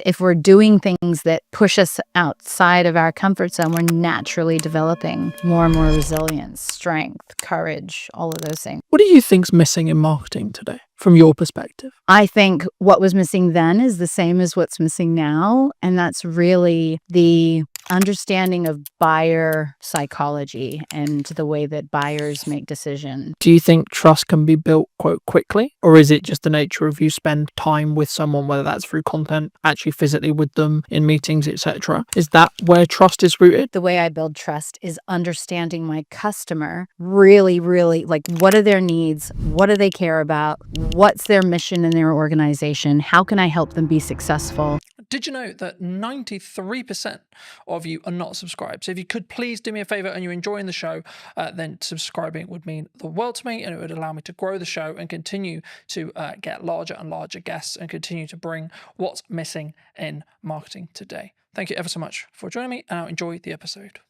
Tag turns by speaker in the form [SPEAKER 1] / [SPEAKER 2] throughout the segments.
[SPEAKER 1] If we're doing things that push us outside of our comfort zone, we're naturally developing more and more resilience, strength, courage, all of those things.
[SPEAKER 2] What do you think's missing in marketing today, from your perspective?
[SPEAKER 1] I think what was missing then is the same as what's missing now, and that's really the understanding of buyer psychology and the way that buyers make decisions.
[SPEAKER 2] Do you think trust can be built, quote, quickly? Or is it just the nature of you spend time with someone, whether that's through content, actually physically with them in meetings, etc.? Is that where trust is rooted?
[SPEAKER 1] The way I build trust is understanding my customer really, really, like, what are their needs? What do they care about? What's their mission in their organization? How can I help them be successful?
[SPEAKER 2] Did you know that 93% of you are not subscribed? So if you could please do me a favor and you're enjoying the show, then subscribing would mean the world to me, and it would allow me to grow the show and continue to get larger and larger guests and continue to bring what's missing in marketing today. Thank you ever so much for joining me, and I'll enjoy the episode.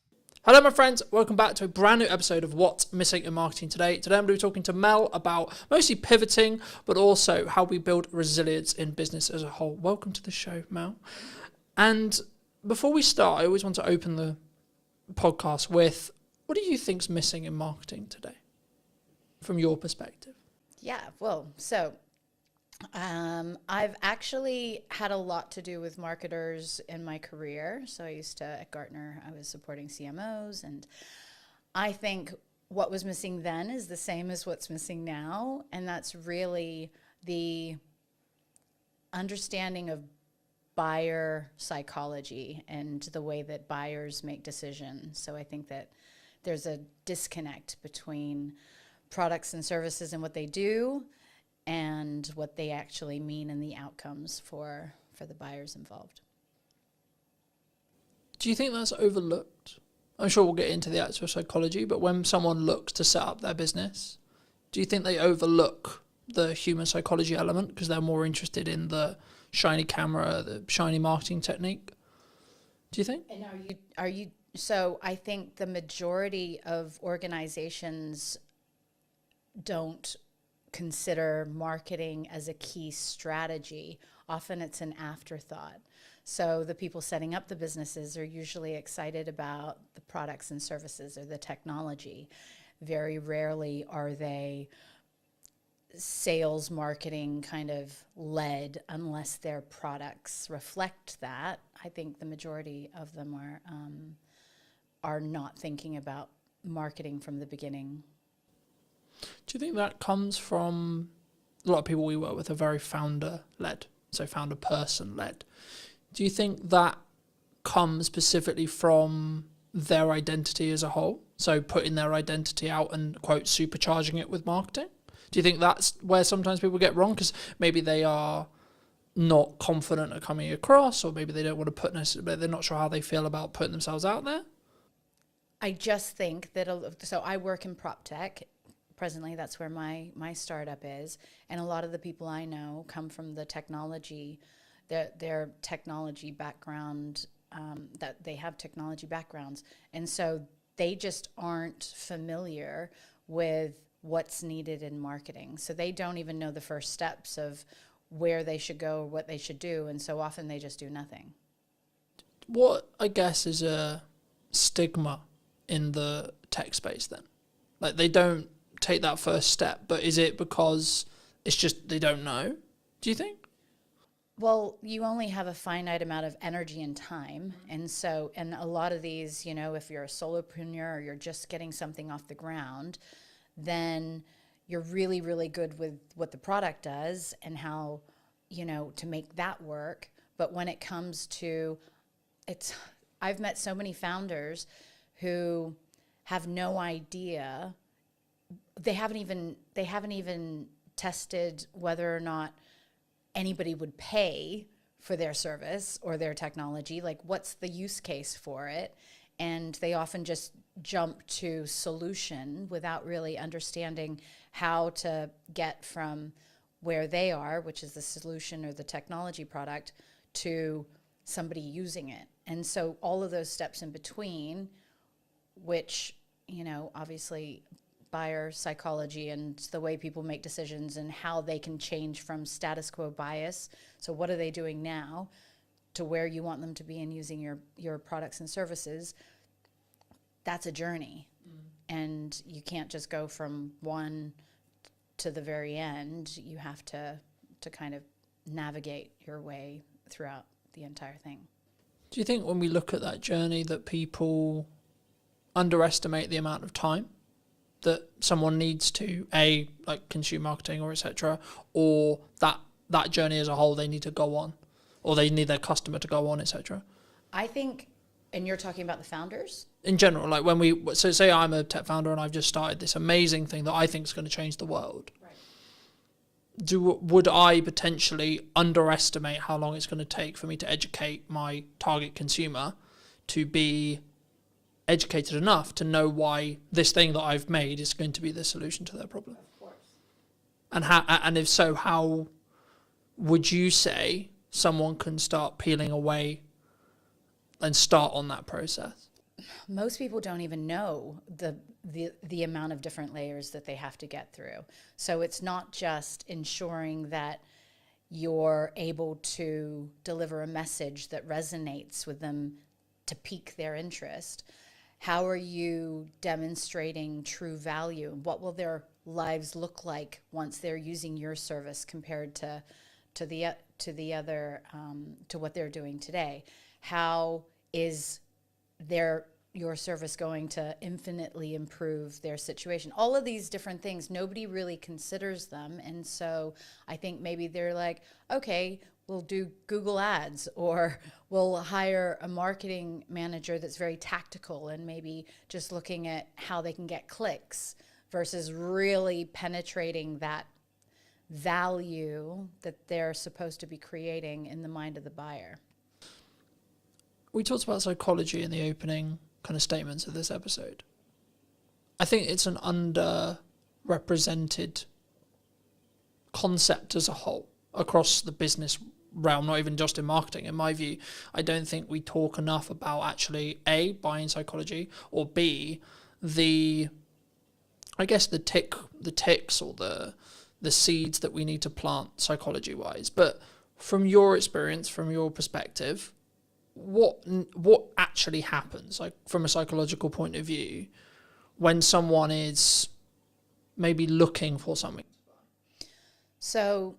[SPEAKER 2] Hello, my friends. Welcome back to a brand new episode of What's Missing in Marketing Today. Today, I'm going to be talking to Mel about mostly pivoting, but also how we build resilience in business as a whole. Welcome to the show, Mel. And before we start, I always want to open the podcast with, what do you think's missing in marketing today, from your perspective?
[SPEAKER 1] Yeah, well, so I've actually had a lot to do with marketers in my career. So I used to, at Gartner, I was supporting CMOs, and I think what was missing then is the same as what's missing now, and that's really the understanding of buyer psychology and the way that buyers make decisions. So I think that there's a disconnect between products and services and what they do and what they actually mean and the outcomes for the buyers involved.
[SPEAKER 2] Do you think that's overlooked? I'm sure we'll get into the actual psychology, but when someone looks to set up their business, do you think they overlook the human psychology element because they're more interested in the shiny camera, the shiny marketing technique? Do you think?
[SPEAKER 1] And are you so I think the majority of organizations don't consider marketing as a key strategy. Often it's an afterthought. So the people setting up the businesses are usually excited about the products and services or the technology. Very rarely are they sales marketing kind of led unless their products reflect that. I think the majority of them are not thinking about marketing from the beginning.
[SPEAKER 2] Do you think that comes from a lot of people we work with are very founder-led, so founder person-led? Do you think that comes specifically from their identity as a whole? So putting their identity out and, quote, supercharging it with marketing? Do you think that's where sometimes people get wrong? Because maybe they are not confident at coming across, or maybe they don't want to put necessarily, they're not sure how they feel about putting themselves out there?
[SPEAKER 1] I just think that, so I work in prop tech. Presently, that's where my startup is. And a lot of the people I know come from the technology, their technology background, that they have technology backgrounds. And so they just aren't familiar with what's needed in marketing. So they don't even know the first steps of where they should go or what they should do. And so often they just do nothing.
[SPEAKER 2] What, I guess, is a stigma in the tech space then? Like, they don't take that first step, but is it because it's just they don't know, do you think?
[SPEAKER 1] Well, you only have a finite amount of energy and time. And so, and a lot of these, if you're a solopreneur or you're just getting something off the ground, then you're really, really good with what the product does and how, to make that work. But when it comes to I've met so many founders who have no idea. They haven't even tested whether or not anybody would pay for their service or their technology. Like, what's the use case for it? And they often just jump to solution without really understanding how to get from where they are, which is the solution or the technology product, to somebody using it. And so all of those steps in between, which, obviously buyer psychology and the way people make decisions and how they can change from status quo bias. So what are they doing now to where you want them to be in using your products and services, that's a journey. And you can't just go from one to the very end. You have to kind of navigate your way throughout the entire thing.
[SPEAKER 2] Do you think when we look at that journey that people underestimate the amount of time that someone needs to, like consume marketing or etc., or that journey as a whole they need to go on, or they need their customer to go on, etc.?
[SPEAKER 1] I think, and you're talking about the founders?
[SPEAKER 2] In general, like when so say I'm a tech founder and I've just started this amazing thing that I think is going to change the world. Right. Would I potentially underestimate how long it's going to take for me to educate my target consumer to be educated enough to know why this thing that I've made is going to be the solution to their problem?
[SPEAKER 1] Of course.
[SPEAKER 2] And if so, how would you say someone can start peeling away and start on that process?
[SPEAKER 1] Most people don't even know the amount of different layers that they have to get through. So it's not just ensuring that you're able to deliver a message that resonates with them to pique their interest. How are you demonstrating true value? What will their lives look like once they're using your service compared to the other to what they're doing today? How is your service going to infinitely improve their situation? All of these different things, nobody really considers them. And so I think maybe they're like, okay, we'll do Google ads, or we'll hire a marketing manager that's very tactical and maybe just looking at how they can get clicks versus really penetrating that value that they're supposed to be creating in the mind of the buyer.
[SPEAKER 2] We talked about psychology in the opening kind of statements of this episode. I think it's an underrepresented concept as a whole across the business realm, not even just in marketing. In my view, I don't think we talk enough about actually A, buying psychology, or B, the ticks or the seeds that we need to plant psychology wise. But from your experience, from your perspective, what actually happens, like from a psychological point of view, when someone is maybe looking for something?
[SPEAKER 1] So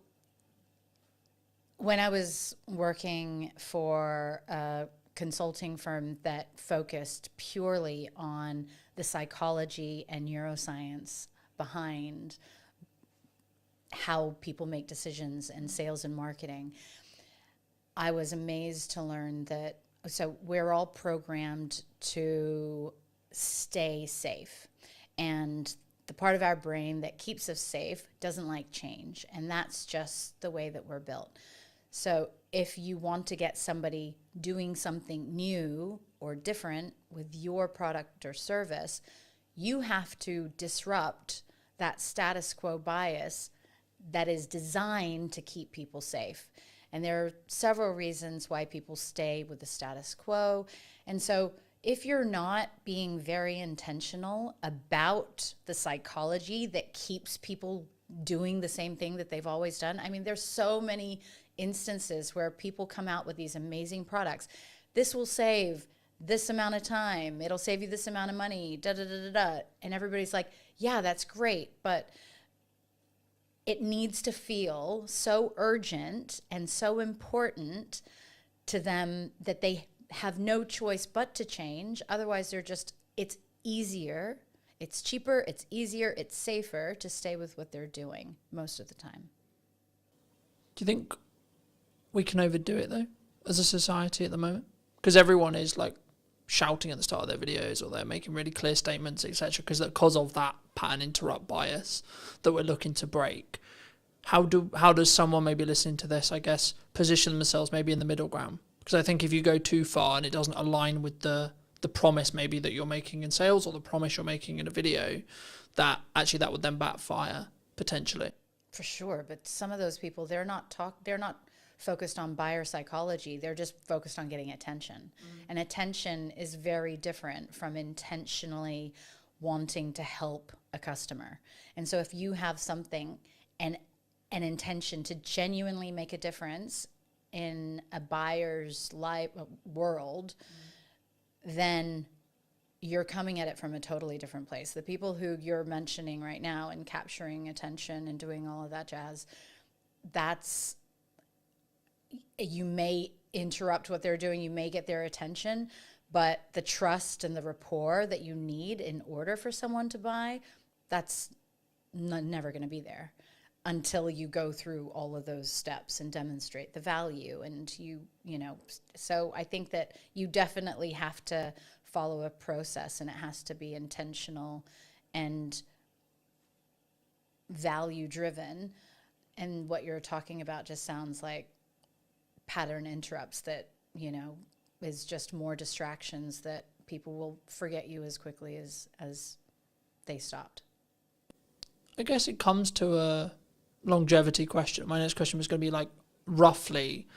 [SPEAKER 1] when I was working for a consulting firm that focused purely on the psychology and neuroscience behind how people make decisions in sales and marketing, I was amazed to learn that, so we're all programmed to stay safe. And the part of our brain that keeps us safe doesn't like change. And that's just the way that we're built. So if you want to get somebody doing something new or different with your product or service, you have to disrupt that status quo bias that is designed to keep people safe. And there are several reasons why people stay with the status quo. And so if you're not being very intentional about the psychology that keeps people doing the same thing that they've always done, I mean, there's so many instances where people come out with these amazing products. This will save this amount of time. It'll save you this amount of money, da da da da da. And everybody's like, yeah, that's great, but it needs to feel so urgent and so important to them that they have no choice but to change. Otherwise, it's easier, it's cheaper, it's easier, it's safer to stay with what they're doing most of the time.
[SPEAKER 2] Do you think we can overdo it, though, as a society at the moment? Because everyone is like shouting at the start of their videos, or they're making really clear statements, etc., because of that pattern interrupt bias that we're looking to break. How does someone maybe listening to this, I guess, position themselves maybe in the middle ground? Because I think if you go too far and it doesn't align with the promise maybe that you're making in sales, or the promise you're making in a video, that would then backfire potentially.
[SPEAKER 1] For sure, but some of those people, they're not focused on buyer psychology. They're just focused on getting attention. And attention is very different from intentionally wanting to help a customer. And so if you have something and an intention to genuinely make a difference in a buyer's world, then you're coming at it from a totally different place. The people who you're mentioning right now and capturing attention and doing all of that jazz, you may interrupt what they're doing, you may get their attention, but the trust and the rapport that you need in order for someone to buy, that's never going to be there until you go through all of those steps and demonstrate the value. And so I think that you definitely have to follow a process, and it has to be intentional and value driven. And what you're talking about just sounds like pattern interrupts that, is just more distractions that people will forget you as quickly as they stopped.
[SPEAKER 2] I guess it comes to a longevity question. My next question was going to be like, roughly,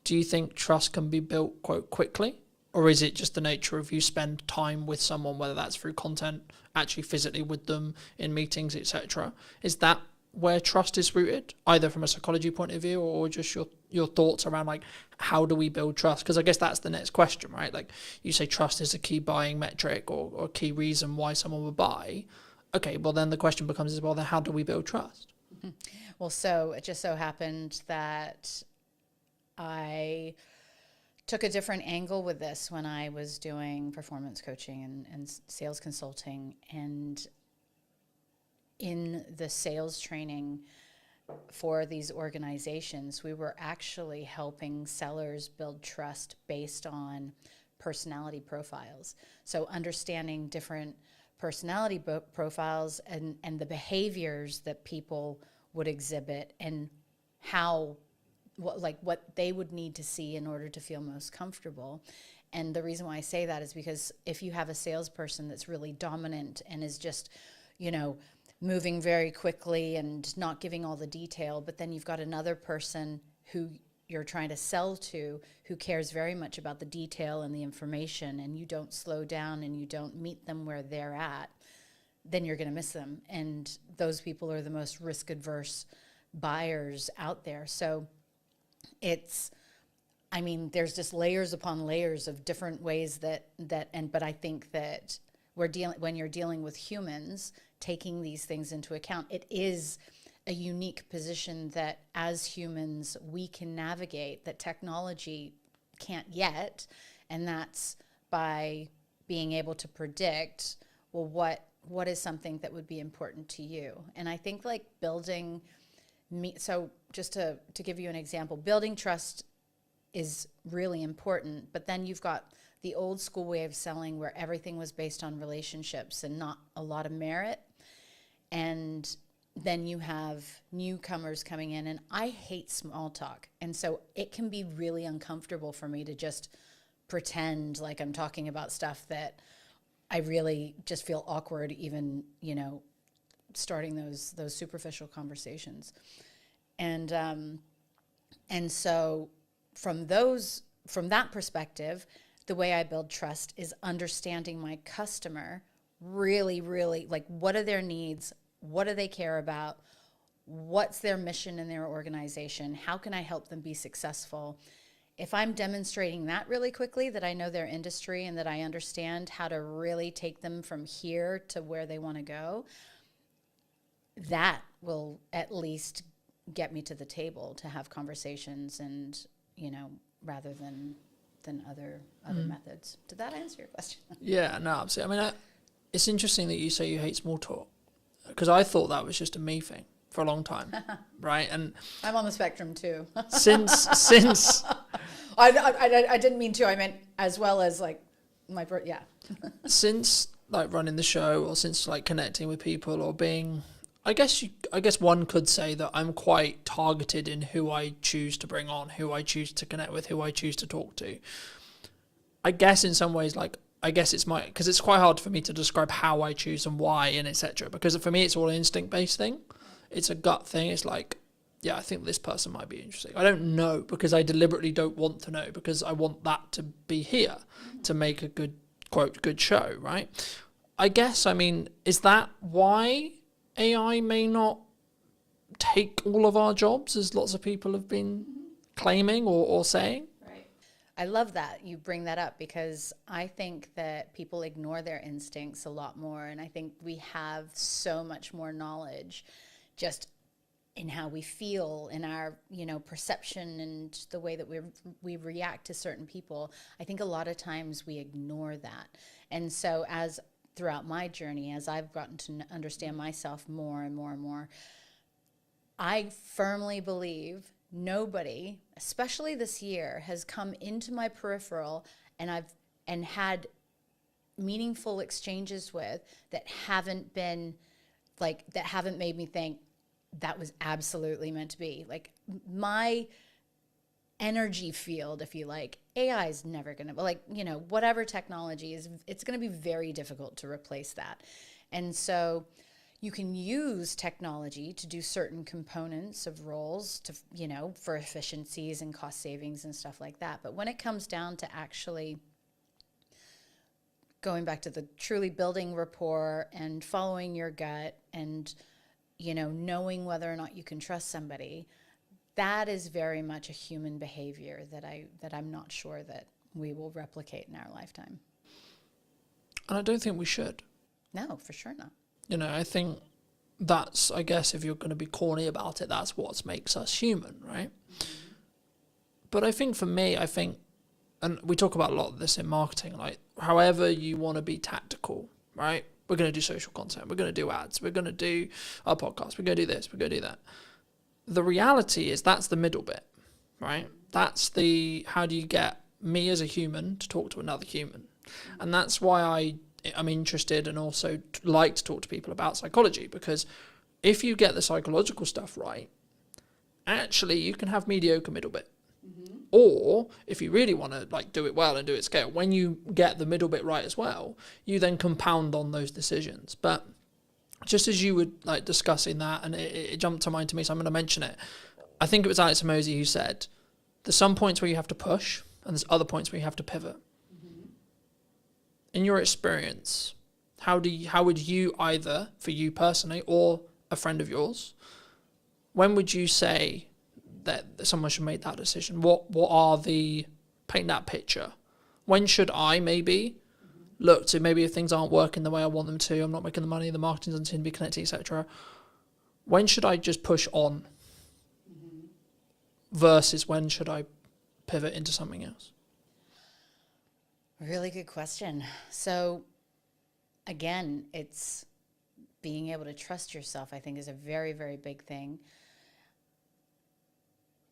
[SPEAKER 2] do you think trust can be built quite quickly? Or is it just the nature of you spend time with someone, whether that's through content, actually physically with them in meetings, etc.? Is that where trust is rooted, either from a psychology point of view or just your thoughts around like, how do we build trust? Because I guess that's the next question, right? Like you say trust is a key buying metric or a key reason why someone would buy. Okay, well then the question becomes then how do we build trust?
[SPEAKER 1] Mm-hmm. Well, so it just so happened that I took a different angle with this when I was doing performance coaching and sales consulting. And in the sales training for these organizations, we were actually helping sellers build trust based on personality profiles. So understanding different personality profiles and the behaviors that people would exhibit and what they would need to see in order to feel most comfortable. And the reason why I say that is because if you have a salesperson that's really dominant and is just, moving very quickly and not giving all the detail, but then you've got another person who you're trying to sell to who cares very much about the detail and the information, and you don't slow down and you don't meet them where they're at, then you're going to miss them. And those people are the most risk-adverse buyers out there. So there's just layers upon layers of different ways but I think that when you're dealing with humans, taking these things into account, it is a unique position that as humans we can navigate that technology can't yet, and that's by being able to predict, well, what is something that would be important to you. And I think like so just to give you an example, building trust is really important, but then you've got the old school way of selling where everything was based on relationships and not a lot of merit. And then you have newcomers coming in, and I hate small talk. And so it can be really uncomfortable for me to just pretend like I'm talking about stuff that I really just feel awkward even, starting those superficial conversations. And so from that perspective, the way I build trust is understanding my customer really, really, like, what are their needs? What do they care about? What's their mission in their organization? How can I help them be successful? If I'm demonstrating that really quickly, that I know their industry and that I understand how to really take them from here to where they want to go, that will at least get me to the table to have conversations and, rather than other methods. Did that answer your question?
[SPEAKER 2] Yeah, no, absolutely. I mean, it's interesting that you say you hate small talk, because I thought that was just a me thing for a long time, right? And
[SPEAKER 1] I'm on the spectrum too.
[SPEAKER 2] since
[SPEAKER 1] I didn't mean to. I meant as well as like yeah.
[SPEAKER 2] Since like running the show, or since like connecting with people, or being, I guess one could say that I'm quite targeted in who I choose to bring on, who I choose to connect with, who I choose to talk to. I guess in some ways, because it's quite hard for me to describe how I choose and why and etc. Because for me, it's all an instinct-based thing. It's a gut thing. It's like, yeah, I think this person might be interesting. I don't know because I deliberately don't want to know, because I want that to be here to make a good, quote, good show, right? I guess, is that why AI may not take all of our jobs, as lots of people have been claiming or saying.
[SPEAKER 1] Right. I love that you bring that up, because I think that people ignore their instincts a lot more. And I think we have so much more knowledge just in how we feel, in our, perception and the way that we react to certain people. I think a lot of times we ignore that. And so throughout my journey, as I've gotten to understand myself more and more and more, I firmly believe nobody, especially this year, has come into my peripheral and had meaningful exchanges with that haven't made me think that was absolutely meant to be. Like, my energy field, if you like, AI is never going to, whatever technology is, it's going to be very difficult to replace that. And so you can use technology to do certain components of roles to, for efficiencies and cost savings and stuff like that. But when it comes down to actually going back to the truly building rapport and following your gut and, knowing whether or not you can trust somebody, that is very much a human behavior that I'm not sure that we will replicate in our lifetime.
[SPEAKER 2] And I don't think we should.
[SPEAKER 1] No, for sure not.
[SPEAKER 2] I think that's, I guess, if you're going to be corny about it, that's what makes us human, right? Mm-hmm. But I think for me, and we talk about a lot of this in marketing, like, however you want to be tactical, right? We're going to do social content. We're going to do ads. We're going to do our podcast. We're going to do this. We're going to do that. The reality is that's the middle bit, right? That's how do you get me as a human to talk to another human? And that's why I'm interested and also like to talk to people about psychology, because if you get the psychological stuff right, actually you can have mediocre middle bit. Mm-hmm. Or if you really want to do it well and do it scale, when you get the middle bit right as well, you then compound on those decisions. But just as you were discussing that, and it jumped to mind to me, so I'm going to mention it. I think it was Alex Hormozi who said, there's some points where you have to push and there's other points where you have to pivot. Mm-hmm. In your experience, how would you, either for you personally or a friend of yours, when would you say that someone should make that decision? Paint that picture. When should I maybe look to, maybe if things aren't working the way I want them to, I'm not making the money, the marketing doesn't seem to be connected, etc. When should I just push on? Mm-hmm. Versus when should I pivot into something else?
[SPEAKER 1] Really good question. So again, it's being able to trust yourself, I think, is a very, very big thing.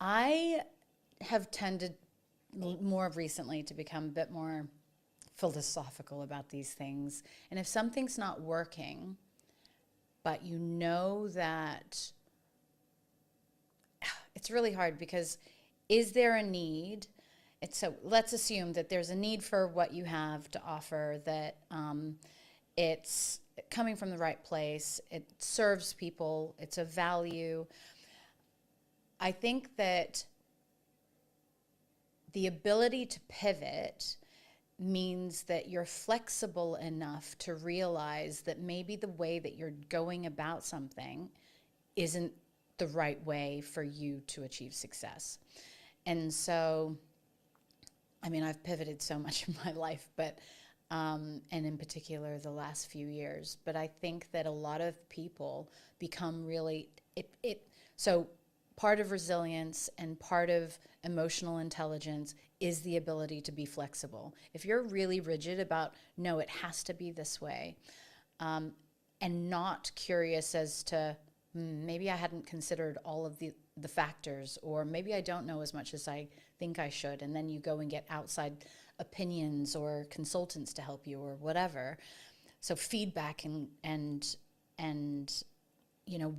[SPEAKER 1] I have tended more recently to become a bit more philosophical about these things. And if something's not working, but you know that, it's really hard, because is there a need? So let's assume that there's a need for what you have to offer, that it's coming from the right place, it serves people, it's a value. I think that the ability to pivot means that you're flexible enough to realize that maybe the way that you're going about something isn't the right way for you to achieve success. And so, I mean, I've pivoted so much in my life, but and in particular the last few years, but I think that a lot of people become really, so part of resilience and part of emotional intelligence is the ability to be flexible. If you're really rigid about, no, it has to be this way, and not curious as to, maybe I hadn't considered all of the factors, or maybe I don't know as much as I think I should, and then you go and get outside opinions or consultants to help you or whatever. So feedback and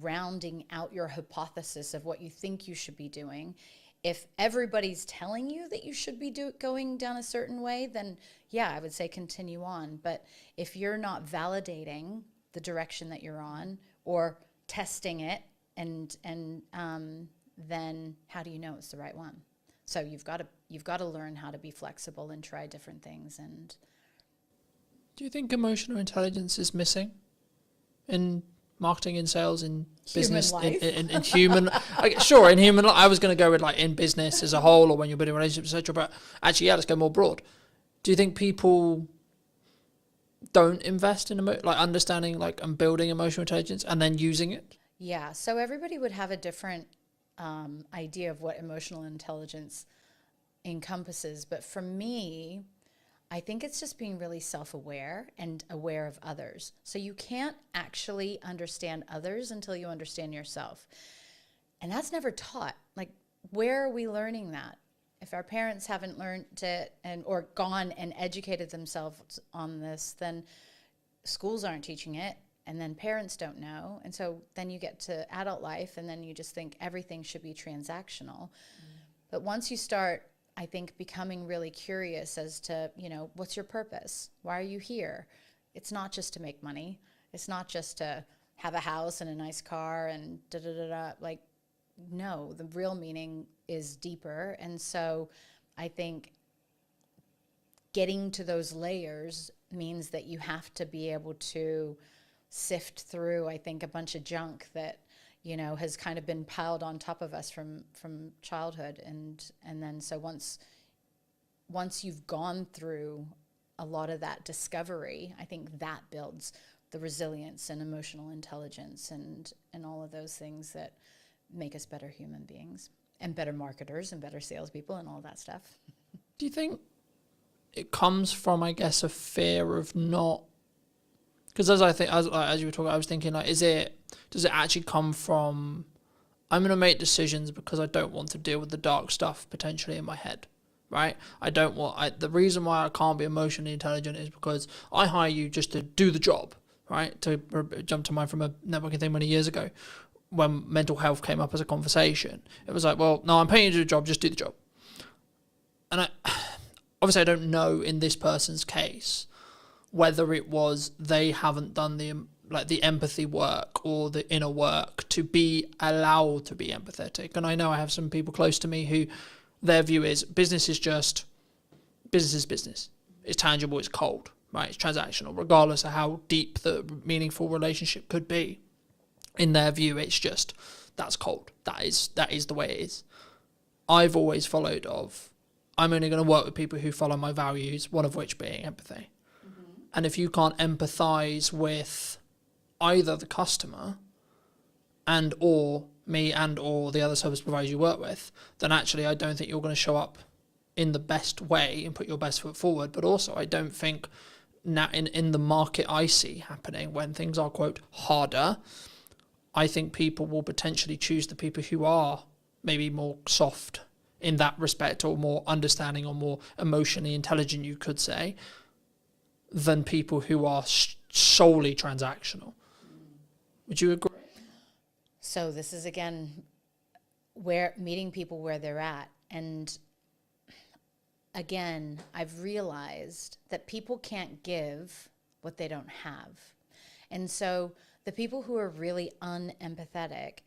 [SPEAKER 1] rounding out your hypothesis of what you think you should be doing. If everybody's telling you that you should be going down a certain way, then yeah, I would say continue on. But if you're not validating the direction that you're on or testing it, and then how do you know it's the right one? So you've got to learn how to be flexible and try different things. And
[SPEAKER 2] do you think emotional intelligence is missing in marketing, in sales, in business,
[SPEAKER 1] life.
[SPEAKER 2] in human. Sure, in human life. I was going to go with like in business as a whole, or when you're building relationships, etc. But actually, yeah, let's go more broad. Do you think people don't invest in like understanding like and building emotional intelligence and then using it?
[SPEAKER 1] Yeah. So everybody would have a different idea of what emotional intelligence encompasses. But for me, I think it's just being really self-aware and aware of others. So you can't actually understand others until you understand yourself. And that's never taught. Like, where are we learning that? If our parents haven't learned it or gone and educated themselves on this, then schools aren't teaching it, and then parents don't know. And so then you get to adult life, and then you just think everything should be transactional. But once you start, I think, becoming really curious as to, what's your purpose? Why are you here? It's not just to make money. It's not just to have a house and a nice car and da-da-da-da. Like, no, the real meaning is deeper. And so I think getting to those layers means that you have to be able to sift through, I think, a bunch of junk that has kind of been piled on top of us from childhood, and then so once you've gone through a lot of that discovery, I think that builds the resilience and emotional intelligence and all of those things that make us better human beings and better marketers and better salespeople and all that stuff.
[SPEAKER 2] Do you think it comes from, I guess, a fear of not? Because as you were talking, I was thinking, like, does it actually come from, I'm going to make decisions because I don't want to deal with the dark stuff potentially in my head, right? The reason why I can't be emotionally intelligent is because I hire you just to do the job, right? To jump to mind from a networking thing many years ago, when mental health came up as a conversation, it was like, well, no, I'm paying you to do the job, just do the job. And obviously I don't know in this person's case whether it was they haven't done the empathy work or the inner work to be allowed to be empathetic. And I know I have some people close to me who their view is business is business. It's tangible, it's cold, right? It's transactional, regardless of how deep the meaningful relationship could be. In their view, it's just, that's cold. That is the way it is. I've always followed I'm only going to work with people who follow my values, one of which being empathy. And if you can't empathize with either the customer and or me and or the other service providers you work with, then actually I don't think you're going to show up in the best way and put your best foot forward. But also I don't think now in the market I see happening when things are, quote, harder, I think people will potentially choose the people who are maybe more soft in that respect, or more understanding, or more emotionally intelligent, you could say, than people who are solely transactional. Would you agree?
[SPEAKER 1] So this is, again, meeting people where they're at. And again, I've realized that people can't give what they don't have. And so the people who are really unempathetic,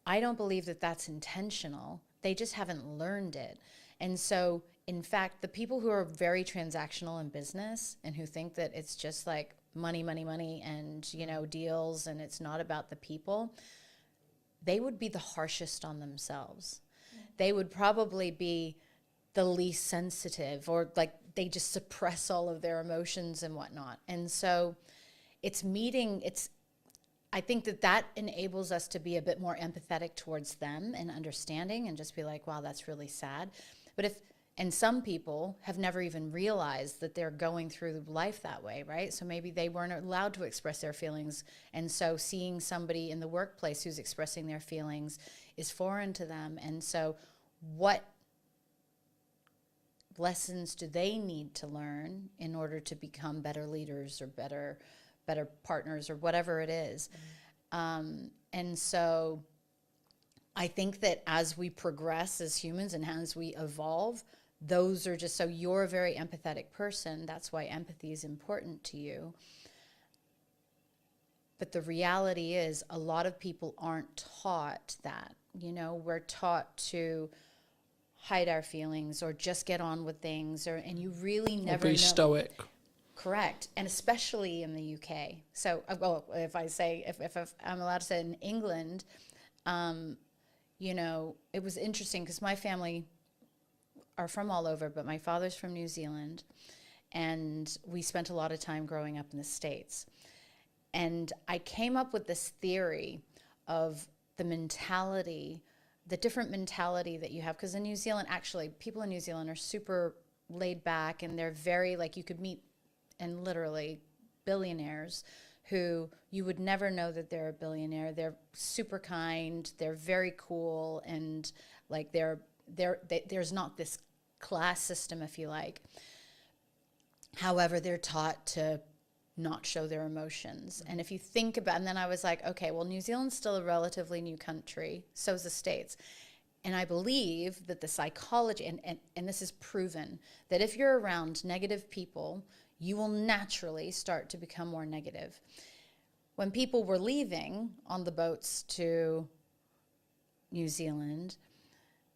[SPEAKER 1] I don't believe that that's intentional. They just haven't learned it. And so, in fact, the people who are very transactional in business and who think that it's just like money, and, deals, and it's not about the people, they would be the harshest on themselves. They would probably be the least sensitive, or like they just suppress all of their emotions and whatnot. And so I think that enables us to be a bit more empathetic towards them and understanding, and just be like, wow, that's really sad. And some people have never even realized that they're going through life that way, right? So maybe they weren't allowed to express their feelings. And so seeing somebody in the workplace who's expressing their feelings is foreign to them. And so what lessons do they need to learn in order to become better leaders or better partners or whatever it is? And so I think that as we progress as humans and as we evolve, those are just, so you're a very empathetic person. That's why empathy is important to you. But the reality is a lot of people aren't taught that. We're taught to hide our feelings or just get on with things, and you really never
[SPEAKER 2] Or be
[SPEAKER 1] know.
[SPEAKER 2] stoic.
[SPEAKER 1] Correct, and especially in the UK. So, well, if I say if I'm allowed to say in England, you know, it was interesting because my family are from all over, but my father's from New Zealand, and we spent a lot of time growing up in the States. And I came up with this theory of the mentality, the different mentality that you have. Because in New Zealand, actually, people in New Zealand are super laid back, and they're very, like, you could meet, and literally billionaires who you would never know that they're a billionaire. They're super kind, they're very cool, and like there's not this class system, if you like. However, they're taught to not show their emotions. And if you think about, and then I was like, okay, well, New Zealand's still a relatively new country, so's the States. And I believe that the psychology, and this is proven, that if you're around negative people, you will naturally start to become more negative. When people were leaving on the boats to New Zealand,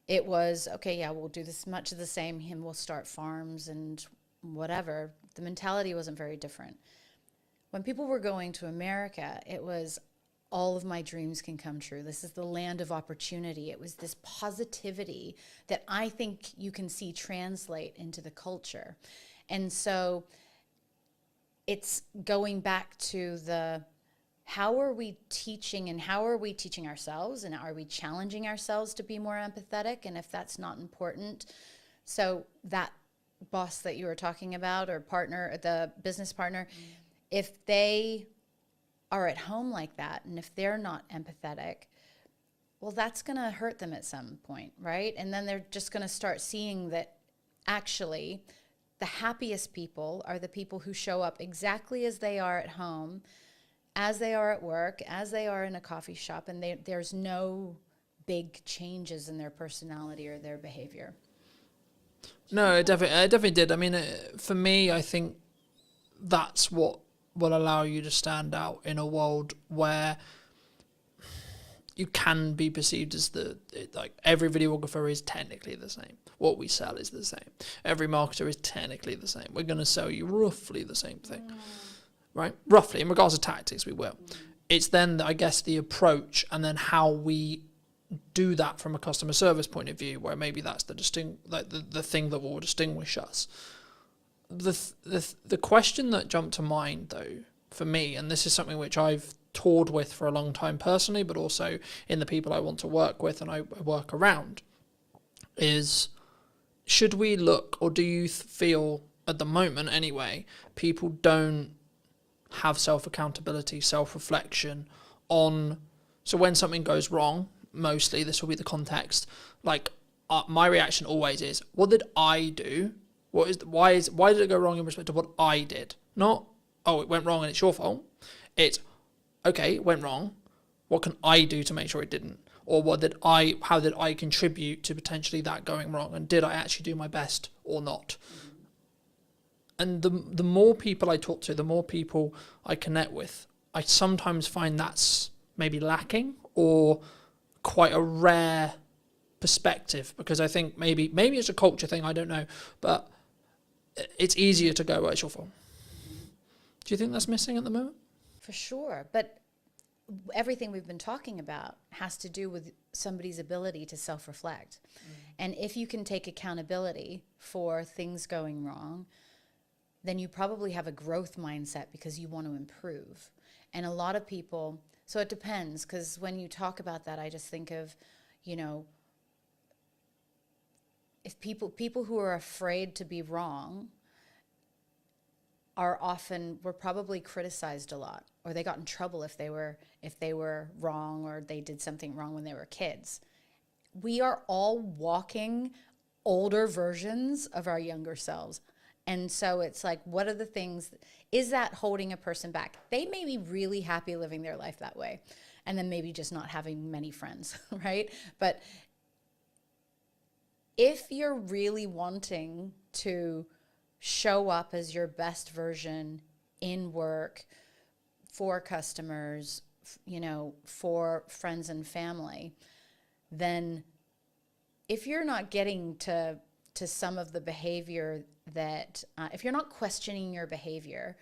[SPEAKER 1] it was, okay, yeah, we'll do this much of the same, and we'll start farms and whatever. The mentality wasn't very different. When people were going to America, it was, all of my dreams can come true. This is the land of opportunity. It was this positivity that I think you can see translate into the culture. And so it's going back to the, how are we teaching, and how are we teaching ourselves, and are we challenging ourselves to be more empathetic? And if that's not important, so that boss that you were talking about, or partner, the business partner, if they are at home like that, and if they're not empathetic, well, that's going to hurt them at some point, right? And then they're just going to start seeing that actually the happiest people are the people who show up exactly as they are at home, as they are at work, as they are in a coffee shop, and there's no big changes in their personality or their behavior.
[SPEAKER 2] No, it definitely did. I mean, for me, I think that's what will allow you to stand out in a world where you can be perceived as like every videographer is technically the same. What we sell is the same. Every marketer is technically the same. We're going to sell you roughly the same thing, right? Roughly, in regards to tactics, we will. It's then, I guess, the approach, and then how we do that from a customer service point of view, where maybe that's the thing that will distinguish us. The question that jumped to mind, though, for me, and this is something which I've toured with for a long time personally, but also in the people I want to work with and I work around, is, should we look, or do you feel at the moment anyway, people don't have self-accountability, self-reflection on, so when something goes wrong, mostly this will be the context, like my reaction always is, what did I do? Why did it go wrong in respect to what I did? Not, oh, it went wrong and it's your fault. It's, okay, it went wrong. What can I do to make sure it didn't? Or how did I contribute to potentially that going wrong? And did I actually do my best or not? And the more people I talk to, the more people I connect with, I sometimes find that's maybe lacking, or quite a rare perspective, because I think maybe it's a culture thing, I don't know, but it's easier to go, well, it's your fault. Do you think that's missing at the moment?
[SPEAKER 1] For sure. But everything we've been talking about has to do with somebody's ability to self-reflect. And if you can take accountability for things going wrong, then you probably have a growth mindset because you want to improve. And a lot of people, so it depends, because when you talk about that, I just think of, you know, if people who are afraid to be wrong were probably criticized a lot, or they got in trouble if they were wrong, or they did something wrong when they were kids. We are all walking older versions of our younger selves. And so it's like, what are the things, is that holding a person back? They may be really happy living their life that way, and then maybe just not having many friends, right? But if you're really wanting to show up as your best version in work, for customers, you know, for friends and family, then if you're not getting to to some of the behavior that, if you're not questioning your behavior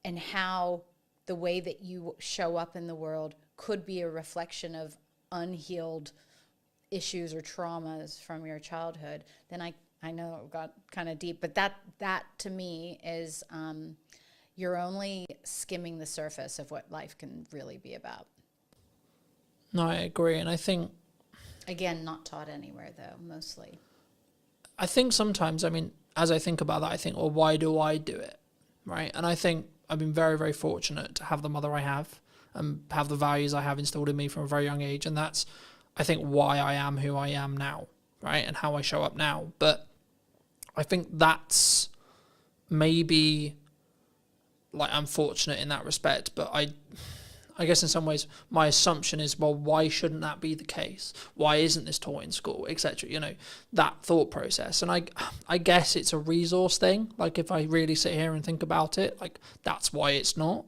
[SPEAKER 1] and how the way that you show up in the world could be a reflection of unhealed issues or traumas from your childhood, then I know it got kind of deep, but that to me is, you're only skimming the surface of what life can really be about.
[SPEAKER 2] No, I agree. And I think,
[SPEAKER 1] again, not taught anywhere though, mostly.
[SPEAKER 2] I think sometimes, I mean, as I think about that, I think, well, why do I do it? Right. And I think I've been very, very fortunate to have the mother I have and have the values I have instilled in me from a very young age. And that's, I think, why I am who I am now, right? And how I show up now. But I think that's maybe, like, I'm fortunate in that respect, but I guess in some ways my assumption is, well, why shouldn't that be the case? Why isn't this taught in school, etc.? You know, that thought process. And I guess it's a resource thing. Like, if I really sit here and think about it, like, that's why it's not.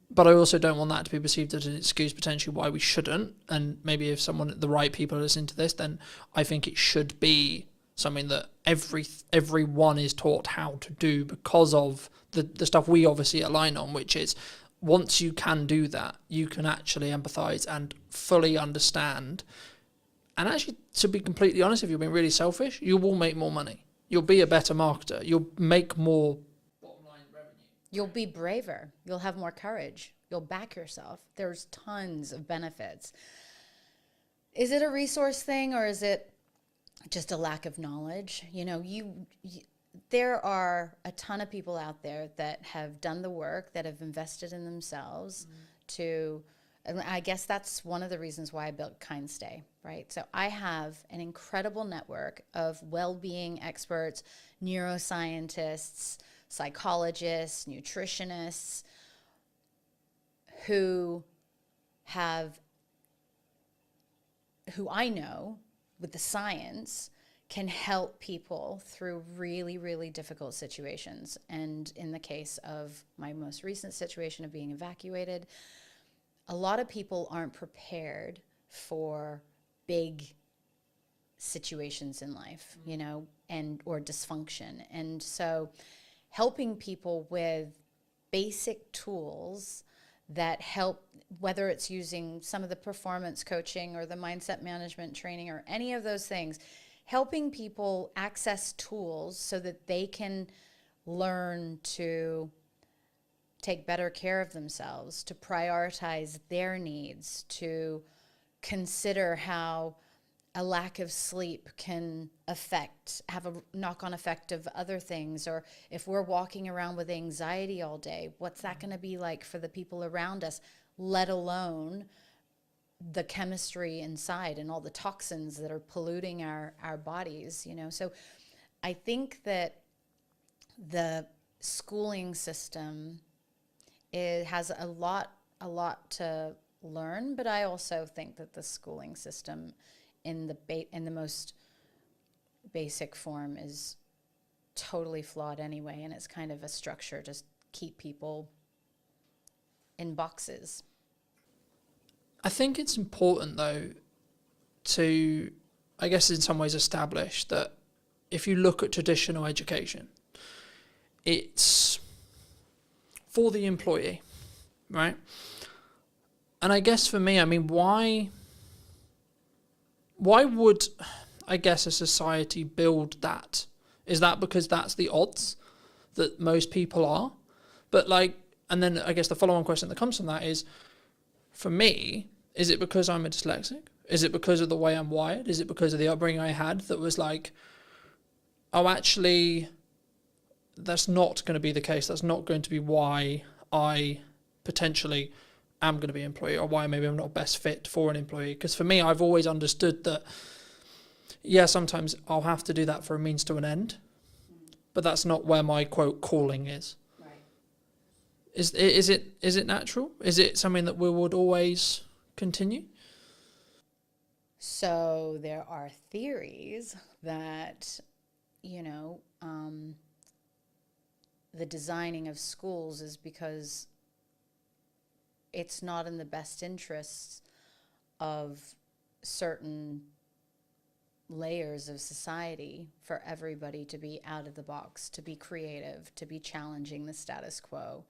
[SPEAKER 2] But I also don't want that to be perceived as an excuse potentially why we shouldn't. And maybe if the right people are listening to this, then I think it should be something that everyone is taught how to do, because of the stuff we obviously align on, which is, once you can do that, you can actually empathize and fully understand. And actually, to be completely honest, if you're being really selfish, you will make more money. You'll be a better marketer. You'll make more bottom line revenue.
[SPEAKER 1] You'll be braver. You'll have more courage. You'll back yourself. There's tons of benefits. Is it a resource thing, or is it just a lack of knowledge? You know, there are a ton of people out there that have done the work, that have invested in themselves and I guess that's one of the reasons why I built KindStay, right? So I have an incredible network of well-being experts, neuroscientists, psychologists, nutritionists, who I know with the science can help people through really, really difficult situations. And in the case of my most recent situation of being evacuated, a lot of people aren't prepared for big situations in life, you know, or dysfunction. And so helping people with basic tools that help, whether it's using some of the performance coaching or the mindset management training or any of those things, helping people access tools so that they can learn to take better care of themselves, to prioritize their needs, to consider how a lack of sleep can have a knock-on effect of other things. Or if we're walking around with anxiety all day, what's that going to be like for the people around us, let alone the chemistry inside and all the toxins that are polluting our bodies, you know? So I think that the schooling system, it has a lot to learn, but I also think that the schooling system in the most basic form is totally flawed anyway, and it's kind of a structure to keep people in boxes.
[SPEAKER 2] I think it's important, though, to, I guess, in some ways establish that if you look at traditional education, it's for the employee, right? And I guess for me, I mean, why would, I guess, a society build that? Is that because that's the odds that most people are? But like, and then I guess the follow-on question that comes from that is, for me, is it because I'm a dyslexic? Is it because of the way I'm wired? Is it because of the upbringing I had that was like, oh, actually, that's not going to be the case. That's not going to be why I potentially am going to be an employee, or why maybe I'm not best fit for an employee. Because for me, I've always understood that, yeah, sometimes I'll have to do that for a means to an end, but that's not where my, quote, calling is.
[SPEAKER 1] Right.
[SPEAKER 2] Is it natural? Is it something that we would always continue?
[SPEAKER 1] So there are theories that, you know, the designing of schools is because it's not in the best interests of certain layers of society for everybody to be out of the box, to be creative, to be challenging the status quo,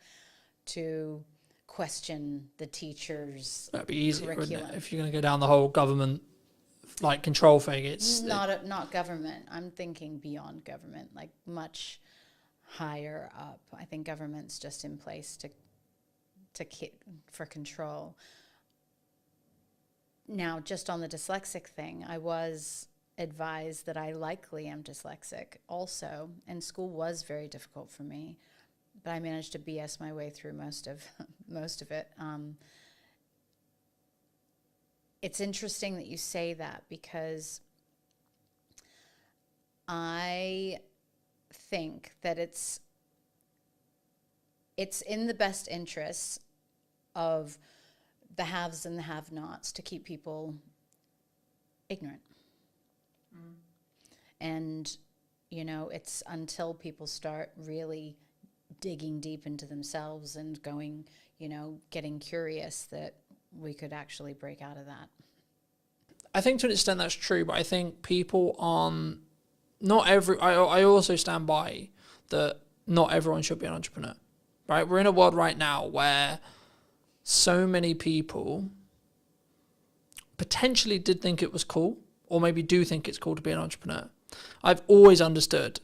[SPEAKER 1] to question the teacher's
[SPEAKER 2] That'd be easier, wouldn't
[SPEAKER 1] curriculum.
[SPEAKER 2] it? If you're going to go down the whole government like control thing, it's
[SPEAKER 1] Not government. I'm thinking beyond government, like much higher up. I think government's just in place for control. Now, just on the dyslexic thing, I was advised that I likely am dyslexic also, and school was very difficult for me, but I managed to BS my way through most of it. It's interesting that you say that, because I think that it's in the best interests of the haves and the have-nots to keep people ignorant. And, it's until people start really digging deep into themselves and going, getting curious, that we could actually break out of that.
[SPEAKER 2] I think to an extent that's true, but I think people aren't, I also stand by that not everyone should be an entrepreneur, right? We're in a world right now where so many people potentially did think it was cool, or maybe do think it's cool to be an entrepreneur. I've always understood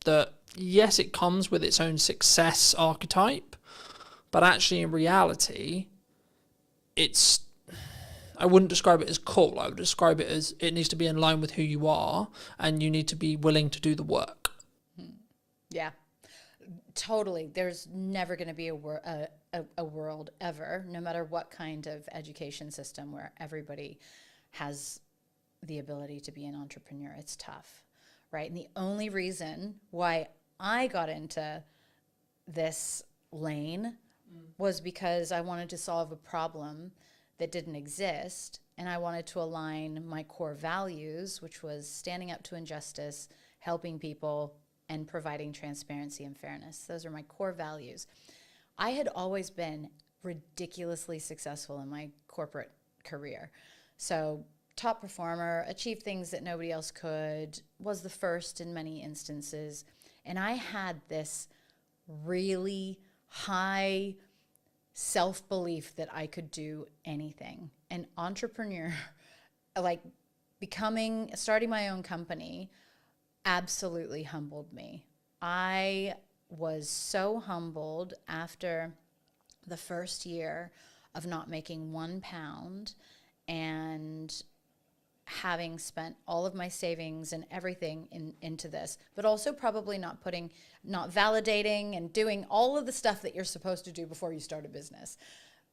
[SPEAKER 2] that, yes, it comes with its own success archetype, but actually in reality, I wouldn't describe it as cool. I would describe it as it needs to be in line with who you are, and you need to be willing to do the work.
[SPEAKER 1] Yeah, totally. There's never going to be a world ever, no matter what kind of education system, where everybody has the ability to be an entrepreneur. It's tough, right? And the only reason why I got into this lane was because I wanted to solve a problem that didn't exist, and I wanted to align my core values, which was standing up to injustice, helping people, and providing transparency and fairness. Those are my core values. I had always been ridiculously successful in my corporate career. So top performer, achieved things that nobody else could, was the first in many instances. And I had this really high self-belief that I could do anything. An entrepreneur, like starting my own company, absolutely humbled me. I was so humbled after the first year of not making £1 and having spent all of my savings and everything into this, but also probably not validating and doing all of the stuff that you're supposed to do before you start a business.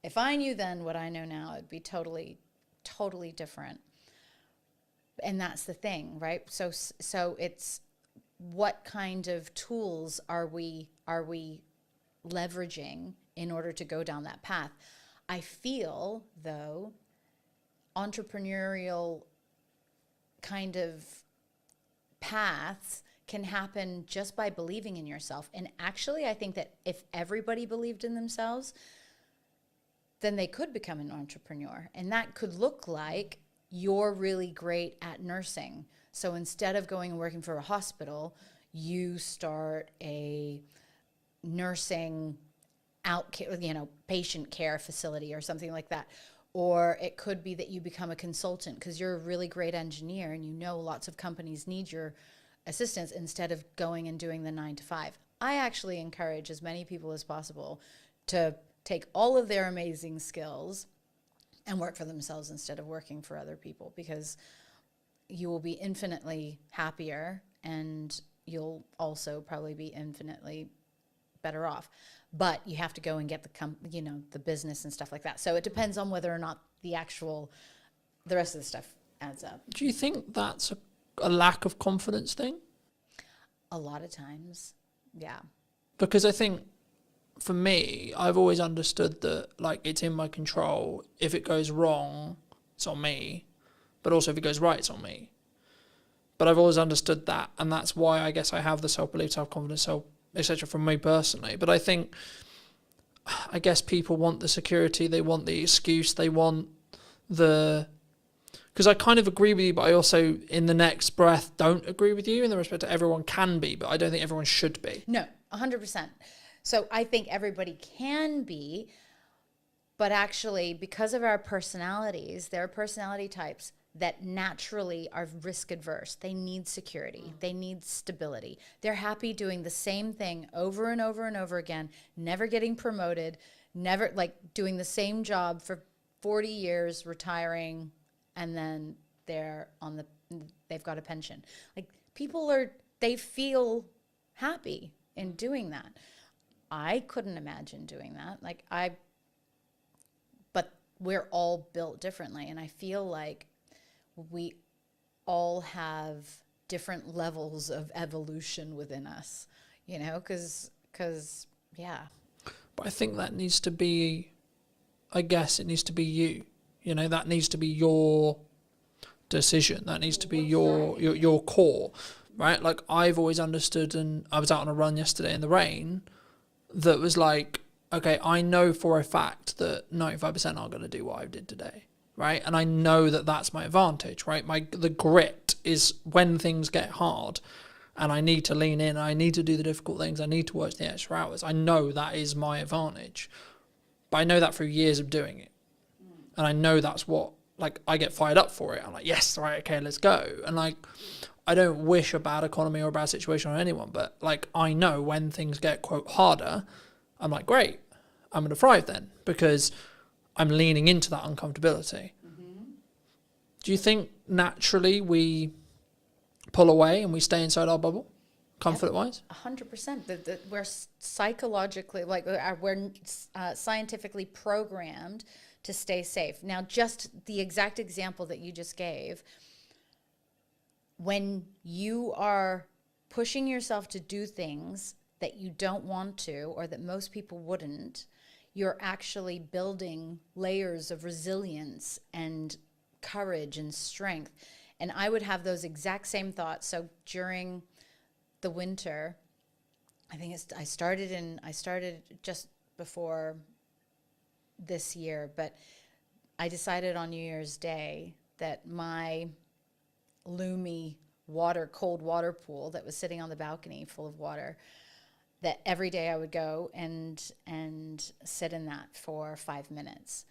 [SPEAKER 1] If I knew then what I know now, it'd be totally, totally different. And that's the thing, right? So it's what kind of tools are we leveraging in order to go down that path? I feel, though, entrepreneurial kind of paths can happen just by believing in yourself. And actually, I think that if everybody believed in themselves, then they could become an entrepreneur. And that could look like you're really great at nursing. So instead of going and working for a hospital, you start a nursing patient care facility or something like that. Or it could be that you become a consultant because you're a really great engineer and lots of companies need your assistance instead of going and doing the 9 to 5. I actually encourage as many people as possible to take all of their amazing skills and work for themselves instead of working for other people, because you will be infinitely happier and you'll also probably be infinitely better off. But you have to go and get the business and stuff like that. So it depends on whether or not the rest of the stuff adds up.
[SPEAKER 2] Do you think that's a lack of confidence thing?
[SPEAKER 1] A lot of times, yeah.
[SPEAKER 2] Because I think for me, I've always understood that it's in my control. If it goes wrong, it's on me. But also if it goes right, it's on me. But I've always understood that, and that's why I guess I have the self-belief, self-confidence, etc. from me personally. But I guess people want the security, they want the excuse, they want because because I kind of agree with you, but I also, in the next breath, don't agree with you in the respect that everyone can be, but I don't think everyone should be.
[SPEAKER 1] No, 100%. So I think everybody can be, but actually, because of our personalities, there are personality types that naturally are risk adverse. They need security. They need stability. They're happy doing the same thing over and over and over again, never getting promoted, never like doing the same job for 40 years, retiring, and then they've got a pension. Like they feel happy in doing that. I couldn't imagine doing that. But we're all built differently. And I feel like we all have different levels of evolution within us, because yeah.
[SPEAKER 2] But I think that needs to be, I guess it needs to be you. That needs to be your decision. That needs to be your core, right? Like I've always understood, and I was out on a run yesterday in the rain, that was like, okay, I know for a fact that 95% aren't going to do what I did today, right? And I know that that's my advantage, right? The grit is when things get hard and I need to lean in, I need to do the difficult things, I need to work the extra hours. I know that is my advantage. But I know that through years of doing it. And I know that's what, I get fired up for it. I'm like, yes, right, okay, let's go. And I don't wish a bad economy or a bad situation on anyone, but I know when things get, quote, harder, I'm like, great, I'm going to thrive then because I'm leaning into that uncomfortability. Mm-hmm. Do you think naturally we pull away and we stay inside our bubble, comfort-wise?
[SPEAKER 1] 100%. We're psychologically, we're scientifically programmed to stay safe. Now, just the exact example that you just gave, when you are pushing yourself to do things that you don't want to or that most people wouldn't, you're actually building layers of resilience and courage and strength. And I would have those exact same thoughts. So during the winter, I think I started just before this year, but I decided on New Year's Day that my Lumi cold water pool that was sitting on the balcony full of water, that every day I would go and sit in that for 5 minutes.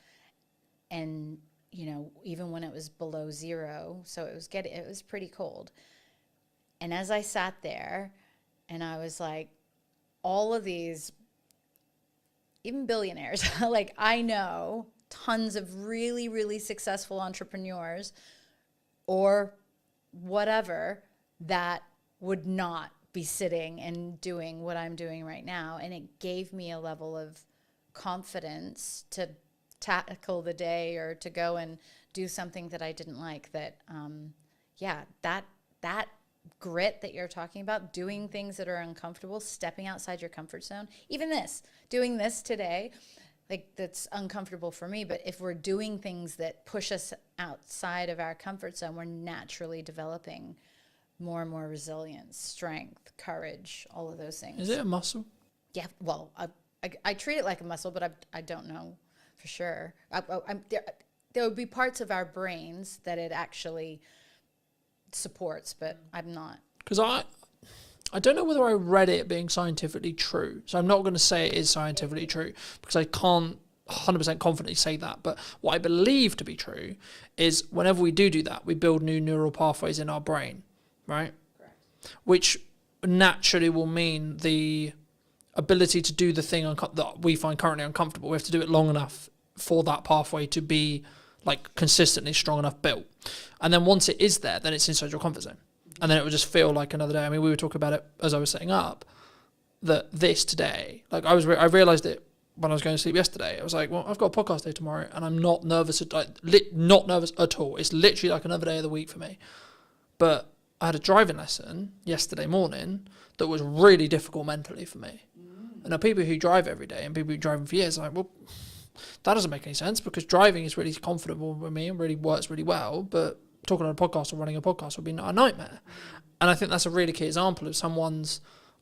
[SPEAKER 1] And, even when it was below zero, so it was pretty cold. And as I sat there and I was like, all of these, even billionaires, I know tons of really, really successful entrepreneurs or whatever that would not be sitting and doing what I'm doing right now. And it gave me a level of confidence to tackle the day or to go and do something that I didn't like. That grit that you're talking about, doing things that are uncomfortable, stepping outside your comfort zone, even doing this today, that's uncomfortable for me. But if we're doing things that push us outside of our comfort zone, we're naturally developing more and more resilience, strength, courage, all of those things.
[SPEAKER 2] Is it a muscle?
[SPEAKER 1] Yeah, well, I treat it like a muscle, but I don't know for sure. There would be parts of our brains that it actually supports, but I'm not.
[SPEAKER 2] Because I don't know whether I read it being scientifically true. So I'm not going to say it is scientifically true because I can't 100% confidently say that. But what I believe to be true is whenever we do that, we build new neural pathways in our brain, right?
[SPEAKER 1] Correct.
[SPEAKER 2] Which naturally will mean the ability to do the thing that we find currently uncomfortable. We have to do it long enough for that pathway to be consistently strong enough built. And then once it is there, then it's inside your comfort zone. And then it would just feel like another day. I mean, we were talking about it as I was setting up, that this today, I realised it when I was going to sleep yesterday. I was like, well, I've got a podcast day tomorrow and I'm not nervous, not nervous at all. It's literally like another day of the week for me. But I had a driving lesson yesterday morning that was really difficult mentally for me. And now people who drive every day and people who drive for years are like, well, that doesn't make any sense because driving is really comfortable with me and really works really well, but talking on a podcast or running a podcast would be a nightmare. And I think that's a really key example of someone's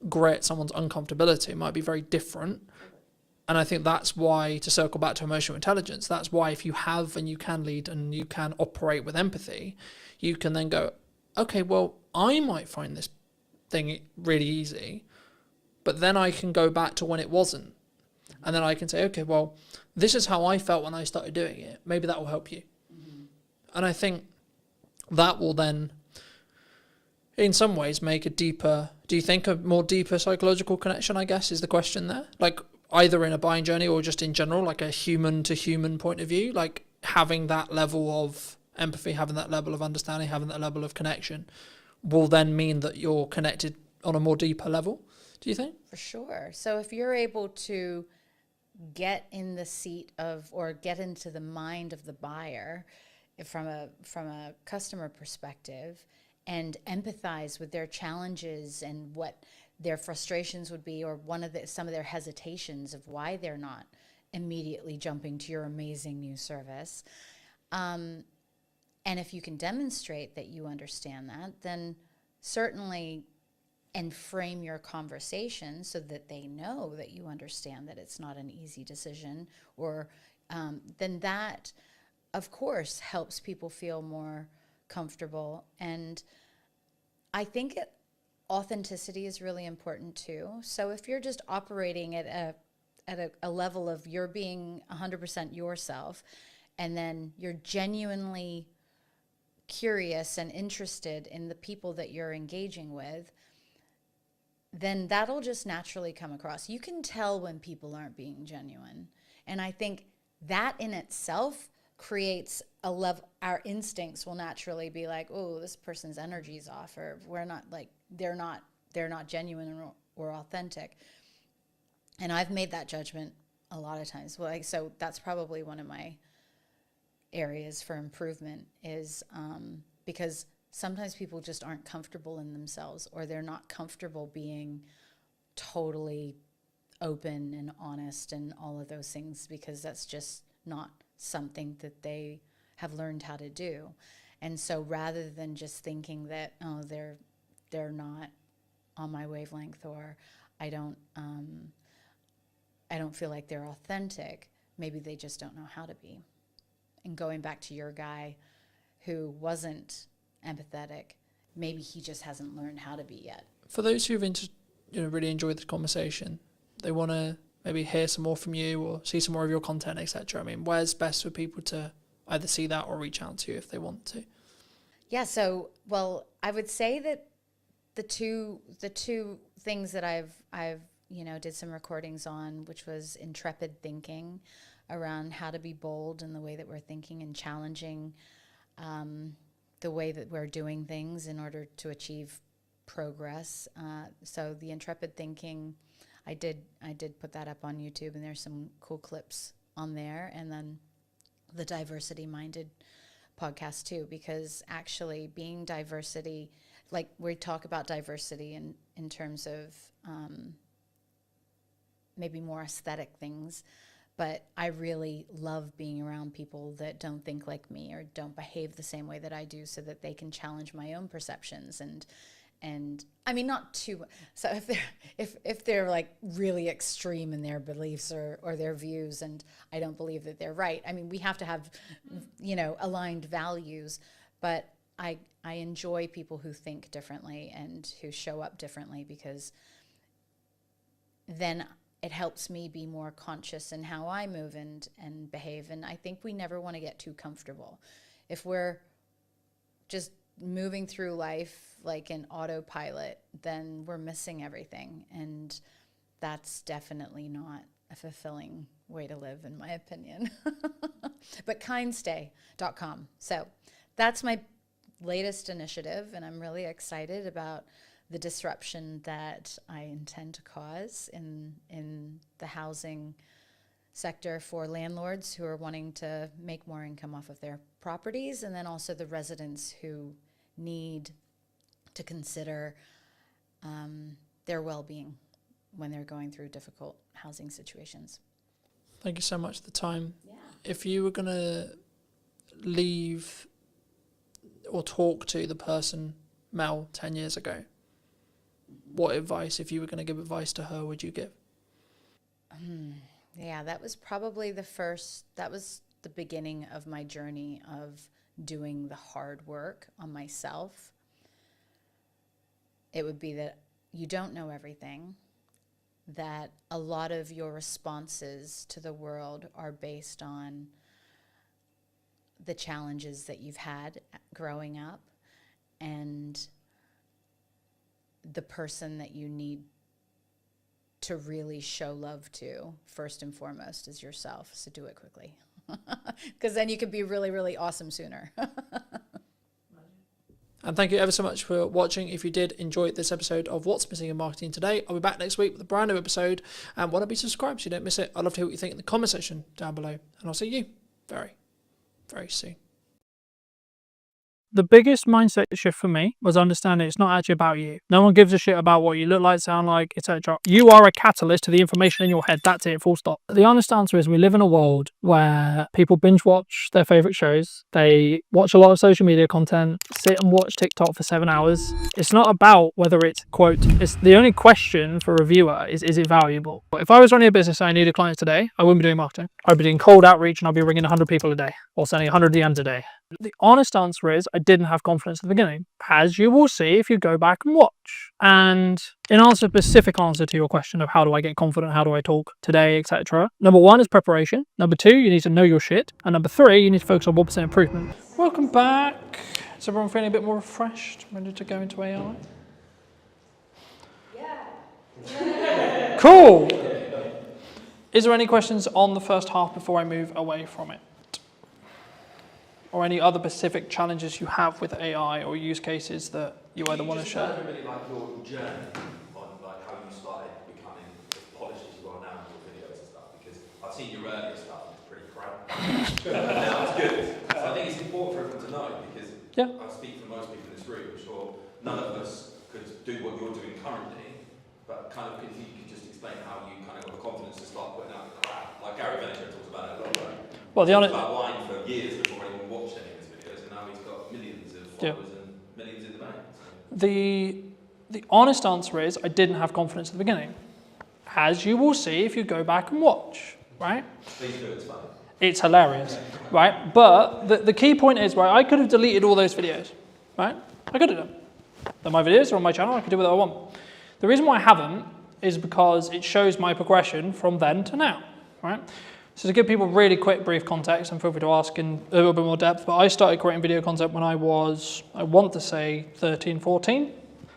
[SPEAKER 2] grit, someone's uncomfortability might be very different And I think that's why, to circle back to emotional intelligence, that's why if you have and you can lead and you can operate with empathy, you can then go, okay, well, I might find this thing really easy, but then I can go back to when it wasn't. And then I can say, okay, well, this is how I felt when I started doing it. Maybe that will help you. Mm-hmm. And I think that will then, in some ways, make a deeper, do you think a more deeper psychological connection, I guess, is the question there? Like, either in a buying journey or just in general, like a human to human point of view, like having that level of empathy, having that level of understanding, having that level of connection will then mean that you're connected on a more deeper level, do you think?
[SPEAKER 1] For sure. So if you're able to get in the seat of, or get into the mind of the buyer from a customer perspective, and empathize with their challenges and what their frustrations would be, or some of their hesitations of why they're not immediately jumping to your amazing new service. And if you can demonstrate that you understand that, then certainly, and frame your conversation so that they know that you understand that it's not an easy decision, or then that, of course, helps people feel more comfortable. And I think authenticity is really important too. So if you're just operating at a level of you're being 100% yourself, and then you're genuinely curious and interested in the people that you're engaging with, then that'll just naturally come across. You can tell when people aren't being genuine. And I think that in itself creates a level, our instincts will naturally be like, oh, this person's energy's off, or we're not, like, they're not genuine or authentic. And I've made that judgment a lot of times. Well, so that's probably one of my areas for improvement, is because sometimes people just aren't comfortable in themselves, or they're not comfortable being totally open and honest and all of those things, because that's just not something that they have learned how to do. And so rather than just thinking that, oh, they're not on my wavelength, or I don't feel like they're authentic, maybe they just don't know how to be. And going back to your guy who wasn't empathetic, maybe he just hasn't learned how to be yet.
[SPEAKER 2] For those who've really enjoyed the conversation, they want to maybe hear some more from you or see some more of your content, etc. I mean, where's best for people to either see that or reach out to you if they want to?
[SPEAKER 1] Yeah, so, well, I would say that the two things that I've did some recordings on, which was intrepid thinking around how to be bold in the way that we're thinking and challenging the way that we're doing things in order to achieve progress. So the intrepid thinking, I did put that up on YouTube, and there's some cool clips on there. And then the diversity minded podcast too, because actually being diversity, like we talk about diversity in terms of maybe more aesthetic things, but I really love being around people that don't think like me or don't behave the same way that I do, so that they can challenge my own perceptions. And I mean, not too, so if they're like really extreme in their beliefs or their views, and I don't believe that they're right, I mean, we have to have, aligned values, but I enjoy people who think differently and who show up differently, because then it helps me be more conscious in how I move and behave. And I think we never want to get too comfortable. If we're just moving through life like an autopilot, then we're missing everything. And that's definitely not a fulfilling way to live, in my opinion. But kindstay.com. So that's my latest initiative, and I'm really excited about the disruption that I intend to cause in the housing sector for landlords who are wanting to make more income off of their properties, and then also the residents who need to consider their well-being when they're going through difficult housing situations.
[SPEAKER 2] Thank you so much for the time.
[SPEAKER 1] Yeah.
[SPEAKER 2] If you were going to leave or talk to the person, Mel, 10 years ago, what advice, if you were going to give advice to her, would you give?
[SPEAKER 1] Yeah, that was probably that was the beginning of my journey of doing the hard work on myself. It would be that you don't know everything, that a lot of your responses to the world are based on the challenges that you've had growing up, and the person that you need to really show love to first and foremost is yourself. So do it quickly, because then you could be really, really awesome sooner.
[SPEAKER 2] And thank you ever so much for watching. If you did enjoy this episode of What's Missing in Marketing Today, I'll be back next week with a brand new episode. And why not be subscribed so you don't miss it? I'd love to hear what you think in the comment section down below. And I'll see you very, very soon. The biggest mindset shift for me was understanding it's not actually about you. No one gives a shit about what you look like, sound like, etc. You are a catalyst to the information in your head. That's it, full stop. The honest answer is we live in a world where people binge watch their favorite shows. They watch a lot of social media content, sit and watch TikTok for 7 hours. It's not about whether it's, quote, it's the only question for a viewer is it valuable? But if I was running a business and I needed clients today, I wouldn't be doing marketing. I'd be doing cold outreach and I'd be ringing 100 people a day or sending 100 DMs a day. The honest answer is I didn't have confidence at the beginning, as you will see if you go back and watch. And in answer, specific answer to your question of how do I get confident, how do I talk today, etc. Number 1 is preparation. Number 2, you need to know your shit. And number 3, you need to focus on 1% improvement. Welcome back. Is everyone feeling a bit more refreshed, ready to go into AI? Yeah. Cool. Is there any questions on the first half before I move away from it? Or any other specific challenges you have with AI or use cases that you either want to share?
[SPEAKER 3] Really like your journey on like how you started becoming as polished as you are now in your videos and stuff, because I've seen your earlier stuff and it's pretty crap. Now it's good. So I think it's important for everyone to know, because I speak for most people in this room. I'm sure none of us could do what you're doing currently, but kind of if you could just explain how you kind of got the confidence to start putting out the crap. Like Gary Vaynerchuk talks about it a lot, right?
[SPEAKER 2] Well,
[SPEAKER 3] He talks about wine for years before anyone watched any of his videos, and now he's got millions of followers and millions in the bank. So.
[SPEAKER 2] The honest answer is I didn't have confidence at the beginning, as you will see if you go back and watch, right?
[SPEAKER 3] Please do, it's funny.
[SPEAKER 2] It's hilarious, right? But the key point is, right, I could have deleted all those videos, right? I could have done. They're my videos, they're on my channel, I can do whatever I want. The reason why I haven't is because it shows my progression from then to now, right? So to give people really quick, brief context, and feel free to ask in a little bit more depth, but I started creating video content when I was, I want to say 13, 14.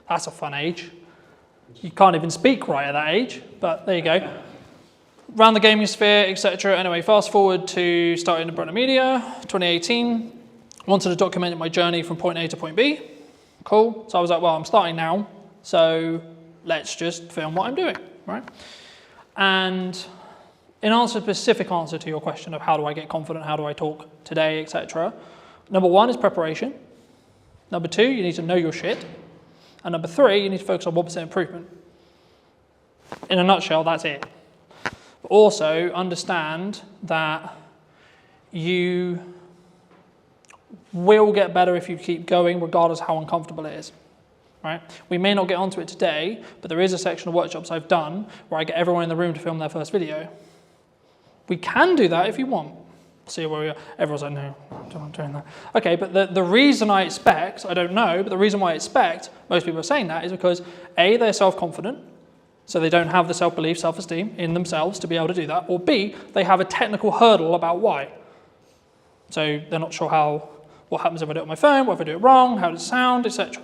[SPEAKER 2] That's a fun age. You can't even speak right at that age, but there you go. Around the gaming sphere, etc. Anyway, fast forward to starting Umbrella Media, 2018. Wanted to document my journey from point A to point B. Cool. So I was like, well, I'm starting now, so let's just film what I'm doing, right? And in answer, specific answer to your question of how do I get confident, how do I talk today, etc. Number 1 is preparation. Number 2, you need to know your shit. And number 3, you need to focus on 1% improvement. In a nutshell, that's it. But also understand that you will get better if you keep going, regardless how uncomfortable it is. Right? We may not get onto it today, but there is a section of workshops I've done where I get everyone in the room to film their first video. We can do that if you want. See where we are. Everyone's like, no, I'm not doing that. Okay, but the reason I expect, I don't know, but the reason why I expect most people are saying that is because A, they're self-confident, so they don't have the self-belief, self-esteem in themselves to be able to do that, or B, they have a technical hurdle about why. So they're not sure what happens if I do it on my phone, what if I do it wrong, how does it sound, etc.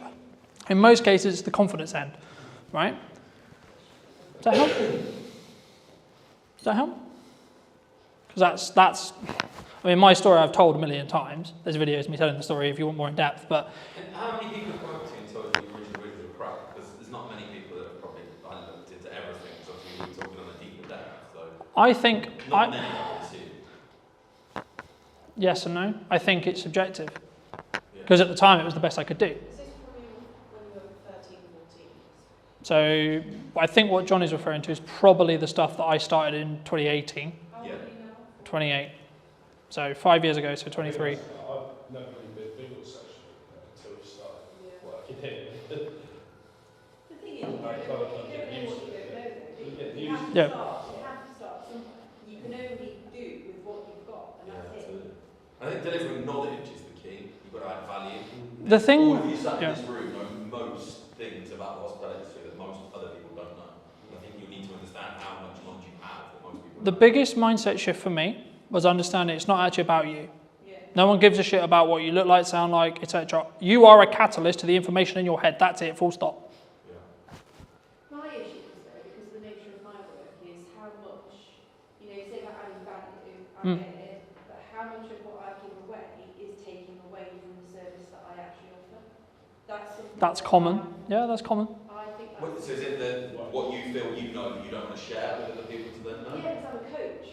[SPEAKER 2] In most cases, it's the confidence end, right? Does that help? Does that help? Because that's, I mean, my story I've told a million times. There's videos of me telling the story if you want more in depth, but...
[SPEAKER 3] And how many people have come up to you and told you the original videos were crap? Because there's not many people that have probably looked into everything, so obviously we're talking on a deeper depth, so...
[SPEAKER 2] I think...
[SPEAKER 3] Not many, I assume.
[SPEAKER 2] Yes and no. I think it's subjective. Because at the time, it was the best I could do.
[SPEAKER 4] Is this from when you were 13, 14?
[SPEAKER 2] So I think what John is referring to is probably the stuff that I started in 2018.
[SPEAKER 4] How old are you now?
[SPEAKER 2] 28. So 5 years ago, so 23.
[SPEAKER 5] I've never really been big on social media until we started working here.
[SPEAKER 4] The thing is, you don't know what you don't know, though, do you? You have to
[SPEAKER 2] Yeah.
[SPEAKER 4] start somewhere.
[SPEAKER 2] The thing,
[SPEAKER 3] all of you sat
[SPEAKER 2] yeah.
[SPEAKER 3] in this room know most things about the hospitality industry that most other people don't know. I think you need to understand how much knowledge you have that most people
[SPEAKER 2] The
[SPEAKER 3] don't.
[SPEAKER 2] biggest mindset shift for me was understanding it's not actually about you.
[SPEAKER 4] Yeah.
[SPEAKER 2] No one gives a shit about what you look like, sound like, etc. You are a catalyst to the information in your head. That's it, full stop.
[SPEAKER 3] Yeah.
[SPEAKER 4] My issue is though, because the nature of my work is how much, you know, you say about adding value, I get it, but how much of what I give away is taking away from the service that I actually offer? That's something
[SPEAKER 2] That's
[SPEAKER 4] that
[SPEAKER 2] common. Yeah, that's common.
[SPEAKER 4] I think
[SPEAKER 3] What,
[SPEAKER 4] that's...
[SPEAKER 3] so is it that what you feel you know that you don't want to share with other people to then know?
[SPEAKER 4] Yeah, because I'm a coach.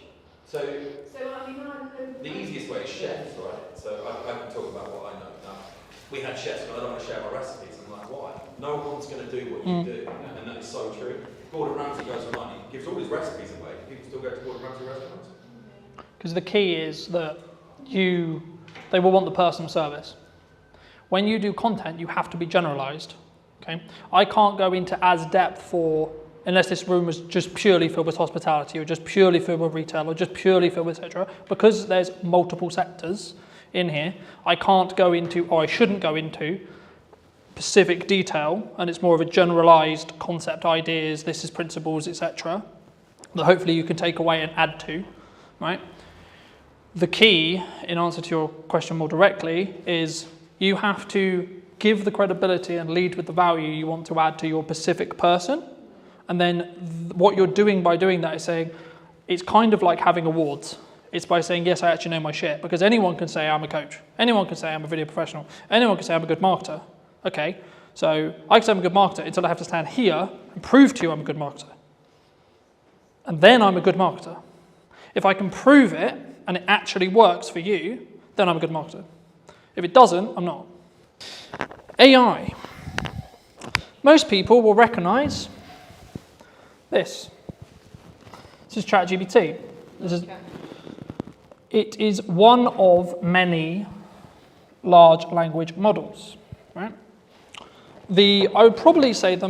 [SPEAKER 3] So
[SPEAKER 4] I mean, I know...
[SPEAKER 3] the easiest way is chefs, right? So I can talk about what I know. Now, we had chefs, but I don't want to share my recipes. I'm like, why? No one's going to do what you do, and that is so true. Gordon Ramsay goes online, he gives all his recipes away. People still go to Gordon Ramsay restaurants.
[SPEAKER 2] Because the key is that they will want the personal service. When you do content, you have to be generalized. Okay, I can't go into as depth unless this room was just purely filled with hospitality or just purely filled with retail or just purely filled with etc. Because there's multiple sectors in here, I can't go into, or I shouldn't go into, specific detail, and it's more of a generalized concept, ideas, this is principles, etc. that hopefully you can take away and add to, right? The key, in answer to your question more directly, is you have to give the credibility and lead with the value you want to add to your specific person. And then what you're doing by doing that is saying, it's kind of like having awards. It's by saying, yes, I actually know my shit. Because anyone can say I'm a coach. Anyone can say I'm a video professional. Anyone can say I'm a good marketer. Okay, so I can say I'm a good marketer until I have to stand here and prove to you I'm a good marketer. And then I'm a good marketer. If I can prove it and it actually works for you, then I'm a good marketer. If it doesn't, I'm not. AI. Most people will recognize this. This is ChatGPT. It is one of many large language models, right? I would probably say the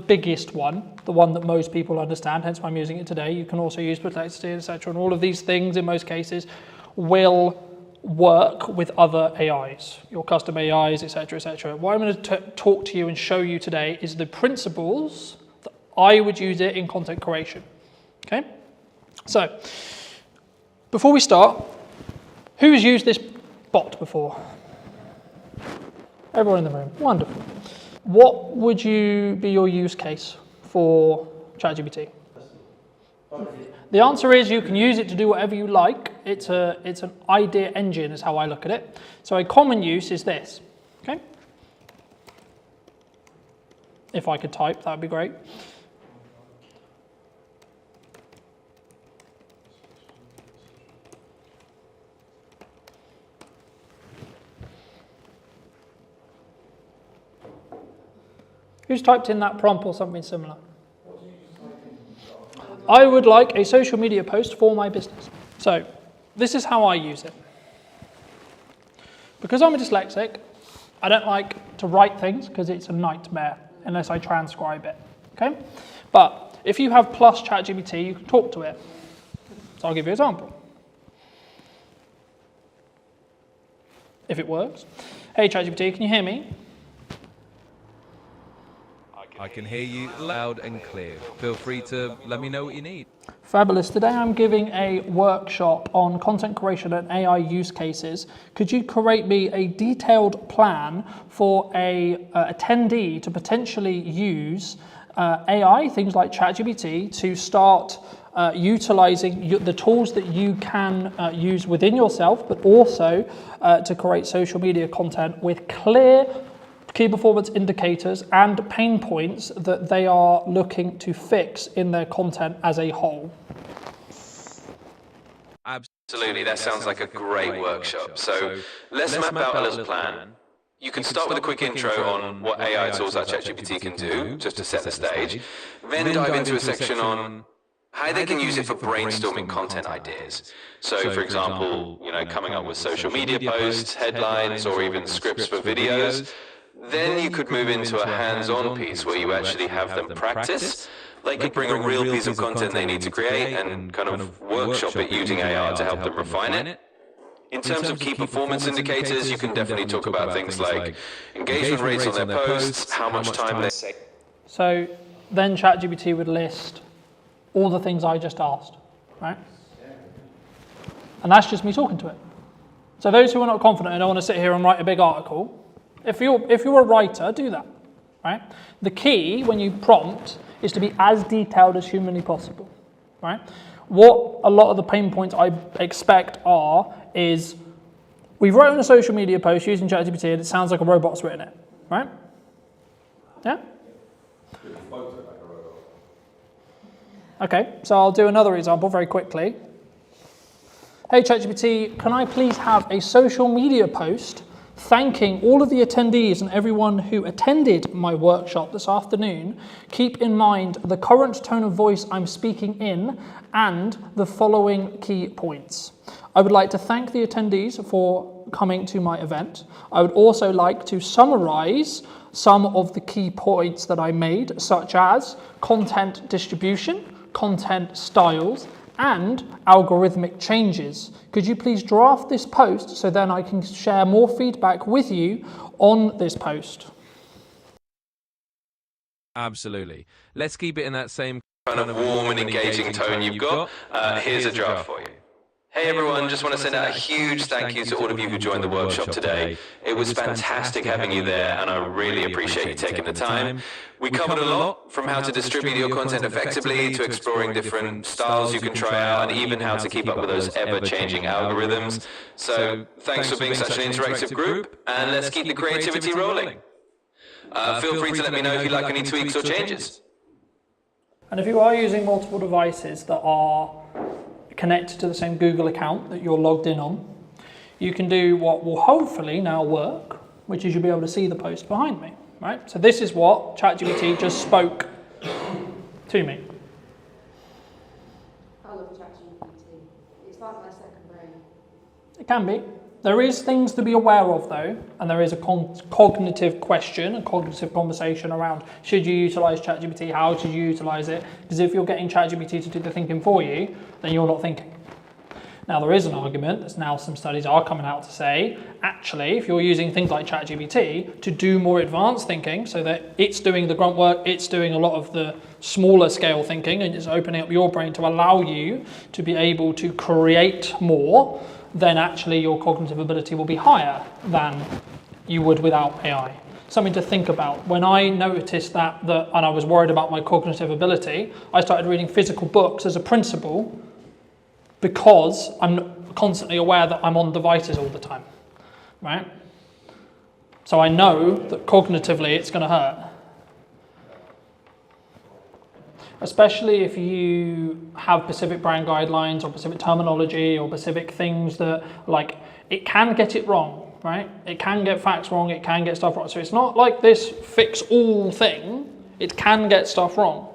[SPEAKER 2] biggest one, the one that most people understand, hence why I'm using it today. You can also use Perplexity, etc. And all of these things in most cases will work with other AIs, your custom AIs, etc., etc. What I'm going to talk to you and show you today is the principles that I would use it in content creation. Okay? So, before we start, who has used this bot before? Everyone in the room. Wonderful. What would be your use case for ChatGPT? The answer is you can use it to do whatever you like. It's an idea engine is how I look at it. So a common use is this. Okay? If I could type, that would be great. Who's typed in that prompt or something similar? I would like a social media post for my business. So this is how I use it. Because I'm a dyslexic, I don't like to write things because it's a nightmare unless I transcribe it. Okay? But if you have plus ChatGPT, you can talk to it. So I'll give you an example. If it works. Hey ChatGPT, can you hear me?
[SPEAKER 6] I can hear you loud and clear. Feel free to let me know what you need.
[SPEAKER 2] Fabulous. Today I'm giving a workshop on content creation and AI use cases. Could you create me a detailed plan for a attendee to potentially use AI, things like ChatGPT, to start utilizing the tools that you can use within yourself, but also to create social media content with clear key performance indicators and pain points that they are looking to fix in their content as a whole.
[SPEAKER 7] Absolutely, that sounds like a great workshop. So let's map out a little plan. You can start with a quick intro on what AI tools like ChatGPT can do, just to set the stage. Then dive into a section on how they can use it for brainstorming content ideas. So for example, coming up with social media posts, headlines, or even scripts for videos. Then you could move into a hands-on piece where you actually have them practice. They could bring a real piece of content they need to create and kind of workshop it using AI to help them refine it. In terms of key performance indicators, you can definitely talk about things like engagement rates on their posts, how much time they say.
[SPEAKER 2] So then ChatGPT would list all the things I just asked, right? And that's just me talking to it. So those who are not confident and don't want to sit here and write a big article, if you're a writer, do that, right? The key when you prompt is to be as detailed as humanly possible, right? What a lot of the pain points I expect is we've written a social media post using ChatGPT and it sounds like a robot's written it, right? Yeah? Okay, so I'll do another example very quickly. Hey ChatGPT, can I please have a social media post thanking all of the attendees and everyone who attended my workshop this afternoon? Keep in mind the current tone of voice I'm speaking in and the following key points. I would like to thank the attendees for coming to my event. I would also like to summarize some of the key points that I made, such as content distribution, content styles, and algorithmic changes. Could you please draft this post so then I can share more feedback with you on this post?
[SPEAKER 6] Absolutely. Let's keep it in that same
[SPEAKER 7] Kind of warm and engaging tone you've got. Here's a draft for you. Hey everyone, just want to send out a huge thank you to all of you who joined the workshop today. It was fantastic having you there and I really appreciate you taking the time. We covered a lot, from how to distribute your content effectively to exploring different styles you can try out and even how to keep up with those ever-changing algorithms. So thanks for being such an interactive group and let's keep the creativity rolling. Feel free to let me know if you'd like any tweaks or changes.
[SPEAKER 2] And if you are using multiple devices that are connected to the same Google account that you're logged in on, you can do what will hopefully now work, which is you'll be able to see the post behind me, right? So this is what ChatGPT just spoke to me.
[SPEAKER 4] I love ChatGPT. It's like my second brain.
[SPEAKER 2] It can be. There is things to be aware of though, and there is a cognitive question, a cognitive conversation around should you utilize ChatGPT, how should you utilize it? Because if you're getting ChatGPT to do the thinking for you, then you're not thinking. Now there is an argument, there's now some studies are coming out to say, actually, if you're using things like ChatGPT to do more advanced thinking, so that it's doing the grunt work, it's doing a lot of the smaller scale thinking, and it's opening up your brain to allow you to be able to create more, then actually your cognitive ability will be higher than you would without AI. Something to think about. When I noticed that and I was worried about my cognitive ability, I started reading physical books as a principle because I'm constantly aware that I'm on devices all the time, right? So I know that cognitively it's going to hurt. Especially if you have specific brand guidelines or specific terminology or specific things that, like, it can get it wrong, right? It can get facts wrong, it can get stuff wrong. So it's not like this fix-all thing, it can get stuff wrong.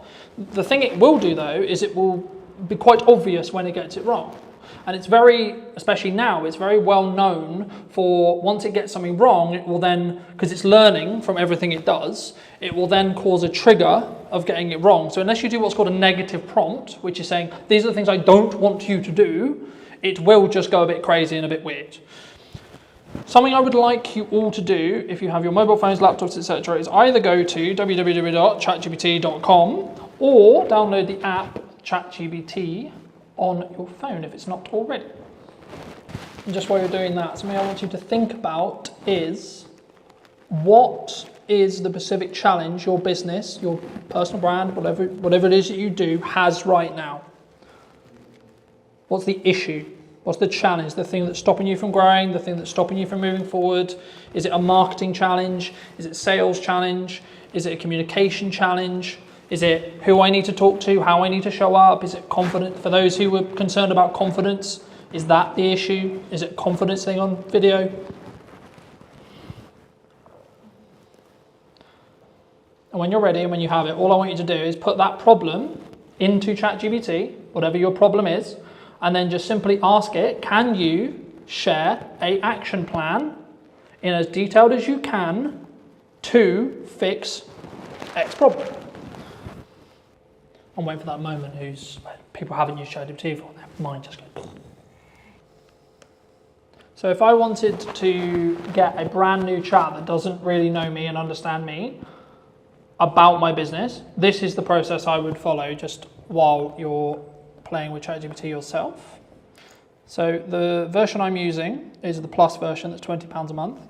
[SPEAKER 2] The thing it will do though is it will be quite obvious when it gets it wrong. And it's very, especially now, it's very well known for once it gets something wrong, it will then, because it's learning from everything it does, it will then cause a trigger of getting it wrong. So unless you do what's called a negative prompt, which is saying, these are the things I don't want you to do, it will just go a bit crazy and a bit weird. Something I would like you all to do, if you have your mobile phones, laptops, etc., is either go to www.chatgpt.com or download the app ChatGPT on your phone if it's not already. And just while you're doing that, something I want you to think about is what is the specific challenge your business, your personal brand, whatever it is that you do has right now? What's the issue? What's the challenge? The thing that's stopping you from growing, the thing that's stopping you from moving forward? Is it a marketing challenge? Is it a sales challenge? Is it a communication challenge? Is it who I need to talk to, how I need to show up? Is it confident? For those who were concerned about confidence, is that the issue? Is it a confidence thing on video? And when you're ready and when you have it, all I want you to do is put that problem into ChatGPT, whatever your problem is, and then just simply ask it, can you share an action plan in as detailed as you can to fix X problem? I'm waiting for that moment people haven't used ChatGPT before, their mind just goes. So if I wanted to get a brand new chat that doesn't really know me and understand me about my business, this is the process I would follow just while you're playing with ChatGPT yourself. So the version I'm using is the Plus version that's £20 a month.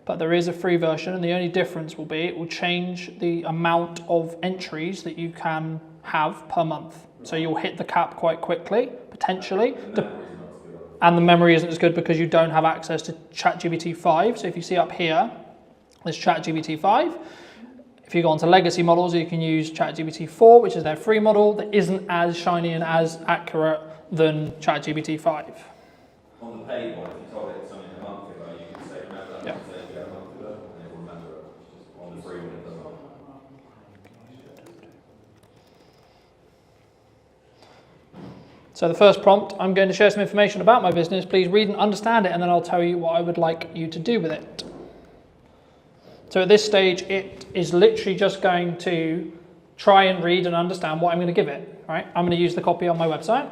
[SPEAKER 2] But there is a free version, and the only difference will be it will change the amount of entries that you can have per month. So you'll hit the cap quite quickly, potentially. And the memory isn't as good because you don't have access to ChatGPT 5. So if you see up here, there's ChatGPT 5. If you go onto legacy models, you can use ChatGPT 4, which is their free model that isn't as shiny and as accurate than ChatGPT 5.
[SPEAKER 3] On the paid one, if you told it something a month ago, you can say, remember that conversation you had a month ago, and it will remember it. It's just on the free one, it doesn't.
[SPEAKER 2] So the first prompt, I'm going to share some information about my business. Please read and understand it, and then I'll tell you what I would like you to do with it. So at this stage, it is literally just going to try and read and understand what I'm going to give it. Right? I'm going to use the copy on my website.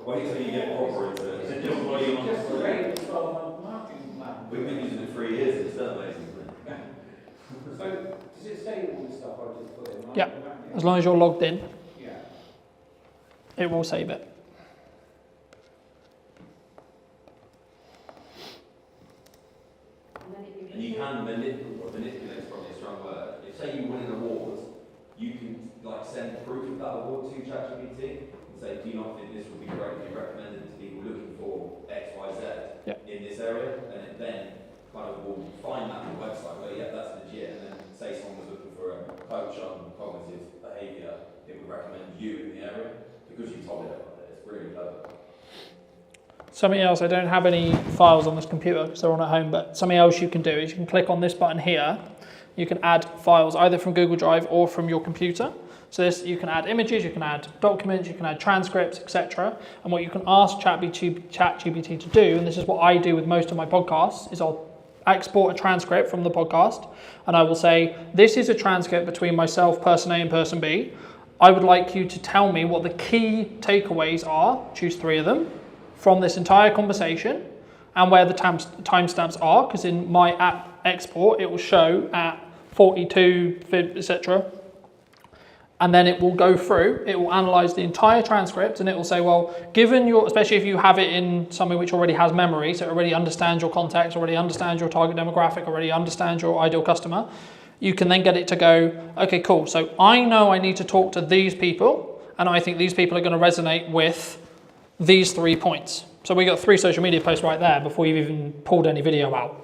[SPEAKER 3] Wait till you get proper into it. Is it just what you want to do? We've been using it for 3 years, it's still amazing, isn't it?
[SPEAKER 8] So, does it say all the stuff I just put in?
[SPEAKER 2] Yeah, as long as you're logged in,
[SPEAKER 8] Yeah.
[SPEAKER 2] it will save it.
[SPEAKER 3] And you can manipulate is probably a strong word. If say you win an award, you can like send proof of that award to ChatGPT and say, do you not think this would be great if you recommended it to people looking for X, Y, Z in this area? And it then kind of will find that on the website where, yeah, that's legit. And then say someone was looking for a coach on cognitive behaviour, it would recommend you in the area because you told it about it. It's really clever.
[SPEAKER 2] Something else, I don't have any files on this computer because they're on at home, but something else you can do is you can click on this button here. You can add files either from Google Drive or from your computer. So this, you can add images, you can add documents, you can add transcripts, etc. And what you can ask ChatGPT to do, and this is what I do with most of my podcasts, is I'll export a transcript from the podcast and I will say, this is a transcript between myself, person A and person B. I would like you to tell me what the key takeaways are, choose 3 of them, from this entire conversation and where the timestamps are, because in my app export it will show at 42, etc. And then it will go through, it will analyze the entire transcript and it will say, well, given your, especially if you have it in something which already has memory, so it already understands your context, already understands your target demographic, already understands your ideal customer, you can then get it to go, okay, cool. So I know I need to talk to these people and I think these people are going to resonate with these 3 points. So we got 3 social media posts right there before you've even pulled any video out.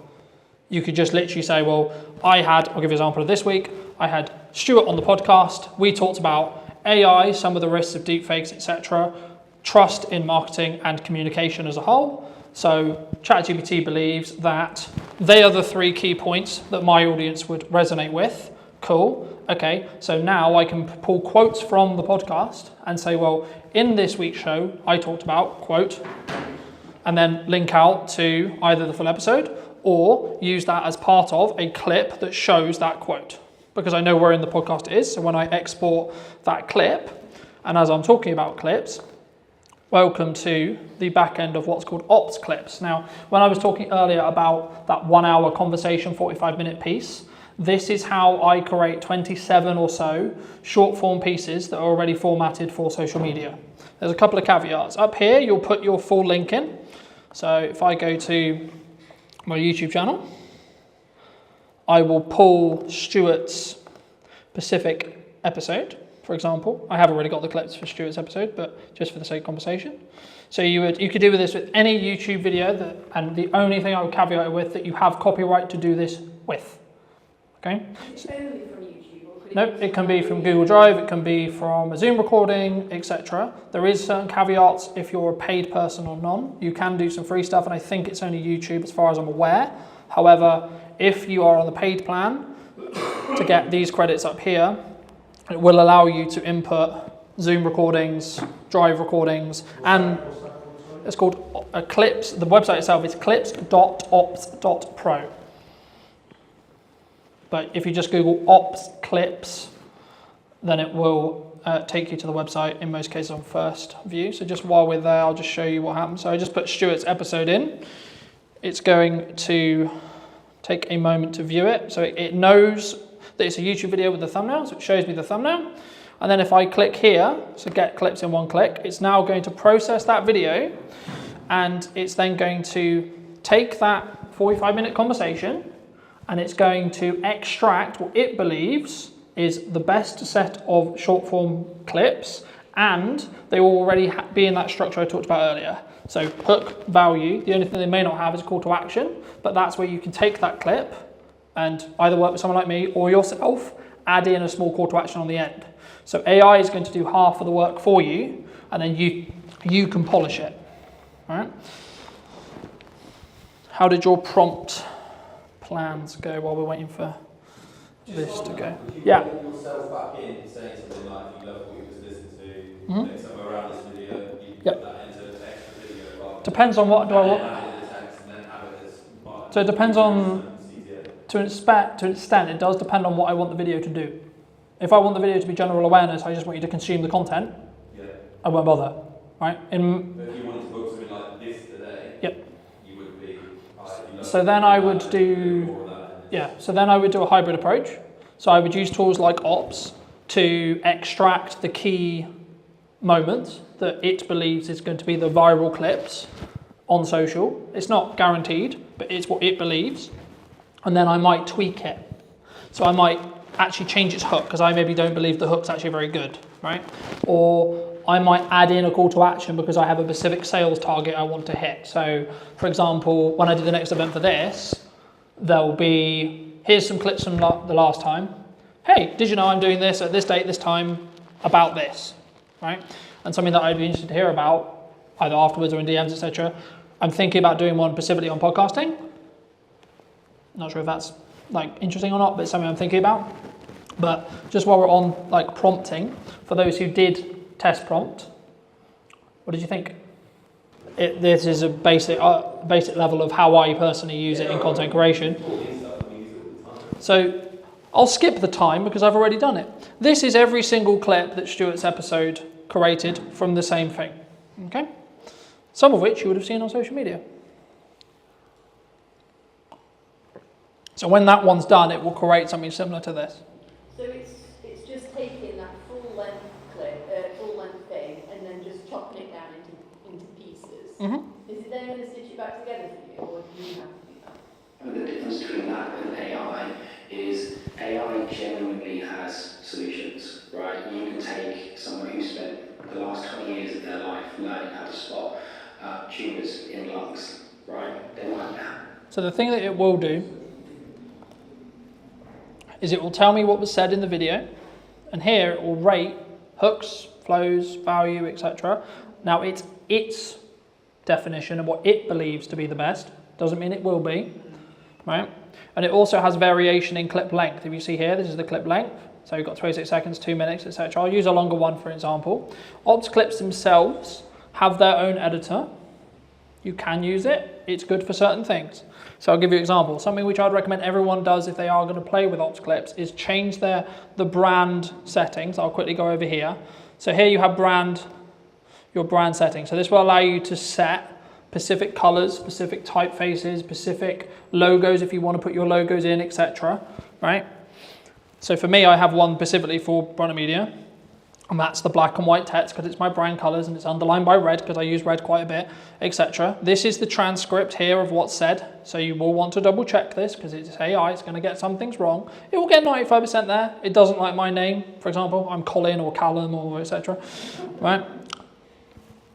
[SPEAKER 2] You could just literally say, well, I'll give you an example of this week. I had Stuart on the podcast. We talked about AI, some of the risks of deepfakes, etc., trust in marketing and communication as a whole. So ChatGPT believes that they are the 3 key points that my audience would resonate with. Cool. Okay, so now I can pull quotes from the podcast and say, well, in this week's show, I talked about, quote, and then link out to either the full episode or use that as part of a clip that shows that quote, because I know where in the podcast it is. So when I export that clip, and as I'm talking about clips, welcome to the back end of what's called ops clips. Now, when I was talking earlier about that 1 hour conversation, 45-minute piece, this is how I create 27 or so short form pieces that are already formatted for social media. There's a couple of caveats. Up here, you'll put your full link in. So if I go to my YouTube channel, I will pull Stuart's specific episode, for example. I have already got the clips for Stuart's episode, but just for the sake of conversation. So you could do with this with any YouTube video, and the only thing I would caveat it with that you have copyright to do this with. Okay.
[SPEAKER 4] Is it only from YouTube? Or could
[SPEAKER 2] No, it can be from Google Drive, it can be from a Zoom recording, etc. There is certain caveats if you're a paid person or none. You can do some free stuff, and I think it's only YouTube as far as I'm aware. However, if you are on the paid plan, to get these credits up here, it will allow you to input Zoom recordings, Drive recordings, and it's called Clips. The website itself is clips.ops.pro. But if you just Google ops clips then it will take you to the website, in most cases on first view. So just while we're there, I'll just show you what happens. So I just put Stuart's episode in. It's going to take a moment to view it. So it knows that it's a YouTube video with the thumbnail, so it shows me the thumbnail. And then if I click here, so get clips in one click, it's now going to process that video, and it's then going to take that 45-minute conversation, and it's going to extract what it believes is the best set of short form clips, and they will already be in that structure I talked about earlier. So hook, value, the only thing they may not have is a call to action, but that's where you can take that clip and either work with someone like me or yourself, add in a small call to action on the end. So AI is going to do half of the work for you, and then you can polish it. All right? How did your prompt plans go while we're waiting for this to go? Yeah.
[SPEAKER 3] Put yourself back in, saying something like, if you love what you just listened to, maybe somewhere around this video, you can put that into an extra video.
[SPEAKER 2] Depends on what do I want. So it depends on, to an extent, it does depend on what I want the video to do. If I want the video to be general awareness, I just want you to consume the content, I won't bother, right?
[SPEAKER 3] But if you wanted to book something like this today, you would be...
[SPEAKER 2] So then I would do... so then I would do a hybrid approach. So I would use tools like Ops to extract the key moments that it believes is going to be the viral clips on social. It's not guaranteed, but it's what it believes. And then I might tweak it. So I might actually change its hook, because I maybe don't believe the hook's actually very good, right? Or I might add in a call to action because I have a specific sales target I want to hit. So for example, when I do the next event for this, there'll be, here's some clips from the last time. Hey, did you know I'm doing this at this date, this time, about this, right? And something that I'd be interested to hear about, either afterwards or in DMs, etc. I'm thinking about doing one specifically on podcasting. Not sure if that's like interesting or not, but it's something I'm thinking about. But just while we're on like prompting, for those who did test prompt, what did you think? This is a basic level of how I personally use it in content creation. So I'll skip the time because I've already done it. This is every single clip that Stuart's episode created from the same thing. Okay? Some of which you would have seen on social media. So when that one's done, it will create something similar to this.
[SPEAKER 4] So it's just taking that full length clip, full length thing, and then just chopping it down into pieces.
[SPEAKER 2] Mm-hmm.
[SPEAKER 4] Is it then going to stitch it back together for you, or do you have to do that?
[SPEAKER 9] But the difference between that and AI is AI genuinely has solutions, right? You can take someone who spent the last 20 years of their life learning how to spot tumours in lungs, right? They might have.
[SPEAKER 2] So the thing that it will do is it will tell me what was said in the video, and here it will rate hooks, flows, value, etc. Now it's its definition of what it believes to be the best. Doesn't mean it will be, right? And it also has variation in clip length. If you see here, this is the clip length. So you've got 26 seconds, 2 minutes, etc. I'll use a longer one, for example. Ops clips themselves have their own editor. You can use it. It's good for certain things. So I'll give you an example. Something which I'd recommend everyone does if they are going to play with Ops clips is change the brand settings. I'll quickly go over here. So here you have your brand settings. So this will allow you to set specific colors, specific typefaces, specific logos if you want to put your logos in, etc. Right? So for me, I have one specifically for Brunner Media, and that's the black and white text because it's my brand colors and it's underlined by red because I use red quite a bit, etc. This is the transcript here of what's said. So you will want to double check this because it's AI, it's going to get some things wrong. It will get 95% there. It doesn't like my name, for example. I'm Colin or Callum or etc. Right?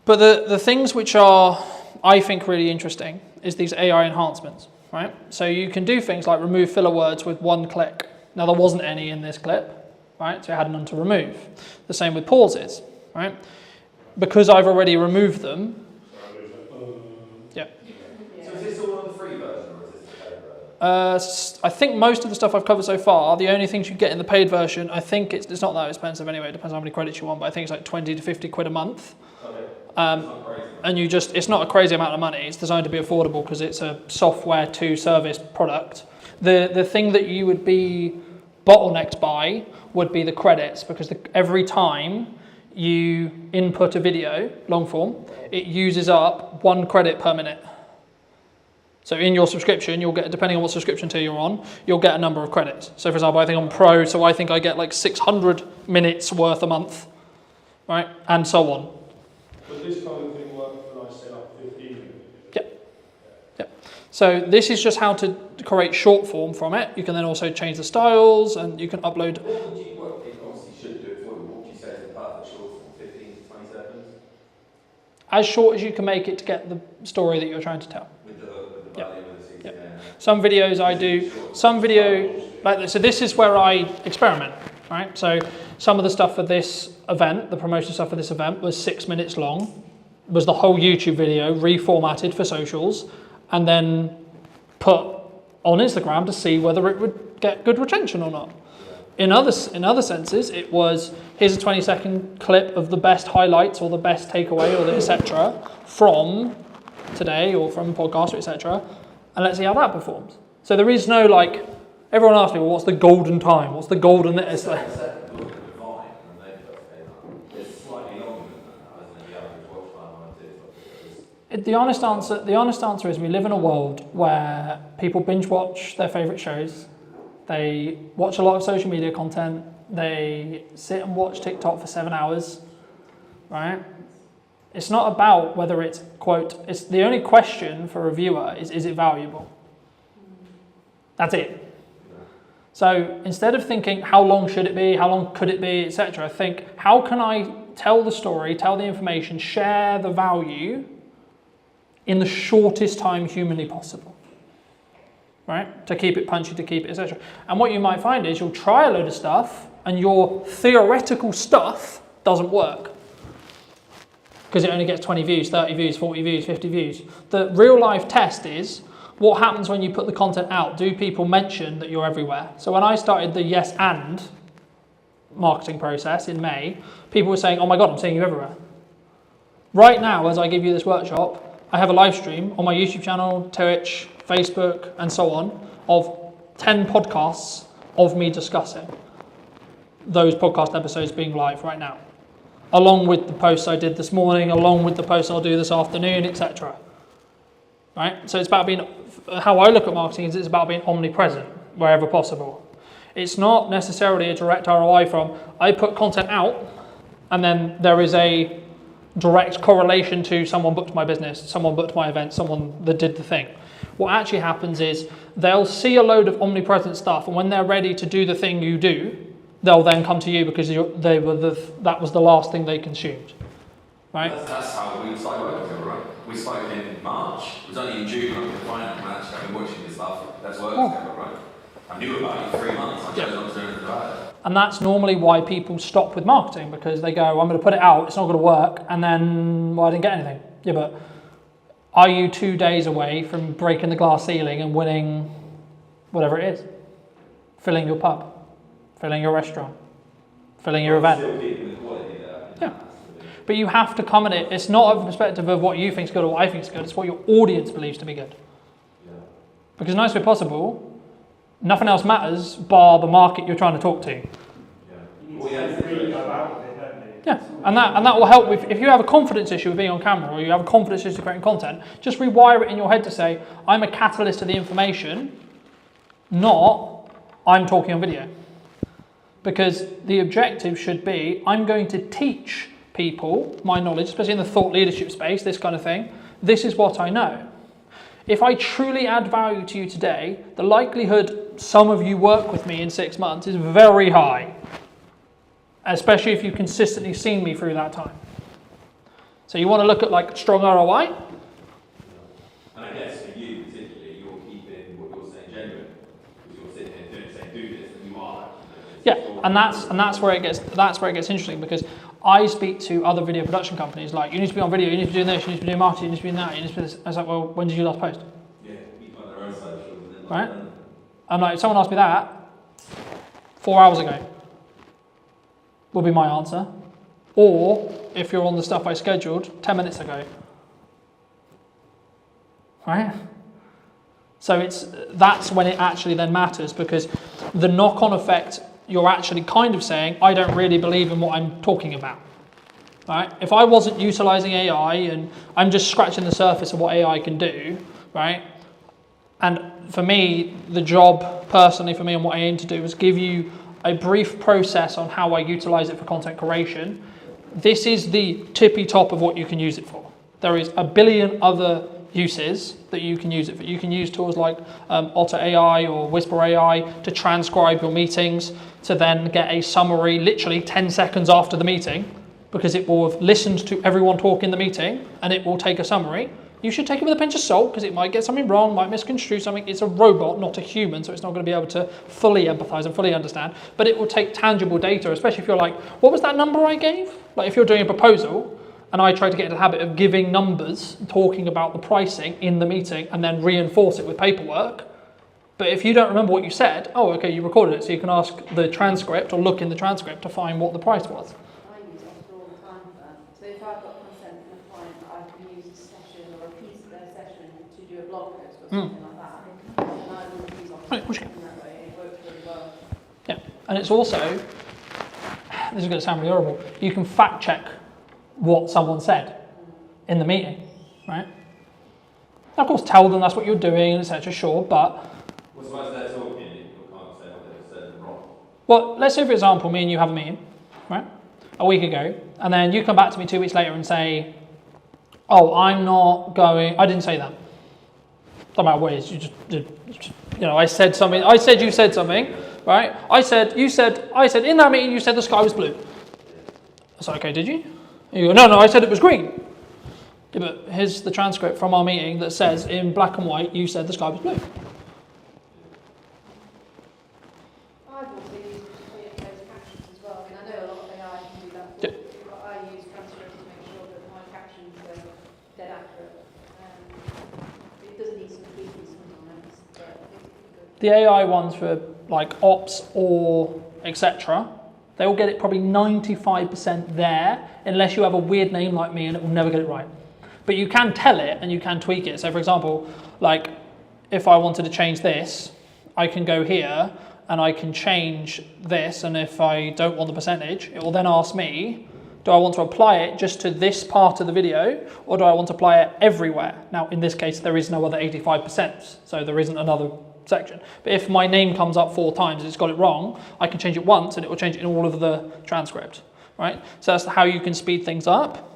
[SPEAKER 2] But the things which are, I think, really interesting is these AI enhancements, right? So you can do things like remove filler words with one click. Now there wasn't any in this clip. Right, so I had none to remove. The same with pauses, right? Because I've already removed them. Yeah.
[SPEAKER 3] So is this all on the free version or is this the paid version?
[SPEAKER 2] I think most of the stuff I've covered so far, the only things you get in the paid version, I think it's not that expensive anyway. It depends on how many credits you want, but I think it's like 20 to 50 quid a month.
[SPEAKER 3] Okay.
[SPEAKER 2] And it's not a crazy amount of money. It's designed to be affordable because it's a software to service product. The thing that you would be bottlenecked by would be the credits, because every time you input a video, long form, it uses up 1 credit per minute. So in your subscription, you'll get, depending on what subscription tier you're on, you'll get a number of credits. So for example, I think I'm Pro, so I think I get like 600 minutes worth a month, right? And so on.
[SPEAKER 5] But this kind of thing worked when I set up 15.
[SPEAKER 2] Yep. So this is just how to create short form from it. You can then also change the styles, and you can upload.
[SPEAKER 3] What would you, what it obviously should do it for you? What would you say is the perfect short form? 15 to 20 seconds?
[SPEAKER 2] As short as you can make it to get the story that you're trying to tell.
[SPEAKER 3] With the hook, with the body, with the season. Yeah.
[SPEAKER 2] Some videos I do, some video, like this. So this is where I experiment, right? So some of the stuff for this event, the promotion stuff for this event was 6 minutes long, was the whole YouTube video reformatted for socials, and then put on Instagram to see whether it would get good retention or not. In other senses, it was, here's a 20-second clip of the best highlights or the best takeaway or the etc. from today or from a podcast or etc. And let's see how that performs. So there is no like, everyone asks me, well, what's the golden time? What's the golden... It's like, the honest answer is we live in a world where people binge watch their favourite shows. They watch a lot of social media content. They sit and watch TikTok for 7 hours, right? It's not about whether it's, quote, it's the only question for a viewer is it valuable? That's it. So instead of thinking how long should it be, how long could it be, etc., think how can I tell the story, tell the information, share the value in the shortest time humanly possible, right? To keep it punchy, to keep it, etc. And what you might find is you'll try a load of stuff and your theoretical stuff doesn't work because it only gets 20 views, 30 views, 40 views, 50 views. The real life test is what happens when you put the content out. Do people mention that you're everywhere? So when I started the yes and marketing process in May, people were saying, oh my God, I'm seeing you everywhere. Right now, as I give you this workshop, I have a live stream on my YouTube channel, Twitch, Facebook, and so on, of 10 podcasts of me discussing those podcast episodes being live right now, along with the posts I did this morning, along with the posts I'll do this afternoon, etc. Right? So it's about being, how I look at marketing is it's about being omnipresent wherever possible. It's not necessarily a direct ROI from, I put content out, and then there is a direct correlation to someone booked my business, someone booked my event, someone that did the thing. What actually happens is they'll see a load of omnipresent stuff, and when they're ready to do the thing you do, they'll then come to you because that was the last thing they consumed. Right?
[SPEAKER 3] That's how we started working together, right? We started in March. It was only in June when we defined it. I've been watching this stuff. Let's work together, right? I knew about it for 3 months. I chose not to do anything about it.
[SPEAKER 2] And that's normally why people stop with marketing, because they go, I'm going to put it out, it's not going to work, and then, well, I didn't get anything. Yeah, but are you 2 days away from breaking the glass ceiling and winning whatever it is? Filling your pub, filling your restaurant, filling your event.
[SPEAKER 3] Still keeping the quality there.
[SPEAKER 2] Yeah. But you have to come at it, it's not a perspective of what you think is good or what I think is good, it's what your audience believes to be good.
[SPEAKER 3] Yeah.
[SPEAKER 2] Because in the nicest way possible, nothing else matters bar the market you're trying to talk to. Yeah, and that will help if you have a confidence issue with being on camera, or you have a confidence issue creating content, just rewire it in your head to say, I'm a catalyst to the information, not I'm talking on video. Because the objective should be, I'm going to teach people my knowledge, especially in the thought leadership space, this kind of thing. This is what I know. If I truly add value to you today, the likelihood some of you work with me in 6 months is very high, especially if you've consistently seen me through that time. So you want to look at like strong ROI?
[SPEAKER 3] And I guess for you particularly, you're keeping what you're saying genuine, because you're sitting here saying do this, and you are actually doing this.
[SPEAKER 2] Yeah, and that's where it gets interesting, because I speak to other video production companies like, you need to be on video, you need to be doing this, you need to be doing marketing, you need to be doing that, you need to be this. I was like, well, when did you last post?
[SPEAKER 3] Yeah, people on their own socials. And
[SPEAKER 2] right? I'm like, if someone asked me that 4 hours ago, would be my answer. Or if you're on the stuff I scheduled 10 minutes ago. Right? So that's when it actually then matters, because the knock-on effect, you're actually kind of saying, I don't really believe in what I'm talking about. Right? If I wasn't utilizing AI and I'm just scratching the surface of what AI can do, right? And for me, the job personally for me and what I aim to do is give you a brief process on how I utilize it for content creation. This is the tippy top of what you can use it for. There is a billion other uses that you can use it for. You can use tools like Otter AI or Whisper AI to transcribe your meetings, to then get a summary literally 10 seconds after the meeting, because it will have listened to everyone talk in the meeting and it will take a summary. You should take it with a pinch of salt because it might get something wrong, might misconstrue something. It's a robot, not a human, so it's not going to be able to fully empathize and fully understand. But it will take tangible data, especially if you're like, what was that number I gave? Like if you're doing a proposal and I try to get into the habit of giving numbers, talking about the pricing in the meeting and then reinforce it with paperwork. But if you don't remember what you said, oh, okay, you recorded it, so you can ask the transcript or look in the transcript to find what the price was.
[SPEAKER 4] I use Otter all the time for that. So if I've got consent from a client, I can use a session or a piece of their session to do a blog post or something like that. And I will use Otter in that way. It works really well.
[SPEAKER 2] Yeah, and it's also, this is going to sound really horrible, you can fact check what someone said in the meeting, right? Of course, tell them that's what you're doing, etc. Sure, but
[SPEAKER 3] Well, so as they're talking, you can't say what they've said wrong.
[SPEAKER 2] well, let's say for example, me and you have a meeting, right? A week ago, and then you come back to me 2 weeks later and say, "Oh, I'm not going." I didn't say that. Don't matter what it is. You just, you know, I said something. I said you said something, right? I said you said. I said in that meeting you said the sky was blue. I said, okay, did you? And you go, no, I said it was green. Yeah, but here's the transcript from our meeting that says in black and white you said the sky was blue.
[SPEAKER 4] I've also used closed captions as well. I mean, I know a lot of AI can do that for you, but I use transcript to make sure that my captions are dead accurate. It does need some tweaking sometimes, but it's good.
[SPEAKER 2] The AI ones for like ops or etc., they will get it probably 95% there, unless you have a weird name like me and it will never get it right. But you can tell it and you can tweak it. So for example, like if I wanted to change this, I can go here and I can change this, and if I don't want the percentage, it will then ask me, do I want to apply it just to this part of the video, or do I want to apply it everywhere? Now, in this case, there is no other 85%, so there isn't another section. But if my name comes up 4 times and it's got it wrong, I can change it once and it will change it in all of the transcript, right? So that's how you can speed things up.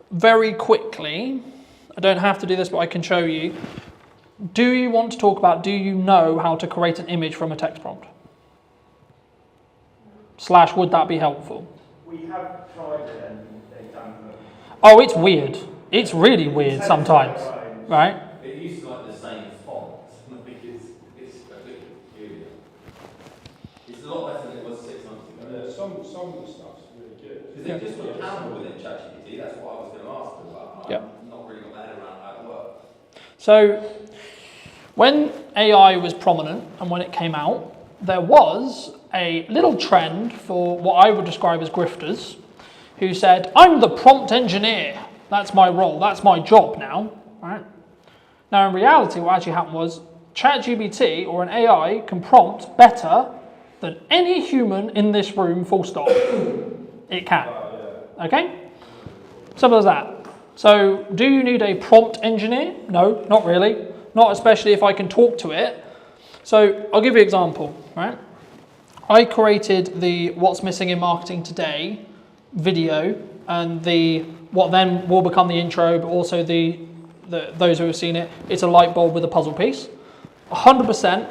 [SPEAKER 2] Very quickly, I don't have to do this, but I can show you. Do you want to talk about, do you know how to create an image from a text prompt? / would that be helpful?
[SPEAKER 8] We have tried it and they've done them.
[SPEAKER 2] Oh, it's weird. It's really weird sometimes, right?
[SPEAKER 3] It used to like the same font. it's a bit peculiar. It's a lot better than it was 6 months ago.
[SPEAKER 5] Yeah, some of the stuff's really good.
[SPEAKER 3] Because they just put accountable within ChatGPT. That's what I was going to ask them about.
[SPEAKER 2] Yeah.
[SPEAKER 3] I've not really got my head around how it works.
[SPEAKER 2] So when AI was prominent and when it came out, there was a little trend for what I would describe as grifters who said, I'm the prompt engineer. That's my role. That's my job now. Right? Now, in reality, what actually happened was ChatGPT or an AI can prompt better than any human in this room, full stop. It can. Okay? Simple as that. So, do you need a prompt engineer? No, not really. Not especially if I can talk to it. So, I'll give you an example, right? I created the What's Missing in Marketing Today video and the what then will become the intro, but also the those who have seen it, it's a light bulb with a puzzle piece. 100%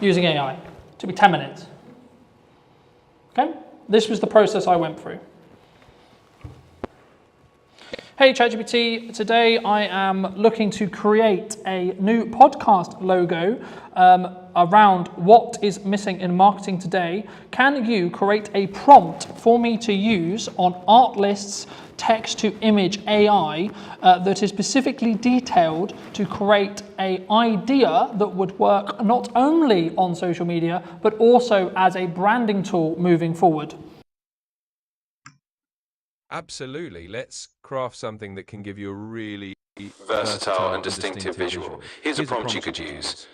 [SPEAKER 2] using AI. It took me 10 minutes. Okay? This was the process I went through. Hey ChatGPT, today I am looking to create a new podcast logo around what is missing in marketing today. Can you create a prompt for me to use on Artlist's text-to-image AI that is specifically detailed to create an idea that would work not only on social media, but also as a branding tool moving forward?
[SPEAKER 6] Absolutely. Let's craft something that can give you a really
[SPEAKER 7] Versatile and distinctive visual. Here's a prompt you could use.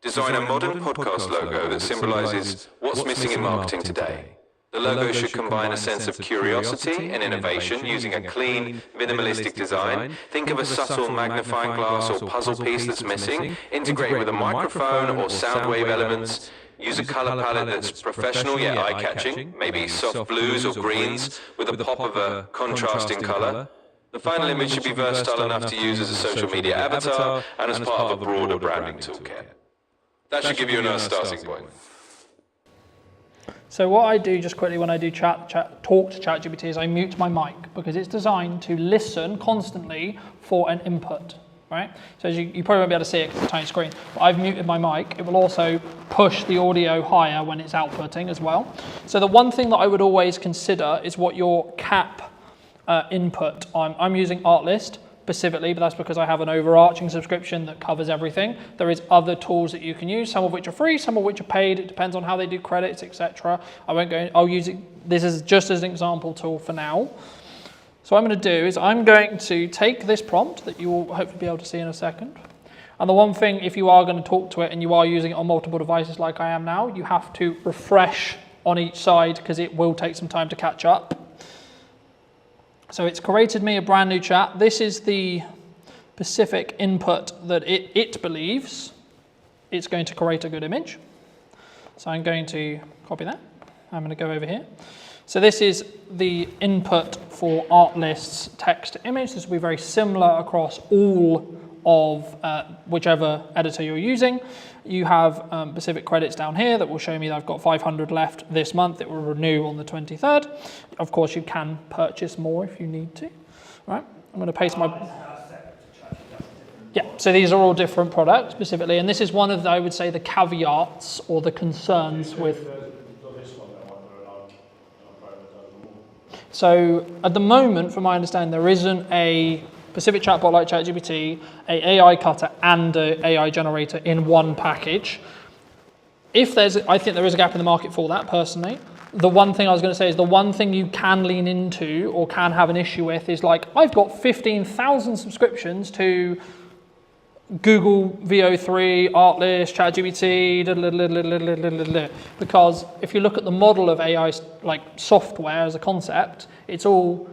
[SPEAKER 7] Design a modern podcast logo that symbolizes what's missing in marketing today. The logo should combine a sense of curiosity and innovation using a clean, minimalistic design. Think of a subtle magnifying glass or puzzle piece that's missing. Integrate it with a microphone or sound wave elements. Use a color palette that's professional yet eye-catching, maybe soft blues or greens with a pop of a contrasting color. The final image should be versatile enough to use as a social media avatar and as part of a broader branding toolkit. That should give you a nice starting point.
[SPEAKER 2] So what I do just quickly when I do talk to ChatGPT is I mute my mic because it's designed to listen constantly for an input, right? So as you probably won't be able to see it because it's a tiny screen, but I've muted my mic. It will also push the audio higher when it's outputting as well. So the one thing that I would always consider is what your cap input. I'm using Artlist specifically, but that's because I have an overarching subscription that covers everything. There is other tools that you can use, some of which are free, some of which are paid. It depends on how they do credits, etc. I won't go. I'll use it. This is just as an example tool for now. So what I'm going to do is I'm going to take this prompt that you will hopefully be able to see in a second. And the one thing, if you are going to talk to it and you are using it on multiple devices like I am now, you have to refresh on each side because it will take some time to catch up. So it's created me a brand new chat. This is the specific input that it believes it's going to create a good image. So I'm going to copy that. I'm going to go over here. So this is the input for Artlist's text to image. This will be very similar across all of whichever editor you're using. You have specific credits down here that will show me that I've got 500 left this month. It will renew on the 23rd. Of course, you can purchase more if you need to. Right? I'm going to paste my... Yeah, so these are all different products specifically, and this is one of, I would say, the caveats or the concerns with... So at the moment, from my understanding, there isn't a specific chatbot like ChatGPT, an AI cutter and an AI generator in one package. I think there is a gap in the market for that personally. The one thing I was going to say is the one thing you can lean into or can have an issue with is like, I've got 15,000 subscriptions to Google VO3, Artlist, ChatGPT, because if you look at the model of AI like software as a concept, it's all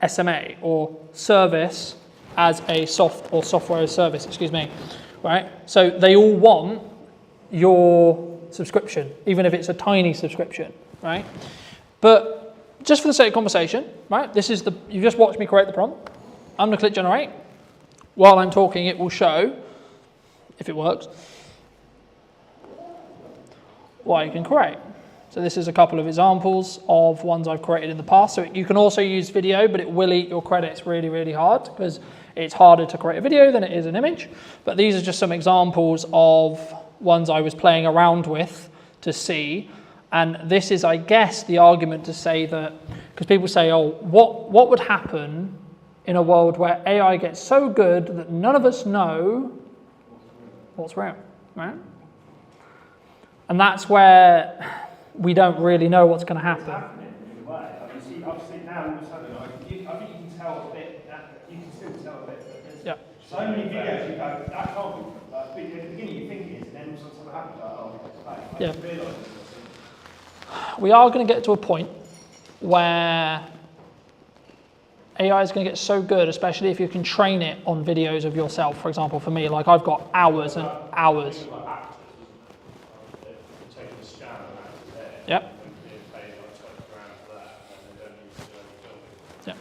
[SPEAKER 2] SMA or service as a software as service, right? So they all want your subscription, even if it's a tiny subscription, right? But just for the sake of conversation, right? You just watched me create the prompt. I'm going to click generate. While I'm talking, it will show, if it works, what you can create. So this is a couple of examples of ones I've created in the past. So you can also use video, but it will eat your credits really, really hard because it's harder to create a video than it is an image. But these are just some examples of ones I was playing around with to see. And this is, I guess, the argument to say that, because people say, oh, what would happen in a world where AI gets so good that none of us know what's real, right? And that's where we don't really know what's going to happen.
[SPEAKER 8] It's happening in a way. I've seen now all of a sudden, I think you can tell a bit, you can still tell a bit, but there's so many videos you go, that can't be, like, at the beginning you think it is, and then something happens, like, oh, it's fake. I didn't realise it.
[SPEAKER 2] We are going to get to a point where AI is going to get so good, especially if you can train it on videos of yourself. For example, for me, like I've got hours and hours. Yep. Yeah.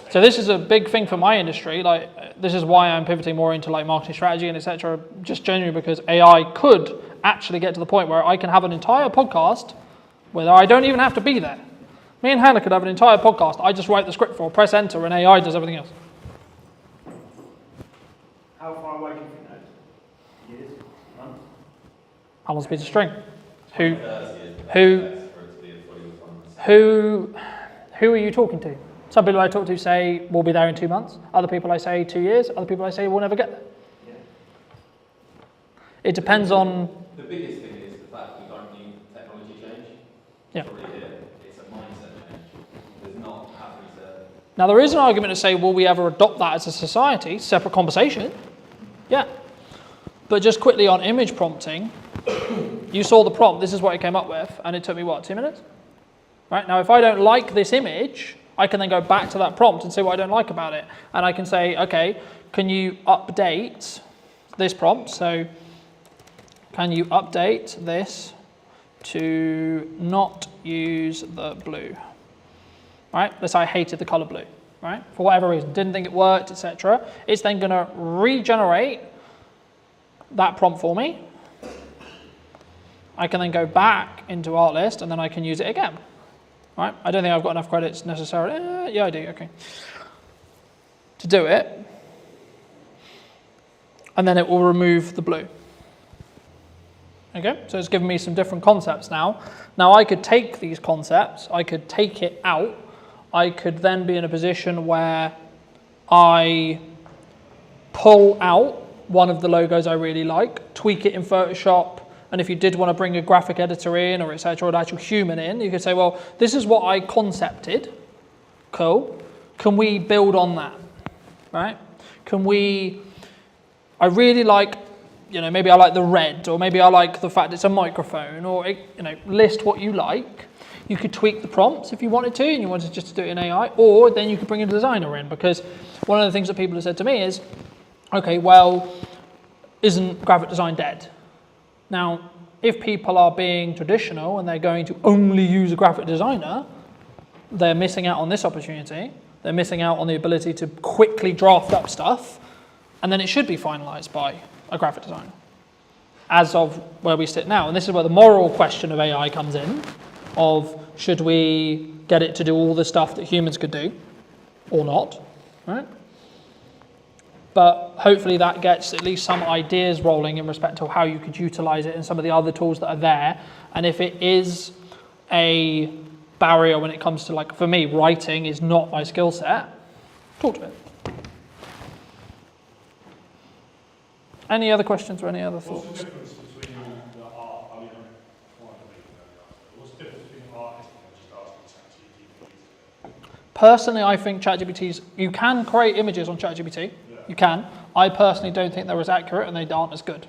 [SPEAKER 2] So this is a big thing for my industry. Like this is why I'm pivoting more into like marketing strategy and etc. Just genuinely because AI could actually get to the point where I can have an entire podcast where I don't even have to be there. Me and Hannah could have an entire podcast. I just write the script for, press enter, and AI does everything else.
[SPEAKER 8] How far away do you think that? Years? Months?
[SPEAKER 2] How long's a piece of string? Who are you talking to? Some people I talk to say we'll be there in 2 months. Other people I say 2 years. Other people I say we'll never get there.
[SPEAKER 8] Yeah.
[SPEAKER 2] It depends on.
[SPEAKER 3] The biggest thing is the fact we don't need technology change.
[SPEAKER 2] Yeah.
[SPEAKER 3] It's a mindset change. There's not having to.
[SPEAKER 2] Now there is an argument to say, will we ever adopt that as a society? Separate conversation. Yeah. But just quickly on image prompting, you saw the prompt, this is what it came up with, and it took me, what, 2 minutes? Right, now if I don't like this image, I can then go back to that prompt and see what I don't like about it. And I can say, okay, can you update this prompt? So can you update this to not use the blue? Right, let's say I hated the color blue, right? For whatever reason, didn't think it worked, etc. It's then gonna regenerate that prompt for me. I can then go back into Artlist and then I can use it again. Right? I don't think I've got enough credits necessarily. Yeah, I do, okay. To do it. And then it will remove the blue. Okay, so it's given me some different concepts now. Now I could take these concepts, I could take it out, I could then be in a position where I pull out one of the logos I really like, tweak it in Photoshop, and if you did want to bring a graphic editor in or etc., or an actual human in, you could say, well, this is what I concepted. Cool. Can we build on that? Right? Can we, I really like, you know, maybe I like the red, or maybe I like the fact it's a microphone, or, you know, list what you like. You could tweak the prompts if you wanted to, and you wanted just to do it in AI, or then you could bring a designer in, because one of the things that people have said to me is, okay, well, isn't graphic design dead? Now, if people are being traditional and they're going to only use a graphic designer, they're missing out on this opportunity. They're missing out on the ability to quickly draft up stuff, and then it should be finalized by a graphic designer, as of where we sit now. And this is where the moral question of AI comes in, of should we get it to do all the stuff that humans could do, or not, right? But hopefully that gets at least some ideas rolling in respect to how you could utilize it and some of the other tools that are there. And if it is a barrier when it comes to, like, for me, writing is not my skill set, talk to it. Any other questions or any other thoughts?
[SPEAKER 5] What's the difference between the art, I mean, what's the difference between artists and just asking ChatGPT?
[SPEAKER 2] Personally, I think ChatGPT's, you can create images on ChatGPT. You can. I personally don't think they're as accurate and they aren't as good,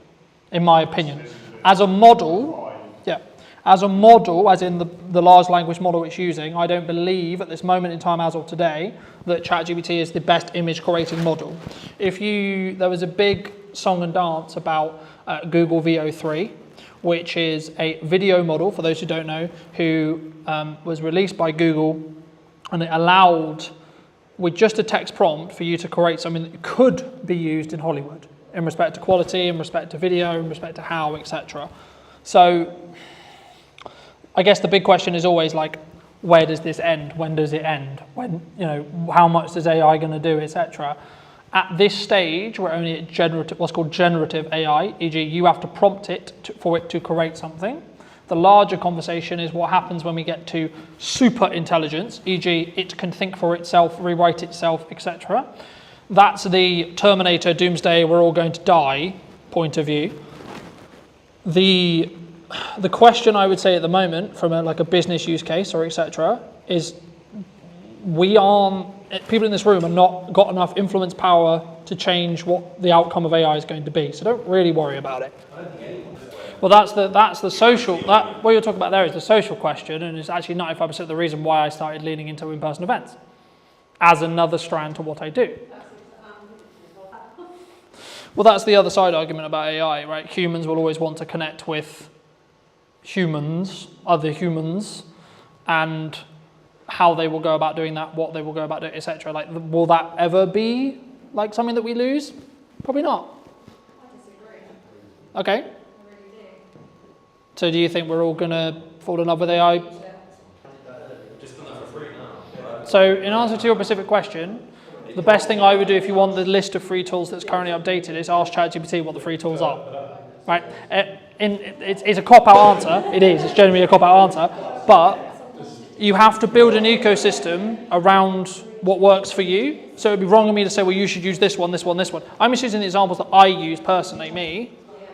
[SPEAKER 2] in my opinion. As a model, yeah, as a model, as in the large language model it's using, I don't believe at this moment in time, as of today, that ChatGPT is the best image creating model. There was a big song and dance about Google VO3, which is a video model, for those who don't know, who was released by Google, and it allowed, with just a text prompt, for you to create something that could be used in Hollywood in respect to quality, in respect to video, in respect to how, etc. So I guess the big question is always, like, where does this end? When does it end? When, you know, how much is AI going to do, etc. At this stage, we're only at generative, what's called generative AI, e.g. you have to prompt it for it to create something. The larger conversation is what happens when we get to super intelligence, e.g. it can think for itself, rewrite itself, etc. That's the Terminator, Doomsday, we're all going to die point of view. The question I would say at the moment, from a business use case or etc., is people in this room are not got enough influence power to change what the outcome of AI is going to be. So don't really worry about it. Well, that's the social, what you're talking about there is the social question, and it's actually 95% of the reason why I started leaning into in-person events as another strand to what I do. Well, that's the other side argument about AI, right? Humans will always want to connect with humans, other humans, and how they will go about doing that, what they will go about doing, etc. Like, will that ever be like something that we lose? Probably not.
[SPEAKER 4] I disagree.
[SPEAKER 2] Okay.
[SPEAKER 4] I really do.
[SPEAKER 2] So do you think we're all going to fall in love with AI?
[SPEAKER 3] Just done that for free now.
[SPEAKER 2] So in answer to your specific question, the best thing I would do if you want the list of free tools that's currently updated is ask ChatGPT what the free tools are. Right? It's a cop-out answer. It is. It's generally a cop-out answer. But you have to build an ecosystem around what works for you. So it'd be wrong of me to say, well, you should use this one, this one, this one. I'm just using the examples that I use personally, me,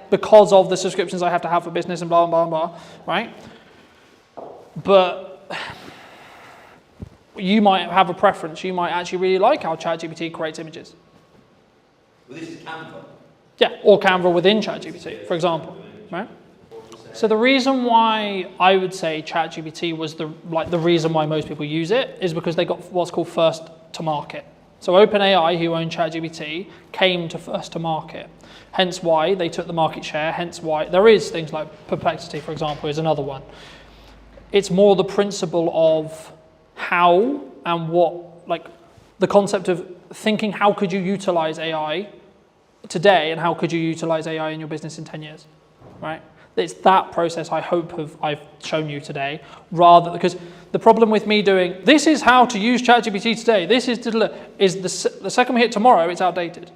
[SPEAKER 2] because of the subscriptions I have to have for business and blah, blah, blah, right? But you might have a preference. You might actually really like how ChatGPT creates images.
[SPEAKER 3] Well, this is Canva.
[SPEAKER 2] Yeah, or Canva within ChatGPT, for example, right? So the reason why I would say ChatGPT was the reason why most people use it is because they got what's called first to market. So OpenAI, who own ChatGPT, came to first to market. Hence why they took the market share, hence why there is things like Perplexity, for example, is another one. It's more the principle of how and what, like the concept of thinking how could you utilize AI today and how could you utilize AI in your business in 10 years, right? It's that process I hope I've shown you today, rather, because the problem with me doing, this is how to use ChatGPT today, this is the second we hit tomorrow, it's outdated.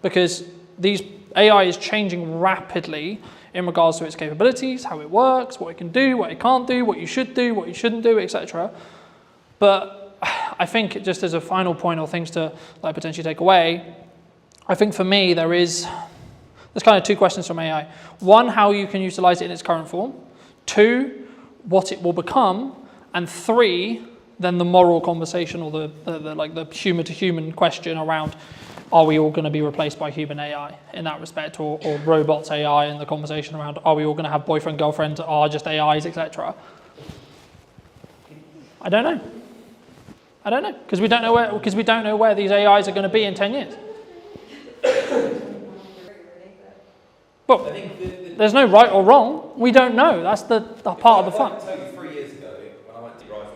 [SPEAKER 2] Because these AI is changing rapidly in regards to its capabilities, how it works, what it can do, what it can't do, what you should do, what you shouldn't do, etc. But I think just as a final point or things to like potentially take away, I think for me there's kind of two questions from AI. One, how you can utilize it in its current form. Two, what it will become. And three, then the moral conversation or the human to human question around, are we all going to be replaced by human AI in that respect, or robots AI, and the conversation around, are we all going to have boyfriend, girlfriends, are just AIs, etc. I don't know, because we don't know where these AIs are going to be in 10 years. Well, there's no right or wrong. We don't know. That's the part of the fun.
[SPEAKER 3] I can tell you 3 years ago when I went to drive.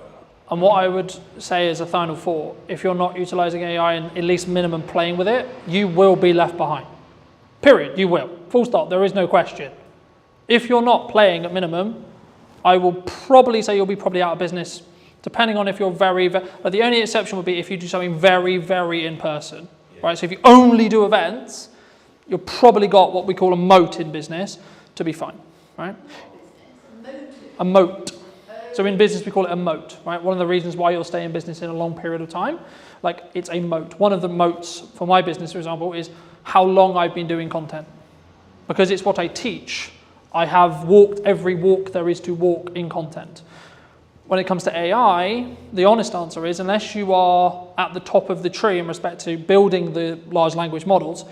[SPEAKER 2] And what I would say as a final thought, if you're not utilizing AI and at least minimum playing with it, you will be left behind. Period. You will. Full stop. There is no question. If you're not playing at minimum, I will probably say you'll be probably out of business, depending on if you're but the only exception would be if you do something very, very in person, right? So if you only do events, you've probably got what we call a moat in business to be fine, right? A moat. So in business, we call it a moat, right? One of the reasons why you'll stay in business in a long period of time, like it's a moat. One of the moats for my business, for example, is how long I've been doing content. Because it's what I teach. I have walked every walk there is to walk in content. When it comes to AI, the honest answer is, unless you are at the top of the tree in respect to building the large language models,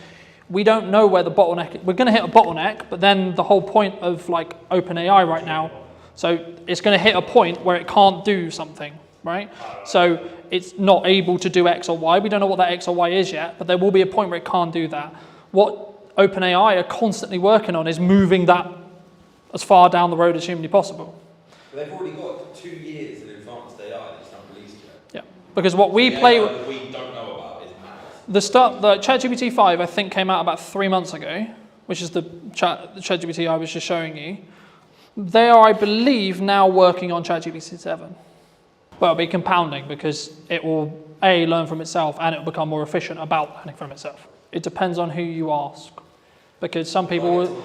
[SPEAKER 2] we don't know where the bottleneck is. We're going to hit a bottleneck, but then the whole point of like OpenAI right now, so it's going to hit a point where it can't do something, right? So it's not able to do X or Y. We don't know what that X or Y is yet, but there will be a point where it can't do that. What OpenAI are constantly working on is moving that as far down the road as humanly possible.
[SPEAKER 3] But they've already got 2 years in advanced AI that's not released yet.
[SPEAKER 2] Yeah, because what we play with,
[SPEAKER 3] that we don't know about is
[SPEAKER 2] the ChatGPT 5 I think came out about 3 months ago, which is the ChatGPT I was just showing you. They are, I believe, now working on ChatGPT 7. Well, it'll be compounding because it will A, learn from itself, and it will become more efficient about learning from itself. It depends on who you ask, because some people will.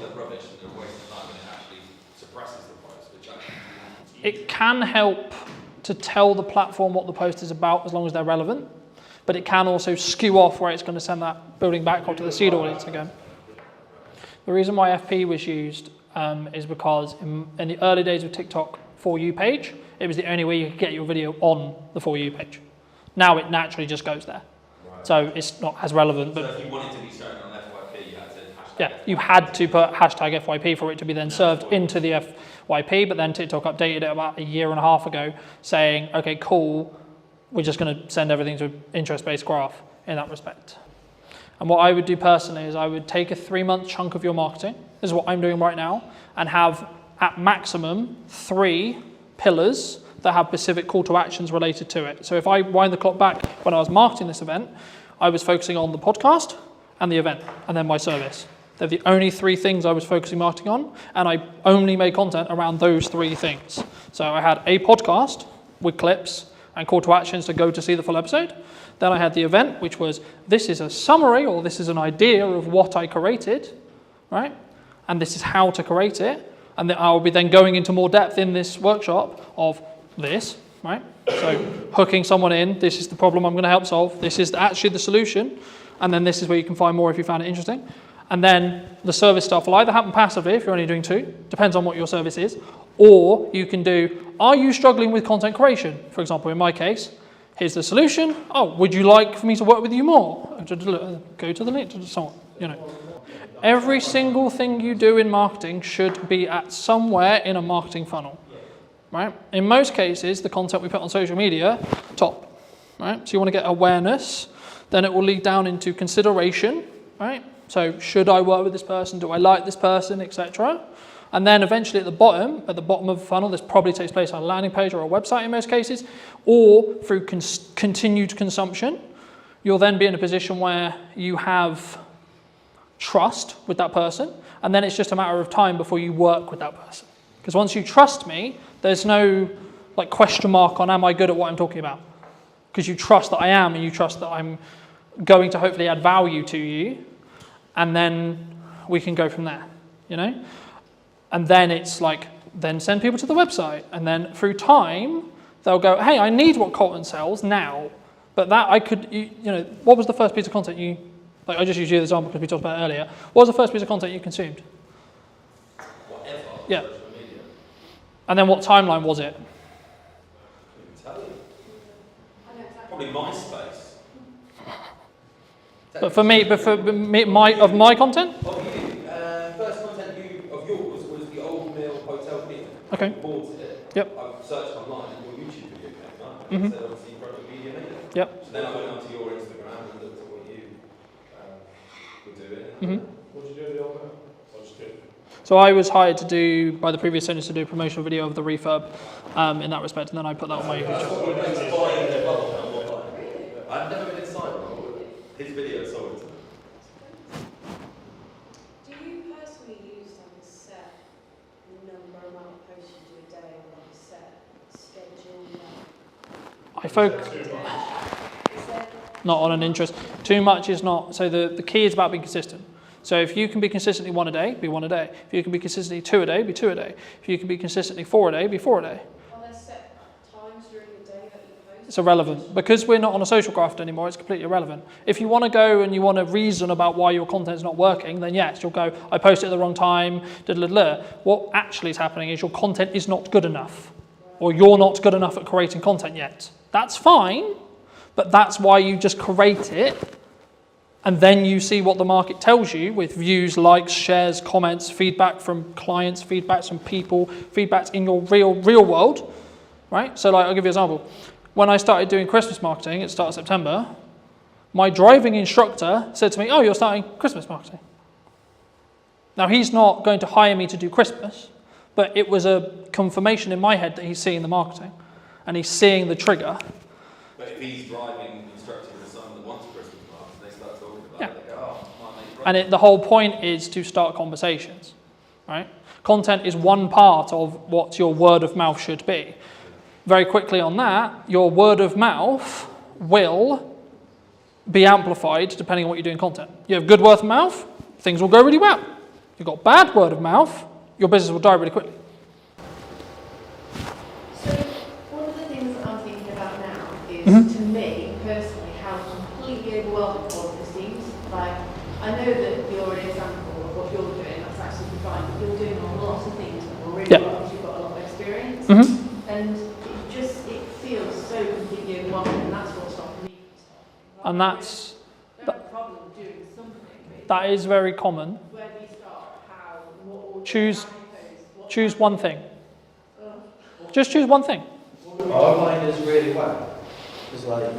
[SPEAKER 2] It can help to tell the platform what the post is about as long as they're relevant, but it can also skew off where it's going to send that building back up to the seed audience again. The reason why FP was used is because in the early days of TikTok For You page, it was the only way you could get your video on the For You page. Now it naturally just goes there. Right. So it's not as relevant. But
[SPEAKER 3] so if you wanted to be shown on FYP, you had to hashtag.
[SPEAKER 2] Yeah, you had to put hashtag FYP for it to be then served into the FYP, but then TikTok updated it about a year and a half ago saying, okay, cool, we're just going to send everything to an interest-based graph in that respect. And what I would do personally is I would take a 3-month chunk of your marketing, this is what I'm doing right now, and have at maximum 3 pillars that have specific call to actions related to it. So if I wind the clock back when I was marketing this event, I was focusing on the podcast and the event, and then my service. They're the only 3 things I was focusing marketing on, and I only made content around those 3 things. So I had a podcast with clips and call to actions to go to see the full episode. Then I had the event, which was, this is a summary, or this is an idea of what I created, right? And this is how to create it. And then I'll be then going into more depth in this workshop of this, right? So hooking someone in, this is the problem I'm going to help solve. This is actually the solution. And then this is where you can find more if you found it interesting. And then the service stuff will either happen passively if you're only doing 2, depends on what your service is, or you can do, are you struggling with content creation? For example, in my case, here's the solution. Oh, would you like for me to work with you more? Go to the link to someone, you know. Every single thing you do in marketing should be at somewhere in a marketing funnel, right? In most cases, the content we put on social media, top, right? So you want to get awareness, then it will lead down into consideration, right? So should I work with this person? Do I like this person, etc.? And then eventually at the bottom of the funnel, this probably takes place on a landing page or a website in most cases, or through continued consumption. You'll then be in a position where you have trust with that person, and then it's just a matter of time before you work with that person. Because once you trust me, there's no like question mark on am I good at what I'm talking about? Because you trust that I am, and you trust that I'm going to hopefully add value to you, and then we can go from there, you know? And then it's like, then send people to the website, and then through time, they'll go, hey, I need what Colton sells now, but that I could, you know, what was the first piece of content you, like I just used you as an example because we talked about it earlier. What was the first piece of content you consumed?
[SPEAKER 3] Whatever.
[SPEAKER 2] Yeah.
[SPEAKER 3] Social media.
[SPEAKER 2] And then what timeline was it?
[SPEAKER 3] Tell you. Probably MySpace.
[SPEAKER 2] But for me, of my content?
[SPEAKER 3] Of you, first content of yours was the Old Mill Hotel video.
[SPEAKER 2] Okay.
[SPEAKER 3] I bought it.
[SPEAKER 2] Yep.
[SPEAKER 3] I searched online and your YouTube video came up.
[SPEAKER 2] Mhm.
[SPEAKER 3] It said obviously Project Media Maker.
[SPEAKER 2] Yep.
[SPEAKER 3] So then I went onto your Instagram and looked at what you were doing.
[SPEAKER 2] Mhm.
[SPEAKER 5] What did you do at the old man? I just did.
[SPEAKER 2] So I was hired to do, by the previous owners, to do a promotional video of the refurb in that respect, and then I put that on my YouTube channel.
[SPEAKER 3] I've never been inside one. His video sold it to me.
[SPEAKER 4] Do you personally use like a set number amount of posts you do a day, or like a set schedule?
[SPEAKER 2] I focus not on an interest. Too much is not. So the key is about being consistent. So if you can be consistently one a day, be one a day. If you can be consistently two a day, be two a day. If you can be consistently four a day, be four a day.
[SPEAKER 4] Are there set times during the day that you post?
[SPEAKER 2] It's irrelevant. Because we're not on a social graph anymore, it's completely irrelevant. If you want to go and you want to reason about why your content is not working, then yes, you'll go, I posted at the wrong time, What actually is happening is your content is not good enough. Or you're not good enough at creating content yet. That's fine, but that's why you just create it, and then you see what the market tells you with views, likes, shares, comments, feedback from clients, feedbacks from people, feedbacks in your real world, right? So like, I'll give you an example. When I started doing Christmas marketing at the start of September, my driving instructor said to me, oh, you're starting Christmas marketing. Now, he's not going to hire me to do Christmas, but it was a confirmation in my head that he's seeing the marketing and he's seeing the trigger.
[SPEAKER 3] But if he's driving, instructing his son that wants Christmas market, they start talking about it. They go, oh, might make
[SPEAKER 2] And the whole point is to start conversations, right? Content is one part of what your word of mouth should be. Very quickly on that, your word of mouth will be amplified depending on what you do in content. You have good word of mouth, things will go really well. You've got bad word of mouth, your business will die really quickly.
[SPEAKER 4] So one of the things that I'm thinking about now is, to me personally, how completely overwhelming all of this seems. Like, I know that you're an example of what you're doing, that's absolutely fine, but you're doing a lot of things that are really well, because you've got a lot of experience, and it feels so completely overwhelming, and that's what's stopping me from starting.
[SPEAKER 2] And that's,
[SPEAKER 4] I don't have a problem doing something, but
[SPEAKER 2] that is very common.
[SPEAKER 4] where do you start? How? What order?
[SPEAKER 2] Choose
[SPEAKER 4] How do you post?
[SPEAKER 2] choose one thing. Just choose one thing.
[SPEAKER 10] Our mind is really well. It's like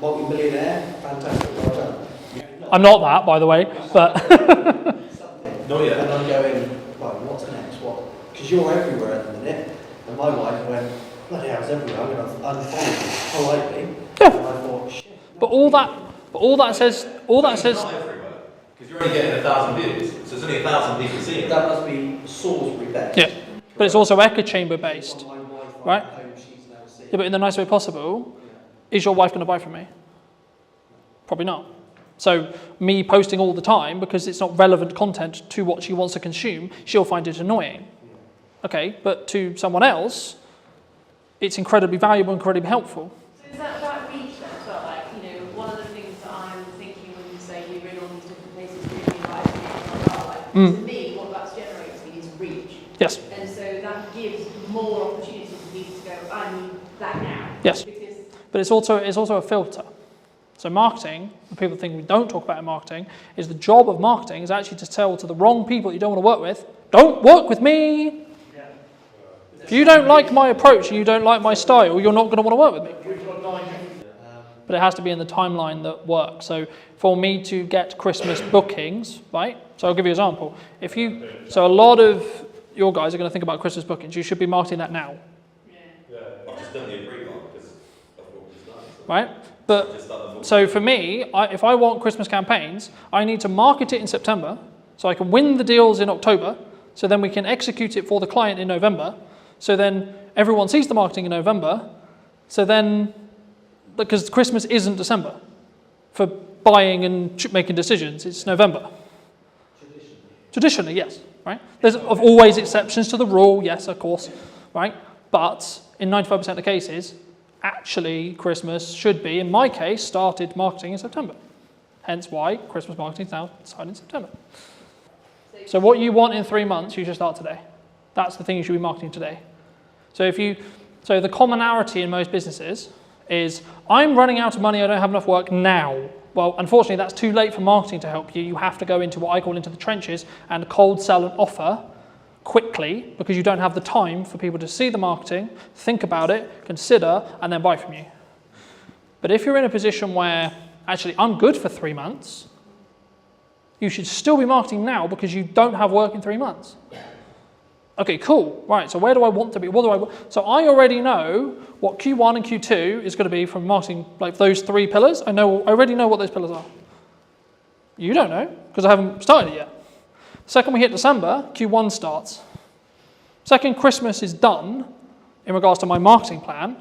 [SPEAKER 10] multi-millionaire, fantastic, well done.
[SPEAKER 2] I'm not that, by the way, but
[SPEAKER 3] Not yet.
[SPEAKER 10] And I'm going, right, what's next? What? Because you're everywhere at the minute. And my wife went, bloody hell, it's everywhere. I'm going to unfollow you politely.
[SPEAKER 2] Yeah.
[SPEAKER 10] And I thought, shit.
[SPEAKER 2] but all that says
[SPEAKER 3] Not everywhere. Because you're only getting 1,000 views, so there's only 1,000 people seeing it.
[SPEAKER 10] That must be Salisbury based.
[SPEAKER 2] yeah. But it's also echo chamber based,
[SPEAKER 10] My wife
[SPEAKER 2] right?
[SPEAKER 10] at home, she's never seen.
[SPEAKER 2] Yeah, but in the nice way possible. Is your wife going to buy from me? Probably not. So me posting all the time because it's not relevant content to what she wants to consume, she'll find it annoying. Okay, but to someone else, it's incredibly valuable, incredibly helpful.
[SPEAKER 4] So is that reach then as well? Like, one of the things that I'm thinking when you say you're in all these different places doing live streams, to me, what that's generating is reach.
[SPEAKER 2] Yes.
[SPEAKER 4] And so that gives more opportunity for people to go, I need that now.
[SPEAKER 2] Yes.
[SPEAKER 4] Because
[SPEAKER 2] But it's also a filter. So marketing, the people think we don't talk about in marketing, is the job of marketing is actually to tell to the wrong people you don't want to work with, don't work with me. If you don't like my approach and you don't like my style, you're not going to want to work with me. But it has to be in the timeline that works. So for me to get Christmas bookings, right? So I'll give you an example. So a lot of your guys are going to think about Christmas bookings. You should be marketing that now.
[SPEAKER 3] I've just done the agreed one because I thought it was nice.
[SPEAKER 2] Right? But so for me, if I want Christmas campaigns, I need to market it in September so I can win the deals in October, so then we can execute it for the client in November, so then everyone sees the marketing in November, so then, because Christmas isn't December for buying and making decisions, it's November. Traditionally, yes, right? There's always exceptions to the rule, yes, of course, right? But in 95% of the cases, actually Christmas should be, in my case, started marketing in September. Hence why Christmas marketing is now started in September. So what you want in 3 months, you should start today. That's the thing you should be marketing today. So the commonality in most businesses is, I'm running out of money, I don't have enough work now. Well, unfortunately, that's too late for marketing to help you. You have to go into what I call into the trenches and cold sell an offer quickly, because you don't have the time for people to see the marketing, think about it, consider, and then buy from you. But if you're in a position where, actually, I'm good for 3 months, you should still be marketing now because you don't have work in 3 months. Okay, cool. Right, so where do I want to be? So I already know what Q1 and Q2 is going to be from marketing, like those 3 pillars. I already know what those pillars are. You don't know, because I haven't started it yet. Second we hit December, Q1 starts. Second Christmas is done, in regards to my marketing plan,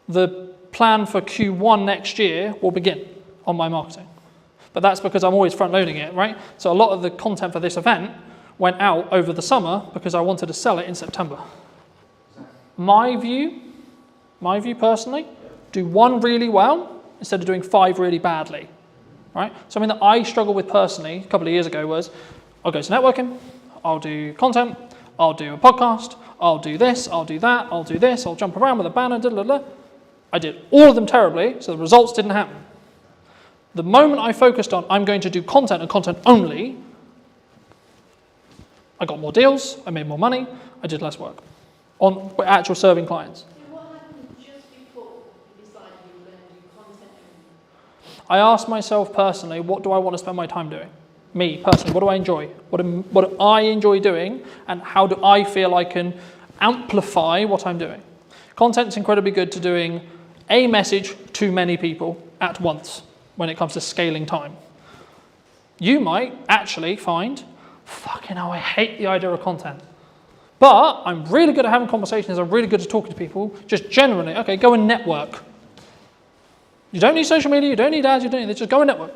[SPEAKER 2] the plan for Q1 next year will begin on my marketing. But that's because I'm always front loading it, right? So a lot of the content for this event went out over the summer because I wanted to sell it in September. My view personally, do 1 really well instead of doing 5 really badly, right? Something that I struggled with personally a couple of years ago was, I'll go to networking, I'll do content, I'll do a podcast, I'll do this, I'll do that, I'll do this, I'll jump around with a banner, I did all of them terribly, so the results didn't happen. The moment I focused on, I'm going to do content and content only, I got more deals, I made more money, I did less work on actual serving clients.
[SPEAKER 4] What happened just before you decided you were going to do content only?
[SPEAKER 2] I asked myself personally, what do I want to spend my time doing? Me, personally, what do I enjoy? What do I enjoy doing, and how do I feel I can amplify what I'm doing? Content's incredibly good to doing a message to many people at once when it comes to scaling time. You might actually find, fucking hell, I hate the idea of content. But I'm really good at having conversations, I'm really good at talking to people, just generally, okay, go and network. You don't need social media, you don't need ads, you don't need this, just go and network.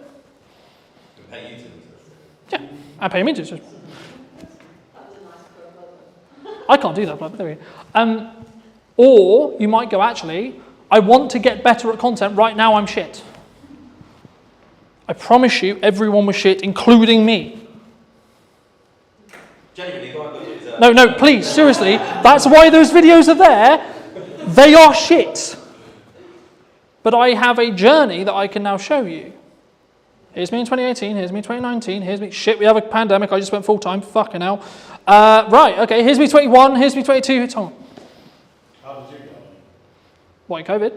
[SPEAKER 3] Pay you to.
[SPEAKER 2] Yeah, and pay me to. I can't do that, but there we go. Or you might go, actually, I want to get better at content, right now I'm shit. I promise you, everyone was shit, including me.
[SPEAKER 3] Genuinely, go and look at
[SPEAKER 2] No, please, seriously, that's why those videos are there. They are shit. But I have a journey that I can now show you. Here's me in 2018, here's me in 2019, here's me, shit, we have a pandemic, I just went full-time, fucking hell. Right, okay, here's me 21, here's me 22, it's on.
[SPEAKER 5] How did you go?
[SPEAKER 2] What, COVID?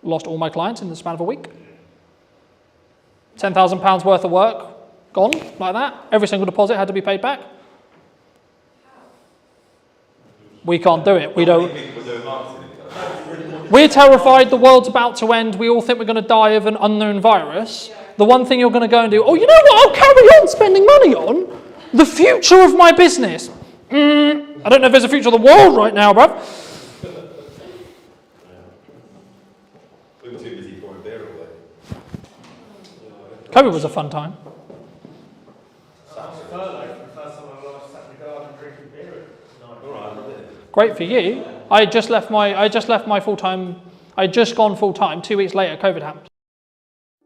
[SPEAKER 2] Lost all my clients in the span of a week. £10,000 worth of work, gone, like that. Every single deposit had to be paid back. We can't do it, we don't. We're terrified the world's about to end, we all think we're going to die of an unknown virus. The one thing you're going to go and do, oh, you know what I'll carry on spending money on? The future of my business. I don't know if there's a future of the world right now, bruv.
[SPEAKER 3] We were too busy pouring beer away.
[SPEAKER 2] COVID was a fun time. Great for you. I had just left my full-time, I had just gone full-time, 2 weeks later, COVID happened.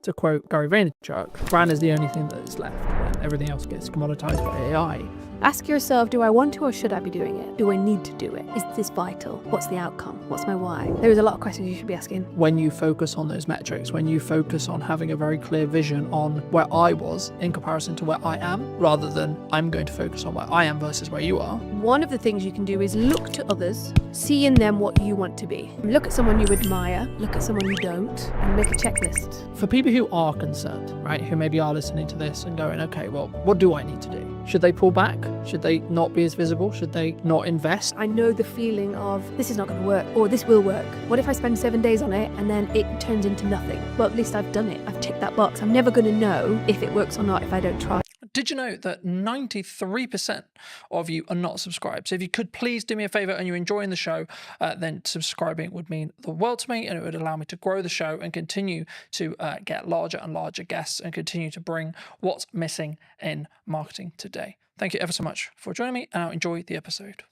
[SPEAKER 2] To quote Gary Vaynerchuk, brand is the only thing that is left when everything else gets commoditized by AI.
[SPEAKER 11] Ask yourself, do I want to or should I be doing it? Do I need to do it? Is this vital? What's the outcome? What's my why? There's a lot of questions you should be asking.
[SPEAKER 2] When you focus on those metrics, when you focus on having a very clear vision on where I was in comparison to where I am, rather than I'm going to focus on where I am versus where you are.
[SPEAKER 11] One of the things you can do is look to others, see in them what you want to be. Look at someone you admire, look at someone you don't, and make a checklist.
[SPEAKER 2] For people who are concerned, right, who maybe are listening to this and going, okay, well, what do I need to do? Should they pull back? Should they not be as visible? Should they not invest?
[SPEAKER 11] I know the feeling of this is not going to work, or this will work. What if I spend 7 days on it and then it turns into nothing? Well, at least I've done it. I've ticked that box. I'm never going to know if it works or not if I don't try.
[SPEAKER 2] Did you know that 93% of you are not subscribed? So if you could please do me a favor and you're enjoying the show, then subscribing would mean the world to me, and it would allow me to grow the show and continue to get larger and larger guests and continue to bring what's missing in marketing today. Thank you ever so much for joining me, and I'll enjoy the episode.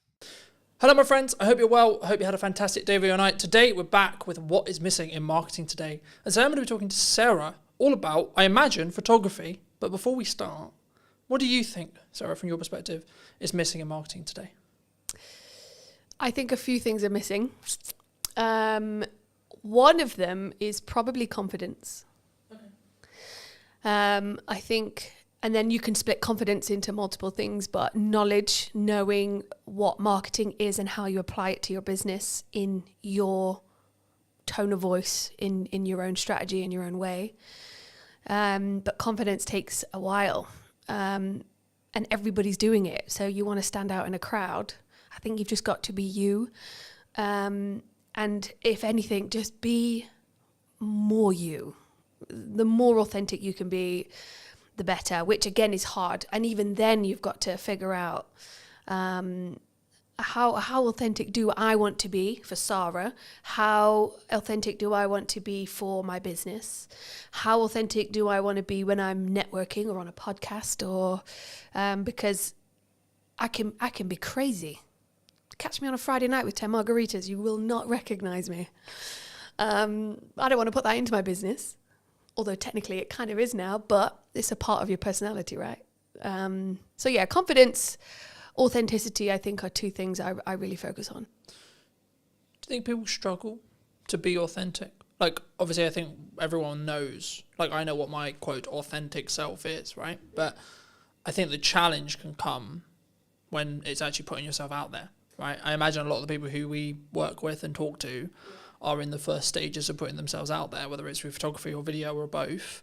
[SPEAKER 2] Hello, my friends. I hope you're well. I hope you had a fantastic day of your night. Today, we're back with what is missing in marketing today. And so I'm going to be talking to Sarah all about, I imagine, photography. But before we start, what do you think, Sarah, from your perspective, is missing in marketing today?
[SPEAKER 11] I think a few things are missing. One of them is probably confidence. Okay. I think, and then you can split confidence into multiple things, but knowledge, knowing what marketing is and how you apply it to your business in your tone of voice, in your own strategy, in your own way. But confidence takes a while. And everybody's doing it. So you want to stand out in a crowd. I think you've just got to be you. And if anything, just be more you. The more authentic you can be, the better, which again is hard. And even then you've got to figure out how authentic do I want to be for Sarah? How authentic do I want to be for my business? How authentic do I want to be when I'm networking or on a podcast? Or because I can be crazy. Catch me on a Friday night with 10 margaritas, you will not recognize me. I don't want to put that into my business, although technically it kind of is now, but it's a part of your personality, right? So yeah, confidence, authenticity, I think, are two things I really focus on.
[SPEAKER 2] Do you think people struggle to be authentic? Like, obviously, I think everyone knows, like, I know what my, quote, authentic self is, right? But I think the challenge can come when it's actually putting yourself out there, right? I imagine a lot of the people who we work with and talk to are in the first stages of putting themselves out there, whether it's through photography or video or both.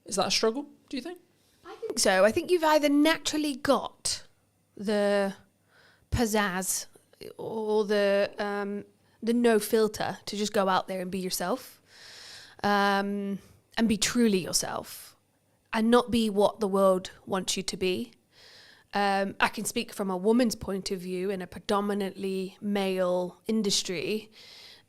[SPEAKER 2] Is that a struggle, do you think?
[SPEAKER 11] I think so. I think you've either naturally got the pizzazz or the no filter to just go out there and be yourself, and be truly yourself and not be what the world wants you to be. I can speak from a woman's point of view in a predominantly male industry,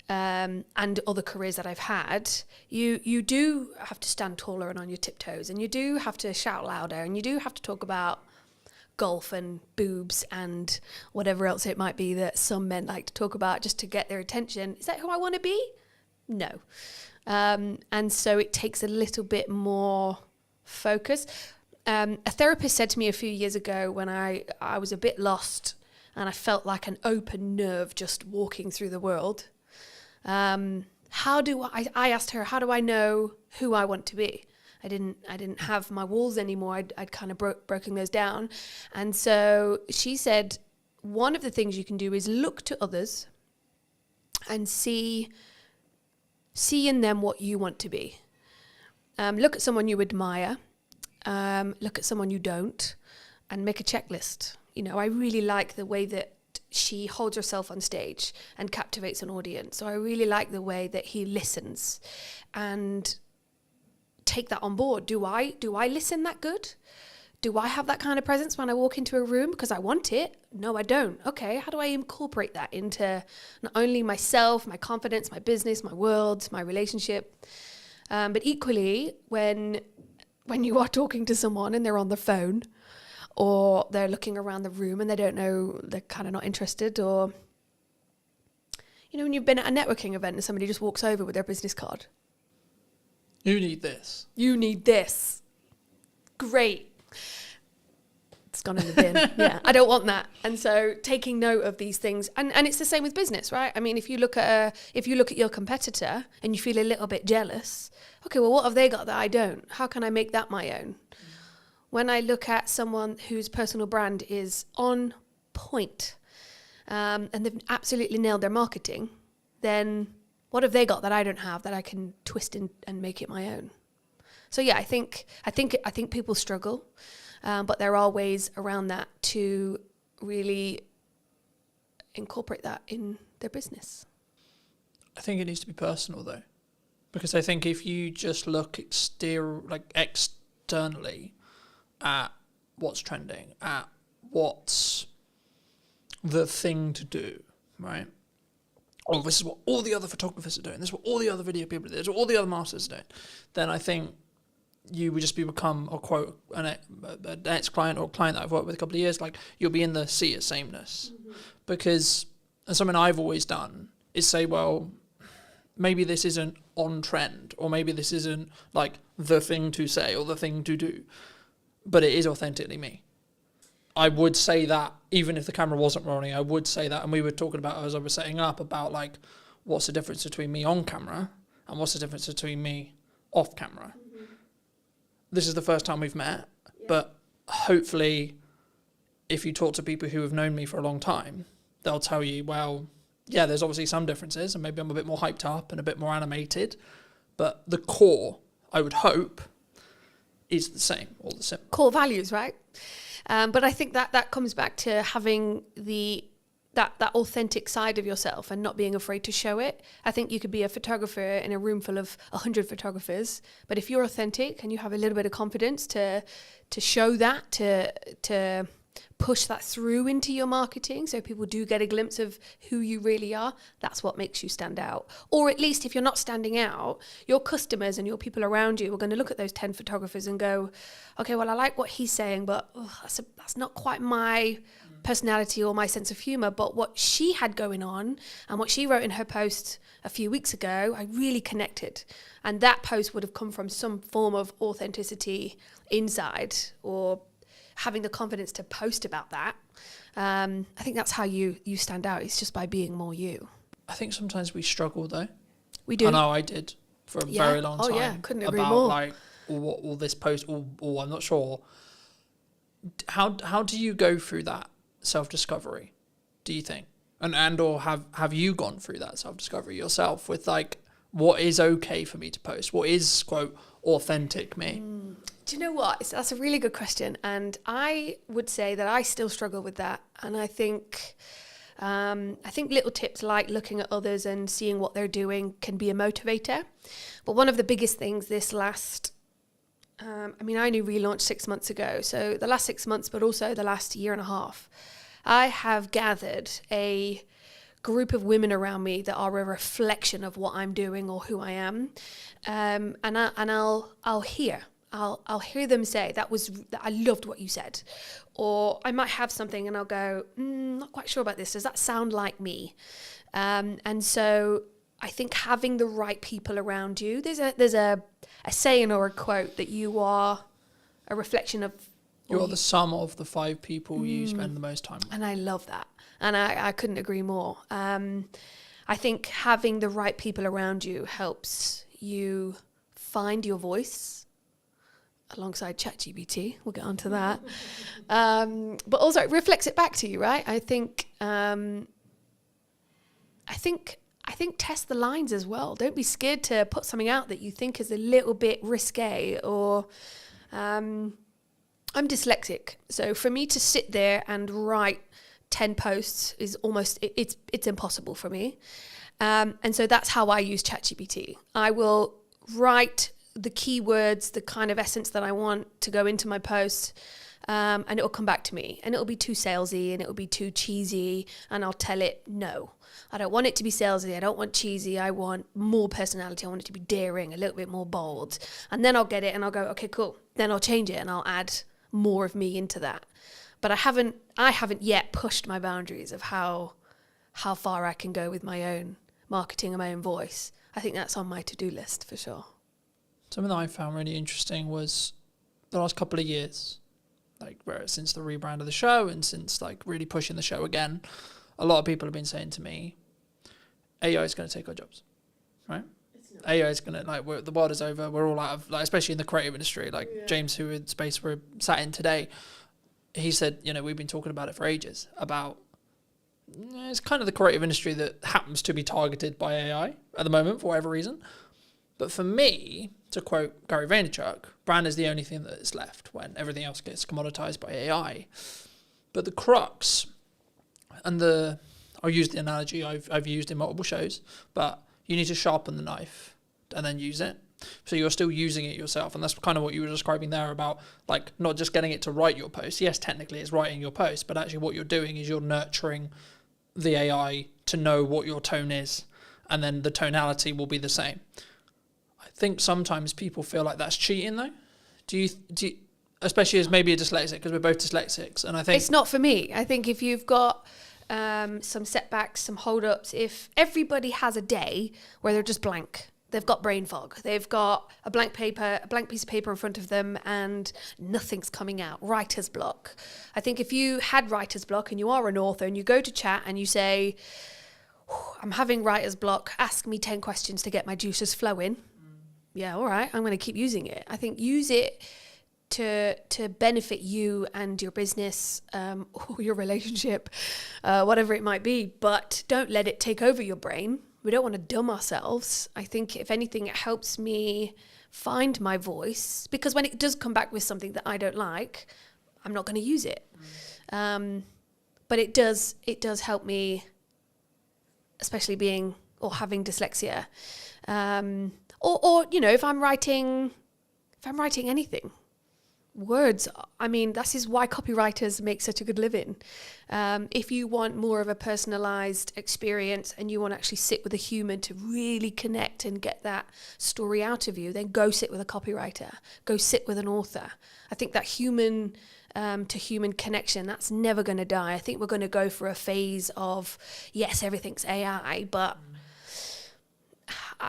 [SPEAKER 11] and other careers that I've had. You do have to stand taller and on your tiptoes, and you do have to shout louder, and you do have to talk about golf and boobs and whatever else it might be that some men like to talk about just to get their attention. Is that who I want to be? No. And so it takes a little bit more focus. A therapist said to me a few years ago when I was a bit lost and I felt like an open nerve just walking through the world. I asked her, how do I know who I want to be? I didn't have my walls anymore. I'd kind of broken those down. And so she said, one of the things you can do is look to others and see in them what you want to be. Look at someone you admire, look at someone you don't, and make a checklist. You know, I really like the way that she holds herself on stage and captivates an audience. So I really like the way that he listens and take that on board. Do I listen that good? Do I have that kind of presence when I walk into a room because I want it? No, I don't. Okay, how do I incorporate that into not only myself, my confidence, my business, my world, my relationship, but equally when you are talking to someone and they're on the phone or they're looking around the room and they don't know, they're kind of not interested, or you know, when you've been at a networking event and somebody just walks over with their business card. You need this. Great. It's gone in the bin. Yeah, I don't want that. And so taking note of these things, and it's the same with business, right? I mean, if you look at your competitor and you feel a little bit jealous, okay, well, what have they got that I don't? How can I make that my own? When I look at someone whose personal brand is on point, and they've absolutely nailed their marketing, then what have they got that I don't have that I can twist in and make it my own? So yeah, I think people struggle, but there are ways around that to really incorporate that in their business.
[SPEAKER 2] I think it needs to be personal though, because I think if you just look externally at what's trending, at what's the thing to do, right? Oh, this is what all the other photographers are doing. This is what all the other video people are doing. This is what all the other masters are doing. Then I think you would just become an ex-client or a client that I've worked with a couple of years, like you'll be in the sea of sameness. Because, and something I've always done is say, well, maybe this isn't on trend, or maybe this isn't like the thing to say or the thing to do, but it is authentically me. I would say that even if the camera wasn't rolling, I would say that. And we were talking about, as I was setting up, about like, what's the difference between me on camera and what's the difference between me off camera. This is the first time we've met, but hopefully if you talk to people who have known me for a long time, they'll tell you, well, yeah, there's obviously some differences and maybe I'm a bit more hyped up and a bit more animated, but the core, I would hope, is the same or the same.
[SPEAKER 11] Core values, right? But I think that comes back to having that authentic side of yourself and not being afraid to show it. I think you could be a photographer in a room full of 100 photographers, but if you're authentic and you have a little bit of confidence to show that, to push that through into your marketing so people do get a glimpse of who you really are, that's what makes you stand out. Or at least if you're not standing out, your customers and your people around you are going to look at those 10 photographers and go, okay, well, I like what he's saying, but that's not quite my personality or my sense of humor. But what she had going on and what she wrote in her post a few weeks ago, I really connected. And that post would have come from some form of authenticity inside, or having the confidence to post about that. I think that's how you stand out. It's just by being more you.
[SPEAKER 2] I think sometimes we struggle though.
[SPEAKER 11] We do.
[SPEAKER 2] I know I did for a very long time.
[SPEAKER 11] Oh yeah, couldn't agree
[SPEAKER 2] about
[SPEAKER 11] more.
[SPEAKER 2] Like, what will this post, or I'm not sure. How do you go through that self-discovery, do you think? And or have you gone through that self-discovery yourself with like, what is okay for me to post? What is, quote, authentic me?
[SPEAKER 11] Do you know what? That's a really good question. And I would say that I still struggle with that. And I think little tips like looking at others and seeing what they're doing can be a motivator. But one of the biggest things this last, I only relaunched 6 months ago. So the last 6 months, but also the last year and a half, I have gathered a group of women around me that are a reflection of what I'm doing or who I am. And I'll hear them say, I loved what you said. Or I might have something and I'll go, not quite sure about this. Does that sound like me? And so I think having the right people around you, there's a saying or a quote that you are a reflection of.
[SPEAKER 2] You're the sum of the 5 people you spend the most time with.
[SPEAKER 11] And I love that. And I couldn't agree more. I think having the right people around you helps you find your voice alongside ChatGPT. We'll get onto that. But also it reflects it back to you, right? I think test the lines as well. Don't be scared to put something out that you think is a little bit risque or I'm dyslexic. So for me to sit there and write 10 posts is almost, it's impossible for me. And so that's how I use ChatGPT. I will write the keywords, the kind of essence that I want to go into my post, and it will come back to me. And it will be too salesy and it will be too cheesy. And I'll tell it, no, I don't want it to be salesy. I don't want cheesy. I want more personality. I want it to be daring, a little bit more bold. And then I'll get it and I'll go, okay, cool. Then I'll change it and I'll add more of me into that. But I haven't yet pushed my boundaries of how far I can go with my own marketing and my own voice. I think that's on my to-do list for sure.
[SPEAKER 2] Something that I found really interesting was the last couple of years, like since the rebrand of the show and since like really pushing the show again, a lot of people have been saying to me, AI is going to take our jobs, right? AI is going to, the world is over. We're all out of, like, especially in the creative industry, like James, who in space we're sat in today, he said, we've been talking about it for ages, about it's kind of the creative industry that happens to be targeted by AI at the moment for whatever reason. But for me, to quote Gary Vaynerchuk, brand is the only thing that is left when everything else gets commoditized by AI. But the crux, and I'll use the analogy I've used in multiple shows, but you need to sharpen the knife and then use it. So you're still using it yourself. And that's kind of what you were describing there about, like, not just getting it to write your post. Yes, technically it's writing your post, but actually what you're doing is you're nurturing the AI to know what your tone is, and then the tonality will be the same. I think sometimes people feel like that's cheating, though. Do you especially as maybe a dyslexic, because we're both dyslexics, and I think
[SPEAKER 11] it's not for me. I think if you've got some setbacks, some hold-ups, if everybody has a day where they're just blank, they've got brain fog, they've got a blank piece of paper in front of them and nothing's coming out, writer's block. I think if you had writer's block and you are an author and you go to chat and you say, I'm having writer's block, ask me 10 questions to get my juices flowing. Yeah, all right, I'm going to keep using it. I think use it to benefit you and your business, or your relationship, whatever it might be, but don't let it take over your brain. We don't want to dumb ourselves. I think if anything, it helps me find my voice, because when it does come back with something that I don't like, I'm not going to use it. But it does help me, especially having dyslexia. Or if I'm writing anything, words, I mean, that is why copywriters make such a good living. If you want more of a personalized experience and you want to actually sit with a human to really connect and get that story out of you, then go sit with a copywriter, go sit with an author. I think that human to human connection, that's never going to die. I think we're going to go for a phase of, yes, everything's AI, but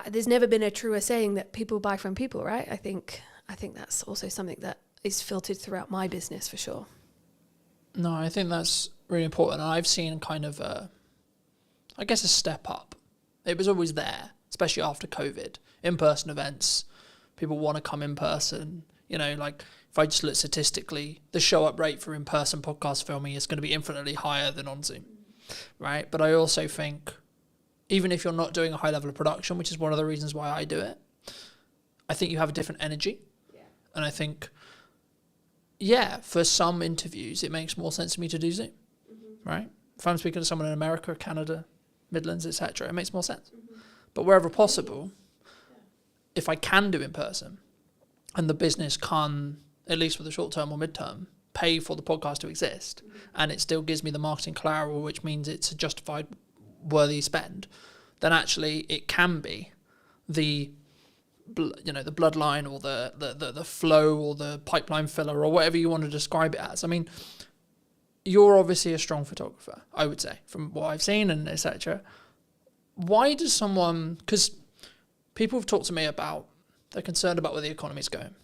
[SPEAKER 11] there's never been a truer saying that people buy from people, right? I think that's also something that is filtered throughout my business for sure.
[SPEAKER 2] No, I think that's really important. And I've seen kind of a step up. It was always there, especially after COVID. In-person events, people want to come in person. Like if I just look statistically, the show up rate for in-person podcast filming is going to be infinitely higher than on Zoom, right? But I also think even if you're not doing a high level of production, which is one of the reasons why I do it, I think you have a different energy. Yeah. And I think, for some interviews, it makes more sense to me to do Zoom, right? If I'm speaking to someone in America, Canada, Midlands, etc., it makes more sense. But wherever possible, if I can do in person, and the business can, at least for the short term or mid-term, pay for the podcast to exist, and it still gives me the marketing collateral, which means it's a justified, worthy spend, then actually it can be the bloodline or the flow or the pipeline filler or whatever you want to describe it as. I mean, you're obviously a strong photographer, I would say, from what I've seen and etc. Why does someone, because people have talked to me about, they're concerned about where the economy's going,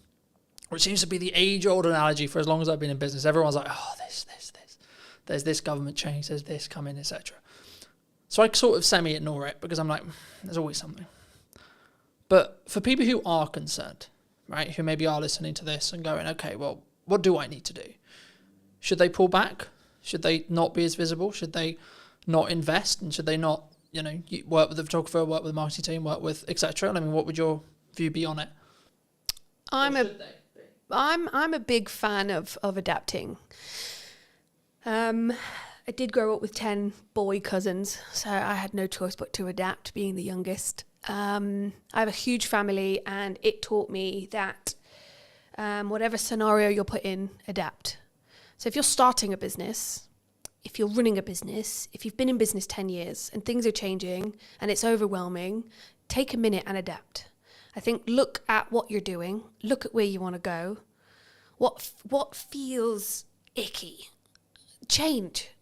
[SPEAKER 2] which seems to be the age-old analogy for as long as I've been in business. Everyone's like, this. There's this government change, there's this coming, etc. So I sort of semi-ignore it because I'm like, there's always something. But for people who are concerned, right, who maybe are listening to this and going, okay, well, what do I need to do? Should they pull back? Should they not be as visible? Should they not invest? And should they not, work with the photographer, work with the marketing team, work with etc.? I mean, what would your view be on it?
[SPEAKER 11] I'm a big fan of adapting. I did grow up with 10 boy cousins, so I had no choice but to adapt, being the youngest. I have a huge family, and it taught me that whatever scenario you're put in, adapt. So if you're starting a business, if you're running a business, if you've been in business 10 years and things are changing and it's overwhelming, take a minute and adapt. I think look at what you're doing, look at where you want to go, what feels icky.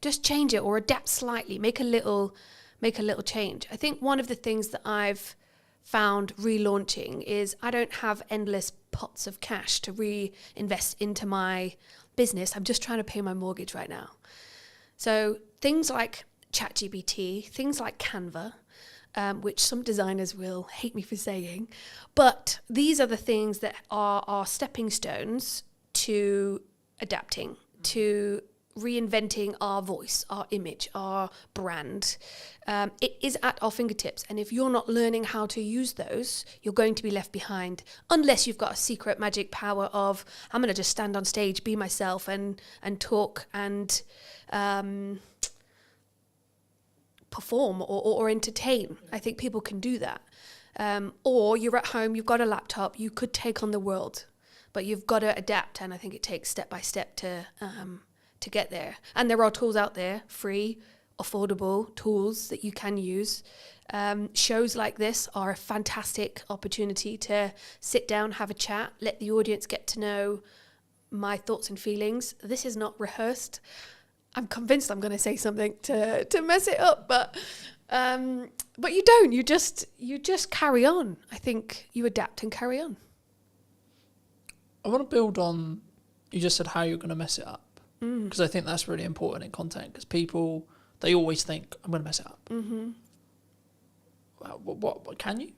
[SPEAKER 11] Just change it or adapt slightly, make a little change. I think one of the things that I've found relaunching is I don't have endless pots of cash to reinvest into my business, I'm just trying to pay my mortgage right now. So things like ChatGPT, things like Canva, which some designers will hate me for saying, but these are the things that are stepping stones to adapting, to reinventing our voice, our image, our brand. It is at our fingertips. And if you're not learning how to use those, you're going to be left behind, unless you've got a secret magic power of, I'm going to just stand on stage, be myself and talk and perform or entertain. I think people can do that. Or you're at home, you've got a laptop, you could take on the world, but you've got to adapt. And I think it takes step by step to get there. And there are tools out there, free, affordable tools that you can use. Shows like this are a fantastic opportunity to sit down, have a chat, let the audience get to know my thoughts and feelings. This is not rehearsed. I'm convinced I'm going to say something to mess it up, but you don't. You just carry on. I think you adapt and carry on.
[SPEAKER 2] I want to build on, you just said how you're going to mess it up. Because I think that's really important in content, because people, they always think, I'm going to mess it up.
[SPEAKER 11] Mm-hmm.
[SPEAKER 2] Well, what can you?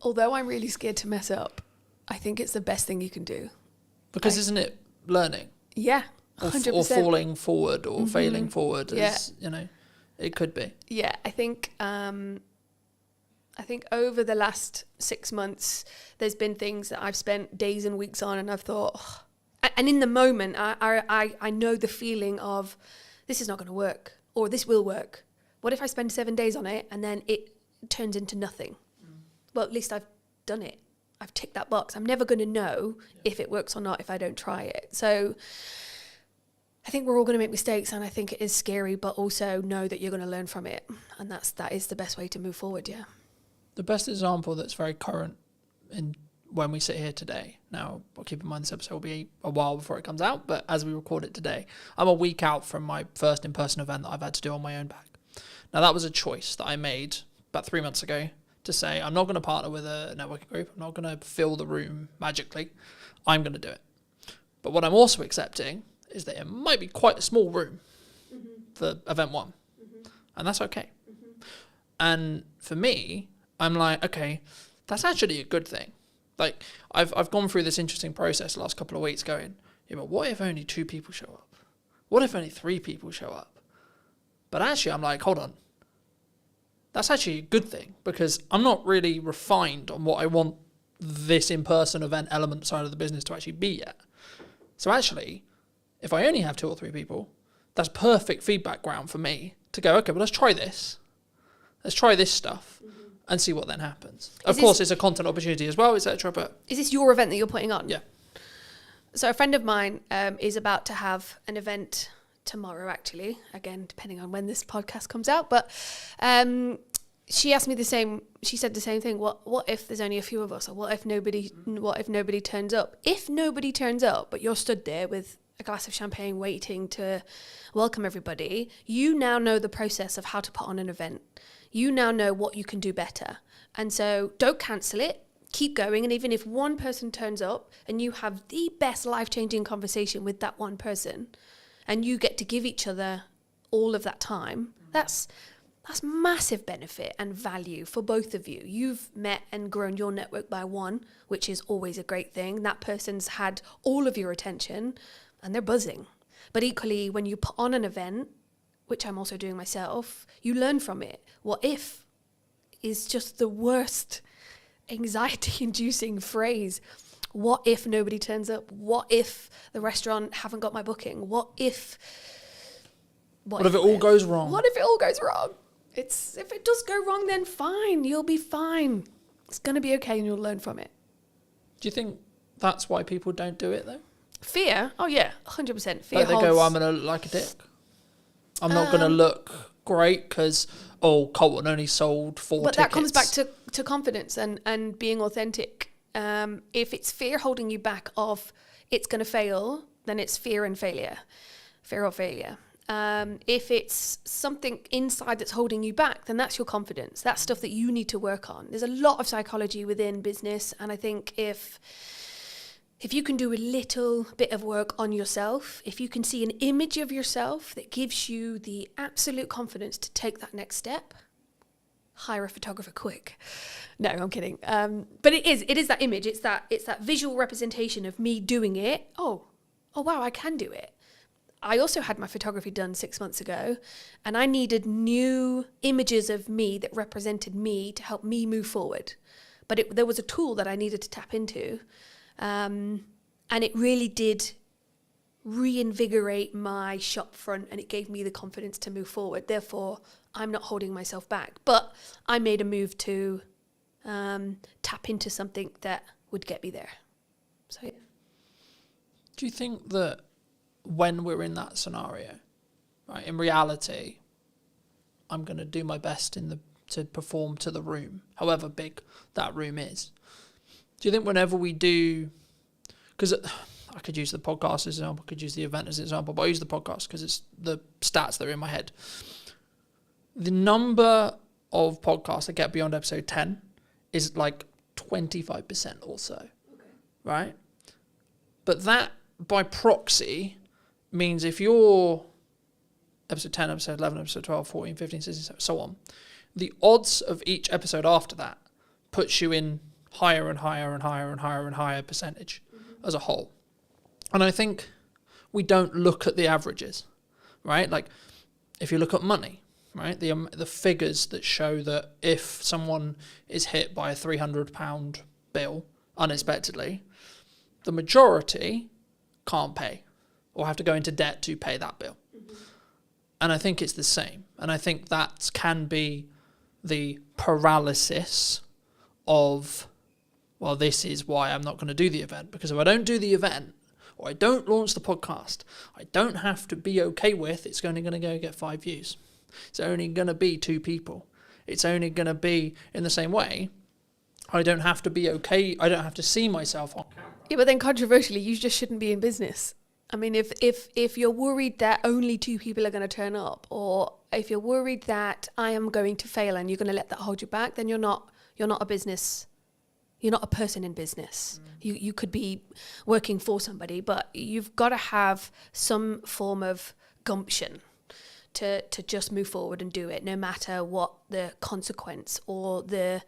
[SPEAKER 11] Although I'm really scared to mess up, I think it's the best thing you can do.
[SPEAKER 2] Because isn't it learning?
[SPEAKER 11] Yeah, 100%.
[SPEAKER 2] Or falling forward or failing forward, as, it could be.
[SPEAKER 11] Yeah, I think over the last 6 months, there's been things that I've spent days and weeks on, and I've thought, and in the moment, I know the feeling of, this is not going to work, or this will work. What if I spend 7 days on it and then it turns into nothing? Well, at least I've done it. I've ticked that box. I'm never going to know if it works or not if I don't try it. So I think we're all going to make mistakes, and I think it is scary, but also know that you're going to learn from it. And that is the best way to move forward, yeah.
[SPEAKER 2] The best example that's very current in when we sit here today. Now, I'll keep in mind this episode will be a while before it comes out, but as we record it today, I'm a week out from my first in-person event that I've had to do on my own back. Now, that was a choice that I made about 3 months ago to say, I'm not going to partner with a networking group. I'm not going to fill the room magically. I'm going to do it. But what I'm also accepting is that it might be quite a small room for event one. And that's okay. And for me, I'm like, okay, that's actually a good thing. Like, I've gone through this interesting process the last couple of weeks going, yeah, but what if only 2 people show up? What if only 3 people show up? But actually, I'm like, hold on. That's actually a good thing, because I'm not really refined on what I want this in-person event element side of the business to actually be yet. So actually, if I only have 2 or 3 people, that's perfect feedback ground for me to go, okay, well, let's try this. Let's try this stuff and see what then happens. Of course, it's a content opportunity as well, etc. But
[SPEAKER 11] is this your event that you're putting on?
[SPEAKER 2] Yeah.
[SPEAKER 11] So a friend of mine is about to have an event tomorrow, actually, again, depending on when this podcast comes out. But she asked me she said the same thing. What if there's only a few of us? Or what if nobody turns up? If nobody turns up, but you're stood there with a glass of champagne waiting to welcome everybody, you now know the process of how to put on an event. You now know what you can do better. And so don't cancel it. Keep going. And even if one person turns up and you have the best life-changing conversation with that one person, and you get to give each other all of that time, that's massive benefit and value for both of you. You've met and grown your network by one, which is always a great thing. That person's had all of your attention and they're buzzing. But equally, when you put on an event, which I'm also doing myself, you learn from it. What if is just the worst anxiety-inducing phrase. What if nobody turns up? What if the restaurant haven't got my booking? What if
[SPEAKER 2] it all goes wrong?
[SPEAKER 11] What if it all goes wrong? If it does go wrong, then fine. You'll be fine. It's going to be okay and you'll learn from it.
[SPEAKER 2] Do you think that's why people don't do it, though?
[SPEAKER 11] Fear? Oh, yeah, 100%. Fear
[SPEAKER 2] like they go, I'm going to look like a dick. I'm not going to look great because, Colton only sold 4 tickets.
[SPEAKER 11] But that comes back to confidence and being authentic. If it's fear holding you back of it's going to fail, then it's fear and failure. Fear or failure. If it's something inside that's holding you back, then that's your confidence. That's stuff that you need to work on. There's a lot of psychology within business, and I think if if you can do a little bit of work on yourself, if you can see an image of yourself that gives you the absolute confidence to take that next step, hire a photographer quick. No, I'm kidding. But it is that image. It's that visual representation of me doing it. Oh wow, I can do it. I also had my photography done 6 months ago, and I needed new images of me that represented me to help me move forward. But there was a tool that I needed to tap into. And it really did reinvigorate my shop front, and it gave me the confidence to move forward. Therefore, I'm not holding myself back. But I made a move to tap into something that would get me there. So, yeah.
[SPEAKER 2] Do you think that when we're in that scenario, right, in reality, I'm going to do my best to perform to the room, however big that room is? Do you think whenever we do, because I could use the podcast as an example, I could use the event as an example, but I use the podcast because it's the stats that are in my head. The number of podcasts that get beyond episode 10 is like 25% or so, okay, right? But that, by proxy, means if you're episode 10, episode 11, episode 12, 14, 15, 16, so on, the odds of each episode after that puts you in higher and higher and higher and higher and higher percentage as a whole. And I think we don't look at the averages, right? Like if you look at money, right, the figures that show that if someone is hit by a £300 bill unexpectedly, the majority can't pay or have to go into debt to pay that bill. And I think it's the same. And I think that can be the paralysis of, well, this is why I'm not going to do the event. Because if I don't do the event, or I don't launch the podcast, I don't have to be okay with it's only going to go get 5 views. It's only going to be 2 people. It's only going to be in the same way. I don't have to be okay. I don't have to see myself on camera.
[SPEAKER 11] Yeah, but then controversially, you just shouldn't be in business. I mean, if you're worried that only 2 people are going to turn up, or if you're worried that I am going to fail and you're going to let that hold you back, then you're not a business. You're not a person in business. You could be working for somebody, but you've got to have some form of gumption to just move forward and do it, no matter what the consequence or the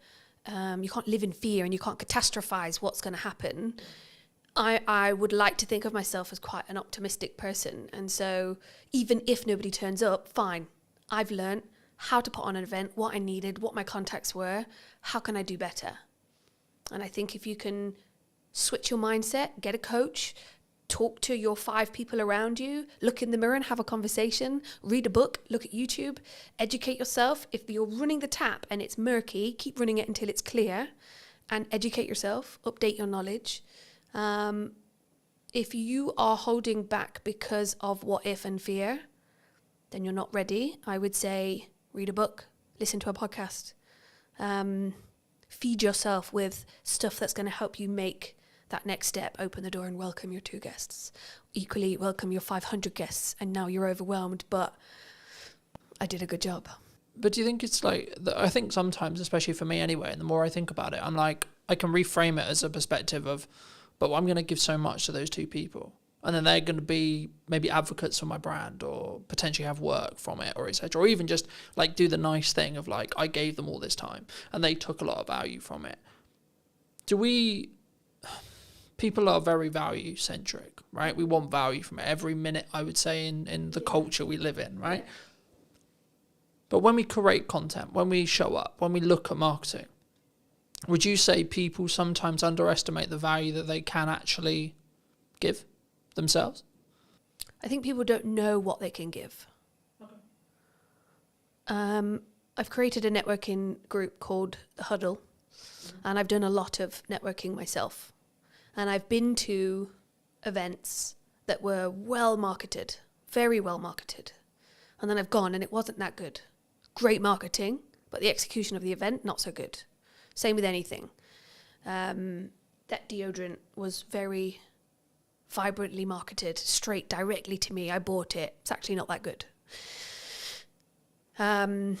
[SPEAKER 11] you can't live in fear and you can't catastrophize what's going to happen. I would like to think of myself as quite an optimistic person. And so even if nobody turns up, fine. I've learned how to put on an event, what I needed, what my contacts were, how can I do better? And I think if you can switch your mindset, get a coach, talk to your 5 people around you, look in the mirror and have a conversation, read a book, look at YouTube, educate yourself. If you're running the tap and it's murky, keep running it until it's clear and educate yourself, update your knowledge. If you are holding back because of what if and fear, then you're not ready. I would say read a book, listen to a podcast, feed yourself with stuff that's going to help you make that next step, open the door and welcome your 2 guests. Equally, welcome your 500 guests, and now you're overwhelmed, but I did a good job.
[SPEAKER 2] But do you think it's like, I think sometimes, especially for me anyway, and the more I think about it, I'm like, I can reframe it as a perspective of, but I'm going to give so much to those 2 people. And then they're going to be maybe advocates for my brand or potentially have work from it or etc. Or even just like do the nice thing of like, I gave them all this time and they took a lot of value from it. People are very value centric, right? We want value from it every minute, I would say, in the culture we live in, right? But when we create content, when we show up, when we look at marketing, would you say people sometimes underestimate the value that they can actually give themselves?
[SPEAKER 11] I think people don't know what they can give. Okay. I've created a networking group called The Huddle, and I've done a lot of networking myself. And I've been to events that were well marketed, very well marketed. And then I've gone and it wasn't that good. Great marketing, but the execution of the event, not so good. Same with anything. That deodorant was very vibrantly marketed, straight directly to me. I bought it. It's actually not that good. I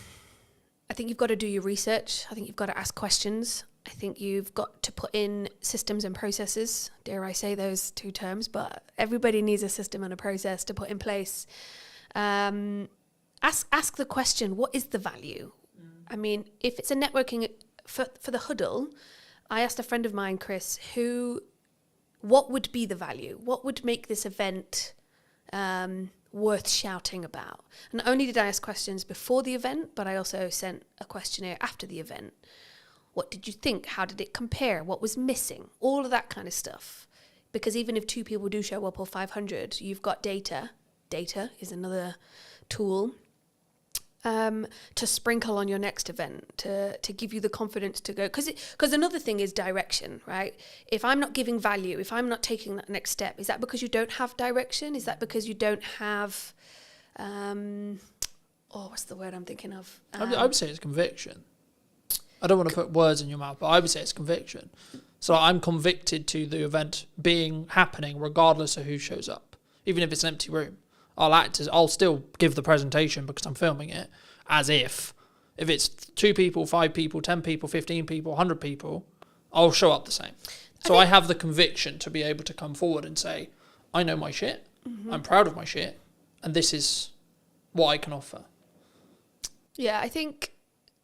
[SPEAKER 11] think you've got to do your research. I think you've got to ask questions. I think you've got to put in systems and processes. Dare I say those two terms? But everybody needs a system and a process to put in place. Ask the question, what is the value? I mean, if it's a networking for the huddle, I asked a friend of mine, Chris, what would be the value? What would make this event worth shouting about? And not only did I ask questions before the event, but I also sent a questionnaire after the event. What did you think? How did it compare? What was missing? All of that kind of stuff. Because even if 2 people do show up or 500, you've got data. Data is another tool to sprinkle on your next event, to give you the confidence to go. Because another thing is direction, right? If I'm not giving value, if I'm not taking that next step, is that because you don't have direction? Is that because you don't have, what's the word I'm thinking of?
[SPEAKER 2] I would say it's conviction. I don't want to put words in your mouth, but I would say it's conviction. So I'm convicted to the event happening regardless of who shows up. Even if it's an empty room. I'll still give the presentation because I'm filming it as if it's 2 people, 5 people, 10 people, 15 people, 100 people, I'll show up the same. So I have the conviction to be able to come forward and say, I know my shit, I'm proud of my shit, and this is what I can offer.
[SPEAKER 11] Yeah, I think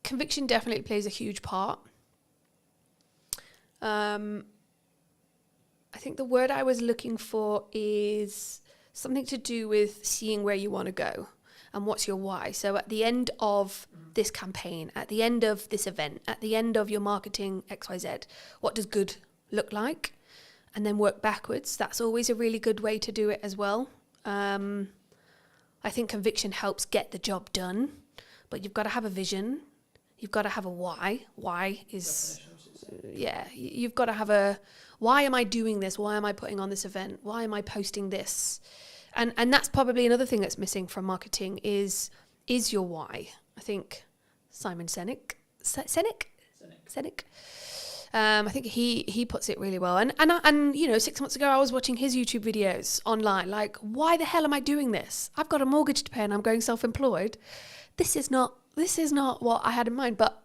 [SPEAKER 11] conviction definitely plays a huge part. I think the word I was looking for is something to do with seeing where you want to go and what's your why. So at the end of this campaign, at the end of this event, at the end of your marketing XYZ, what does good look like? And then work backwards. That's always a really good way to do it as well. I think conviction helps get the job done, but you've got to have a vision. You've got to have a why. Why is, you've got to have a, why am I doing this? Why am I putting on this event? Why am I posting this? And that's probably another thing that's missing from marketing is your why. I think Simon Sinek, I think he puts it really well. And 6 months ago I was watching his YouTube videos online. Like, why the hell am I doing this? I've got a mortgage to pay and I'm going self-employed. This is not what I had in mind. But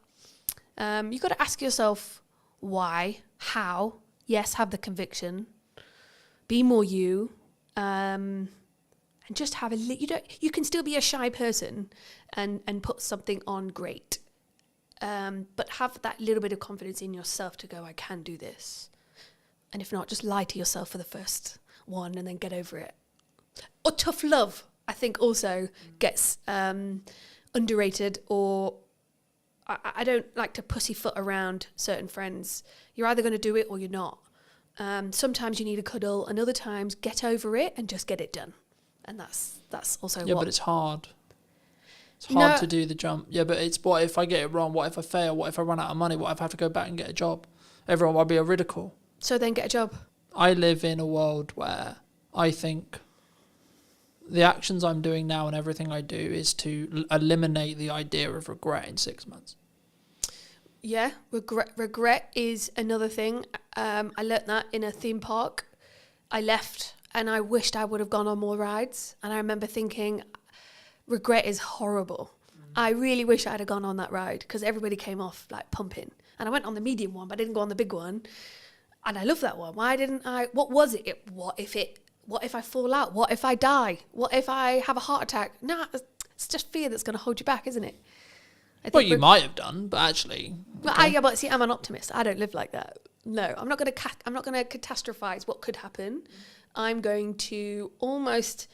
[SPEAKER 11] you've got to ask yourself why, how. Yes, have the conviction. Be more you. And just have you can still be a shy person and put something on great. But have that little bit of confidence in yourself to go, I can do this. And if not, just lie to yourself for the first one and then get over it. Or tough love, I think also gets underrated, or I don't like to pussyfoot around certain friends. You're either going to do it or you're not. Sometimes you need a cuddle, and other times get over it and just get it done. And that's also
[SPEAKER 2] but it's hard. It's hard to do the jump. Yeah, but it's what if I get it wrong? What if I fail? What if I run out of money? What if I have to go back and get a job? Everyone will be a ridicule.
[SPEAKER 11] So then get a job.
[SPEAKER 2] I live in a world where I think the actions I'm doing now and everything I do is to eliminate the idea of regret in 6 months.
[SPEAKER 11] Yeah, regret is another thing. I learnt that in a theme park. I left and I wished I would have gone on more rides. And I remember thinking, regret is horrible. I really wish I'd have gone on that ride because everybody came off like pumping. And I went on the medium one, but I didn't go on the big one. And I love that one. Why didn't I? What was it? What if I fall out? What if I die? What if I have a heart attack? Nah, it's just fear that's going to hold you back, isn't it?
[SPEAKER 2] Well, you might have done, but actually.
[SPEAKER 11] But see, I'm an optimist. I don't live like that. No, I'm not going to catastrophize what could happen. I'm going to almost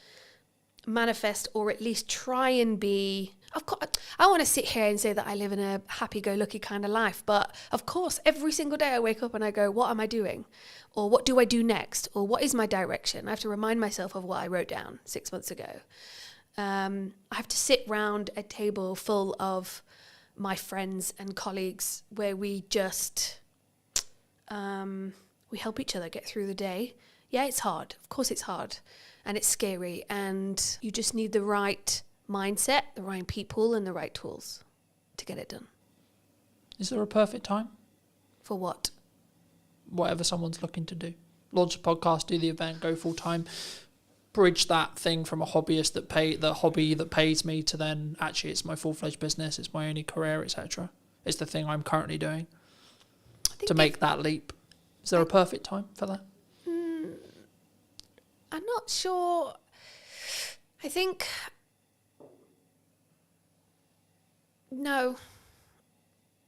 [SPEAKER 11] manifest, or at least try and be. Of course, I want to sit here and say that I live in a happy-go-lucky kind of life, but of course, every single day I wake up and I go, "What am I doing?" Or "What do I do next?" Or "What is my direction?" I have to remind myself of what I wrote down 6 months ago. I have to sit round a table full of my friends and colleagues where we just we help each other get through the day. Yeah, it's hard. Of course it's hard. And it's scary. And you just need the right mindset, the right people, and the right tools to get it done.
[SPEAKER 2] Is there a perfect time?
[SPEAKER 11] For what?
[SPEAKER 2] Whatever someone's looking to do. Launch a podcast, do the event, go full time. Bridge that thing from a hobbyist the hobby that pays me to then actually it's my full-fledged business, it's my only career, etc. It's the thing I'm currently doing. to make that leap? Is there a perfect time for that?
[SPEAKER 11] I'm not sure. I think no.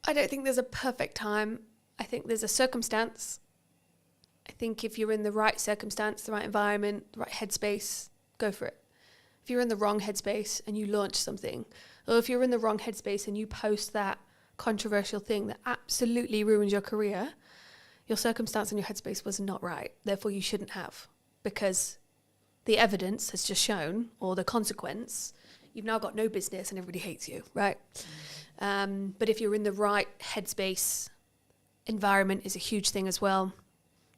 [SPEAKER 11] I don't think there's a perfect time. I think there's a circumstance. I think if you're in the right circumstance, the right environment, the right headspace, go for it. If you're in the wrong headspace and you launch something, or if you're in the wrong headspace and you post that controversial thing that absolutely ruins your career, your circumstance and your headspace was not right. Therefore, you shouldn't have, because the evidence has just shown, or the consequence, you've now got no business and everybody hates you, right? But if you're in the right headspace, environment is a huge thing as well,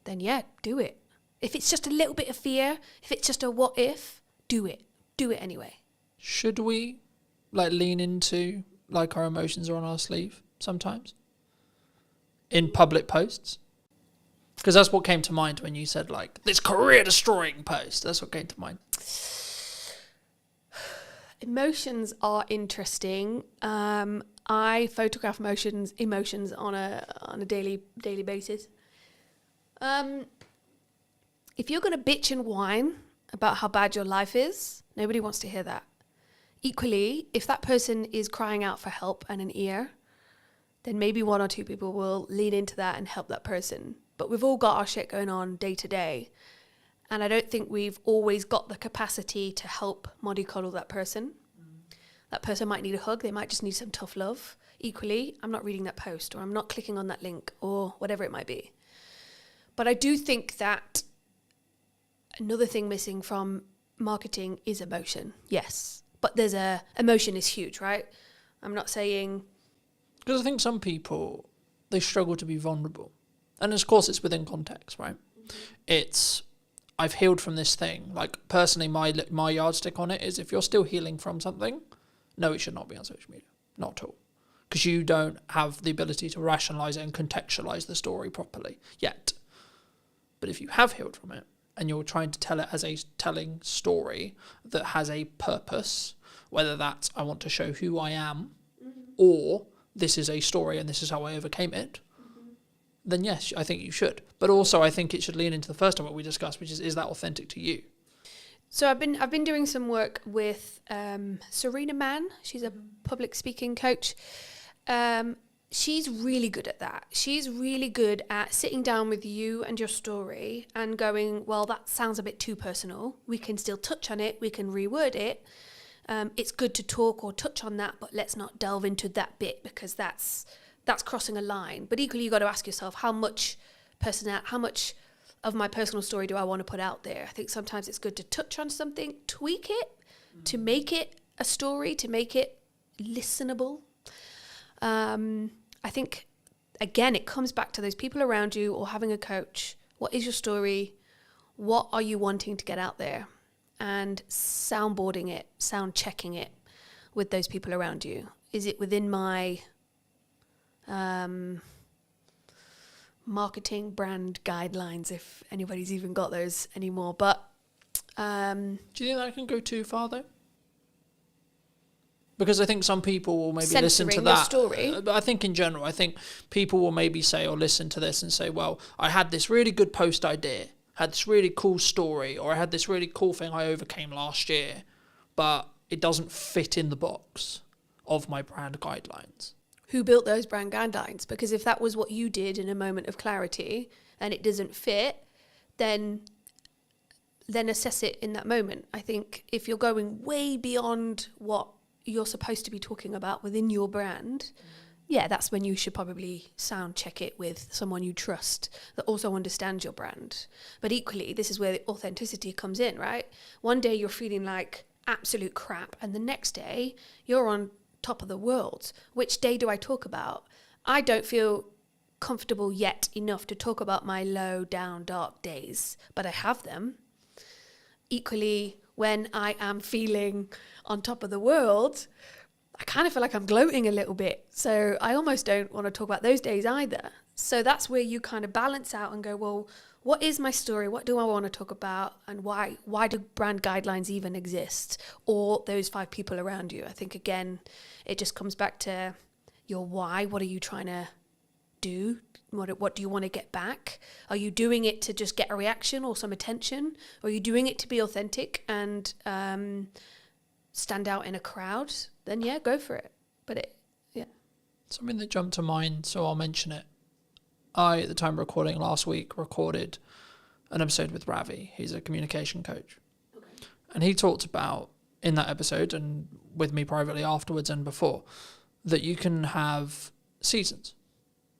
[SPEAKER 11] then yeah, do it. If it's just a little bit of fear, if it's just a what if, do it. Do it anyway.
[SPEAKER 2] Should we lean into our emotions are on our sleeve sometimes in public posts? Because that's what came to mind when you said this career destroying post. That's what came to mind.
[SPEAKER 11] Emotions are interesting. I photograph emotions on a daily basis. If you're going to bitch and whine about how bad your life is, nobody wants to hear that. Equally, if that person is crying out for help and an ear, then maybe one or two people will lean into that and help that person. But we've all got our shit going on day to day. And I don't think we've always got the capacity to help mollycoddle that person. That person might need a hug. They might just need some tough love. Equally, I'm not reading that post, or I'm not clicking on that link, or whatever it might be. But I do think that another thing missing from marketing is emotion. Yes. But emotion is huge, right? I'm not saying...
[SPEAKER 2] Because I think some people, they struggle to be vulnerable. And of course it's within context, right? Mm-hmm. It's, I've healed from this thing. Personally, my yardstick on it is if you're still healing from something, no, it should not be on social media. Not at all. Because you don't have the ability to rationalise it and contextualise the story properly yet. But if you have healed from it, and you're trying to tell it as a telling story that has a purpose, whether that's I want to show who I am, or this is a story and this is how I overcame it, then yes, I think you should. But also I think it should lean into the first topic we discussed, which is that authentic to you?
[SPEAKER 11] So I've been doing some work with Serena Mann. She's a public speaking coach. She's really good at that. She's really good at sitting down with you and your story and going, well, that sounds a bit too personal. We can still touch on it. We can reword it. It's good to talk or touch on that, but let's not delve into that bit because that's crossing a line. But equally, you've got to ask yourself, how much of my personal story do I want to put out there? I think sometimes it's good to touch on something, tweak it, to make it a story, to make it listenable. I think, again, it comes back to those people around you or having a coach. What is your story? What are you wanting to get out there? And soundboarding it, sound checking it with those people around you. Is it within my marketing brand guidelines, if anybody's even got those anymore? But
[SPEAKER 2] do you think that can go too far, though? Because I think some people will maybe listen to that.
[SPEAKER 11] Story.
[SPEAKER 2] But I think in general, I think people will maybe say or listen to this and say, well, I had this really good post idea, had this really cool story, or I had this really cool thing I overcame last year, but it doesn't fit in the box of my brand guidelines.
[SPEAKER 11] Who built those brand guidelines? Because if that was what you did in a moment of clarity and it doesn't fit, then assess it in that moment. I think if you're going way beyond what you're supposed to be talking about within your brand, yeah, that's when you should probably sound check it with someone you trust that also understands your brand. But equally, this is where the authenticity comes in, right? One day you're feeling like absolute crap, and the next day you're on top of the world. Which day do I talk about? I don't feel comfortable yet enough to talk about my low, down, dark days, but I have them. Equally, when I am feeling on top of the world, I kind of feel like I'm gloating a little bit. So I almost don't want to talk about those days either. So that's where you kind of balance out and go, well, what is my story? What do I want to talk about? And why do brand guidelines even exist? Or those 5 people around you? I think, again, it just comes back to your why. What are you trying to do? what do you want to get back? Are you doing it to just get a reaction or some attention? Or are you doing it to be authentic and stand out in a crowd? Then yeah, go for it. But
[SPEAKER 2] something that jumped to mind, so I'll mention it. I, at the time of recording last week, recorded an episode with Ravi. He's a communication coach. Okay. And he talked about, in that episode, and with me privately afterwards and before, that you can have seasons,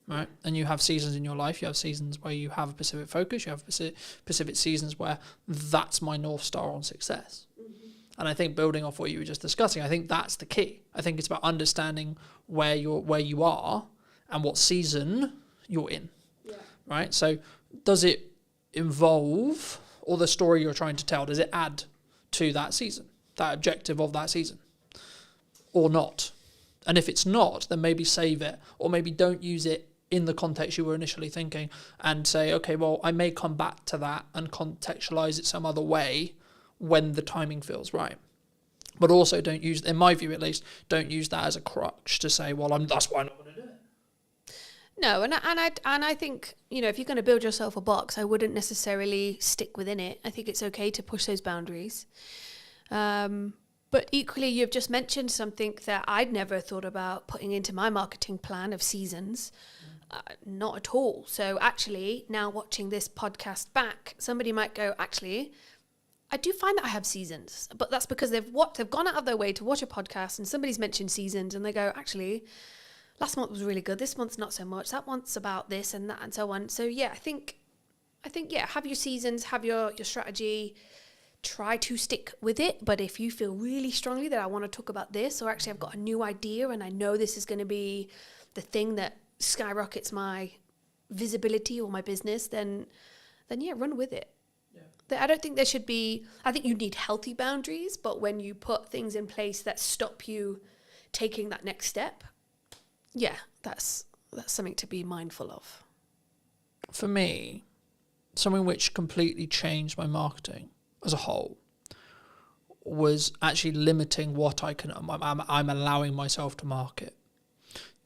[SPEAKER 2] right? And you have seasons in your life. You have seasons where you have a specific focus. You have specific seasons where that's my North Star on success. And I think building off what you were just discussing, I think that's the key. I think it's about understanding where you are and what season you're in, right? So does it involve, or the story you're trying to tell, does it add to that season, that objective of that season, or not? And if it's not, then maybe save it, or maybe don't use it in the context you were initially thinking, and say, okay, well, I may come back to that and contextualize it some other way when the timing feels right. But also don't use, in my view at least, don't use that as a crutch to say, well, that's why I'm not going to do it.
[SPEAKER 11] No, and I think, if you're going to build yourself a box, I wouldn't necessarily stick within it. I think it's okay to push those boundaries. But equally, you've just mentioned something that I'd never thought about putting into my marketing plan of seasons. Not at all. So actually, now watching this podcast back, somebody might go, actually, I do find that I have seasons, but that's because they've gone out of their way to watch a podcast and somebody's mentioned seasons and they go, actually, last month was really good. This month's not so much. That month's about this and that and so on. So yeah, I think have your seasons, have your strategy, try to stick with it. But if you feel really strongly that I want to talk about this, or actually I've got a new idea and I know this is going to be the thing that skyrockets my visibility or my business, then yeah, run with it. I don't think there should be, I think you need healthy boundaries, but when you put things in place that stop you taking that next step, yeah, that's something to be mindful of.
[SPEAKER 2] For me, something which completely changed my marketing as a whole was actually limiting what I'm allowing myself to market,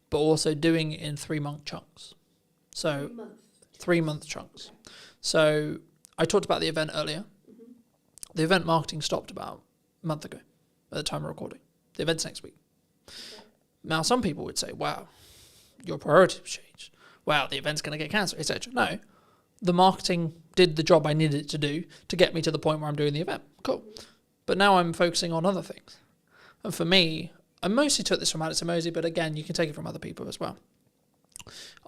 [SPEAKER 2] but also doing it in 3-month chunks. So 3-month chunks. So I talked about the event earlier. Mm-hmm. The event marketing stopped about a month ago at the time of recording. The event's next week. Okay. Now, some people would say, wow, your priorities have changed. Wow, the event's going to get cancelled, etc. No, the marketing did the job I needed it to do to get me to the point where I'm doing the event. Cool. But now I'm focusing on other things. And for me, I mostly took this from Alex Emosi, but again, you can take it from other people as well.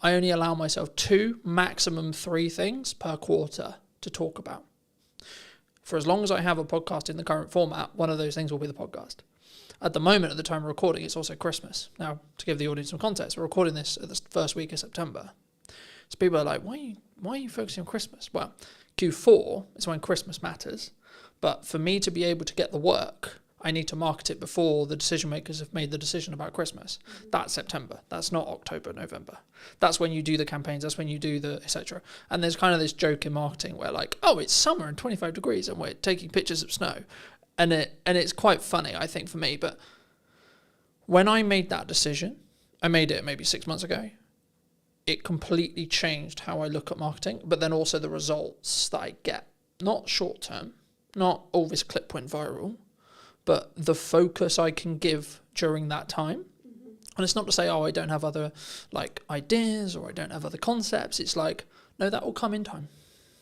[SPEAKER 2] I only allow myself 2, maximum 3 things per quarter to talk about. For as long as I have a podcast in the current format, one of those things will be the podcast. At the moment, at the time of recording, it's also Christmas. Now, to give the audience some context, we're recording this at the first week of September. So people are like, why are you focusing on Christmas? Well, Q4 is when Christmas matters. But for me to be able to get the work, I need to market it before the decision makers have made the decision about Christmas. Mm-hmm. That's September. That's not October, November. That's when you do the campaigns. That's when you do the etc. And there's kind of this joke in marketing where like, oh, it's summer and 25 degrees and we're taking pictures of snow. And it's quite funny, I think, for me. But when I made that decision, I made it maybe 6 months ago, it completely changed how I look at marketing, but then also the results that I get. Not short term, not all this clip went viral, but the focus I can give during that time. Mm-hmm. And it's not to say, I don't have other like ideas or I don't have other concepts. It's like, no, that will come in time,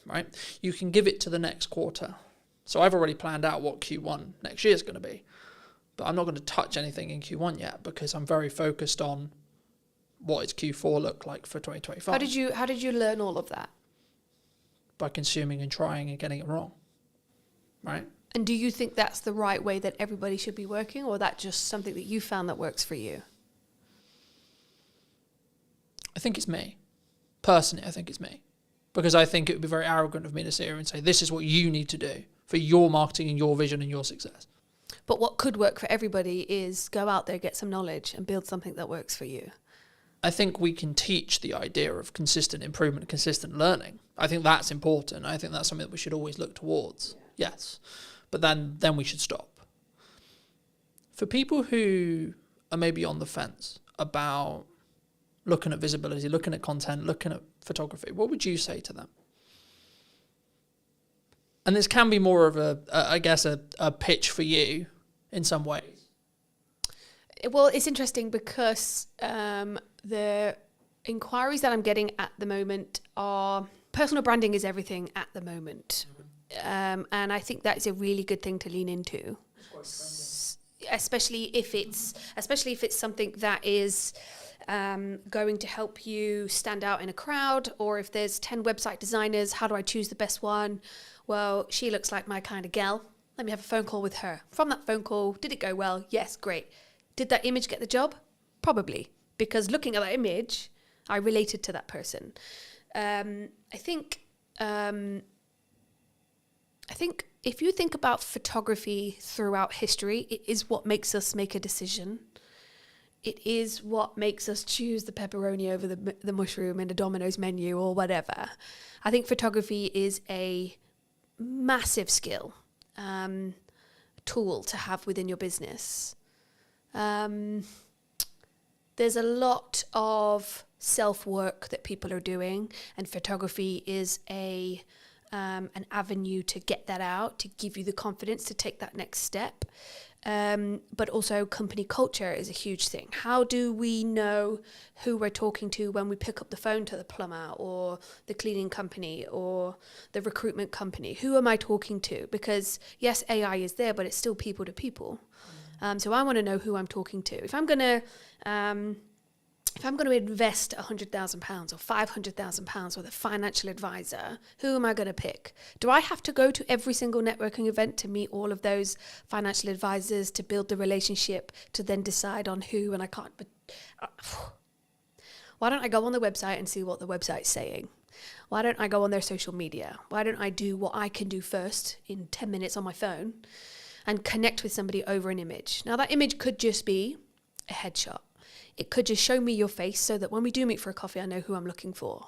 [SPEAKER 2] right? You can give it to the next quarter. So I've already planned out what Q1 next year is going to be, but I'm not going to touch anything in Q1 yet because I'm very focused on what does Q4 look like for 2025.
[SPEAKER 11] How did you learn all of that?
[SPEAKER 2] By consuming and trying and getting it wrong, right?
[SPEAKER 11] And do you think that's the right way that everybody should be working, or that just something that you found that works for you?
[SPEAKER 2] I think it's me. Personally, I think it's me. Because I think it would be very arrogant of me to sit here and say, this is what you need to do for your marketing and your vision and your success.
[SPEAKER 11] But what could work for everybody is go out there, get some knowledge and build something that works for you.
[SPEAKER 2] I think we can teach the idea of consistent improvement, consistent learning. I think that's important. I think that's something that we should always look towards. Yes. But then we should stop. For people who are maybe on the fence about looking at visibility, looking at content, looking at photography, what would you say to them? And this can be more of a pitch for you in some ways.
[SPEAKER 11] Well, it's interesting because the inquiries that I'm getting at the moment are personal branding is everything at the moment. And I think that is a really good thing to lean into, especially if it's something that is going to help you stand out in a crowd, or if there's 10 website designers, how do I choose the best one? Well, she looks like my kind of gal. Let me have a phone call with her. From that phone call, did it go well? Yes, great. Did that image get the job? Probably, because looking at that image, I related to that person. I think if you think about photography throughout history, it is what makes us make a decision. It is what makes us choose the pepperoni over the mushroom in a Domino's menu or whatever. I think photography is a massive skill, tool to have within your business. There's a lot of self-work that people are doing, and photography is an avenue to get that out, to give you the confidence to take that next step. But also company culture is a huge thing. How do we know who we're talking to when we pick up the phone to the plumber or the cleaning company or the recruitment company? Who am I talking to? Because yes, AI is there, but it's still people to people. So I want to know who I'm talking to. If I'm going to invest £100,000 or £500,000 with a financial advisor, who am I going to pick? Do I have to go to every single networking event to meet all of those financial advisors, to build the relationship, to then decide on who? And I can't. But why don't I go on the website and see what the website's saying? Why don't I go on their social media? Why don't I do what I can do first in 10 minutes on my phone and connect with somebody over an image? Now, that image could just be a headshot. It could just show me your face so that when we do meet for a coffee, I know who I'm looking for.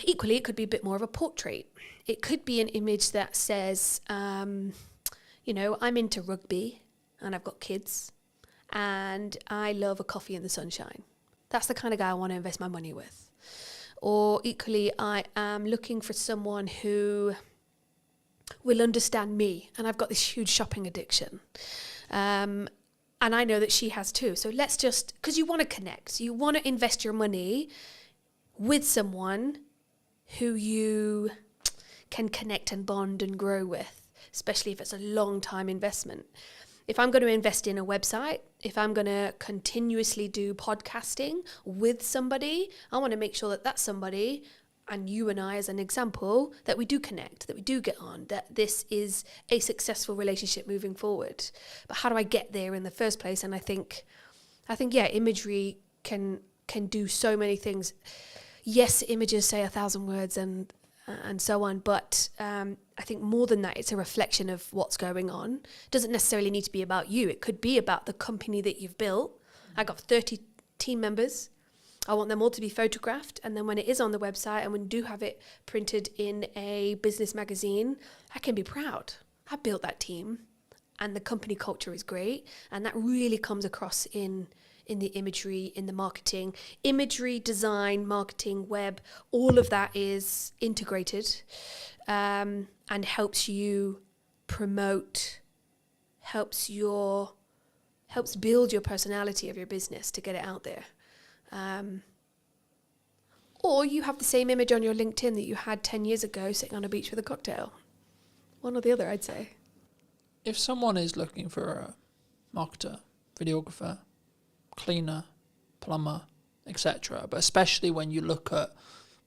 [SPEAKER 11] Equally, it could be a bit more of a portrait. It could be an image that says, I'm into rugby and I've got kids and I love a coffee in the sunshine. That's the kind of guy I want to invest my money with. Or equally, I am looking for someone who will understand me, and I've got this huge shopping addiction. And I know that she has too. So let's just, because you want to connect. You want to invest your money with someone who you can connect and bond and grow with, especially if it's a long time investment. If I'm going to invest in a website, if I'm going to continuously do podcasting with somebody, I want to make sure that that's somebody, and you and I as an example, that we do connect, that we do get on, that this is a successful relationship moving forward. But how do I get there in the first place? And I think imagery can do so many things. Yes, images say 1,000 words and so on, but I think more than that, it's a reflection of what's going on. It doesn't necessarily need to be about you. It could be about the company that you've built. I got 30 team members. I want them all to be photographed, and then when it is on the website and when we do have it printed in a business magazine, I can be proud. I built that team, and the company culture is great, and that really comes across in the imagery, in the marketing. Imagery, design, marketing, web, all of that is integrated and helps you promote, helps build your personality of your business to get it out there. Or you have the same image on your LinkedIn that you had 10 years ago sitting on a beach with a cocktail. One or the other, I'd say.
[SPEAKER 2] If someone is looking for a marketer, videographer, cleaner, plumber, etc., but especially when you look at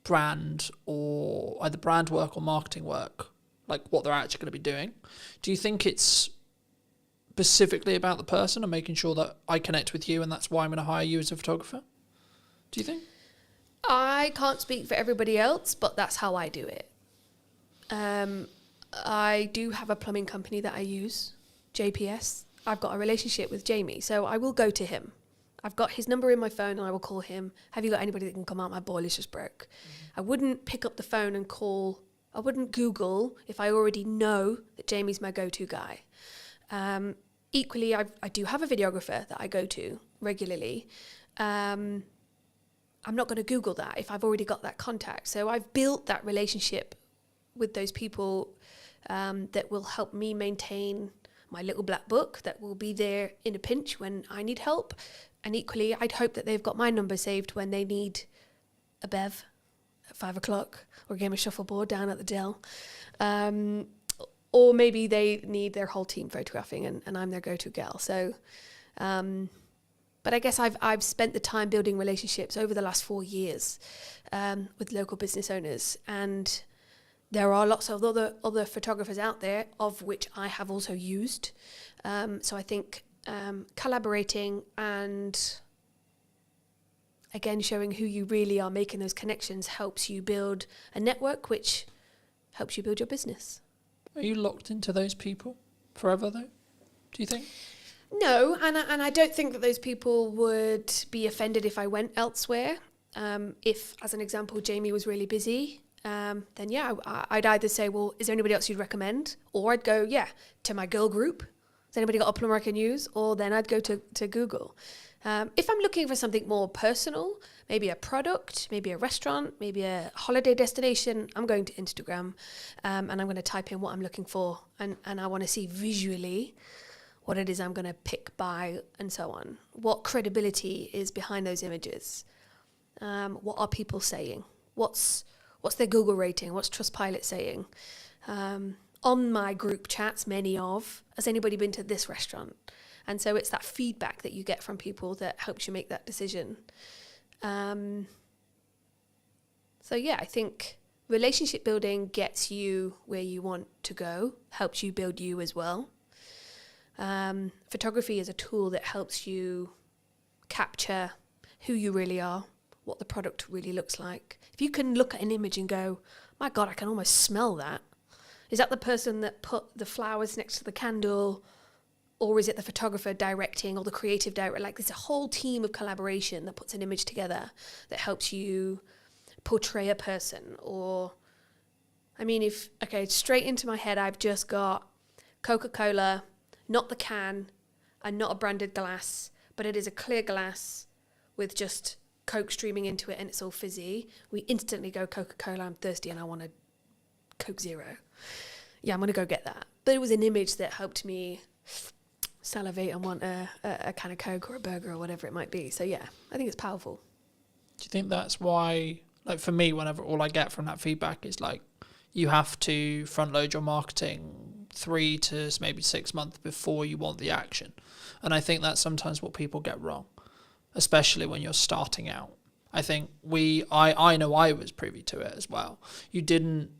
[SPEAKER 2] brand or either brand work or marketing work, like what they're actually going to be doing, do you think it's specifically about the person and making sure that I connect with you and that's why I'm going to hire you as a photographer? Do you think?
[SPEAKER 11] I can't speak for everybody else, but that's how I do it. I do have a plumbing company that I use, JPS. I've got a relationship with Jamie, so I will go to him. I've got his number in my phone and I will call him. Have you got anybody that can come out? My boiler's just broke. I wouldn't pick up the phone and call. I wouldn't Google if I already know that Jamie's my go-to guy. Equally, I do have a videographer that I go to regularly. I'm not going to Google that if I've already got that contact. So I've built that relationship with those people that will help me maintain my little black book, that will be there in a pinch when I need help. And equally, I'd hope that they've got my number saved when they need a bev at 5 o'clock or a game of shuffleboard down at the Dell. Or maybe they need their whole team photographing and I'm their go-to gal. So, but I guess I've spent the time building relationships over the last 4 years with local business owners, and there are lots of other photographers out there, of which I have also used. So I think collaborating and, again, showing who you really are, making those connections, helps you build a network, which helps you build your business.
[SPEAKER 2] Are you locked into those people forever, though? Do you think?
[SPEAKER 11] No, and I don't think that those people would be offended if I went elsewhere. If, as an example, Jamie was really busy, then yeah, I'd either say, well, is there anybody else you'd recommend? Or I'd go, yeah, to my girl group. Has anybody got a plumber I can use? Or then I'd go to Google. If I'm looking for something more personal, maybe a product, maybe a restaurant, maybe a holiday destination, I'm going to Instagram and I'm going to type in what I'm looking for, and I want to see visually what it is I'm going to pick, buy, and so on. What credibility is behind those images? What are people saying? What's their Google rating? What's Trustpilot saying? On my group chats, has anybody been to this restaurant? And so it's that feedback that you get from people that helps you make that decision. So yeah, I think relationship building gets you where you want to go, helps you build you as well. Photography is a tool that helps you capture who you really are, what the product really looks like. If you can look at an image and go, my God, I can almost smell that. Is that the person that put the flowers next to the candle? Or is it the photographer directing, or the creative director? Like, there's a whole team of collaboration that puts an image together that helps you portray a person. Or, I mean, straight into my head, I've just got Coca-Cola, not the can, and not a branded glass, but it is a clear glass with just Coke streaming into it and it's all fizzy. We instantly go, Coca-Cola, I'm thirsty and I want a Coke Zero. Yeah, I'm going to go get that. But it was an image that helped me salivate and want a can of Coke or a burger or whatever it might be. So yeah, I think it's powerful.
[SPEAKER 2] Do you think that's why, like for me, whenever all I get from that feedback is like, you have to front load your marketing 3 to maybe 6 months before you want the action? And I think that's sometimes what people get wrong, especially when you're starting out. I think I know I was privy to it as well. You didn't,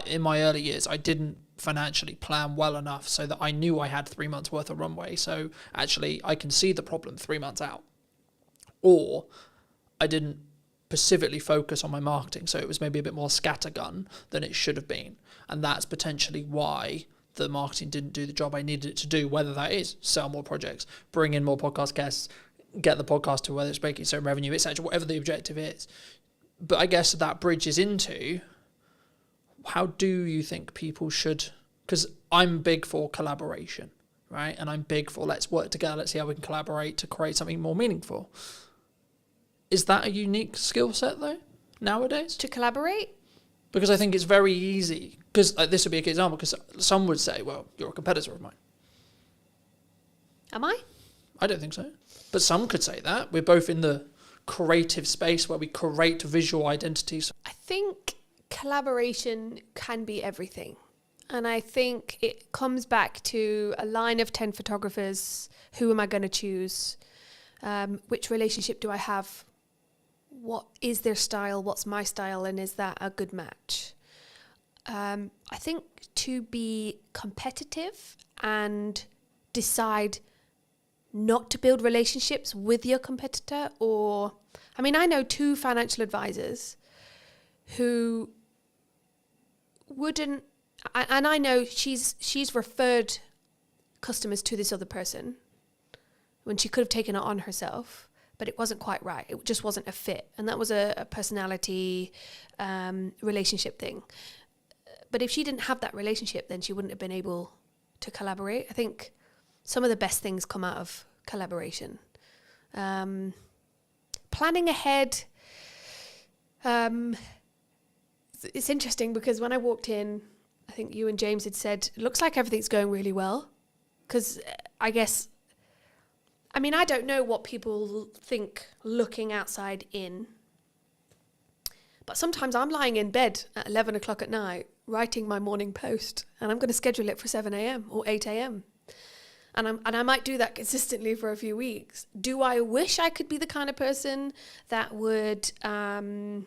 [SPEAKER 2] in my early years, I didn't financially plan well enough so that I knew I had 3 months worth of runway. So actually I can see the problem 3 months out. Or I didn't specifically focus on my marketing, so it was maybe a bit more scattergun than it should have been. And that's potentially why the marketing didn't do the job I needed it to do, whether that is sell more projects, bring in more podcast guests, get the podcast to whether it's making some revenue, etc., whatever the objective is. But I guess that bridges into, how do you think people should, because I'm big for collaboration, right? And I'm big for let's work together, let's see how we can collaborate to create something more meaningful. Is that a unique skill set though, nowadays?
[SPEAKER 11] To collaborate?
[SPEAKER 2] Because I think it's very easy, because this would be a good example, because some would say, well, you're a competitor of mine.
[SPEAKER 11] Am I?
[SPEAKER 2] I don't think so. But some could say that. We're both in the creative space where we create visual identities.
[SPEAKER 11] I think collaboration can be everything. And I think it comes back to a line of 10 photographers. Who am I going to choose? Which relationship do I have? What is their style? What's my style? And is that a good match? I think to be competitive and decide not to build relationships with your competitor, or, I mean, I know 2 financial advisors who wouldn't, and I know she's referred customers to this other person when she could have taken it on herself, but it wasn't quite right. It just wasn't a fit. And that was a personality relationship thing. But if she didn't have that relationship, then she wouldn't have been able to collaborate. I think some of the best things come out of collaboration. planning ahead. It's interesting because when I walked in, I think you and James had said, it looks like everything's going really well. Because I don't know what people think looking outside in. But sometimes I'm lying in bed at 11 o'clock at night, writing my morning post, and I'm going to schedule it for 7 a.m. or 8 a.m. And I might do that consistently for a few weeks. Do I wish I could be the kind of person that would plan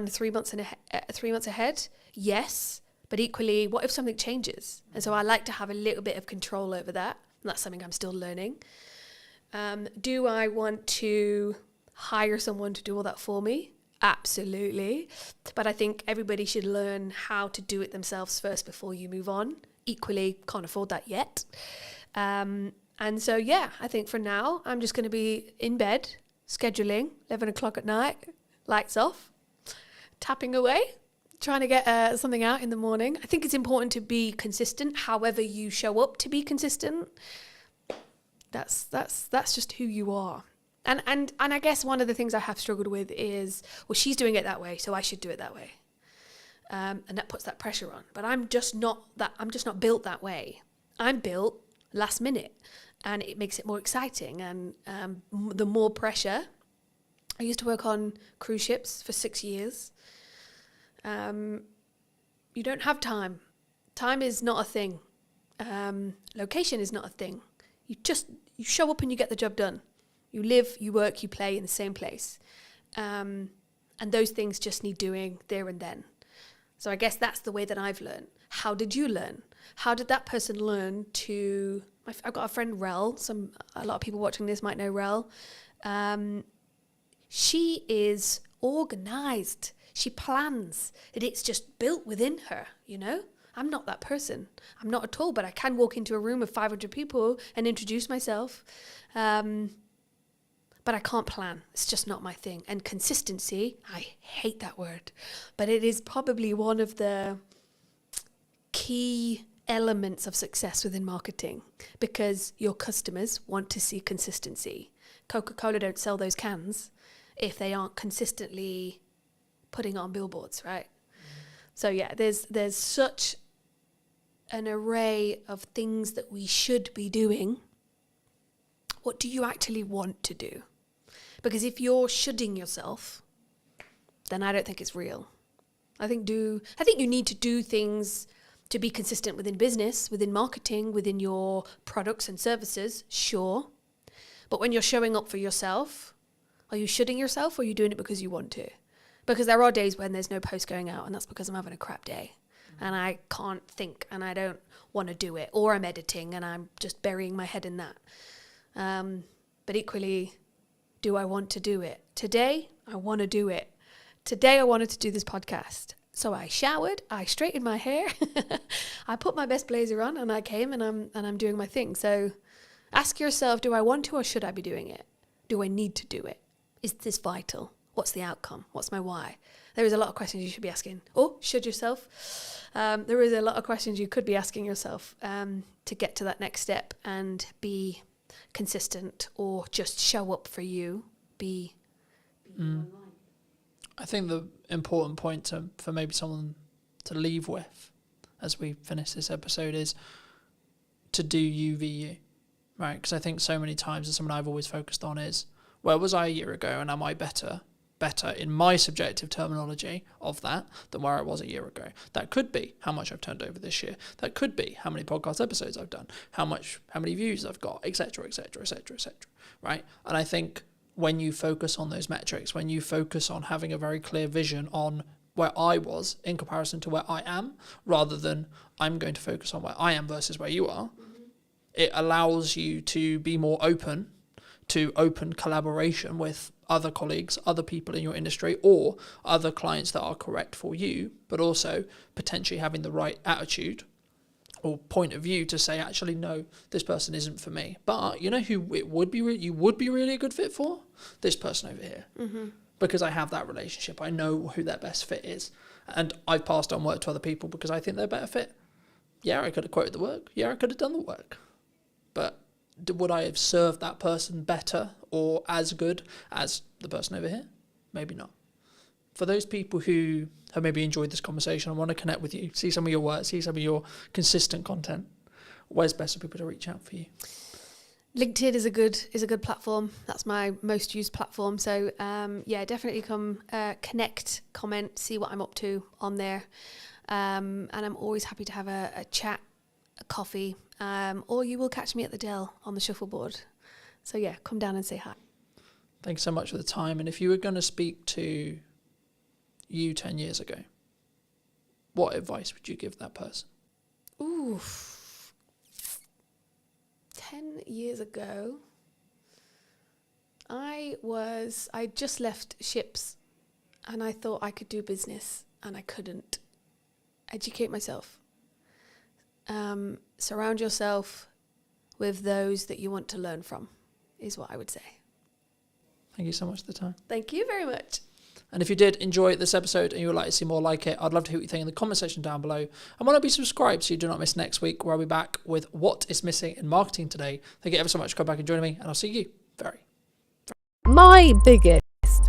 [SPEAKER 11] 3 months ahead? Yes. But equally, what if something changes? And so I like to have a little bit of control over that. And that's something I'm still learning. Do I want to hire someone to do all that for me? Absolutely. But I think everybody should learn how to do it themselves first before you move on. Equally, can't afford that yet. And so, yeah, I think for now, I'm just going to be in bed, scheduling, 11 o'clock at night, lights off, tapping away, trying to get something out in the morning. I think it's important to be consistent, however you show up to be consistent. That's just who you are. And I guess one of the things I have struggled with is, well, she's doing it that way, so I should do it that way. And that puts that pressure on. But I'm just not built that way. I'm built last minute, and it makes it more exciting. And the more pressure. I used to work on cruise ships for 6 years. You don't have time. Time is not a thing. Location is not a thing. You show up and you get the job done. You live, you work, you play in the same place. And those things just need doing there and then. So I guess that's the way that I've learned. How did you learn? How did that person learn to... I've got a friend, Rel. A lot of people watching this might know Rel. She is organised. She plans. It's just built within her, you know? I'm not that person. I'm not at all, but I can walk into a room of 500 people and introduce myself. But I can't plan. It's just not my thing. And consistency, I hate that word, but it is probably one of the key elements of success within marketing, because your customers want to see consistency. Coca-Cola don't sell those cans if they aren't consistently putting on billboards, right? So yeah, there's such an array of things that we should be doing. What do you actually want to do? Because if you're shoulding yourself, then I don't think it's real. I think you need to do things to be consistent within business, within marketing, within your products and services, sure. But when you're showing up for yourself, are you shoulding yourself, or are you doing it because you want to? Because there are days when there's no post going out, and that's because I'm having a crap day. And I can't think, and I don't want to do it. Or I'm editing, and I'm just burying my head in that. But equally, do I want to do it? Today, I want to do it. Today, I wanted to do this podcast. So I showered, I straightened my hair, I put my best blazer on, and I came, and I'm doing my thing. So ask yourself, do I want to, or should I be doing it? Do I need to do it? Is this vital? What's the outcome? What's my why? There is a lot of questions you should be asking. Or should yourself? There is a lot of questions you could be asking yourself to get to that next step and be consistent, or just show up for you. Be online.
[SPEAKER 2] I think the important point for maybe someone to leave with as we finish this episode is to do you v you, right? Because I think so many times, and something I've always focused on is, where was I a year ago, and am I better in my subjective terminology of that than where I was a year ago? That could be how much I've turned over this year. That could be how many podcast episodes I've done, how many views I've got, etc., etc., etc., etc. Right? And I think when you focus on those metrics, when you focus on having a very clear vision on where I was in comparison to where I am, rather than I'm going to focus on where I am versus where you are, it allows you to be more open to open collaboration with other colleagues, other people in your industry, or other clients that are correct for you, but also potentially having the right attitude or point of view to say, actually, no, this person isn't for me. But you know who you would be really a good fit for? This person over here. Mm-hmm. Because I have that relationship. I know who their best fit is. And I've passed on work to other people because I think they're a better fit. Yeah, I could have quoted the work. Yeah, I could have done the work. But would I have served that person better or as good as the person over here? Maybe not. For those people who have maybe enjoyed this conversation and want to connect with you, see some of your work, see some of your consistent content, where's best for people to reach out for you?
[SPEAKER 11] LinkedIn is a good platform. That's my most used platform. So definitely come connect, comment, see what I'm up to on there. And I'm always happy to have a chat, a coffee, or you will catch me at the Dell on the shuffleboard. So yeah, come down and say hi.
[SPEAKER 2] Thanks so much for the time. And if you were going to speak to you 10 years ago, what advice would you give that person?
[SPEAKER 11] Ooh, 10 years ago, I just left ships and I thought I could do business and I couldn't. Educate myself. Surround yourself with those that you want to learn from, is what I would say.
[SPEAKER 2] Thank you so much for the time.
[SPEAKER 11] Thank you very much.
[SPEAKER 2] And if you did enjoy this episode and you would like to see more like it, I'd love to hear what you think in the comment section down below. And why not be subscribed so you do not miss next week, where I'll be back with what is missing in marketing today. Thank you ever so much for coming back and joining me, and I'll see you very.
[SPEAKER 12] My biggest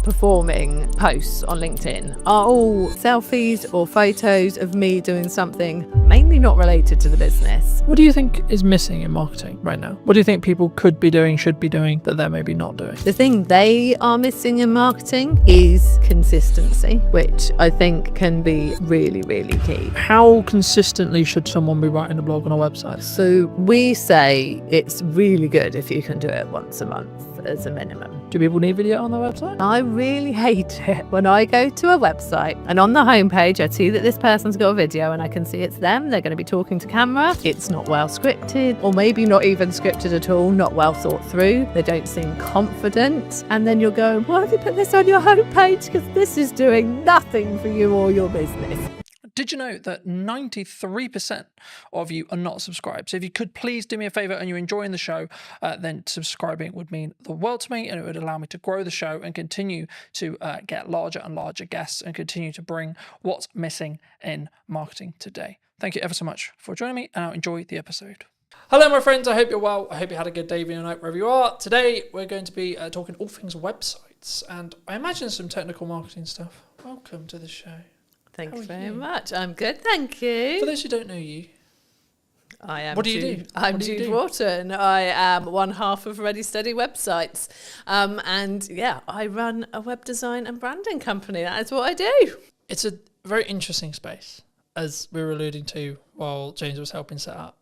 [SPEAKER 12] performing posts on LinkedIn are all selfies or photos of me doing something mainly not related to the business.
[SPEAKER 2] What do you think is missing in marketing right now? What do you think people could be doing, should be doing, that they're maybe not doing?
[SPEAKER 12] The thing they are missing in marketing is consistency, which I think can be really, really key.
[SPEAKER 2] How consistently should someone be writing a blog on a website?
[SPEAKER 12] So we say it's really good if you can do it once a month as a minimum.
[SPEAKER 2] Do people need video on their website?
[SPEAKER 12] I really hate it when I go to a website and on the homepage I see that this person's got a video and I can see it's them, they're going to be talking to camera. It's not well scripted, or maybe not even scripted at all, not well thought through. They don't seem confident. And then you're going, why have you put this on your homepage? Because this is doing nothing for you or your business.
[SPEAKER 2] Did you know that 93% of you are not subscribed? So if you could please do me a favor and you're enjoying the show, then subscribing would mean the world to me, and it would allow me to grow the show and continue to get larger and larger guests and continue to bring what's missing in marketing today. Thank you ever so much for joining me, and I'll enjoy the episode. Hello, my friends. I hope you're well. I hope you had a good day, evening, or night, wherever you are. Today, we're going to be talking all things websites, and I imagine some technical marketing stuff. Welcome to the show.
[SPEAKER 12] Thanks very much. I'm good, thank you.
[SPEAKER 2] For those who don't know you,
[SPEAKER 12] I am.
[SPEAKER 2] What do you do?
[SPEAKER 12] I'm Jude Wharton. I am one half of Ready Steady Websites, and yeah, I run a web design and branding company. That is what I do.
[SPEAKER 2] It's a very interesting space, as we were alluding to while James was helping set up.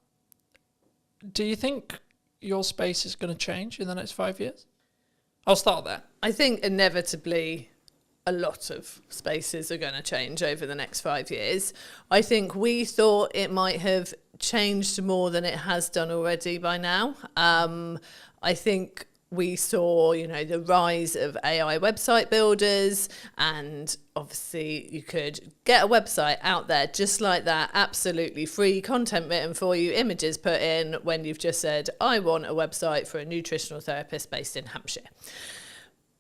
[SPEAKER 2] Do you think your space is going to change in the next 5 years? I'll start there.
[SPEAKER 12] I think inevitably a lot of spaces are going to change over the next 5 years. I think we thought it might have changed more than it has done already by now. I think we saw, the rise of AI website builders, and obviously you could get a website out there just like that, absolutely free, content written for you, images put in, when you've just said, I want a website for a nutritional therapist based in Hampshire.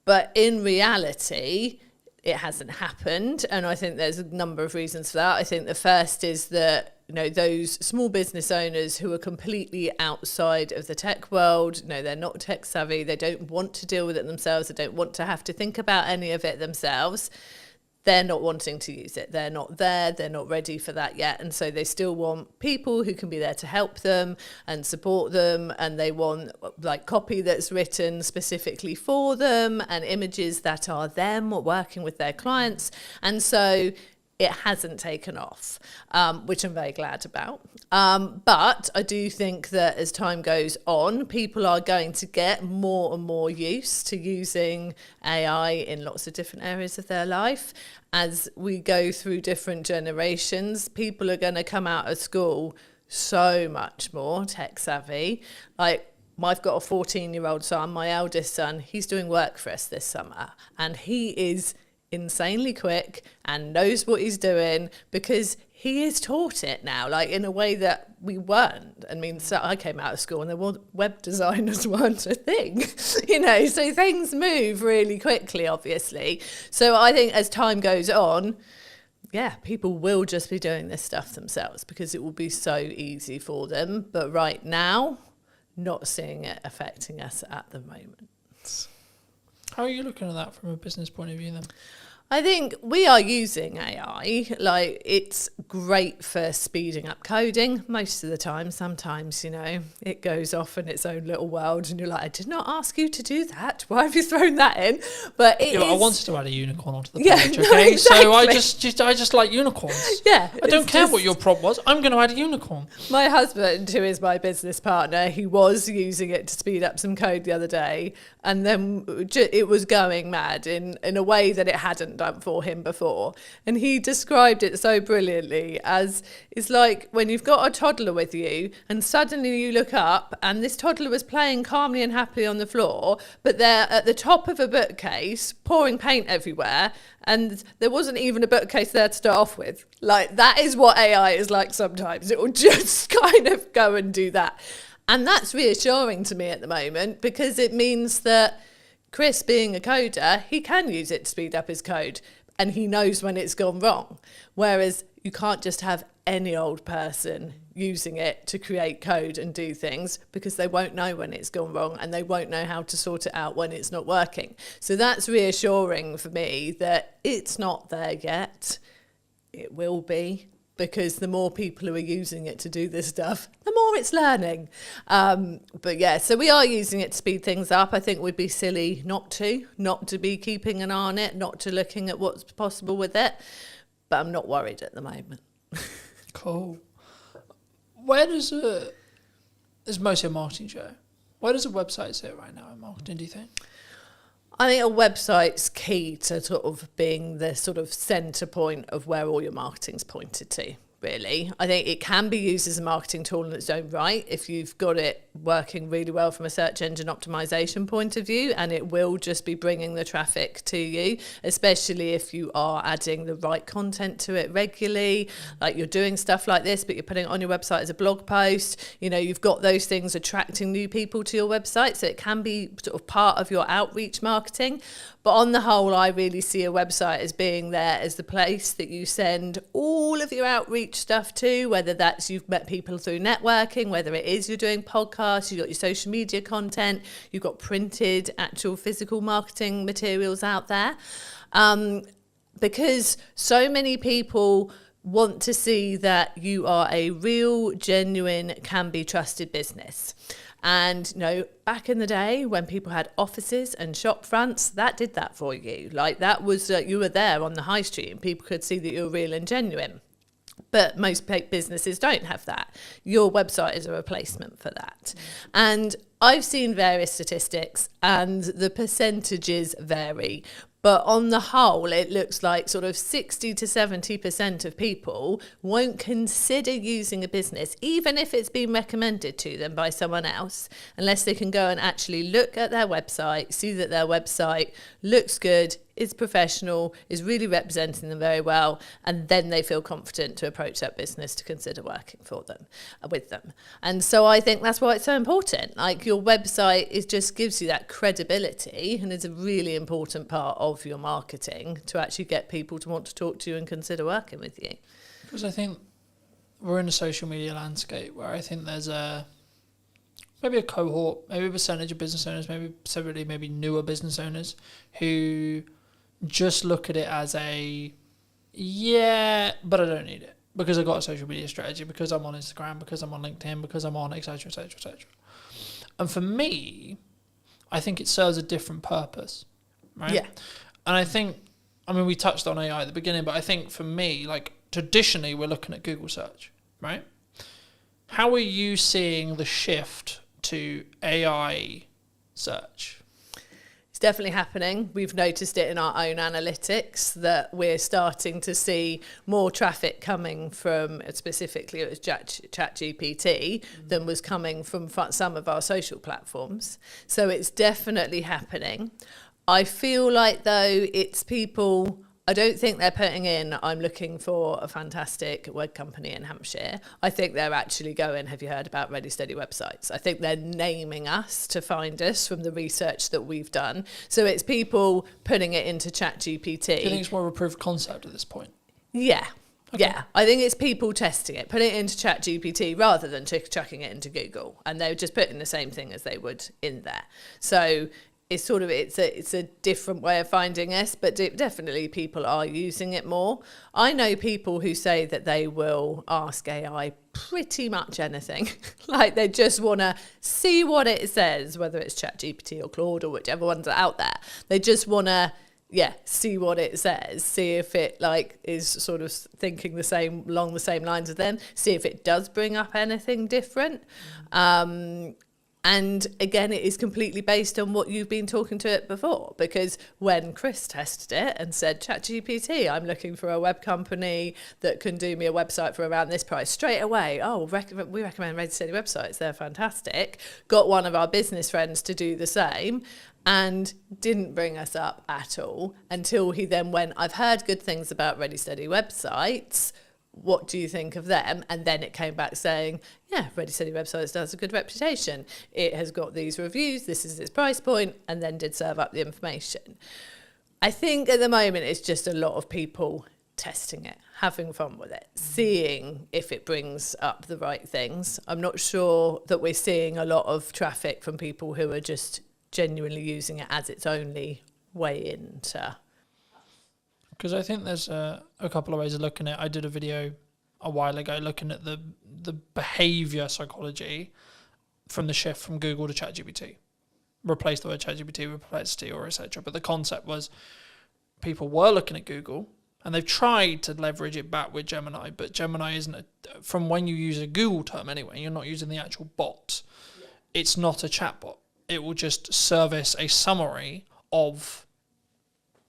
[SPEAKER 12] But in reality, it hasn't happened, and I think there's a number of reasons for that. I think the first is that those small business owners who are completely outside of the tech world, they're not tech savvy, they don't want to deal with it themselves, they don't want to have to think about any of it themselves. They're not wanting to use it. They're not there. They're not ready for that yet. And so they still want people who can be there to help them and support them. And they want copy that's written specifically for them and images that are them working with their clients. And so it hasn't taken off, which I'm very glad about. But I do think that as time goes on, people are going to get more and more used to using AI in lots of different areas of their life. As we go through different generations, people are going to come out of school so much more tech savvy. I've got a 14-year-old son, my eldest son, he's doing work for us this summer, and he is insanely quick and knows what he's doing because he is taught it now, in a way that we weren't. I mean, so I came out of school and the web designers weren't a thing, so things move really quickly, obviously. So I think as time goes on, people will just be doing this stuff themselves because it will be so easy for them. But right now, not seeing it affecting us at the moment.
[SPEAKER 2] How are you looking at that from a business point of view then?
[SPEAKER 12] I think we are using AI. Like, it's great for speeding up coding most of the time. Sometimes, you know, it goes off in its own little world and you're like, I did not ask you to do that. Why have you thrown that in? But it is...
[SPEAKER 2] I wanted to add a unicorn onto the
[SPEAKER 12] Yeah,
[SPEAKER 2] page,
[SPEAKER 12] no,
[SPEAKER 2] okay?
[SPEAKER 12] exactly.
[SPEAKER 2] So I just like unicorns.
[SPEAKER 12] Yeah.
[SPEAKER 2] I don't care what your prompt was. I'm going to add a unicorn.
[SPEAKER 12] My husband, who is my business partner, he was using it to speed up some code the other day, and then it was going mad in a way that it hadn't done for him before. And he described it so brilliantly as, it's like when you've got a toddler with you and suddenly you look up and this toddler was playing calmly and happily on the floor, but they're at the top of a bookcase pouring paint everywhere, and there wasn't even a bookcase there to start off with. Like, that is what AI is like sometimes. It will just kind of go and do that. And that's reassuring to me at the moment, because it means that Chris, being a coder, he can use it to speed up his code, and he knows when it's gone wrong. Whereas you can't just have any old person using it to create code and do things, because they won't know when it's gone wrong and they won't know how to sort it out when it's not working. So that's reassuring for me that it's not there yet. It will be, because the more people who are using it to do this stuff, the more it's learning. But yeah, so we are using it to speed things up. I think we'd be silly not to be keeping an eye on it, not to looking at what's possible with it. But I'm not worried at the moment.
[SPEAKER 2] Cool. Where does it's mostly a marketing show. Where does a website sit right now in marketing, do you think?
[SPEAKER 12] I think a website's key to sort of being the sort of centre point of where all your marketing's pointed to, really. I think it can be used as a marketing tool in its own right if you've got it working really well from a search engine optimization point of view, and it will just be bringing the traffic to you, especially if you are adding the right content to it regularly, like you're doing stuff like this, but you're putting it on your website as a blog post. You know, you've got those things attracting new people to your website, so it can be sort of part of your outreach marketing. But on the whole, I really see a website as being there as the place that you send all of your outreach stuff to, whether that's you've met people through networking, whether it is you're doing podcasts, you've got your social media content, you've got printed, actual physical marketing materials out there. Because so many people want to see that you are a real, genuine, can be trusted business. And, you know, back in the day when people had offices and shop fronts, that did that for you. Like, that was, you were there on the high street and people could see that you were real and genuine. But most businesses don't have that. Your website is a replacement for that. And I've seen various statistics and the percentages vary. But on the whole, it looks like sort of 60 to 70% of people won't consider using a business, even if it's been recommended to them by someone else, unless they can go and actually look at their website, see that their website looks good, is professional, is really representing them very well, and then they feel confident to approach that business to consider working for them, with them. And so I think that's why it's so important. Like, your website just gives you that credibility, and it's a really important part of your marketing to actually get people to want to talk to you and consider working with you.
[SPEAKER 2] Because I think we're in a social media landscape where I think there's maybe a cohort, maybe a percentage of business owners, maybe newer business owners who just look at it as but I don't need it because I've got a social media strategy, because I'm on Instagram, because I'm on LinkedIn, because I'm on etc. etc. etc. And for me, I think it serves a different purpose, right?
[SPEAKER 12] Yeah.
[SPEAKER 2] And I think, we touched on AI at the beginning, but I think for me, like, traditionally we're looking at Google search, right? How are you seeing the shift to AI search?
[SPEAKER 12] It's definitely happening. We've noticed it in our own analytics that we're starting to see more traffic coming from, specifically it was ChatGPT, than was coming from some of our social platforms. So it's definitely happening. I feel like, though, it's people, I don't think they're putting in, I'm looking for a fantastic web company in Hampshire. I think they're actually going, have you heard about Ready Steady websites? I think they're naming us to find us from the research that we've done. So it's people putting it into ChatGPT.
[SPEAKER 2] Do you think it's more of a proof of concept at this point?
[SPEAKER 12] Yeah.
[SPEAKER 2] Okay.
[SPEAKER 12] Yeah, I think it's people testing it, putting it into ChatGPT rather than chucking it into Google. And they're just putting the same thing as they would in there. So it's a different way of finding us, but definitely people are using it more. I know people who say that they will ask AI pretty much anything. Like they just want to see what it says, whether it's ChatGPT or Claude or whichever ones are out there. They just want to see what it says, see if it like is sort of thinking along the same lines as them, see if it does bring up anything different. And again, it is completely based on what you've been talking to it before, because when Chris tested it and said, ChatGPT, I'm looking for a web company that can do me a website for around this price, straight away, we recommend Ready Steady websites, they're fantastic. Got one of our business friends to do the same and didn't bring us up at all until he then went, I've heard good things about Ready Steady websites. What do you think of them? And then it came back saying, yeah, Ready Steady websites does a good reputation. It has got these reviews, this is its price point, and then did serve up the information. I think at the moment it's just a lot of people testing it, having fun with it, seeing if it brings up the right things. I'm not sure that we're seeing a lot of traffic from people who are just genuinely using it as its only way into.
[SPEAKER 2] Because I think there's a couple of ways of looking at it. I did a video a while ago looking at the behaviour psychology from the shift from Google to ChatGPT. Replace the word ChatGPT with Perplexity or etc. But the concept was people were looking at Google and they've tried to leverage it back with Gemini, but Gemini isn't, from when you use a Google term anyway, you're not using the actual bot. Yeah. It's not a chatbot. It will just service a summary of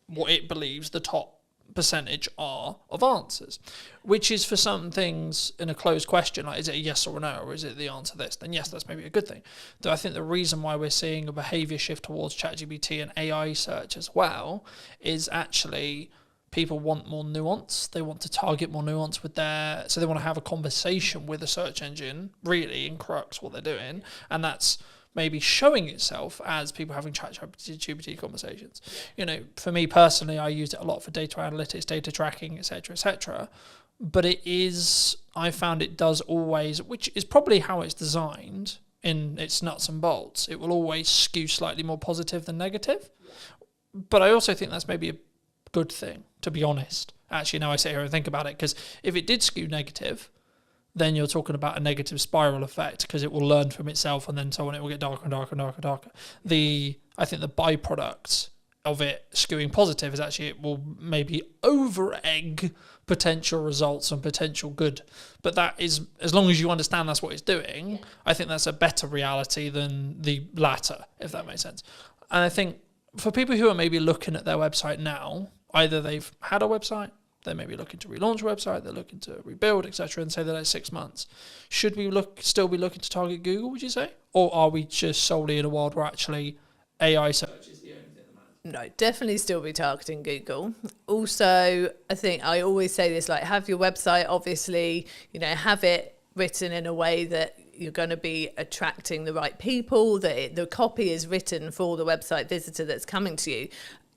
[SPEAKER 2] what it believes the top percentage are of answers, which is for some things in a closed question, like is it a yes or a no, or is it the answer this, then yes, that's maybe a good thing. Though I think the reason why we're seeing a behaviour shift towards ChatGPT and AI search as well is actually people want more nuance. They want to target more nuance with so they want to have a conversation with a search engine, really, in crux what they're doing, and that's maybe showing itself as people having ChatGPT conversations. You know, for me personally, I used it a lot for data analytics, data tracking, etc. But I found it does always, which is probably how it's designed in its nuts and bolts, it will always skew slightly more positive than negative. But I also think that's maybe a good thing, to be honest. Actually, now I sit here and think about it, because if it did skew negative, then you're talking about a negative spiral effect, because it will learn from itself and then so on, it will get darker and darker and darker and darker. I think the byproduct of it skewing positive is actually it will maybe over-egg potential results and potential good. But that is, as long as you understand that's what it's doing, I think that's a better reality than the latter, if that makes sense. And I think for people who are maybe looking at their website now, either they've had a website, they may be looking to relaunch a website, they're looking to rebuild, etc., and say that it's 6 months. Should we still be looking to target Google, would you say? Or are we just solely in a world where actually AI search is the only thing that matters?
[SPEAKER 12] No, definitely still be targeting Google. Also, I think I always say this, like, have your website, obviously, have it written in a way that you're going to be attracting the right people, that the copy is written for the website visitor that's coming to you.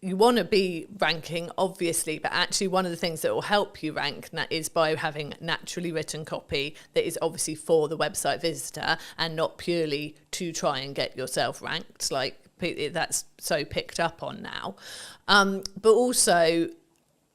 [SPEAKER 12] You want to be ranking, obviously, but actually one of the things that will help you rank is by having naturally written copy that is obviously for the website visitor and not purely to try and get yourself ranked, like that's so picked up on now. But also,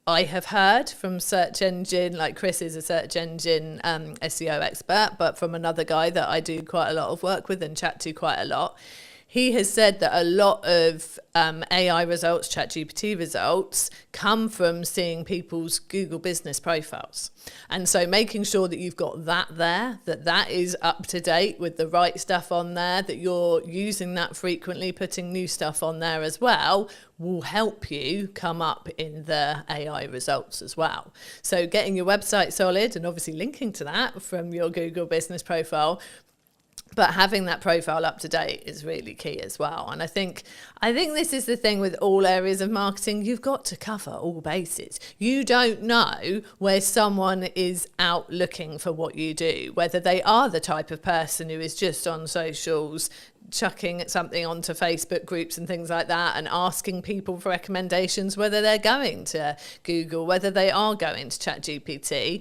[SPEAKER 12] I have heard from search engine, like Chris is a search engine SEO expert, but from another guy that I do quite a lot of work with and chat to quite a lot, he has said that a lot of AI results, ChatGPT results, come from seeing people's Google business profiles. And so making sure that you've got that there, that is up to date with the right stuff on there, that you're using that frequently, putting new stuff on there as well, will help you come up in the AI results as well. So getting your website solid and obviously linking to that from your Google business profile, but having that profile up to date is really key as well. And I think this is the thing with all areas of marketing. You've got to cover all bases. You don't know where someone is out looking for what you do, whether they are the type of person who is just on socials, chucking something onto Facebook groups and things like that and asking people for recommendations, whether they're going to Google, whether they are going to ChatGPT.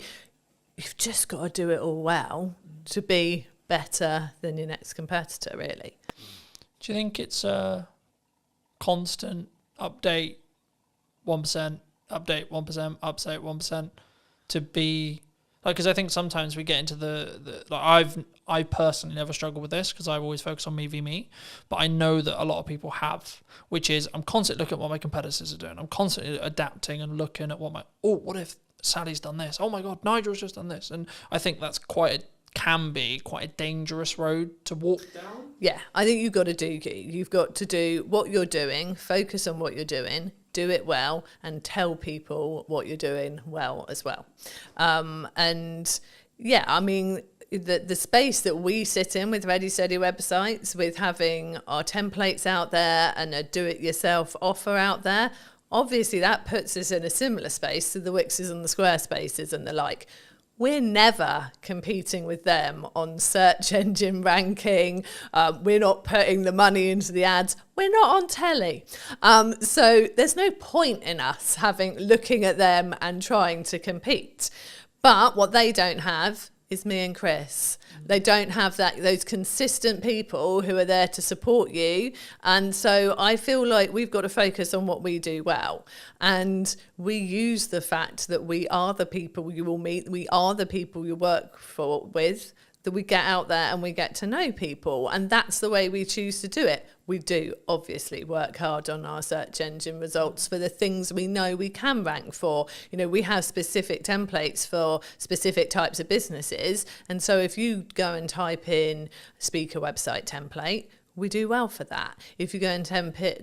[SPEAKER 12] You've just got to do it all well to be better than your next competitor, really.
[SPEAKER 2] Do you think it's constant update 1%, update 1%, update 1%, to be like, because I think sometimes we get into the like I personally never struggle with this because I always focus on me v me, but I know that a lot of people have, which is I'm constantly looking at what my competitors are doing. I'm constantly adapting and looking at what if Sally's done this? Oh my God, Nigel's just done this. And I think that's can be quite a dangerous road to walk down.
[SPEAKER 12] Yeah, I think you've got to do you. You've got to do what you're doing, focus on what you're doing, do it well, and tell people what you're doing well as well. And yeah, I mean, the space that we sit in with Ready Steady websites, with having our templates out there and a do-it-yourself offer out there, obviously that puts us in a similar space to the Wixes and the Squarespaces and the like. We're never competing with them on search engine ranking. We're not putting the money into the ads. We're not on telly. So there's no point in us looking at them and trying to compete. But what they don't have is me and Chris. They don't have those consistent people who are there to support you. And so I feel like we've got to focus on what we do well. And we use the fact that we are the people you will meet, we are the people you work with, that we get out there and we get to know people. And that's the way we choose to do it. We do obviously work hard on our search engine results for the things we know we can rank for. You know, we have specific templates for specific types of businesses. And so if you go and type in speaker website template, we do well for that. If you go and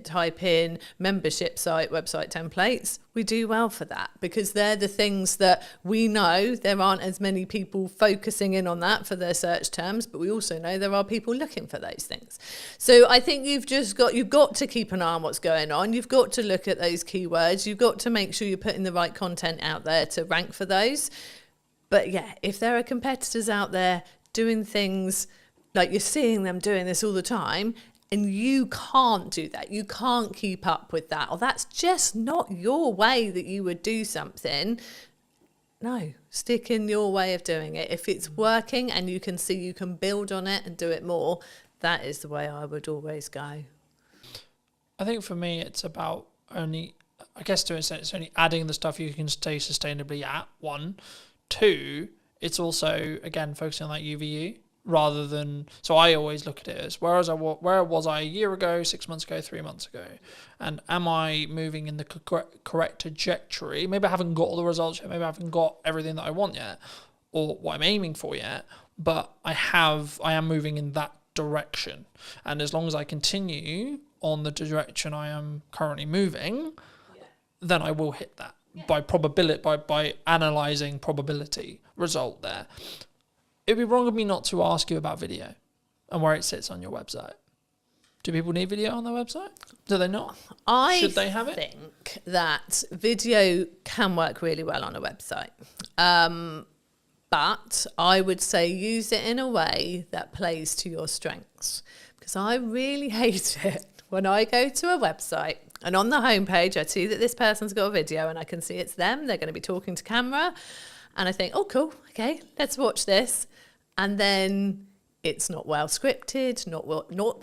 [SPEAKER 12] type in membership site website templates, we do well for that, because they're the things that we know there aren't as many people focusing in on that for their search terms, but we also know there are people looking for those things. So I think you've got to keep an eye on what's going on. You've got to look at those keywords. You've got to make sure you're putting the right content out there to rank for those. But yeah, if there are competitors out there doing things like you're seeing them doing this all the time, and you can't do that, you can't keep up with that, or that's just not your way that you would do something, no, stick in your way of doing it. If it's working and you can see you can build on it and do it more, that is the way I would always go.
[SPEAKER 2] I think for me, it's about only adding the stuff you can stay sustainably at, 1. 2, it's also, again, focusing on that UVU. Rather than, so I always look at it as where was I a year ago, 6 months ago, 3 months ago, and am I moving in the correct trajectory? Maybe I haven't got all the results yet, maybe I haven't got everything that I want yet, or what I'm aiming for yet, but I am moving in that direction. And as long as I continue on the direction I am currently moving, then I will hit that by probability, by analysing probability result there. It'd be wrong of me not to ask you about video and where it sits on your website. Do people need video on their website? Do they not? Should they have it?
[SPEAKER 12] I think that video can work really well on a website. But I would say use it in a way that plays to your strengths. Because I really hate it when I go to a website and on the homepage I see that this person's got a video and I can see it's them, they're going to be talking to camera, and I think, oh cool, okay, let's watch this. And then it's not well scripted,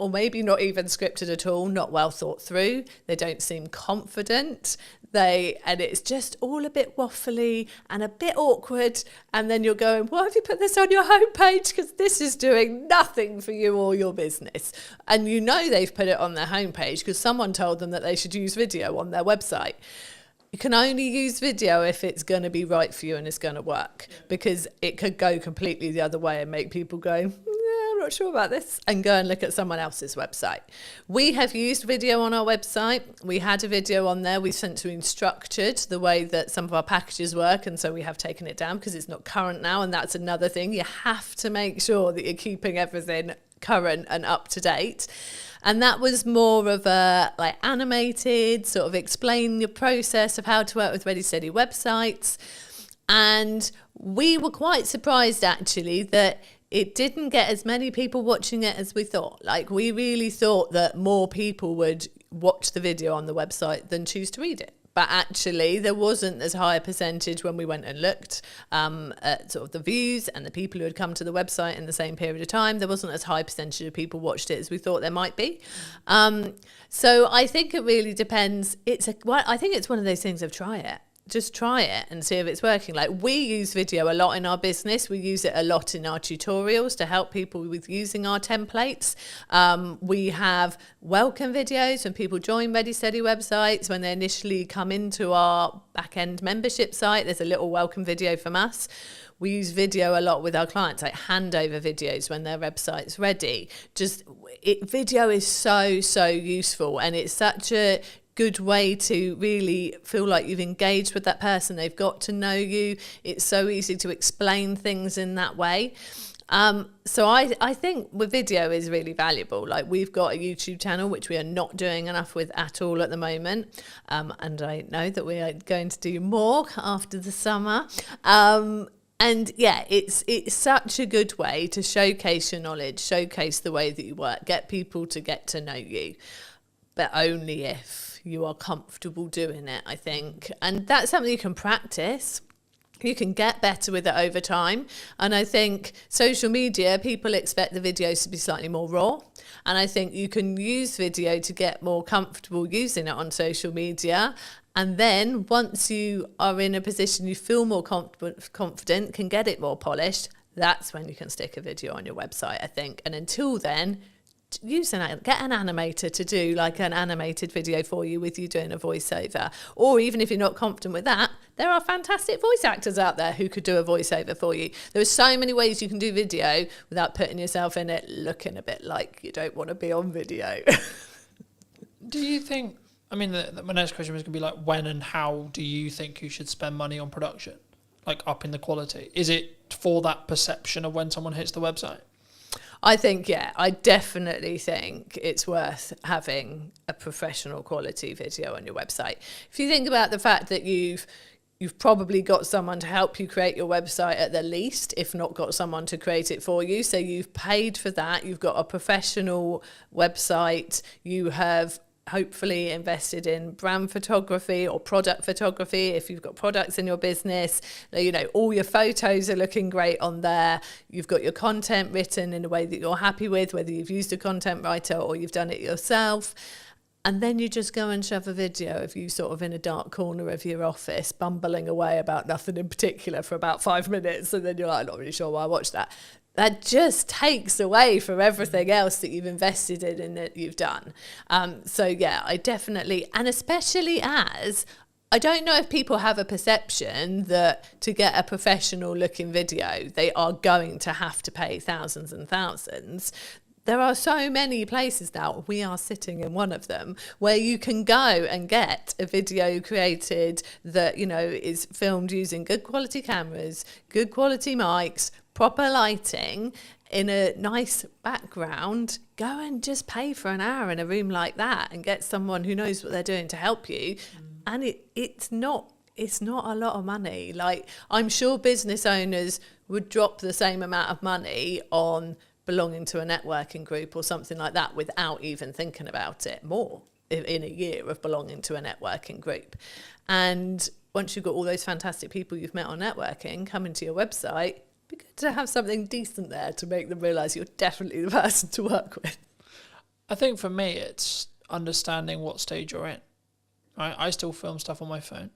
[SPEAKER 12] or maybe not even scripted at all, not well thought through. They don't seem confident. And it's just all a bit waffly and a bit awkward. And then you're going, why have you put this on your homepage? Because this is doing nothing for you or your business. And you know they've put it on their homepage because someone told them that they should use video on their website. You can only use video if it's going to be right for you and it's going to work, because it could go completely the other way and make people go, I'm not sure about this, and go and look at someone else's website. We have used video on our website. We had a video on there. We sent to Instructured the way that some of our packages work, and so we have taken it down because it's not current now, and that's another thing. You have to make sure that you're keeping everything current and up to date. And that was more of a animated, sort of explain your process of how to work with Ready Steady websites. And we were quite surprised actually that it didn't get as many people watching it as we thought. We really thought that more people would watch the video on the website than choose to read it. But actually, there wasn't as high a percentage when we went and looked at sort of the views and the people who had come to the website in the same period of time. There wasn't as high a percentage of people watched it as we thought there might be. So I think it really depends. I think it's one of those things of try it. Just try it and see if it's working. Like, we use video a lot in our business. We use it a lot in our tutorials to help people with using our templates. We have welcome videos when people join Ready Steady websites. When they initially come into our back-end membership site, there's a little welcome video from us. We use video a lot with our clients, like handover videos when their website's ready. Video is so useful, and it's such a good way to really feel like you've engaged with that person. They've got to know you. It's so easy to explain things in that way. So I think with video is really valuable. Like, we've got a YouTube channel, which we are not doing enough with at all at the moment. And I know that we are going to do more after the summer. And yeah, it's such a good way to showcase your knowledge, showcase the way that you work, get people to get to know you, but only if you are comfortable doing it, I think. And that's something you can practice. You can get better with it over time. And I think social media, people expect the videos to be slightly more raw. And I think you can use video to get more comfortable using it on social media. And then once you are in a position you feel more confident, can get it more polished, that's when you can stick a video on your website, I think. And until then, get an animator to do like an animated video for you with you doing a voiceover. Or even if you're not confident with that, there are fantastic voice actors out there who could do a voiceover for you. There are so many ways you can do video without putting yourself in it looking a bit like you don't want to be on video.
[SPEAKER 2] Do you think, I mean, my next question was going to be like, when and how do you think you should spend money on production? Like, upping the quality? Is it for that perception of when someone hits the website?
[SPEAKER 12] I think, yeah, I definitely think it's worth having a professional quality video on your website. If you think about the fact that you've probably got someone to help you create your website at the least, if not got someone to create it for you. So you've paid for that. You've got a professional website. You have hopefully invested in brand photography or product photography. If you've got products in your business, you know, all your photos are looking great on there. You've got your content written in a way that you're happy with, whether you've used a content writer or you've done it yourself. And then you just go and shove a video of you sort of in a dark corner of your office, bumbling away about nothing in particular for about 5 minutes. And then you're like, I'm not really sure why I watched that. That just takes away from everything else that you've invested in and that you've done. So yeah, I definitely, and especially as, I don't know if people have a perception that to get a professional looking video, they are going to have to pay thousands and thousands. There are so many places now, we are sitting in one of them, where you can go and get a video created that, you know, is filmed using good quality cameras, good quality mics, proper lighting, in a nice background. Go and just pay for an hour in a room like that and get someone who knows what they're doing to help you. And it's not a lot of money. Like, I'm sure business owners would drop the same amount of money on belonging to a networking group or something like that without even thinking about it more in a year of belonging to a networking group. And once you've got all those fantastic people you've met on networking coming to your website, it'd be good to have something decent there to make them realise you're definitely the person to work with.
[SPEAKER 2] I think for me, it's understanding what stage you're in. Right? I still film stuff on my phone,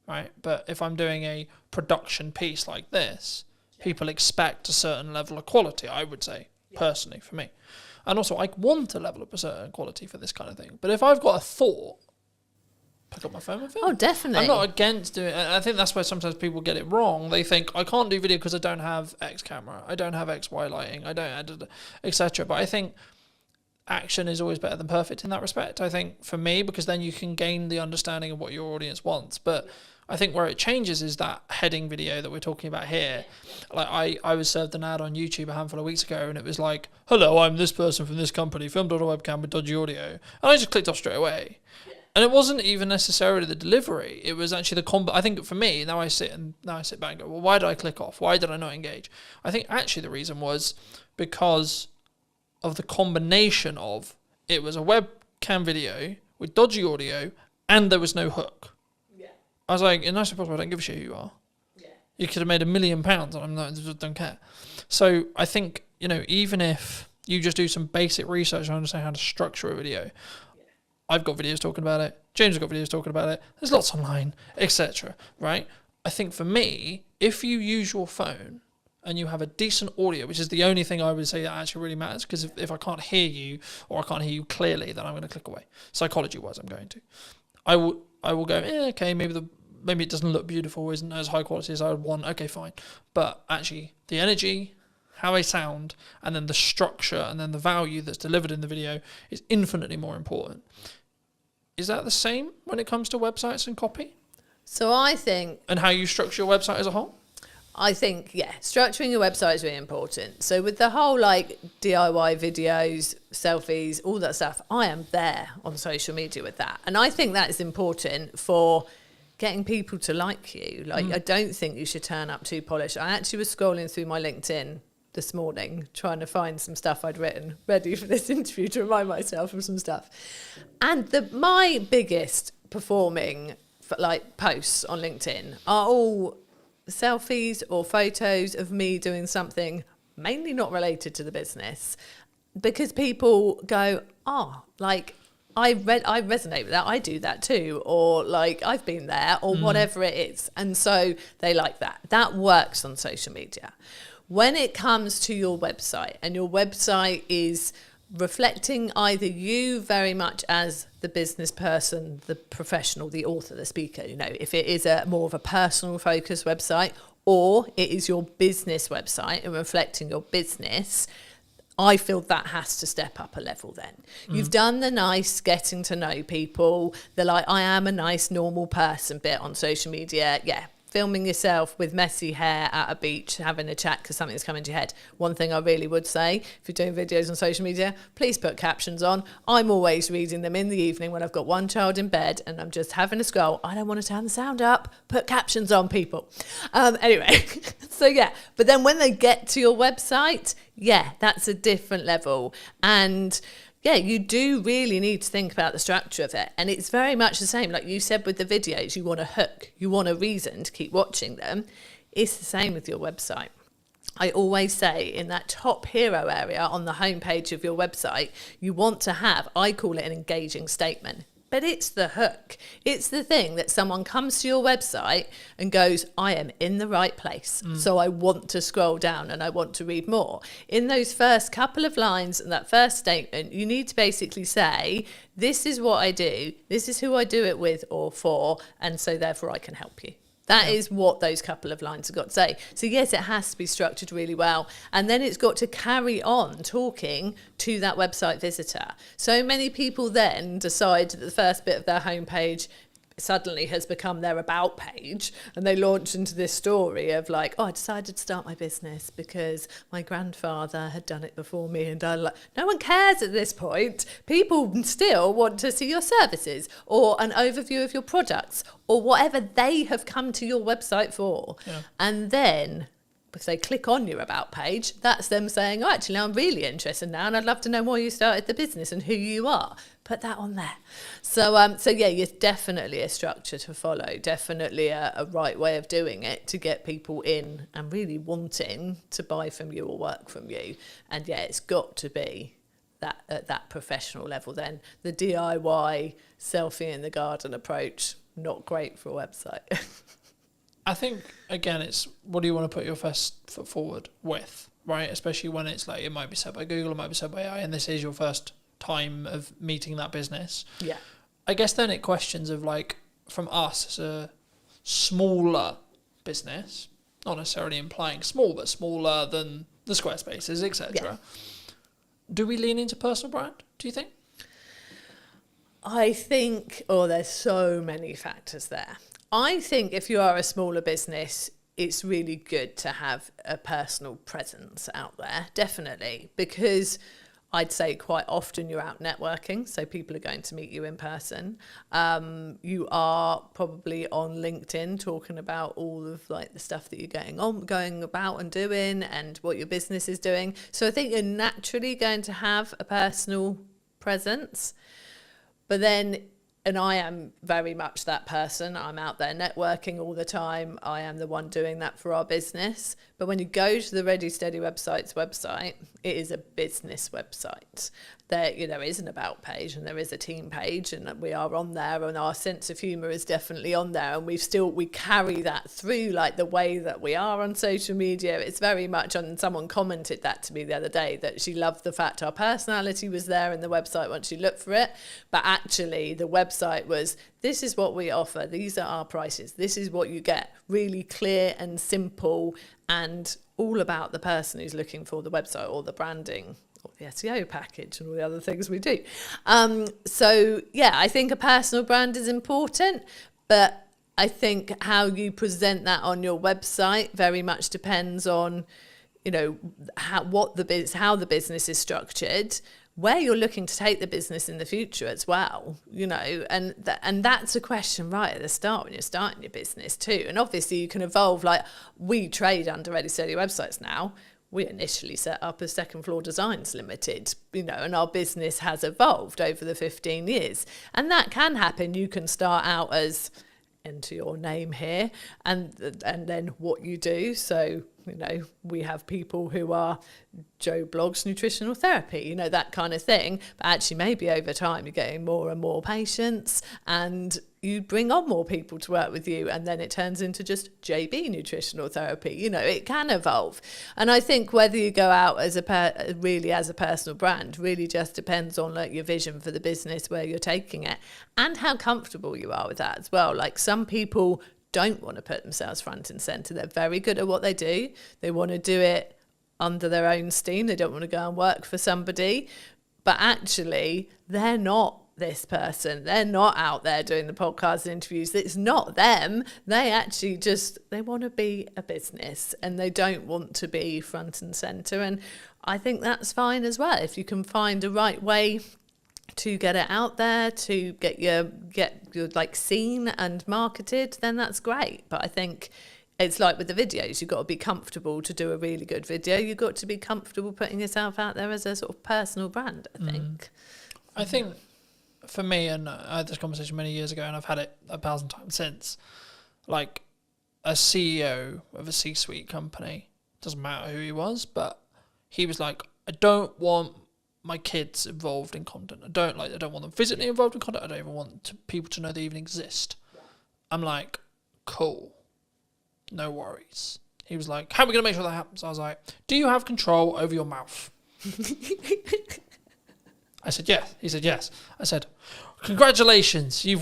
[SPEAKER 2] right? But if I'm doing a production piece like this, people expect a certain level of quality, I would say, personally, for me. And also, I want a level of certain quality for this kind of thing. But if I've got a thought, pick up my phone and film.
[SPEAKER 12] Oh, definitely.
[SPEAKER 2] I'm not against doing it. I think that's where sometimes people get it wrong. They think, I can't do video because I don't have X camera, I don't have X, Y lighting, I don't, etc. But I think action is always better than perfect in that respect. I think for me, because then you can gain the understanding of what your audience wants. But I think where it changes is that heading video that we're talking about here. Like I was served an ad on YouTube a handful of weeks ago, and it was like, hello, I'm this person from this company, filmed on a webcam with dodgy audio. And I just clicked off straight away. And it wasn't even necessarily the delivery. It was actually the I think for me, now I sit back and go, well, why did I click off? Why did I not engage? I think actually the reason was because of the combination of, it was a webcam video with dodgy audio and there was no hook. I was like, in nicest possible, I don't give a shit who you are. Yeah. You could have made £1 million and I'm not, just don't care. So I think, you know, even if you just do some basic research and understand how to structure a video, I've got videos talking about it. James has got videos talking about it. There's lots online, etc. Right? I think for me, if you use your phone and you have a decent audio, which is the only thing I would say that actually really matters, because if I can't hear you or I can't hear you clearly, then I'm going to click away. Psychology-wise, I'm going to. I will go, okay, maybe it doesn't look beautiful, isn't as high quality as I would want. Okay, fine. But actually, the energy, how I sound, and then the structure, and then the value that's delivered in the video is infinitely more important. Is that the same when it comes to websites and copy?
[SPEAKER 12] So I think...
[SPEAKER 2] And how you structure your website as a whole?
[SPEAKER 12] I think, yeah, structuring your website is really important. So with the whole like DIY videos, selfies, all that stuff, I am there on social media with that. And I think that is important for getting people to like you. Like, I don't think you should turn up too polished. I actually was scrolling through my LinkedIn this morning trying to find some stuff I'd written ready for this interview to remind myself of some stuff. And my biggest performing like posts on LinkedIn are all selfies or photos of me doing something mainly not related to the business, because people go, oh, like I resonate with that, I do that too, or like I've been there, or whatever it is. And so they like that works on social media. When it comes to your website, and your website is reflecting either you very much as the business person, the professional, the author, the speaker, you know, if it is a more of a personal focused website, or it is your business website and reflecting your business, I feel that has to step up a level then. You've done the nice getting to know people, the like, I am a nice normal person bit on social media. Yeah, filming yourself with messy hair at a beach, having a chat because something's come into your head. One thing I really would say, if you're doing videos on social media, please put captions on. I'm always reading them in the evening when I've got one child in bed and I'm just having a scroll. I don't want to turn the sound up. Put captions on, people. Anyway, so yeah. But then when they get to your website, yeah, that's a different level. And yeah, you do really need to think about the structure of it. And it's very much the same. Like you said with the videos, you want a hook, you want a reason to keep watching them. It's the same with your website. I always say in that top hero area on the homepage of your website, you want to have, I call it an engaging statement. But it's the hook. It's the thing that someone comes to your website and goes, I am in the right place. So I want to scroll down and I want to read more. In those first couple of lines and that first statement, you need to basically say, this is what I do. This is who I do it with or for. And so therefore I can help you. That is what those couple of lines have got to say. So yes, it has to be structured really well. And then it's got to carry on talking to that website visitor. So many people then decide that the first bit of their homepage suddenly has become their about page, and they launch into this story of like, oh, I decided to start my business because my grandfather had done it before me, and no one cares at this point. People still want to see your services or an overview of your products or whatever they have come to your website for. And then if they click on your about page, that's them saying, oh, actually, I'm really interested now and I'd love to know why you started the business and who you are. Put that on there. So yeah, it's definitely a structure to follow, definitely a right way of doing it to get people in and really wanting to buy from you or work from you. And yeah, it's got to be that at that professional level then. The DIY selfie in the garden approach, not great for a website.
[SPEAKER 2] I think, again, it's what do you want to put your first foot forward with, right? Especially when it's like, it might be said by Google, it might be said by AI, and this is your first time of meeting that business. Yeah. I guess then it questions of like, from us as a smaller business, not necessarily implying small, but smaller than the Squarespaces, etc. Do we lean into personal brand, do you think?
[SPEAKER 12] I think, there's so many factors there. I think if you are a smaller business, it's really good to have a personal presence out there, definitely, because I'd say quite often you're out networking, so people are going to meet you in person. You are probably on LinkedIn talking about all of like the stuff that you're going about and doing and what your business is doing. So I think you're naturally going to have a personal presence, but then And I am very much that person. I'm out there networking all the time. I am the one doing that for our business. But when you go to the Ready Steady website's website, it is a business website. There, there is an about page and there is a team page, and we are on there, and our sense of humour is definitely on there, and we carry that through, like the way that we are on social media. It's very much on. Someone commented that to me the other day, that she loved the fact our personality was there in the website once you look for it, but actually the website was, this is what we offer, these are our prices, this is what you get, really clear and simple, and all about the person who's looking for the website or the branding or the SEO package and all the other things we do. So yeah, I think a personal brand is important, but I think how you present that on your website very much depends on, how the business is structured, where you're looking to take the business in the future as well, and that's a question right at the start when you're starting your business too. And obviously you can evolve, like we trade under Ready Steady websites now. We initially set up as Second Floor Designs Limited, and our business has evolved over the 15 years. And that can happen. You can start out as, enter your name here, and then what you do. So, we have people who are Joe Blogs Nutritional Therapy, that kind of thing. But actually maybe over time you're getting more and more patients, and you bring on more people to work with you, and then it turns into just JB Nutritional Therapy. It can evolve. And I think whether you go out as a personal brand really just depends on like your vision for the business, where you're taking it, and how comfortable you are with that as well. Like some people don't want to put themselves front and center. They're very good at what they do. They want to do it under their own steam. They don't want to go and work for somebody, but actually they're not this person. They're not out there doing the podcast interviews. It's not them. They actually they want to be a business, and they don't want to be front and center. And I think that's fine as well. If you can find the right way to get it out there, to get your like seen and marketed, then that's great. But I think it's like with the videos, you've got to be comfortable to do a really good video. You've got to be comfortable putting yourself out there as a sort of personal brand, I think.
[SPEAKER 2] I think for me, and I had this conversation many years ago, and I've had it 1,000 times since, like a CEO of a C-suite company, doesn't matter who he was, but he was like, I don't want my kids involved in content. I don't want them physically involved in content. I don't even want people to know they even exist. I'm like, cool, no worries. He was like, how are we going to make sure that happens? I was like, do you have control over your mouth? I said, yes. He said, yes. I said, congratulations. You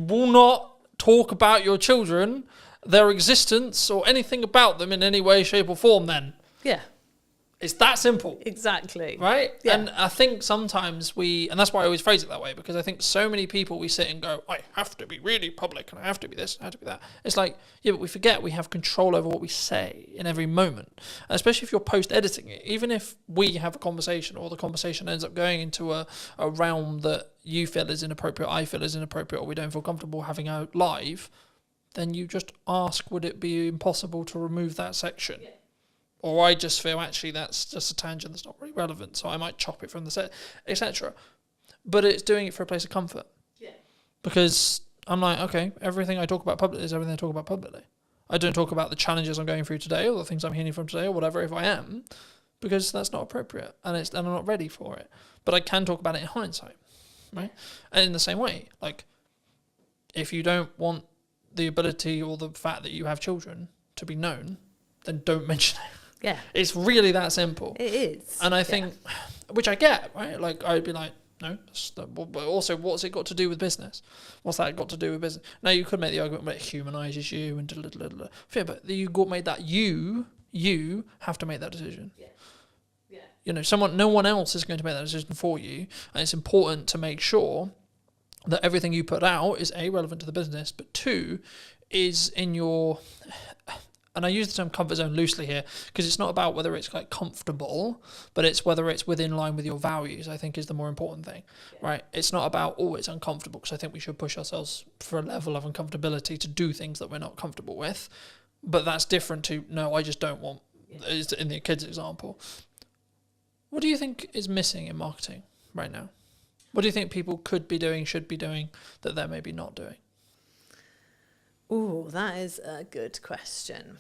[SPEAKER 2] will not talk about your children, their existence, or anything about them in any way, shape, or form then.
[SPEAKER 12] Yeah.
[SPEAKER 2] It's that simple.
[SPEAKER 12] Exactly.
[SPEAKER 2] Right?
[SPEAKER 12] Yeah.
[SPEAKER 2] And I think sometimes and that's why I always phrase it that way, because I think so many people, we sit and go, I have to be really public, and I have to be this, I have to be that. It's like, yeah, but we forget we have control over what we say in every moment. And especially if you're post-editing it, even if we have a conversation, or the conversation ends up going into a realm that you feel is inappropriate, I feel is inappropriate, or we don't feel comfortable having out live, then you just ask, would it be impossible to remove that section? Yeah. Or I just feel actually that's just a tangent that's not really relevant, so I might chop it from the set, etc. But it's doing it for a place of comfort. Yeah. Because I'm like, okay, everything I talk about publicly is everything I talk about publicly. I don't talk about the challenges I'm going through today, or the things I'm healing from today, or whatever, if I am, because that's not appropriate, and I'm not ready for it. But I can talk about it in hindsight, right? And in the same way, like, if you don't want the ability or the fact that you have children to be known, then don't mention it.
[SPEAKER 12] Yeah.
[SPEAKER 2] It's really that simple.
[SPEAKER 12] It is.
[SPEAKER 2] And I think, which I get, right? Like, I'd be like, no, but also, what's it got to do with business? What's that got to do with business? Now, you could make the argument that it humanises you and yeah, but you made that you have to make that decision. Yeah. Yeah. No one else is going to make that decision for you. And it's important to make sure that everything you put out is A, relevant to the business, but 2, is in your... And I use the term comfort zone loosely here, because it's not about whether it's like comfortable, but it's whether it's within line with your values, I think, is the more important thing, right? It's not about, it's uncomfortable, because I think we should push ourselves for a level of uncomfortability to do things that we're not comfortable with. But that's different to, no, I just don't want, in the kids example. What do you think is missing in marketing right now? What do you think people could be doing, should be doing, that they're maybe not doing?
[SPEAKER 12] Oh, that is a good question.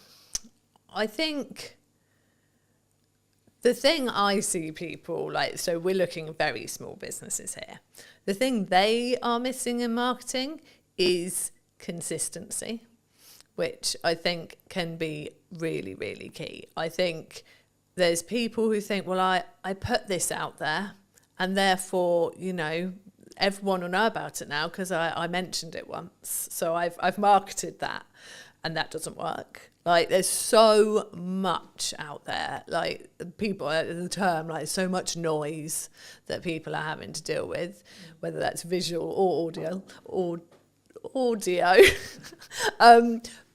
[SPEAKER 12] I think the thing I see people like, so we're looking at very small businesses here. The thing they are missing in marketing is consistency, which I think can be really, really key. I think there's people who think, well, I put this out there and therefore, you know, everyone will know about it now because I mentioned it once. So I've marketed that, and that doesn't work. Like, there's so much out there, like people, the term, like so much noise that people are having to deal with, whether that's visual or audio.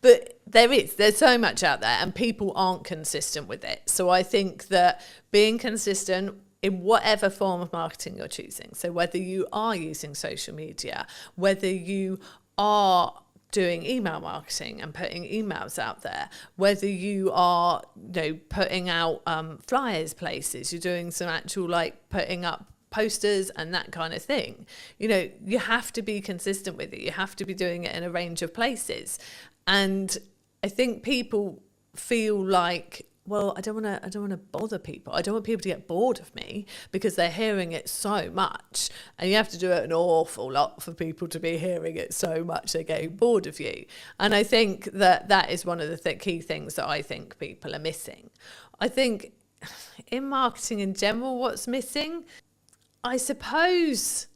[SPEAKER 12] But there's so much out there and people aren't consistent with it. So I think that being consistent in whatever form of marketing you're choosing, so whether you are using social media, whether you are doing email marketing and putting emails out there, whether you are, you know, putting out flyers places, you're doing some actual like putting up posters and that kind of thing, you know, you have to be consistent with it. You have to be doing it in a range of places. And I think people feel like, well, I don't want to bother people. I don't want people to get bored of me because they're hearing it so much. And you have to do it an awful lot for people to be hearing it so much they're getting bored of you. And I think that is one of the key things that I think people are missing. I think in marketing in general, what's missing, I suppose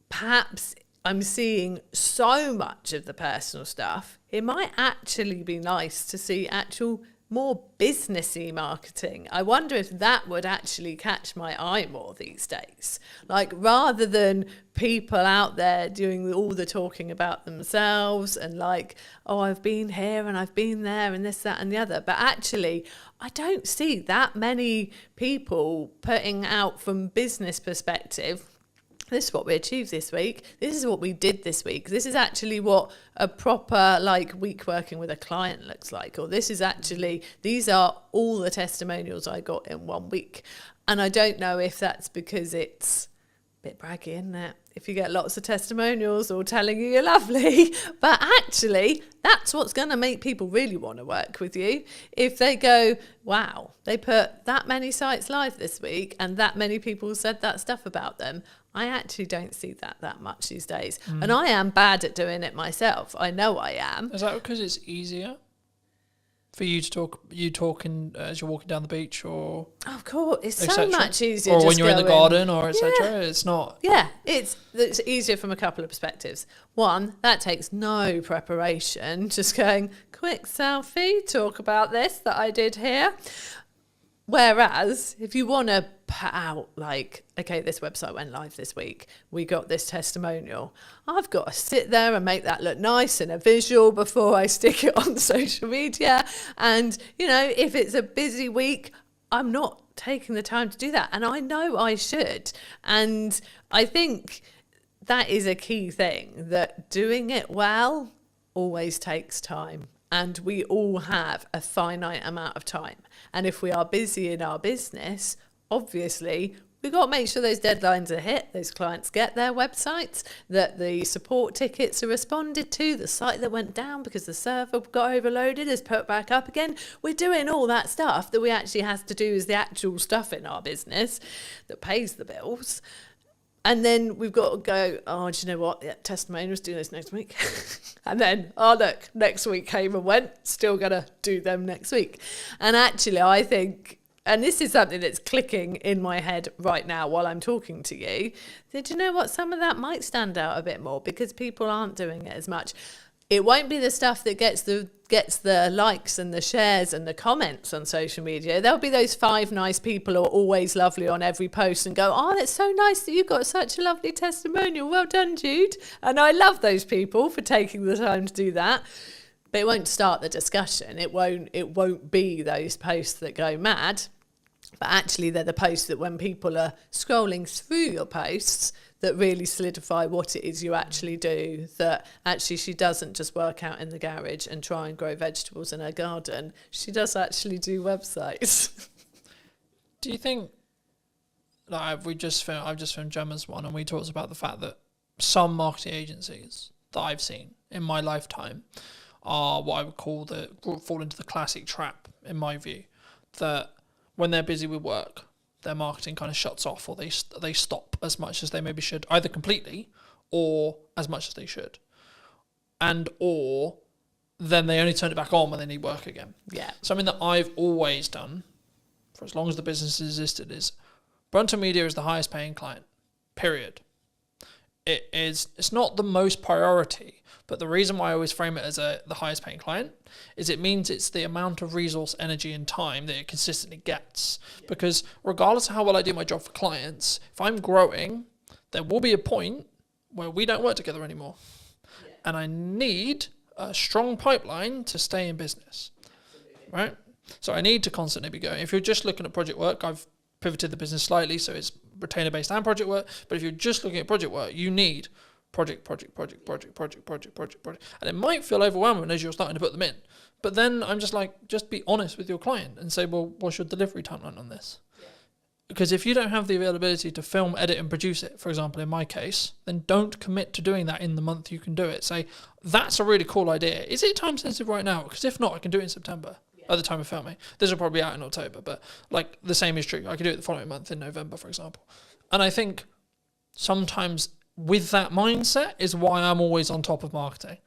[SPEAKER 12] perhaps I'm seeing so much of the personal stuff. It might actually be nice to see actual more businessy marketing. I wonder if that would actually catch my eye more these days. Like, rather than people out there doing all the talking about themselves and like, oh, I've been here and I've been there and this, that and the other. But actually, I don't see that many people putting out from business perspective, this is what we achieved this week. This is what we did this week. This is actually what a proper like week working with a client looks like. Or this is actually, these are all the testimonials I got in 1 week. And I don't know if that's because it's a bit braggy, isn't it? If you get lots of testimonials all telling you you're lovely, but actually that's what's going to make people really want to work with you. If they go, wow, they put that many sites live this week and that many people said that stuff about them. I actually don't see that much these days. And I am bad at doing it myself. I know I am.
[SPEAKER 2] Is that because it's easier for you to talk, as you're walking down the beach, or
[SPEAKER 12] of course it's so much easier,
[SPEAKER 2] or
[SPEAKER 12] just
[SPEAKER 2] when you're in the garden, or etc.
[SPEAKER 12] Yeah.
[SPEAKER 2] It's not.
[SPEAKER 12] Yeah, it's easier from a couple of perspectives. One, that takes no preparation, just going quick selfie, talk about this that I did here. Whereas if you want to put out like, okay, this website went live this week, we got this testimonial, I've got to sit there and make that look nice in a visual before I stick it on social media. And, you know, if it's a busy week, I'm not taking the time to do that. And I know I should. And I think that is a key thing, that doing it well always takes time. And we all have a finite amount of time. And if we are busy in our business, obviously, we've got to make sure those deadlines are hit, those clients get their websites, that the support tickets are responded to, the site that went down because the server got overloaded is put back up again. We're doing all that stuff that we actually have to do as the actual stuff in our business that pays the bills. And then we've got to go, oh, do you know what? Yeah, testimonials, do this next week. And then, oh, look, next week came and went, still going to do them next week. And actually, I think, and this is something that's clicking in my head right now while I'm talking to you, do you know what? Some of that might stand out a bit more because people aren't doing it as much. It won't be the stuff that gets the likes and the shares and the comments on social media. There'll be those 5 nice people who are always lovely on every post and go, oh, that's so nice that you've got such a lovely testimonial. Well done, Jude. And I love those people for taking the time to do that. But it won't start the discussion. It won't be those posts that go mad. But actually, they're the posts that when people are scrolling through your posts, that really solidify what it is you actually do, that actually she doesn't just work out in the garage and try and grow vegetables in her garden. She does actually do websites.
[SPEAKER 2] Do you think I've just filmed Gemma's one, and we talked about the fact that some marketing agencies that I've seen in my lifetime are what I would call fall into the classic trap, in my view, that when they're busy with work, their marketing kind of shuts off, or they stop as much as they maybe should, either completely or as much as they should, or then they only turn it back on when they need work again.
[SPEAKER 12] Yeah.
[SPEAKER 2] Something that I've always done for as long as the business has existed is Brunton Media is the highest paying client, period. It's not the most priority, but the reason why I always frame it as the highest paying client is it means it's the amount of resource, energy and time that it consistently gets. Yeah. Because regardless of how well I do my job for clients, if I'm growing, there will be a point where we don't work together anymore. Yeah. And I need a strong pipeline to stay in business. Absolutely. Right? So I need to constantly be going. If you're just looking at project work, I've pivoted the business slightly so it's retainer-based and project work. But if you're just looking at project work, you need project. And it might feel overwhelming as you're starting to put them in. But then I'm just like, just be honest with your client and say, well, what's your delivery timeline on this? Yeah. Because if you don't have the availability to film, edit and produce it, for example, in my case, then don't commit to doing that in the month you can do it. Say, that's a really cool idea. Is it time sensitive right now? Because if not, I can do it in September. At the time of filming. This will probably be out in October, but like the same is true. I could do it the following month in November, for example. And I think sometimes with that mindset is why I'm always on top of marketing,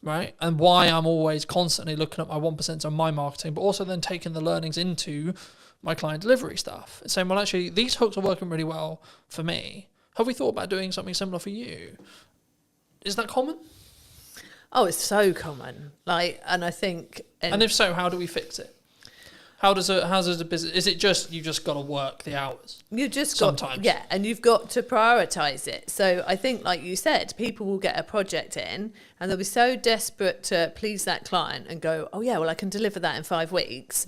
[SPEAKER 2] right? And why I'm always constantly looking at my 1% on my marketing, but also then taking the learnings into my client delivery stuff and saying, well, actually, these hooks are working really well for me. Have we thought about doing something similar for you? Is that common?
[SPEAKER 12] Oh, it's so common. And I think...
[SPEAKER 2] And if so, how do we fix it? How does a business... Is it just, you just got to work the hours?
[SPEAKER 12] You just
[SPEAKER 2] sometimes.
[SPEAKER 12] Yeah, and you've got to prioritise it. So I think, like you said, people will get a project in and they'll be so desperate to please that client and go, oh yeah, well, I can deliver that in 5 weeks.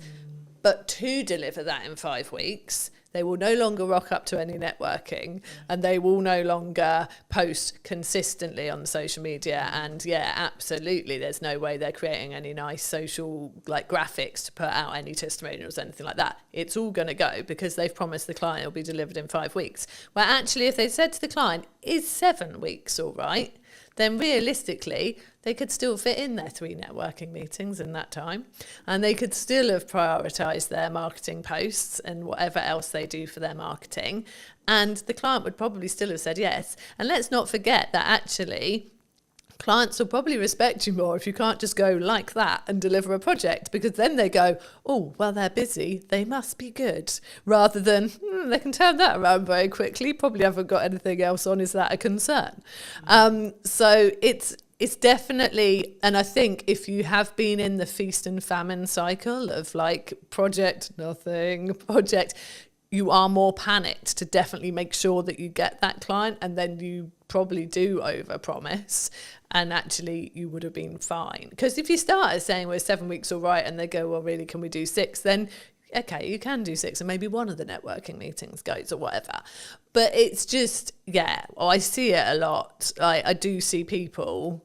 [SPEAKER 12] But to deliver that in 5 weeks... They will no longer rock up to any networking and they will no longer post consistently on social media. And yeah, absolutely, there's no way they're creating any nice social graphics to put out any testimonials, anything like that. It's all going to go because they've promised the client it'll be delivered in 5 weeks. Well, actually, if they said to the client, is 7 weeks all right? Then realistically, they could still fit in their 3 networking meetings in that time. And they could still have prioritised their marketing posts and whatever else they do for their marketing. And the client would probably still have said yes. And let's not forget that actually, clients will probably respect you more if you can't just go like that and deliver a project, because then they go, oh, well, they're busy, they must be good, rather than they can turn that around very quickly, probably haven't got anything else on, is that a concern? So it's definitely, and I think if you have been in the feast and famine cycle of project, nothing, project, you are more panicked to definitely make sure that you get that client, and then you probably do overpromise, and actually you would have been fine. Because if you start saying, well, 7 weeks all right, and they go, well, really, can we do 6? Then, okay, you can do 6, and maybe one of the networking meetings goes or whatever. But it's just, I see it a lot. I do see people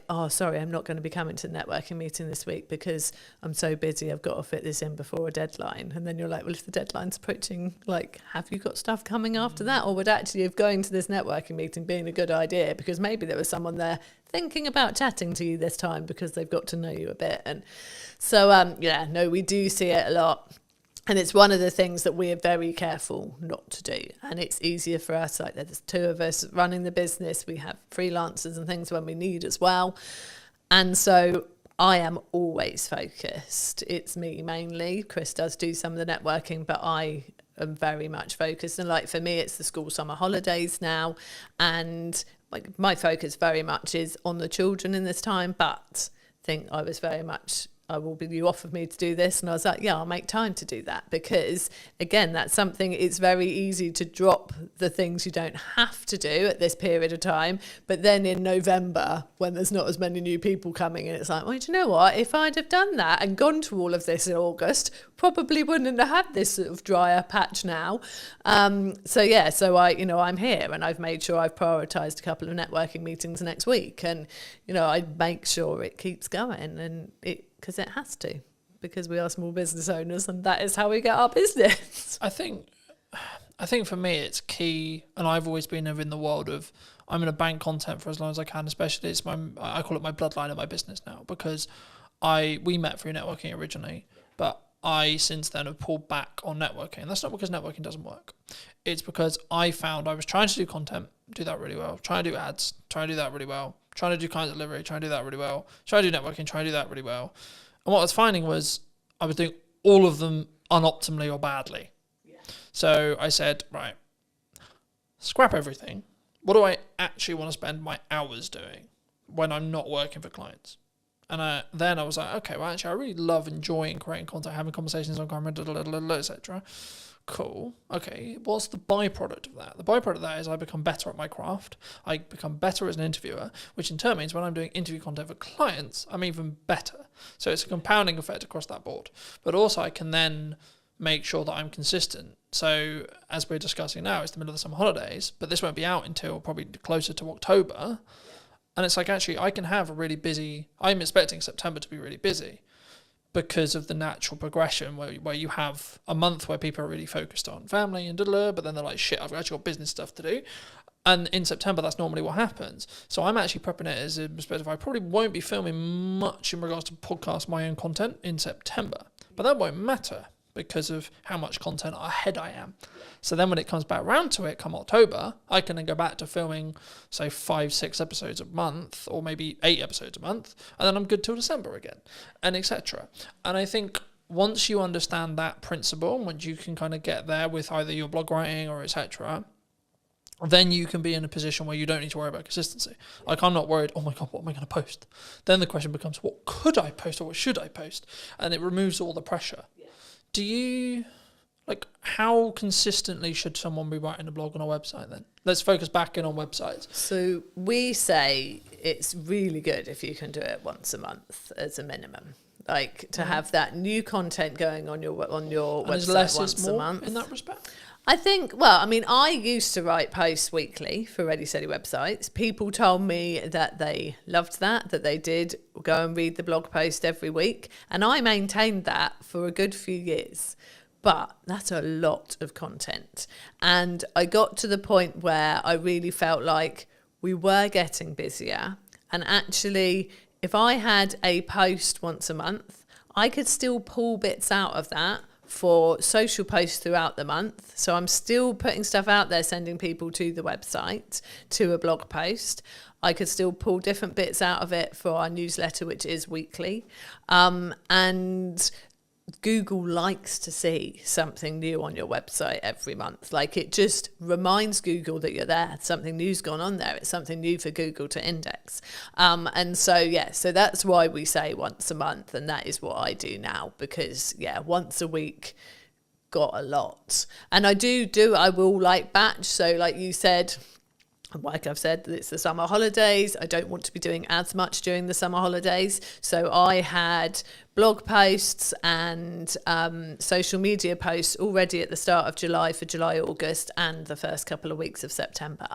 [SPEAKER 12] oh, sorry, I'm not going to be coming to the networking meeting this week because I'm so busy, I've got to fit this in before a deadline. And then you're like, well, if the deadline's approaching, have you got stuff coming after that? Or would actually have going to this networking meeting being a good idea, because maybe there was someone there thinking about chatting to you this time because they've got to know you a bit. And so, we do see it a lot. And it's one of the things that we're very careful not to do. And it's easier for us, there's 2 of us running the business. We have freelancers and things when we need as well. And so I am always focused. It's me mainly. Chris does do some of the networking, but I am very much focused. And for me, it's the school summer holidays now. And my focus very much is on the children in this time, but I think I was very much... you offered me to do this, and I was like, yeah, I'll make time to do that, because again, that's something, it's very easy to drop the things you don't have to do at this period of time, but then in November, when there's not as many new people coming in, it's like, well, do you know what, if I'd have done that and gone to all of this in August, probably wouldn't have had this sort of drier patch now. So I'm here, and I've made sure I've prioritised a couple of networking meetings next week, and I make sure it keeps going, and because it has to, because we are small business owners, and that is how we get our business.
[SPEAKER 2] I think I think for me it's key, and I've always been in the world of I'm going to bank content for as long as I can, especially I call it my bloodline of my business now, because we met through networking originally, but I since then have pulled back on networking. And that's not because networking doesn't work. It's because I found I was trying to do content, do that really well, trying to do ads, trying to do that really well, trying to do client delivery, trying to do that really well, trying to do networking, trying to do that really well. And what I was finding was I was doing all of them unoptimally or badly. So I said, right, scrap everything. What do I actually want to spend my hours doing when I'm not working for clients? And then I was like, okay, well, actually, I really love enjoying creating content, having conversations on camera, etc. Cool. Okay, what's the byproduct of that? The byproduct of that is I become better at my craft. I become better as an interviewer, which in turn means when I'm doing interview content for clients, I'm even better. So it's a compounding effect across that board. But also I can then make sure that I'm consistent. So as we're discussing now, it's the middle of the summer holidays, but this won't be out until probably closer to October. And it's like, actually, I can have a really busy, I'm expecting September to be really busy because of the natural progression where you have a month where people are really focused on family and but then they're like, shit, I've actually got business stuff to do. And in September, that's normally what happens. So I'm actually prepping it as a perspective. I probably won't be filming much in regards to podcast my own content in September, but that won't matter because of how much content ahead I am. So then when it comes back round to it come October, I can then go back to filming, say, 5-6 episodes a month, or maybe 8 episodes a month, and then I'm good till December again, and etc. And I think once you understand that principle, once you can kind of get there with either your blog writing or etc., then you can be in a position where you don't need to worry about consistency. Like, I'm not worried, oh my God, what am I going to post? Then the question becomes, what could I post or what should I post? And it removes all the pressure. Do you, like, how consistently should someone be writing a blog on a website then? Let's focus back in on websites.
[SPEAKER 12] So we say it's really good if you can do it once a month as a minimum. Like, to have that new content going on your website once a month.
[SPEAKER 2] In that respect?
[SPEAKER 12] I think, well, I mean, I used to write posts weekly for Ready Steady websites. People told me that they loved that they did go and read the blog post every week. And I maintained that for a good few years. But that's a lot of content. And I got to the point where I really felt like we were getting busier. And actually, if I had a post once a month, I could still pull bits out of that for social posts throughout the month. So I'm still putting stuff out there, sending people to the website, to a blog post. I could still pull different bits out of it for our newsletter, which is weekly. And Google likes to see something new on your website every month. Like, it just reminds Google that you're there. Something new's gone on there. It's something new for Google to index. And so, yeah, so that's why we say once a month. And that is what I do now, because, yeah, once a week got a lot. And I will like batch. So like you said, like I've said, it's the summer holidays. I don't want to be doing as much during the summer holidays. So I had blog posts and social media posts already at the start of July for July, August, and the first couple of weeks of September.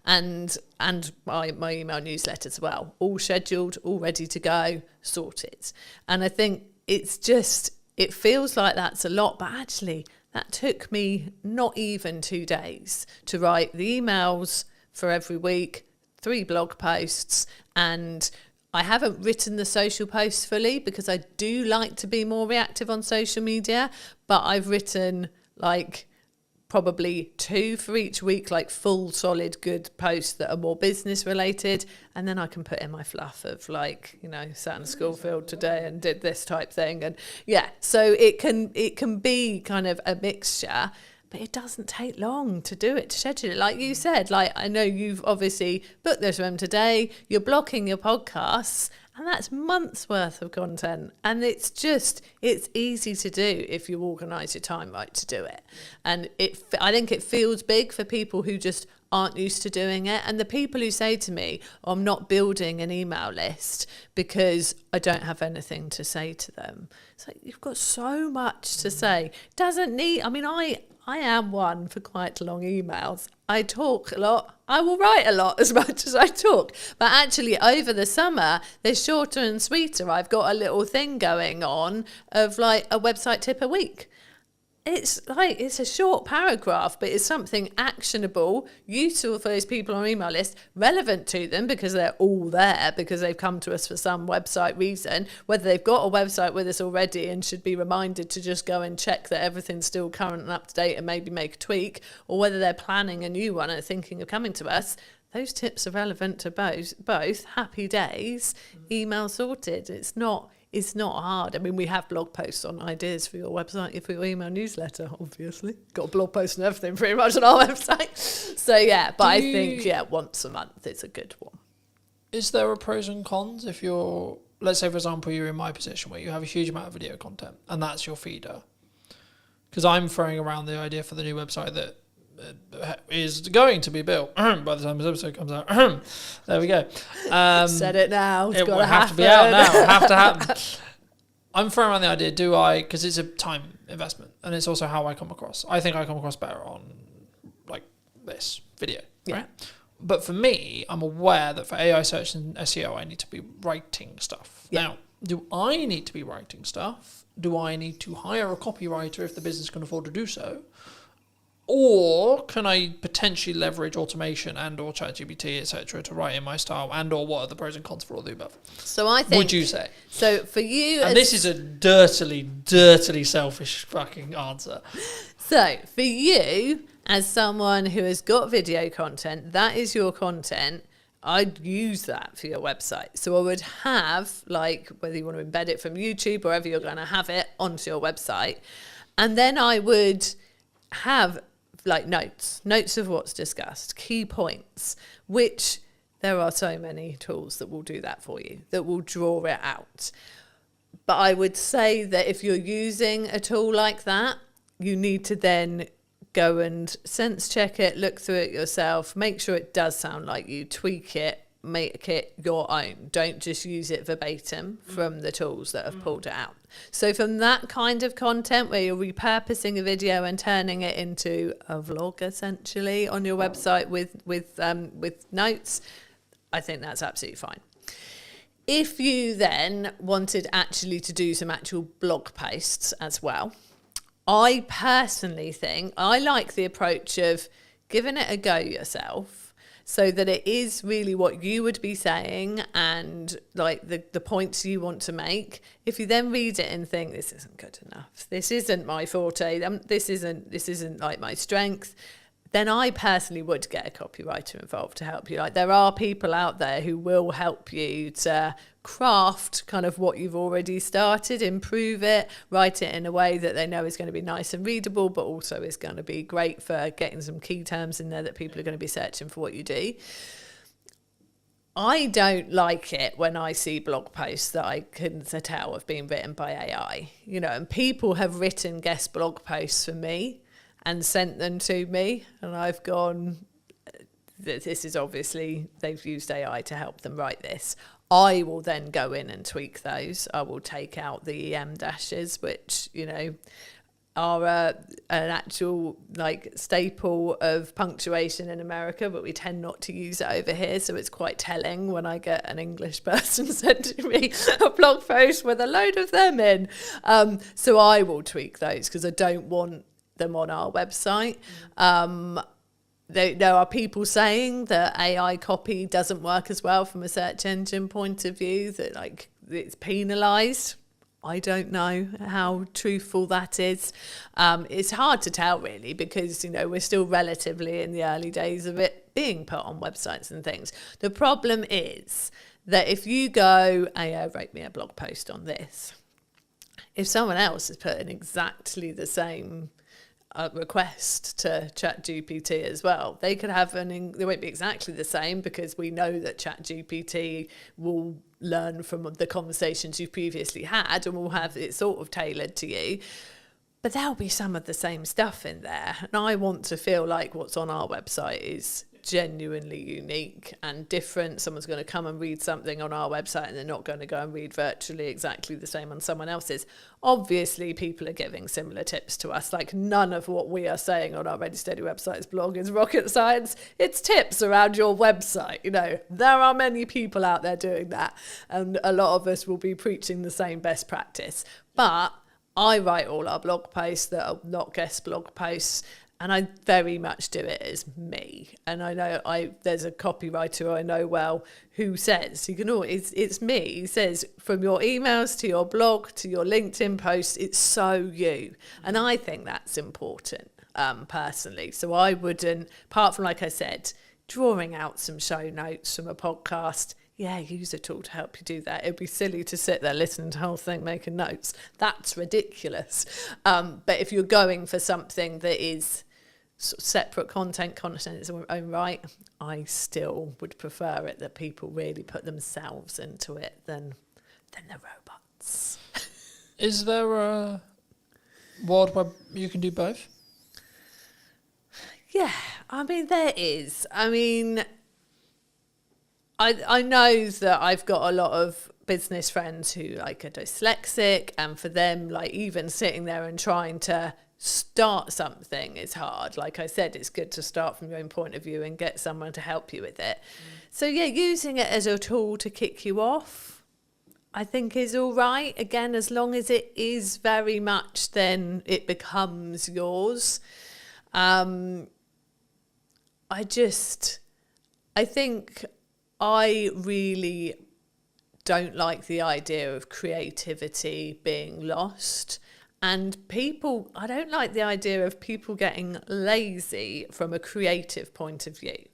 [SPEAKER 12] And my email newsletter as well, all scheduled, all ready to go, sorted. And I think it feels like that's a lot, but actually that took me not even 2 days to write the emails for every week, 3 blog posts, and I haven't written the social posts fully because I do like to be more reactive on social media, but I've written like probably 2 for each week, like full, solid, good posts that are more business related, and then I can put in my fluff of like, you know, sat in a school field today and did this type thing, and yeah, so it can be kind of a mixture. But it doesn't take long to do it, to schedule it. Like you said, like I know you've obviously booked this room today, you're blocking your podcasts, and that's months worth of content. And it's easy to do if you organise your time right to do it. And I think it feels big for people who just aren't used to doing it. And the people who say to me, I'm not building an email list because I don't have anything to say to them. It's like, you've got so much to say. I am one for quite long emails. I talk a lot. I will write a lot as much as I talk. But actually, over the summer, they're shorter and sweeter. I've got a little thing going on of like a website tip a week. it's like, it's a short paragraph, but it's something actionable, useful for those people on our email list, relevant to them because they're all there, because they've come to us for some website reason, whether they've got a website with us already and should be reminded to just go and check that everything's still current and up to date and maybe make a tweak, or whether they're planning a new one and thinking of coming to us. Those tips are relevant to both. Happy days, email sorted. It's not hard. I mean, we have blog posts on ideas for your website, for your email newsletter, obviously. Got a blog post and everything pretty much on our website. So, yeah, but I think, once a month is a good one.
[SPEAKER 2] Is there a pros and cons if you're, let's say, for example, you're in my position where you have a huge amount of video content and that's your feeder? Because I'm throwing around the idea for the new website that is going to be built by the time this episode comes out. There we go.
[SPEAKER 12] Said it now.
[SPEAKER 2] It will have to be out now. It'll have to happen. I'm throwing around the idea, because it's a time investment and it's also how I come across. I think I come across better on like this video, right? But for me, I'm aware that for AI search and SEO, I need to be writing stuff. Yeah. Now, do I need to be writing stuff? Do I need to hire a copywriter if the business can afford to do so? Or can I potentially leverage automation and or ChatGPT, etc., to write in my style, and or what are the pros and cons for all the above?
[SPEAKER 12] So I think...
[SPEAKER 2] Would you say?
[SPEAKER 12] So for you...
[SPEAKER 2] And this is a dirtily selfish fucking answer.
[SPEAKER 12] So for you, as someone who has got video content, that is your content, I'd use that for your website. So I would have, like, whether you want to embed it from YouTube, wherever you're going to have it, onto your website. And then I would have... like notes of what's discussed, key points, which there are so many tools that will do that for you, that will draw it out. But I would say that if you're using a tool like that, you need to then go and sense check it, look through it yourself, make sure it does sound like you, tweak it, make it your own. Don't just use it verbatim from the tools that have pulled it out. So from that kind of content where you're repurposing a video and turning it into a vlog essentially on your website with notes, I think that's absolutely fine. If you then wanted actually to do some actual blog posts as well, I personally think I like the approach of giving it a go yourself, so that it is really what you would be saying and like the points you want to make. If you then read it and think, this isn't good enough, this isn't my forte, this isn't like my strength, then I personally would get a copywriter involved to help you. Like, there are people out there who will help you to craft kind of what you've already started, improve it, write it in a way that they know is going to be nice and readable, but also is going to be great for getting some key terms in there that people are going to be searching for what you do. I don't like it when I see blog posts that I can tell have been written by AI, and people have written guest blog posts for me and sent them to me, and I've gone, this is obviously, they've used AI to help them write this. I will then go in and tweak those. I will take out the EM dashes, which, are an actual like staple of punctuation in America, but we tend not to use it over here. So it's quite telling when I get an English person sending me a blog post with a load of them in. So I will tweak those because I don't want them on our website. There are people saying that AI copy doesn't work as well from a search engine point of view, that like it's penalised. I don't know how truthful that is. It's hard to tell really, because we're still relatively in the early days of it being put on websites and things. The problem is that if you go, AI wrote me a blog post on this, if someone else has put in exactly the same request to ChatGPT as well, they could have they won't be exactly the same, because we know that ChatGPT will learn from the conversations you've previously had and will have it sort of tailored to you, but there'll be some of the same stuff in there, and I want to feel like what's on our website is genuinely unique and different. Someone's going to come and read something on our website and they're not going to go and read virtually exactly the same on someone else's. Obviously people are giving similar tips to us, like none of what we are saying on our Ready Steady Websites blog is rocket science. It's tips around your website. There are many people out there doing that, and a lot of us will be preaching the same best practice, but I write all our blog posts that are not guest blog posts, and I very much do it as me. And I know there's a copywriter I know well who says, you can always, it's me. He says, from your emails to your blog to your LinkedIn posts, it's so you. And I think that's important, personally. So I wouldn't, apart from, like I said, drawing out some show notes from a podcast, yeah, use a tool to help you do that. It'd be silly to sit there listening to the whole thing, making notes. That's ridiculous. But if you're going for something that is sort of separate content in its own right, I still would prefer it that people really put themselves into it than the robots.
[SPEAKER 2] Is there a world where you can do both?
[SPEAKER 12] Yeah, I mean, there is. I mean, I know that I've got a lot of business friends who like are dyslexic, and for them, like even sitting there and trying to start something is hard. Like I said, it's good to start from your own point of view and get someone to help you with it. So yeah, using it as a tool to kick you off, I think is all right. Again, as long as it is very much, then it becomes yours. I think I really don't like the idea of creativity being lost. And I don't like the idea of people getting lazy from a creative point of view.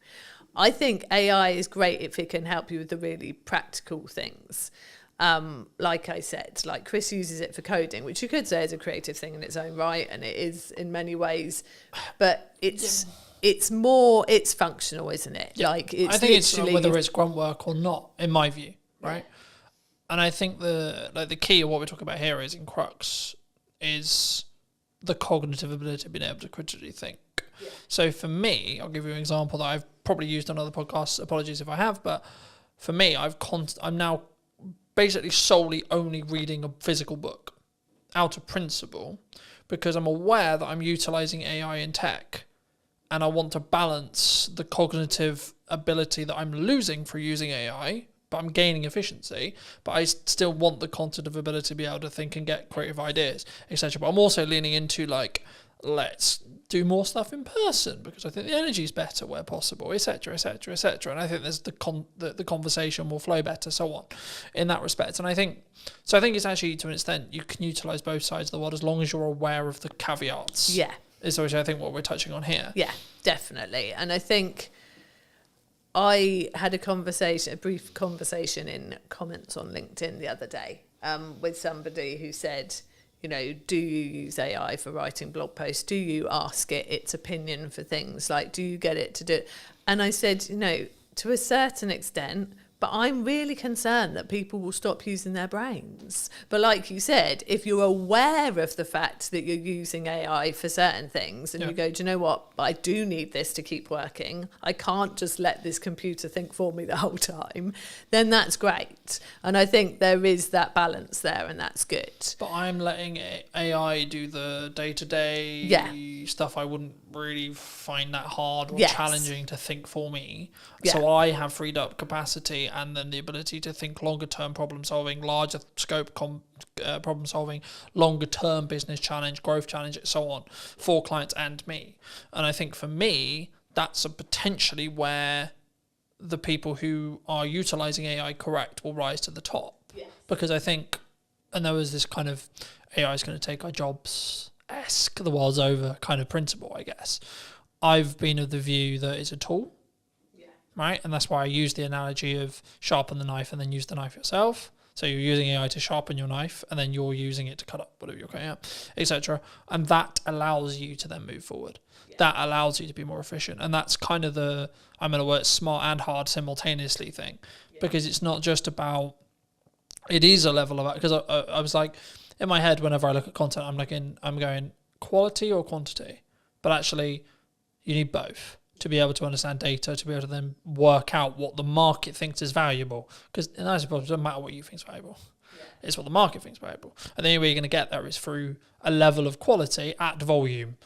[SPEAKER 12] I think AI is great if it can help you with the really practical things. Like I said, like Chris uses it for coding, which you could say is a creative thing in its own right, and it is in many ways, but it's functional, isn't it?
[SPEAKER 2] Yeah.
[SPEAKER 12] Like it's
[SPEAKER 2] I think it's whether it's grunt work or not, in my view, right? Yeah. And I think the key of what we're talking about here is in crux is the cognitive ability of being able to critically think. Yeah. So for me, I'll give you an example that I've probably used on other podcasts. Apologies if I have, but for me, I'm now basically solely only reading a physical book out of principle, because I'm aware that I'm utilizing AI in tech, and I want to balance the cognitive ability that I'm losing for using AI, but I'm gaining efficiency, but I still want the cognitive ability to be able to think and get creative ideas, etc. But I'm also leaning into like, let's do more stuff in person because I think the energy is better where possible, etc., etc., etc. And I think there's the conversation will flow better, so on, in that respect. And I think it's actually, to an extent, you can utilize both sides of the world as long as you're aware of the caveats.
[SPEAKER 12] Yeah.
[SPEAKER 2] Is which I think what we're touching on here.
[SPEAKER 12] Yeah, definitely. And I think I had a brief conversation in comments on LinkedIn the other day with somebody who said, you know, do you use AI for writing blog posts? Do you ask it its opinion for things? Like, do you get it to do it? And I said, you know, to a certain extent, but I'm really concerned that people will stop using their brains. But like you said, if you're aware of the fact that you're using AI for certain things and you go, do you know what? I do need this to keep working. I can't just let this computer think for me the whole time. Then that's great. And I think there is that balance there, and that's good.
[SPEAKER 2] But I'm letting AI do the day-to-day stuff. I wouldn't really find that hard or challenging to think for me. So I have freed up capacity and then the ability to think longer term problem solving, larger scope problem solving, longer term business challenge, growth challenge, and so on for clients and me. And I think for me, that's potentially where the people who are utilizing AI correct will rise to the top. Yes. Because I think, and there was this kind of AI is going to take our jobs-esque, the world's over kind of principle, I guess. I've been of the view that it's a tool. Right, and that's why I use the analogy of sharpen the knife and then use the knife yourself. So you're using AI to sharpen your knife, and then you're using it to cut up whatever you're cutting up, etc. And that allows you to then move forward. Yeah. That allows you to be more efficient, and that's kind of the, I'm going to work smart and hard simultaneously thing, because it's not just about. It is a level of, because I was like, in my head whenever I look at content, I'm going quality or quantity, but actually you need both to be able to understand data, to be able to then work out what the market thinks is valuable. Because in that suppose it doesn't matter what you think is valuable. Yeah. It's what the market thinks is valuable. And the only way you're going to get there is through a level of quality at volume,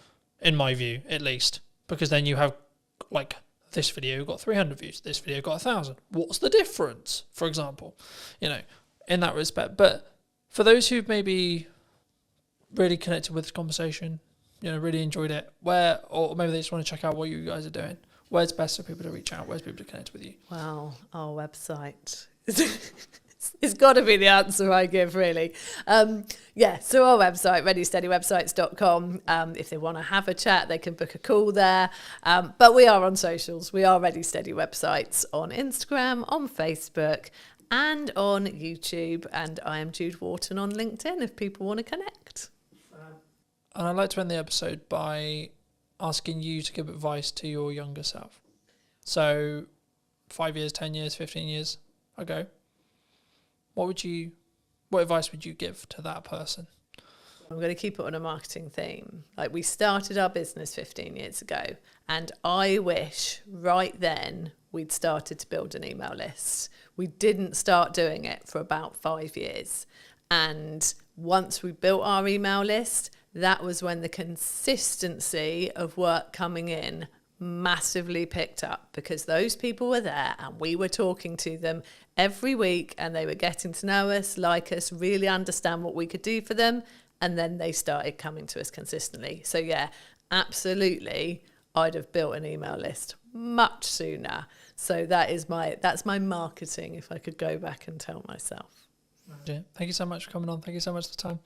[SPEAKER 2] in my view, at least. Because then you have, like, this video got 300 views, this video got 1,000. What's the difference, for example? You know, in that respect. But for those who maybe really connected with this conversation, really enjoyed it, or maybe they just want to check out what you guys are doing, where's best for people to reach out? Where's people to connect with you?
[SPEAKER 12] Well, our website. It's got to be the answer I give, really. So our website, readysteadywebsites.com. If they want to have a chat, they can book a call there. But we are on socials. We are Ready Steady Websites on Instagram, on Facebook, and on YouTube. And I am Jude Wharton on LinkedIn if people want to connect.
[SPEAKER 2] And I'd like to end the episode by asking you to give advice to your younger self. So 5 years, 10 years, 15 years ago, what advice would you give to that person?
[SPEAKER 12] I'm going to keep it on a marketing theme. Like, we started our business 15 years ago, and I wish right then we'd started to build an email list. We didn't start doing it for about 5 years. And once we built our email list, that was when the consistency of work coming in massively picked up, because those people were there and we were talking to them every week and they were getting to know us, like us, really understand what we could do for them, and then they started coming to us consistently. So yeah, absolutely, I'd have built an email list much sooner. So that's my marketing if I could go back and tell myself.
[SPEAKER 2] Yeah. Thank you so much for coming on. Thank you so much for the time.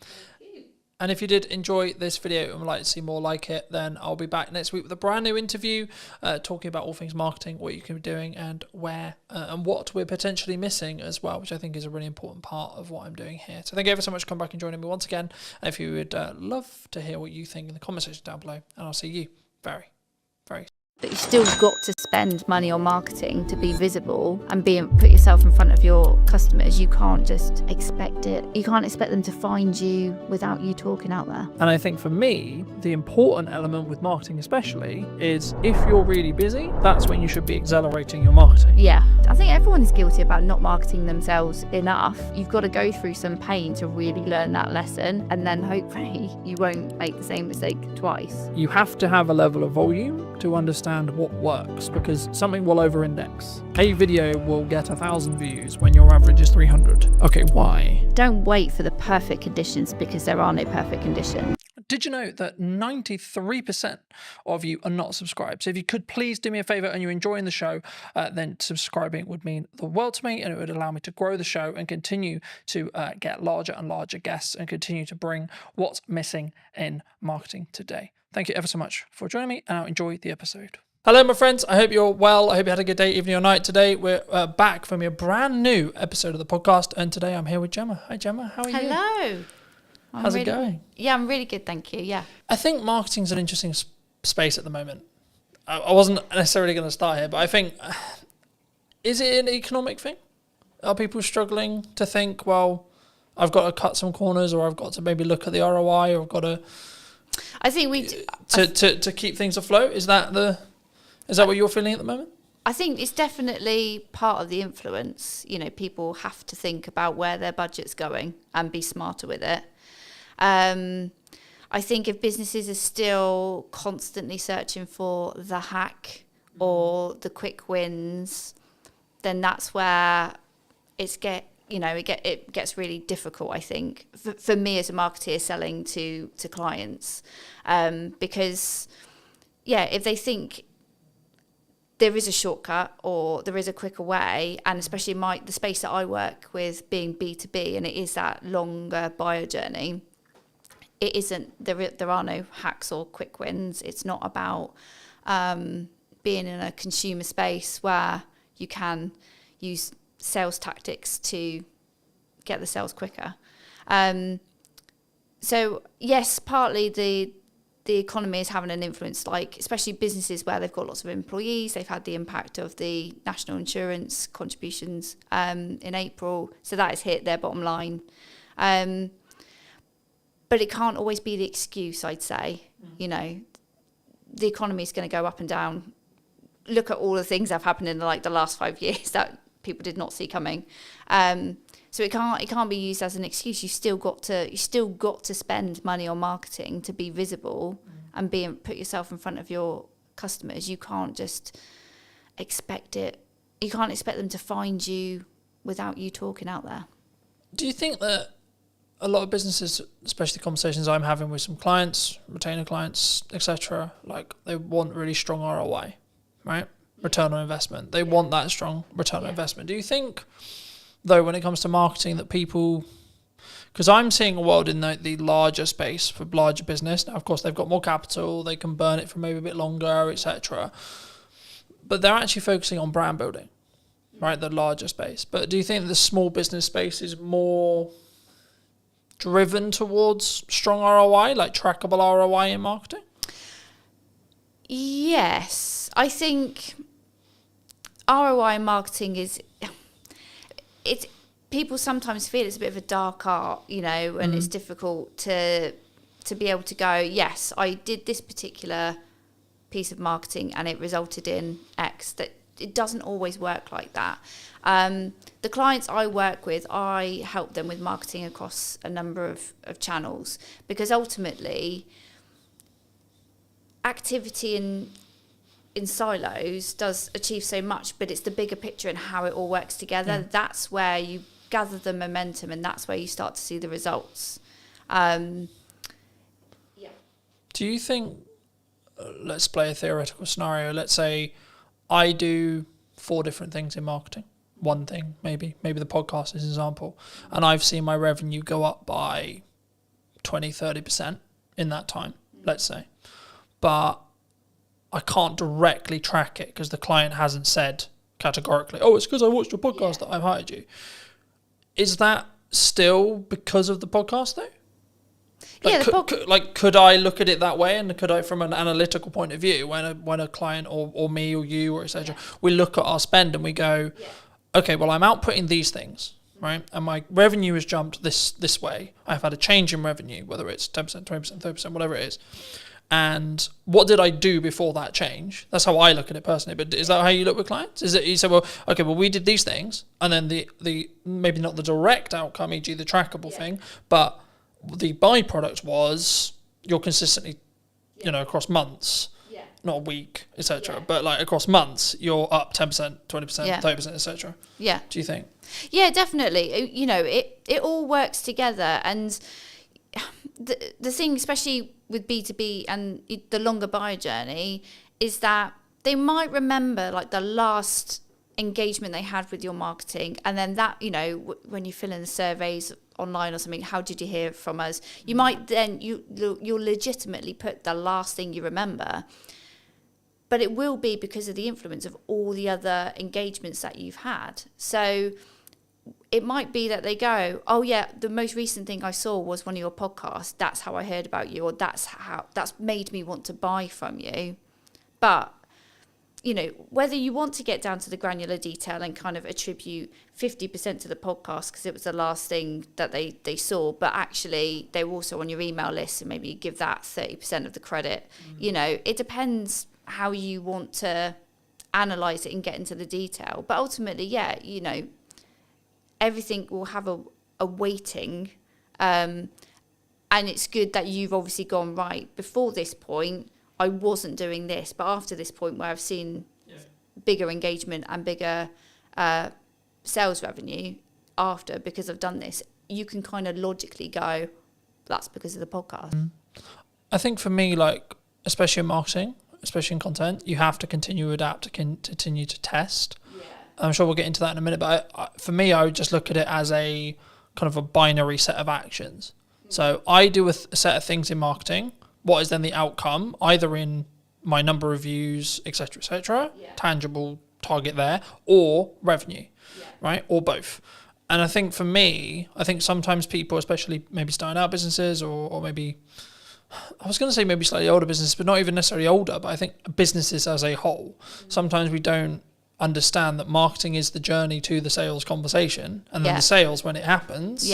[SPEAKER 2] And if you did enjoy this video and would like to see more like it, then I'll be back next week with a brand new interview talking about all things marketing, what you can be doing, and where and what we're potentially missing as well, which I think is a really important part of what I'm doing here. So thank you ever so much for coming back and joining me once again. And if you would love to hear what you think in the comment section down below, and I'll see you very, very
[SPEAKER 13] But you've still got to spend money on marketing to be visible and put yourself in front of your customers. You can't just expect it. You can't expect them to find you without you talking out there.
[SPEAKER 2] And I think for me, the important element with marketing especially is if you're really busy, that's when you should be accelerating your marketing.
[SPEAKER 13] Yeah. I think everyone is guilty about not marketing themselves enough. You've got to go through some pain to really learn that lesson, and then hopefully you won't make the same mistake twice.
[SPEAKER 2] You have to have a level of volume to understand what works, because something will over-index. A video will get 1,000 views when your average is 300. Okay, why?
[SPEAKER 13] Don't wait for the perfect conditions, because there are no perfect conditions.
[SPEAKER 2] Did you know that 93% of you are not subscribed? So if you could please do me a favor and you're enjoying the show, then subscribing would mean the world to me, and it would allow me to grow the show and continue to get larger and larger guests and continue to bring what's missing in marketing today. Thank you ever so much for joining me, and I'll enjoy the episode. Hello, my friends. I hope you're well. I hope you had a good day, evening, or night. Today, we're back from a brand new episode of the podcast, and today I'm here with Gemma. Hi, Gemma. How are you?
[SPEAKER 13] Hello.
[SPEAKER 2] How's it going?
[SPEAKER 13] Yeah, I'm really good, thank you. Yeah.
[SPEAKER 2] I think marketing's an interesting space at the moment. I wasn't necessarily going to start here, but I think, is it an economic thing? Are people struggling to think, well, I've got to cut some corners, or I've got to maybe look at the ROI, or I've got to...
[SPEAKER 13] I think
[SPEAKER 2] to keep things afloat? Is that what you're feeling at the moment?
[SPEAKER 13] I think it's definitely part of the influence. You know, people have to think about where their budget's going and be smarter with it. I think if businesses are still constantly searching for the hack or the quick wins, then that's where it gets really difficult, I think, for me as a marketeer selling to clients. Because, yeah, if they think there is a shortcut or there is a quicker way, and especially the space that I work with being B2B, and it is that longer buyer journey, it isn't, there are no hacks or quick wins. It's not about being in a consumer space where you can use sales tactics to get the sales quicker. So yes, partly the economy is having an influence, like especially businesses where they've got lots of employees. They've had the impact of the national insurance contributions in April, so that has hit their bottom line. But it can't always be the excuse, I'd say. You know, the economy is going to go up and down. Look at all the things that have happened in the last 5 years that people did not see coming. So it can't be used as an excuse. You still got to spend money on marketing to be visible and put yourself in front of your customers. You can't just expect it. You can't expect them to find you without you talking out there.
[SPEAKER 2] Do you think that a lot of businesses, especially conversations I'm having with some clients, retainer clients, etc., like they want really strong ROI, right? Return on investment. They want that strong return on investment. Do you think, though, when it comes to marketing, that people, because I'm seeing a world in the larger space for larger business. Now, of course, they've got more capital, they can burn it for maybe a bit longer, etc. But they're actually focusing on brand building, right? The larger space. But do you think the small business space is more driven towards strong ROI, like trackable ROI in marketing?
[SPEAKER 13] Yes, I think ROI marketing is, it's, people sometimes feel it's a bit of a dark art, you know, and it's difficult to be able to go, yes, I did this particular piece of marketing and it resulted in X. That it doesn't always work like that. The clients I work with, I help them with marketing across a number of channels, because ultimately activity in silos does achieve so much, but it's the bigger picture and how it all works together. That's where you gather the momentum, and that's where you start to see the results.
[SPEAKER 2] Do you think, let's play a theoretical scenario, let's say I do 4 different things in marketing, one thing maybe the podcast is an example, and I've seen my revenue go up by 20-30% in that time, let's say, but I can't directly track it because the client hasn't said categorically, oh, it's because I watched your podcast that I've hired you. Is that still because of the podcast though? Like, could I look at it that way, and could I, from an analytical point of view, when a client or me or you or etc., we look at our spend and we go, okay, well, I'm outputting these things, right, and my revenue has jumped this way. I've had a change in revenue, whether it's 10%, 20%, 30%, whatever it is. And what did I do before that change? That's how I look at it personally. But is that how you look with clients? Is it you say, well, okay, well, we did these things, and then the maybe not the direct outcome, e.g. the trackable thing, but the byproduct was you're consistently, you know, across months, not a week, etc., but like across months, you're up 10%, 20%, 30%, etc. Yeah. Do you think?
[SPEAKER 13] Yeah, definitely. You know, it all works together, and the thing, especially with B2B and the longer buyer journey, is that they might remember like the last engagement they had with your marketing, and then that, you know, when you fill in the surveys online or something, how did you hear from us, you might then you'll legitimately put the last thing you remember, but it will be because of the influence of all the other engagements that you've had. So it might be that they go, oh yeah, the most recent thing I saw was one of your podcasts, that's how I heard about you, or that's made me want to buy from you. But you know, whether you want to get down to the granular detail and kind of attribute 50% to the podcast because it was the last thing that they saw, but actually they were also on your email list, and maybe you give that 30% of the credit. You know, it depends how you want to analyze it and get into the detail. But ultimately, yeah, you know, everything will have a weighting, and it's good that you've obviously gone, right, before this point I wasn't doing this, but after this point where I've seen bigger engagement and bigger sales revenue after, because I've done this, you can kind of logically go, that's because of the podcast.
[SPEAKER 2] I think for me, like, especially in marketing, especially in content, you have to continue to adapt, to continue to test. I'm sure we'll get into that in a minute, but for me, I would just look at it as a kind of a binary set of actions. So I do a set of things in marketing. What is then the outcome, either in my number of views, etc., tangible target there, or revenue, right, or both. And I think for me, I think sometimes people, especially maybe starting out businesses, or maybe, I was going to say maybe slightly older businesses, but not even necessarily older, but I think businesses as a whole, sometimes we don't understand that marketing is the journey to the sales conversation, and then the sales, when it happens,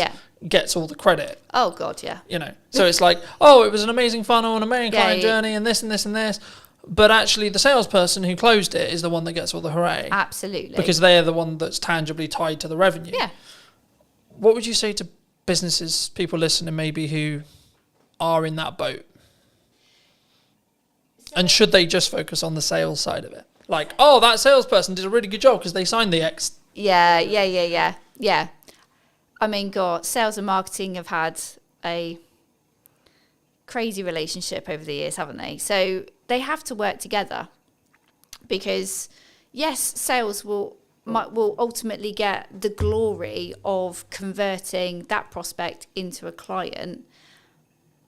[SPEAKER 2] gets all the credit.
[SPEAKER 13] Oh God, yeah.
[SPEAKER 2] You know, so it's like, oh, it was an amazing funnel and amazing client journey, and this and this and this, but actually the salesperson who closed it is the one that gets all the hooray.
[SPEAKER 13] Absolutely.
[SPEAKER 2] Because they're the one that's tangibly tied to the revenue.
[SPEAKER 13] Yeah.
[SPEAKER 2] What would you say to businesses, people listening maybe, who are in that boat? And should they just focus on the sales side of it? Like, oh, that salesperson did a really good job because they signed the X.
[SPEAKER 13] Yeah. I mean, God, sales and marketing have had a crazy relationship over the years, haven't they? So they have to work together, because yes, sales will ultimately get the glory of converting that prospect into a client,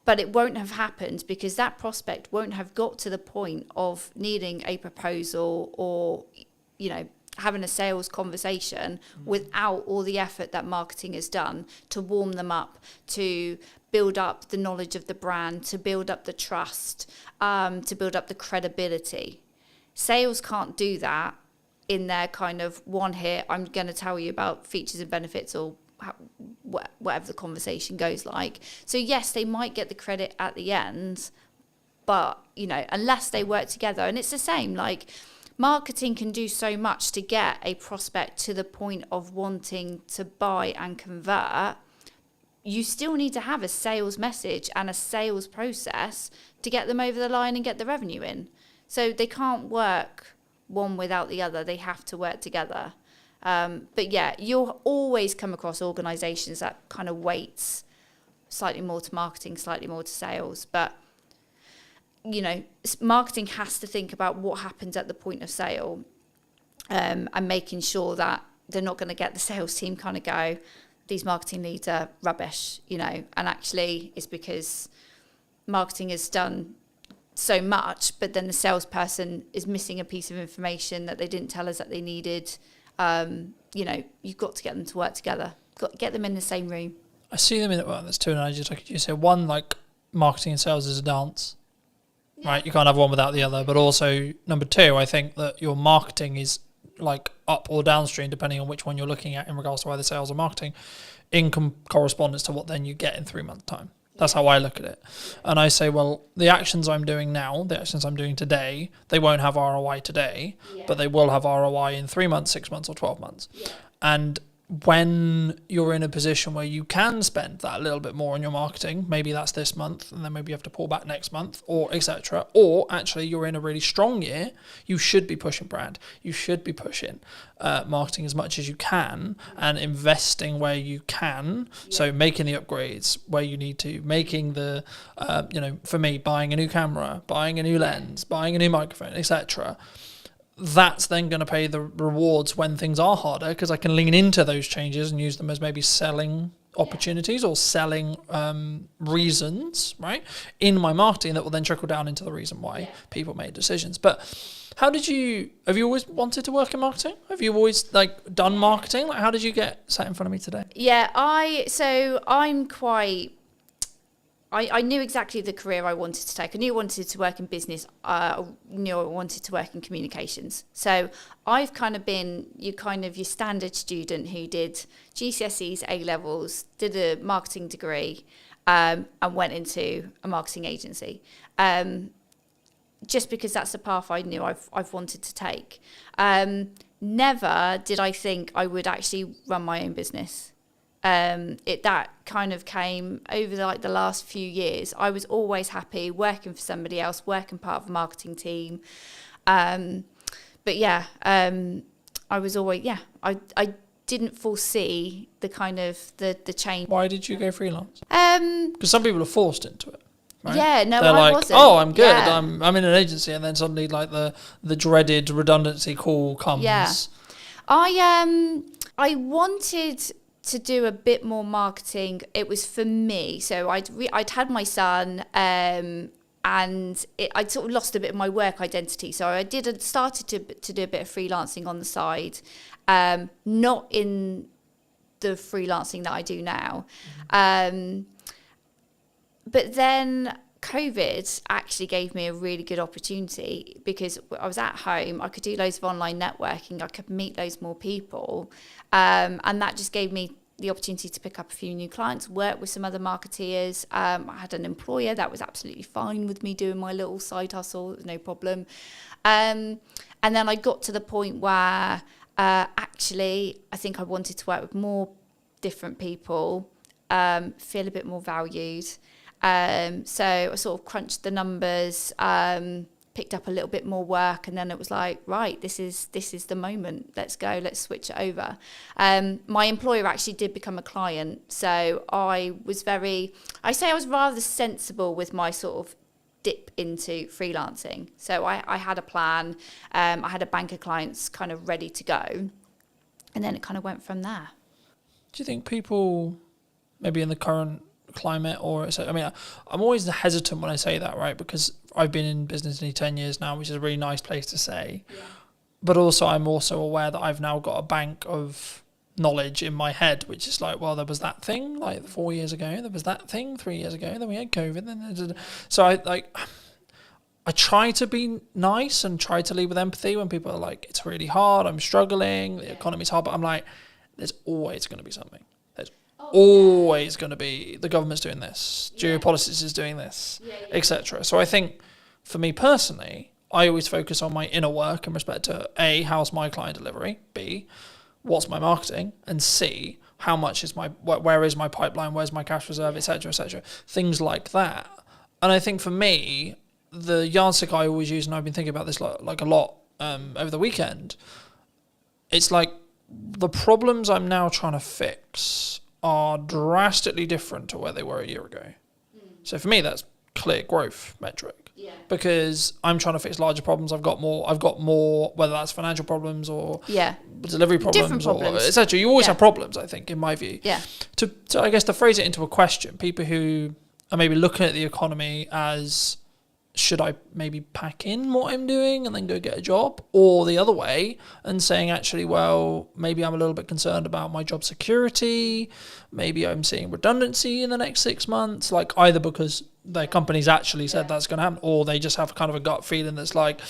[SPEAKER 13] but it won't have happened because that prospect won't have got to the point of needing a proposal or, you know, having a sales conversation without all the effort that marketing has done to warm them up, to build up the knowledge of the brand, to build up the trust, to build up the credibility. Sales can't do that in their kind of one hit, I'm going to tell you about features and benefits, or whatever the conversation goes like. So yes, they might get the credit at the end, but, you know, unless they work together. And it's the same, like, marketing can do so much to get a prospect to the point of wanting to buy and convert. You still need to have a sales message and a sales process to get them over the line and get the revenue in. So they can't work one without the other. They have to work together. But yeah, you'll always come across organisations that kind of weights slightly more to marketing, slightly more to sales. But, you know, marketing has to think about what happens at the point of sale, and making sure that they're not going to get the sales team kind of go, these marketing leads are rubbish, you know, and actually it's because marketing has done so much, but then the salesperson is missing a piece of information that they didn't tell us that they needed. You know, you've got to get them to work together. Got to get them in the same room.
[SPEAKER 2] I see them in it. Well, there's two analogies I could use here. One, like, marketing and sales is a dance, right? You can't have one without the other. But also, number two, I think that your marketing is like up or downstream, depending on which one you're looking at in regards to either sales or marketing, in correspondence to what then you get in 3 months' time. That's how I look at it. And I say, well, the actions I'm doing now, the actions I'm doing today, they won't have ROI today, but they will have ROI in 3 months, 6 months, or 12 months. And when you're in a position where you can spend that little bit more on your marketing, maybe that's this month, and then maybe you have to pull back next month, or etc. Or actually you're in a really strong year, you should be pushing brand. You should be pushing marketing as much as you can and investing where you can. So making the upgrades where you need to, making the, you know, for me, buying a new camera, buying a new lens, buying a new microphone, etc. That's then going to pay the rewards when things are harder, because I can lean into those changes and use them as maybe selling opportunities or selling reasons, right, in my marketing that will then trickle down into the reason why people made decisions. But have you always wanted to work in marketing? Have you always like done marketing? Like, how did you get sat in front of me today?
[SPEAKER 13] Yeah, I knew exactly the career I wanted to take. I knew I wanted to work in business. I knew I wanted to work in communications. So I've kind of been your standard student who did GCSEs, A-levels, did a marketing degree, and went into a marketing agency. Just because that's the path I knew I've wanted to take. Never did I think I would actually run my own business. That kind of came over the last few years. I was always happy working for somebody else, working part of a marketing team. But yeah, I was always, I didn't foresee the kind of the change.
[SPEAKER 2] Why did you go freelance? Because some people are forced into it. Right?
[SPEAKER 13] Yeah, no,
[SPEAKER 2] they're
[SPEAKER 13] I
[SPEAKER 2] like,
[SPEAKER 13] wasn't.
[SPEAKER 2] oh, I'm good.
[SPEAKER 13] Yeah.
[SPEAKER 2] I'm in an agency, and then suddenly like the dreaded redundancy call comes.
[SPEAKER 13] Yeah, I wanted to do a bit more marketing. It was for me. So I'd had my son, and I'd sort of lost a bit of my work identity. So I started to do a bit of freelancing on the side, not in the freelancing that I do now. But then COVID actually gave me a really good opportunity, because I was at home, I could do loads of online networking, I could meet loads more people, and that just gave me the opportunity to pick up a few new clients, work with some other marketeers. I had an employer that was absolutely fine with me doing my little side hustle, no problem. And then I got to the point where actually I think I wanted to work with more different people, feel a bit more valued. So I sort of crunched the numbers, picked up a little bit more work, and then it was like, right, this is the moment. Let's go. Let's switch it over. My employer actually did become a client, so I was rather sensible with my sort of dip into freelancing. So I had a plan. I had a bank of clients kind of ready to go, and then it kind of went from there.
[SPEAKER 2] Do you think people, maybe in the current climate, I'm always hesitant when I say that, right? Because I've been in business nearly 10 years now, which is a really nice place to say. Yeah. But also, I'm also aware that I've now got a bank of knowledge in my head, which is like, well, there was that thing like 4 years ago, there was that thing 3 years ago, then we had COVID, so I try to be nice and try to lead with empathy when people are like, it's really hard, I'm struggling, the economy's hard, but I'm like, there's always going to be something. There's always going to be, the government's doing this, geopolitics is doing this, etc. So I think for me personally, I always focus on my inner work in respect to A, how's my client delivery, B, what's my marketing, and C, how much is where is my pipeline, where's my cash reserve, etc., things like that. And I think for me, the yardstick I always use, and I've been thinking about this like a lot over the weekend, it's like the problems I'm now trying to fix are drastically different to where they were a year ago. So for me, that's clear growth metric. Because I'm trying to fix larger problems. I've got more, whether that's financial problems or delivery problems, or etc. You always have problems, I think, in my view. To I guess to phrase it into a question, people who are maybe looking at the economy as, should I maybe pack in what I'm doing and then go get a job, or the other way and saying, actually, well, maybe I'm a little bit concerned about my job security, maybe I'm seeing redundancy in the next 6 months, like either because their company's actually said that's going to happen, or they just have kind of a gut feeling that's like,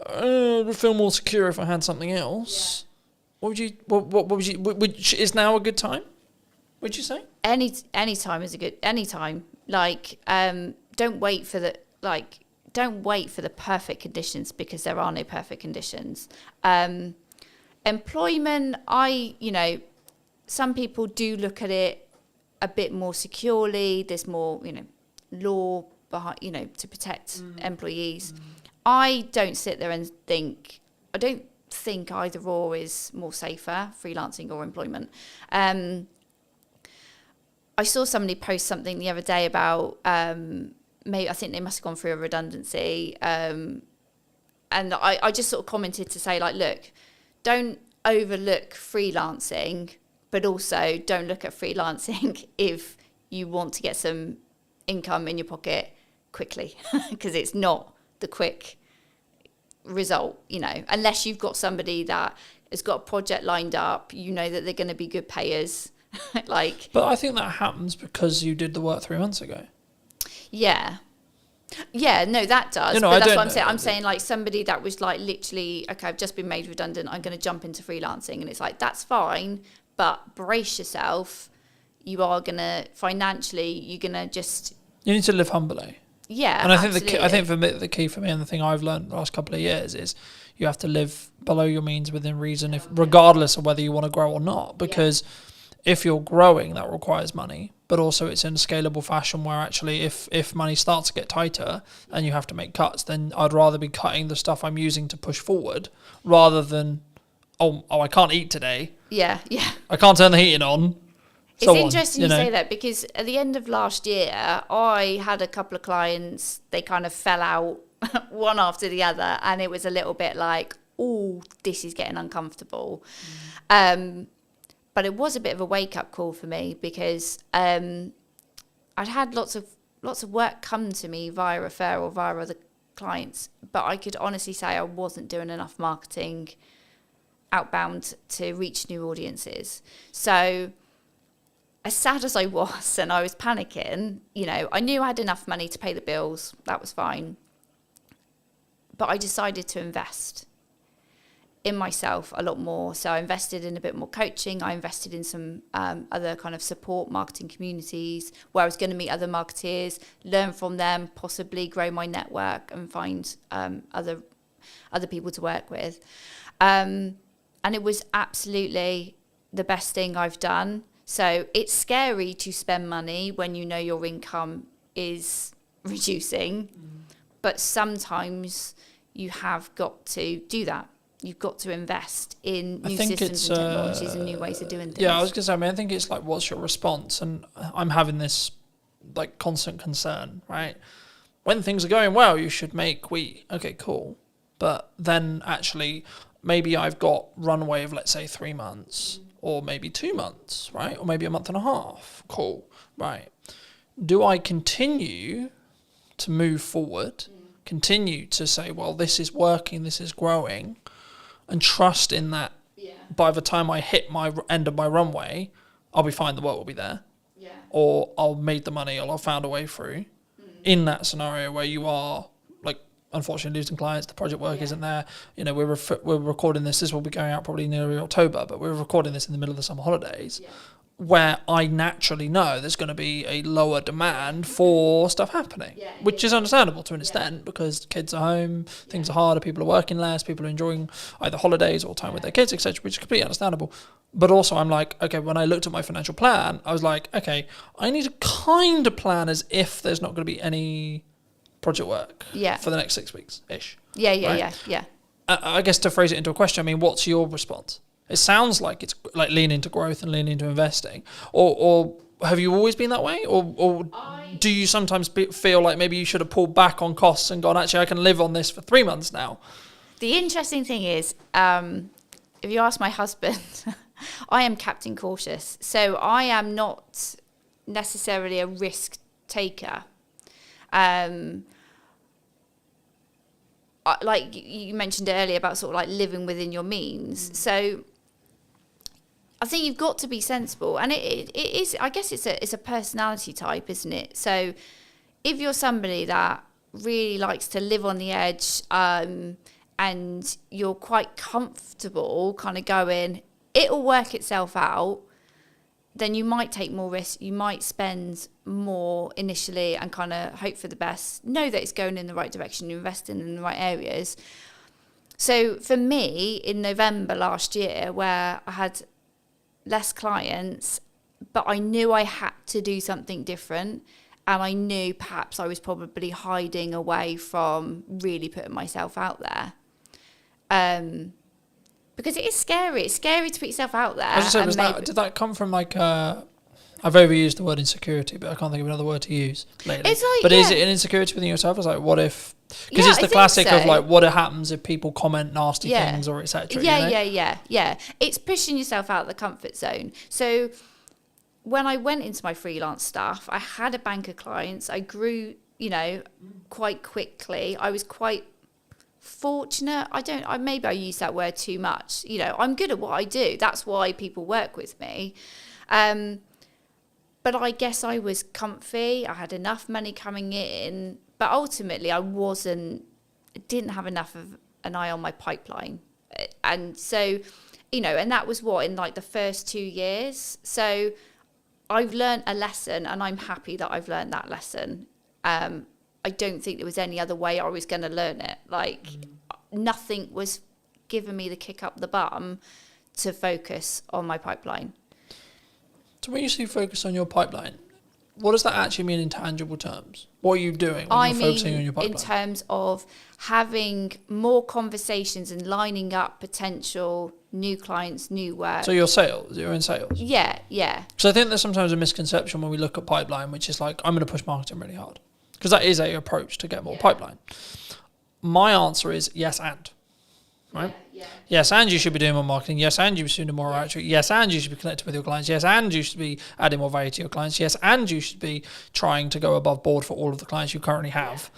[SPEAKER 2] I would feel more secure if I had something else. What would you is now a good time, would you say? Any
[SPEAKER 13] time is a good, any time. Like, don't wait for the perfect conditions, because there are no perfect conditions. Employment, some people do look at it a bit more securely. There's more, law behind, to protect employees. I don't sit there and think, I don't think either or is more safer, freelancing or employment. I saw somebody post something the other day about, maybe I think they must have gone through a redundancy, and I just sort of commented to say, like, look, don't overlook freelancing, but also don't look at freelancing if you want to get some income in your pocket quickly, because it's not the quick result, unless you've got somebody that has got a project lined up, that they're going to be good payers. But
[SPEAKER 2] I think that happens because you did the work 3 months ago.
[SPEAKER 13] Yeah, no, that does. But that's what I'm saying. I'm saying, like, somebody that was like literally, okay, I've just been made redundant, I'm going to jump into freelancing, and it's like, that's fine, but brace yourself. You are going to financially, you're going to just. You
[SPEAKER 2] need to live humbly.
[SPEAKER 13] Yeah,
[SPEAKER 2] and I think for me, the key for me, and the thing I've learned the last couple of years is you have to live below your means within reason, regardless of whether you want to grow or not, because. If you're growing, that requires money, but also it's in a scalable fashion where actually if money starts to get tighter and you have to make cuts, then I'd rather be cutting the stuff I'm using to push forward rather than, oh, I can't eat today.
[SPEAKER 13] Yeah.
[SPEAKER 2] I can't turn the heating on.
[SPEAKER 13] It's interesting you say that, because at the end of last year, I had a couple of clients, they kind of fell out one after the other, and it was a little bit like, oh, this is getting uncomfortable. But it was a bit of a wake-up call for me, because I'd had lots of work come to me via referral, via other clients, but I could honestly say I wasn't doing enough marketing outbound to reach new audiences. So as sad as I was, and I was panicking, I knew I had enough money to pay the bills. That was fine. But I decided to invest in myself a lot more. So I invested in a bit more coaching. I invested in some other kind of support marketing communities where I was going to meet other marketeers, learn from them, possibly grow my network and find other people to work with. And it was absolutely the best thing I've done. So it's scary to spend money when you know your income is reducing, But sometimes you have got to do that. You've got to invest in new systems and technologies and new ways of doing things.
[SPEAKER 2] Yeah, I was going to say, I think it's like, what's your response? And I'm having this like constant concern, right? When things are going well, you should make okay, cool. But then actually, maybe I've got runway of, let's say, 3 months, or maybe 2 months, right? Or maybe a month and a half. Cool, right. Do I continue to move forward, continue to say, well, this is working, this is growing, and trust in that by the time I hit my end of my runway, I'll be fine, the work will be there. Yeah. Or I'll make the money, or I'll found a way through. In that scenario where you are, like, unfortunately losing clients, the project work isn't there. You know, we're recording this will be going out probably nearly October, but we're recording this in the middle of the summer holidays. Yeah. Where I naturally know there's going to be a lower demand for stuff happening, which is understandable to an extent because kids are home, things are harder, people are working less, people are enjoying either holidays or time with their kids, etc., which is completely understandable. But also I'm like, okay, when I looked at my financial plan, I was like, okay, I need to kind of plan as if there's not going to be any project work for the next 6 weeks-ish. Yeah. I guess to phrase it into a question, I mean, what's your response? It sounds like it's like lean into growth and lean into investing. Or have you always been that way? Or do you sometimes feel like maybe you should have pulled back on costs and gone, actually, I can live on this for 3 months now?
[SPEAKER 13] The interesting thing is, if you ask my husband, I am Captain Cautious. So I am not necessarily a risk taker. Like you mentioned earlier about sort of like living within your means. So I think you've got to be sensible, and it is. I guess it's a personality type, isn't it? So if you're somebody that really likes to live on the edge, and you're quite comfortable, kind of going, it'll work itself out, then you might take more risk. You might spend more initially and kind of hope for the best. Know that it's going in the right direction. You're investing in the right areas. So for me, in November last year, where I had less clients, but I knew I had to do something different, and I knew perhaps I was probably hiding away from really putting myself out there. Because it is scary. It's scary to put yourself out there.
[SPEAKER 2] I was just saying, did that come from like I've overused the word insecurity, but I can't think of another word to use lately.
[SPEAKER 13] It's like,
[SPEAKER 2] but is it an insecurity within yourself? It's like, what if? Because it's the classic of like, what happens if people comment nasty things or etc.
[SPEAKER 13] Yeah. It's pushing yourself out of the comfort zone. So when I went into my freelance stuff, I had a bank of clients. I grew, quite quickly. I was quite fortunate. Maybe I use that word too much. I'm good at what I do. That's why people work with me. But I guess I was comfy. I had enough money coming in, but ultimately I didn't have enough of an eye on my pipeline. And so, and that was in like the first 2 years. So I've learned a lesson, and I'm happy that I've learned that lesson. I don't think there was any other way I was going to learn it. Like nothing was giving me the kick up the bum to focus on my pipeline.
[SPEAKER 2] So when you say focus on your pipeline, what does that actually mean in tangible terms? What are you doing when you're focusing on your pipeline?
[SPEAKER 13] In terms of having more conversations and lining up potential new clients, new work.
[SPEAKER 2] So you're in sales?
[SPEAKER 13] Yeah.
[SPEAKER 2] So I think there's sometimes a misconception when we look at pipeline, which is like, I'm going to push marketing really hard. Because that is a approach to get more pipeline. My answer is yes and. Right? Yeah. Yes, and you should be doing more marketing. Yes, and you should do more outreach. Yes, and you should be connected with your clients. Yes, and you should be adding more value to your clients. Yes, and you should be trying to go above board for all of the clients you currently have.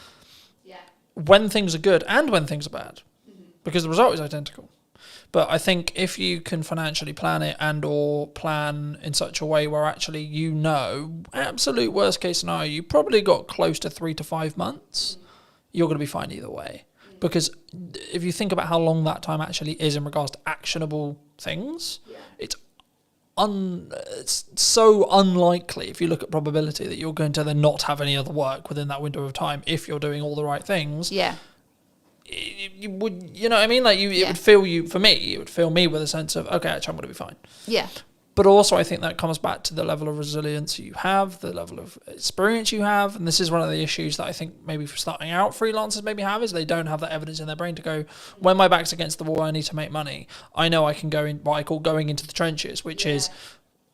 [SPEAKER 2] Yeah. When things are good and when things are bad. Because the result is identical. But I think if you can financially plan it and or plan in such a way where actually absolute worst case scenario, you probably got close to 3 to 5 months, you're going to be fine either way. Because if you think about how long that time actually is in regards to actionable things, it's so unlikely if you look at probability that you're going to then not have any other work within that window of time if you're doing all the right things.
[SPEAKER 13] Yeah.
[SPEAKER 2] You would, you know what I mean? Like it would fill me with a sense of, okay, actually I'm going to be fine.
[SPEAKER 13] Yeah.
[SPEAKER 2] But also I think that comes back to the level of resilience you have, the level of experience you have. And this is one of the issues that I think maybe for starting out freelancers maybe have, is they don't have that evidence in their brain to go, when my back's against the wall, I need to make money. I know I can go in what I call going into the trenches, which is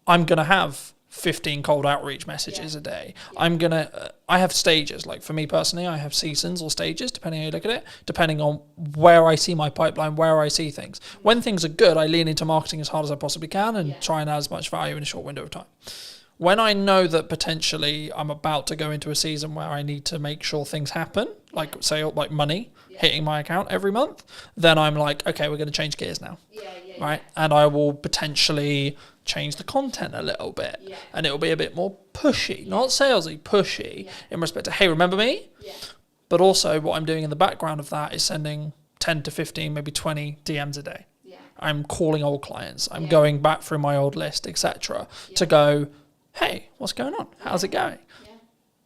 [SPEAKER 2] I'm going to have 15 cold outreach messages a day. I have stages. Like for me personally, I have seasons or stages, depending how you look at it, depending on where I see my pipeline, where I see things. When things are good, I lean into marketing as hard as I possibly can and try and add as much value in a short window of time. When I know that potentially I'm about to go into a season where I need to make sure things happen, like say like money hitting my account every month, then I'm like, okay, we're going to change gears now. Right? And I will potentially change the content a little bit, and it'll be a bit more pushy, not salesy, pushy in respect to, hey, remember me? But also what I'm doing in the background of that is sending 10 to 15, maybe 20 DMs a day. I'm calling old clients. I'm going back through my old list, etc. to go, hey, what's going on? How's it going?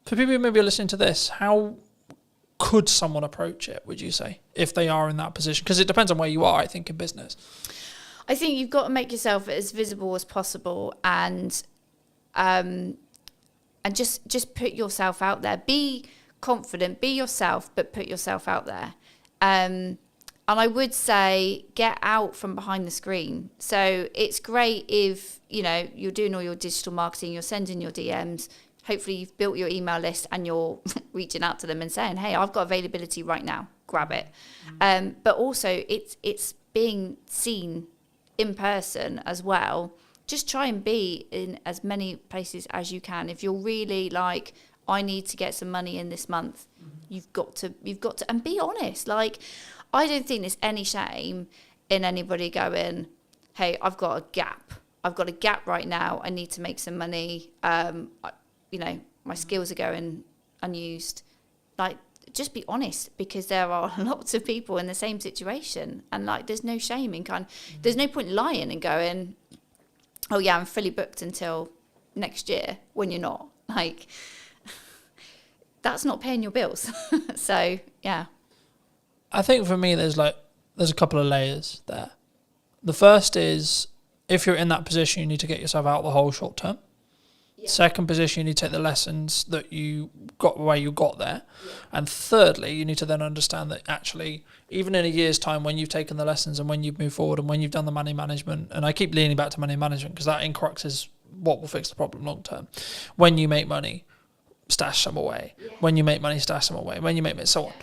[SPEAKER 2] For people who maybe are listening to this, how could someone approach it, would you say, if they are in that position? Because it depends on where you are, I think, in business.
[SPEAKER 13] I think you've got to make yourself as visible as possible, and just put yourself out there. Be confident, be yourself, but put yourself out there. And I would say get out from behind the screen. So it's great if, you know, you're doing all your digital marketing, you're sending your DMs. Hopefully you've built your email list and you're reaching out to them and saying, hey, I've got availability right now, grab it. But also it's being seen in person as well. Just try and be in as many places as you can. If you're really like, I need to get some money in this month, you've got to, and be honest. Like, I don't think there's any shame in anybody going, hey, I've got a gap right now. I need to make some money. You know, my skills are going unused. Like, just be honest, because there are lots of people in the same situation, and like there's no shame in there's no point lying and going, oh yeah, I'm fully booked until next year, when you're not. Like, that's not paying your bills. So yeah,
[SPEAKER 2] I think for me there's a couple of layers there. The first is, if you're in that position, you need to get yourself out of the hole short term. Second position, you need to take the lessons that you got where you got there. And thirdly, you need to then understand that actually, even in a year's time, when you've taken the lessons and when you've moved forward and when you've done the money management, and I keep leaning back to money management because that in crux is what will fix the problem long term. When you make money, stash some away. When you make money, stash some away. When you make money, so on.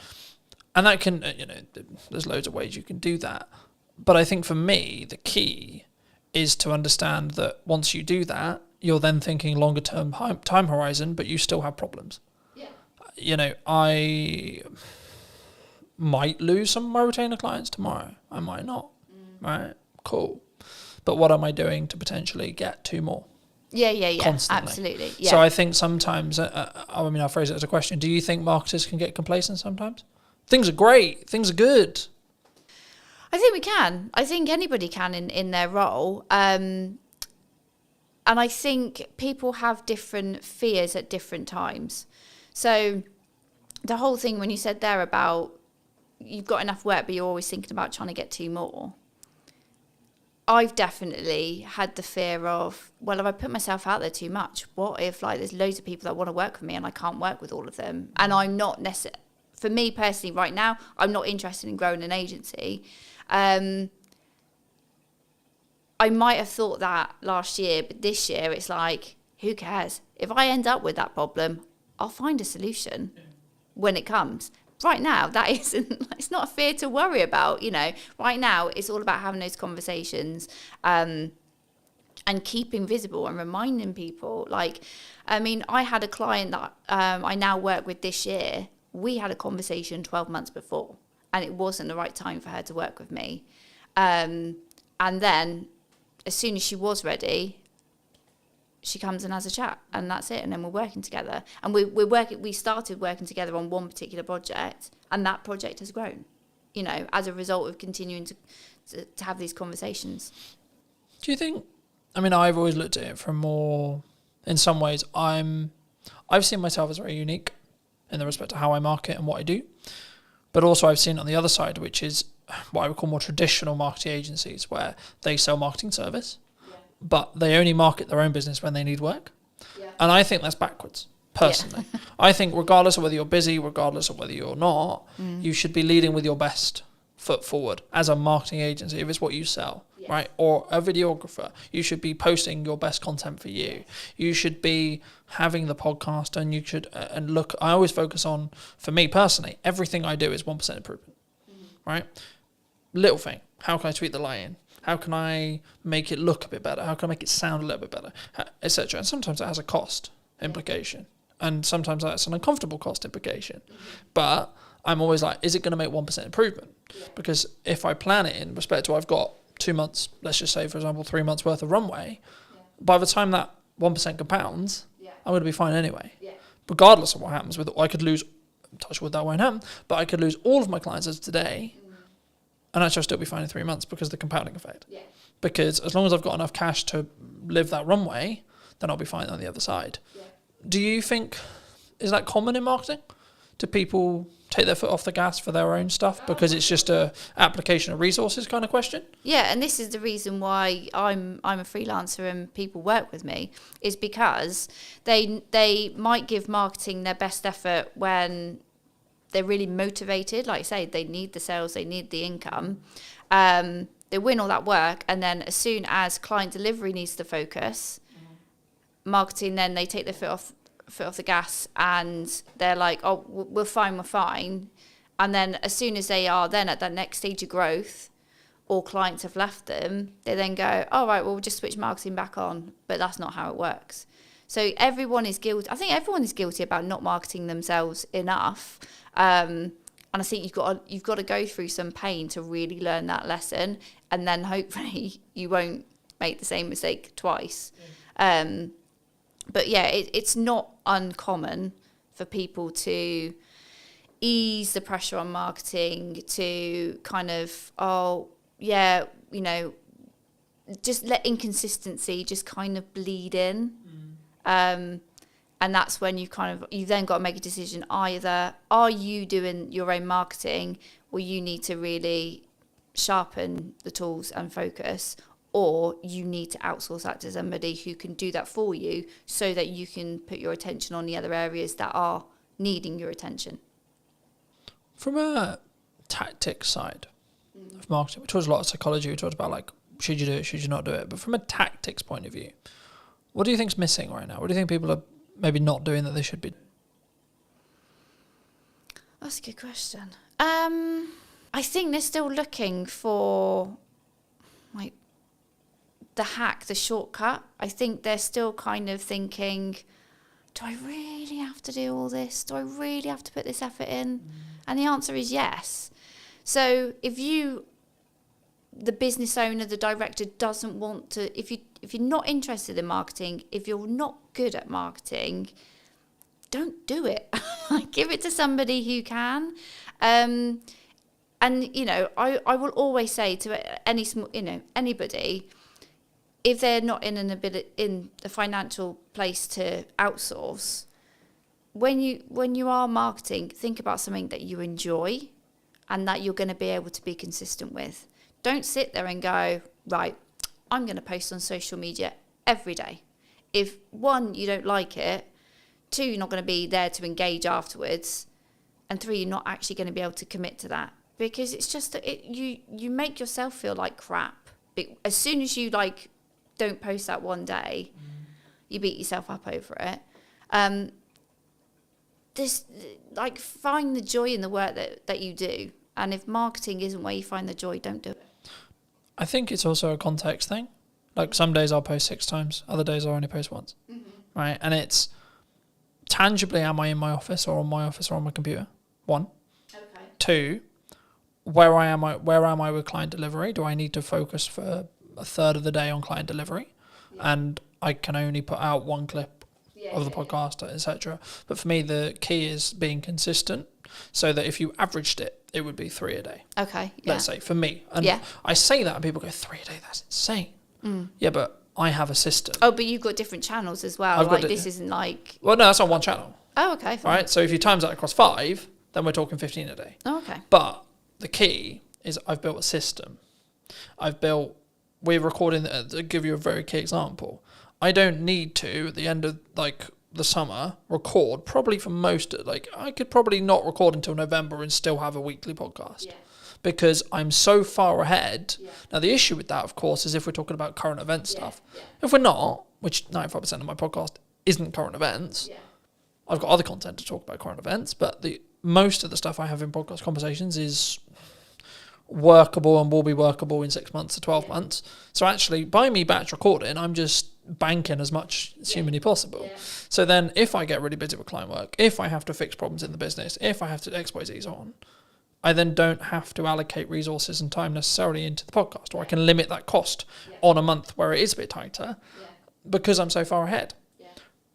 [SPEAKER 2] And that can, you know, there's loads of ways you can do that. But I think for me, the key is to understand that once you do that, you're then thinking longer term time horizon, but you still have problems. You know, I might lose some of my retainer clients tomorrow. I might not. Right? Cool. But what am I doing to potentially get 2 more?
[SPEAKER 13] Yeah.
[SPEAKER 2] Constantly.
[SPEAKER 13] Absolutely. Yeah.
[SPEAKER 2] So I think sometimes, I mean, I'll phrase it as a question. Do you think marketers can get complacent sometimes? Things are great. Things are good.
[SPEAKER 13] I think we can. I think anybody can in their role. And I think people have different fears at different times. So the whole thing when you said there about you've got enough work, but you're always thinking about trying to get 2 more. I've definitely had the fear of, well, if I put myself out there too much, what if like there's loads of people that want to work with me and I can't work with all of them? And I'm not necessarily, for me personally right now, I'm not interested in growing an agency. I might have thought that last year, but this year it's like, who cares? If I end up with that problem, I'll find a solution when it comes. Right now, that isn't, it's not a fear to worry about, you know. Right now, it's all about having those conversations and keeping visible and reminding people. Like, I mean, I had a client that I now work with this year. We had a conversation 12 months before, and it wasn't the right time for her to work with me. And then as soon as she was ready, she comes and has a chat, and that's it. And then we're working together, and we started working together on one particular project, and that project has grown, you know, as a result of continuing to have these conversations.
[SPEAKER 2] Do you think, I mean, I've always looked at it from more, in some ways, I've seen myself as very unique in the respect to how I market and what I do. But also I've seen on the other side, which is what I would call more traditional marketing agencies, where they sell marketing service. but they only market their own business when they need work.
[SPEAKER 13] Yeah.
[SPEAKER 2] And I think that's backwards, personally. I think regardless of whether you're busy, regardless of whether you're not, you should be leading with your best foot forward as a marketing agency, if it's what you sell, right? Or a videographer, you should be posting your best content for you. You should be having the podcast, and you should, and look, I always focus on, for me personally, everything I do is 1% improvement, right? Little thing, how can I tweak the lighting? How can I make it look a bit better? How can I make it sound a little bit better, etc. And sometimes it has a cost implication, and sometimes that's an uncomfortable cost implication. But I'm always like, is it going to make 1% improvement? Because if I plan it in respect to I've got 2 months, let's just say, for example, 3 months worth of runway, by the time that 1% compounds, I'm going to be fine anyway. Regardless of what happens with it, I could lose, touch wood, that won't happen, but I could lose all of my clients as today, and actually I'll still be fine in 3 months because of the compounding effect. Because as long as I've got enough cash to live that runway, then I'll be fine on the other side. Do you think, is that common in marketing? Do people take their foot off the gas for their own stuff because it's just a application of resources kind of question?
[SPEAKER 13] Yeah, and this is the reason why I'm a freelancer and people work with me, is because they might give marketing their best effort when they're really motivated. Like I say, they need the sales, they need the income. They win all that work, and then as soon as client delivery needs to focus, marketing, then they take their foot off the gas, and they're like, oh, we're fine. And then as soon as they are then at that next stage of growth, or clients have left them, they then go, all right, well, we'll just switch marketing back on. But that's not how it works. So everyone is guilty. I think everyone is guilty about not marketing themselves enough. And I think you've got to go through some pain to really learn that lesson, and then hopefully you won't make the same mistake twice. But yeah, it's not uncommon for people to ease the pressure on marketing, to kind of, just let inconsistency just kind of bleed in. And that's when you've then got to make a decision. Either are you doing your own marketing, or you need to really sharpen the tools and focus, or you need to outsource that to somebody who can do that for you, so that you can put your attention on the other areas that are needing your attention.
[SPEAKER 2] From a tactics side of marketing, we talked a lot of psychology, we talked about like, should you do it, should you not do it? But from a tactics point of view, what do you think's missing right now? What do you think people are maybe not doing that they should be?
[SPEAKER 13] That's a good question. I think they're still looking for like the hack, the shortcut. I think they're still kind of thinking, do I really have to do all this? Do I really have to put this effort in? And the answer is yes. So if the business owner, the director, doesn't want to, if you're not interested in marketing, if you're not good at marketing, don't do it. Give it to somebody who can. And I will always say to anybody, if they're not in the financial place to outsource, when you are marketing, think about something that you enjoy and that you're going to be able to be consistent with. Don't sit there and go, right, I'm going to post on social media every day. If 1, you don't like it, 2, you're not going to be there to engage afterwards, and 3, you're not actually going to be able to commit to that, because it's just that you make yourself feel like crap. As soon as you don't post that one day, you beat yourself up over it. Find the joy in the work that you do, and if marketing isn't where you find the joy, don't do it.
[SPEAKER 2] I think it's also a context thing. Like some days I'll post 6 times, other days I'll only post once, right? And it's tangibly, am I in my office or on my office or on my computer? 1.
[SPEAKER 13] Okay.
[SPEAKER 2] 2, where am I with client delivery? Do I need to focus for a third of the day on client delivery? Yeah. And I can only put out 1 clip of the podcast, etc. But for me, the key is being consistent, so that if you averaged it, it would be 3 a day.
[SPEAKER 13] Okay.
[SPEAKER 2] Let's say for me. And I say that and people go, 3 a day, that's insane. Yeah, but I have a system.
[SPEAKER 13] Oh, but you've got different channels as well. This isn't like...
[SPEAKER 2] Well, no, that's on 1 channel.
[SPEAKER 13] Oh, okay. Fine.
[SPEAKER 2] Right, so if you times that across 5, then we're talking 15 a day.
[SPEAKER 13] Oh, okay.
[SPEAKER 2] But the key is I've built a system. I've built we're recording, to give you a very key example, I don't need to, at the end of like the summer, record probably for most, like I could probably not record until November and still have a weekly podcast.
[SPEAKER 4] Yeah.
[SPEAKER 2] Because I'm so far ahead. Yeah. Now, the issue with that, of course, is if we're talking about current event stuff. Yeah. If we're not, which 95% of my podcast isn't current events, I've got other content to talk about current events, but most of the stuff I have in podcast conversations is workable and will be workable in 6 months to 12 months. So actually, by me batch recording, I'm just banking as much as humanly possible. Yeah. So then if I get really busy with client work, if I have to fix problems in the business, if I have to X, Y, Z on, I then don't have to allocate resources and time necessarily into the podcast, or I can limit that cost on a month where it is a bit tighter because I'm so far ahead. Yeah.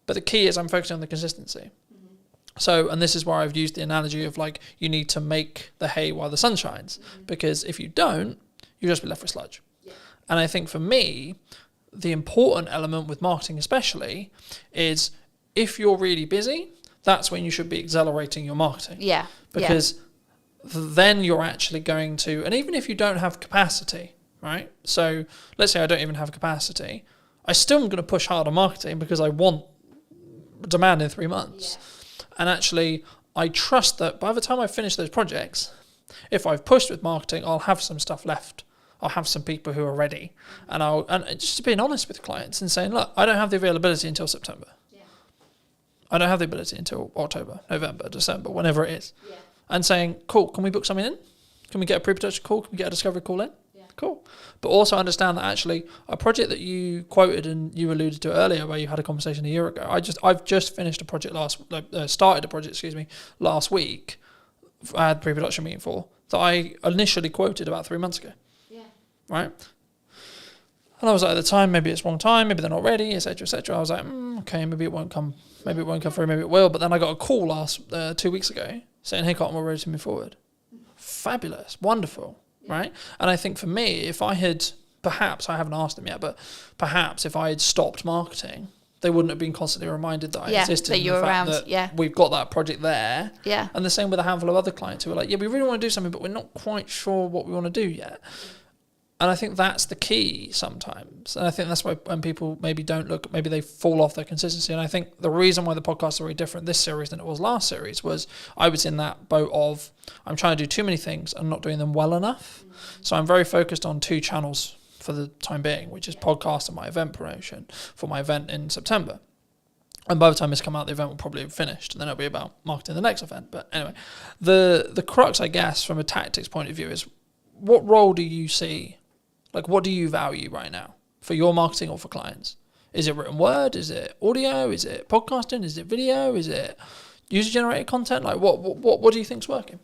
[SPEAKER 2] But the key is I'm focusing on the consistency. Mm-hmm. So, and this is where I've used the analogy of like, you need to make the hay while the sun shines, because if you don't, you'll just be left with sludge. Yeah. And I think for me, the important element with marketing especially is if you're really busy, that's when you should be accelerating your marketing.
[SPEAKER 13] Yeah.
[SPEAKER 2] Because then you're actually going to, and even if you don't have capacity, right? So let's say I don't even have capacity, I still am going to push hard on marketing because I want demand in 3 months. Yeah. And actually, I trust that by the time I finish those projects, if I've pushed with marketing, I'll have some stuff left. I'll have some people who are ready. And just being honest with clients and saying, look, I don't have the availability until September. Yeah. I don't have the ability until October, November, December, whenever it is. Yeah. And saying, cool, can we book something in? Can we get a pre-production call? Can we get a discovery call in? Yeah. Cool. But also understand that actually a project that you quoted and you alluded to earlier where you had a conversation a year ago, I've just finished a project started a project last week. I had a pre-production meeting for that I initially quoted about 3 months ago. Yeah. Right? And I was like, at the time, maybe it's wrong time, maybe they're not ready, etc., etc. I was like, okay, maybe it won't come through, maybe it will. But then I got a call 2 weeks ago saying, hey, Cotton, we're ready to move forward. Fabulous, wonderful, right? And I think for me, if I had, perhaps, I haven't asked them yet, but perhaps if I had stopped marketing, they wouldn't have been constantly reminded that I existed.
[SPEAKER 13] That you're around, that
[SPEAKER 2] we've got that project there.
[SPEAKER 13] Yeah.
[SPEAKER 2] And the same with a handful of other clients who are like, yeah, we really want to do something, but we're not quite sure what we want to do yet. And I think that's the key sometimes. And I think that's why when people maybe don't look, maybe they fall off their consistency. And I think the reason why the podcasts are very different this series than it was last series was I was in that boat of I'm trying to do too many things and not doing them well enough. So I'm very focused on 2 channels for the time being, which is podcast and my event promotion for my event in September. And by the time this come out, the event will probably have finished, and then it'll be about marketing the next event. But anyway, the crux, I guess, from a tactics point of view is what role do you see? Like, what do you value right now for your marketing or for clients? Is it written word? Is it audio? Is it podcasting? Is it video? Is it user-generated content? Like, what do you think's working?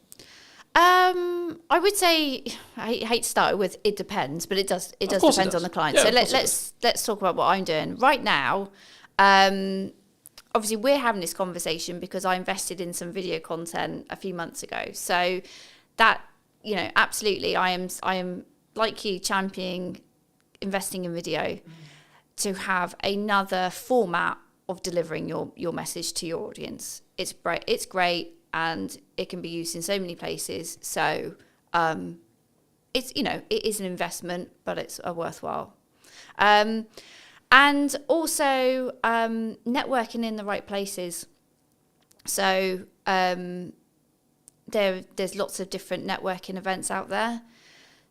[SPEAKER 13] I would say I hate to start with it depends, but it does depend on the client.
[SPEAKER 2] Yeah,
[SPEAKER 13] so let's talk about what I'm doing right now. Obviously, we're having this conversation because I invested in some video content a few months ago. So that, absolutely, I am like you championing investing in video to have another format of delivering your message to your audience. It's great and it can be used in so many places. So it's it is an investment, but it's a worthwhile. And also networking in the right places. So there's lots of different networking events out there.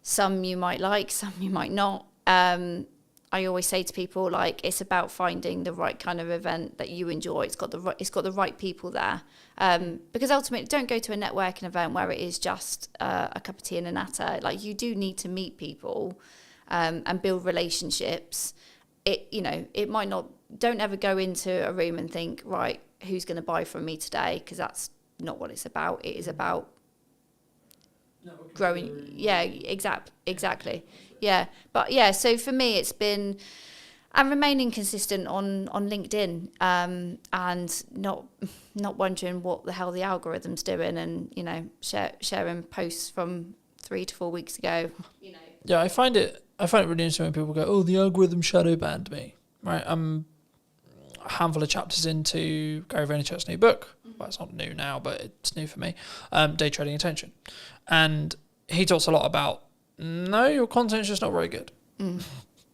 [SPEAKER 13] Some you might like, some you might not. I always say to people, like, it's about finding the right kind of event that you enjoy. It's got the right people there. Because ultimately, don't go to a networking event where it is just a cup of tea and a natter. Like, you do need to meet people and build relationships. It might not. Don't ever go into a room and think, right, who's going to buy from me today? Because that's not what it's about. It is about growing. Yeah, exactly. Yeah, but so for me, it's been and remaining consistent on LinkedIn and not wondering what the hell the algorithm's doing, and sharing posts from 3 to 4 weeks ago.
[SPEAKER 2] Yeah, I find it really interesting when people go, "Oh, the algorithm shadow banned me." Right, I'm a handful of chapters into Gary Vaynerchuk's new book. Well, it's not new now, but it's new for me. Day Trading Attention, and he talks a lot about no, your content's just not very good.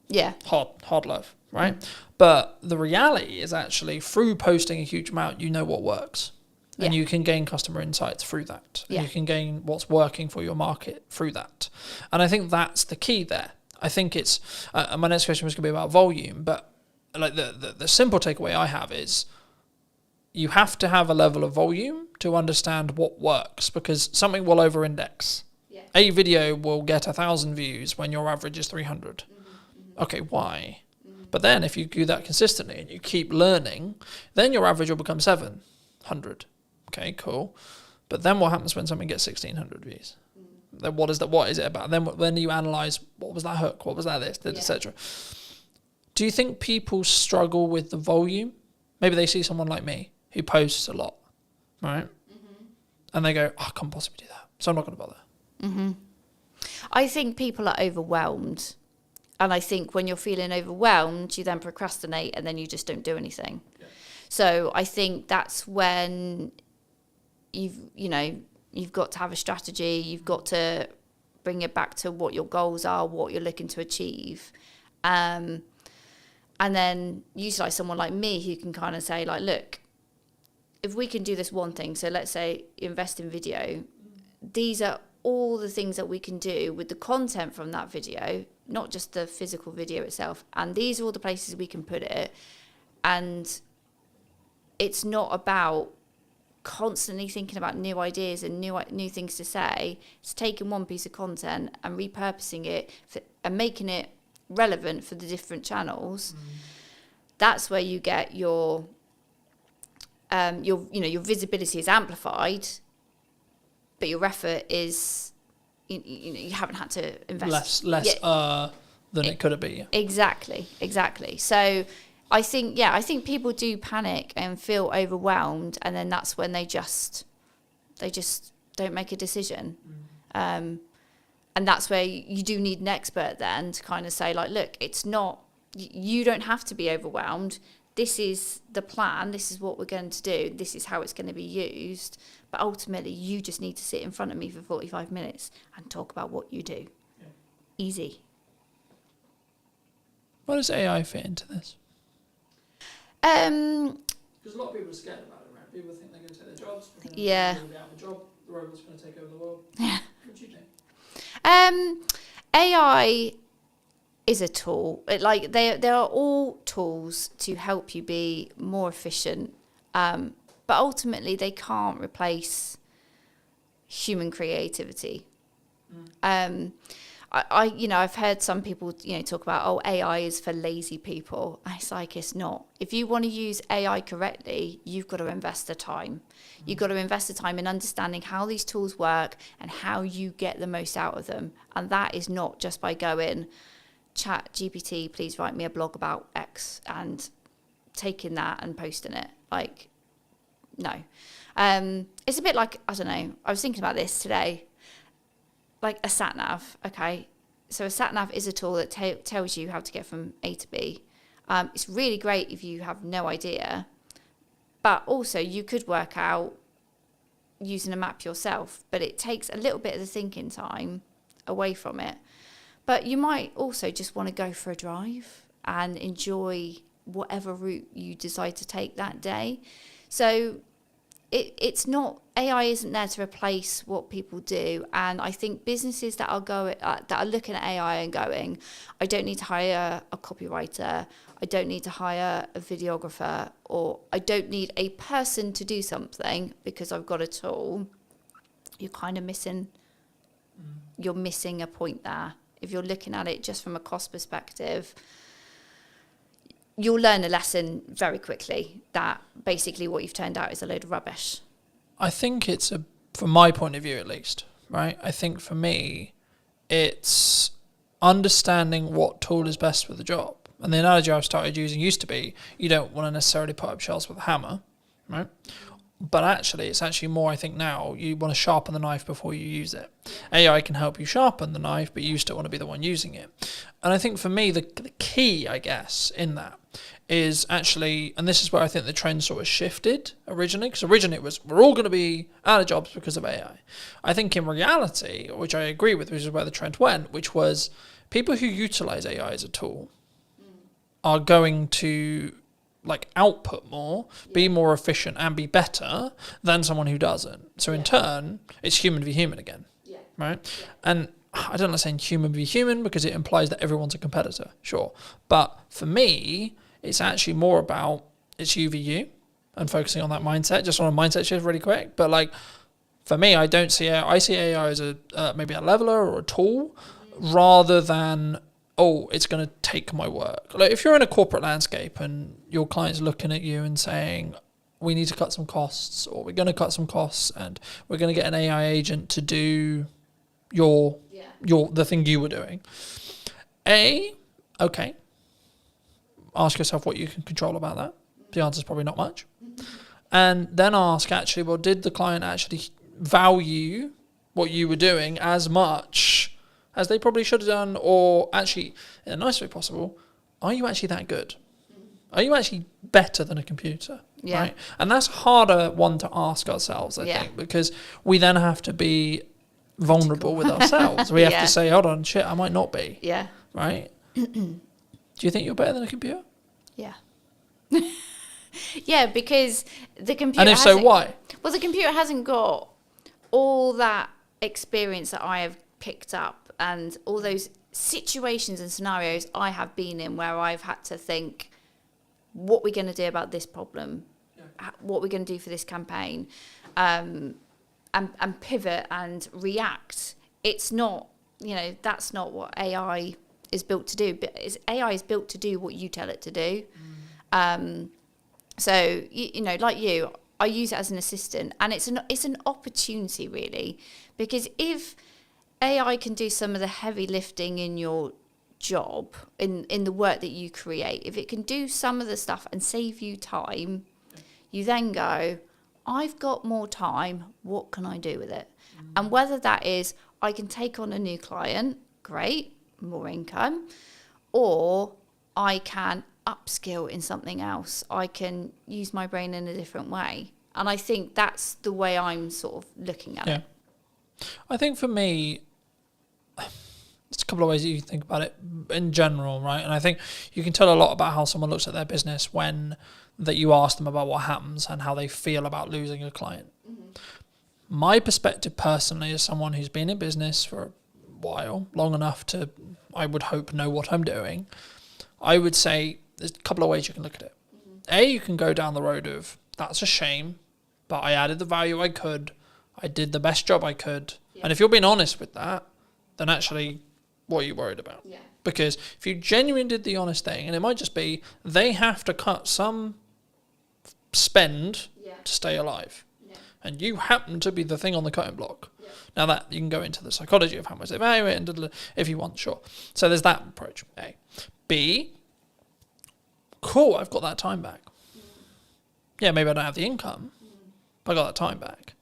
[SPEAKER 13] Yeah.
[SPEAKER 2] Hard love, right? But the reality is actually through posting a huge amount, you know what works. And you can gain customer insights through that. And you can gain what's working for your market through that. And I think that's the key there. I think it's, my next question was going to be about volume, but like the simple takeaway I have is you have to have a level of volume to understand what works, because something will over-index. Yeah. A video will get 1,000 views when your average is 300. Okay, why? But then if you do that consistently and you keep learning, then your average will become 700. Okay, cool. But then what happens when something gets 1,600 views? Then what is it about? Then when you analyze, what was that hook? What was that this, etc. Do you think people struggle with the volume? Maybe they see someone like me who posts a lot, right? And they go, I can't possibly do that, so I'm not going to bother.
[SPEAKER 13] I think people are overwhelmed. And I think when you're feeling overwhelmed, you then procrastinate and then you just don't do anything. Yeah. So I think that's when you've got to have a strategy. You've got to bring it back to what your goals are, what you're looking to achieve. And then utilize someone like me who can kind of say, like, look, if we can do this one thing, so let's say invest in video, these are all the things that we can do with the content from that video, not just the physical video itself. And these are all the places we can put it. And it's not about constantly thinking about new ideas and new things to say. It's taking one piece of content and repurposing it and making it relevant for the different channels. That's where you get your visibility is amplified, but your effort is you haven't had to invest
[SPEAKER 2] less than it could have been.
[SPEAKER 13] Exactly. So I think people do panic and feel overwhelmed, and then that's when they just don't make a decision. And that's where you do need an expert then to kind of say, like, look, it's not, you don't have to be overwhelmed. This is the plan. This is what we're going to do. This is how it's going to be used. But ultimately, you just need to sit in front of me for 45 minutes and talk about what you do. Yeah. Easy.
[SPEAKER 2] Where does AI fit into this?
[SPEAKER 13] Because
[SPEAKER 2] a lot of people are scared about it, right? People think they're going to take their jobs.
[SPEAKER 13] Yeah.
[SPEAKER 2] They're going to be out of a job. The robot's going to take over the world.
[SPEAKER 13] Yeah.
[SPEAKER 2] What do you think?
[SPEAKER 13] AI is a tool. They are all tools to help you be more efficient. But ultimately, they can't replace human creativity. I've heard some people, talk about, AI is for lazy people. It's like, it's not. If you want to use AI correctly, you've got to invest the time. You've got to invest the time in understanding how these tools work and how you get the most out of them. And that is not just by going, chat GPT, please write me a blog about X, and taking that and posting it. Like, no. It's a bit like, I don't know, I was thinking about this today. Like a sat nav, okay? So a sat nav is a tool that tells you how to get from A to B. It's really great if you have no idea, but also you could work out using a map yourself, but it takes a little bit of the thinking time away from it. But you might also just want to go for a drive and enjoy whatever route you decide to take that day. So it's not, AI isn't there to replace what people do. And I think businesses that are looking at AI and going, I don't need to hire a copywriter, I don't need to hire a videographer, or I don't need a person to do something because I've got a tool, you're kind of missing a point there. If you're looking at it just from a cost perspective, you'll learn a lesson very quickly that basically what you've turned out is a load of rubbish.
[SPEAKER 2] I think it's from my point of view at least, right? I think for me, it's understanding what tool is best for the job. And the analogy I've started using used to be, you don't want to necessarily put up shelves with a hammer, right? But actually, it's actually more, I think now, you want to sharpen the knife before you use it. AI can help you sharpen the knife, but you still want to be the one using it. And I think for me, the key, I guess, in that is actually, and this is where I think the trend sort of shifted originally, because originally it was, we're all going to be out of jobs because of AI. I think in reality, which I agree with, which is where the trend went, which was people who utilize AI as a tool are going to output more, be more efficient and be better than someone who doesn't. So in turn, it's human v human again, right? And I don't like saying human v human because it implies that everyone's a competitor, sure. But for me, it's actually more about it's you v you and focusing on that mindset, just on a mindset shift really quick. But for me, I don't see AI, I see AI as maybe a leveler or a tool rather than it's going to take my work. If you're in a corporate landscape and your client's looking at you and saying, we need to cut some costs, or we're going to cut some costs and we're going to get an AI agent to do the thing you were doing. Okay. Ask yourself what you can control about that. The answer is probably not much. And then ask actually, well, did the client actually value what you were doing as much as they probably should have done, or actually, in the nicest way possible, are you actually that good? Are you actually better than a computer?
[SPEAKER 13] Yeah.
[SPEAKER 2] Right? And that's harder one to ask ourselves, I think, because we then have to be vulnerable with ourselves. We have to say, hold on, shit, I might not be.
[SPEAKER 13] Yeah.
[SPEAKER 2] Right? Do you think you're better than a computer?
[SPEAKER 13] Yeah. Yeah, because the computer
[SPEAKER 2] And if so, why?
[SPEAKER 13] Well, the computer hasn't got all that experience that I have picked up and all those situations and scenarios I have been in where I've had to think, what we're going to do about this problem, what we're going to do for this campaign, and pivot and react. It's not, that's not what AI is built to do. But AI is built to do what you tell it to do. So, like you, I use it as an assistant, and it's an opportunity really, because if AI can do some of the heavy lifting in your job, in the work that you create, if it can do some of the stuff and save you time, you then go, I've got more time, what can I do with it? And whether that is I can take on a new client, great, more income, or I can upskill in something else. I can use my brain in a different way. And I think that's the way I'm sort of looking at it.
[SPEAKER 2] I think for me, it's a couple of ways that you think about it in general, right? And I think you can tell a lot about how someone looks at their business when that you ask them about what happens and how they feel about losing a client. My perspective personally, as someone who's been in business for a while, long enough to, I would hope, know what I'm doing, I would say there's a couple of ways you can look at it. You can go down the road of, that's a shame, but I added the value I could, I did the best job I could. And if you're being honest with that, then actually, what are you worried about? Because if you genuinely did the honest thing, and it might just be they have to cut some spend to stay alive, and you happen to be the thing on the cutting block. Now that you can go into the psychology of how much they value it, and if you want, sure. So there's that approach. A. B. Cool, I've got that time back. Yeah, maybe I don't have the income, but I got that time back.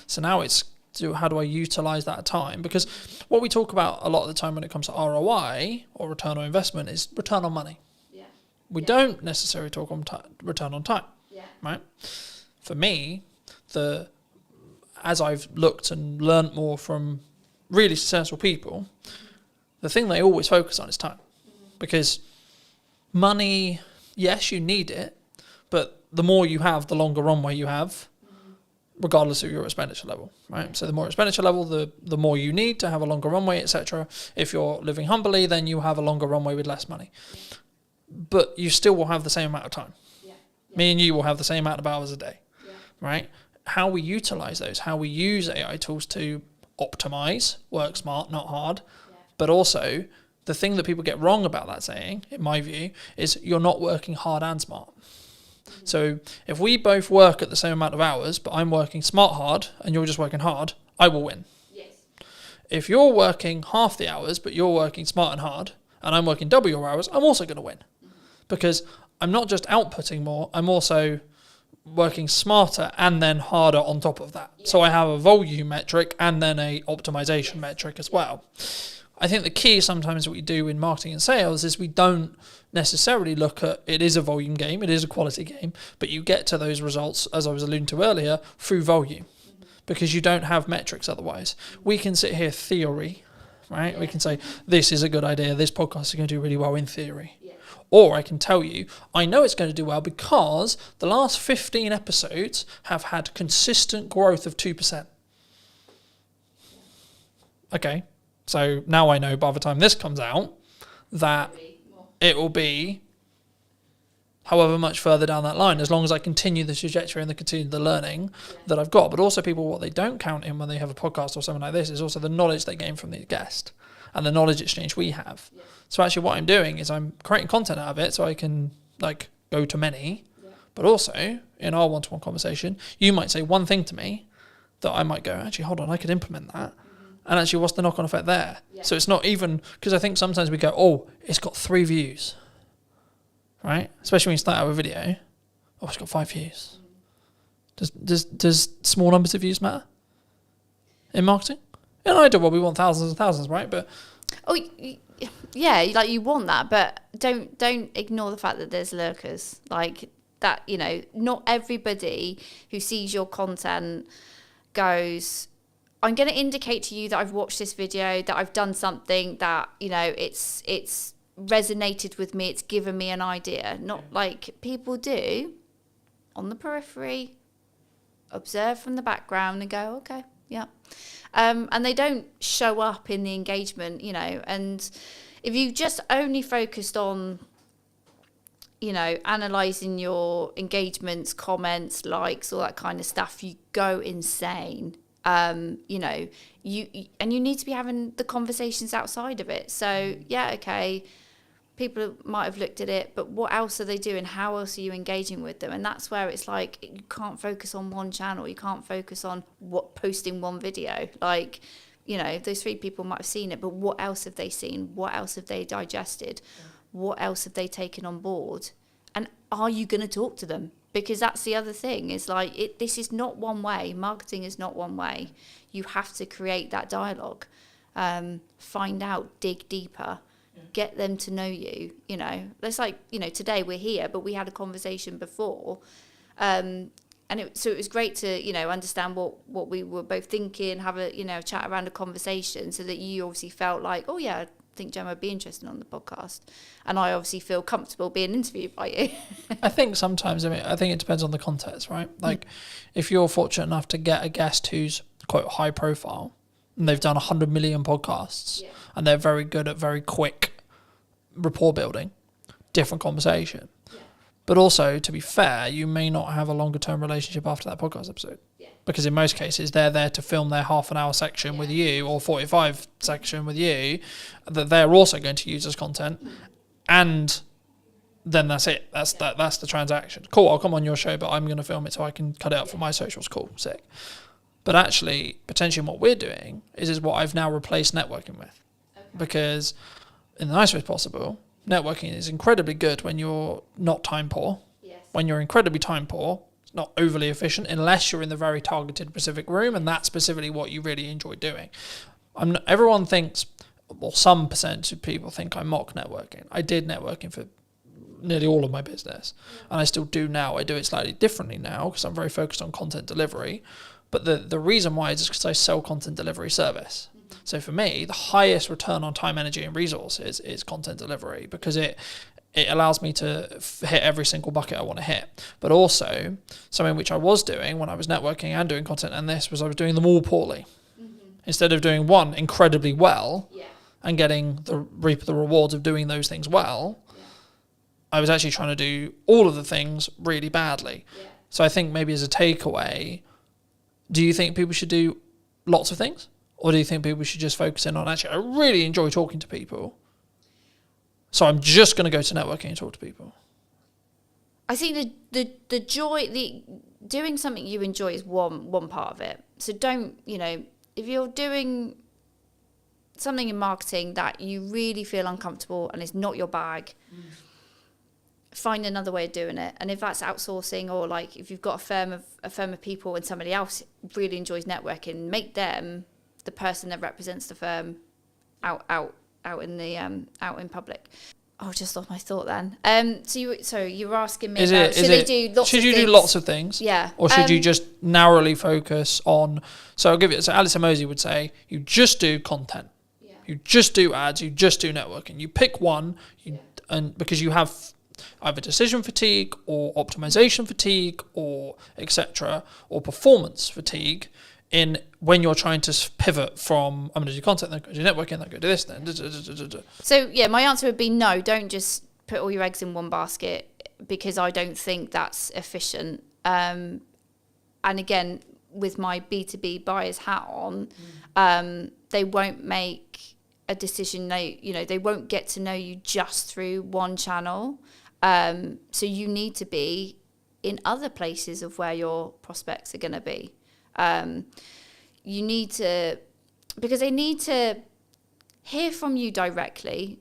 [SPEAKER 2] So now it's, how do I utilize that time? Because what we talk about a lot of the time when it comes to ROI or return on investment is return on money. We don't necessarily talk on return on time, right? For me, as I've looked and learnt more from really successful people, the thing they always focus on is time. Because money, yes, you need it, but the more you have, the longer runway you have, regardless of your expenditure level, right? So the more expenditure level, the more you need to have a longer runway, etc. If you're living humbly, then you have a longer runway with less money. But you still will have the same amount of time. Me and you will have the same amount of hours a day, right? How we utilize those, how we use AI tools to optimize, work smart, not hard, but also the thing that people get wrong about that saying, in my view, is you're not working hard and smart. So if we both work at the same amount of hours, but I'm working smart hard and you're just working hard, I will win. If you're working half the hours, but you're working smart and hard, and I'm working double your hours, I'm also going to win. Because I'm not just outputting more, I'm also working smarter and then harder on top of that. So I have a volume metric and then a optimization metric as well. I think the key sometimes what we do in marketing and sales is we don't necessarily look at, it is a volume game, it is a quality game, but you get to those results, as I was alluding to earlier, through volume, because you don't have metrics otherwise. We can sit here theory, right? We can say, this is a good idea, this podcast is going to do really well in theory. Or I can tell you, I know it's going to do well because the last 15 episodes have had consistent growth of 2%. Okay, so now I know by the time this comes out that it will be however much further down that line, as long as I continue the trajectory and continue the learning that I've got. But also people, what they don't count in when they have a podcast or something like this is also the knowledge they gain from the guest and the knowledge exchange we have. So actually what I'm doing is I'm creating content out of it so I can like go to many, but also in our one-to-one conversation, you might say one thing to me that I might go, actually, hold on, I could implement that. And actually, what's the knock-on effect there? So it's not even, because I think sometimes we go, oh, it's got 3 views, right? Especially when you start out with video. Oh, it's got 5 views. Does small numbers of views matter in marketing? In an ideal world, we want thousands and thousands, right? But
[SPEAKER 13] yeah, like you want that, but don't ignore the fact that there's lurkers. Like that, you know, not everybody who sees your content goes, I'm going to indicate to you that I've watched this video, that I've done something that, you know, it's resonated with me, it's given me an idea. Not like people do on the periphery, observe from the background and go, okay, yeah. And they don't show up in the engagement, you know, and if you just only focused on, you know, analysing your engagements, comments, likes, all that kind of stuff, you go insane. You know, you need to be having the conversations outside of it. So yeah, okay, people might have looked at it, but what else are they doing? How else are you engaging with them? And that's where it's like, you can't focus on one channel. You can't focus on posting one video. Like, you know, those 3 people might have seen it, but what else have they seen? What else have they digested? What else have they taken on board? And are you going to talk to them? Because that's the other thing, is like, this is not one way. Marketing is not one way. You have to create that dialogue, find out, dig deeper, get them to know you, you know. It's like, you know, today we're here, but we had a conversation before. So it was great to, you know, understand what we were both thinking, have a, you know, chat around a conversation, so that you obviously felt like, oh yeah, I think Gemma would be interested on the podcast. And I obviously feel comfortable being interviewed by you.
[SPEAKER 2] I think sometimes, I think it depends on the context, right? Like if you're fortunate enough to get a guest who's quite high profile and they've done 100 million podcasts and they're very good at very quick rapport building, different conversation. But also, to be fair, you may not have a longer term relationship after that podcast episode. Because in most cases, they're there to film their half an hour section with you or 45 section with you that they're also going to use as content. And then that's it. That's the transaction. Cool, I'll come on your show, but I'm going to film it so I can cut it out for my socials. Cool, sick. But actually, potentially what we're doing is what I've now replaced networking with. Because in the nicest way possible, networking is incredibly good when you're not time poor. When you're incredibly time poor, it's not overly efficient unless you're in the very targeted specific room, and that's specifically what you really enjoy doing. Everyone thinks, well, some percentage of people think I mock networking. I did networking for nearly all of my business, and I still do now. I do it slightly differently now because I'm very focused on content delivery. But the reason why is because I sell content delivery service. So for me, the highest return on time, energy, and resources is content delivery, because it allows me to hit every single bucket I want to hit. But also, something which I was doing when I was networking and doing content, and this was I was doing them all poorly. Instead of doing one incredibly well and reap the rewards of doing those things well, I was actually trying to do all of the things really badly. So I think maybe as a takeaway, do you think people should do lots of things? Or do you think people should just focus in on, actually, I really enjoy talking to people, so I'm just going to go to networking and talk to people?
[SPEAKER 13] I think the joy, doing something you enjoy is one part of it. So don't, you know, if you're doing something in marketing that you really feel uncomfortable and it's not your bag, find another way of doing it. And if that's outsourcing, or like if you've got a firm of people and somebody else really enjoys networking, make them the person that represents the firm out in public. Oh, I just lost my thought then. So you were asking me about should they do lots of things?
[SPEAKER 2] Should you do lots of things?
[SPEAKER 13] Yeah.
[SPEAKER 2] Or should you just narrowly focus on? So I'll give it. So Alice Mosey would say, you just do content. Yeah. You just do ads. You just do networking. You pick one, and because you have either decision fatigue or optimization fatigue or etc. or performance fatigue in when you're trying to pivot from I'm going to do content, then go do networking, then go do this, then.
[SPEAKER 13] So yeah, my answer would be no. Don't just put all your eggs in one basket, because I don't think that's efficient. And again, with my B2B buyer's hat on, they won't make a decision. They won't get to know you just through one channel. So you need to be in other places of where your prospects are going to be. You need to, because they need to hear from you directly,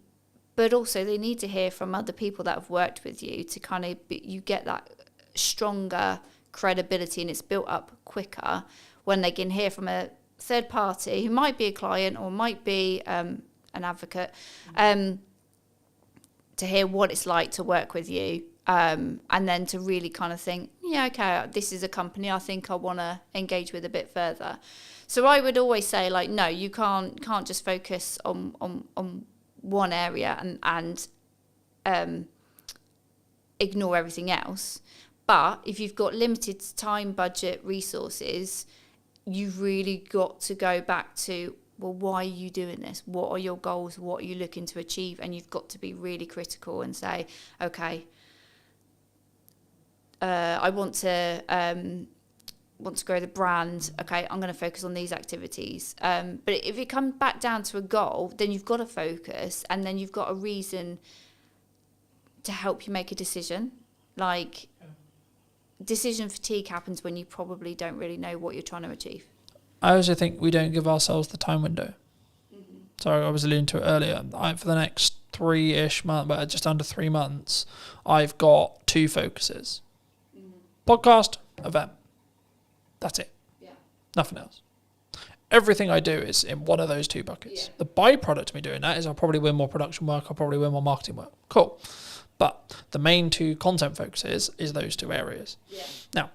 [SPEAKER 13] but also they need to hear from other people that have worked with you to kind of, you get that stronger credibility, and it's built up quicker when they can hear from a third party who might be a client or might be an advocate, to hear what it's like to work with you. And then to really kind of think, yeah, okay, this is a company I think I want to engage with a bit further. So I would always say, like, no, you can't just focus on one area and ignore everything else. But if you've got limited time, budget, resources, you've really got to go back to, well, why are you doing this? What are your goals? What are you looking to achieve? And you've got to be really critical and say, okay, I want to grow the brand. Okay, I'm going to focus on these activities. But if it comes back down to a goal, then you've got to focus, and then you've got a reason to help you make a decision. Like, decision fatigue happens when you probably don't really know what you're trying to achieve.
[SPEAKER 2] I also think we don't give ourselves the time window. So I was alluding to it earlier. For the next 3-ish months, but just under 3 months, I've got 2 focuses. Podcast, event. That's it. Yeah. Nothing else. Everything I do is in one of those 2 buckets. Yeah. The byproduct of me doing that is I'll probably win more production work, I'll probably win more marketing work. Cool. But the main 2 content focuses is those 2 areas. Yeah. Now,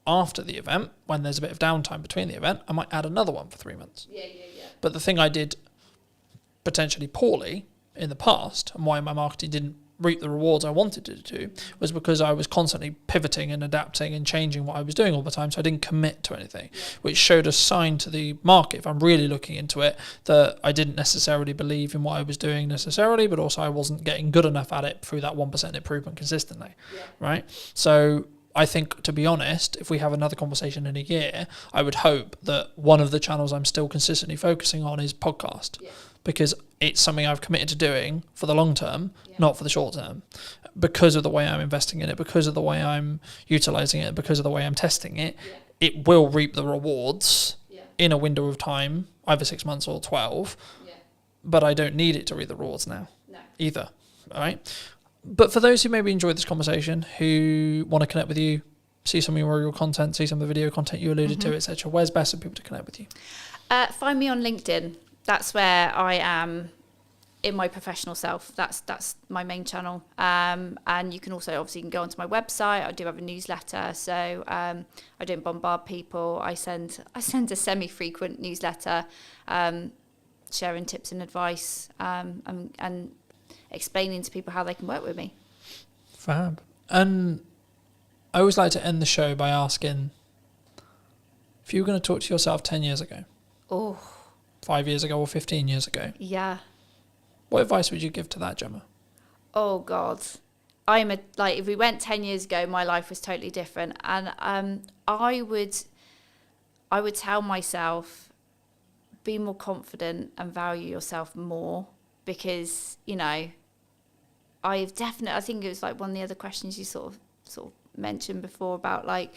[SPEAKER 2] after the event, when there's a bit of downtime between the event, I might add another one for 3 months. Yeah. But the thing I did potentially poorly in the past, and why my marketing didn't reap the rewards I wanted it to do, was because I was constantly pivoting and adapting and changing what I was doing all the time, so I didn't commit to anything, which showed a sign to the market, if I'm really looking into it, that I didn't necessarily believe in what I was doing necessarily, but also I wasn't getting good enough at it through that 1% improvement consistently, right? So I think, to be honest, if we have another conversation in a year, I would hope that one of the channels I'm still consistently focusing on is podcast, because it's something I've committed to doing for the long term, not for the short term, because of the way I'm investing in it, because of the way I'm utilizing it, because of the way I'm testing it. It will reap the rewards in a window of time, either 6 months or 12, but I don't need it to reap the rewards now either. All right. But for those who maybe enjoyed this conversation, who want to connect with you, see some of your content, see some of the video content you alluded to, etc., where's best for people to connect with you?
[SPEAKER 13] Find me on LinkedIn. That's where I am in my professional self. That's my main channel. And you can also obviously go onto my website. I do have a newsletter, so I don't bombard people. I send a semi-frequent newsletter, sharing tips and advice, and explaining to people how they can work with me.
[SPEAKER 2] Fab. And I always like to end the show by asking, if you were going to talk to yourself 10 years ago, 5 years ago or 15 years ago, what advice would you give to that Gemma?
[SPEAKER 13] Oh God, if we went 10 years ago, my life was totally different, and I would tell myself, be more confident and value yourself more, because I think it was like one of the other questions you sort of mentioned before about like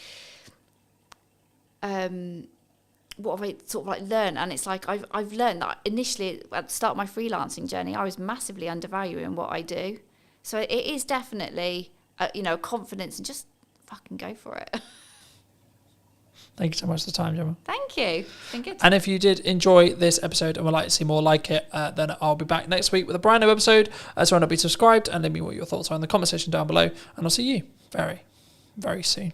[SPEAKER 13] what have I sort of like learned, and it's like I've learned that initially at the start of my freelancing journey I was massively undervaluing what I do, So it is definitely, confidence, and just fucking go for it.
[SPEAKER 2] Thank you so much for the time, Gemma.
[SPEAKER 13] Thank you. It's been good.
[SPEAKER 2] And if you did enjoy this episode and would like to see more like it, then I'll be back next week with a brand new episode. So why not be subscribed and let me know what your thoughts are in the comment section down below. And I'll see you very, very soon.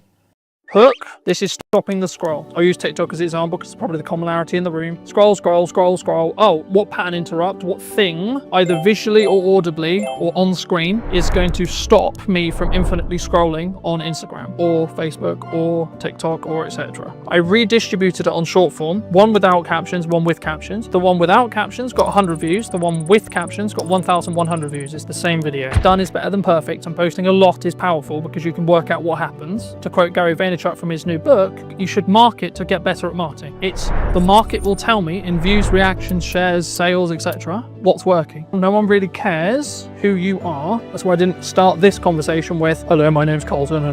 [SPEAKER 2] Hook. This is stopping the scroll. I'll use TikTok as an example because it's probably the commonality in the room. Scroll, scroll, scroll, scroll. Oh, what pattern interrupt, what thing, either visually or audibly or on screen, is going to stop me from infinitely scrolling on Instagram or Facebook or TikTok or etc. I redistributed it on short form, one without captions, one with captions. The one without captions got 100 views. The one with captions got 1,100 views. It's the same video. Done is better than perfect, and posting a lot is powerful because you can work out what happens. To quote Gary Vaynerchuk from his new book, you should market to get better at marketing. It's the market will tell me in views, reactions, shares, sales, etc. what's working. No one really cares who you are. That's why I didn't start this conversation with, hello, my name's Colton.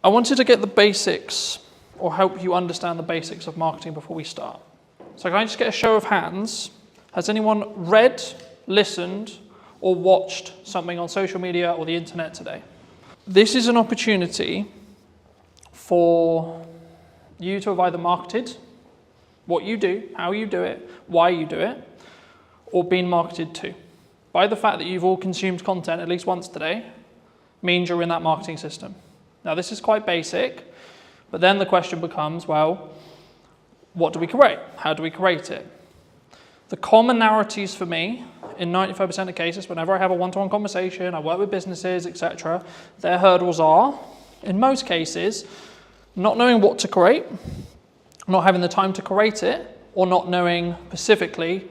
[SPEAKER 2] I wanted to get the basics, or help you understand the basics of marketing before we start. So can I just get a show of hands? Has anyone read, listened, or watched something on social media or the internet today? This is an opportunity for you to have either marketed what you do, how you do it, why you do it, or been marketed to. By the fact that you've all consumed content at least once today, means you're in that marketing system. Now this is quite basic, but then the question becomes, well, what do we create? How do we create it? The commonalities for me, in 95% of cases, whenever I have a one-to-one conversation, I work with businesses, etc., their hurdles are, in most cases, not knowing what to create, not having the time to create it, or not knowing specifically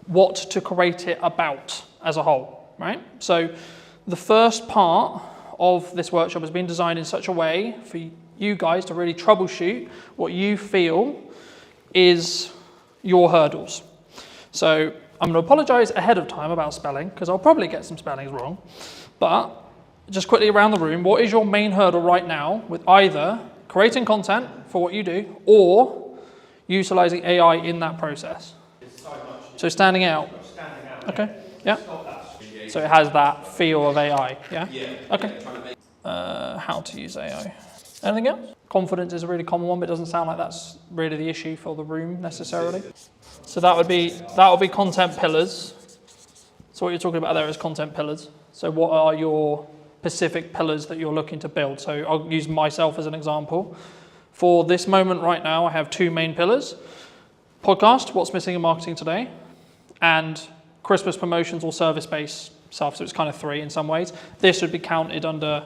[SPEAKER 2] what to create it about as a whole, right? So the first part of this workshop has been designed in such a way for you guys to really troubleshoot what you feel is your hurdles. So I'm going to apologize ahead of time about spelling, because I'll probably get some spellings wrong, but just quickly around the room, what is your main hurdle right now with either creating content for what you do or utilizing AI in that process? So standing out. Okay, yeah. So it has that feel of AI, yeah? Okay. How to use AI. Anything else? Confidence is a really common one, but it doesn't sound like that's really the issue for the room necessarily. So that would be content pillars. So what you're talking about there is content pillars. So what are your specific pillars that you're looking to build? So I'll use myself as an example. For this moment right now, I have two main pillars. Podcast, what's missing in marketing today, and Christmas promotions or service-based stuff. So it's kind of three in some ways. This would be counted under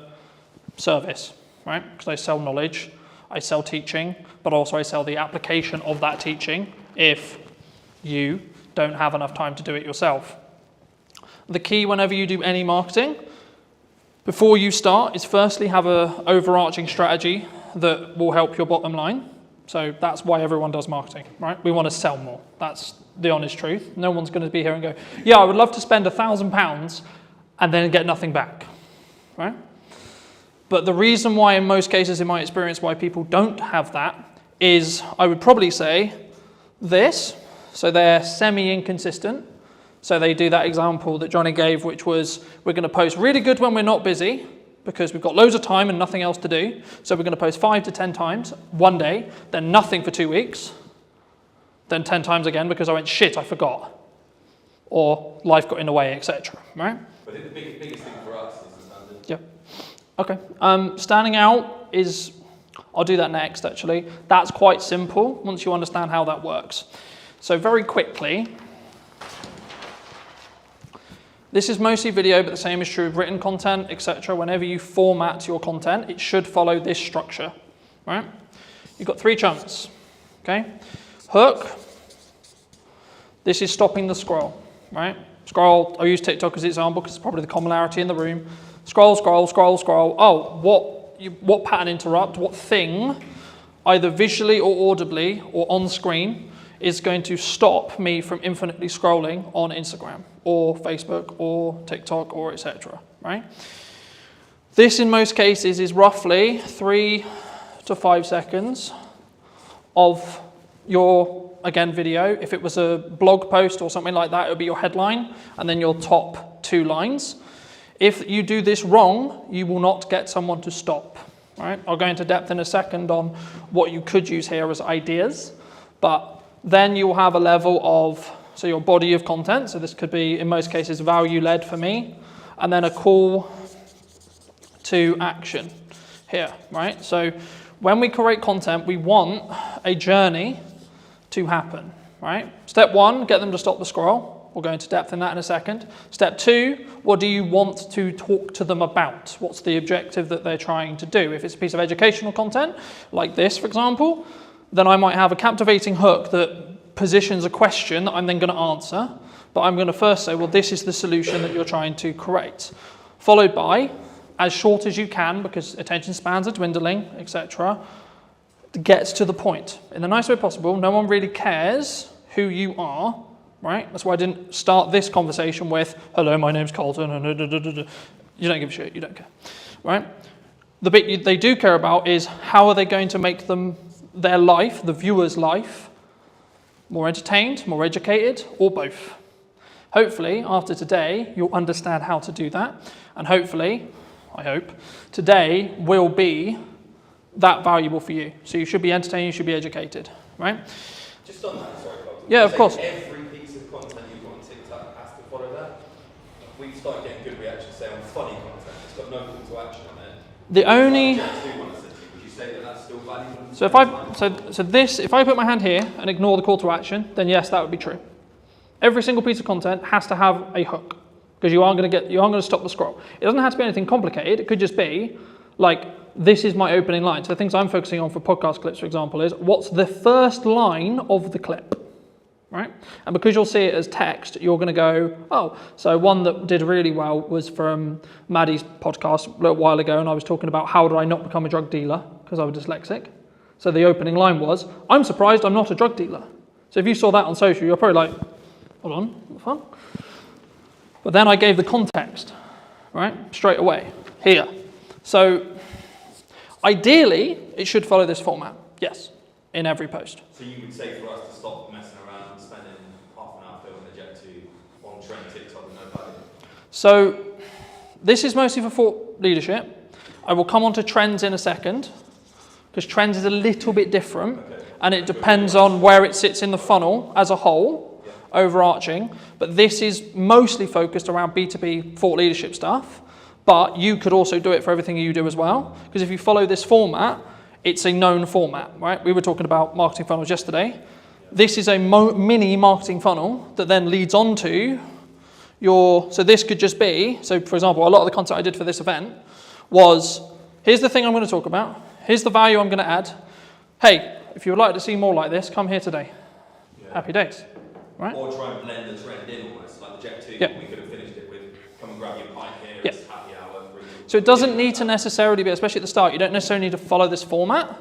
[SPEAKER 2] service, right? Because I sell knowledge, I sell teaching, but also I sell the application of that teaching if you don't have enough time to do it yourself. The key whenever you do any marketing, before you start, is firstly have an overarching strategy that will help your bottom line. So that's why everyone does marketing, right? We want to sell more. That's the honest truth. No one's going to be here and go, yeah, I would love to spend £1,000 and then get nothing back, right? But the reason why in most cases, in my experience, why people don't have that is, I would probably say this. So they're semi-inconsistent. So they do that example that Johnny gave, which was, we're going to post really good when we're not busy because we've got loads of time and nothing else to do. So we're going to post 5 to 10 times one day, then nothing for 2 weeks, then 10 times again because I went, shit, I forgot. Or life got in the way, etc. Right?
[SPEAKER 3] But I think the biggest thing for us is the standard.
[SPEAKER 2] Yeah. Okay. Standing out is, I'll do that next actually. That's quite simple once you understand how that works. So very quickly, this is mostly video, but the same is true of written content, etc. Whenever you format your content, it should follow this structure, right? You've got 3 chunks, okay? Hook, this is stopping the scroll, right? Scroll, I'll use TikTok as an example because it's probably the commonality in the room. Scroll, scroll, scroll, scroll. Oh, what pattern interrupt, what thing, either visually or audibly or on screen, is going to stop me from infinitely scrolling on Instagram or Facebook or TikTok or etc. Right? This in most cases is roughly 3 to 5 seconds of your, again, video. If it was a blog post or something like that, it would be your headline and then your top 2 lines. If you do this wrong, you will not get someone to stop. Right? I'll go into depth in a second on what you could use here as ideas, but then you'll have a level of, so your body of content, so this could be, in most cases, value-led for me, and then a call to action here, right? So when we create content, we want a journey to happen, right? Step 1, get them to stop the scroll. We'll go into depth in that in a second. Step 2, what do you want to talk to them about? What's the objective that they're trying to do? If it's a piece of educational content, like this, for example, then I might have a captivating hook that positions a question that I'm then going to answer. But I'm going to first say, well, this is the solution that you're trying to create. Followed by, as short as you can, because attention spans are dwindling, etc., gets to the point. In the nicest way possible, no one really cares who you are. Right? That's why I didn't start this conversation with, hello, my name's Colton. You don't give a shit, you don't care. Right? The bit they do care about is how are they going to make their life, the viewer's life, more entertained, more educated, or both. Hopefully, after today, you'll understand how to do that. And hopefully, I hope, today will be that valuable for you. So you should be entertained, you should be educated. Right?
[SPEAKER 3] Just on that, sorry, Colton.
[SPEAKER 2] Yeah, of course.
[SPEAKER 3] Every piece of content you've got on TikTok has to follow that. We start getting good reactions, say on funny content. It's got no call to action on it.
[SPEAKER 2] The only.
[SPEAKER 3] Would you say that that's still valuable?
[SPEAKER 2] So if I put my hand here and ignore the call to action, then yes, that would be true. Every single piece of content has to have a hook because you aren't going to stop the scroll. It doesn't have to be anything complicated. It could just be like, this is my opening line. So the things I'm focusing on for podcast clips, for example, is what's the first line of the clip. Right? And because you'll see it as text, you're going to go, oh, so one that did really well was from Maddie's podcast a little while ago, and I was talking about how did I not become a drug dealer because I was dyslexic. So the opening line was, I'm surprised I'm not a drug dealer. So if you saw that on social, you're probably like, hold on, what the fuck? But then I gave the context, right, straight away, here. So ideally, it should follow this format, yes, in every post.
[SPEAKER 3] So you would say for us to stop messing around and spending half an hour filming a Jet 2 on trend TikTok with no value?
[SPEAKER 2] So this is mostly for thought leadership. I will come on to trends in a second, because trends is a little bit different, and it depends on where it sits in the funnel as a whole, overarching. But this is mostly focused around B2B thought leadership stuff, but you could also do it for everything you do as well, because if you follow this format, it's a known format, right? We were talking about marketing funnels yesterday. This is a mini marketing funnel that then leads on to so this could just be, so for example, a lot of the content I did for this event was, here's the thing I'm going to talk about, here's the value I'm going to add. Hey, if you would like to see more like this, come here today. Yeah. Happy days, right?
[SPEAKER 3] Or try and blend the trend in almost, like the Jet 2,
[SPEAKER 2] yeah.
[SPEAKER 3] We could have finished it with, come and grab your pint here,
[SPEAKER 2] yeah.
[SPEAKER 3] It's happy hour.
[SPEAKER 2] So it doesn't need to necessarily be, especially at the start, you don't necessarily need to follow this format.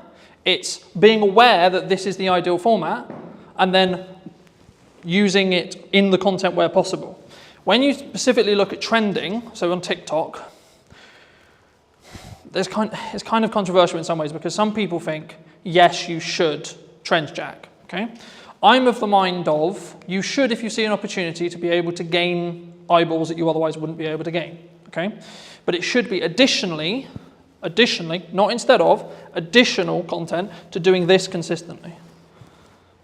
[SPEAKER 2] It's being aware that this is the ideal format and then using it in the content where possible. When you specifically look at trending, so on TikTok, it's kind of controversial in some ways because some people think, yes, you should trend jack, okay? I'm of the mind of, you should if you see an opportunity to be able to gain eyeballs that you otherwise wouldn't be able to gain, okay? But it should be additionally, not instead of, additional content to doing this consistently,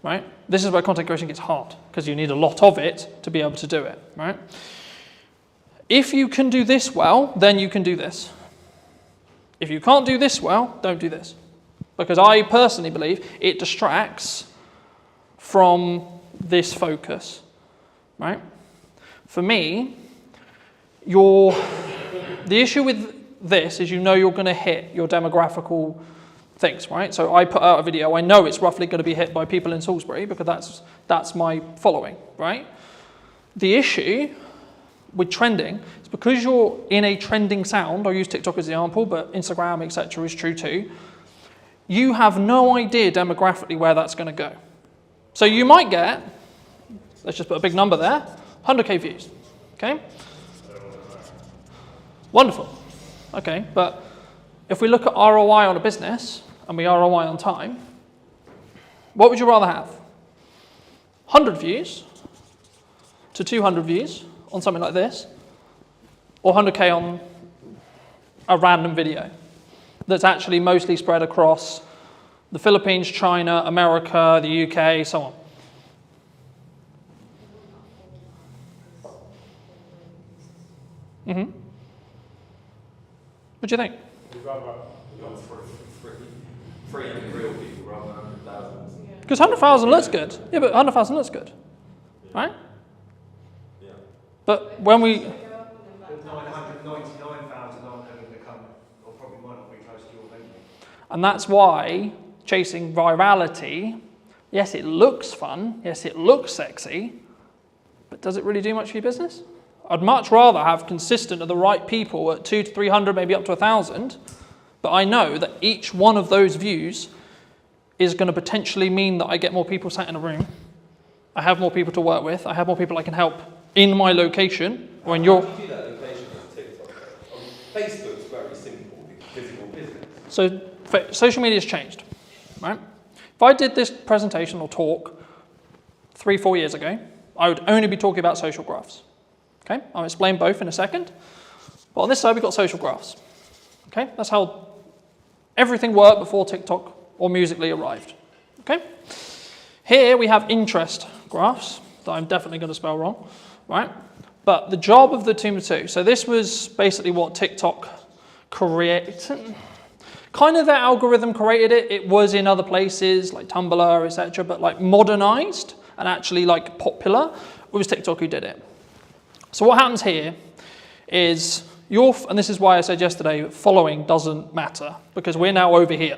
[SPEAKER 2] right? This is where content creation gets hard because you need a lot of it to be able to do it, right? If you can do this well, then you can do this. If you can't do this well, don't do this. Because I personally believe it distracts from this focus, right? For me, the issue with this is you're going to hit your demographical things, right? So I put out a video, I know it's roughly going to be hit by people in Salisbury because that's my following, right? The issue with trending is because you're in a trending sound, I'll use TikTok as an example, but Instagram, etc. is true too, you have no idea demographically where that's going to go. So you might get, let's just put a big number there, 100k views, okay? Wonderful. Okay, but if we look at ROI on a business and we ROI on time, what would you rather have? 100 views to 200 views on something like this, or 100k on a random video that's actually mostly spread across the Philippines, China, America, the UK, so on? Mm-hmm. What do you think?
[SPEAKER 3] We'd rather have three real people rather than 100,000.
[SPEAKER 2] Because 100,000 looks good. Yeah, but 100,000 looks good, right?
[SPEAKER 3] Yeah.
[SPEAKER 2] But when we...
[SPEAKER 8] 999,000 aren't ever going to come, or probably might not be close to your venue.
[SPEAKER 2] And that's why chasing virality, yes, it looks fun, yes, it looks sexy, but does it really do much for your business? I'd much rather have consistent of the right people at 200 to 300, maybe up to 1,000, but I know that each one of those views is going to potentially mean that I get more people sat in a room, I have more people to work with, I have more people I can help in my location, or in your...
[SPEAKER 3] How do you do that location on TikTok? Facebook's very simple, physical business.
[SPEAKER 2] So social media has changed, right? If I did this presentation or talk 3-4 years ago, I would only be talking about social graphs. Okay, I'll explain both in a second. But on this side, we've got social graphs. Okay, that's how everything worked before TikTok or Musical.ly arrived. Okay, here we have interest graphs that I'm definitely going to spell wrong, right? But the job of the team of two. So this was basically what TikTok created. Kind of their algorithm created it. It was in other places like Tumblr, etc. But like modernized and actually like popular, it was TikTok who did it. So what happens here is and this is why I said yesterday, following doesn't matter because we're now over here.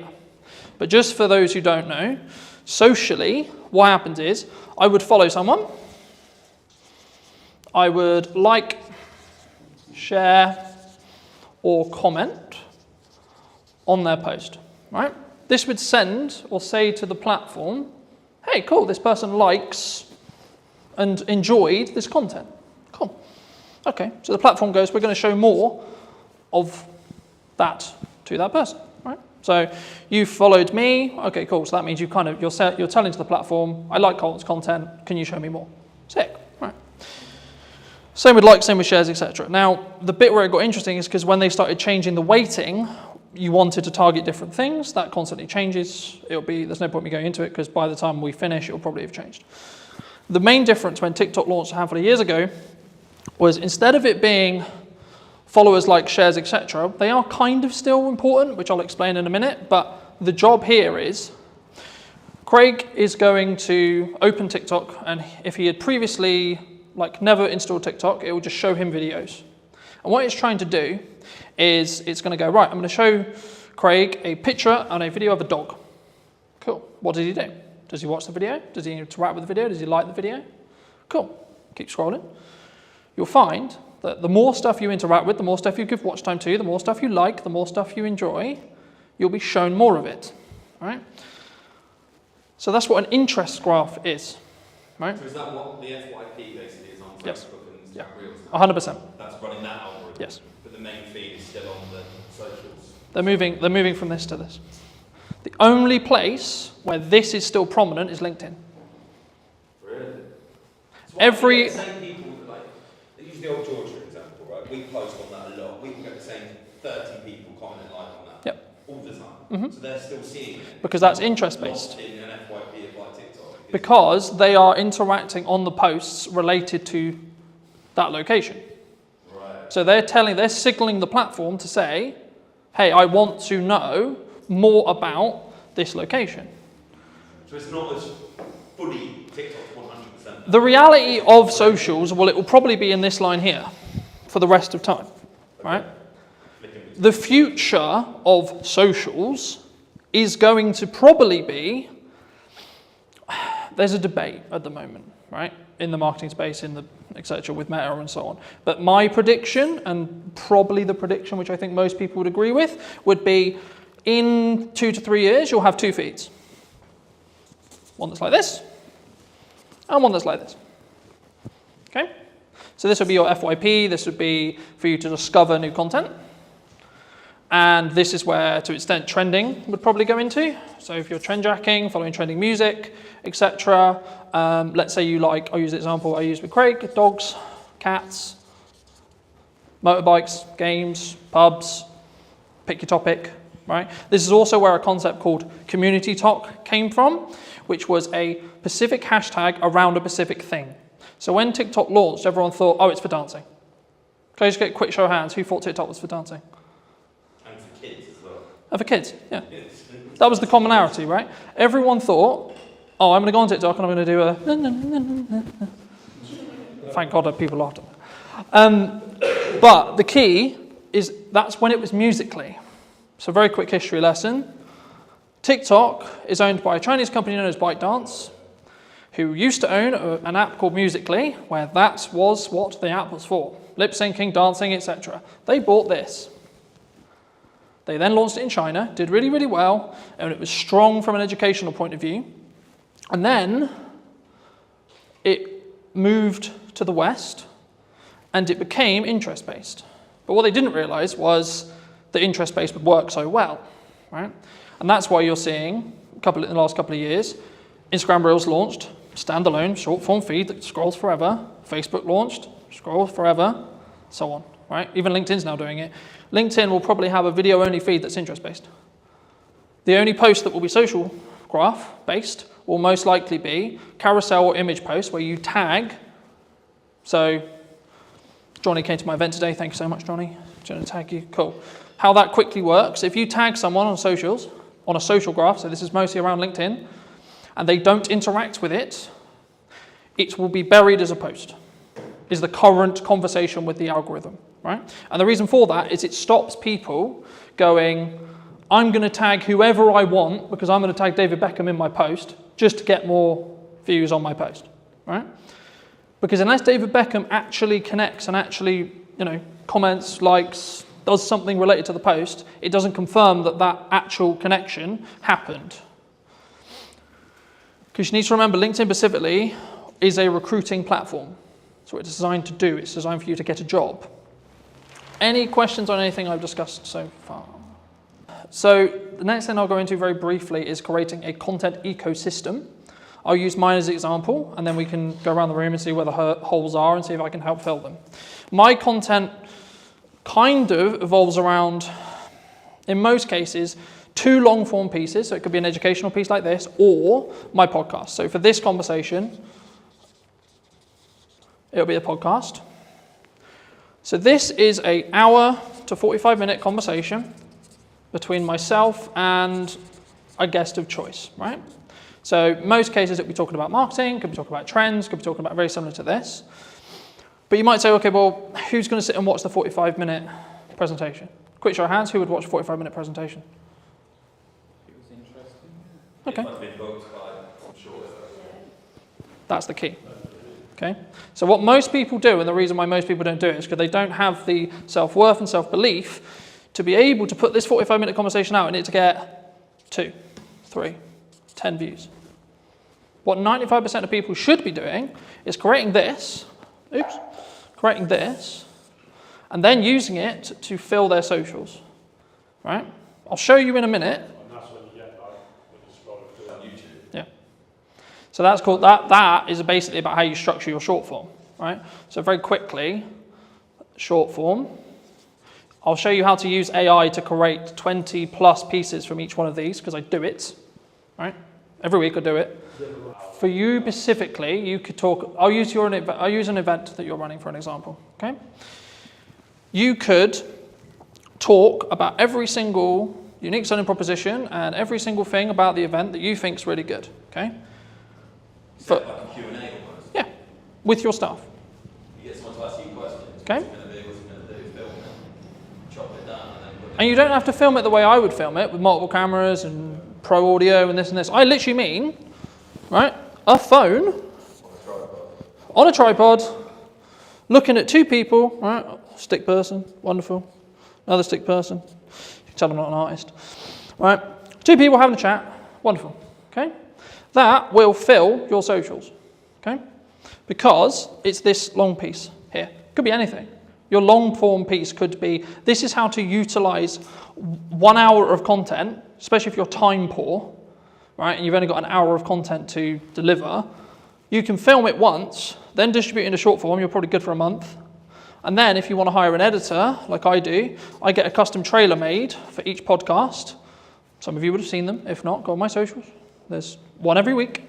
[SPEAKER 2] But just for those who don't know, socially, what happens is I would follow someone, I would like, share, or comment on their post, right? This would send or say to the platform, hey, cool, this person likes and enjoyed this content. Cool. Okay, so the platform goes, we're going to show more of that to that person, right? So you followed me. Okay, cool. So that means you're telling to the platform, I like Colin's content. Can you show me more? Sick, right? Same with likes, same with shares, etc. Now, the bit where it got interesting is because when they started changing the weighting, you wanted to target different things. That constantly changes. There's no point me going into it because by the time we finish, it'll probably have changed. The main difference when TikTok launched a handful of years ago was instead of it being followers, like, shares, etc., they are kind of still important, which I'll explain in a minute, but the job here is Craig is going to open TikTok, and if he had previously never installed TikTok, it will just show him videos. And what it's trying to do is it's going to go, right, I'm going to show Craig a picture and a video of a dog. Cool. What does he do? Does he watch the video? Does he interact with the video? Does he like the video? Cool. Keep scrolling. You'll find that the more stuff you interact with, the more stuff you give watch time to, the more stuff you like, the more stuff you enjoy, you'll be shown more of it, right? So that's what an interest graph is, right?
[SPEAKER 3] So is that what the FYP basically is on Facebook
[SPEAKER 2] Yes.
[SPEAKER 3] and Instagram
[SPEAKER 2] Yeah.
[SPEAKER 3] Reels?
[SPEAKER 2] 100%.
[SPEAKER 3] That's running that algorithm?
[SPEAKER 2] Yes.
[SPEAKER 3] But the main feed is still on the socials?
[SPEAKER 2] They're moving from this to this. The only place where this is still prominent is LinkedIn.
[SPEAKER 3] Really? So
[SPEAKER 2] Every...
[SPEAKER 3] the same people, use the old Georgia example, right? We post on that a lot. We can get the same 30 people comment like on that.
[SPEAKER 2] Yep.
[SPEAKER 3] All the time.
[SPEAKER 2] Mm-hmm.
[SPEAKER 3] So they're still seeing it.
[SPEAKER 2] Because that's interest-based.
[SPEAKER 3] Not in an FYP of like TikTok.
[SPEAKER 2] Because they are interacting on the posts related to that location.
[SPEAKER 3] Right.
[SPEAKER 2] So they're signaling the platform to say, hey, I want to know more about this location.
[SPEAKER 3] So it's not as fully TikTok 100%.
[SPEAKER 2] The reality of socials, well, it will probably be in this line here for the rest of time, right? The future of socials is going to probably be, there's a debate at the moment, right? In the marketing space, in the etc. with Meta and so on. But my prediction, and probably the prediction which I think most people would agree with, would be in 2 to 3 years, you'll have 2 feeds. One that's like this, and one that's like this. Okay? So this would be your FYP, this would be for you to discover new content. And this is where, to an extent, trending would probably go into. So if you're trend jacking, following trending music, etc. Let's say you like, I'll use the example I used with Craig, dogs, cats, Motorbikes, games, pubs, pick your topic, right? This is also where a concept called community talk came from, which was a specific hashtag around a specific thing. So when TikTok launched, everyone thought, oh, it's for dancing. Can I just get a quick show of hands? Who thought TikTok was for dancing?
[SPEAKER 3] And for kids as well.
[SPEAKER 2] Oh, for kids, yeah. That was the commonality, right? Everyone thought, oh, I'm going to go on TikTok and I'm going to do a... Thank God that people laughed at that. But the key is that's when it was Musical.ly. So very quick history lesson. TikTok is owned by a Chinese company known as ByteDance, who used to own an app called Musical.ly, where that was what the app was for. Lip syncing, dancing, etc. They bought this. They then launched it in China, did really, really well, and it was strong from an educational point of view. And then it moved to the West, and it became interest-based. But what they didn't realize was that interest-based would work so well, right? And that's why you're seeing, in the last couple of years, Instagram Reels launched, standalone, short-form feed that scrolls forever. Facebook launched, scrolls forever, so on, right? Even LinkedIn's now doing it. LinkedIn will probably have a video-only feed that's interest-based. The only post that will be social graph-based will most likely be carousel or image posts where you tag. So Johnny came to my event today. Thank you so much, Johnny. I'm going to tag you. Cool. How that quickly works, if you tag someone on socials, on a social graph, so this is mostly around LinkedIn, and they don't interact with it, it will be buried as a post, is the current conversation with the algorithm, right? And the reason for that is it stops people going, I'm going to tag whoever I want because I'm going to tag David Beckham in my post just to get more views on my post, right? Because unless David Beckham actually connects and actually, comments, likes, does something related to the post, it doesn't confirm that that actual connection happened. Because you need to remember, LinkedIn specifically is a recruiting platform. That's what it's designed to do. It's designed for you to get a job. Any questions on anything I've discussed so far? So the next thing I'll go into very briefly is creating a content ecosystem. I'll use mine as an example, and then we can go around the room and see where the holes are and see if I can help fill them. My content kind of evolves around, in most cases, 2 long-form pieces. So it could be an educational piece like this, or my podcast. So for this conversation, it'll be a podcast. So this is an hour to 45-minute conversation between myself and a guest of choice, right? So most cases it'll be talking about marketing, could be talking about trends, could be talking about very similar to this. But you might say, okay, well, who's going to sit and watch the 45-minute presentation? Quick show of hands, who would watch a 45-minute presentation?
[SPEAKER 3] It was interesting.
[SPEAKER 2] Okay.
[SPEAKER 3] If I've been booked by, I'm sure.
[SPEAKER 2] That's the key. Okay. So what most people do, and the reason why most people don't do it, is because they don't have the self-worth and self-belief to be able to put this 45-minute conversation out and it to get 2, 3, 10 views. What 95% of people should be doing is creating this, and then using it to fill their socials, right? I'll show you in a minute.
[SPEAKER 5] And that's when you get when you scroll through on YouTube.
[SPEAKER 2] Yeah. So that's called, that is basically about how you structure your short form, right? So very quickly, short form. I'll show you how to use AI to create 20 plus pieces from each one of these, because I do it, right? Every week I do it. For you specifically, you could talk, I'll use an event that you're running for an example, okay? You could talk about every single unique selling proposition and every single thing about the event that you think is really good, okay?
[SPEAKER 3] Like a Q&A almost.
[SPEAKER 2] Yeah, with your staff.
[SPEAKER 3] You get someone to ask you questions.
[SPEAKER 2] Okay.
[SPEAKER 3] What's it going to do, film it, chop it down, and then put it.
[SPEAKER 2] And you don't have to film it the way I would film it, with multiple cameras and pro audio and this and this. I literally mean, right, a phone on a tripod, looking at 2 people, right, stick person, wonderful, another stick person, you can tell I'm not an artist, right, 2 people having a chat, wonderful, okay? That will fill your socials, okay? Because it's this long piece here. Could be anything. Your long form piece could be, this is how to utilize 1 hour of content, especially if you're time poor, right, and you've only got an hour of content to deliver. You can film it once, then distribute it into short form, you're probably good for a month, And then if you want to hire an editor, like I do, I get a custom trailer made for each podcast. Some of you would have seen them. If not, go on my socials. There's one every week,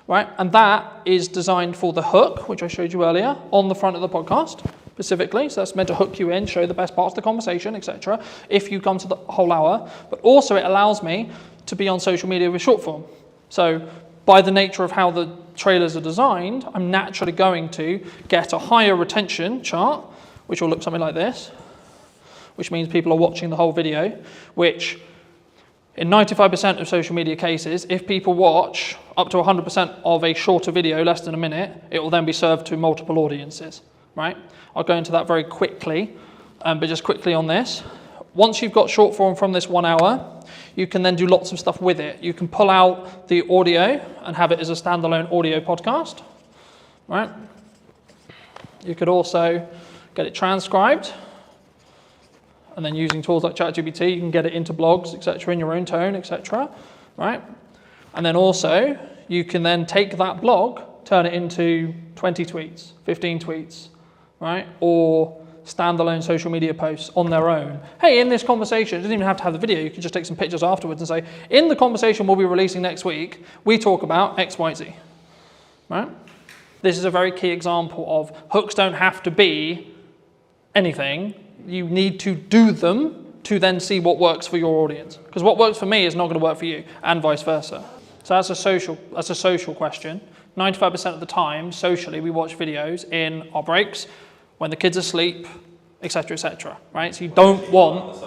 [SPEAKER 2] right? And that is designed for the hook, which I showed you earlier, on the front of the podcast specifically. So that's meant to hook you in, show the best parts of the conversation, etc. if you come to the whole hour. But also it allows me to be on social media with short form. So by the nature of how the trailers are designed, I'm naturally going to get a higher retention chart, which will look something like this, which means people are watching the whole video, which in 95% of social media cases, if people watch up to 100% of a shorter video, less than a minute, it will then be served to multiple audiences, right? I'll go into that very quickly, but just quickly on this. Once you've got short form from this 1 hour, you can then do lots of stuff with it. You can pull out the audio and have it as a standalone audio podcast, right? You could also get it transcribed, and then using tools like ChatGPT, you can get it into blogs, etc., in your own tone, etc., right? And then also, you can then take that blog, turn it into 20 tweets, 15 tweets, right? Or standalone social media posts on their own. Hey, in this conversation, it doesn't even have to have the video, you can just take some pictures afterwards and say, in the conversation we'll be releasing next week, we talk about X, Y, Z, right? This is a very key example of hooks don't have to be anything. You need to do them to then see what works for your audience. Because what works for me is not going to work for you, and vice versa. So that's a social question. 95% of the time, socially, we watch videos in our breaks, when the kids are asleep, etc., right? So you don't want...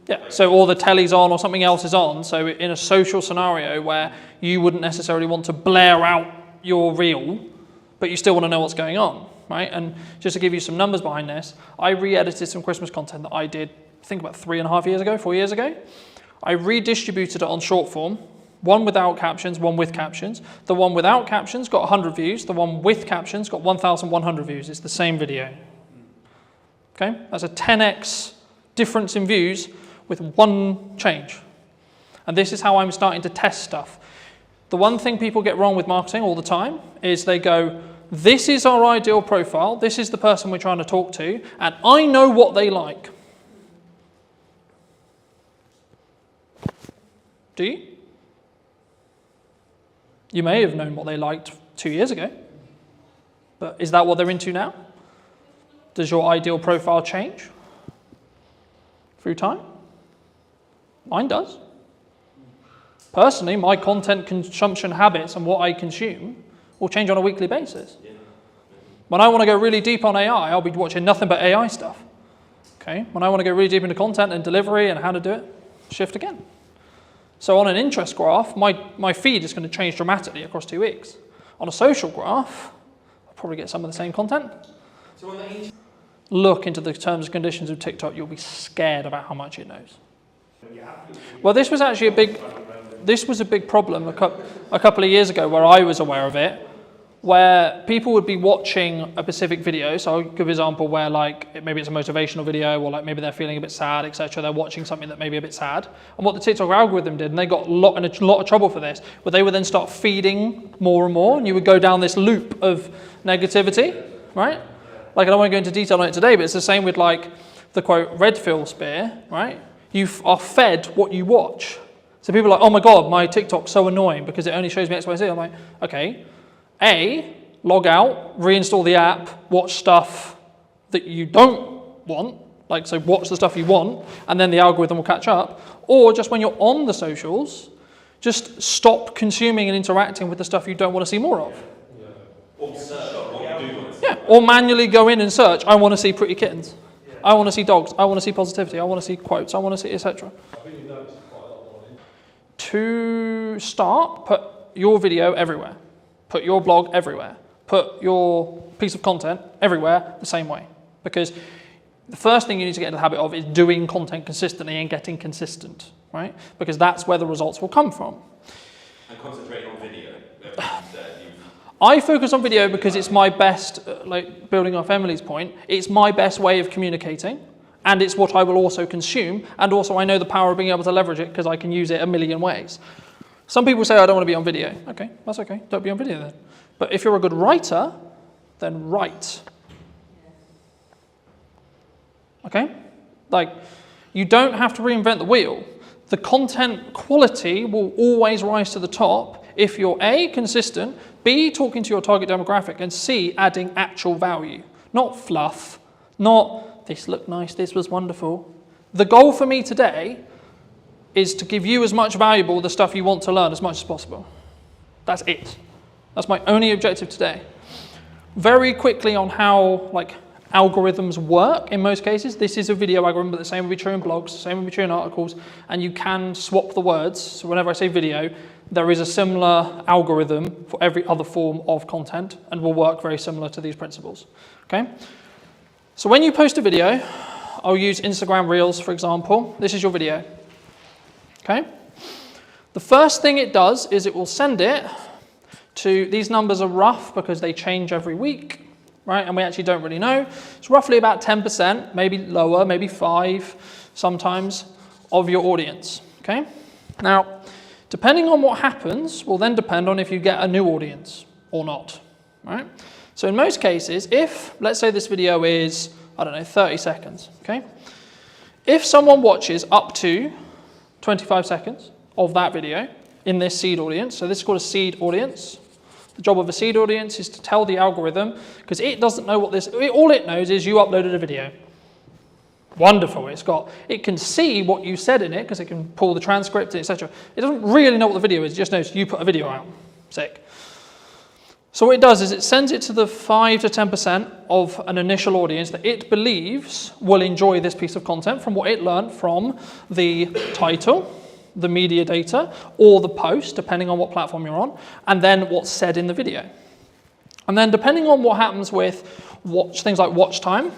[SPEAKER 2] Yeah, so or the telly's on or something else is on. So in a social scenario where you wouldn't necessarily want to blare out your reel, but you still want to know what's going on, right? And just to give you some numbers behind this, I re-edited some Christmas content that I did, I think about 4 years ago. I redistributed it on short form, one without captions, one with captions. The one without captions got 100 views. The one with captions got 1,100 views. It's the same video. Okay, that's a 10x difference in views with one change. And this is how I'm starting to test stuff. The one thing people get wrong with marketing all the time is they go, this is our ideal profile, this is the person we're trying to talk to, and I know what they like. Do you? You may have known what they liked 2 years ago, but is that what they're into now? Does your ideal profile change through time? Mine does. Personally, my content consumption habits and what I consume will change on a weekly basis. When I want to go really deep on AI, I'll be watching nothing but AI stuff. Okay? When I want to go really deep into content and delivery and how to do it, shift again. So on an interest graph, my feed is going to change dramatically across 2 weeks. On a social graph, I'll probably get some of the same content.
[SPEAKER 3] So on the
[SPEAKER 2] Look into the terms and conditions of TikTok, you'll be scared about how much it knows. Well, this was actually a big problem a couple of years ago where I was aware of it, where people would be watching a specific video. So I'll give an example where maybe it's a motivational video or maybe they're feeling a bit sad, etc. They're watching something that may be a bit sad. And what the TikTok algorithm did, and they got in a lot of trouble for this, but they would then start feeding more and more, and you would go down this loop of negativity, right? I don't want to go into detail on it today, but it's the same with the quote red fill spear, right? You are fed what you watch. So people are like, oh my God, my TikTok's so annoying because it only shows me X, Y, Z. I'm like, okay. A, log out, reinstall the app, watch stuff that you don't want, so watch the stuff you want, and then the algorithm will catch up. Or just when you're on the socials, just stop consuming and interacting with the stuff you don't want to see more of.
[SPEAKER 3] Or search what you do want to see.
[SPEAKER 2] Yeah, or manually go in and search, I want to see pretty kittens. I want to see dogs, I want to see positivity, I want to see quotes, I want to see, etc. To start, put your video everywhere. Put your blog everywhere. Put your piece of content everywhere the same way. Because the first thing you need to get into the habit of is doing content consistently and getting consistent, right? Because that's where the results will come from.
[SPEAKER 3] And concentrate on video.
[SPEAKER 2] I focus on video because it's my best, building off Emily's point, it's my best way of communicating, and it's what I will also consume, and also I know the power of being able to leverage it because I can use it a million ways. Some people say, I don't want to be on video. Okay, that's okay, don't be on video then. But if you're a good writer, then write. okay? Like, you don't have to reinvent the wheel. The content quality will always rise to the top if you're A, consistent, B, talking to your target demographic, and C, adding actual value. Not fluff, not this looked nice, this was wonderful. The goal for me today is to give you as much valuable the stuff you want to learn as much as possible. That's it. That's my only objective today. Very quickly on how algorithms work in most cases. This is a video algorithm, but the same will be true in blogs, the same will be true in articles, and you can swap the words. So whenever I say video, there is a similar algorithm for every other form of content and will work very similar to these principles. Okay? So when you post a video, I'll use Instagram Reels, for example. This is your video. Okay? The first thing it does is it will send it to, these numbers are rough because they change every week, right? And we actually don't really know. It's roughly about 10%, maybe lower, maybe 5% sometimes, of your audience, okay? Now, depending on what happens will then depend on if you get a new audience or not, right? So in most cases, if, let's say this video is, 30 seconds, okay? If someone watches up to 25 seconds of that video in this seed audience, so this is called a seed audience. The job of a seed audience is to tell the algorithm, because it doesn't know what all it knows is you uploaded a video. Wonderful, it can see what you said in it, because it can pull the transcript, etc. It doesn't really know what the video is, it just knows you put a video out. Sick. So what it does is it sends it to the 5 to 10% of an initial audience that it believes will enjoy this piece of content from what it learned from the title, the media data, or the post, depending on what platform you're on, and then what's said in the video. And then depending on what happens with things like watch time,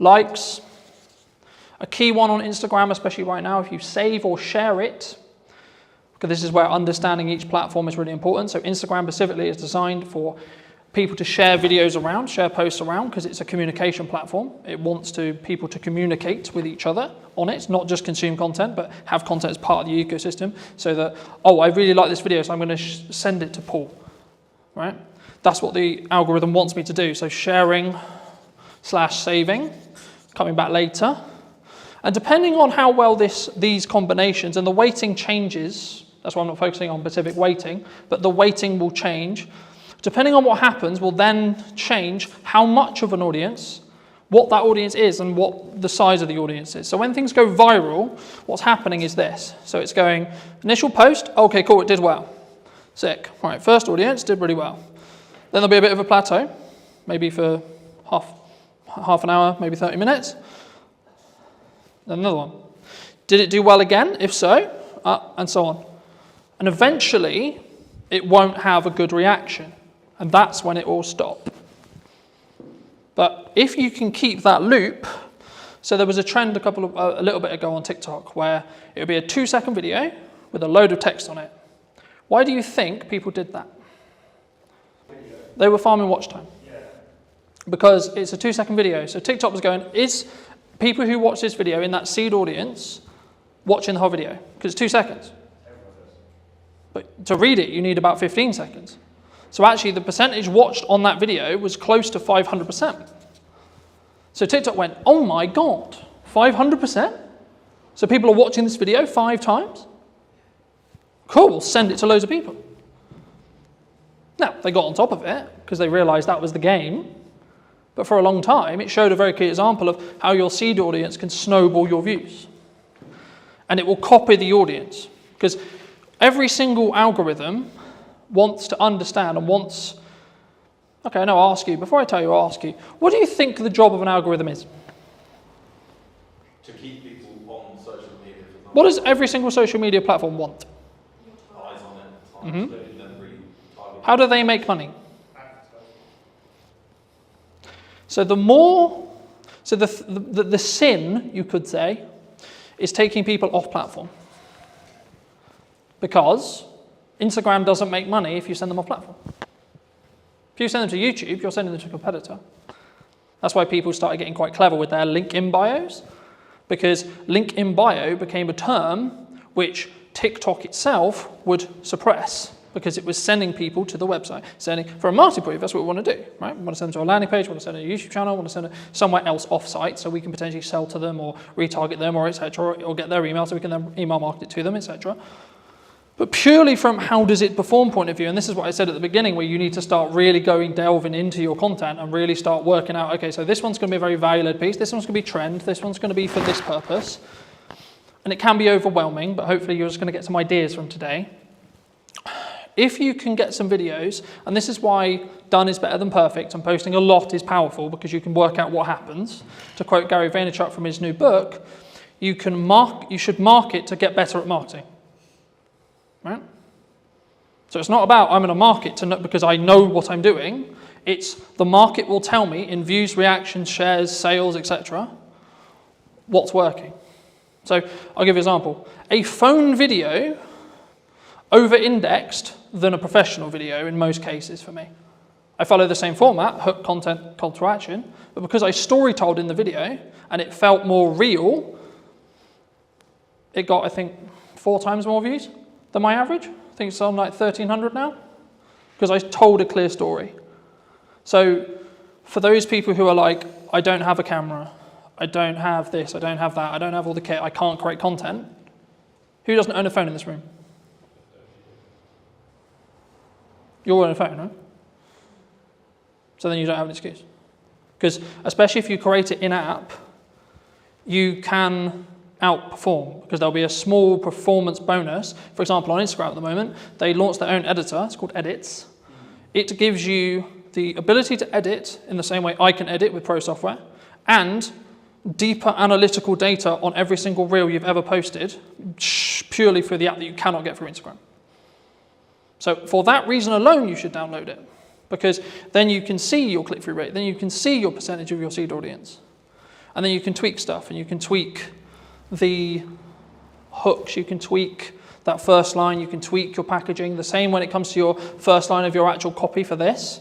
[SPEAKER 2] likes, a key one on Instagram, especially right now, if you save or share it, because this is where understanding each platform is really important. So Instagram specifically is designed for people to share videos around, share posts around, because it's a communication platform. It wants people to communicate with each other on it, not just consume content, but have content as part of the ecosystem, so that, oh, I really like this video, so I'm going to send it to Paul, right? That's what the algorithm wants me to do. So sharing/saving, coming back later. And depending on how well these combinations, and the weighting changes, that's why I'm not focusing on specific weighting, but the weighting will change. Depending on what happens will then change how much of an audience, what that audience is, and what the size of the audience is. So when things go viral, what's happening is this. So it's going, initial post, okay, cool, it did well. Sick. All right, first audience, did really well. Then there'll be a bit of a plateau, maybe for half an hour, maybe 30 minutes. Then another one. Did it do well again? If so, and so on. And eventually, it won't have a good reaction. And that's when it will stop. But if you can keep that loop, so there was a trend a little bit ago on TikTok where it would be a 2-second video with a load of text on it. Why do you think people did that? They were farming watch time. Because it's a 2-second video. So TikTok was going, is people who watch this video in that seed audience watching the whole video? Because it's 2 seconds. But to read it, you need about 15 seconds. So actually, the percentage watched on that video was close to 500%. So TikTok went, oh my God, 500%? So people are watching this video 5 times? Cool, we'll send it to loads of people. Now, they got on top of it because they realized that was the game. But for a long time, it showed a very clear example of how your seed audience can snowball your views. And it will copy the audience. Because every single algorithm wants to understand and wants... Okay, no, I'll ask you. Before I tell you, I'll ask you. What do you think the job of an algorithm is?
[SPEAKER 3] To keep people on social media. For example.
[SPEAKER 2] What does every single social media platform want?
[SPEAKER 3] Eyes on it.
[SPEAKER 2] How do they make money? So the sin, you could say, is taking people off platform. Because Instagram doesn't make money if you send them off platform. If you send them to YouTube, you're sending them to a competitor. That's why people started getting quite clever with their link in bios, because link in bio became a term which TikTok itself would suppress, because it was sending people to the website. For a marketing brief, that's what we want to do, right? We want to send them to a landing page, we want to send them to a YouTube channel, we want to send them somewhere else off-site so we can potentially sell to them or retarget them or etc. or get their email so we can then email market it to them, etc. But purely from how does it perform point of view, and this is what I said at the beginning, where you need to start really delving into your content and really start working out, okay, so this one's going to be a very value-led piece, this one's going to be trend, this one's going to be for this purpose. And it can be overwhelming, but hopefully you're just going to get some ideas from today. If you can get some videos, and this is why done is better than perfect, and posting a lot is powerful because you can work out what happens. To quote Gary Vaynerchuk from his new book, you should market to get better at marketing. Right? So it's not about I'm going to market because I know what I'm doing. It's the market will tell me in views, reactions, shares, sales, etc. what's working. So I'll give you an example. A phone video over-indexed than a professional video in most cases for me. I follow the same format, hook, content, call to action, but because I story-told in the video and it felt more real, it got, I think, 4 times more views than my average. I think it's on like 1,300 now, because I told a clear story. So for those people who are like, I don't have a camera, I don't have this, I don't have that, I don't have all the kit, I can't create content, who doesn't own a phone in this room? You all own a phone, right? So then you don't have an excuse. Because especially if you create it in-app, you can outperform because there'll be a small performance bonus. For example, on Instagram at the moment, they launched their own editor. It's called Edits. It gives you the ability to edit in the same way I can edit with Pro Software, and deeper analytical data on every single reel you've ever posted purely through the app that you cannot get through Instagram. So for that reason alone, you should download it, because then you can see your click-through rate, then you can see your percentage of your seed audience, and then you can tweak stuff, and you can tweak the hooks, you can tweak that first line, you can tweak your packaging. The same when it comes to your first line of your actual copy for this,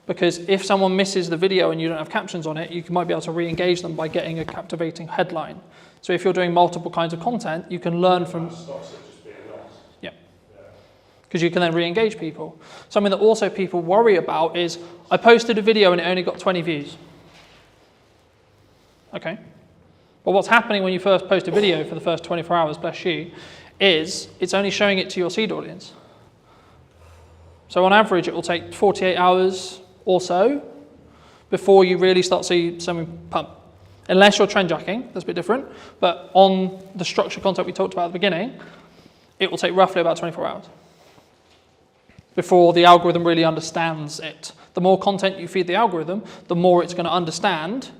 [SPEAKER 2] because if someone misses the video and you don't have captions on it, you might be able to re-engage them by getting a captivating headline. So if you're doing multiple kinds of content, you can learn from... Yeah. Because you can then re-engage people. Something that also people worry about is, I posted a video and it only got 20 views. Okay. But what's happening when you first post a video for the first 24 hours, bless you, is it's only showing it to your seed audience. So on average, it will take 48 hours or so before you really start to see something pump. Unless you're trend jacking, that's a bit different. But on the structured content we talked about at the beginning, it will take roughly about 24 hours before the algorithm really understands it. The more content you feed the algorithm, the more it's going to understand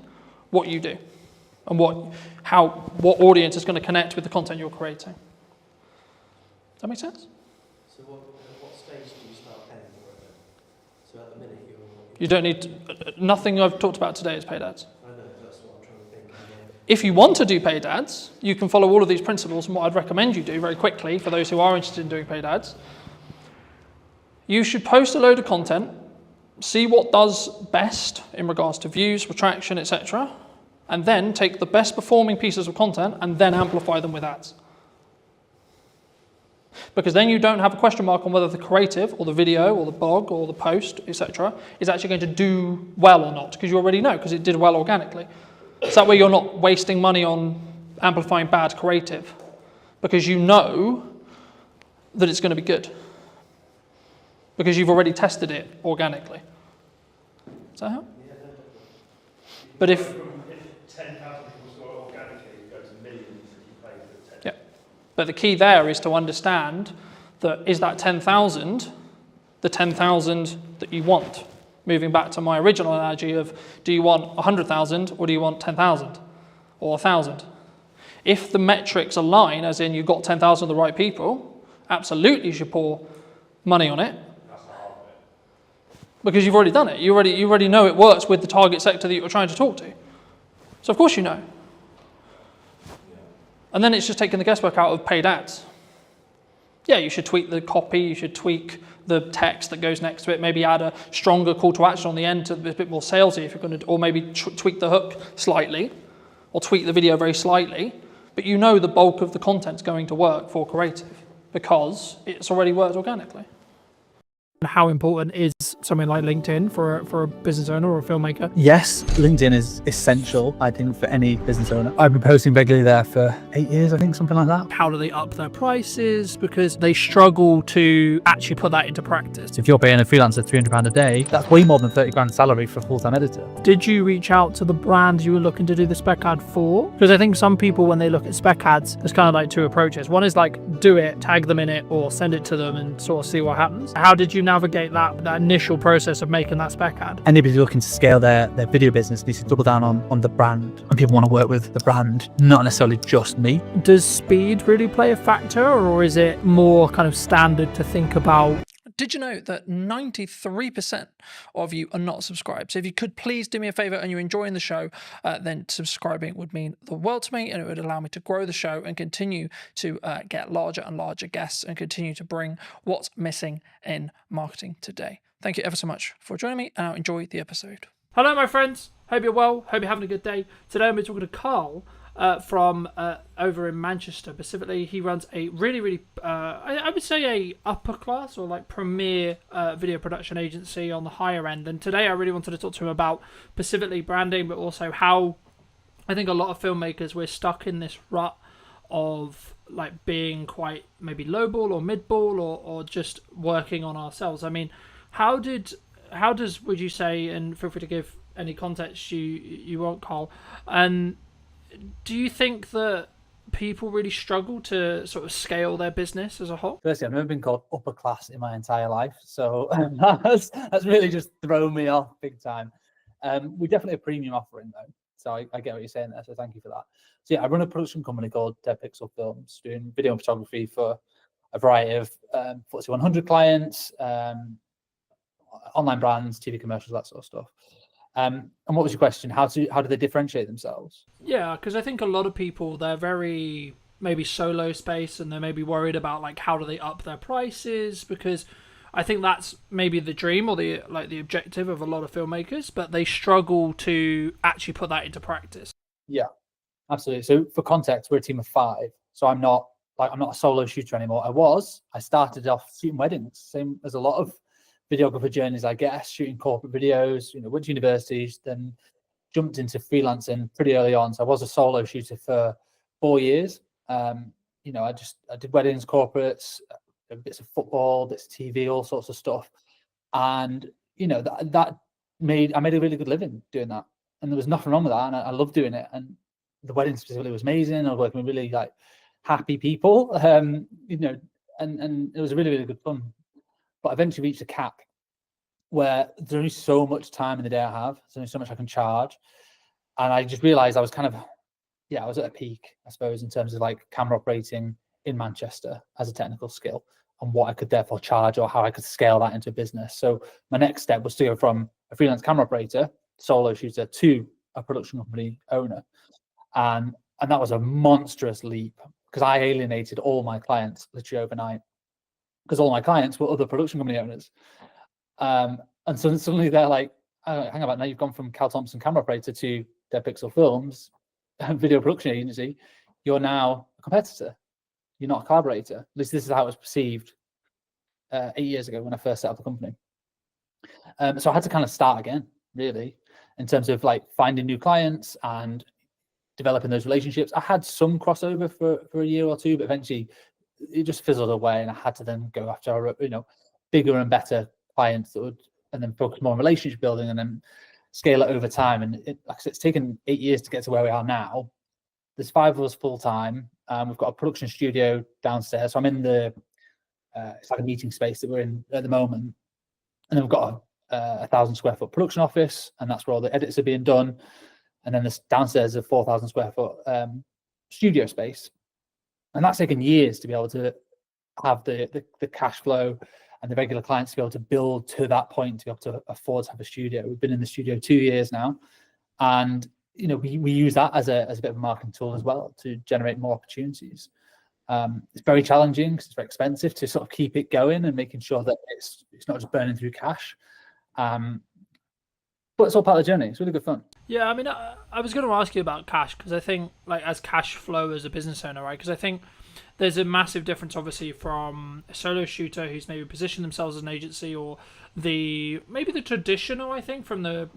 [SPEAKER 2] what you do and what audience is going to connect with the content you're creating. Does that make sense?
[SPEAKER 10] So what stage do you start paying for it then? So at the minute
[SPEAKER 2] you don't need nothing I've talked about today is paid ads.
[SPEAKER 10] I know, that's what I'm trying to think.
[SPEAKER 2] If you want to do paid ads, you can follow all of these principles, and what I'd recommend you do very quickly for those who are interested in doing paid ads, you should post a load of content, see what does best in regards to views, retraction, etc., and then take the best performing pieces of content and then amplify them with ads. Because then you don't have a question mark on whether the creative or the video or the blog or the post, etc., is actually going to do well or not, because you already know, because it did well organically. So that way you're not wasting money on amplifying bad creative, because you know that it's going to be good, because you've already tested it organically. Does that help?
[SPEAKER 8] Yeah, no.
[SPEAKER 2] But if
[SPEAKER 8] 10,000 people saw it organically, it goes to millions if you pay for 10.
[SPEAKER 2] Yeah. But the key there is to understand that is that 10,000 the 10,000 that you want? Moving back to my original analogy of, do you want 100,000 or do you want 10,000 or 1,000? If the metrics align, as in you've got 10,000 of the right people, absolutely you should pour money on it. Because you've already done it. You already know it works with the target sector that you're trying to talk to. So of course you know. And then it's just taking the guesswork out of paid ads. Yeah, you should tweak the copy, you should tweak the text that goes next to it, maybe add a stronger call to action on the end to be a bit more salesy if you're going to, or maybe tweak the hook slightly, or tweak the video very slightly. But you know the bulk of the content's going to work for creative because it's already worked organically. How important is something like LinkedIn for a business owner or a filmmaker?
[SPEAKER 14] Yes, LinkedIn is essential, I think, for any business owner. I've been posting regularly there for 8 years, I think, something like that.
[SPEAKER 2] How do they up their prices? Because they struggle to actually put that into practice.
[SPEAKER 14] If you're paying a freelancer £300 a day, that's way more than 30 grand salary for a full-time editor.
[SPEAKER 2] Did you reach out to the brands you were looking to do the spec ad for? Because I think some people, when they look at spec ads, there's kind of like two approaches. One is like, do it, tag them in it, or send it to them and sort of see what happens. How did you navigate that initial process of making that spec ad?
[SPEAKER 14] Anybody looking to scale their video business needs to double down on the brand. And people want to work with the brand, not necessarily just me.
[SPEAKER 2] Does speed really play a factor, or is it more kind of standard to think about? Did you know that 93% of you are not subscribed? So if you could please do me a favor and you're enjoying the show, then subscribing would mean the world to me, and it would allow me to grow the show and continue to get larger and larger guests and continue to bring what's missing in marketing today. Thank you ever so much for joining me, and I'll enjoy the episode. Hello, my friends. Hope you're well. Hope you're having a good day. Today I'm going to be talking to Carl from over in Manchester specifically. He runs a really I would say a upper class or like premier video production agency on the higher end, and today I really wanted to talk to him about specifically branding, but also how I think a lot of filmmakers, we're stuck in this rut of like being quite maybe lowball or midball or just working on ourselves. I mean, how does would you say, and feel free to give any context you want, Carl, and do you think that people really struggle to sort of scale their business as a whole?
[SPEAKER 14] Firstly, I've never been called upper class in my entire life, so that's really just thrown me off big time. We're definitely a premium offering though, so I get what you're saying there, so thank you for that. So yeah, I run a production company called Dead Pixel Films, doing video and photography for a variety of FTSE 100 clients, online brands, TV commercials, that sort of stuff. And what was your question? How do they differentiate themselves?
[SPEAKER 2] Yeah, because I think a lot of people, they're very maybe solo space, and they're maybe worried about like how do they up their prices, because I think that's maybe the dream or the objective of a lot of filmmakers, but they struggle to actually put that into practice.
[SPEAKER 14] Yeah, absolutely. So for context, we're a team of 5. So I'm not a solo shooter anymore. I started off shooting weddings, same as a lot of videographer journeys, I guess, shooting corporate videos, went to universities, then jumped into freelancing pretty early on. So I was a solo shooter for 4 years. I did weddings, corporates, bits of football, bits of TV, all sorts of stuff. And, I made a really good living doing that. And there was nothing wrong with that. And I loved doing it. And the wedding specifically was amazing. I was working with really like happy people, and it was really, really good fun. But eventually reached a cap where there's only so much time in the day I have. There's only so much I can charge. And I just realized I was I was at a peak, I suppose, in terms of like camera operating in Manchester as a technical skill, and what I could therefore charge or how I could scale that into a business. So my next step was to go from a freelance camera operator, solo shooter, to a production company owner. And that was a monstrous leap, because I alienated all my clients literally overnight, because all my clients were other production company owners. And so suddenly they're like, oh, hang about, now you've gone from Cal Thompson camera operator to Dead Pixel Films, video production agency. You're now a competitor. You're not a collaborator. At least this is how it was perceived 8 years ago when I first set up the company. So I had to kind of start again, really, in terms of like finding new clients and developing those relationships. I had some crossover for a year or two, but eventually it just fizzled away, and I had to then go after bigger and better clients that would, and then focus more on relationship building, and then scale it over time. And it's taken 8 years to get to where we are now. There's 5 of us full time. We've got a production studio downstairs. So I'm in the it's like a meeting space that we're in at the moment, and then we've got a 1,000 square foot production office, and that's where all the edits are being done. And then this downstairs is a 4,000 square foot studio space. And that's taken years to be able to have the cash flow and the regular clients to be able to build to that point, to be able to afford to have a studio. We've been in the studio 2 years now. And, we use that as a bit of a marketing tool as well to generate more opportunities. It's very challenging because it's very expensive to sort of keep it going and making sure that it's not just burning through cash. But it's all part of the journey. It's really good fun.
[SPEAKER 2] Yeah, I mean, I was going to ask you about cash because I think, like, as cash flow as a business owner, right? Because I think there's a massive difference, obviously, from a solo shooter who's maybe positioned themselves as an agency, or maybe the traditional, I think, from the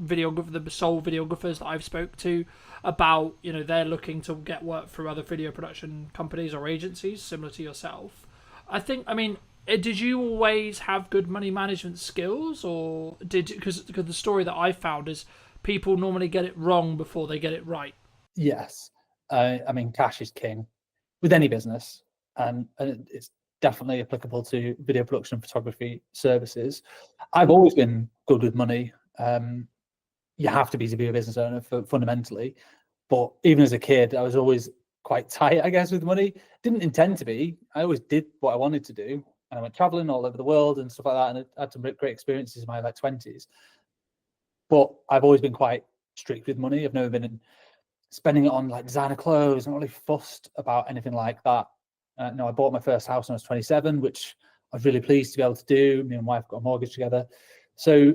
[SPEAKER 2] sole videographers that I've spoke to about, they're looking to get work through other video production companies or agencies similar to yourself. I mean, did you always have good money management skills, or because the story that I found is people normally get it wrong before they get it right?
[SPEAKER 14] Yes. I mean, cash is king with any business, and it's definitely applicable to video production and photography services. I've always been good with money. You have to be a business owner fundamentally, but even as a kid, I was always quite tight, I guess, with money. Didn't intend to be. I always did what I wanted to do, and I went traveling all over the world and stuff like that, and I had some great experiences in my 20s. But I've always been quite strict with money. I've never been spending it on like designer clothes. I'm not really fussed about anything like that. No, I bought my first house when I was 27, which I was really pleased to be able to do. Me and my wife got a mortgage together. So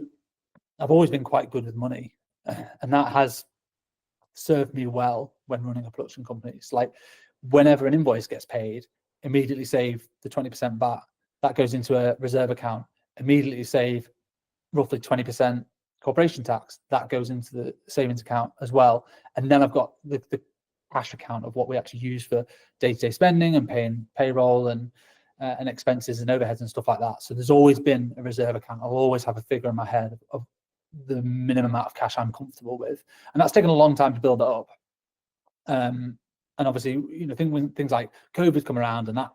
[SPEAKER 14] I've always been quite good with money. And that has served me well when running a production company. It's like whenever an invoice gets paid, immediately save the 20% VAT. That goes into a reserve account. Immediately save roughly 20% corporation tax. That goes into the savings account as well. And then I've got the cash account of what we actually use for day-to-day spending and paying payroll and expenses and overheads and stuff like that. So there's always been a reserve account. I'll always have a figure in my head of the minimum amount of cash I'm comfortable with, and that's taken a long time to build it up. And obviously, things like COVID come around, and that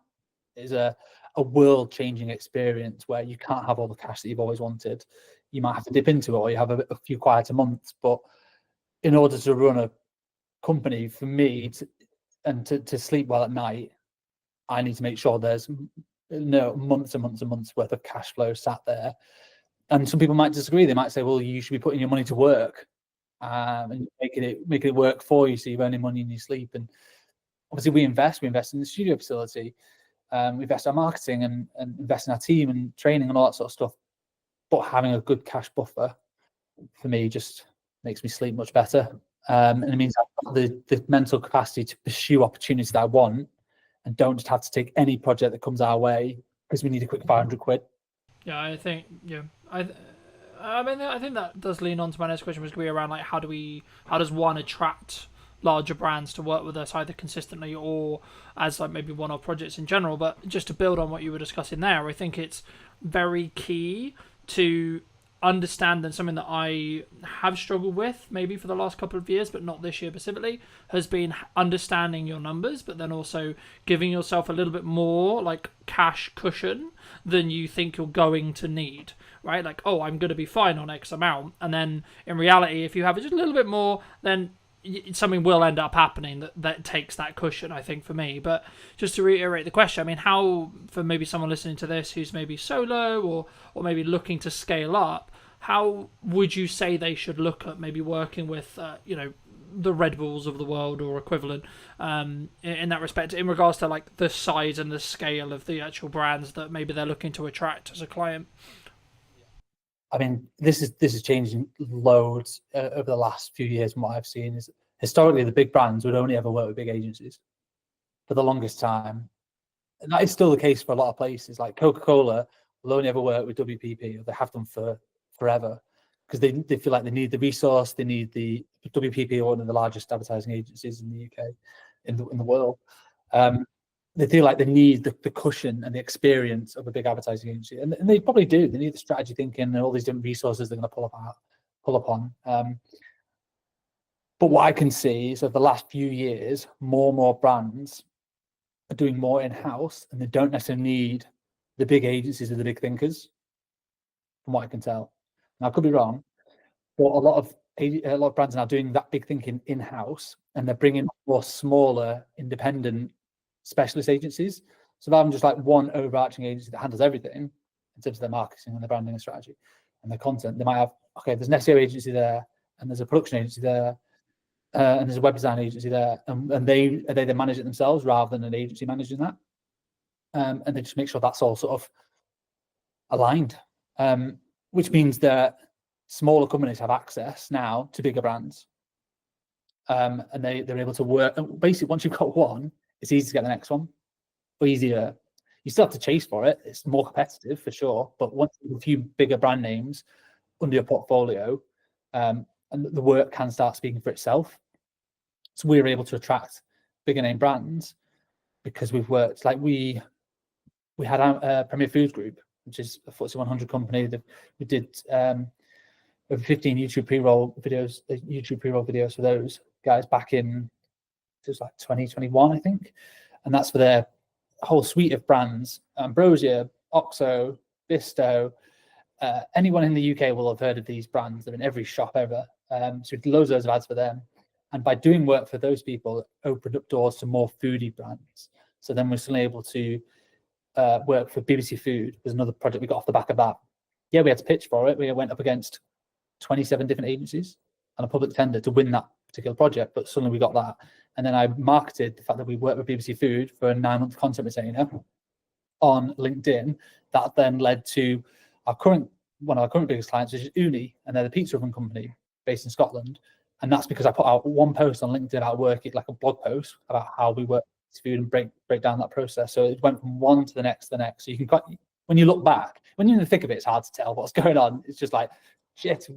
[SPEAKER 14] is a world-changing experience where you can't have all the cash that you've always wanted. You might have to dip into it, or you have a few quieter months. But in order to run a company, for me, to sleep well at night, I need to make sure there's months and months and months worth of cash flow sat there. And some people might disagree. They might say, well, you should be putting your money to work and making it work for you, so you're earning money in your sleep. And obviously we invest in the studio facility, we invest in our marketing and invest in our team and training and all that sort of stuff. But having a good cash buffer for me just makes me sleep much better. And it means I've got the mental capacity to pursue opportunities that I want and don't just have to take any project that comes our way because we need a quick 500 quid.
[SPEAKER 2] Yeah, I think, I mean, I think that does lean on to my next question, which would be around like how does one attract larger brands to work with us either consistently or as like maybe one-off projects in general. But just to build on what you were discussing there, I think it's very key to understand, and something that I have struggled with maybe for the last couple of years, but not this year specifically, has been understanding your numbers, but then also giving yourself a little bit more like cash cushion than you think you're going to need, right? Like, oh, I'm going to be fine on X amount. And then in reality, if you have just a little bit more, then something will end up happening that takes that cushion, I think, for me. But just to reiterate the question, I mean, how, for maybe someone listening to this who's maybe solo or maybe looking to scale up, how would you say they should look at maybe working with, the Red Bulls of the world or equivalent in that respect, in regards to like the size and the scale of the actual brands that maybe they're looking to attract as a client?
[SPEAKER 14] I mean, this is changing loads over the last few years. From what I've seen, is historically the big brands would only ever work with big agencies for the longest time, and that is still the case for a lot of places. Like Coca-Cola will only ever work with WPP, or they have done for forever, because they feel like they need the resource. They need the WPP, one of the largest advertising agencies in the UK, in the world. They feel like they need the cushion and the experience of a big advertising agency, and they probably do. They need the strategy thinking and all these different resources they're going to pull upon. But what I can see is over the last few years, more and more brands are doing more in-house, and they don't necessarily need the big agencies or the big thinkers, from what I can tell. Now, I could be wrong, but a lot of brands are now doing that big thinking in-house, and they're bringing more smaller, independent specialist agencies. So rather than just like one overarching agency that handles everything in terms of their marketing and their branding and strategy and their content, they might have, okay, there's an SEO agency there, and there's a production agency there, and there's a web design agency there, and they then manage it themselves rather than an agency managing that. And they just make sure that's all sort of aligned, which means that smaller companies have access now to bigger brands. And they're able to work. And basically, once you've got one, it's easy to get the next one, or easier. You still have to chase for it. It's more competitive for sure. But once you have a few bigger brand names under your portfolio, and the work can start speaking for itself. So we're able to attract bigger name brands because we've worked, like we had a Premier Foods Group, which is a FTSE 100 company that we did over 15 YouTube pre-roll videos for those guys back in, it was like 2021, I think. And that's for their whole suite of brands: Ambrosia, Oxo, Bisto. Anyone in the UK will have heard of these brands. They're in every shop ever. So we did loads of ads for them. And by doing work for those people, it opened up doors to more foodie brands. So then we're suddenly able to work for BBC Food. There's another project we got off the back of that. Yeah, we had to pitch for it. We went up against 27 different agencies and a public tender to win that particular project, but suddenly we got that. And then I marketed the fact that we worked with BBC Food for a 9-month content retainer on LinkedIn. That then led to one of our current biggest clients, which is Uni, and they're the pizza oven company based in Scotland. And that's because I put out one post on LinkedIn about working, like a blog post about how we work with food and break down that process. So it went from one to the next. So you can, when you look back, when you're in the thick of it, it's hard to tell what's going on. It's just like, shit,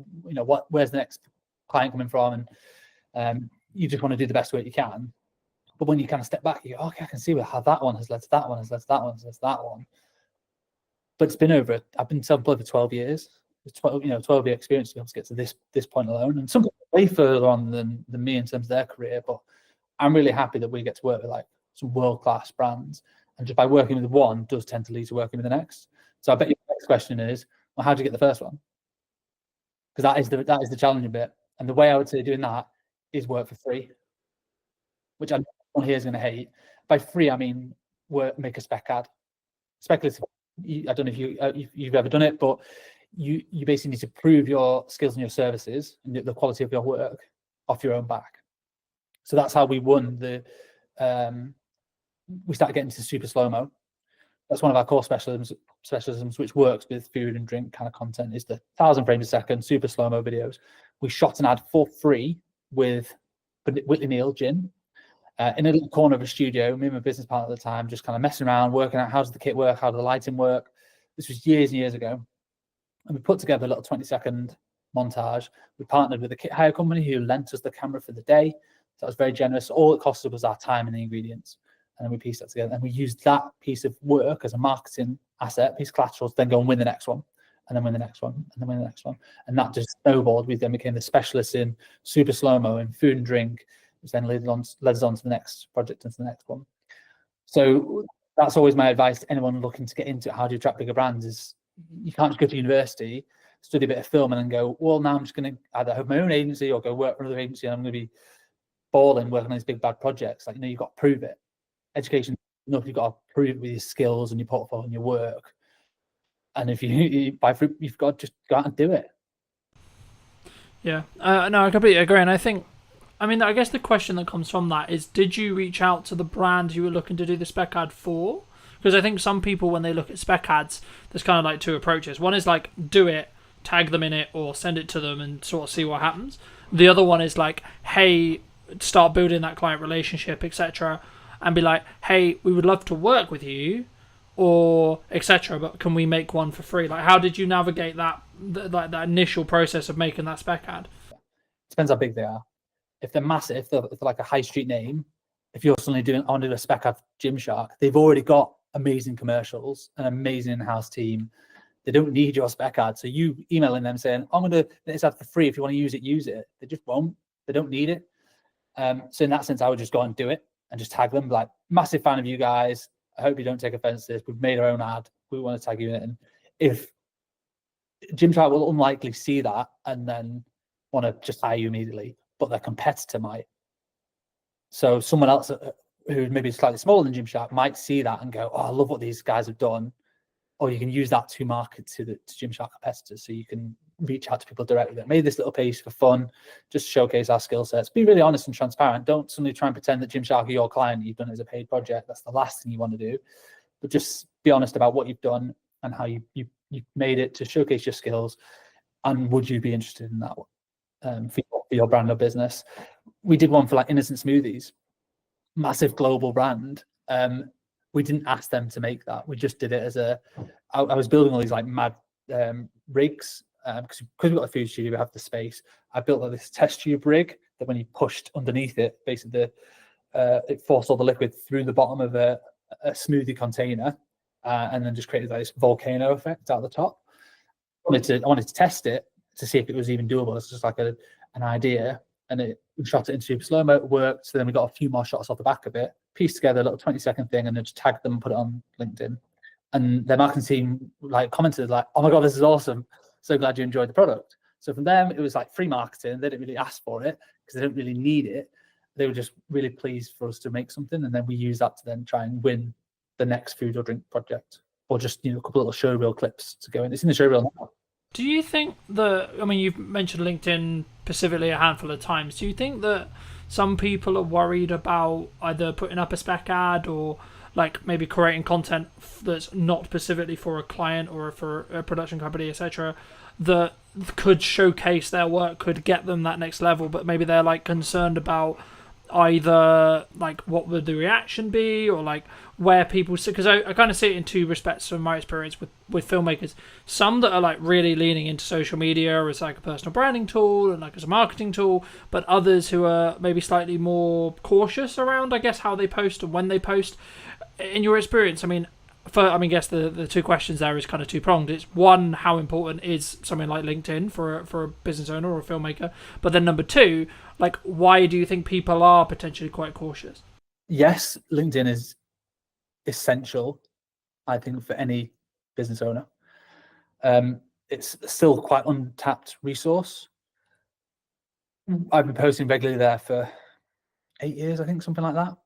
[SPEAKER 14] where's the next client coming from? And you just want to do the best work you can. But when you kind of step back, you go, okay, I can see how that one has led to that one, has led to that one, has led to that one. But it's been I've been self-employed for 12 years. It's 12-year experience to be able to get to this point alone. And some people are way further on than me in terms of their career, but I'm really happy that we get to work with like some world-class brands. And just by working with one does tend to lead to working with the next. So I bet your next question is, well, how do you get the first one? Because that is the challenging bit. And the way I would say doing that is work for free, which I know everyone here is going to hate. By free, I mean make a spec ad. Speculative. I don't know if you've ever done it, but you basically need to prove your skills and your services and the quality of your work off your own back. So that's how we won we started getting to super slow-mo. That's one of our core specialisms, which works with food and drink kind of content, is the 1,000 frames a second super slow-mo videos. We shot an ad for free with Whitley Neal Gin in a little corner of a studio. Me and my business partner at the time just kind of messing around, working out how does the kit work, how does the lighting work. This was years and years ago. And we put together a little 20-second montage. We partnered with a kit hire company who lent us the camera for the day. So that was very generous. All it costed was our time and the ingredients. And then we pieced that together. And we used that piece of work as a marketing asset, piece of collateral, to then go and win the next one, and then win the next one, and then win the next one. And that just snowballed. We then became the specialists in super slow-mo and food and drink, which then led us on to the next project and to the next one. So that's always my advice to anyone looking to get into it. How do you attract bigger brands? Is you can't just go to university, study a bit of film, and then go, well, now I'm just going to either have my own agency or go work for another agency, and I'm going to be balling working on these big bad projects. Like, you've got to prove it. Education, you've got to prove it with your skills and your portfolio and your work. And if you've got to just go out and do it.
[SPEAKER 2] Yeah, no, I completely agree. And I guess the question that comes from that is, did you reach out to the brand you were looking to do the spec ad for? Because I think some people, when they look at spec ads, there's kind of like two approaches. One is like, do it, tag them in it, or send it to them and sort of see what happens. The other one is like, hey, start building that client relationship, etc., and be like, hey, we would love to work with you, or etc., but can we make one for free? Like, how did you navigate that initial process of making that spec ad?
[SPEAKER 14] Depends how big they are. If they're massive, if they're like a high street name, if you're suddenly I want to do a spec ad for Gymshark, they've already got amazing commercials, an amazing in-house team. They don't need your spec ad. So you emailing them saying, I'm going to do this ad for free. If you want to use it, use it. They just won't. They don't need it. So in that sense, I would just go and do it and just tag them, like, massive fan of you guys. I hope you don't take offense to this. We've made our own ad. We want to tag you in it. And if Gymshark will unlikely see that and then want to just hire you immediately, but their competitor might. So someone else who maybe is slightly smaller than Gymshark might see that and go, oh, I love what these guys have done. Or you can use that to market to Gymshark competitors. So you can reach out to people directly that made this little piece for fun, just showcase our skill sets. Be really honest and transparent. Don't suddenly try and pretend that Gymshark are your client. You've done it as a paid project. That's the last thing you want to do. But just be honest about what you've done and how you made it to showcase your skills. and would you be interested in that for your brand or business? We did one for like Innocent Smoothies, massive global brand. We didn't ask them to make that. We just did it as I was building all these like mad rigs because we've got a food studio, we have the space. I built like this test tube rig that when you pushed underneath it, basically it forced all the liquid through the bottom of a smoothie container, and then just created like this volcano effect out the top. I wanted to test it to see if it was even doable. It's just like an idea, and we shot it in super slow mo. It worked. So then we got a few more shots off the back of it, pieced together a little 20-second thing, and then just tagged them and put it on LinkedIn. And their marketing team like commented like, "Oh my god, this is awesome! So glad you enjoyed the product." So from them, it was like free marketing. They didn't really ask for it because they don't really need it. They were just really pleased for us to make something, and then we use that to then try and win the next food or drink project, or just a couple of little showreel clips to go in. It's in the showreel now.
[SPEAKER 2] Do you think that, I mean, you've mentioned LinkedIn specifically a handful of times. Do you think that some people are worried about either putting up a spec ad or like maybe creating content that's not specifically for a client or for a production company, etc., that could showcase their work, could get them that next level, but maybe they're like concerned about either like what would the reaction be, or like where people see, because I kind of see it in two respects from my experience with filmmakers. Some that are like really leaning into social media as like a personal branding tool and like as a marketing tool, but others who are maybe slightly more cautious around, I guess, how they post and when they post. In your experience, I guess the two questions there is kind of two-pronged. It's one, how important is something like LinkedIn for a business owner or a filmmaker? But then number two, like, why do you think people are potentially quite cautious?
[SPEAKER 14] Yes, LinkedIn is essential, I think, for any business owner. It's still quite untapped resource. I've been posting regularly there for 8 years, I think, something like that,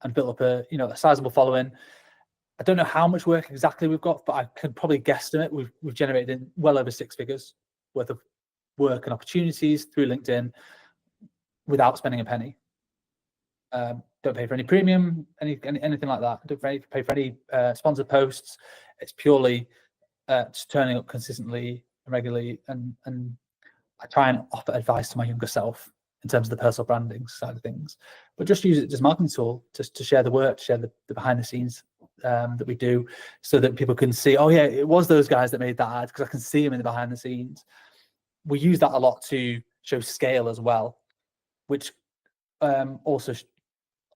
[SPEAKER 14] and built up a sizable following. I don't know how much work exactly we've got, but I could probably guesstimate we've generated well over 6 figures worth of work and opportunities through LinkedIn without spending a penny. Don't pay for any premium, anything like that. Don't pay for any sponsored posts. It's purely just turning up consistently and regularly, and I try and offer advice to my younger self in terms of the personal branding side of things, but just use it as a marketing tool to share the work, to share the behind the scenes that we do, so that people can see, oh yeah, it was those guys that made that ad, because I can see them in the behind the scenes. We use that a lot to show scale as well, which also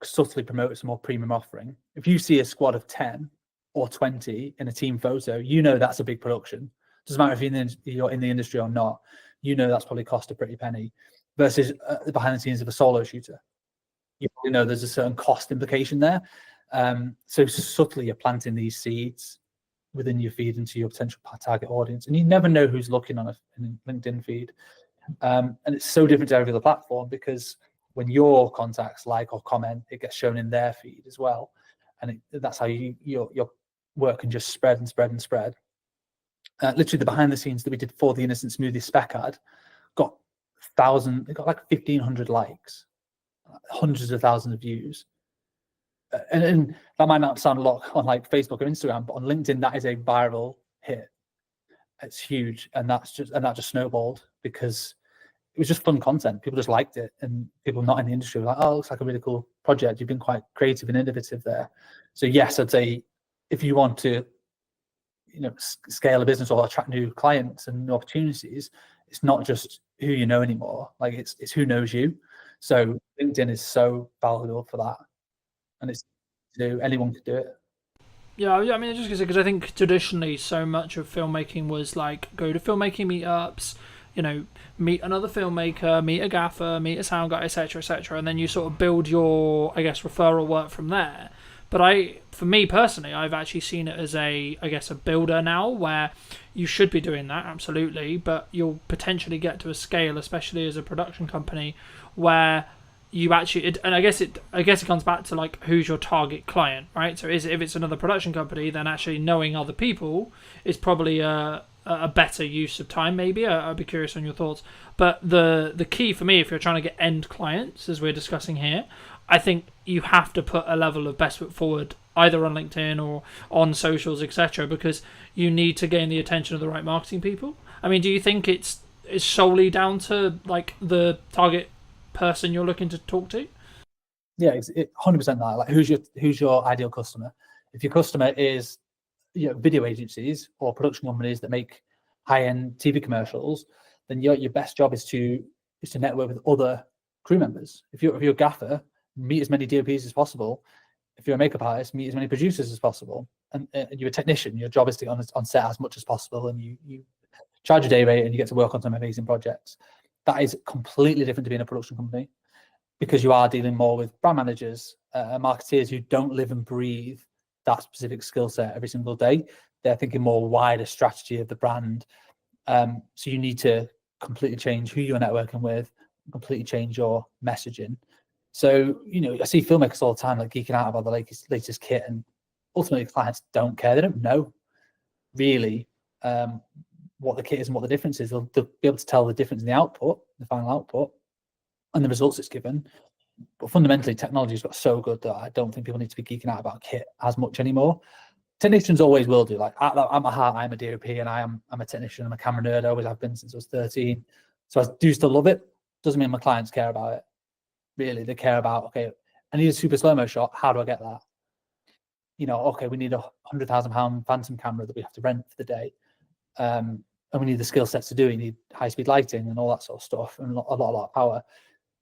[SPEAKER 14] subtly promotes a more premium offering. If you see a squad of 10 or 20 in a team photo, that's a big production. Doesn't matter if you're in the industry or not, that's probably cost a pretty penny, versus the behind the scenes of a solo shooter. There's a certain cost implication there. So subtly you're planting these seeds within your feed into your potential target audience, and you never know who's looking on a LinkedIn feed. And it's so different to every other platform, because when your contacts like or comment, it gets shown in their feed as well, and that's how your work can just spread and spread and spread. Literally, the behind the scenes that we did for the Innocent Smoothie spec ad got like 1,500 likes, hundreds of thousands of views. And that might not sound a lot on like Facebook or Instagram, but on LinkedIn, that is a viral hit. It's huge, and that just snowballed because it was just fun content. People just liked it, and people not in the industry were like, "Oh, it looks like a really cool project. You've been quite creative and innovative there." So yes, I'd say if you want to, scale a business or attract new clients and new opportunities, it's not just who you know anymore. Like it's who knows you. So LinkedIn is so valuable for that, and anyone could do it.
[SPEAKER 2] Yeah, I mean, just because I think traditionally so much of filmmaking was like go to filmmaking meetups, meet another filmmaker, meet a gaffer, meet a sound guy, etc., and then you sort of build your, I guess, referral work from there. But for me personally, I've actually seen it as a builder now, where you should be doing that, absolutely, but you'll potentially get to a scale, especially as a production company, where you actually, and I guess it comes back to like who's your target client, right? So if it's another production company, then actually knowing other people is probably a better use of time. Maybe I'd be curious on your thoughts. But the key for me, if you're trying to get end clients, as we're discussing here, I think you have to put a level of best foot forward, either on LinkedIn or on socials, etc., because you need to gain the attention of the right marketing people. I mean, do you think it's is solely down to like the target person you're looking to talk to?
[SPEAKER 14] Yeah, it's 100% that. Like, who's your ideal customer? If your customer is, video agencies or production companies that make high-end TV commercials, then your best job is to network with other crew members. If you're a gaffer, meet as many DOPs as possible. If you're a makeup artist, meet as many producers as possible. And you're a technician, your job is to get on set as much as possible, and you charge a day rate and you get to work on some amazing projects. That is completely different to being a production company, because you are dealing more with brand managers, marketeers who don't live and breathe that specific skill set every single day. They're thinking more wider strategy of the brand. So you need to completely change who you're networking with, completely change your messaging. So, I see filmmakers all the time like geeking out about the latest kit, and ultimately clients don't care. They don't know really what the kit is and what the difference is. They'll be able to tell the difference in the output, the final output, and the results it's given. But fundamentally, technology's got so good that I don't think people need to be geeking out about kit as much anymore. Technicians always will do. Like, at my heart, I'm a DOP, and I'm a technician. I'm a camera nerd. I always have been since I was 13. So I do still love it. Doesn't mean my clients care about it. Really, they care about, okay, I need a super slow-mo shot. How do I get that? Okay, we need a £100,000 Phantom camera that we have to rent for the day. And we need the skill sets to do it. You need high-speed lighting and all that sort of stuff, and a lot of power.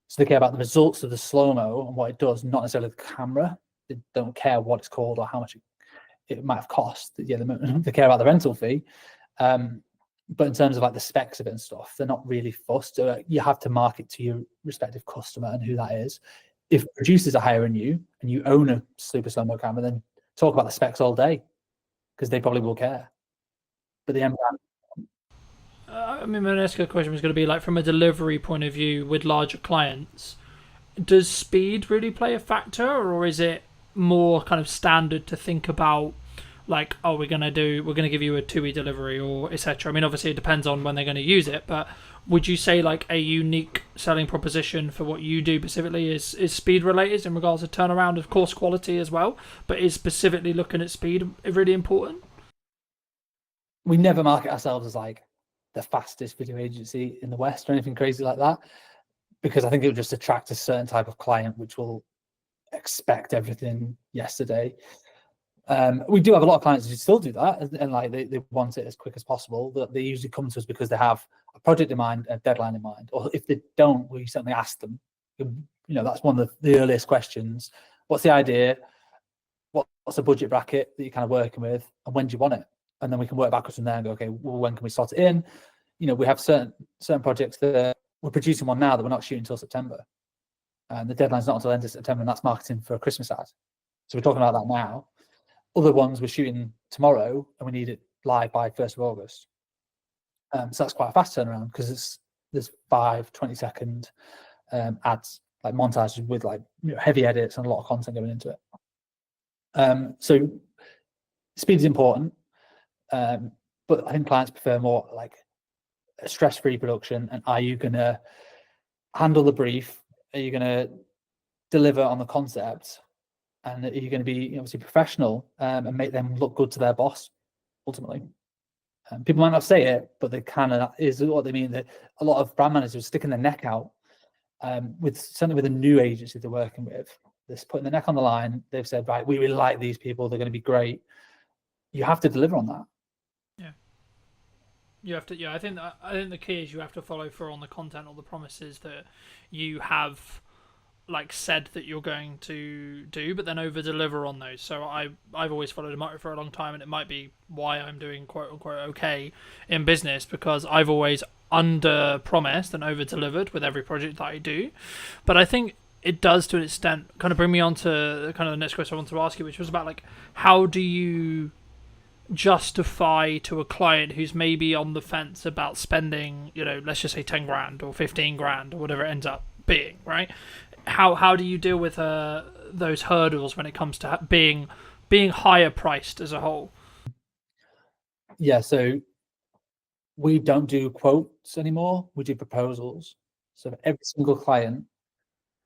[SPEAKER 14] So they care about the results of the slow-mo and what it does, not necessarily the camera. They don't care what it's called or how much it might have cost. Yeah, they care about the rental fee. But in terms of like the specs of it and stuff, they're not really fussed. So you have to market to your respective customer and who that is. If producers are hiring you and you own a super slow-mo camera, then talk about the specs all day, because they probably will care. But the end
[SPEAKER 2] I mean, my next question was going to be like, from a delivery point of view with larger clients, does speed really play a factor, or is it more kind of standard to think about like, oh, we're going to give you a 2-week delivery or etc.? I mean, obviously it depends on when they're going to use it, but would you say like a unique selling proposition for what you do specifically is speed related in regards to turnaround, of course quality as well, but is specifically looking at speed really important?
[SPEAKER 14] We never market ourselves as like the fastest video agency in the West or anything crazy like that, because I think it would just attract a certain type of client which will expect everything yesterday. We do have a lot of clients who still do that, and like they want it as quick as possible. But they usually come to us because they have a project in mind, a deadline in mind, or if they don't, we certainly ask them. That's one of the earliest questions. What's the idea? What's the budget bracket that you're kind of working with, and when do you want it? And then we can work backwards from there and go, okay, well, when can we slot it in? We have certain projects that we're producing one now that we're not shooting until September, and the deadline's not until the end of September, and that's marketing for a Christmas ad. So we're talking about that now. Other ones we're shooting tomorrow, and we need it live by 1st of August. So that's quite a fast turnaround, because there's 5 20-second ads, like montages with like heavy edits and a lot of content going into it. So speed is important, but I think clients prefer more like a stress-free production. And are you going to handle the brief? Are you going to deliver on the concept? And are you going to be obviously professional and make them look good to their boss, ultimately? People might not say it, but they kind of is what they mean. That a lot of brand managers are sticking their neck out certainly with a new agency they're working with. They're putting their neck on the line. They've said, right, we really like these people. They're going to be great. You have to deliver on that.
[SPEAKER 2] Yeah. You have to. Yeah, I think the key is you have to follow through on the content or the promises that you have like said that you're going to do, but then over deliver on those. So I've always followed a motto for a long time, and it might be why I'm doing quote unquote okay in business, because I've always under promised and over delivered with every project that I do. But I think it does, to an extent, kind of bring me on to kind of the next question I want to ask you, which was about like, how do you justify to a client who's maybe on the fence about spending, let's just say 10 grand or 15 grand or whatever it ends up being, right? How do you deal with those hurdles when it comes to being higher priced as a whole?
[SPEAKER 14] Yeah, so we don't do quotes anymore. We do proposals. So for every single client,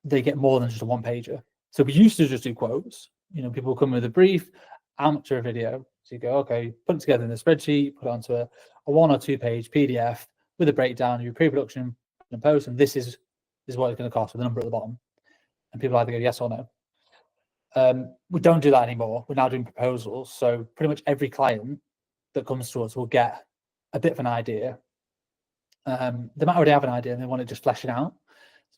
[SPEAKER 14] they get more than just a one-pager. So we used to just do quotes. People come with a brief, amateur video. So you go, okay, put it together in a spreadsheet, put it onto a 1 or 2 page PDF, with a breakdown of your pre-production and post, and this is what it's going to cost with a number at the bottom. And people either go yes or no. We don't do that anymore. We're now doing proposals. So pretty much every client that comes to us will get a bit of an idea. They might already have an idea and they want to just flesh it out.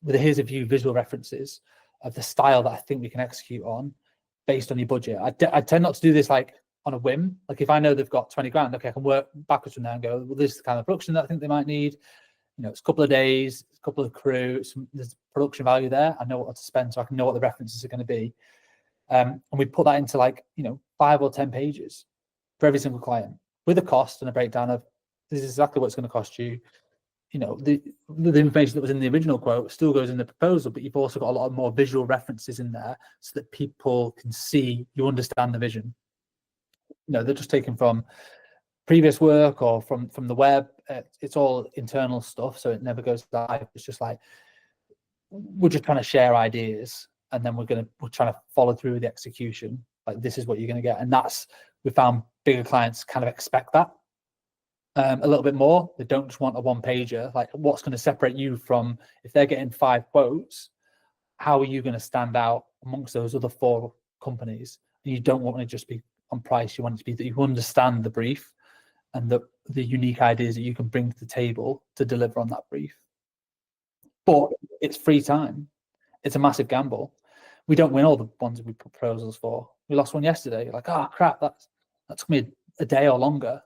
[SPEAKER 14] With here's a few visual references of the style that I think we can execute on based on your budget. I tend not to do this like on a whim. Like if I know they've got 20 grand, okay, I can work backwards from there and go, well, this is the kind of production that I think they might need. You know, it's a couple of days, a couple of crew, there's production value there. I know what to spend, so I can know what the references are going to be. And we put that into like, 5 or 10 pages for every single client with a cost and a breakdown of this is exactly what it's going to cost you. The information that was in the original quote still goes in the proposal, but you've also got a lot more visual references in there so that people can see you understand the vision. They're just taken from previous work or from the web. It's all internal stuff, so it never goes live. It's just like we're just trying to share ideas, and then we're trying to follow through with the execution. Like this is what you're going to get, and we found bigger clients kind of expect that a little bit more. They don't just want a one pager. Like what's going to separate you from if they're getting 5 quotes? How are you going to stand out amongst those other 4 companies? And you don't want to just be on price. You want it to be that you understand the brief and the unique ideas that you can bring to the table to deliver on that brief. But it's free time. It's a massive gamble. We don't win all the ones we put proposals for. We lost one yesterday. You're like, oh crap, that took me a day or longer,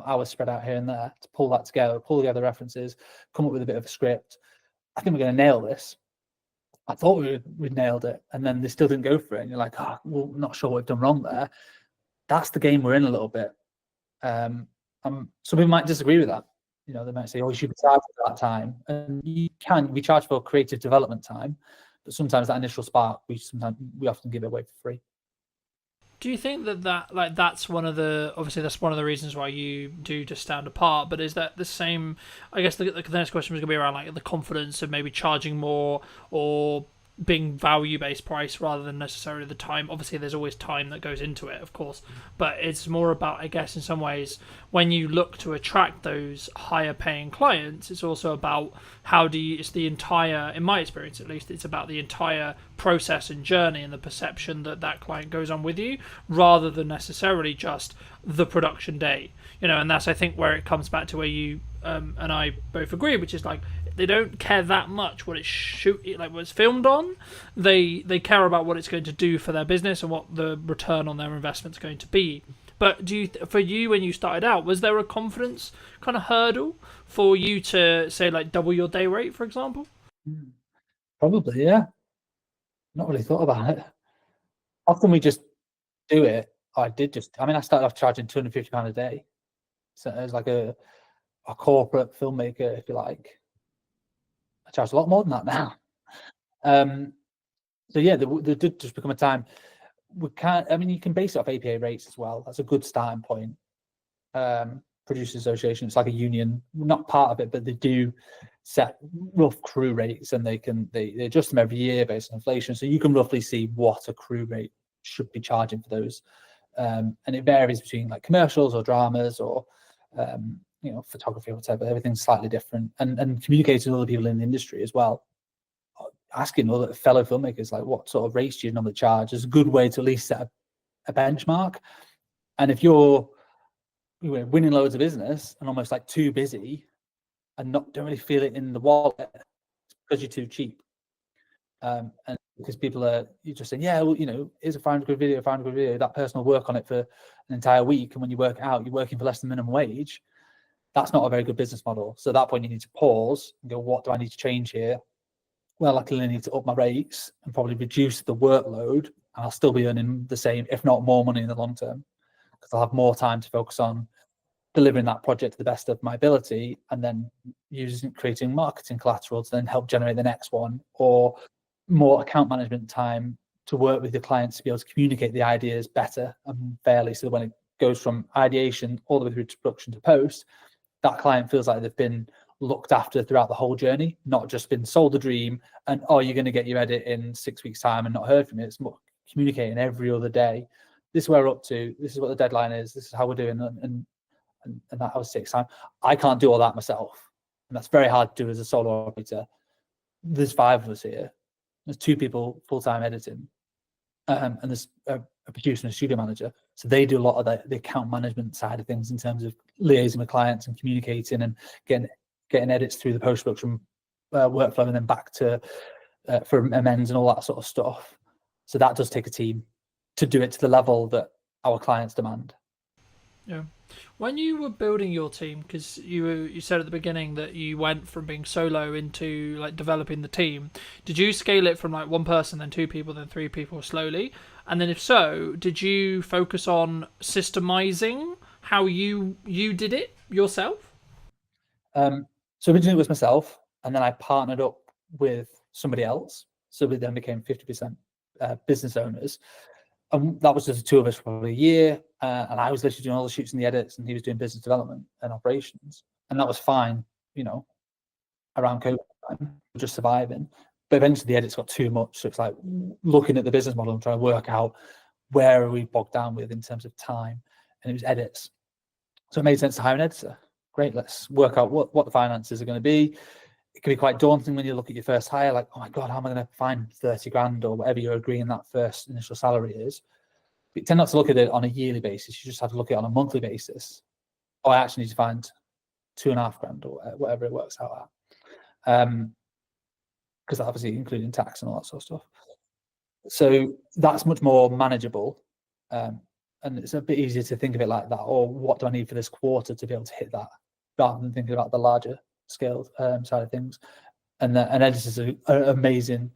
[SPEAKER 14] hours spread out here and there to pull that together, pull together references, come up with a bit of a script. I think we're going to nail this. I thought we'd nailed it, and then they still didn't go for it. And you're like, oh, well, not sure what we've done wrong there. That's the game we're in a little bit. Some people might disagree with that. They might say, oh, you should be charged for that time. And we charge for creative development time, but sometimes that initial spark, we often give it away for free.
[SPEAKER 2] Do you think that's one of the reasons why you do just stand apart? But is that the same? I guess the next question was going to be around like the confidence of maybe charging more or being value-based price rather than necessarily the time. Obviously there's always time that goes into it, of course, but it's more about, I guess, in some ways, when you look to attract those higher paying clients, it's also about it's the entire, in my experience at least, it's about the entire process and journey and the perception that client goes on with you rather than necessarily just the production day, and that's, I think, where it comes back to where you and I both agree, which is like they don't care that much what it's filmed on. They care about what it's going to do for their business and what the return on their investment is going to be. But for you, when you started out, was there a confidence kind of hurdle for you to say like double your day rate, for example?
[SPEAKER 14] Probably, yeah. Not really thought about it. Often we just do it. I started off charging £250 a day. So it was like a corporate filmmaker, if you like. I charge a lot more than that now. So yeah, there did just become a time you can base it off APA rates as well. That's a good starting point. Producers Association, it's like a union, not part of it, but they do set rough crew rates, and they adjust them every year based on inflation. So you can roughly see what a crew rate should be charging for those. And it varies between like commercials or dramas or photography or whatever. Everything's slightly different, and communicating with other people in the industry as well, asking other fellow filmmakers like what sort of rates do you normally charge is a good way to at least set a benchmark. And if you're winning loads of business and almost like too busy and don't really feel it in the wallet, it's because you're too cheap, and because you're just saying, yeah, well, here's a £500 video, that person will work on it for an entire week, and when you work it out, you're working for less than minimum wage. That's not a very good business model. So at that point, you need to pause and go, what do I need to change here? Well, I clearly need to up my rates and probably reduce the workload, and I'll still be earning the same, if not more money in the long term, because I'll have more time to focus on delivering that project to the best of my ability, and then creating marketing collateral to then help generate the next one, or more account management time to work with the clients to be able to communicate the ideas better and fairly, so that when it goes from ideation all the way through to production to post, that client feels like they've been looked after throughout the whole journey, not just been sold a dream and, oh, you're going to get your edit in 6 weeks' time and not heard from it. It's more communicating every other day. This is where we're up to. This is what the deadline is. This is how we're doing. And that was 6 time. I can't do all that myself. and that's very hard to do as a solo operator. There's 5 of us here. There's 2 people full-time editing, and there's a producer and a studio manager. So they do a lot of the account management side of things in terms of liaising with clients and communicating and getting edits through the post-production workflow and then back to for amends and all that sort of stuff. So that does take a team to do it to the level that our clients demand.
[SPEAKER 2] Yeah. When you were building your team, because you said at the beginning that you went from being solo into like developing the team, did you scale it from like 1 person, then 2 people, then 3 people slowly? And then if so, did you focus on systemizing how you did it yourself?
[SPEAKER 14] So originally it was myself, and then I partnered up with somebody else. So we then became 50% business owners. And that was just the 2 of us for probably a year. And I was literally doing all the shoots and the edits, and he was doing business development and operations. And that was fine, around COVID time, just surviving. But eventually the edits got too much. So it's like looking at the business model and trying to work out where are we bogged down with in terms of time. And it was edits. So it made sense to hire an editor. Great, let's work out what the finances are going to be. It can be quite daunting when you look at your first hire, like, oh my God, how am I going to find 30 grand or whatever you're agreeing that first initial salary is? But you tend not to look at it on a yearly basis. You just have to look at it on a monthly basis. Oh, I actually need to find 2.5 grand or whatever it works out at. Because obviously including tax and all that sort of stuff. So that's much more manageable. And it's a bit easier to think of it like that. Or what do I need for this quarter to be able to hit that? Rather than thinking about the larger scale side of things. And editors are amazing,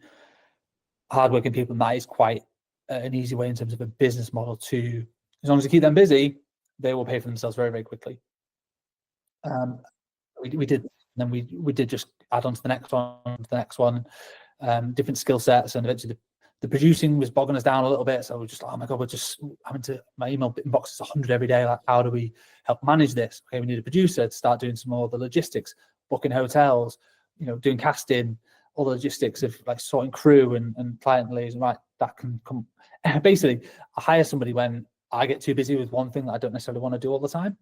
[SPEAKER 14] hardworking people, and that is quite an easy way in terms of a business model to, as long as you keep them busy, they will pay for themselves very, very quickly. We did, and then we did just add on to the next one, different skill sets, and eventually the producing was bogging us down a little bit. So we're just like, oh my God, we're just having to, my email inbox is 100 every day. Like, how do we help manage this? Okay, we need a producer to start doing some more of the logistics, booking hotels, doing casting, all the logistics of like sorting crew and client liaison. Right, that can come. Basically, I hire somebody when I get too busy with one thing that I don't necessarily want to do all the time,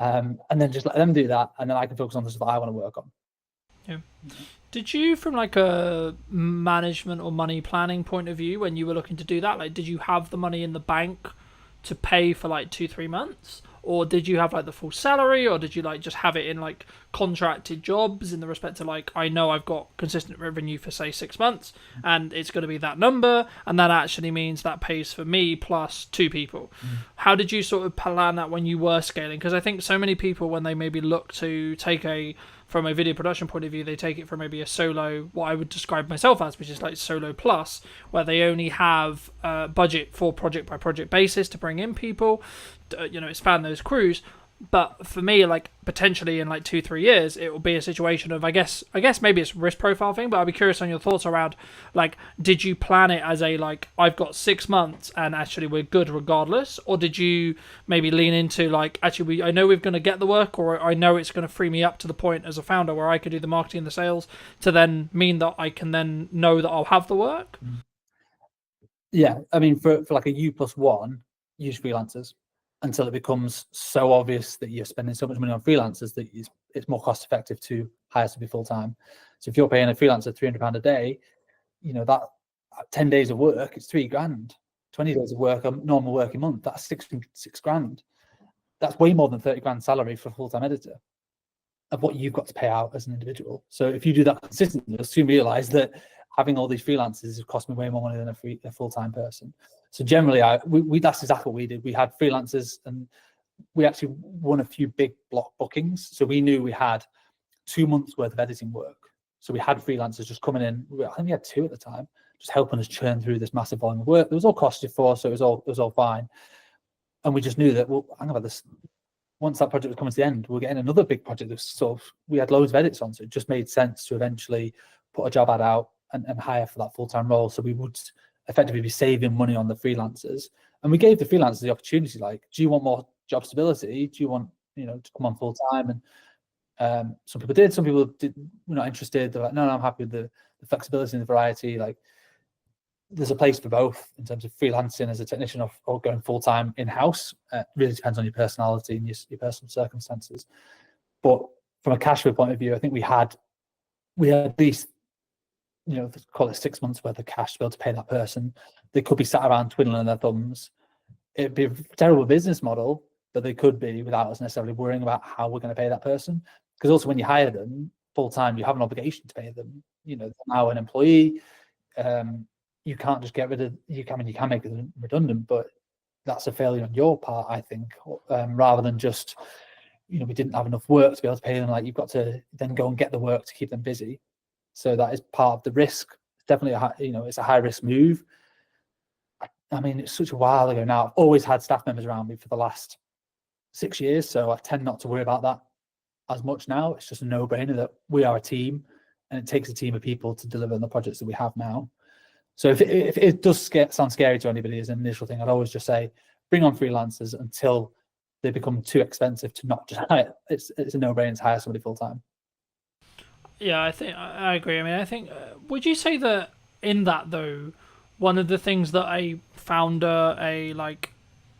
[SPEAKER 14] and then just let them do that, and then I can focus on the stuff I want to work on.
[SPEAKER 2] Yeah. Did you, from like a management or money planning point of view, when you were looking to do that, like, did you have the money in the bank to pay for like 2-3 months, or did you have like the full salary, or did you like just have it in like contracted jobs in the respect to like, I know I've got consistent revenue for say 6 months and it's going to be that number, and that actually means that pays for me plus 2 people. How did you sort of plan that when you were scaling? Because I think so many people, when they maybe look to take from a video production point of view, they take it from maybe a solo, what I would describe myself as, which is like solo plus, where they only have budget for project by project basis to bring in people, expand those crews. But for me, like, potentially in like 2-3 years, it will be a situation of, I guess maybe it's risk profile thing, but I'd be curious on your thoughts around, like, did you plan it as a, like, I've got 6 months and actually we're good regardless? Or did you maybe lean into like, actually, I know we're going to get the work, or I know it's going to free me up to the point as a founder where I could do the marketing and the sales to then mean that I can then know that I'll have the work?
[SPEAKER 14] Yeah, I mean, for like a U+1, use freelancers until it becomes so obvious that you're spending so much money on freelancers that it's more cost effective to hire somebody full time. So if you're paying a freelancer £300 a day, that 10 days of work, it's 3 grand. 20 days of work, a normal working month, that's 6 grand. That's way more than 30 grand salary for a full-time editor of what you've got to pay out as an individual. So if you do that consistently, you'll soon realize that having all these freelancers has cost me way more money than a full-time person. So generally, that's exactly what we did. We had freelancers, and we actually won a few big block bookings. So we knew we had 2 months worth of editing work. So we had freelancers just coming in. I think we had 2 at the time, just helping us churn through this massive volume of work. It was all costed for, so it was all fine. And we just knew that, well, hang about this. Once that project was coming to the end, we're getting another big project that sort of, we had loads of edits on. So it just made sense to eventually put a job ad out and hire for that full-time role. So we would effectively be saving money on the freelancers. And we gave the freelancers the opportunity, like, do you want more job stability? Do you want, to come on full-time? And some people did, some people were not interested. They're like, no, I'm happy with the flexibility and the variety. Like, there's a place for both in terms of freelancing as a technician or going full-time in-house. Really depends on your personality and your personal circumstances. But from a cash flow point of view, I think we had at least, call it 6 months worth of cash to be able to pay that person. They could be sat around twiddling their thumbs. It'd be a terrible business model, but they could be without us necessarily worrying about how we're going to pay that person. Because also when you hire them full time, you have an obligation to pay them. They're now an employee. You can't just get rid of. You can make them redundant, but that's a failure on your part, I think. Rather than just, we didn't have enough work to be able to pay them. Like, you've got to then go and get the work to keep them busy. So that is part of the risk. Definitely, it's a high risk move. I mean, it's such a while ago now. I've always had staff members around me for the last 6 years, so I tend not to worry about that as much now. It's just a no-brainer that we are a team, and it takes a team of people to deliver on the projects that we have now. So if it does sound scary to anybody as an initial thing, I'd always just say, bring on freelancers until they become too expensive to not just hire. It's a no-brainer to hire somebody full-time.
[SPEAKER 2] Yeah, I think I agree. I mean, I think, would you say that in that though, one of the things that a founder, like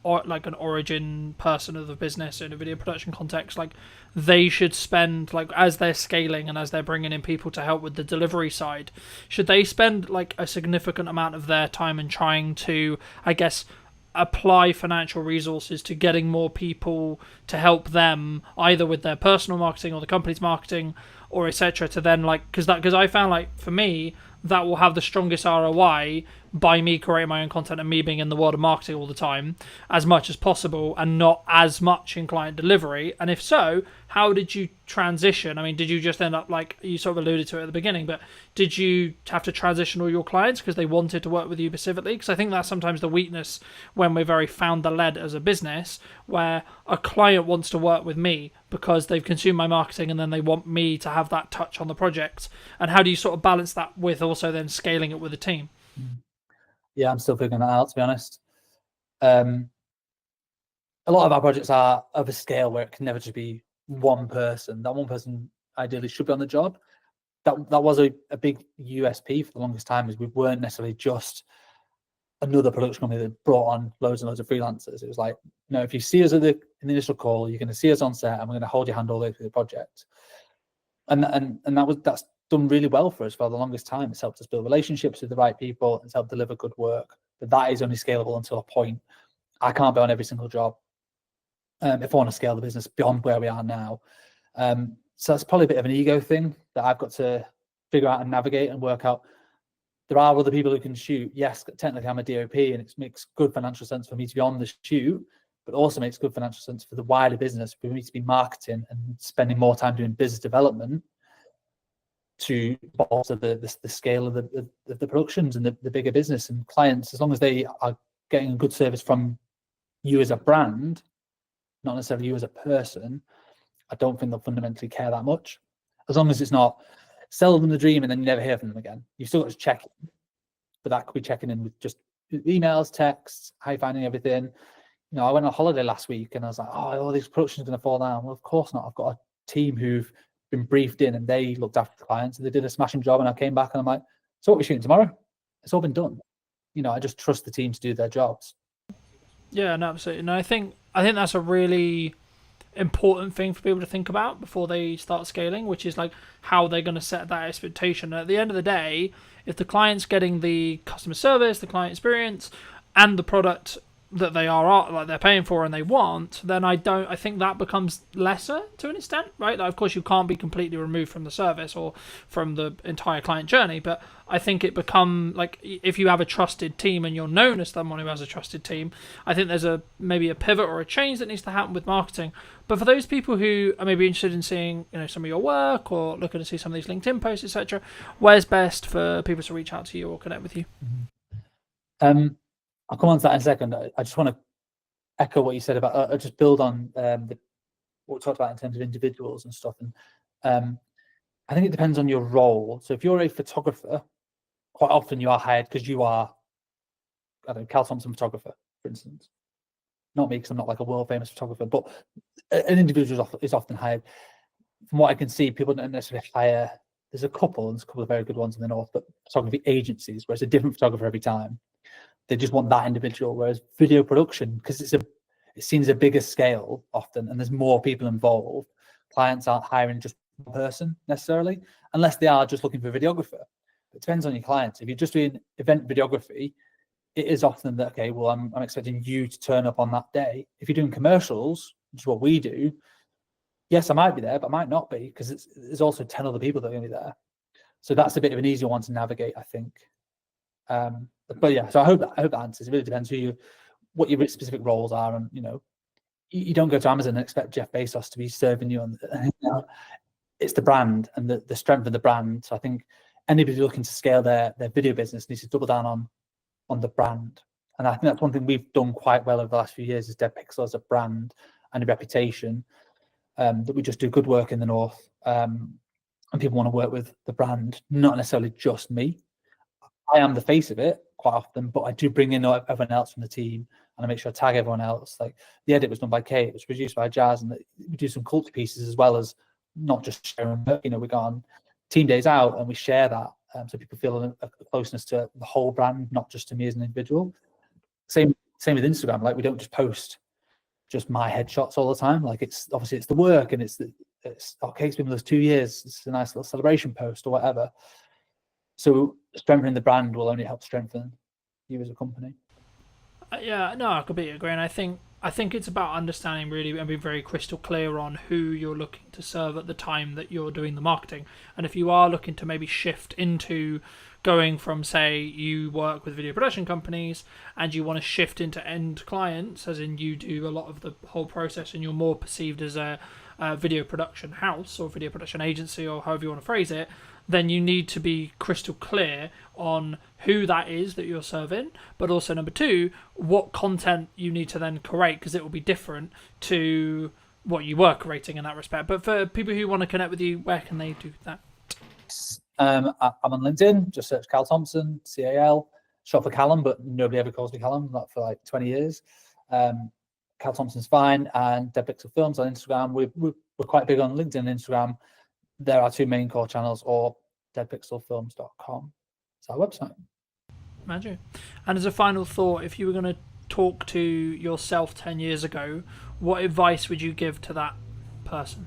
[SPEAKER 2] an origin person of the business in a video production context, like they should spend, like as they're scaling and as they're bringing in people to help with the delivery side, should they spend like a significant amount of their time in trying to, I guess, apply financial resources to getting more people to help them either with their personal marketing or the company's marketing or etc. to then because I found, like, for me, that will have the strongest ROI by me creating my own content and me being in the world of marketing all the time as much as possible and not as much in client delivery. And if so, how did you transition? I mean, did you just end up, like you sort of alluded to it at the beginning, but did you have to transition all your clients because they wanted to work with you specifically? Because I think that's sometimes the weakness when we're very founder-led as a business, where a client wants to work with me because they've consumed my marketing and then they want me to have that touch on the project. And how do you sort of balance that with also then scaling it with a team?
[SPEAKER 14] Yeah, I'm still figuring that out, to be honest. A lot of our projects are of a scale where it can never just be one person. That one person ideally should be on the job. That was a big USP for the longest time, is we weren't necessarily just another production company that brought on loads and loads of freelancers. It was like, no, if you see us in the initial call, you're going to see us on set, and we're going to hold your hand all the way through the project. And that's done really well for us for the longest time. It's helped us build relationships with the right people. It's helped deliver good work. But that is only scalable until a point. I can't be on every single job if I want to scale the business beyond where we are now. So that's probably a bit of an ego thing that I've got to figure out and navigate and work out. There are other people who can shoot. Yes, technically I'm a DOP, and it makes good financial sense for me to be on the shoot, but also makes good financial sense for the wider business for me to be marketing and spending more time doing business development to bolster the scale of the productions and the bigger business and clients. As long as they are getting a good service from you as a brand, not necessarily you as a person, I don't think they'll fundamentally care that much. As long as it's not sell them the dream and then you never hear from them again. You've still got to check in, but that could be checking in with just emails, texts, how you finding everything. I went on holiday last week and I was like, all these productions are going to fall down. Well, of course not. I've got a team who've been briefed in and they looked after the clients and they did a smashing job, and I came back and I'm like, so what are we shooting tomorrow? It's all been done. I just trust the team to do their jobs.
[SPEAKER 2] Yeah, no, absolutely. No, I think that's a really important thing for people to think about before they start scaling, which is like how they're going to set that expectation. And at the end of the day, if the client's getting the customer service, the client experience, and the product that they are like they're paying for and they want, then I think that becomes lesser to an extent, right? Like, of course you can't be completely removed from the service or from the entire client journey, but I think it become like, if you have a trusted team and you're known as someone who has a trusted team, I think there's maybe a pivot or a change that needs to happen with marketing. But for those people who are maybe interested in seeing some of your work or looking to see some of these LinkedIn posts, etc., where's best for people to reach out to you or connect with you?
[SPEAKER 14] I'll come on to that in a second. I just want to echo what you said about, just build on what we talked about in terms of individuals and stuff. And I think it depends on your role. So if you're a photographer, quite often you are hired because you are, I don't know, Cal Thompson photographer, for instance. Not me, because I'm not like a world famous photographer, but an individual is often hired. From what I can see, people don't necessarily hire. There's a couple of very good ones in the north, but photography agencies where it's a different photographer every time. They just want that individual. Whereas video production, because it seems a bigger scale often, and there's more people involved, clients aren't hiring just one person necessarily, unless they are just looking for a videographer. It depends on your clients. If you're just doing event videography, it is often that, okay, well, I'm expecting you to turn up on that day. If you're doing commercials, which is what we do, yes, I might be there, but I might not be, because there's also 10 other people that are going to be there. So that's a bit of an easier one to navigate, I think. But yeah, so I hope that answers. It really depends what your specific roles are, and you don't go to Amazon and expect Jeff Bezos to be serving you on. It's the brand and the strength of the brand. So I think anybody looking to scale their video business needs to double down on the brand. And I think that's one thing we've done quite well over the last few years, is Dead Pixel as a brand and a reputation, that we just do good work in the North, and people want to work with the brand, not necessarily just me. I am the face of it quite often, but I do bring in everyone else from the team, and I make sure I tag everyone else. Like, the edit was done by Kate, it was produced by Jazz, and we do some culture pieces as well as not just sharing. We go on team days out and we share that, so people feel a closeness to the whole brand, not just to me as an individual. Same with Instagram. Like, we don't just post just my headshots all the time. Like, it's obviously it's the work, and it's okay, it's been with us 2 years, it's a nice little celebration post or whatever. So strengthening the brand will only help strengthen you as a company.
[SPEAKER 2] Yeah, no, I completely agree. And I think it's about understanding really and being very crystal clear on who you're looking to serve at the time that you're doing the marketing. And if you are looking to maybe shift into going from, say, you work with video production companies and you want to shift into end clients, as in you do a lot of the whole process and you're more perceived as a video production house or video production agency, or however you want to phrase it, then you need to be crystal clear on who that is that you're serving, but also, number two, what content you need to then create, because it will be different to what you were creating in that respect. But for people who want to connect with you, where can they do that?
[SPEAKER 14] I'm on LinkedIn, just search Cal Thompson, CAL, short for Callum, but nobody ever calls me Callum, not for like 20 years. Cal Thompson's fine, and Dead Pixel Films on Instagram. We're quite big on LinkedIn and Instagram. There are two main core channels, or deadpixelfilms.com. It's our website.
[SPEAKER 2] Imagine. And as a final thought, if you were going to talk to yourself 10 years ago, what advice would you give to that person?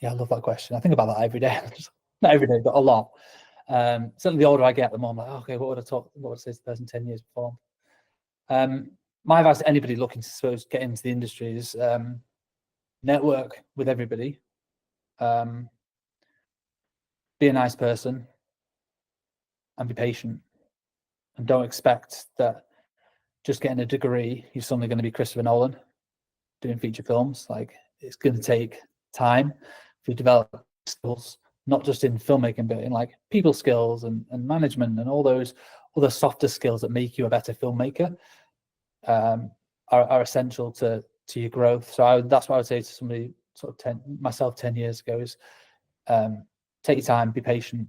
[SPEAKER 14] Yeah, I love that question. I think about that every day. Not every day, but a lot. Certainly the older I get, the more I'm like, okay, what would I say to the person 10 years before? My advice to anybody looking to get into the industry is network with everybody. Be a nice person and be patient, and don't expect that just getting a degree you're suddenly going to be Christopher Nolan doing feature films. Like, it's going to take time to develop skills, not just in filmmaking, but in like people skills and management, and all those other softer skills that make you a better filmmaker are essential to your growth. So that's what I would say to somebody sort of myself 10 years ago is take your time, be patient,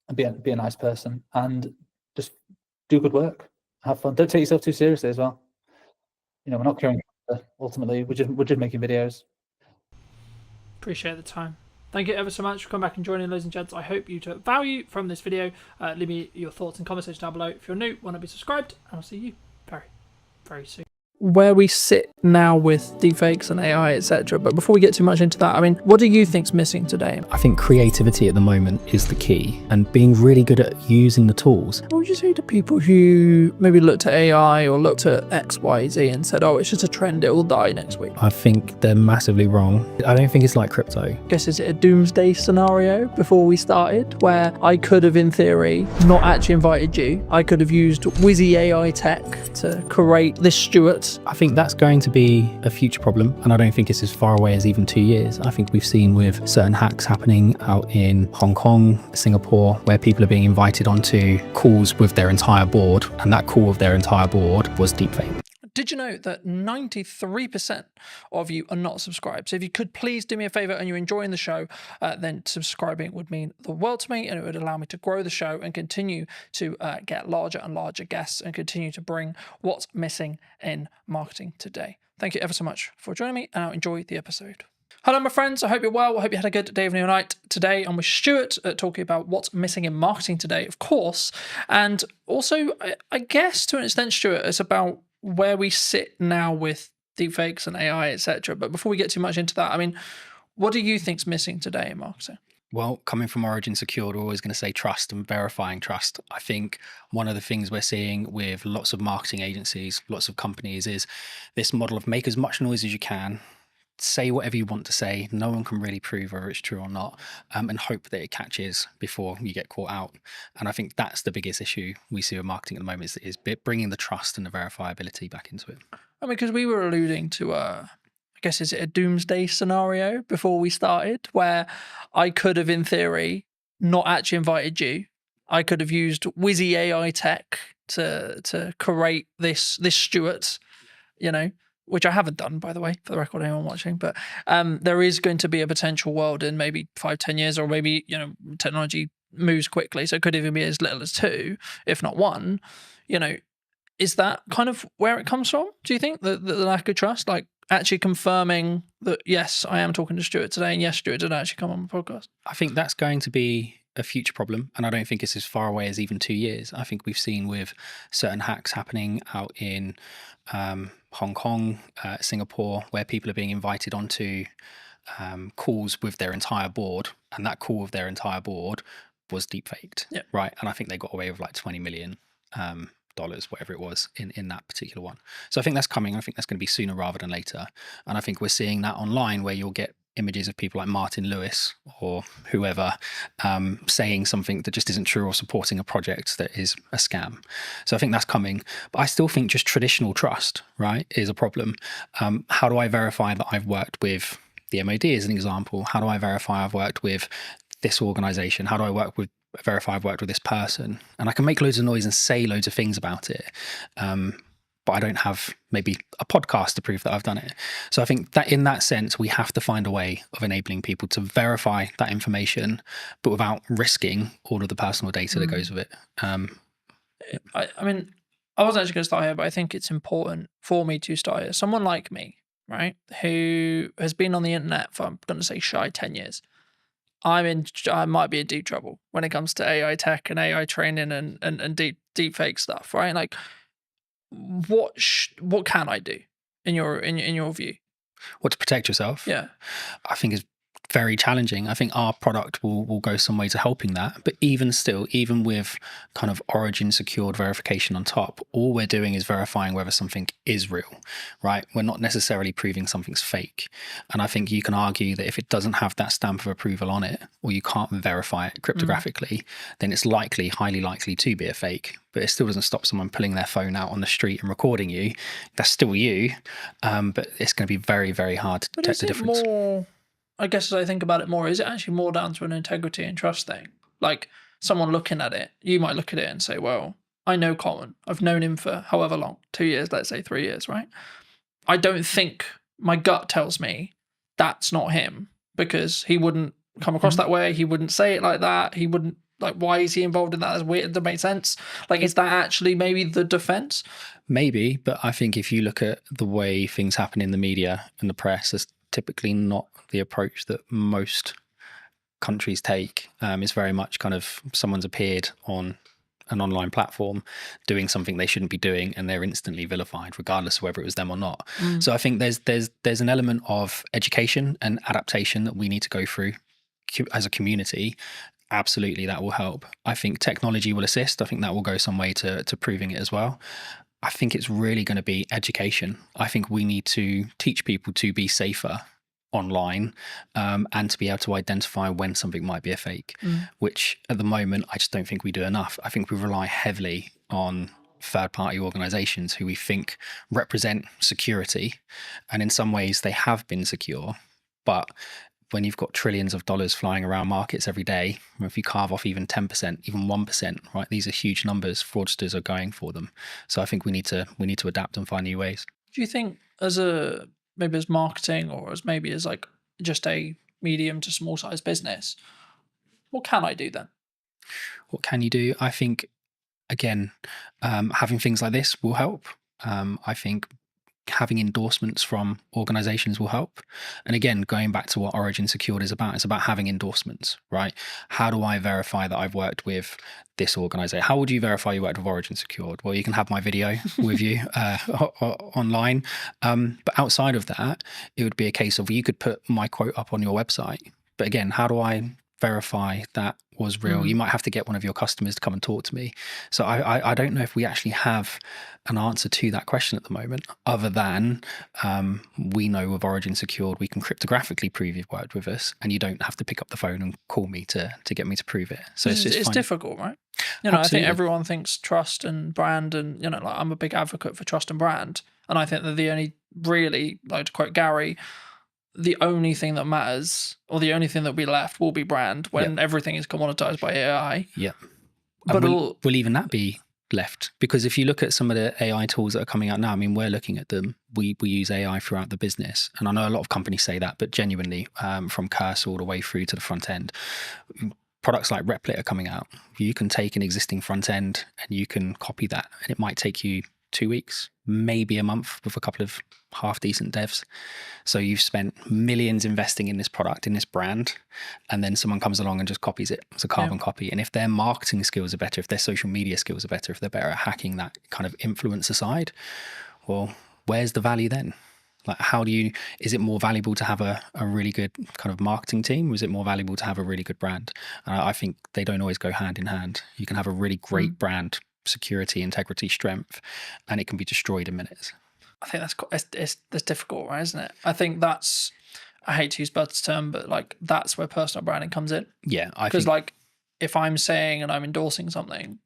[SPEAKER 14] and be a nice person, and just do good work, have fun. Don't take yourself too seriously as well. We're not curing cancer, ultimately. We're just making videos.
[SPEAKER 2] Appreciate the time. Thank you ever so much for coming back and joining, ladies and gents. I hope you took value from this video. Leave me your thoughts and comments down below. If you're new, want to be subscribed, and I'll see you very, very soon. Where we sit now with deepfakes and AI, etc. But before we get too much into that, I mean, what do you think's missing today?
[SPEAKER 15] I think creativity at the moment is the key, and being really good at using the tools.
[SPEAKER 2] What would you say to people who maybe looked at AI or looked at X, Y, Z and said, oh, it's just a trend, it will die next week?
[SPEAKER 15] I think they're massively wrong. I don't think it's like crypto.
[SPEAKER 2] I guess, is it a doomsday scenario before we started, where I could have, in theory, not actually invited you? I could have used Wizzy AI tech to create this Stuart.
[SPEAKER 15] I think that's going to be a future problem, and I don't think it's as far away as even 2 years. I think we've seen with certain hacks happening out in Hong Kong, Singapore, where people are being invited onto calls with their entire board, and that call of their entire board was deepfake.
[SPEAKER 2] Did you know that 93% of you are not subscribed? So if you could please do me a favor and you're enjoying the show, then subscribing would mean the world to me, and it would allow me to grow the show and continue to get larger and larger guests and continue to bring what's missing in marketing today. Thank you ever so much for joining me, and I'll enjoy the episode. Hello, my friends. I hope you're well. I hope you had a good day, evening, or night. Today, I'm with Stuart talking about what's missing in marketing today, of course. And also, I guess to an extent, Stuart, it's about where we sit now with deepfakes and AI, etc. But before we get too much into that, I mean, What do you think's missing today in marketing?
[SPEAKER 15] Well, coming from Origin Secured, we're always going to say trust and verifying trust. I think one of the things we're seeing with lots of marketing agencies, lots of companies, is this model of make as much noise as you can, say whatever you want to say, no one can really prove whether it's true or not, and hope that it catches before you get caught out. And I think that's the biggest issue we see with marketing at the moment is bringing the trust and the verifiability back into it.
[SPEAKER 2] I mean, because we were alluding to I guess, is it a doomsday scenario before we started, where I could have, in theory, not actually invited you. I could have used Wizzy AI tech to create this Stuart, you know, which I haven't done, by the way, for the record, anyone watching. But there is going to be a potential world in maybe 5-10 years, or maybe, you know, technology moves quickly, so it could even be as little as 2, if not 1. You know, is that kind of where it comes from? Do you think the lack of trust, like actually confirming that yes, I am talking to Stuart today, and yes, Stuart did actually come on the podcast?
[SPEAKER 15] I think that's going to be a future problem, and I don't think it's as far away as even 2 years. I think we've seen with certain hacks happening out in Hong Kong, Singapore, where people are being invited onto calls with their entire board, and that call with their entire board was deepfaked, right? And I think they got away with like $20 million. Dollars, whatever it was, in that particular one. So I think that's coming. I think that's going to be sooner rather than later. And I think we're seeing that online, where you'll get images of people like Martin Lewis or whoever saying something that just isn't true, or supporting a project that is a scam. So I think that's coming. But I still think just traditional trust, right, is a problem. How do I verify that I've worked with the MOD as an example? How do I verify I've worked with this organization? How do I verify I've worked with this person? And I can make loads of noise and say loads of things about it, but I don't have maybe a podcast to prove that I've done it. So I think that in that sense, we have to find a way of enabling people to verify that information, but without risking all of the personal data that goes with it.
[SPEAKER 2] I mean, I wasn't actually going to start here, but I think it's important for me to start here. Someone like me, right, who has been on the internet for, I'm going to say, shy 10 years. I might be in deep trouble when it comes to AI tech and AI training and deep fake stuff, right? Like, what can I do in your view?
[SPEAKER 15] What, to protect yourself?
[SPEAKER 2] Yeah,
[SPEAKER 15] I think is very challenging. I think our product will go some way to helping that. But even still, even with kind of Origin secured verification on top, all we're doing is verifying whether something is real, right? We're not necessarily proving something's fake. And I think you can argue that if it doesn't have that stamp of approval on it, or you can't verify it cryptographically, then it's highly likely to be a fake. But it still doesn't stop someone pulling their phone out on the street and recording you. That's still you. But it's going to be very, very hard to detect the difference.
[SPEAKER 2] More, I guess as I think about it more, is it actually more down to an integrity and trust thing? Like, someone looking at it, you might look at it and say, well, I know Colin. I've known him for however long, 2 years, let's say 3 years, right? I don't think, my gut tells me that's not him, because he wouldn't come across that way. He wouldn't say it like that. He wouldn't, like, why is he involved in that? That's weird. It doesn't make sense. Like, is that actually maybe the defense?
[SPEAKER 15] Maybe, but I think if you look at the way things happen in the media and the press, that's typically not the approach that most countries take. It's very much kind of someone's appeared on an online platform doing something they shouldn't be doing, and they're instantly vilified, regardless of whether it was them or not. So I think there's an element of education and adaptation that we need to go through as a community. Absolutely, that will help. I think technology will assist. I think that will go some way to proving it as well. I think it's really going to be education. I think we need to teach people to be safer online, and to be able to identify when something might be a fake, which at the moment I just don't think we do enough. I think we rely heavily on third-party organizations who we think represent security, and in some ways they have been secure, but when you've got trillions of dollars flying around markets every day, if you carve off even 10%, even 1%, right, these are huge numbers. Fraudsters are going for them. So I think we need to adapt and find new ways.
[SPEAKER 2] Do you think maybe as marketing, or as maybe as like just a medium to small size business, what can I do then?
[SPEAKER 15] What can you do? I think, again, having things like this will help. I think having endorsements from organizations will help. And again, going back to what Origin Secured is about, it's about having endorsements, right? How do I verify that I've worked with this organization? How would you verify you worked with Origin Secured? Well, you can have my video with you online. But outside of that, it would be a case of you could put my quote up on your website. But again, how do I verify that was real? You might have to get one of your customers to come and talk to me. So I don't know if we actually have an answer to that question at the moment, other than we know with Origin Secured, we can cryptographically prove you've worked with us, and you don't have to pick up the phone and call me to get me to prove it. So
[SPEAKER 2] it's difficult, right? You know, I think everyone thinks trust and brand, and, you know, like, I'm a big advocate for trust and brand. And I think that the only really, like to quote Gary, the only thing that matters, or the only thing that will be left, will be brand when everything is commoditized by AI.
[SPEAKER 15] Yeah.
[SPEAKER 2] But
[SPEAKER 15] will even that be left? Because if you look at some of the AI tools that are coming out now, I mean, we're looking at them. We use AI throughout the business. And I know a lot of companies say that, but genuinely, from cursor all the way through to the front end, products like Replit are coming out. You can take an existing front end and you can copy that, and it might take you 2 weeks, maybe a month, with a couple of half decent devs. So you've spent millions investing in this product, in this brand, and then someone comes along and just copies it. It's a carbon copy. And if their marketing skills are better, if their social media skills are better, if they're better at hacking that kind of influencer side, well, where's the value then? Like, is it more valuable to have a really good kind of marketing team? Or is it more valuable to have a really good brand? I think they don't always go hand in hand. You can have a really great brand, security, integrity, strength, and it can be destroyed in minutes.
[SPEAKER 2] I think that's difficult, right? Isn't it? I think that's, I hate to use Bud's term, but like, that's where personal branding comes in.
[SPEAKER 15] Yeah,
[SPEAKER 2] because like, if I'm saying and I'm endorsing something,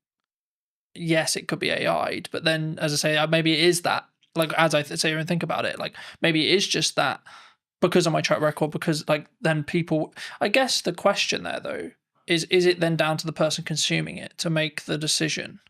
[SPEAKER 2] yes, it could be AI'd, but then, as I say, maybe it is that. Like, as I say and think about it, like, maybe it is just that because of my track record. Because like, then people, I guess the question there though is it then down to the person consuming it to make the decision?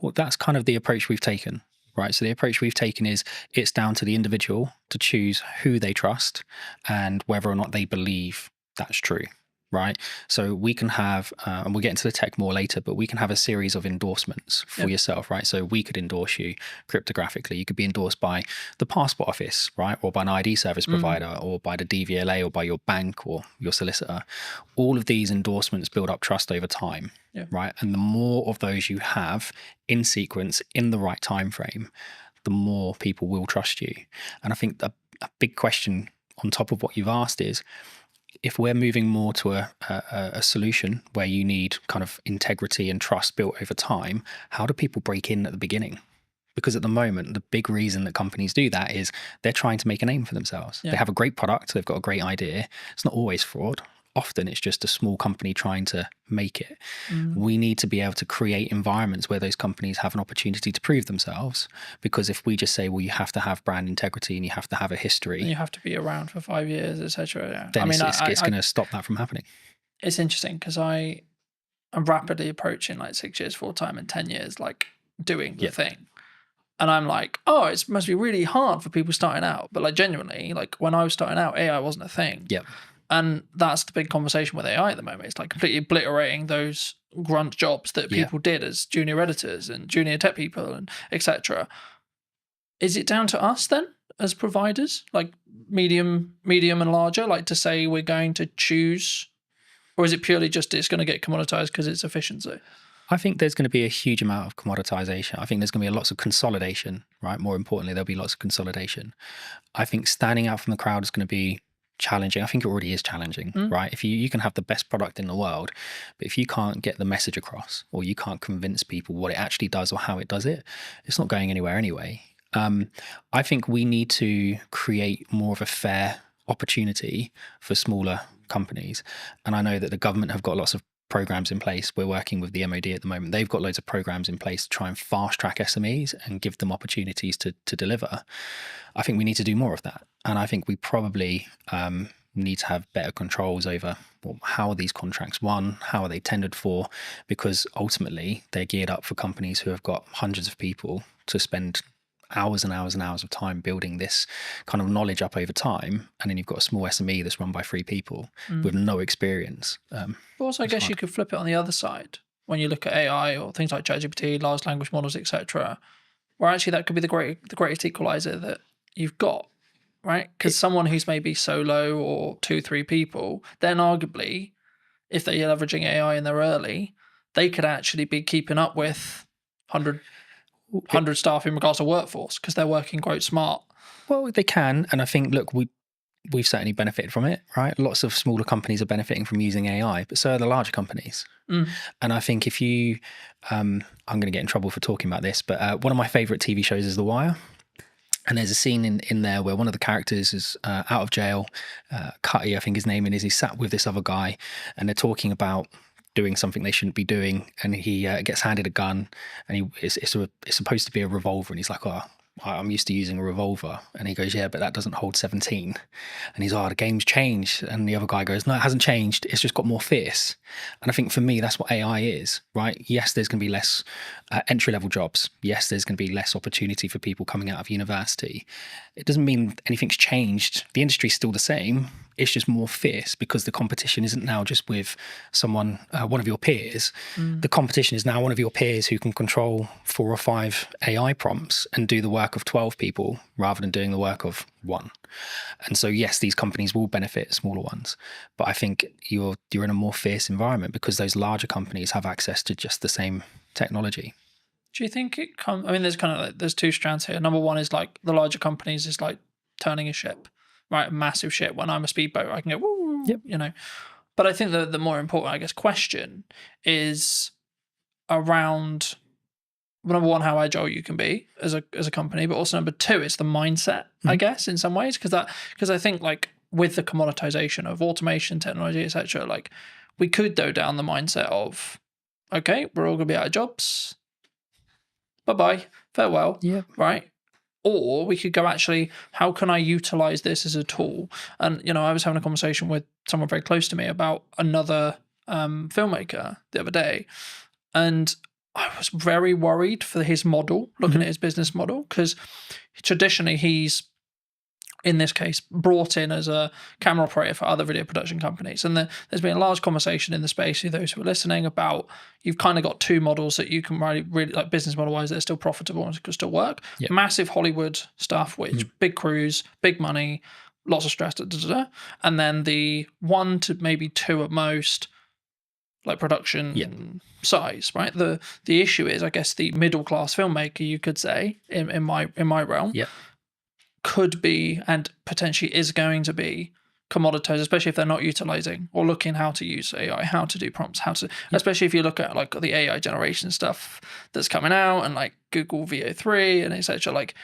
[SPEAKER 15] Well, that's kind of the approach we've taken, right? So the approach we've taken is it's down to the individual to choose who they trust and whether or not they believe that's true, right? So we can have, and we'll get into the tech more later, but we can have a series of endorsements for yourself, right? So we could endorse you cryptographically. You could be endorsed by the passport office, right? Or by an ID service provider, or by the DVLA, or by your bank or your solicitor. All of these endorsements build up trust over time, right? And the more of those you have in sequence, in the right time frame, the more people will trust you. And I think a big question on top of what you've asked is, if we're moving more to a solution where you need kind of integrity and trust built over time, how do people break in at the beginning? Because at the moment, the big reason that companies do that is they're trying to make a name for themselves. They have a great product, they've got a great idea. It's not always fraud. Often it's just a small company trying to make it. We need to be able to create environments where those companies have an opportunity to prove themselves. Because if we just say, well, you have to have brand integrity and you have to have a history,
[SPEAKER 2] and you have to be around for 5 years, etc.
[SPEAKER 15] Then it's going to stop that from happening.
[SPEAKER 2] It's interesting because I'm rapidly approaching like 6 years full time and 10 years like doing the thing. And I'm like, oh, it must be really hard for people starting out. But like, genuinely, like, when I was starting out, AI wasn't a thing.
[SPEAKER 15] Yeah.
[SPEAKER 2] And that's the big conversation with AI at the moment. It's like completely obliterating those grunt jobs that people did as junior editors and junior tech people and etc. Is it down to us then as providers, like medium and larger, like to say we're going to choose, or is it purely just it's going to get commoditized because it's efficiency?
[SPEAKER 15] I think there's going to be a huge amount of commoditization. I think there's going to be lots of consolidation, right? More importantly, there'll be lots of consolidation. I think standing out from the crowd is going to be challenging. I think it already is challenging, right? If you can have the best product in the world, but if you can't get the message across, or you can't convince people what it actually does or how it does it, it's not going anywhere anyway. I think we need to create more of a fair opportunity for smaller companies. And I know that the government have got lots of programs in place. We're working with the MOD at the moment. They've got loads of programs in place to try and fast track SMEs and give them opportunities to deliver. I think we need to do more of that. And I think we probably need to have better controls over, well, how are these contracts won? How are they tendered for? Because ultimately they're geared up for companies who have got hundreds of people to spend hours and hours and hours of time building this kind of knowledge up over time, and then you've got a small SME that's run by 3 people with no experience.
[SPEAKER 2] But also, I guess you could flip it on the other side when you look at AI or things like ChatGPT, large language models, etc., where actually that could be the greatest equalizer, that you've got, right? Because someone who's maybe solo or 2-3 people, then arguably, if they're leveraging AI and they're early, they could actually be keeping up with 100 staff in regards to workforce because they're working quite smart.
[SPEAKER 15] Well, they can, and I think, look, we've certainly benefited from it, right? Lots of smaller companies are benefiting from using AI, but so are the larger companies. And I think if you, I'm going to get in trouble for talking about this, but one of my favorite TV shows is The Wire. And there's a scene in there where one of the characters is out of jail. Cutty, I think his name is. He's sat with this other guy, and they're talking about doing something they shouldn't be doing. And he gets handed a gun, and it's supposed to be a revolver. And he's like, "Oh, I'm used to using a revolver." And he goes, "Yeah, but that doesn't hold 17." And he's, "Oh, the game's changed." And the other guy goes, "No, it hasn't changed. It's just got more fierce." And I think for me, that's what AI is, right? Yes, there's going to be less entry-level jobs. Yes, there's going to be less opportunity for people coming out of university. It doesn't mean anything's changed. The industry's still the same. It's just more fierce because the competition isn't now just with someone, one of your peers. The competition is now one of your peers who can control 4 or 5 AI prompts and do the work of 12 people rather than doing the work of 1. And so, yes, these companies will benefit smaller ones, but I think you're in a more fierce environment because those larger companies have access to just the same technology.
[SPEAKER 2] Do you think it comes? I mean, there's kind of like, there's 2 strands here. Number one is like the larger companies is like turning a ship, right? A massive ship. When I'm a speedboat, I can go, woo, you know. But I think the more important, I guess, question is around, number one, how agile you can be as a company, but also number 2, it's the mindset, I guess, in some ways, because I think like with the commoditization of automation, technology, etc., like we could go down the mindset of, okay, we're all going to be out of jobs. Bye-bye, farewell, right? Or we could go, actually, how can I utilize this as a tool? And, you know, I was having a conversation with someone very close to me about another filmmaker the other day, and I was very worried for his model, looking at his business model, because traditionally he's, in this case, brought in as a camera operator for other video production companies. And there's been a large conversation in the space, for those who are listening, about you've kind of got 2 models that you can really like business model-wise that are still profitable and can still work. Massive Hollywood stuff, which big crews, big money, lots of stress, and then the 1 to maybe 2 at most, like production size, right? The issue is, I guess, the middle class filmmaker, you could say, in my realm, could be and potentially is going to be commoditized, especially if they're not utilizing or looking how to use AI, how to do prompts, how to, especially if you look at like the AI generation stuff that's coming out and like Google VO3 and etc. Like,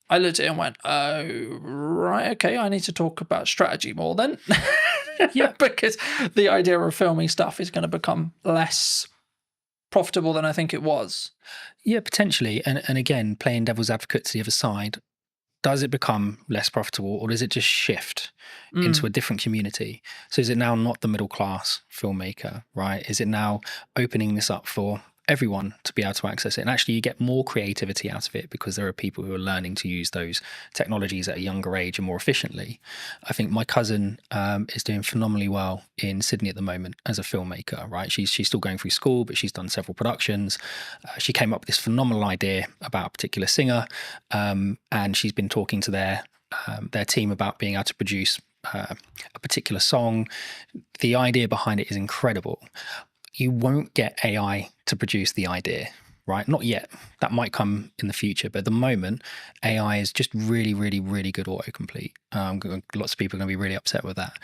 [SPEAKER 2] I looked at it and went, oh, right, okay, I need to talk about strategy more then. Because the idea of filming stuff is going to become less profitable than I think it was.
[SPEAKER 15] Yeah, potentially. And again, playing devil's advocate to the other side, does it become less profitable, or does it just shift into a different community? So is it now not the middle class filmmaker, right? Is it now opening this up for everyone to be able to access it? And actually you get more creativity out of it because there are people who are learning to use those technologies at a younger age and more efficiently. I think my cousin is doing phenomenally well in Sydney at the moment as a filmmaker, right? She's still going through school, but she's done several productions. She came up with this phenomenal idea about a particular singer, and she's been talking to their team about being able to produce a particular song. The idea behind it is incredible. You won't get AI to produce the idea, right? Not yet. That might come in the future. But at the moment, AI is just really, really, really good autocomplete. Lots of people are going to be really upset with that.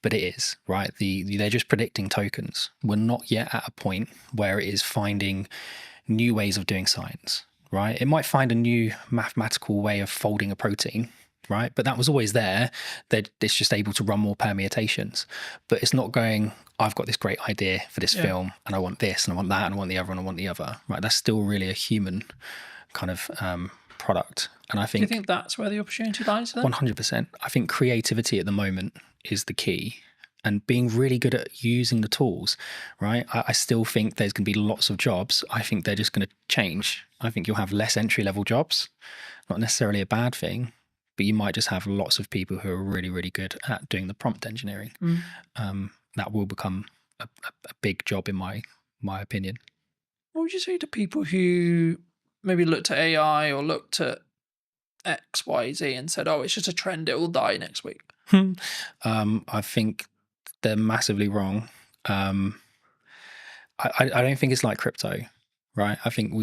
[SPEAKER 15] But it is, right? They're just predicting tokens. We're not yet at a point where it is finding new ways of doing science, right? It might find a new mathematical way of folding a protein, right? But that was always there. It's just able to run more permutations. But it's not going, I've got this great idea for this film, and I want this, and I want that, and I want the other, and I want the other, right? That's still really a human kind of product. And I think...
[SPEAKER 2] Do you think that's where the opportunity lies then?
[SPEAKER 15] 100%. I think creativity at the moment is the key, and being really good at using the tools, right? I still think there's going to be lots of jobs. I think they're just going to change. I think you'll have less entry-level jobs, not necessarily a bad thing, but you might just have lots of people who are really, really good at doing the prompt engineering. That will become a big job in my opinion.
[SPEAKER 2] What would you say to people who maybe looked at AI or looked at X, Y, Z and said, "Oh, it's just a trend; it will die next week"?
[SPEAKER 15] I think they're massively wrong. I don't think it's like crypto, right? I think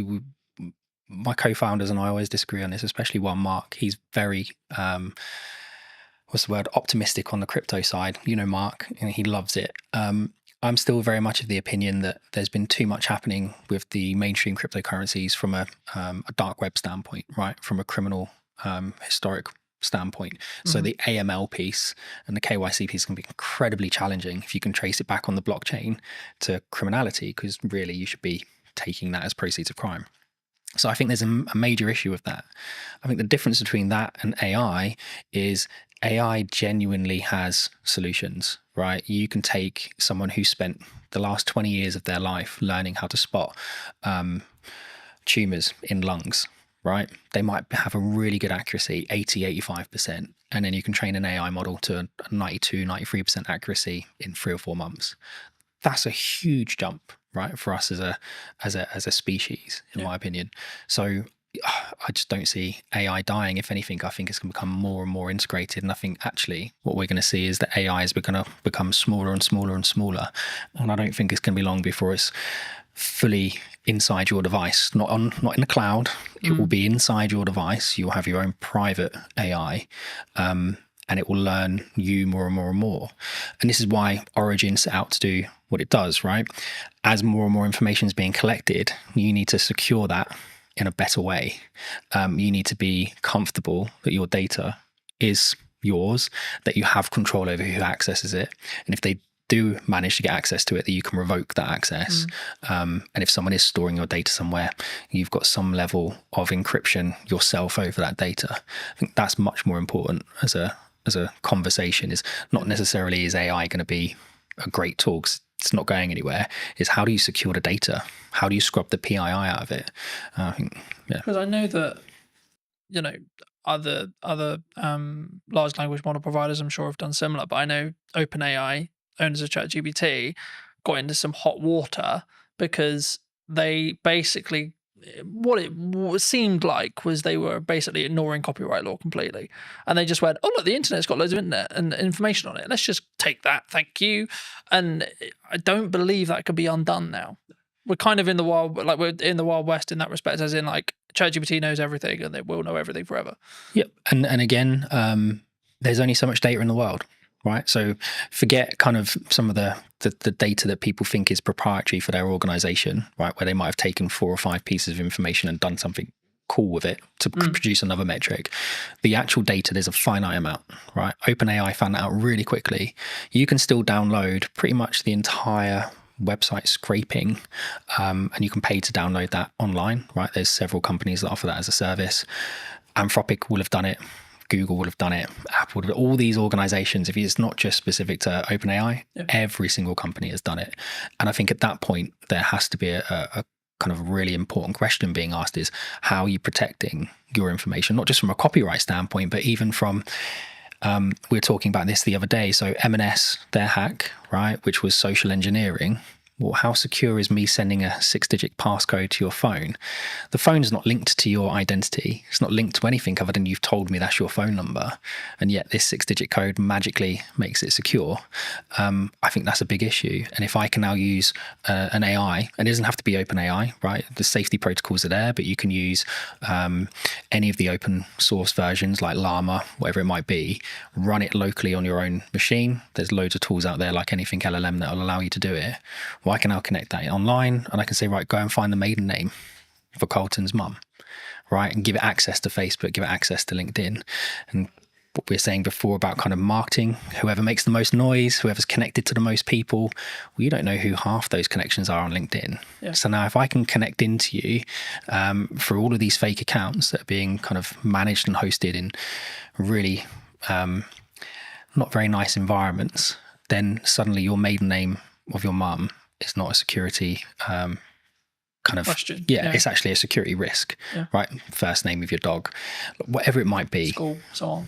[SPEAKER 15] my co-founders and I always disagree on this, especially one Mark. He's very what's the word, optimistic on the crypto side. You know, Mark, and he loves it. I'm still very much of the opinion that there's been too much happening with the mainstream cryptocurrencies from a dark web standpoint, right? From a criminal historic standpoint. So the AML piece and the KYC piece can be incredibly challenging if you can trace it back on the blockchain to criminality, because really you should be taking that as proceeds of crime. So I think there's a major issue with that. I think the difference between that and AI is AI genuinely has solutions, right? You can take someone who spent the last 20 years of their life learning how to spot tumors in lungs, right? They might have a really good accuracy, 80, 85%. And then you can train an AI model to 92, 93% accuracy in 3 or 4 months. That's a huge jump, right, for us as a species, in my opinion. So I just don't see AI dying. If anything, I think it's going to become more and more integrated. And I think actually what we're going to see is that AI is going to become smaller and smaller and smaller. And I don't think it's going to be long before it's fully inside your device, not in the cloud. It will be inside your device. You'll have your own private AI. And it will learn you more and more and more. And this is why Origin set out to do what it does, right? As more and more information is being collected, you need to secure that in a better way. You need to be comfortable that your data is yours, that you have control over who accesses it. And if they do manage to get access to it, that you can revoke that access. And if someone is storing your data somewhere, you've got some level of encryption yourself over that data. I think that's much more important as a conversation. Is not necessarily is AI going to be a great tool, 'cause it's not going anywhere. Is how do you secure the data? How do you scrub the PII out of it? I think, yeah.
[SPEAKER 2] Because I know that, you know, other large language model providers, I'm sure, have done similar. But I know OpenAI, owners of ChatGPT, got into some hot water because they basically, what it seemed like was they were basically ignoring copyright law completely. And they just went, oh, look, the internet's got loads of internet and information on it. Let's just take that. Thank you. And I don't believe that could be undone now. We're kind of in the wild, like we're in the Wild West in that respect, as in like ChatGPT knows everything and they will know everything forever.
[SPEAKER 15] Yep. And again, there's only so much data in the world, right? So forget kind of some of the data that people think is proprietary for their organization, right? Where they might have taken 4 or 5 pieces of information and done something cool with it to produce another metric. The actual data, there's a finite amount, right? OpenAI found that out really quickly. You can still download pretty much the entire website scraping, and you can pay to download that online, right? There's several companies that offer that as a service. Anthropic will have done it. Google would have done it. Apple would have, all these organizations, if it's not just specific to OpenAI, every single company has done it. And I think at that point, there has to be a kind of really important question being asked is, how are you protecting your information? Not just from a copyright standpoint, but even from, we were talking about this the other day. So M&S, their hack, right, which was social engineering. Well, how secure is me sending a 6-digit passcode to your phone? The phone is not linked to your identity. It's not linked to anything other than you've told me that's your phone number. And yet this 6-digit code magically makes it secure. I think that's a big issue. And if I can now use an AI, and it doesn't have to be OpenAI, right? The safety protocols are there, but you can use any of the open source versions like Llama, whatever it might be, run it locally on your own machine. There's loads of tools out there like anything LLM that will allow you to do it. Well, I can now connect that online and I can say, right, go and find the maiden name for Carlton's mum, right? And give it access to Facebook, give it access to LinkedIn. And what we were saying before about kind of marketing, whoever makes the most noise, whoever's connected to the most people, well, you don't know who half those connections are on LinkedIn. Yeah. So now if I can connect into you through all of these fake accounts that are being kind of managed and hosted in really not very nice environments, then suddenly your maiden name of your mum is not a security kind kind of
[SPEAKER 2] question.
[SPEAKER 15] It's actually a security risk, right? First name of your dog, whatever it might be,
[SPEAKER 2] school, so on.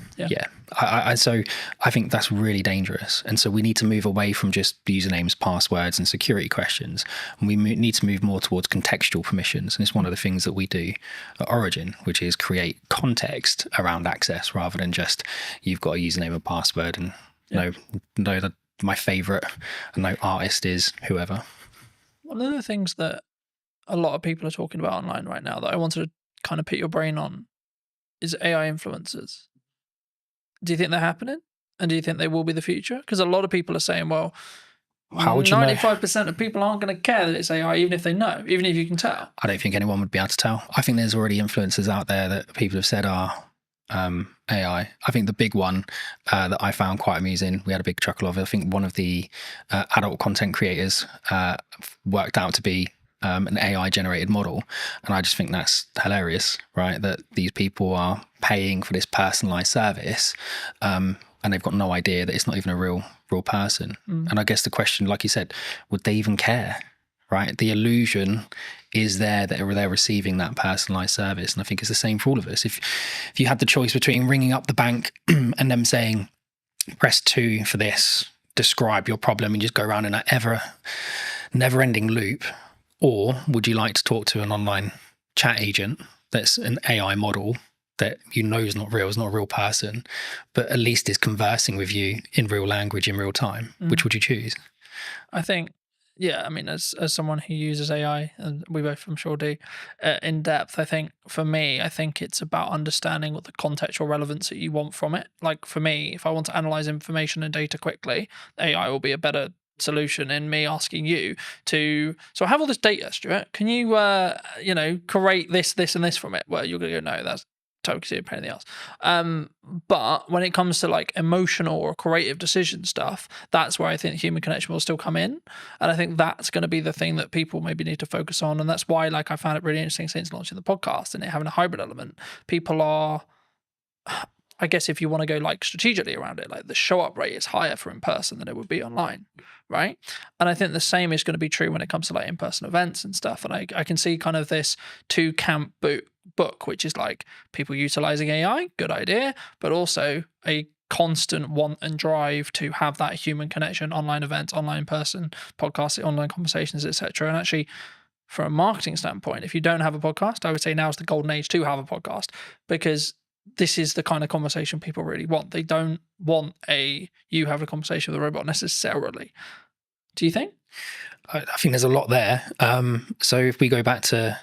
[SPEAKER 15] So I think that's really dangerous, and so we need to move away from just usernames, passwords, and security questions, and we need to move more towards contextual permissions. And it's one of the things that we do at Origin, which is create context around access rather than just you've got a username and password and know that my favorite artist is whoever.
[SPEAKER 2] One of the things that a lot of people are talking about online right now that I wanted to kind of put your brain on is AI influencers. Do you think they're happening? And do you think they will be the future? Because a lot of people are saying, well,
[SPEAKER 15] how would you
[SPEAKER 2] 95% of people aren't going to care that it's AI, even if they know, even if you can tell.
[SPEAKER 15] I don't think anyone would be able to tell. I think there's already influencers out there that people have said are AI. I think the big one that I found quite amusing, we had a big chuckle of it. I think one of the adult content creators worked out to be an AI generated model. And I just think that's hilarious, right? That these people are paying for this personalized service and they've got no idea that it's not even a real person. And I guess the question, like you said, would they even care, right? The illusion is there that they're receiving that personalized service. And I think it's the same for all of us. If you had the choice between ringing up the bank and them saying, press 2 for this, describe your problem, and just go around in that never ending loop, or would you like to talk to an online chat agent that's an AI model that you know is not real, is not a real person, but at least is conversing with you in real language in real time? Which would you choose?
[SPEAKER 2] I think, I mean, as someone who uses AI, and we both I'm sure do, in depth, I think for me, I think it's about understanding what the contextual relevance that you want from it. Like for me, if I want to analyze information and data quickly, AI will be a better solution in me asking you to, so I have all this data, Stuart, can you create this and this from it? Well, you're gonna go, no, that's totally a pain in the ass. But when it comes to like emotional or creative decision stuff, that's where I think human connection will still come in, and I think that's going to be the thing that people maybe need to focus on. And that's why, like, I found it really interesting since launching the podcast and it having a hybrid element. People are, I guess, if you want to go like strategically around it, like the show up rate is higher for in person than it would be online, right? And I think the same is going to be true when it comes to like in-person events and stuff. And I can see kind of this two camp book, which is like people utilizing AI, good idea, but also a constant want and drive to have that human connection, online events, online person, podcasts, online conversations, etc. And actually, from a marketing standpoint, if you don't have a podcast, I would say now is the golden age to have a podcast, because this is the kind of conversation people really want. They don't want you have a conversation with a robot necessarily. Do you think?
[SPEAKER 15] I think there's a lot there. So if we go back to,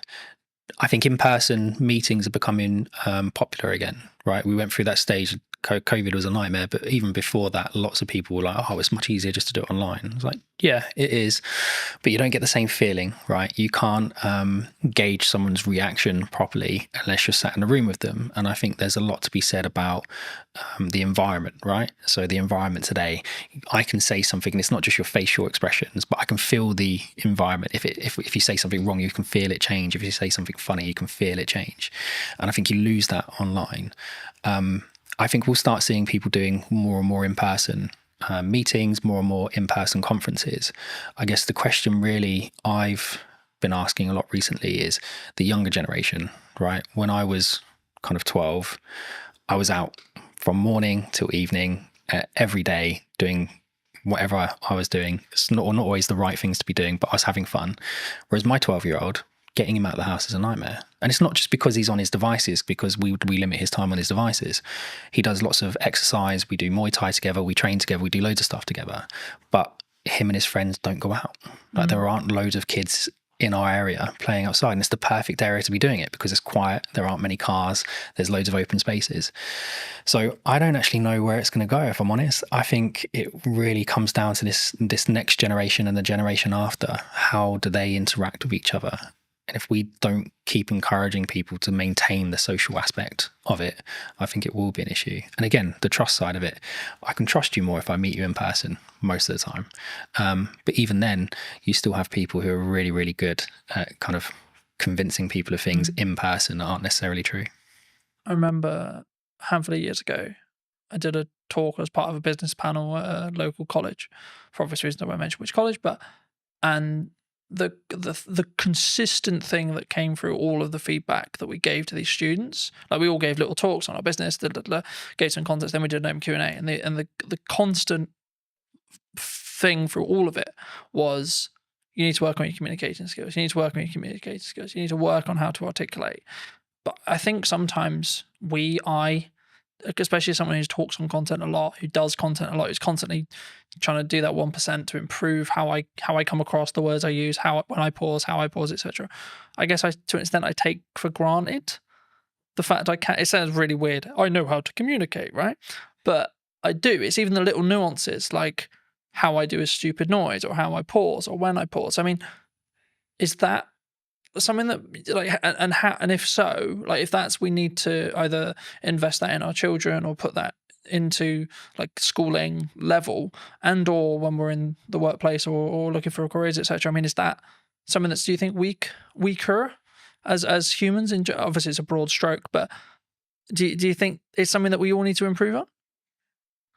[SPEAKER 15] I think in-person meetings are becoming popular again, right? We went through that stage. COVID was a nightmare, but even before that, lots of people were like, oh, it's much easier just to do it online. I was like, yeah, it is, but you don't get the same feeling, right? You can't gauge someone's reaction properly unless you're sat in a room with them. And I think there's a lot to be said about the environment, right? So the environment today, I can say something and it's not just your facial expressions, but I can feel the environment. If you say something wrong, you can feel it change. If you say something funny, you can feel it change. And I think you lose that online. I think we'll start seeing people doing more and more in-person meetings, more and more in-person conferences. I guess the question really I've been asking a lot recently is the younger generation, right? When I was kind of 12, I was out from morning till evening every day doing whatever I was doing. It's not always the right things to be doing, but I was having fun. Whereas my 12-year-old, getting him out of the house is a nightmare. And it's not just because he's on his devices, because we limit his time on his devices. He does lots of exercise. We do Muay Thai together. We train together. We do loads of stuff together. But him and his friends don't go out. Like there aren't loads of kids in our area playing outside. And it's the perfect area to be doing it because it's quiet. There aren't many cars. There's loads of open spaces. So I don't actually know where it's going to go, if I'm honest. I think it really comes down to this next generation and the generation after. How do they interact with each other? And if we don't keep encouraging people to maintain the social aspect of it, I think it will be an issue. And again, the trust side of it, I can trust you more if I meet you in person most of the time. But even then, you still have people who are really, really good at kind of convincing people of things in person that aren't necessarily true.
[SPEAKER 2] I remember a handful of years ago, I did a talk as part of a business panel at a local college. For obvious reasons, I won't mention which college, and the consistent thing that came through all of the feedback that we gave to these students, like we all gave little talks on our business, gave some context, then we did an open Q&A, and the constant thing through all of it was, you need to work on your communication skills. You need to work on your communication skills. You need to work on how to articulate. But I think sometimes especially someone who talks on content a lot, who does content a lot, who's constantly trying to do that 1% to improve how I come across, the words I use, when I pause, etc. I guess to an extent I take for granted the fact I can't. It sounds really weird. I know how to communicate, right? But I do. It's even the little nuances, like how I do a stupid noise, or how I pause, or when I pause. I mean, is that something that, like, and if so, like, if that's, we need to either invest that in our children or put that into like schooling level, and or when we're in the workplace or looking for careers, etc. I mean, is that something that's, do you think, weaker as humans? Obviously it's a broad stroke, but do you think it's something that we all need to improve on?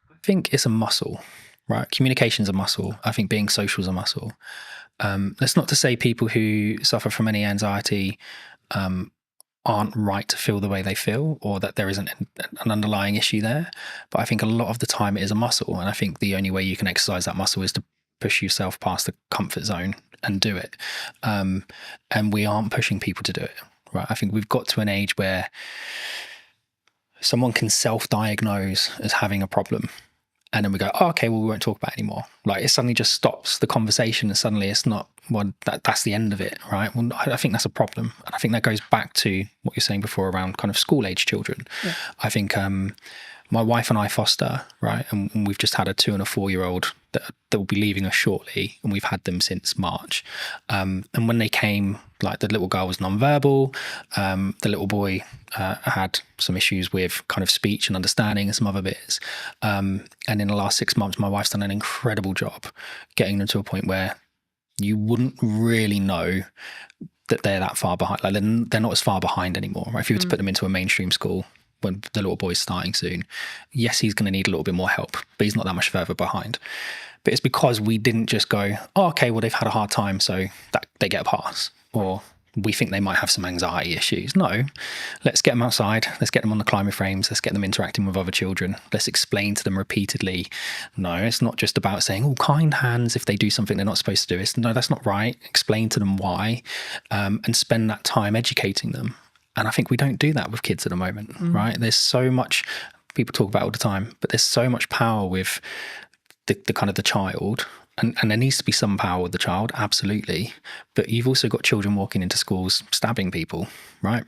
[SPEAKER 15] I think it's a muscle, right? Communication's a muscle. I think being social is a muscle. That's not to say people who suffer from any anxiety aren't right to feel the way they feel, or that there isn't an underlying issue there. But I think a lot of the time it is a muscle. And I think the only way you can exercise that muscle is to push yourself past the comfort zone and do it. And we aren't pushing people to do it, right? I think we've got to an age where someone can self-diagnose as having a problem, and then we go, oh, okay, well, we won't talk about it anymore. Like, it suddenly just stops the conversation, and suddenly it's not, well, that's the end of it, right? Well, I think that's a problem. And I think that goes back to what you're saying before around kind of school-age children. Yeah. I think my wife and I foster, right? And we've just had a 2 and a 4-year-old that will be leaving us shortly, and we've had them since March. And when they came, like, the little girl was nonverbal, the little boy had some issues with kind of speech and understanding and some other bits. And in the last 6 months, my wife's done an incredible job getting them to a point where you wouldn't really know that they're that far behind. Like, they're not as far behind anymore, right? If you were to put them into a mainstream school when the little boy's starting soon, yes, he's going to need a little bit more help, but he's not that much further behind. But it's because we didn't just go, oh, okay, well, they've had a hard time, so that they get a pass, or we think they might have some anxiety issues. No, let's get them outside. Let's get them on the climber frames. Let's get them interacting with other children. Let's explain to them repeatedly. No, it's not just about saying, oh, kind hands if they do something they're not supposed to do. No, that's not right. Explain to them why, and spend that time educating them. And I think we don't do that with kids at the moment, right? There's so much, people talk about it all the time, but there's so much power with the kind of the child. And there needs to be some power with the child, absolutely. But you've also got children walking into schools stabbing people, right?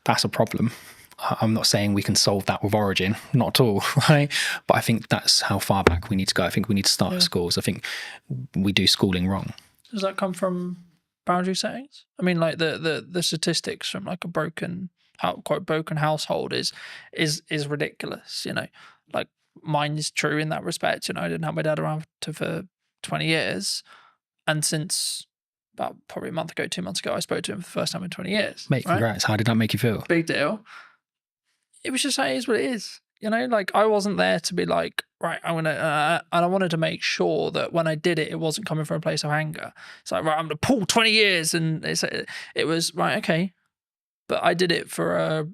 [SPEAKER 15] That's a problem. I'm not saying we can solve that with Origin, not at all, right? But I think that's how far back we need to go. I think we need to start at schools. I think we do schooling wrong.
[SPEAKER 2] Does that come from boundary settings? I mean, like the statistics from like a broken household is ridiculous, you know. Like, mine is true in that respect. You know, I didn't have my dad around for 20 years, and since about probably a month ago, 2 months ago, I spoke to him for the first time in 20 years.
[SPEAKER 15] Mate, congrats. Right? How did that make you feel?
[SPEAKER 2] Big deal. It was just, it is what it is. You know, like, I wasn't there to be like, right, I'm gonna, and I wanted to make sure that when I did it, it wasn't coming from a place of anger. It's like, right, I'm gonna pull 20 years, and it was right, okay, but I did it for a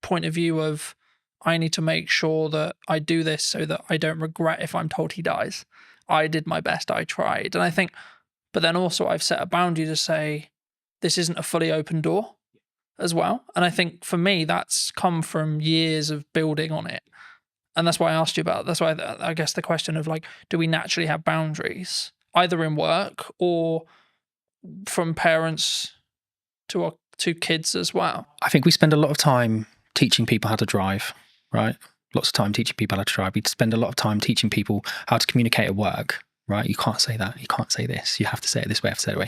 [SPEAKER 2] point of view of, I need to make sure that I do this so that I don't regret if I'm told he dies. I did my best, I tried. And I think, but then also I've set a boundary to say, this isn't a fully open door as well. And I think for me, that's come from years of building on it. And that's why I asked you about, that's why I guess the question of like, do we naturally have boundaries, either in work or from parents to kids as well?
[SPEAKER 15] I think we spend a lot of time teaching people how to drive, right? Lots of time teaching people how to drive. We spend a lot of time teaching people how to communicate at work, right? You can't say that. You can't say this. You have to say it this way. You have to say it that way.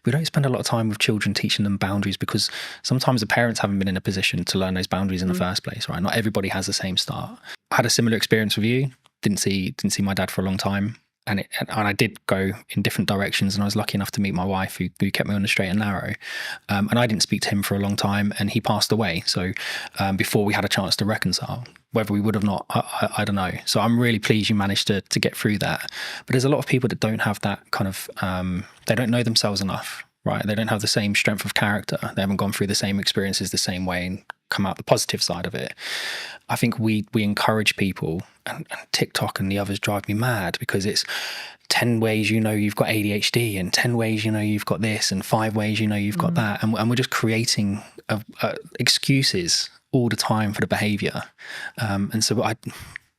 [SPEAKER 15] We don't spend a lot of time with children teaching them boundaries, because sometimes the parents haven't been in a position to learn those boundaries in the first place, right? Not everybody has the same start. I had a similar experience with you. Didn't see my dad for a long time. and I did go in different directions, and I was lucky enough to meet my wife who kept me on the straight and narrow. And I didn't speak to him for a long time, and he passed away. So before we had a chance to reconcile, whether we would have not, I don't know. So I'm really pleased you managed to get through that. But there's a lot of people that don't have that kind of, they don't know themselves enough, right? They don't have the same strength of character. They haven't gone through the same experiences the same way and come out the positive side of it. I think we encourage people, and TikTok and the others drive me mad, because it's 10 ways you know you've got ADHD, and 10 ways you know you've got this, and 5 ways you know you've got that, and we're just creating excuses all the time for the behaviour. And so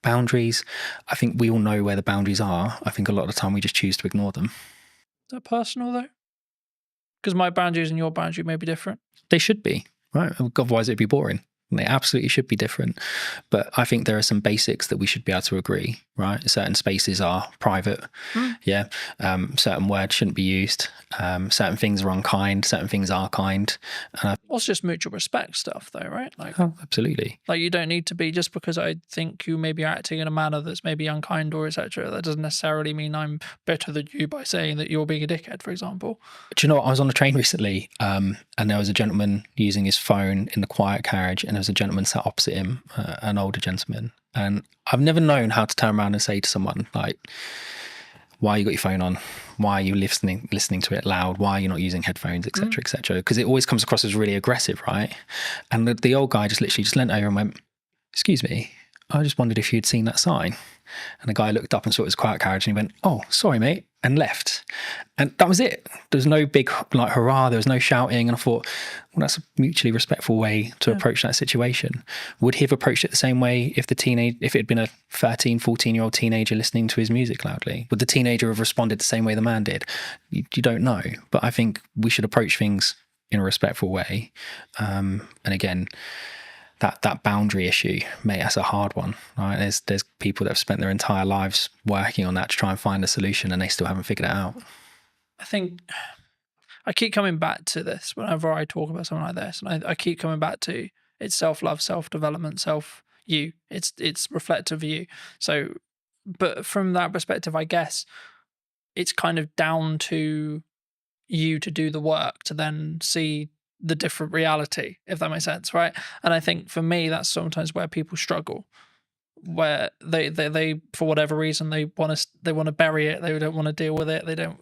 [SPEAKER 15] boundaries, I think we all know where the boundaries are. I think a lot of the time we just choose to ignore them.
[SPEAKER 2] Is that personal though? Because my boundaries and your boundary may be different.
[SPEAKER 15] They should be, right? Otherwise it'd be boring. They absolutely should be different. But I think there are some basics that we should be able to agree, right? Certain spaces are private. Yeah. Certain words shouldn't be used. Certain things are unkind. Certain things are kind.
[SPEAKER 2] Well, it's just mutual respect stuff though, right? Like,
[SPEAKER 15] oh, absolutely.
[SPEAKER 2] Like, you don't need to be, just because I think you may be acting in a manner that's maybe unkind or etc., that doesn't necessarily mean I'm better than you by saying that you're being a dickhead, for example.
[SPEAKER 15] Do you know what? I was on a train recently, and there was a gentleman using his phone in the quiet carriage, and there was a gentleman sat opposite him, an older gentleman. And I've never known how to turn around and say to someone, like, why you got your phone on? Why are you listening to it loud? Why are you not using headphones, etc., etc.? Because it always comes across as really aggressive, right? And the old guy just literally just leant over and went, "Excuse me, I just wondered if you'd seen that sign." And the guy looked up and saw his quiet carriage, and he went, "Oh, sorry, mate," and left. And that was it. There was no big like hurrah. There was no shouting. And I thought, well, that's a mutually respectful way to approach that situation. Would he have approached it the same way if it had been a 13, 14-year-old teenager listening to his music loudly? Would the teenager have responded the same way the man did? You don't know. But I think we should approach things in a respectful way. And again, that boundary issue, mate, that's a hard one, right? There's people that have spent their entire lives working on that to try and find a solution, and they still haven't figured it out.
[SPEAKER 2] I think I keep coming back to this whenever I talk about something like this, and I keep coming back to it's self-love, self-development, you. It's reflective of you. So, but from that perspective, I guess it's kind of down to you to do the work to then see the different reality, if that makes sense, right? And I think for me, that's sometimes where people struggle, where they for whatever reason they want to bury it, they don't want to deal with it, they don't,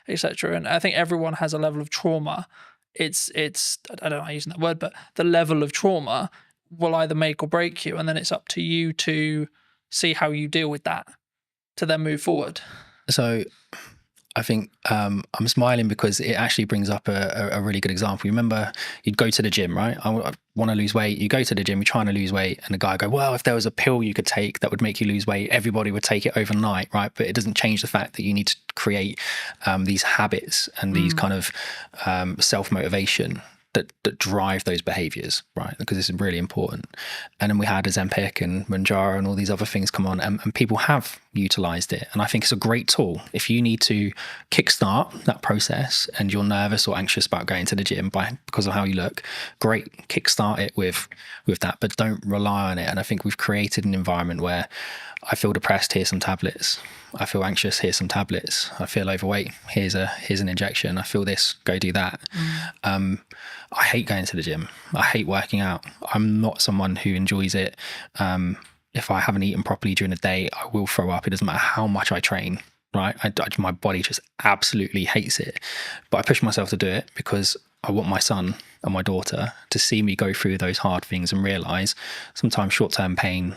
[SPEAKER 2] etc. And I think everyone has a level of trauma. It's I don't like using that word, but the level of trauma will either make or break you, and then it's up to you to see how you deal with that to then move forward.
[SPEAKER 15] So I think I'm smiling because it actually brings up a really good example. You remember you'd go to the gym, right? I want to lose weight. You go to the gym, you're trying to lose weight, and the guy go, well, if there was a pill you could take that would make you lose weight, everybody would take it overnight, right? But it doesn't change the fact that you need to create these habits and these kind of self-motivation that drive those behaviors, right? Because this is really important. And then we had Ozempic and Mounjaro and all these other things come on, and people have utilized it. And I think it's a great tool. If you need to kickstart that process and you're nervous or anxious about going to the gym because of how you look, great, kickstart it with that, but don't rely on it. And I think we've created an environment where I feel depressed, here's some tablets. I feel anxious, here's some tablets. I feel overweight, here's an injection. I feel this, go do that. I hate going to the gym. I hate working out. I'm not someone who enjoys it. If I haven't eaten properly during the day, I will throw up. It doesn't matter how much I train, right? My body just absolutely hates it. But I push myself to do it because I want my son and my daughter to see me go through those hard things and realize sometimes short-term pain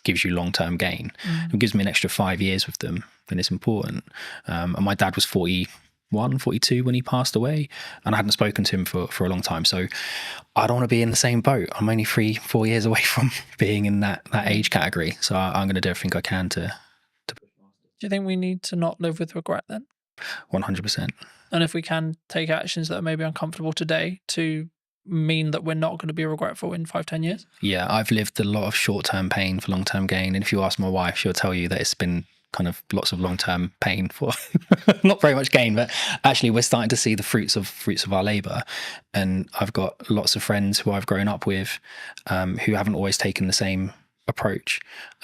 [SPEAKER 15] gives you long-term gain. It gives me an extra 5 years with them, then it's important. And my dad was 41, 42 when he passed away, and I hadn't spoken to him for a long time. So I don't want to be in the same boat. I'm only 3-4 years away from being in that age category. So I'm going to do everything I can to.
[SPEAKER 2] Do you think we need to not live with regret then?
[SPEAKER 15] 100%.
[SPEAKER 2] And if we can take actions that are maybe uncomfortable today to mean that we're not going to be regretful in 5-10 years?
[SPEAKER 15] Yeah, I've lived a lot of short-term pain for long-term gain. And if you ask my wife, she'll tell you that it's been kind of lots of long-term pain for not very much gain, but actually we're starting to see the fruits of our labor. And I've got lots of friends who I've grown up with who haven't always taken the same approach.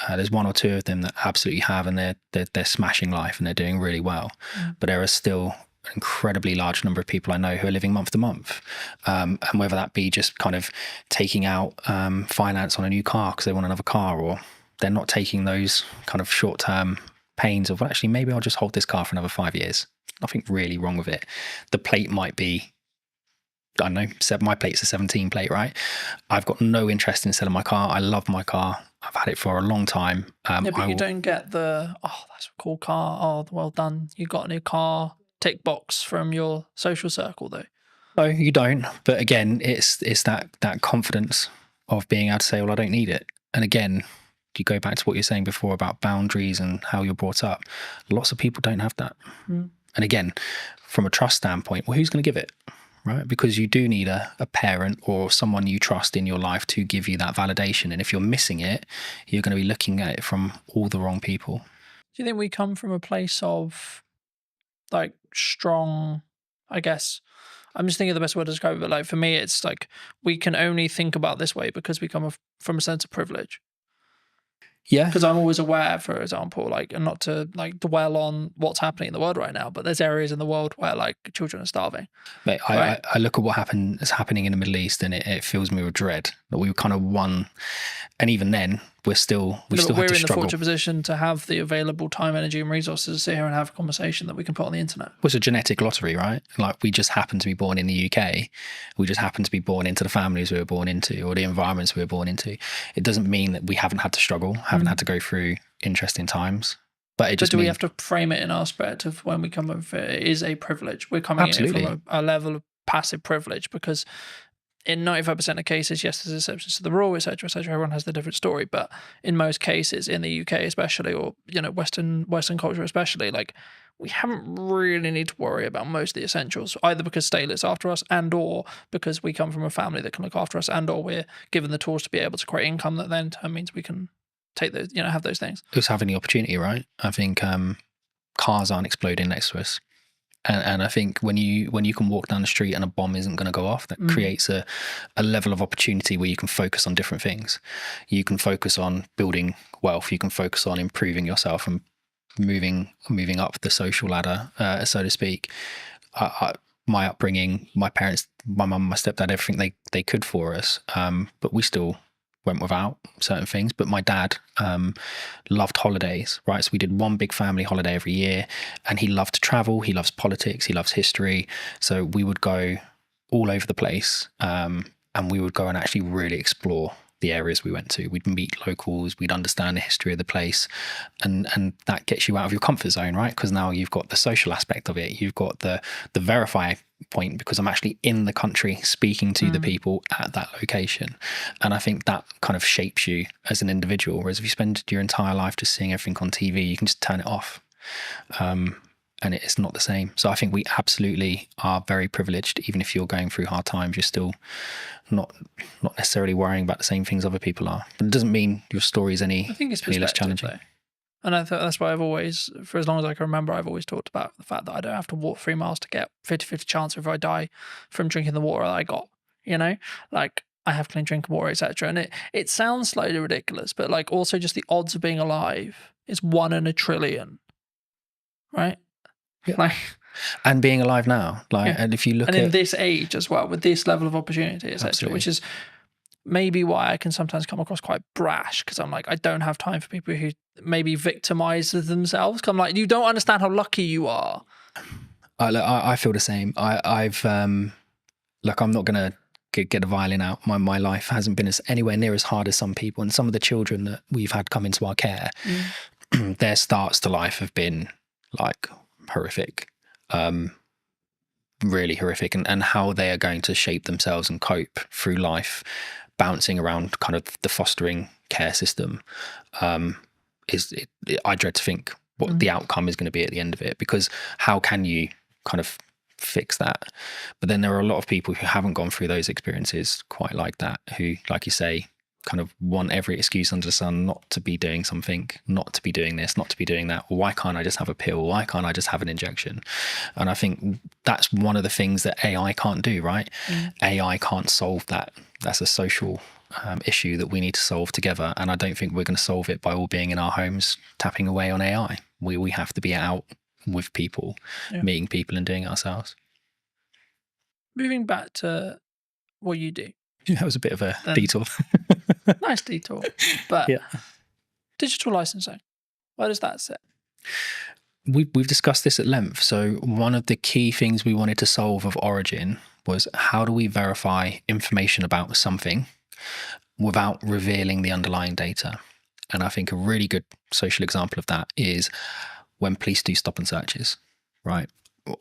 [SPEAKER 15] There's one or two of them that absolutely have, and they're smashing life and they're doing really well. But there are still an incredibly large number of people I know who are living month to month, and whether that be just kind of taking out finance on a new car because they want another car, or they're not taking those kind of short-term pains of, well, actually, maybe I'll just hold this car for another 5 years. Nothing really wrong with it. The plate might be, I don't know, my plate's a 17 plate, right? I've got no interest in selling my car. I love my car. I've had it for a long time.
[SPEAKER 2] But you don't get the, oh, that's a cool car. Oh, well done. You got a new car. Tick box from your social circle, though.
[SPEAKER 15] No, you don't. But again, it's that confidence of being able to say, well, I don't need it. And again, you go back to what you're saying before about boundaries and how you're brought up. Lots of people don't have that. And again, from a trust standpoint, well, who's going to give it? Right? Because you do need a parent or someone you trust in your life to give you that validation. And if you're missing it, you're going to be looking at it from all the wrong people.
[SPEAKER 2] Do you think we come from a place of like strong, I guess, I'm just thinking of the best way to describe it, but like for me, it's like we can only think about this way because we come from a sense of privilege.
[SPEAKER 15] Yeah.
[SPEAKER 2] Because I'm always aware, for example, like, and not to like dwell on what's happening in the world right now, but there's areas in the world where like children are starving.
[SPEAKER 15] Mate, right? I look at what is happening in the Middle East, and it fills me with dread that we kind of won. And even then, we're still have to struggle.
[SPEAKER 2] We're in the fortunate position to have the available time, energy, and resources to sit here and have a conversation that we can put on the internet.
[SPEAKER 15] Well, it's a genetic lottery, right? Like we just happen to be born in the UK. We just happen to be born into the families we were born into, or the environments we were born into. It doesn't mean that we haven't had to struggle, haven't had to go through interesting times. But it just
[SPEAKER 2] we have to frame it in our perspective when we come over it is a privilege. We're coming in from a level of passive privilege because in 95% of cases, yes, there's exceptions to the rule, etc., everyone has the different story. But in most cases, in the UK especially, or Western culture especially, like we haven't really need to worry about most of the essentials, either because state looks after us, and or because we come from a family that can look after us, and or we're given the tools to be able to create income that then in turn means we can take those, have those things.
[SPEAKER 15] Just having the opportunity, right? I think cars aren't exploding next to us. And I think when you can walk down the street and a bomb isn't going to go off, that creates a level of opportunity where you can focus on different things. You can focus on building wealth. You can focus on improving yourself and moving up the social ladder, so to speak. My upbringing, my parents, my mum, my stepdad, everything they could for us, but we still went without certain things. But my dad loved holidays, right? So we did one big family holiday every year, and he loved to travel. He loves politics. He loves history. So we would go all over the place, and we would go and actually really explore the areas we went to. We'd meet locals, we'd understand the history of the place, and that gets you out of your comfort zone, right? Because now you've got the social aspect of it. You've got the verify point, because I'm actually in the country speaking to the people at that location. And I think that kind of shapes you as an individual. Whereas if you spend your entire life just seeing everything on TV, you can just turn it off. And it's not the same. So I think we absolutely are very privileged. Even if you're going through hard times, you're still not necessarily worrying about the same things other people are. But it doesn't mean your story is any less challenging.
[SPEAKER 2] Though. And I thought that's why I've always, for as long as I can remember, I've always talked about the fact that I don't have to walk 3 miles to get 50-50 chance if I die from drinking the water that I got, like I have clean drinking water, etc. And it sounds slightly ridiculous, but like also just the odds of being alive is 1 in a trillion, right?
[SPEAKER 15] Yeah.
[SPEAKER 2] Like,
[SPEAKER 15] and being alive now, and if you look
[SPEAKER 2] in this age as well, with this level of opportunity, etc., which is maybe why I can sometimes come across quite brash, because I'm like, I don't have time for people who maybe victimize themselves. I'm like, you don't understand how lucky you are.
[SPEAKER 15] I feel the same. I've look, I'm not gonna get a violin out. My life hasn't been anywhere near as hard as some people, and some of the children that we've had come into our care, their starts to life have been like horrific, really horrific, and how they are going to shape themselves and cope through life, bouncing around kind of the fostering care system, I dread to think what the outcome is going to be at the end of it, because how can you kind of fix that? But then there are a lot of people who haven't gone through those experiences quite like that, who, like you say, kind of want every excuse under the sun not to be doing something, not to be doing this, not to be doing that. Why can't I just have a pill? Why can't I just have an injection? And I think that's one of the things that AI can't do, right? AI can't solve that. That's a social issue that we need to solve together. And I don't think we're going to solve it by all being in our homes tapping away on AI. We have to be out with people, meeting people and doing it ourselves.
[SPEAKER 2] Moving back to what you do.
[SPEAKER 15] That was a bit of a detour.
[SPEAKER 2] Nice detour. But digital licensing, where does that sit?
[SPEAKER 15] We've discussed this at length. So one of the key things we wanted to solve of Origin was how do we verify information about something without revealing the underlying data? And I think a really good social example of that is when police do stop and searches, right?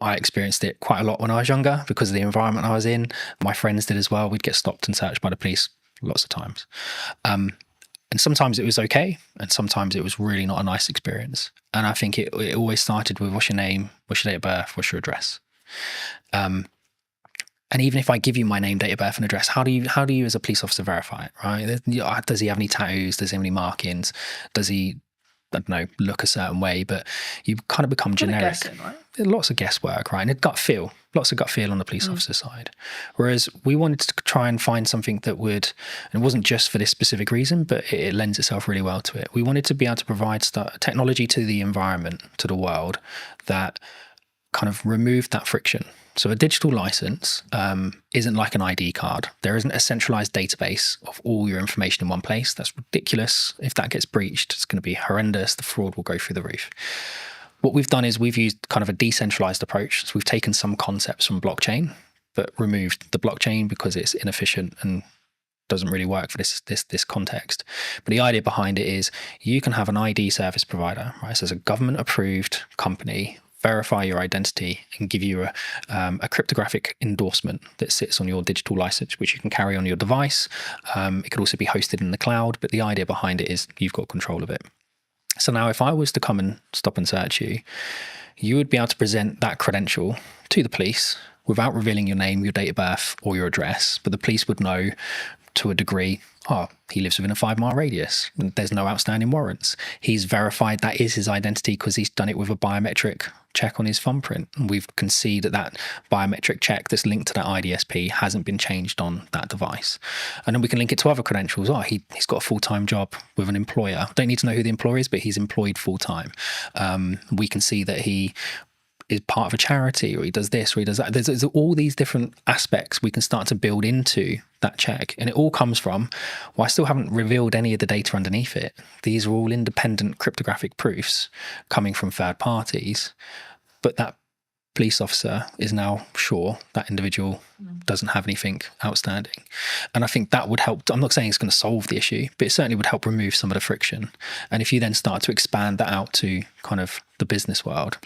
[SPEAKER 15] I experienced it quite a lot when I was younger because of the environment I was in. My friends did as well. We'd get stopped and searched by the police lots of times. And sometimes it was okay, and sometimes it was really not a nice experience. And I think it always started with what's your name, what's your date of birth, what's your address. And even if I give you my name, date of birth, and address, how do you as a police officer verify it, right? Does he have any tattoos? Does he have any markings? Does he, I don't know, look a certain way? But you kind of become generic.
[SPEAKER 2] Guessing, right?
[SPEAKER 15] Lots of guesswork, right? And lots of gut feel on the police officer side. Whereas we wanted to try and find something that would, and it wasn't just for this specific reason, but it lends itself really well to it. We wanted to be able to provide technology to the environment, to the world, that kind of removed that friction. So a digital license isn't like an ID card. There isn't a centralized database of all your information in one place. That's ridiculous. If that gets breached, it's going to be horrendous. The fraud will go through the roof. What we've done is we've used kind of a decentralized approach. So we've taken some concepts from blockchain, but removed the blockchain because it's inefficient and doesn't really work for this context. But the idea behind it is you can have an ID service provider, right? So it's a government-approved company, verify your identity and give you a cryptographic endorsement that sits on your digital license, which you can carry on your device. It could also be hosted in the cloud, but the idea behind it is you've got control of it. So now if I was to come and stop and search you, you would be able to present that credential to the police without revealing your name, your date of birth, or your address. But the police would know to a degree, he lives within a 5-mile radius. There's no outstanding warrants. He's verified that is his identity because he's done it with a biometric check on his thumbprint. And we can see that biometric check that's linked to that IDSP hasn't been changed on that device. And then we can link it to other credentials. He's got a full-time job with an employer. Don't need to know who the employer is, but he's employed full-time. We can see that he is part of a charity, or he does this, or he does that. There's all these different aspects we can start to build into that check. And it all comes from, well, I still haven't revealed any of the data underneath it. These are all independent cryptographic proofs coming from third parties. But that police officer is now sure that individual doesn't have anything outstanding. And I think that would help. I'm not saying it's going to solve the issue, but it certainly would help remove some of the friction. And if you then start to expand that out to kind of the business world,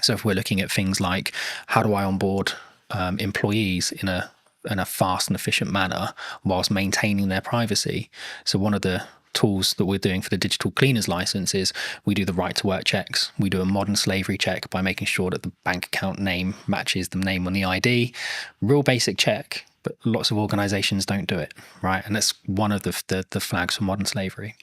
[SPEAKER 15] so if we're looking at things like how do I onboard employees in a fast and efficient manner whilst maintaining their privacy. So one of the tools that we're doing for the digital cleaners license is we do the right to work checks. We do a modern slavery check by making sure that the bank account name matches the name on the ID. Real basic check, but lots of organizations don't do it, right? And that's one of the flags for modern slavery.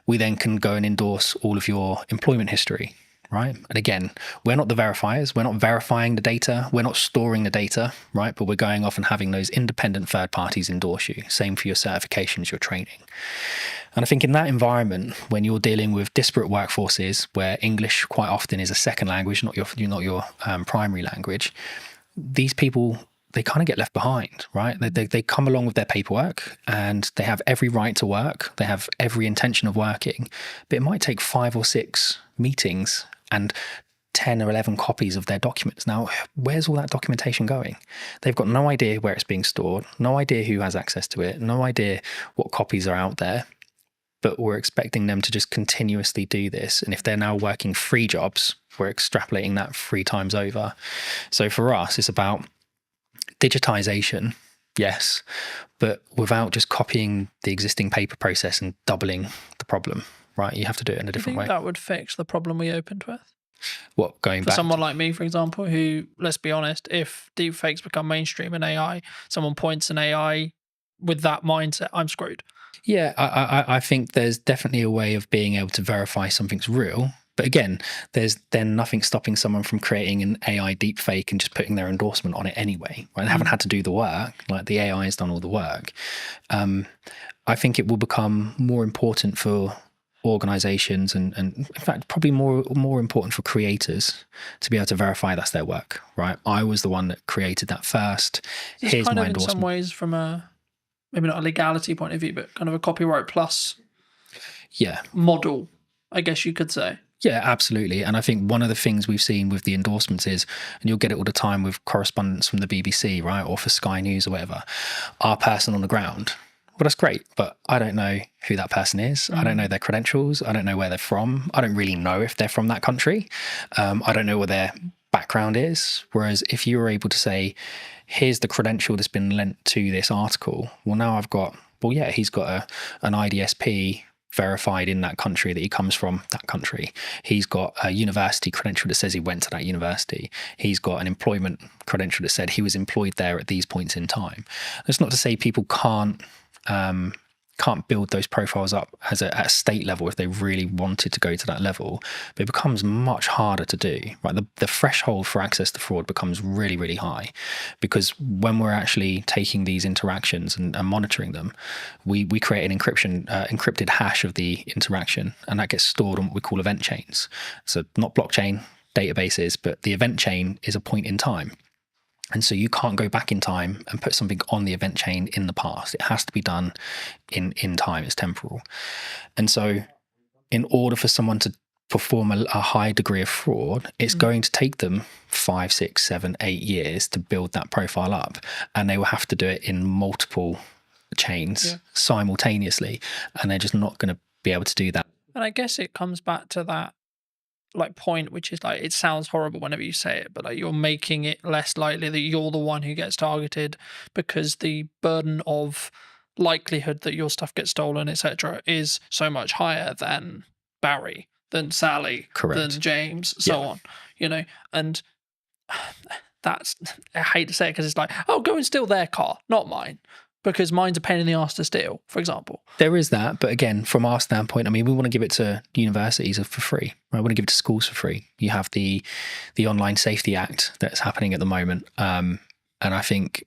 [SPEAKER 15] We then can go and endorse all of your employment history. Right. And again, we're not the verifiers. We're not verifying the data. We're not storing the data. Right. But we're going off and having those independent third parties endorse you. Same for your certifications, your training. And I think in that environment, when you're dealing with disparate workforces where English quite often is a second language, not your primary language, these people, they kind of get left behind, right? They come along with their paperwork and they have every right to work. They have every intention of working, but it might take 5 or 6 meetings and 10 or 11 copies of their documents. Now, where's all that documentation going? They've got no idea where it's being stored, no idea who has access to it, no idea what copies are out there, but we're expecting them to just continuously do this. And if they're now working 3 jobs, we're extrapolating that 3 times over. So for us, it's about digitization, yes, but without just copying the existing paper process and doubling the problem, right? You have to do it in a different way.
[SPEAKER 2] That would fix the problem we opened with?
[SPEAKER 15] What, going back?
[SPEAKER 2] For someone like me, for example, who, let's be honest, if deepfakes become mainstream in AI, someone points an AI with that mindset, I'm screwed.
[SPEAKER 15] Yeah, I think there's definitely a way of being able to verify something's real, But again, there's then nothing stopping someone from creating an AI deepfake and just putting their endorsement on it anyway. Right? They haven't had to do the work. Like the AI has done all the work. I think it will become more important for organizations and in fact probably more important for creators to be able to verify that's their work. Right? I was the one that created that first.
[SPEAKER 2] Here's kind of in some ways from a maybe not a legality point of view, but kind of a copyright plus model, I guess you could say.
[SPEAKER 15] Yeah, absolutely. And I think one of the things we've seen with the endorsements is, and you'll get it all the time with correspondence from the BBC, right, or for Sky News or whatever, our person on the ground. Well, that's great, but I don't know who that person is. I don't know their credentials. I don't know where they're from. I don't really know if they're from that country. I don't know what their background is. Whereas if you were able to say, here's the credential that's been lent to this article, well, now I've got, well, yeah, he's got an IDSP verified in that country that he comes from that country. He's got a university credential that says he went to that university. He's got an employment credential that said he was employed there at these points in time. That's not to say people can't build those profiles up at a state level if they really wanted to go to that level, but it becomes much harder to do. Right, the threshold for access to fraud becomes really, really high, because when we're actually taking these interactions and monitoring them, we create an encrypted hash of the interaction, and that gets stored on what we call event chains. So not blockchain databases, but the event chain is a point in time. And so you can't go back in time and put something on the event chain in the past. It has to be done in time. It's temporal. And so in order for someone to perform a high degree of fraud, it's going to take them 5, 6, 7, 8 years to build that profile up. And they will have to do it in multiple chains simultaneously. And they're just not going to be able to do that.
[SPEAKER 2] And I guess it comes back to that like point, which is like, it sounds horrible whenever you say it, but like you're making it less likely that you're the one who gets targeted, because the burden of likelihood that your stuff gets stolen, etc., is so much higher than Barry, than Sally, than James, so on, you know. And that's, I hate to say it because it's like, oh, go and steal their car, not mine, because mine's a pain in the arse to steal, for example.
[SPEAKER 15] There is that, but again, from our standpoint, I mean, we want to give it to universities for free. Right? We want to give it to schools for free. You have the Online Safety Act that's happening at the moment, and I think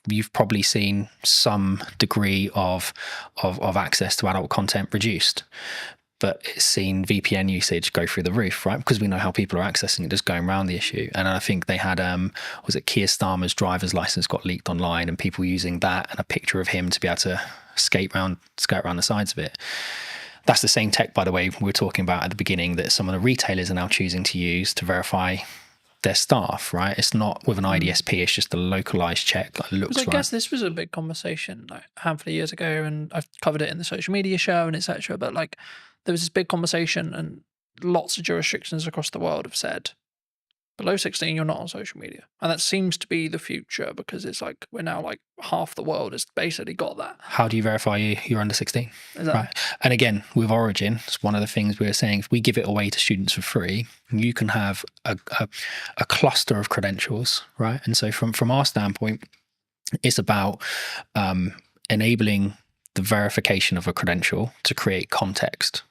[SPEAKER 15] you've probably seen some degree of access to adult content reduced. But it's seen VPN usage go through the roof, right? Because we know how people are accessing it, just going around the issue. And I think they had, was it Keir Starmer's driver's license got leaked online, and people using that and a picture of him to be able to skirt around the sides of it. That's the same tech, by the way, we were talking about at the beginning that some of the retailers are now choosing to use to verify their staff, right? It's not with an IDSP, it's just a localized check that looks right.
[SPEAKER 2] I guess this was a big conversation like a handful of years ago, and I've covered it in the social media show and etc. But like, there was this big conversation, and lots of jurisdictions across the world have said, below 16, you're not on social media. And that seems to be the future, because it's like, we're now like half the world has basically got that.
[SPEAKER 15] How do you verify you're under 16?
[SPEAKER 2] Exactly.
[SPEAKER 15] Right. And again, with Origin, it's one of the things we were saying, if we give it away to students for free, you can have a cluster of credentials, right? And so from our standpoint, it's about enabling the verification of a credential to create context.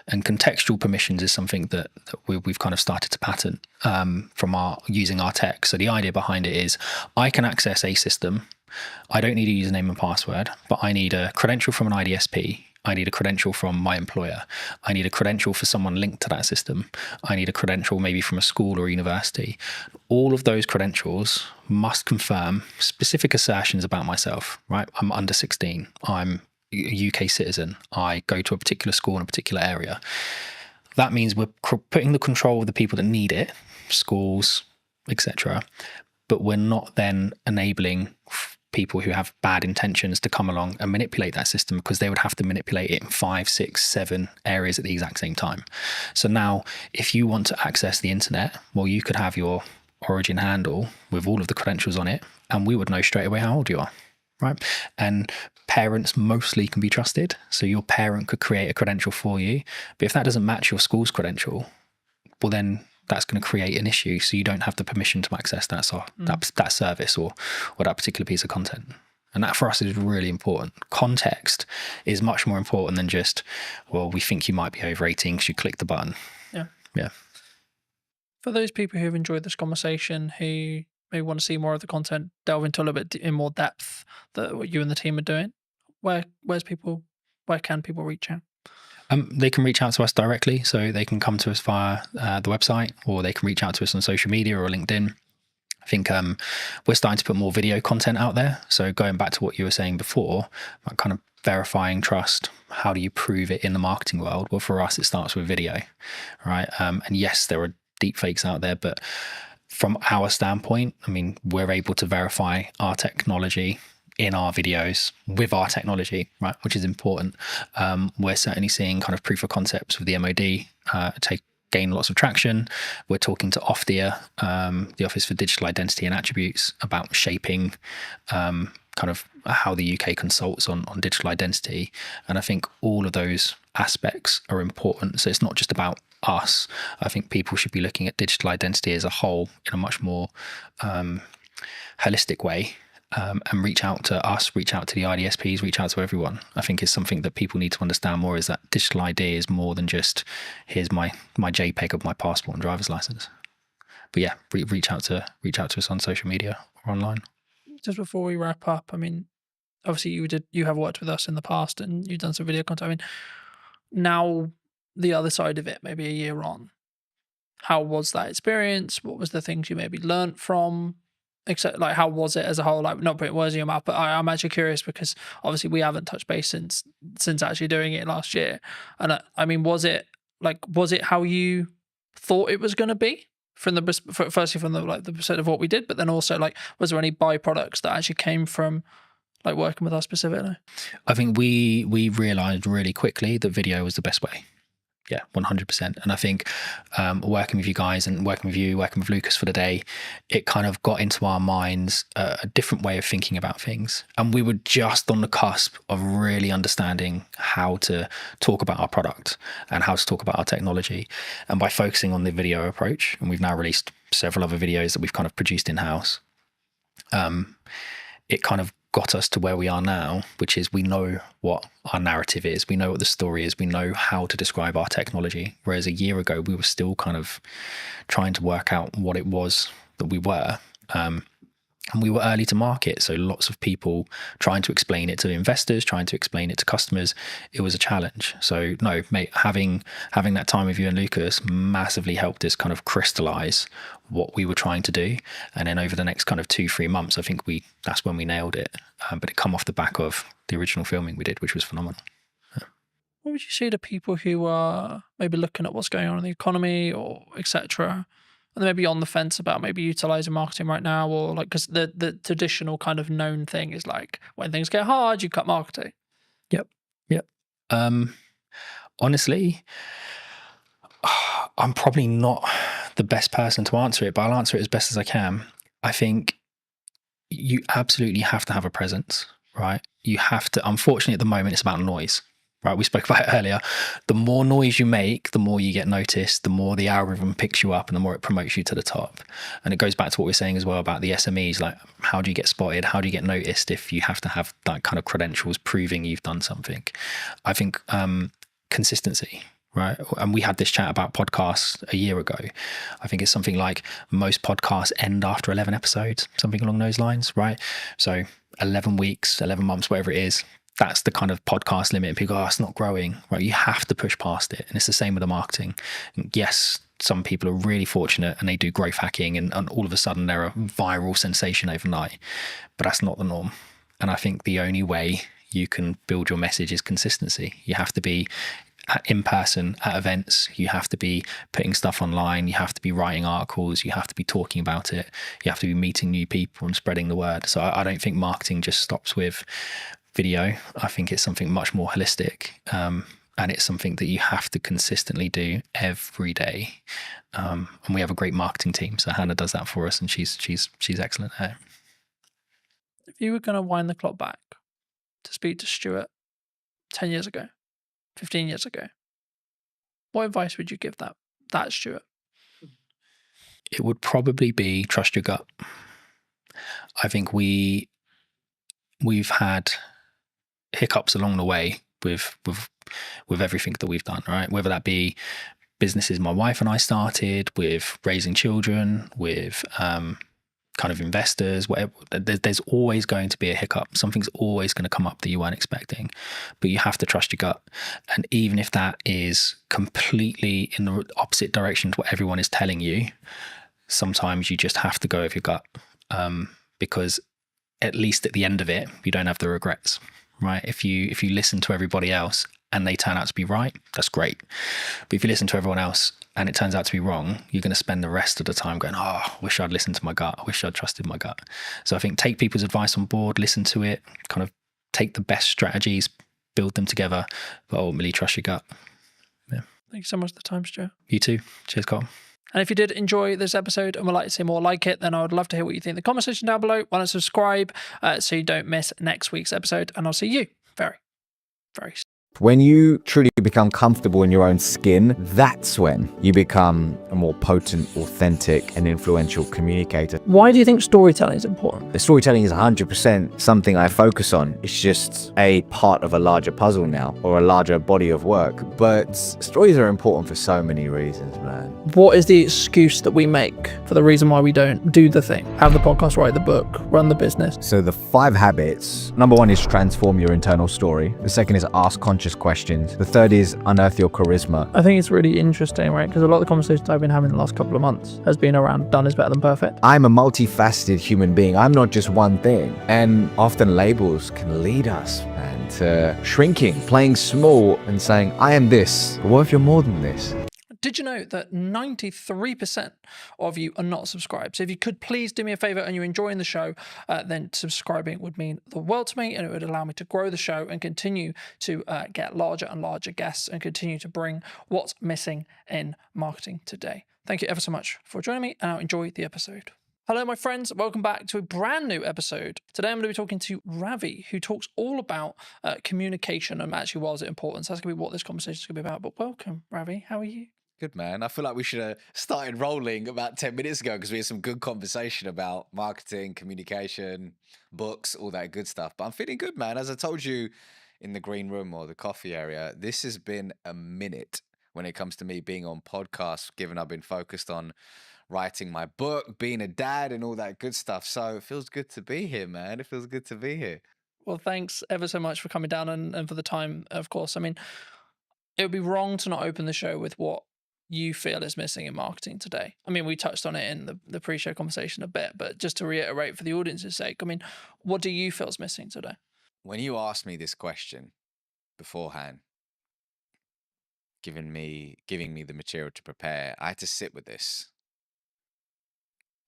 [SPEAKER 15] And contextual permissions is something that we've kind of started to patent from using our tech. So the idea behind it is, I can access a system. I don't need a username and password, but I need a credential from an IDSP. I need a credential from my employer. I need a credential for someone linked to that system. I need a credential maybe from a school or a university. All of those credentials must confirm specific assertions about myself, right? I'm under 16. I'm a UK citizen. I go to a particular school in a particular area. That means we're putting the control of the people that need it, schools, etc. But we're not then enabling people who have bad intentions to come along and manipulate that system, because they would have to manipulate it in 5, 6, 7 areas at the exact same time. So now, if you want to access the internet, well, you could have your Origin handle with all of the credentials on it, and we would know straight away how old you are, right? And parents mostly can be trusted. So your parent could create a credential for you. But if that doesn't match your school's credential, well, then that's going to create an issue. So you don't have the permission to access that service or that particular piece of content. And that for us is really important. Context is much more important than just, well, we think you might be over 18 because you click the button.
[SPEAKER 2] Yeah.
[SPEAKER 15] Yeah.
[SPEAKER 2] For those people who have enjoyed this conversation, who may want to see more of the content, delve into a little bit in more depth that what you and the team are doing, where can people reach out?
[SPEAKER 15] They can reach out to us directly, so they can come to us via the website, or they can reach out to us on social media or LinkedIn. I think we're starting to put more video content out there. So going back to what you were saying before, about kind of verifying trust, how do you prove it in the marketing world? Well, for us, it starts with video, right? And yes, there are deep fakes out there, but from our standpoint, I mean, we're able to verify our technology in our videos with our technology, right, which is important. We're certainly seeing kind of proof of concepts with the MOD gain lots of traction. We're talking to OFDIA, the Office for Digital Identity and Attributes, about shaping kind of how the UK consults on digital identity. And I think all of those aspects are important. So it's not just about us. I think people should be looking at digital identity as a whole in a much more holistic way. And reach out to us, reach out to the IDSPs, reach out to everyone. I think is something that people need to understand more, is that digital ID is more than just here's my JPEG of my passport and driver's license. But yeah, reach out to us on social media or online.
[SPEAKER 2] Just before we wrap up, I mean, obviously you have worked with us in the past and you've done some video content. I mean, now the other side of it, maybe a year on, how was that experience? What was the things you maybe learnt from? Except, like, how was it as a whole? Like, not putting words in your mouth, but I'm actually curious because obviously we haven't touched base since actually doing it last year. And I mean, was it how you thought it was going to be firstly from the perspective of what we did, but then also, like, was there any byproducts that actually came from like working with us specifically?
[SPEAKER 15] I think we realised really quickly that video was the best way. Yeah, 100%. And I think working with you guys and working with Lucas for the day, it kind of got into our minds a different way of thinking about things. And we were just on the cusp of really understanding how to talk about our product and how to talk about our technology. And by focusing on the video approach, and we've now released several other videos that we've kind of produced in-house, it kind of got us to where we are now, which is we know what our narrative is, we know what the story is, we know how to describe our technology. Whereas a year ago, we were still kind of trying to work out what it was that we were. And we were early to market, so lots of people trying to explain it to investors, trying to explain it to customers. It was a challenge. So no, mate, having that time with you and Lucas massively helped us kind of crystallize what we were trying to do. And then over the next kind of 2-3 months, I think that's when we nailed it. But it come off the back of the original filming we did, which was phenomenal.
[SPEAKER 2] What would you say to people who are maybe looking at what's going on in the economy or etc., and they may be on the fence about maybe utilizing marketing right now, or like, because the traditional kind of known thing is like when things get hard, you cut marketing.
[SPEAKER 15] Yep. Honestly, I'm probably not the best person to answer it, but I'll answer it as best as I can. I think you absolutely have to have a presence, right? You have to. Unfortunately, at the moment, it's about noise. Right, we spoke about it earlier. The more noise you make, the more you get noticed, the more the algorithm picks you up and the more it promotes you to the top. And it goes back to what we were saying as well about the SMEs, like how do you get spotted? How do you get noticed if you have to have that kind of credentials proving you've done something? I think consistency, right? And we had this chat about podcasts a year ago. I think it's something like most podcasts end after 11 episodes, something along those lines, right? So 11 weeks, 11 months, whatever it is, that's the kind of podcast limit. And people go, it's not growing, right? You have to push past it. And it's the same with the marketing. And yes, some people are really fortunate and they do growth hacking and all of a sudden they're a viral sensation overnight. But that's not the norm. And I think the only way you can build your message is consistency. You have to be in person at events. You have to be putting stuff online. You have to be writing articles. You have to be talking about it. You have to be meeting new people and spreading the word. So I don't think marketing just stops with video. I think it's something much more holistic, and it's something that you have to consistently do every day. And we have a great marketing team, so Hannah does that for us, and she's excellent at it.
[SPEAKER 2] If you were going to wind the clock back to speak to Stuart 10 years ago, 15 years ago, what advice would you give that Stuart?
[SPEAKER 15] It would probably be trust your gut. I think we've had hiccups along the way with everything that we've done, right? Whether that be businesses my wife and I started, with raising children, with kind of investors, whatever. There's always going to be a hiccup. Something's always going to come up that you weren't expecting, but you have to trust your gut. And even if that is completely in the opposite direction to what everyone is telling you, sometimes you just have to go with your gut, because at least at the end of it, you don't have the regrets, right? If you listen to everybody else and they turn out to be right, that's great. But if you listen to everyone else and it turns out to be wrong, you're going to spend the rest of the time going, oh, I wish I'd listened to my gut. I wish I'd trusted my gut. So I think take people's advice on board, listen to it, kind of take the best strategies, build them together, but ultimately trust your gut. Yeah.
[SPEAKER 2] Thank you so much for the time, Stuart.
[SPEAKER 15] You too. Cheers, Carl.
[SPEAKER 2] And if you did enjoy this episode and would like to see more like it, then I would love to hear what you think in the comment section down below. Why not subscribe so you don't miss next week's episode? And I'll see you very, very soon.
[SPEAKER 16] When you truly become comfortable in your own skin, that's when you become a more potent, authentic, and influential communicator.
[SPEAKER 2] Why do you think storytelling is important?
[SPEAKER 16] The storytelling is 100% something I focus on. It's just a part of a larger puzzle now, or a larger body of work. But stories are important for so many reasons, man.
[SPEAKER 2] What is the excuse that we make for the reason why we don't do the thing? Have the podcast, write the book, run the business.
[SPEAKER 16] So the 5 habits. Number 1 is transform your internal story. The second is ask conscious questions. The third is unearth your charisma.
[SPEAKER 2] I think it's really interesting, right? Because a lot of the conversations I've been having the last couple of months has been around done is better than perfect.
[SPEAKER 16] I'm a multifaceted human being. I'm not just one thing. And often labels can lead us, man, to shrinking, playing small and saying, I am this. But what if you're more than this?
[SPEAKER 2] Did you know that 93% of you are not subscribed? So if you could please do me a favor and you're enjoying the show, then subscribing would mean the world to me, and it would allow me to grow the show and continue to get larger and larger guests and continue to bring what's missing in marketing today. Thank you ever so much for joining me, and I'll enjoy the episode. Hello, my friends. Welcome back to a brand new episode. Today, I'm going to be talking to Ravi, who talks all about communication and actually why is it important. So that's going to be what this conversation is going to be about. But welcome, Ravi. How are you?
[SPEAKER 17] Good, man. I feel like we should have started rolling about 10 minutes ago because we had some good conversation about marketing, communication, books, all that good stuff. But I'm feeling good, man. As I told you in the green room or the coffee area, this has been a minute when it comes to me being on podcasts, given I've been focused on writing my book, being a dad and all that good stuff. So it feels good to be here, man. It feels good to be here.
[SPEAKER 2] Well, thanks ever so much for coming down and for the time, of course. I mean, it would be wrong to not open the show with what you feel is missing in marketing today. I mean, we touched on it in the pre-show conversation a bit, but just to reiterate for the audience's sake, I mean, what do you feel is missing today?
[SPEAKER 17] When you asked me this question beforehand, giving me the material to prepare, I had to sit with this.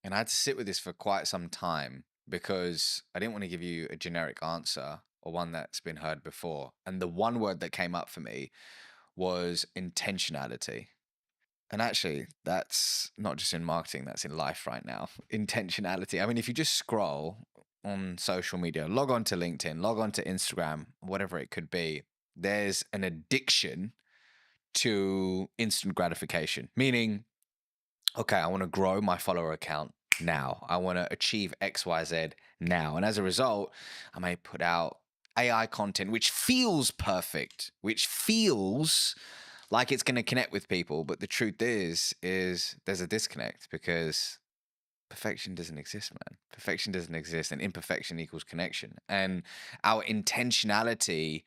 [SPEAKER 17] And I had to sit with this for quite some time because I didn't want to give you a generic answer or one that's been heard before. And the one word that came up for me was intentionality. And actually, that's not just in marketing, that's in life right now. Intentionality. I mean, if you just scroll on social media, log on to LinkedIn, log on to Instagram, whatever it could be, there's an addiction to instant gratification. Meaning, okay, I want to grow my follower account now. I want to achieve X, Y, Z now. And as a result, I may put out AI content, which feels perfect, which feels like it's going to connect with people. But the truth is there's a disconnect because perfection doesn't exist, man. Perfection doesn't exist, and imperfection equals connection. And our intentionality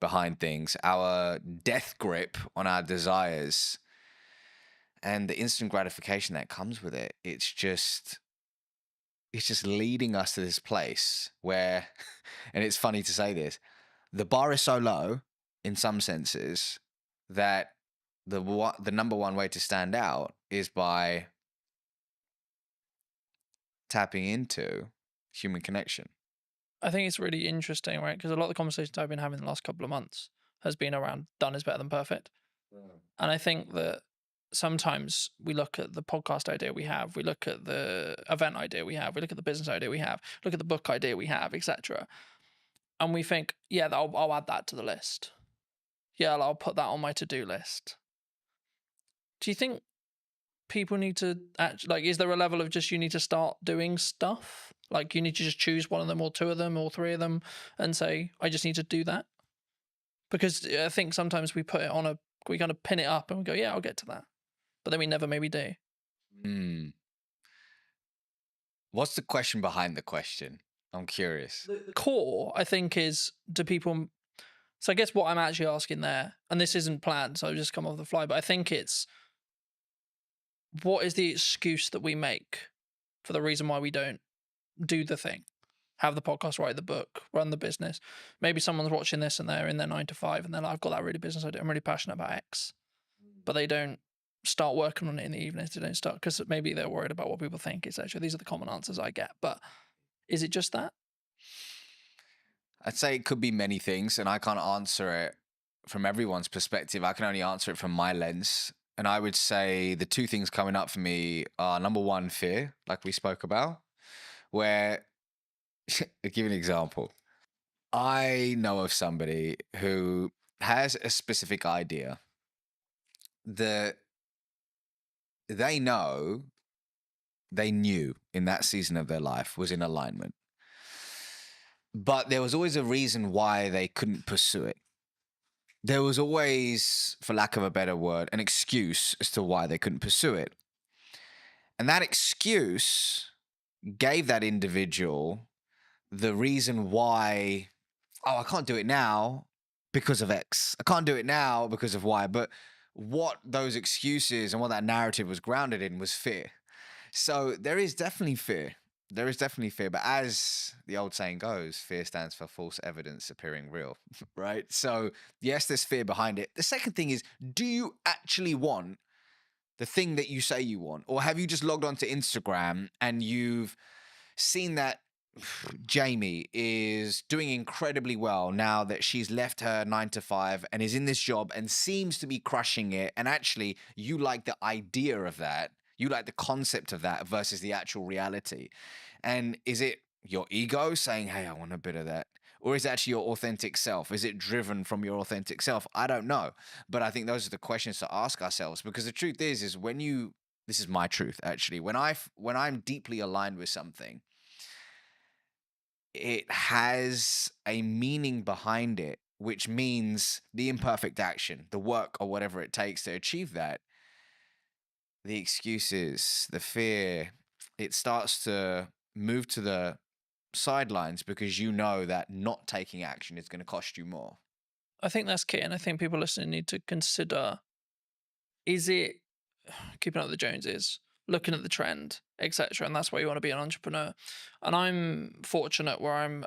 [SPEAKER 17] behind things, our death grip on our desires, and the instant gratification that comes with it, it's just leading us to this place where, and it's funny to say this, the bar is so low in some senses that the number one way to stand out is by tapping into human connection.
[SPEAKER 2] I think it's really interesting, right? Because a lot of the conversations I've been having the last couple of months has been around done is better than perfect. And I think that sometimes we look at the podcast idea we have, we look at the event idea we have, we look at the business idea we have, look at the book idea we have, etc. And we think, yeah, I'll add that to the list. Yeah, I'll put that on my to-do list. Do you think people need to is there a level of just you need to start doing stuff? Like you need to just choose one of them or two of them or three of them and say, I just need to do that? Because I think sometimes we put it on a We kind of pin it up and we go, yeah, I'll get to that. But then we never maybe do.
[SPEAKER 17] What's the question behind the question? I'm curious.
[SPEAKER 2] The core, I think, is do people... So I guess what I'm actually asking there, and this isn't planned, so I've just come off the fly, but I think it's what is the excuse that we make for the reason why we don't do the thing? Have the podcast, write the book, run the business. Maybe someone's watching this and they're in their 9 to 5 and they're like, I've got that really business idea. I'm really passionate about X. But they don't start working on it in the evenings. They don't start because maybe they're worried about what people think. It's actually, these are the common answers I get. But is it just that?
[SPEAKER 17] I'd say it could be many things, and I can't answer it from everyone's perspective. I can only answer it from my lens. And I would say the two things coming up for me are, number one, fear, like we spoke about, where, I'll give you an example. I know of somebody who has a specific idea that they knew in that season of their life was in alignment. But there was always a reason why they couldn't pursue it. There was always, for lack of a better word, an excuse as to why they couldn't pursue it. And that excuse gave that individual the reason why, I can't do it now because of X. I can't do it now because of Y. But what those excuses and what that narrative was grounded in was fear. So there is definitely fear. There is definitely fear, but as the old saying goes, fear stands for false evidence appearing real, right? So yes, there's fear behind it. The second thing is, do you actually want the thing that you say you want? Or have you just logged onto Instagram and you've seen that Jamie is doing incredibly well now that she's left her 9 to 5 and is in this job and seems to be crushing it, and actually you like the idea of that? You like the concept of that versus the actual reality. And is it your ego saying, hey, I want a bit of that? Or is it actually your authentic self? Is it driven from your authentic self? I don't know. But I think those are the questions to ask ourselves, because the truth is when you, this is my truth actually, when I'm deeply aligned with something, it has a meaning behind it, which means the imperfect action, the work or whatever it takes to achieve that. The excuses, the fear, it starts to move to the sidelines because you know that not taking action is going to cost you more.
[SPEAKER 2] I think that's key. And I think people listening need to consider, is it keeping up with the Joneses, looking at the trend, etc. And that's why you want to be an entrepreneur. And I'm fortunate where I'm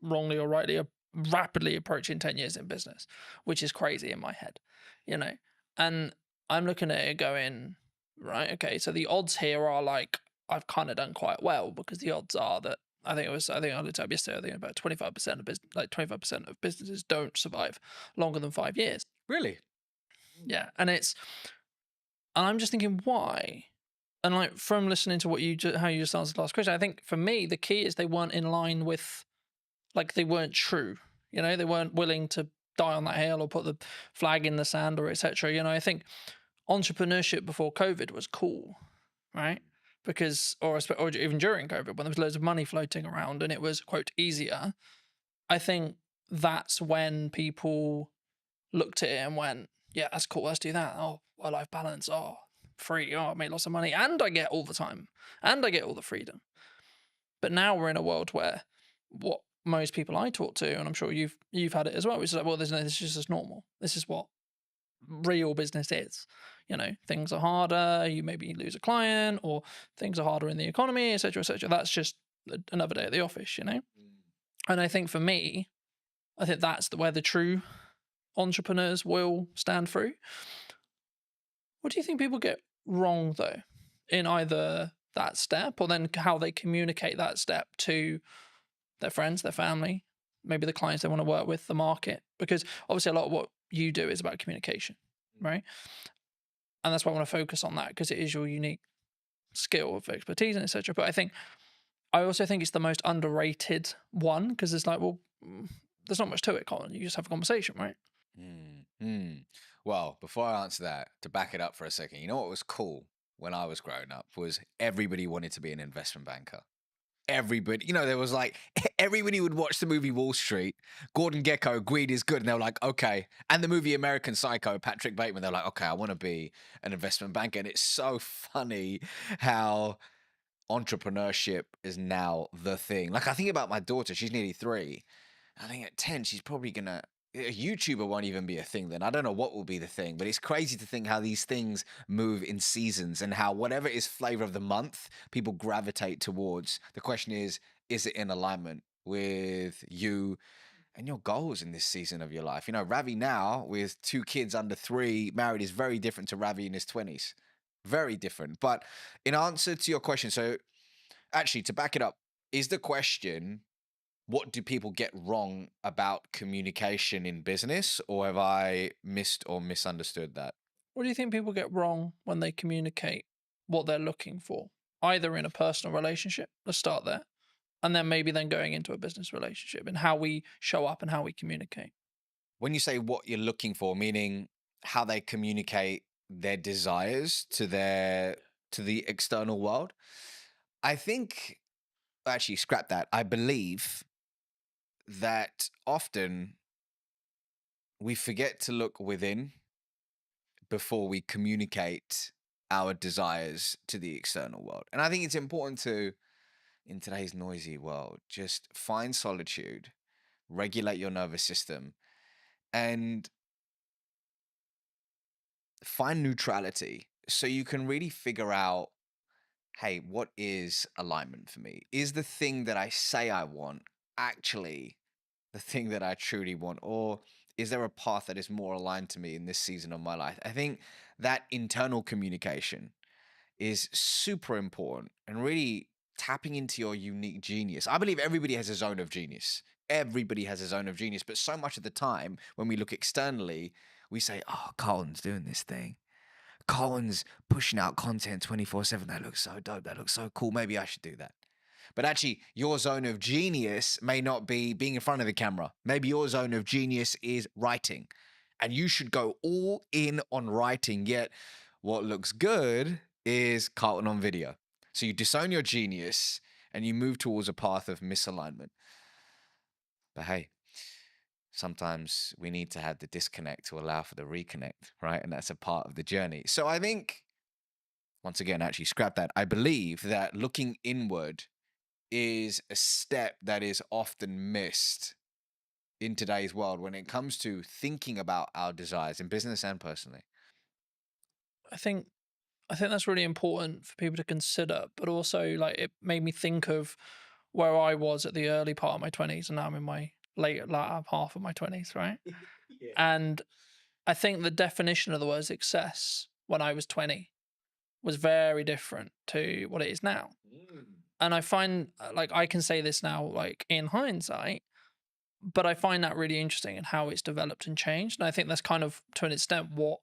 [SPEAKER 2] wrongly or rightly rapidly approaching 10 years in business, which is crazy in my head, and I'm looking at it going, right, okay, so the odds here are like, I've kind of done quite well, because the odds are that I think I looked up yesterday, I think about 25% of business, like 25% of businesses don't survive longer than 5 years.
[SPEAKER 17] Really?
[SPEAKER 2] Yeah. And I'm just thinking, why? And like, from listening to how you just answered the last question, I think for me, the key is they weren't in line with, like, they weren't true, they weren't willing to die on that hill or put the flag in the sand or etc. I think entrepreneurship before COVID was cool, right? Because, or even during COVID, when there was loads of money floating around and it was, quote, easier, I think that's when people looked at it and went, yeah, that's cool, let's do that. Oh, work-life balance, oh, free, oh, I made lots of money, and I get all the time, and I get all the freedom. But now we're in a world where what most people I talk to, and I'm sure you've had it as well, which is like, well, this is just normal. This is what real business is. Things are harder, you maybe lose a client, or things are harder in the economy, etc., etc. That's just another day at the office, And I think for me, I think that's where the true entrepreneurs will stand through. What do you think people get wrong, though, in either that step or then how they communicate that step to their friends, their family, maybe the clients they want to work with, the market? Because obviously a lot of what you do is about communication, right? And that's why I want to focus on that, because it is your unique skill of expertise and etc. But I also think it's the most underrated one, because it's like, well, there's not much to it, Colin. You just have a conversation, right?
[SPEAKER 17] Well, before I answer that, to back it up for a second, what was cool when I was growing up was everybody wanted to be an investment banker. everybody, there was like everybody would watch the movie Wall Street. Gordon Gekko, greed is good, and they were like, okay. And the movie American Psycho, Patrick Bateman, they're like, okay, I want to be an investment banker. And it's so funny how entrepreneurship is now the thing. Like, I think about my daughter, she's nearly 3. I think at 10, she's probably gonna. A YouTuber won't even be a thing then. I don't know what will be the thing, but it's crazy to think how these things move in seasons and how whatever is flavor of the month, people gravitate towards. The question is it in alignment with you and your goals in this season of your life? Ravi now with 2 kids under 3, married, is very different to Ravi in his 20s. Very different. But in answer to your question, so actually to back it up, is the question, what do people get wrong about communication in business, or have I missed or misunderstood that?
[SPEAKER 2] What do you think people get wrong when they communicate what they're looking for, either in a personal relationship, let's start there, and then maybe then going into a business relationship and how we show up and how we communicate?
[SPEAKER 17] When you say what you're looking for, meaning how they communicate their desires to the external world, I think, actually scrap that. I believe that often we forget to look within before we communicate our desires to the external world. And I think it's important to, in today's noisy world, just find solitude, regulate your nervous system, and find neutrality so you can really figure out, hey, what is alignment for me? Is the thing that I say I want actually the thing that I truly want? Or is there a path that is more aligned to me in this season of my life? I think that internal communication is super important and really tapping into your unique genius. I believe everybody has a zone of genius. Everybody has a zone of genius. But so much of the time, when we look externally, we say, oh, Colin's doing this thing. Colin's pushing out content 24/7. That looks so dope. That looks so cool. Maybe I should do that. But actually, your zone of genius may not be being in front of the camera. Maybe your zone of genius is writing. And you should go all in on writing. Yet, what looks good is Carlton on video. So you disown your genius and you move towards a path of misalignment. But hey, sometimes we need to have the disconnect to allow for the reconnect, right? And that's a part of the journey. So I think, once again, actually scrap that. I believe that looking inward is a step that is often missed in today's world when it comes to thinking about our desires in business and personally.
[SPEAKER 2] I think that's really important for people to consider, but also like it made me think of where I was at the early part of my 20s, and now I'm in my later half of my 20s, right? Yeah. And I think the definition of the word success when I was 20 was very different to what it is now. And I find, like, I can say this now, like, in hindsight, but I find that really interesting and how it's developed and changed. And I think that's kind of, to an extent, what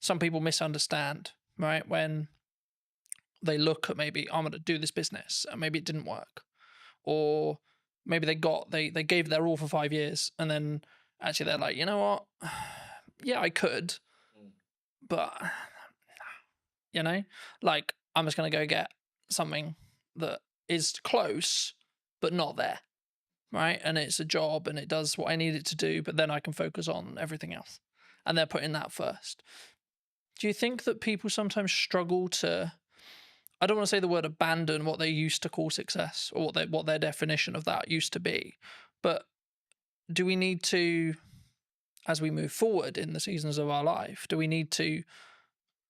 [SPEAKER 2] some people misunderstand, right? When they look at, maybe, I'm going to do this business, and maybe it didn't work. Or maybe they gave their all for 5 years, and then actually they're like, you know what? Yeah, I could, but, like, I'm just going to go get something that is close, but not there, right? And it's a job and it does what I need it to do, but then I can focus on everything else. And they're putting that first. Do you think that people sometimes struggle to, I don't want to say the word abandon what they used to call success, or what their definition of that used to be, but do we need to, as we move forward in the seasons of our life, do we need to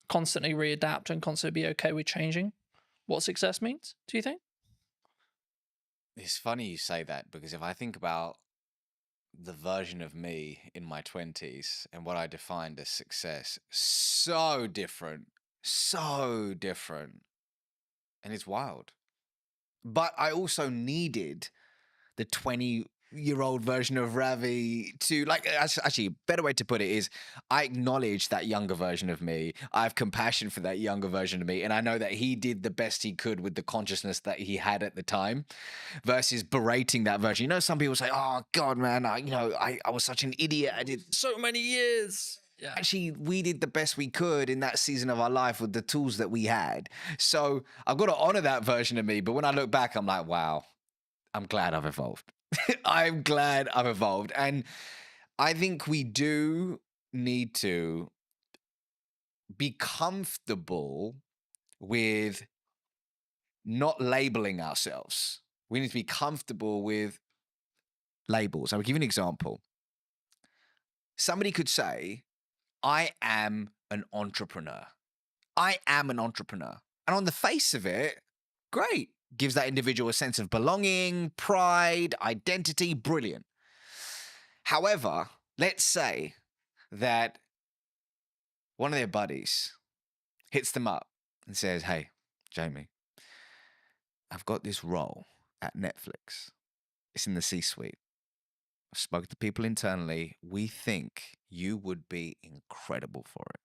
[SPEAKER 2] constantly readapt and constantly be okay with changing what success means, do you think?
[SPEAKER 17] It's funny you say that, because if I think about the version of me in my 20s and what I defined as success, so different. And it's wild. But I also needed the 20-year-old version of Ravi to, like, actually, a better way to put it is, I acknowledge that younger version of me. I have compassion for that younger version of me. And I know that he did the best he could with the consciousness that he had at the time, versus berating that version. Some people say, oh, God, man, I was such an idiot. I did
[SPEAKER 2] so many years.
[SPEAKER 17] Actually, we did the best we could in that season of our life with the tools that we had. So I've got to honor that version of me. But when I look back, I'm like, wow, I'm glad I've evolved. I'm glad I've evolved. And I think we do need to be comfortable with not labeling ourselves. We need to be comfortable with labels. I'll give you an example. Somebody could say, I am an entrepreneur. I am an entrepreneur. And on the face of it, great. Gives that individual a sense of belonging, pride, identity, brilliant. However, let's say that one of their buddies hits them up and says, hey, Jamie, I've got this role at Netflix. It's in the C-suite. I've spoken to people internally. We think you would be incredible for it.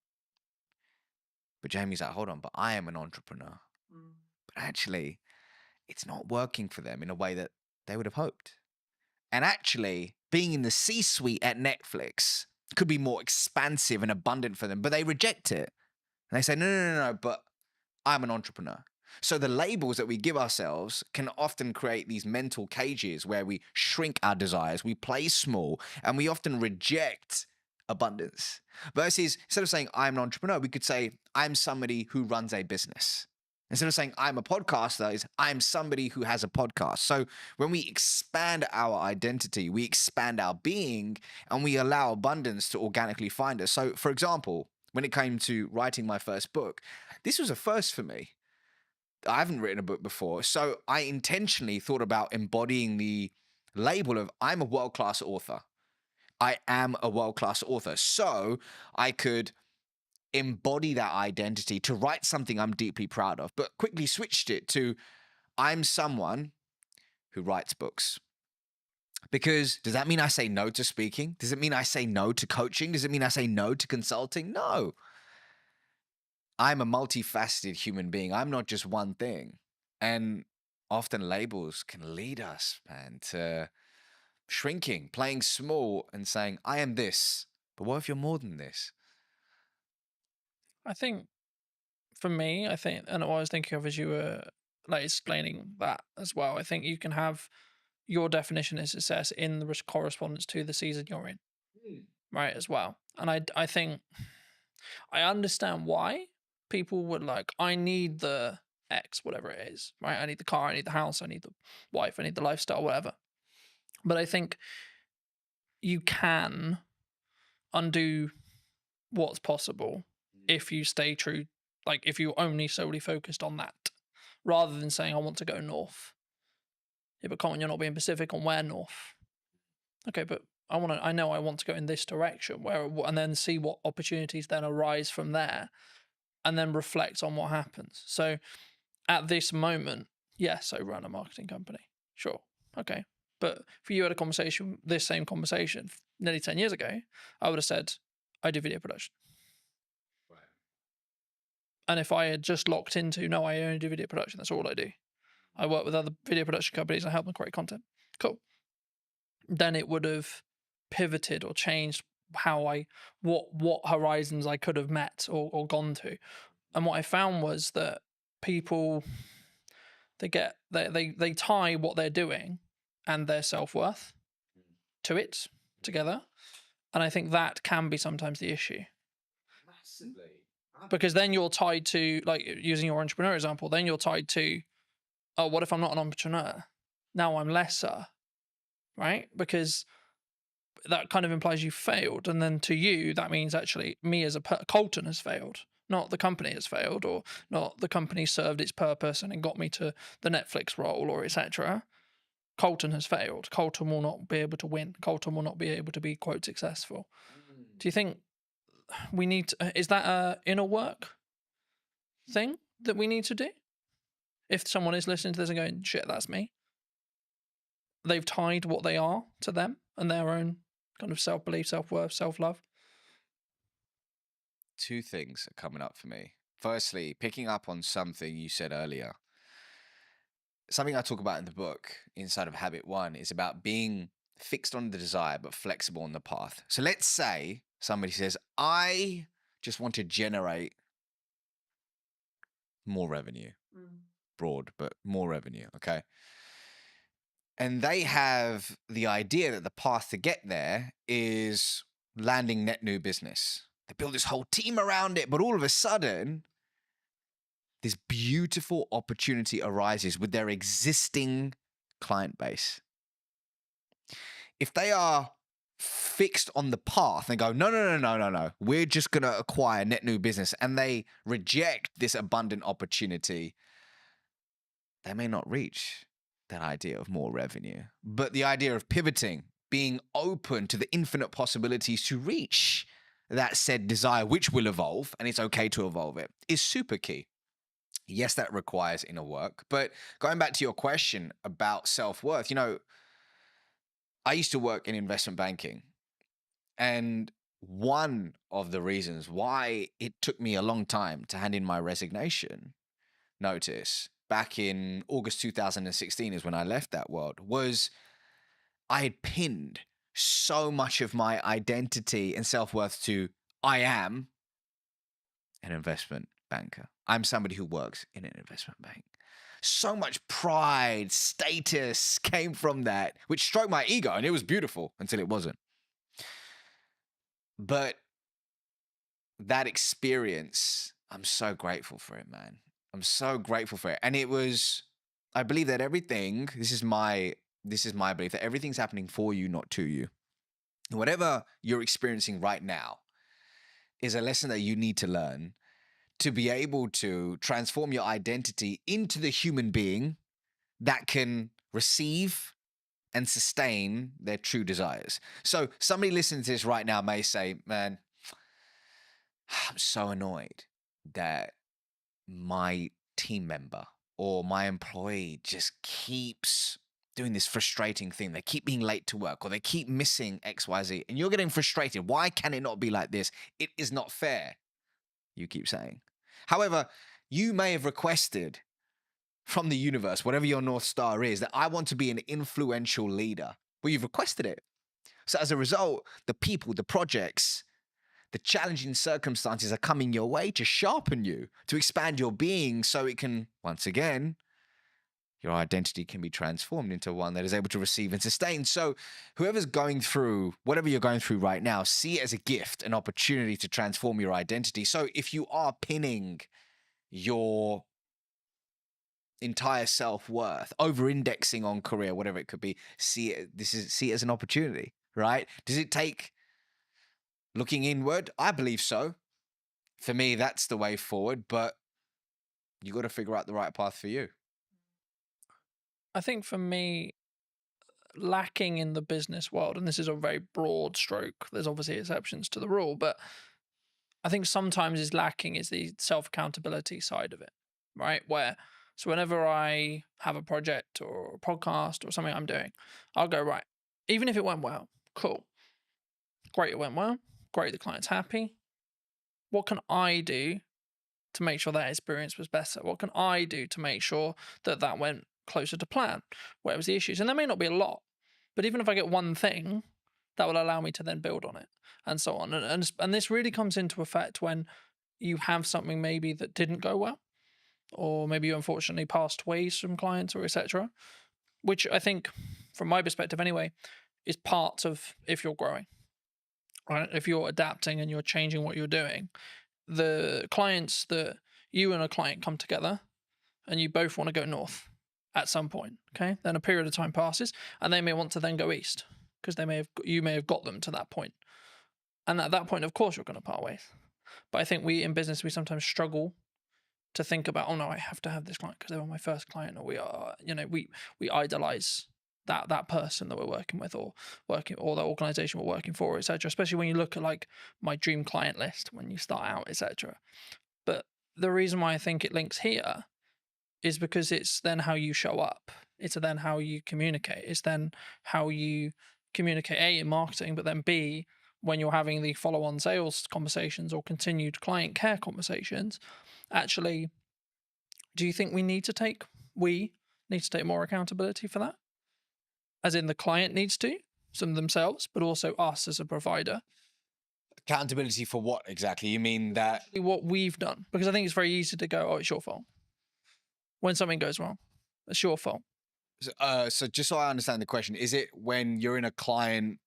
[SPEAKER 17] But Jamie's like, hold on, but I am an entrepreneur. But actually, it's not working for them in a way that they would have hoped. And actually, being in the C-suite at Netflix could be more expansive and abundant for them, but they reject it. And they say, no, but I'm an entrepreneur. So the labels that we give ourselves can often create these mental cages where we shrink our desires, we play small, and we often reject abundance. Versus, instead of saying I'm an entrepreneur, we could say I'm somebody who runs a business. Instead of saying I'm a podcaster, is I'm somebody who has a podcast. So when we expand our identity, we expand our being, and we allow abundance to organically find us. So for example, when it came to writing my first book, this was a first for me. I haven't written a book before, so I intentionally thought about embodying the label of I'm a world-class author. I am a world-class author. So I could embody that identity to write something I'm deeply proud of, but quickly switched it to I'm someone who writes books. Because does that mean I say no to speaking? Does it mean I say no to coaching? Does it mean I say no to consulting? No. I'm a multifaceted human being. I'm not just one thing. And often labels can lead us, man, to shrinking, playing small and saying, I am this. But what if you're more than this?
[SPEAKER 2] I think for me, and what I was thinking of as you were like explaining that as well, I think you can have your definition of success in the correspondence to the season you're in, right, as well. And I think I understand why people would like, I need the X, whatever it is, right? I need the car, I need the house, I need the wife, I need the lifestyle, whatever. But I think you can undo what's possible if you stay true, like if you only solely focused on that, rather than saying, I want to go north. Yeah, but come on, you're not being specific on where north. Okay, but I know I want to go in this direction, and then see what opportunities then arise from there, and then reflect on what happens. So at this moment, yes, I run a marketing company. Sure. Okay. But if you had this same conversation nearly 10 years ago, I would have said, I do video production. Right. And if I had just locked into, no, I only do video production, that's all I do. I work with other video production companies and I help them create content. Cool. Then it would have pivoted or changed what horizons I could have met or gone to. And what I found was that people, they tie what they're doing and their self-worth to it together. And I think that can be sometimes the issue. Massively. Because then you're tied to, like using your entrepreneur example, then you're tied to, oh, what if I'm not an entrepreneur? Now I'm lesser, right? Because that kind of implies you failed. And then to you, that means actually me as Colton has failed. Not the company has failed, or not the company served its purpose and it got me to the Netflix role, or etc. Colton has failed. Colton will not be able to win. Colton will not be able to be, quote, successful. Do you think we need to, is that a inner work thing that we need to do? If someone is listening to this and going, shit, that's me. They've tied what they are to them and their own kind of self-belief, self-worth, self-love.
[SPEAKER 17] Two things are coming up for me. Firstly, picking up on something you said earlier. Something I talk about in the book, inside of Habit 1, is about being fixed on the desire, but flexible on the path. So let's say somebody says, I just want to generate more revenue. Broad, but more revenue, okay? And they have the idea that the path to get there is landing net new business. They build this whole team around it, but all of a sudden, this beautiful opportunity arises with their existing client base. If they are fixed on the path and go, no, we're just going to acquire net new business, and they reject this abundant opportunity, they may not reach that idea of more revenue. But the idea of pivoting, being open to the infinite possibilities to reach that said desire, which will evolve, and it's okay to evolve it, is super key. Yes, that requires inner work. But going back to your question about self-worth, you know, I used to work in investment banking. And one of the reasons why it took me a long time to hand in my resignation notice back in August 2016 is when I left that world, was I had pinned so much of my identity and self-worth to I am an investment banker. I'm somebody who works in an investment bank. So much pride, status came from that, which stroked my ego, and it was beautiful until it wasn't. But that experience, I'm so grateful for it, man. I'm so grateful for it. And it was, I believe that everything, this is my belief, that everything's happening for you, not to you. Whatever you're experiencing right now is a lesson that you need to learn to be able to transform your identity into the human being that can receive and sustain their true desires. So somebody listening to this right now may say, man, I'm so annoyed that my team member or my employee just keeps doing this frustrating thing. They keep being late to work, or they keep missing XYZ, and you're getting frustrated. Why can it not be like this? It is not fair, you keep saying. However, you may have requested from the universe, whatever your North Star is, that I want to be an influential leader. Well, you've requested it. So as a result, the people, the projects, the challenging circumstances are coming your way to sharpen you, to expand your being so it can, once again, your identity can be transformed into one that is able to receive and sustain. So whoever's going through, whatever you're going through right now, see it as a gift, an opportunity to transform your identity. So if you are pinning your entire self-worth, over-indexing on career, whatever it could be, see it as an opportunity, right? Does it take looking inward? I believe so. For me, that's the way forward, but you got to figure out the right path for you.
[SPEAKER 2] I think for me, lacking in the business world, and this is a very broad stroke, there's obviously exceptions to the rule, but I think sometimes is lacking is the self-accountability side of it, right? So whenever I have a project or a podcast or something I'm doing, I'll go, right, even if it went well, cool. Great, it went well. Great, the client's happy. What can I do to make sure that experience was better? What can I do to make sure that that went closer to plan? Where was the issues? And there may not be a lot, but even if I get one thing, that will allow me to then build on it and so on. And this really comes into effect when you have something maybe that didn't go well, or maybe you unfortunately passed ways from clients or etc., which I think, from my perspective anyway, is part of if you're growing, right? If you're adapting and you're changing what you're doing, the clients that you and a client come together and you both want to go north at some point, okay? Then a period of time passes and they may want to then go east because you may have got them to that point. And at that point, of course, you're going to part ways. But I think in business, we sometimes struggle to think about, oh no, I have to have this client because they were my first client, or we idolize that person that we're working with, or the organization we're working for, etc. Especially when you look at like my dream client list when you start out, etc. But the reason why I think it links here is because it's then how you show up. It's then how you communicate. It's then how you communicate, A, in marketing, but then B, when you're having the follow-on sales conversations or continued client care conversations. Actually, do you think we need to take more accountability for that? As in the client needs to, some themselves, but also us as a provider.
[SPEAKER 17] Accountability for what exactly? You mean that
[SPEAKER 2] what we've done? Because I think it's very easy to go, oh, it's your fault. When something goes wrong, it's your fault.
[SPEAKER 17] So just so I understand the question, is it when you're in a client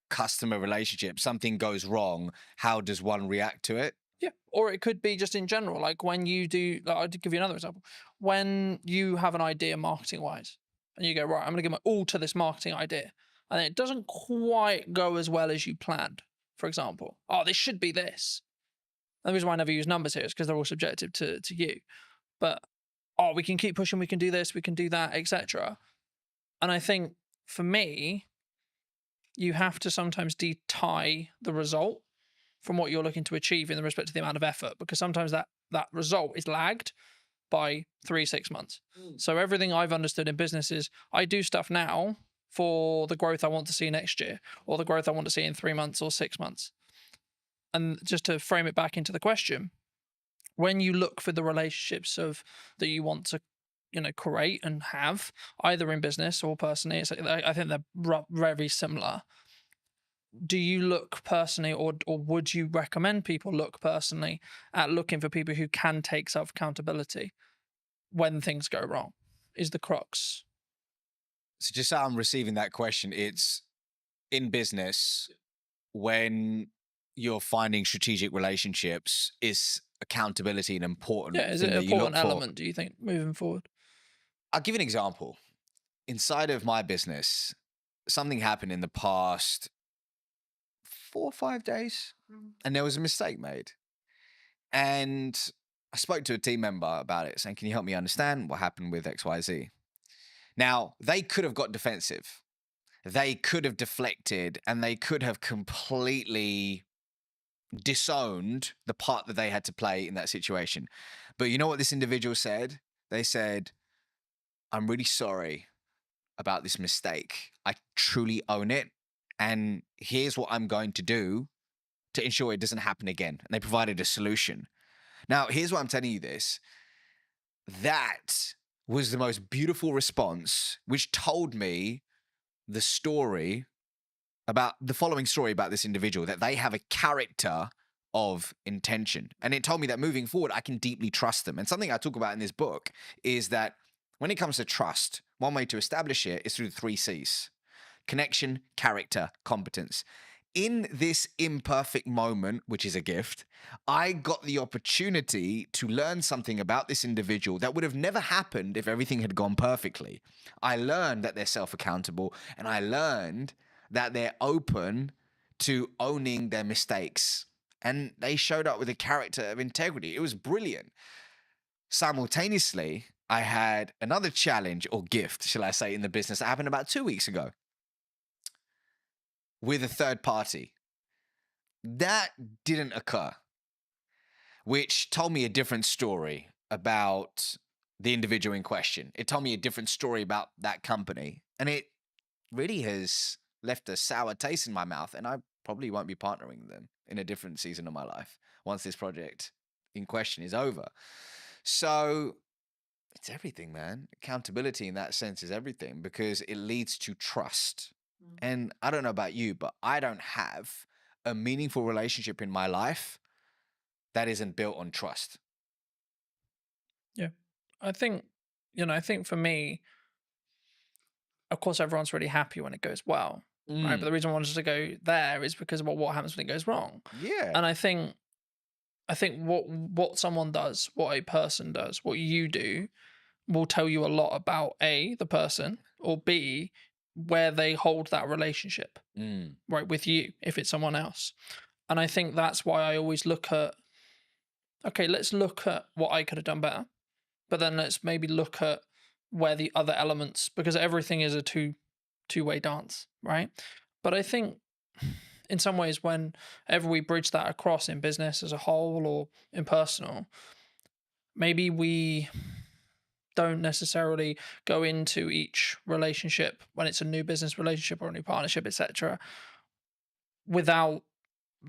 [SPEAKER 17] customer relationship, something goes wrong, how does one react to it?
[SPEAKER 2] Yeah, or it could be just in general, like when you do, like, I'll give you another example. When you have an idea marketing wise, and you go, right, I'm going to give my all to this marketing idea, and it doesn't quite go as well as you planned, for example. Oh, this should be this. And the reason why I never use numbers here is because they're all subjective to you. But, oh, we can keep pushing, we can do this, we can do that, etc. And I think for me, you have to sometimes tie the result from what you're looking to achieve in respect to the amount of effort, because sometimes that result is lagged by 3-6 months. So everything I've understood in business is I do stuff now for the growth I want to see next year, or the growth I want to see in 3 months or 6 months. And just to frame it back into the question, when you look for the relationships that you want to, create and have, either in business or personally, I think they're very similar. Do you look personally, or would you recommend people look personally at looking for people who can take self-accountability when things go wrong? Is the crux.
[SPEAKER 17] So just so I'm receiving that question, it's in business, when you're finding strategic relationships, is accountability an important
[SPEAKER 2] Yeah, is
[SPEAKER 17] thing
[SPEAKER 2] it an
[SPEAKER 17] that you look
[SPEAKER 2] important
[SPEAKER 17] for?
[SPEAKER 2] element, do you think, moving forward?
[SPEAKER 17] I'll give you an example. Inside of my business, something happened in the past 4 or 5 days, and there was a mistake made. And I spoke to a team member about it, saying, can you help me understand what happened with XYZ? Now, they could have got defensive. They could have deflected, and they could have completely disowned the part that they had to play in that situation. But you know what this individual said? They said, I'm really sorry about this mistake. I truly own it. And here's what I'm going to do to ensure it doesn't happen again. And they provided a solution. Now, here's why I'm telling you this. That was the most beautiful response, which told me the story about the following story about this individual, that they have a character of intention. And it told me that moving forward, I can deeply trust them. And something I talk about in this book is that when it comes to trust, one way to establish it is through the 3 C's: connection, character, competence. In this imperfect moment, which is a gift, I got the opportunity to learn something about this individual that would have never happened if everything had gone perfectly. I learned that they're self-accountable, and I learned that they're open to owning their mistakes. And they showed up with a character of integrity. It was brilliant. Simultaneously, I had another challenge, or gift, shall I say, in the business that happened about 2 weeks ago with a third party. That didn't occur, which told me a different story about the individual in question. It told me a different story about that company. And it really has left a sour taste in my mouth. And I probably won't be partnering with them in a different season of my life once this project in question is over. So it's everything, man. Accountability in that sense is everything, because it leads to trust. And I don't know about you, but I don't have a meaningful relationship in my life that isn't built on trust.
[SPEAKER 2] Yeah. I think for me, of course, everyone's really happy when it goes well, right? But the reason I wanted to go there is because of what happens when it goes wrong.
[SPEAKER 17] Yeah.
[SPEAKER 2] And I think what someone does, what a person does, what you do, will tell you a lot about A, the person, or B, where they hold that relationship, right, with you, if it's someone else. And I think that's why I always look at, okay, let's look at what I could have done better, but then let's maybe look at where the other elements, because everything is a two-way dance, right? But I think in some ways, whenever we bridge that across in business as a whole or in personal, maybe we don't necessarily go into each relationship when it's a new business relationship or a new partnership, etc., without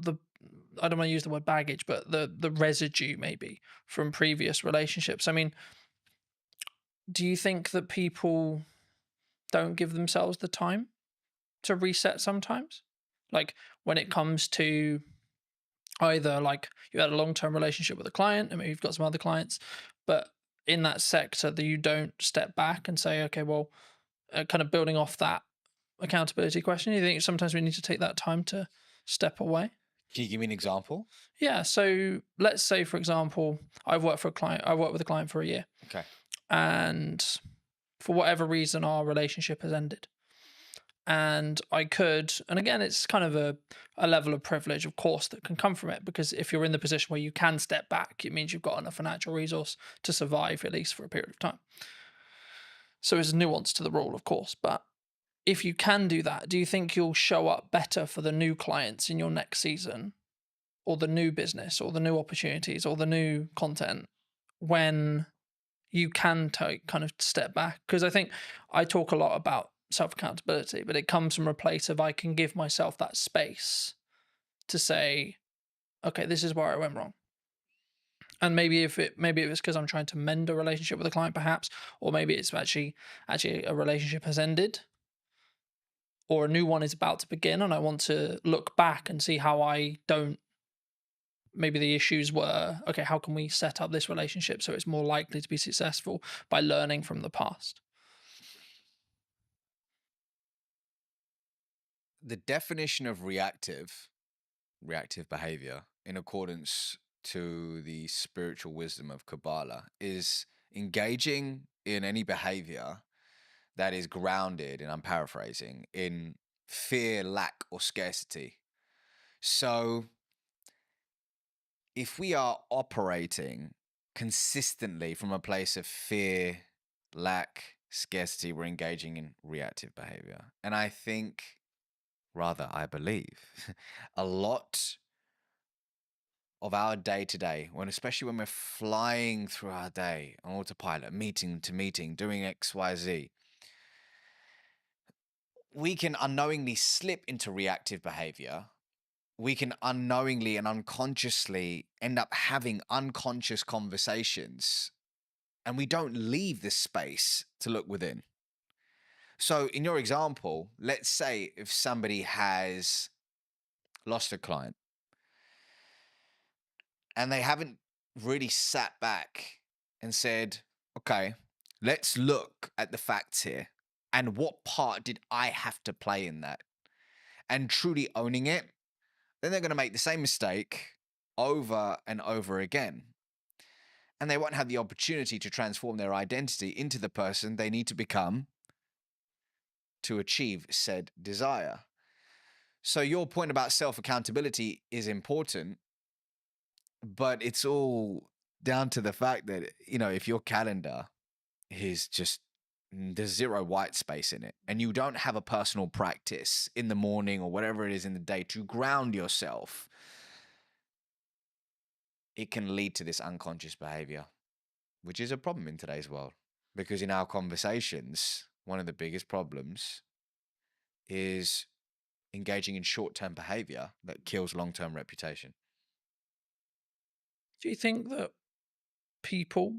[SPEAKER 2] I don't want to use the word baggage, but the residue maybe from previous relationships. I mean, do you think that people don't give themselves the time to reset sometimes? Like when it comes to either like you had a long-term relationship with a client and maybe you've got some other clients, but in that sector that you don't step back and say, okay, well, kind of building off that accountability question, you think sometimes we need to take that time to step away?
[SPEAKER 17] Can you give me an example?
[SPEAKER 2] Yeah. So let's say, for example, I worked with a client for a year.
[SPEAKER 17] Okay.
[SPEAKER 2] And for whatever reason, our relationship has ended. And I could, and again, it's kind of a level of privilege, of course, that can come from it, because if you're in the position where you can step back, it means you've got enough financial resource to survive, at least for a period of time. So there's nuance to the rule, of course. But if you can do that, do you think you'll show up better for the new clients in your next season, or the new business, or the new opportunities, or the new content when you can kind of step back? Because I think I talk a lot about self-accountability, but it comes from a place of I can give myself that space to say, okay, this is where I went wrong. And maybe if it's because I'm trying to mend a relationship with a client, perhaps, or maybe it's actually a relationship has ended, or a new one is about to begin, and I want to look back and see how I don't. Maybe the issues were, okay, how can we set up this relationship so it's more likely to be successful by learning from the past?
[SPEAKER 17] The definition of reactive behavior, in accordance to the spiritual wisdom of Kabbalah, is engaging in any behavior that is grounded, and I'm paraphrasing, in fear, lack, or scarcity. So if we are operating consistently from a place of fear, lack, scarcity, we're engaging in reactive behavior. And I think, rather, I believe, a lot of our day to day, especially when we're flying through our day on autopilot, meeting to meeting, doing X, Y, Z, we can unknowingly slip into reactive behavior. We can unknowingly and unconsciously end up having unconscious conversations, and we don't leave the space to look within. So in your example, let's say if somebody has lost a client and they haven't really sat back and said, okay, let's look at the facts here and what part did I have to play in that, and truly owning it, then they're going to make the same mistake over and over again. And they won't have the opportunity to transform their identity into the person they need to become to achieve said desire. So your point about self-accountability is important, but it's all down to the fact that, if your calendar is just, there's zero white space in it, and you don't have a personal practice in the morning or whatever it is in the day to ground yourself, it can lead to this unconscious behavior, which is a problem in today's world. Because in our conversations, one of the biggest problems is engaging in short-term behavior that kills long-term reputation.
[SPEAKER 2] Do you think that people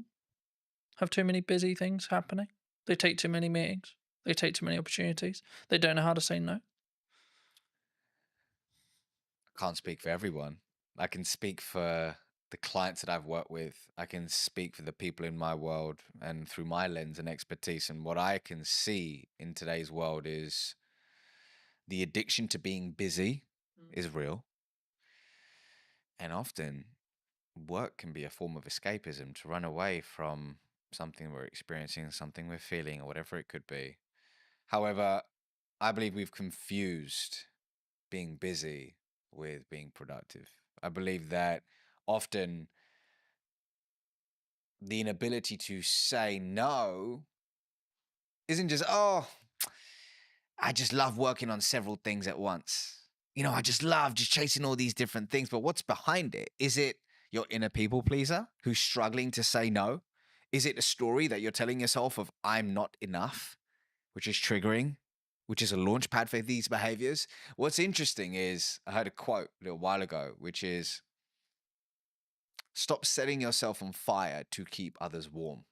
[SPEAKER 2] have too many busy things happening? They take too many meetings. They take too many opportunities. They don't know how to say no.
[SPEAKER 17] I can't speak for everyone. I can speak for the clients that I've worked with. I can speak for the people in my world and through my lens and expertise. And what I can see in today's world is the addiction to being busy is real. And often work can be a form of escapism to run away from something we're experiencing, something we're feeling, or whatever it could be. However, I believe we've confused being busy with being productive. I believe that often the inability to say no isn't just, I just love working on several things at once. I just love just chasing all these different things. But what's behind it? Is it your inner people pleaser who's struggling to say no? Is it a story that you're telling yourself of I'm not enough, which is triggering, which is a launch pad for these behaviors? What's interesting is I heard a quote a little while ago, which is, stop setting yourself on fire to keep others warm.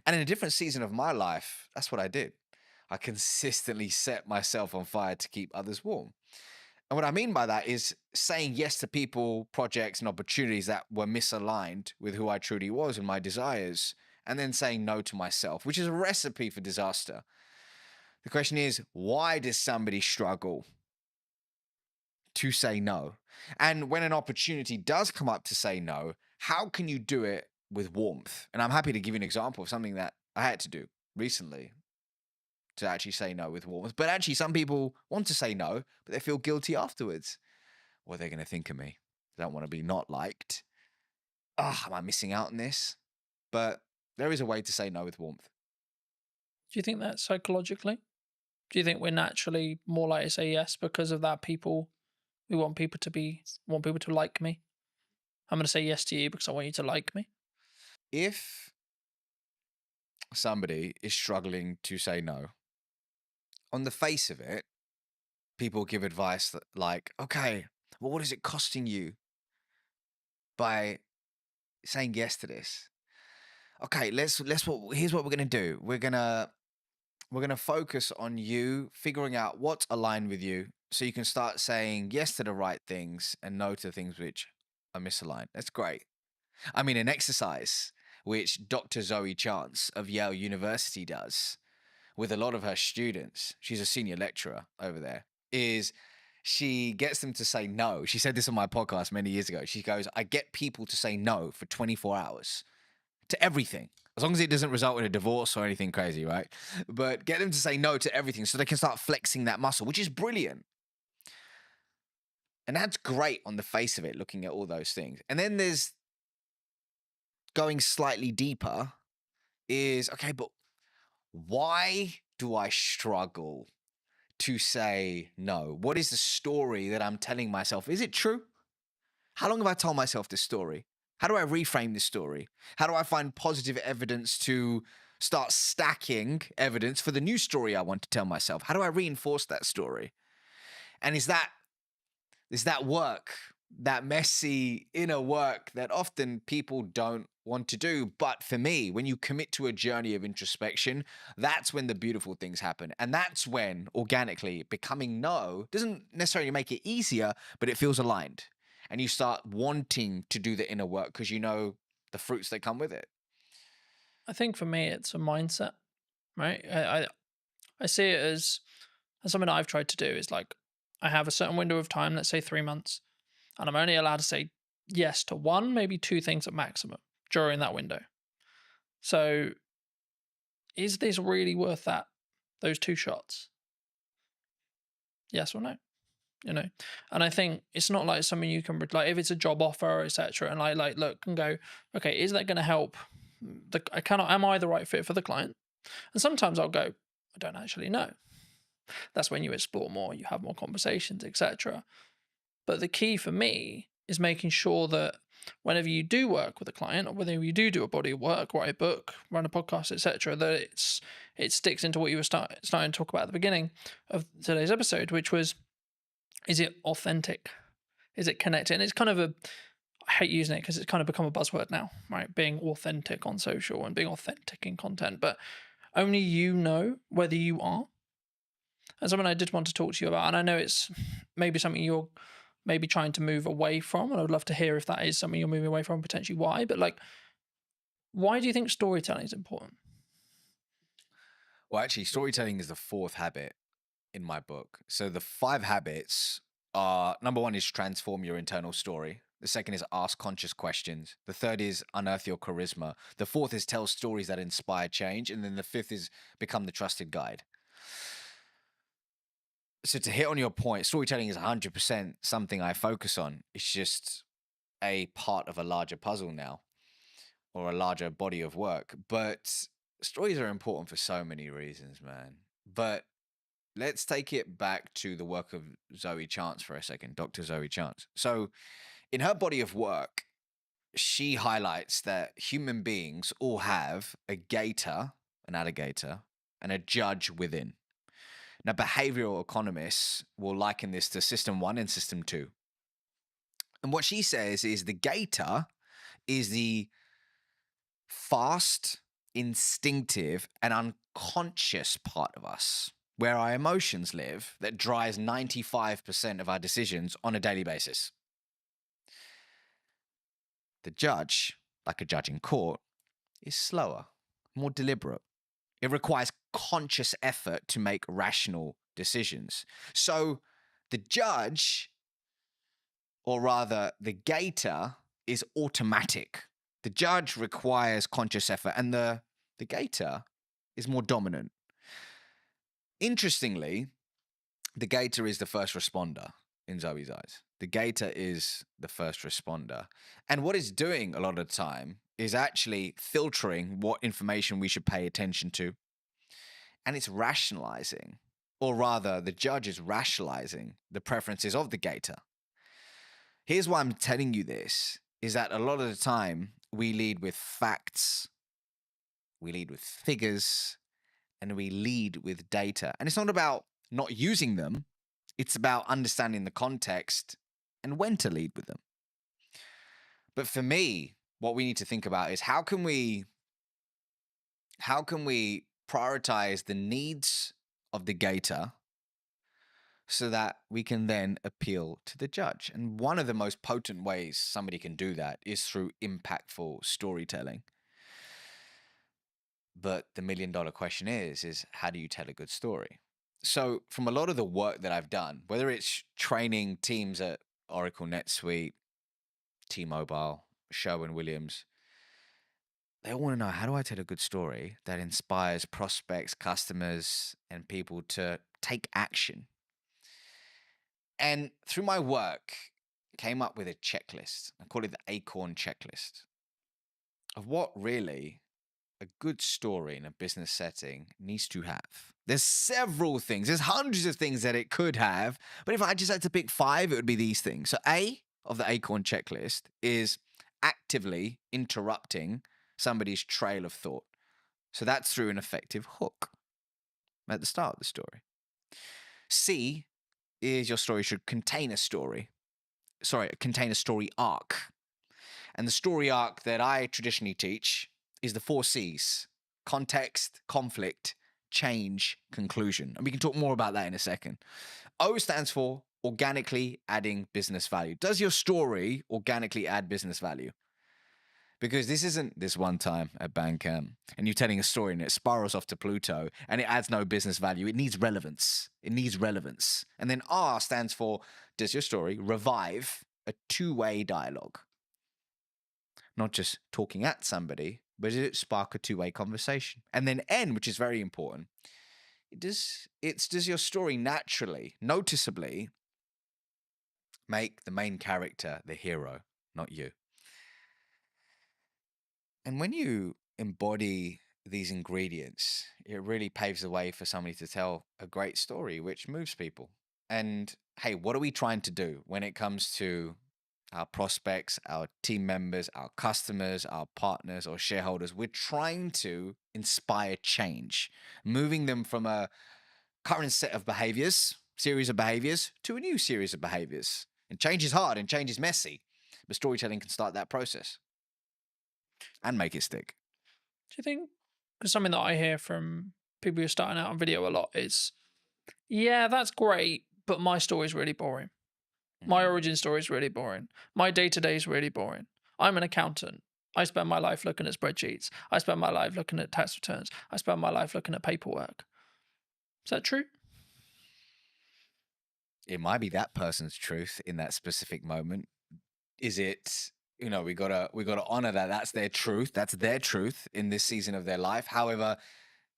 [SPEAKER 17] And in a different season of my life, that's what I did. I consistently set myself on fire to keep others warm. And what I mean by that is saying yes to people, projects, and opportunities that were misaligned with who I truly was and my desires, and then saying no to myself, which is a recipe for disaster. The question is, why does somebody struggle to say no? And when an opportunity does come up to say no, how can you do it with warmth? And I'm happy to give you an example of something that I had to do recently to actually say no with warmth. But actually, some people want to say no, but they feel guilty afterwards. What are they going to think of me? They don't want to be not liked. Am I missing out on this? But there is a way to say no with warmth.
[SPEAKER 2] Do you think that psychologically? Do you think we're naturally more likely to say yes because of that? We want people to like me. I'm going to say yes to you because I want you to like me.
[SPEAKER 17] If somebody is struggling to say no, on the face of it, people give advice that like, okay, well, what is it costing you by saying yes to this? Okay, here's what we're gonna do. We're gonna focus on you figuring out what's aligned with you, so you can start saying yes to the right things and no to things which are misaligned. That's great. I mean, an exercise which Dr. Zoe Chance of Yale University does with a lot of her students, she's a senior lecturer over there, is she gets them to say no. She said this on my podcast many years ago. She goes, I get people to say no for 24 hours to everything, as long as it doesn't result in a divorce or anything crazy, right? But get them to say no to everything so they can start flexing that muscle, which is brilliant. And that's great on the face of it, looking at all those things. And then there's going slightly deeper is, okay, but why do I struggle to say no? What is the story that I'm telling myself? Is it true? How long have I told myself this story? How do I reframe this story? How do I find positive evidence to start stacking evidence for the new story I want to tell myself? How do I reinforce that story? And is that work, that messy inner work that often people don't want to do? But for me, when you commit to a journey of introspection, that's when the beautiful things happen. And that's when organically becoming no doesn't necessarily make it easier, but it feels aligned. And you start wanting to do the inner work because you know the fruits that come with it.
[SPEAKER 2] I think for me, it's a mindset, right? I see it as something that I've tried to do is like, I have a certain window of time, let's say 3 months, and I'm only allowed to say yes to one, maybe two things at maximum during that window. So is this really worth those two shots? Yes or no? And I think it's not like something you can like if it's a job offer, etc. And like look and go, okay, is that going to help? Am I the right fit for the client? And sometimes I'll go, I don't actually know. That's when you explore more, you have more conversations, etc. But the key for me is making sure that whenever you do work with a client, or whether you do a body of work, write a book, run a podcast, etc., that it sticks into what you were starting to talk about at the beginning of today's episode, which was, is it authentic? Is it connected? And it's kind of I hate using it because it's kind of become a buzzword now, right? Being authentic on social and being authentic in content, but only you know whether you are. And something I did want to talk to you about, and I know it's maybe something you're maybe trying to move away from, and I would love to hear if that is something you're moving away from, potentially why, but like, why do you think storytelling is important?
[SPEAKER 17] Well, actually, storytelling is the fourth habit in my book. So the 5 habits are, number 1 is transform your internal story. The second is ask conscious questions. The third is unearth your charisma. The fourth is tell stories that inspire change. And then the fifth is become the trusted guide. So to hit on your point, storytelling is 100% something I focus on. It's just a part of a larger puzzle now, or a larger body of work. But stories are important for so many reasons, man. But let's take it back to the work of Zoe Chance for a second, Dr. Zoe Chance. So in her body of work, she highlights that human beings all have a gator, an alligator, and a judge within. Now, behavioral economists will liken this to system 1 and system 2. And what she says is the gator is the fast, instinctive, and unconscious part of us. where our emotions live, that drives 95% of our decisions on a daily basis. The judge, like a judge in court, is slower, more deliberate. It requires conscious effort to make rational decisions. So the judge, or rather the gator, is automatic. The judge requires conscious effort, and the gator is more dominant. Interestingly, the gator is the first responder in Zoe's eyes. The gator is the first responder. And what it's doing a lot of the time is actually filtering what information we should pay attention to. And it's rationalizing, or rather, the judge is rationalizing the preferences of the gator. Here's why I'm telling you this, is that a lot of the time we lead with facts, we lead with figures, and we lead with data. And it's not about not using them, it's about understanding the context and when to lead with them. But for me, what we need to think about is how can we prioritize the needs of the gator so that we can then appeal to the judge. And one of the most potent ways somebody can do that is through impactful storytelling. But the $1 million question is how do you tell a good story? So from a lot of the work that I've done, whether it's training teams at Oracle NetSuite, T-Mobile, Sherwin-Williams, they all want to know, how do I tell a good story that inspires prospects, customers, and people to take action? And through my work, came up with a checklist. I call it the Acorn checklist of what really a good story in a business setting needs to have. There's several things. There's hundreds of things that it could have. But if I just had to pick 5, it would be these things. So A of the Acorn checklist is actively interrupting somebody's trail of thought. So that's through an effective hook at the start of the story. C is your story should contain a story. Contain a story arc. And the story arc that I traditionally teach is the 4 C's: context, conflict, change, conclusion. And we can talk more about that in a second. O stands for organically adding business value. Does your story organically add business value? Because this isn't this one time at Bandcamp and you're telling a story and it spirals off to Pluto and it adds no business value. It needs relevance. It needs relevance. And then R stands for, does your story revive a 2-way dialogue? Not just talking at somebody, but does it spark a 2-way conversation? And then N, which is very important, does your story naturally, noticeably make the main character the hero, not you? And when you embody these ingredients, it really paves the way for somebody to tell a great story, which moves people. And hey, what are we trying to do when it comes to our prospects, our team members, our customers, our partners or shareholders? We're trying to inspire change, moving them from a current set of behaviors, series of behaviors, to a new series of behaviors. And change is hard and change is messy, but storytelling can start that process and make it stick.
[SPEAKER 2] Do you think, because something that I hear from people who are starting out on video a lot is, yeah, that's great, but my story is really boring. My origin story is really boring. My day-to-day is really boring. I'm an accountant. I spend my life looking at spreadsheets. I spend my life looking at tax returns. I spend my life looking at paperwork. Is that true?
[SPEAKER 17] It might be that person's truth in that specific moment. Is it, we gotta honor that that's their truth. That's their truth in this season of their life. However,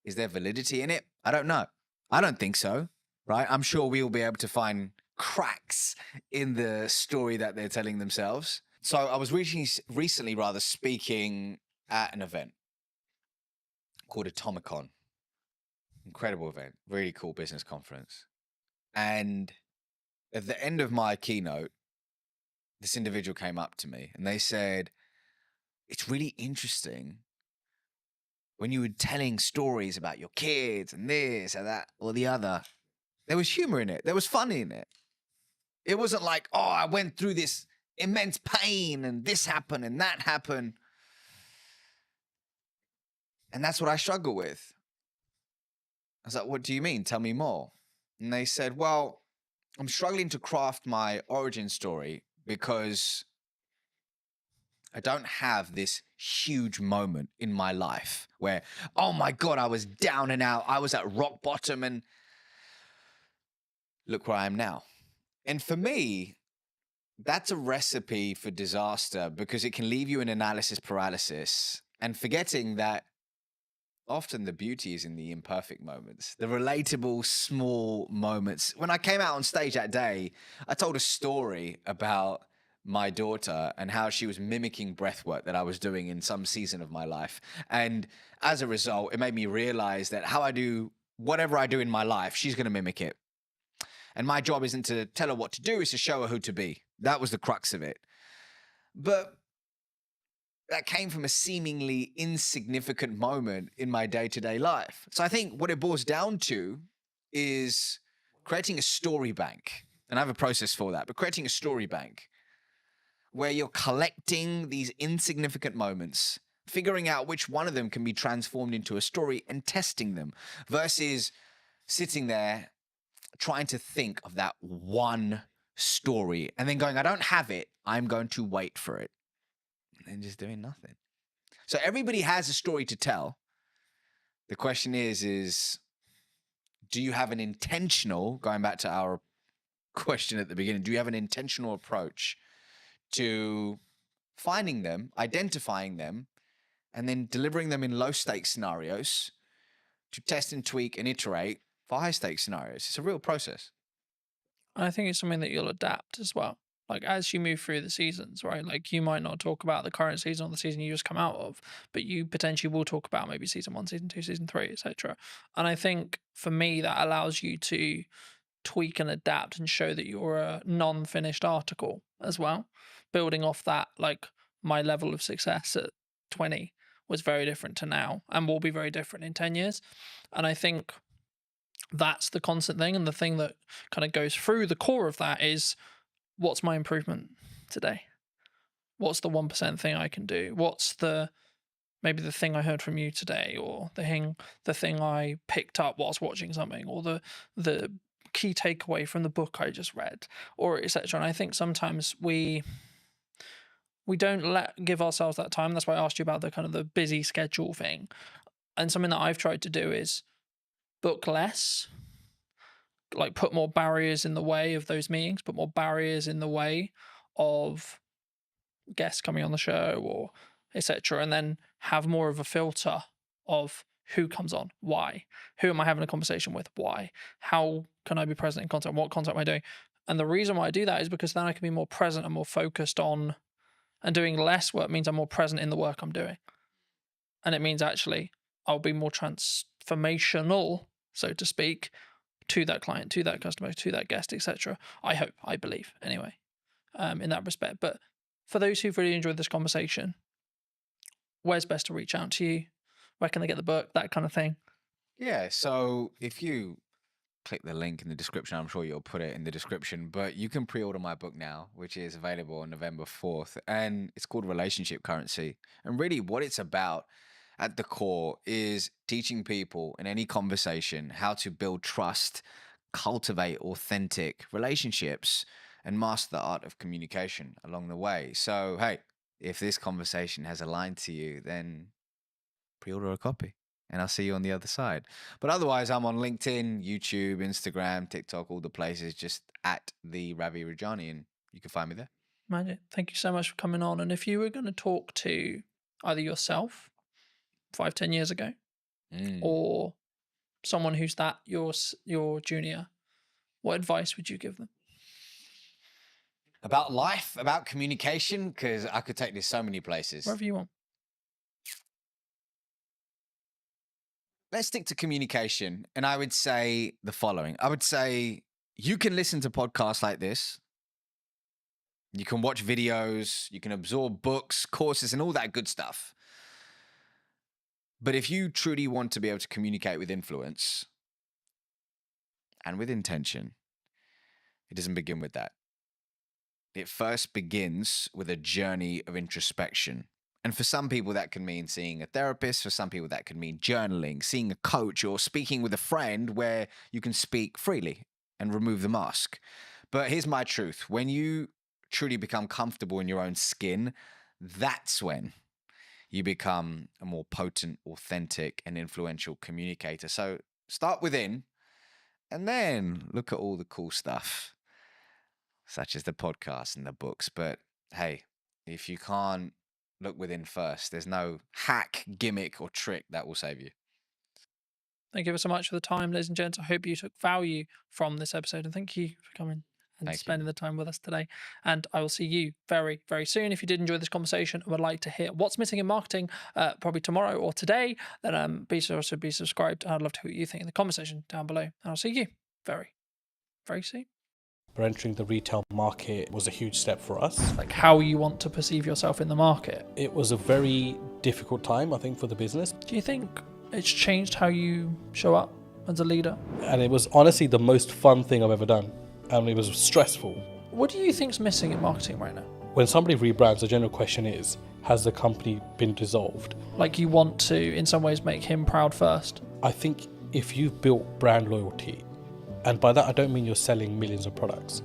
[SPEAKER 17] is there validity in it? I don't know. I don't think so, right? I'm sure we'll be able to find cracks in the story that they're telling themselves. So I was recently speaking at an event called Atomicon. Incredible event, really cool business conference. And at the end of my keynote, this individual came up to me and they said, it's really interesting when you were telling stories about your kids and this and that or the other, there was humor in it. There was fun in it. It wasn't like, oh, I went through this immense pain and this happened and that happened. And that's what I struggle with. was like, what do you mean? Tell me more. And they said, well, I'm struggling to craft my origin story because I don't have this huge moment in my life where, oh my God, I was down and out. I was at rock bottom and look where I am now. And for me, that's a recipe for disaster because it can leave you in analysis paralysis and forgetting that often the beauty is in the imperfect moments, the relatable small moments. When I came out on stage that day, I told a story about my daughter and how she was mimicking breathwork that I was doing in some season of my life. And as a result, it made me realize that how I do whatever I do in my life, she's going to mimic it. And my job isn't to tell her what to do, it's to show her who to be. That was the crux of it. But that came from a seemingly insignificant moment in my day-to-day life. So I think what it boils down to is creating a story bank. And I have a process for that, but creating a story bank where you're collecting these insignificant moments, figuring out which one of them can be transformed into a story and testing them versus sitting there trying to think of that one story and then going, I don't have it, I'm going to wait for it. And just doing nothing. So everybody has a story to tell. The question is do you have an intentional, going back to our question at the beginning, do you have an intentional approach to finding them, identifying them, and then delivering them in low stakes scenarios to test and tweak and iterate for high stakes scenarios? It's a real process.
[SPEAKER 2] I think it's something that you'll adapt as well. Like as you move through the seasons, right? Like you might not talk about the current season or the season you just come out of, but you potentially will talk about maybe season 1, season 2, season 3, etc. And I think for me that allows you to tweak and adapt and show that you're a non-finished article as well. Building off that, like my level of success at 20 was very different to now and will be very different in 10 years. And I think that's the constant thing. And the thing that kind of goes through the core of that is, what's my improvement today? What's the 1% thing I can do? What's maybe the thing I heard from you today, or the thing I picked up whilst watching something, or the key takeaway from the book I just read, or etc. And I think sometimes we don't give ourselves that time. That's why I asked you about the kind of the busy schedule thing. And something that I've tried to do is book less, like put more barriers in the way of those meetings, put more barriers in the way of guests coming on the show or etc. And then have more of a filter of who comes on, why, who am I having a conversation with, why, how can I be present in content, what content am I doing? And the reason why I do that is because then I can be more present and more focused on, and doing less work means I'm more present in the work I'm doing. And it means actually I'll be more transformational, so to speak, to that client, to that customer, to that guest, etc. I hope, I believe, anyway, in that respect. But for those who've really enjoyed this conversation, where's best to reach out to you? Where can they get the book? That kind of thing.
[SPEAKER 17] Yeah, so if you click the link in the description, I'm sure you'll put it in the description, but you can pre-order my book now, which is available on November 4th, and it's called Relationship Currency. And really what it's about at the core is teaching people in any conversation how to build trust, cultivate authentic relationships, and master the art of communication along the way. So, hey, if this conversation has aligned to you, then pre-order a copy and I'll see you on the other side. But otherwise, I'm on LinkedIn, YouTube, Instagram, TikTok, all the places, just at the Ravi Rajani, and you can find me there.
[SPEAKER 2] Magic. Thank you so much for coming on. And if you were going to talk to either yourself 5-10 years ago or someone who's your junior, what advice would you give them?
[SPEAKER 17] About life, about communication, because I could take this so many places.
[SPEAKER 2] Wherever you want.
[SPEAKER 17] Let's stick to communication. And I would say the following. I would say you can listen to podcasts like this. You can watch videos. You can absorb books, courses, and all that good stuff. But if you truly want to be able to communicate with influence and with intention, it doesn't begin with that. It first begins with a journey of introspection. And for some people, that can mean seeing a therapist. For some people, that could mean journaling, seeing a coach, or speaking with a friend where you can speak freely and remove the mask. But here's my truth. When you truly become comfortable in your own skin, that's when you become a more potent, authentic, and influential communicator. So start within and then look at all the cool stuff, such as the podcast and the books. But hey, if you can't look within first, there's no hack, gimmick, or trick that will save you.
[SPEAKER 2] Thank you ever so much for the time, ladies and gents. I hope you took value from this episode, and thank you for coming and spending the time with us today. And I will see you very, very soon. If you did enjoy this conversation and would like to hear what's missing in marketing, probably tomorrow or today, then be sure to be subscribed. I'd love to hear what you think in the comment section down below. And I'll see you very, very soon.
[SPEAKER 5] But entering the retail market was a huge step for us.
[SPEAKER 2] Like how you want to perceive yourself in the market.
[SPEAKER 5] It was a very difficult time, I think, for the business.
[SPEAKER 2] Do you think it's changed how you show up as a leader?
[SPEAKER 5] And it was honestly the most fun thing I've ever done. And it was stressful.
[SPEAKER 2] What do you think's missing in marketing right now?
[SPEAKER 5] When somebody rebrands, the general question is, has the company been dissolved?
[SPEAKER 2] Like you want to, in some ways, make him proud first?
[SPEAKER 5] I think if you've built brand loyalty, and by that I don't mean you're selling millions of products,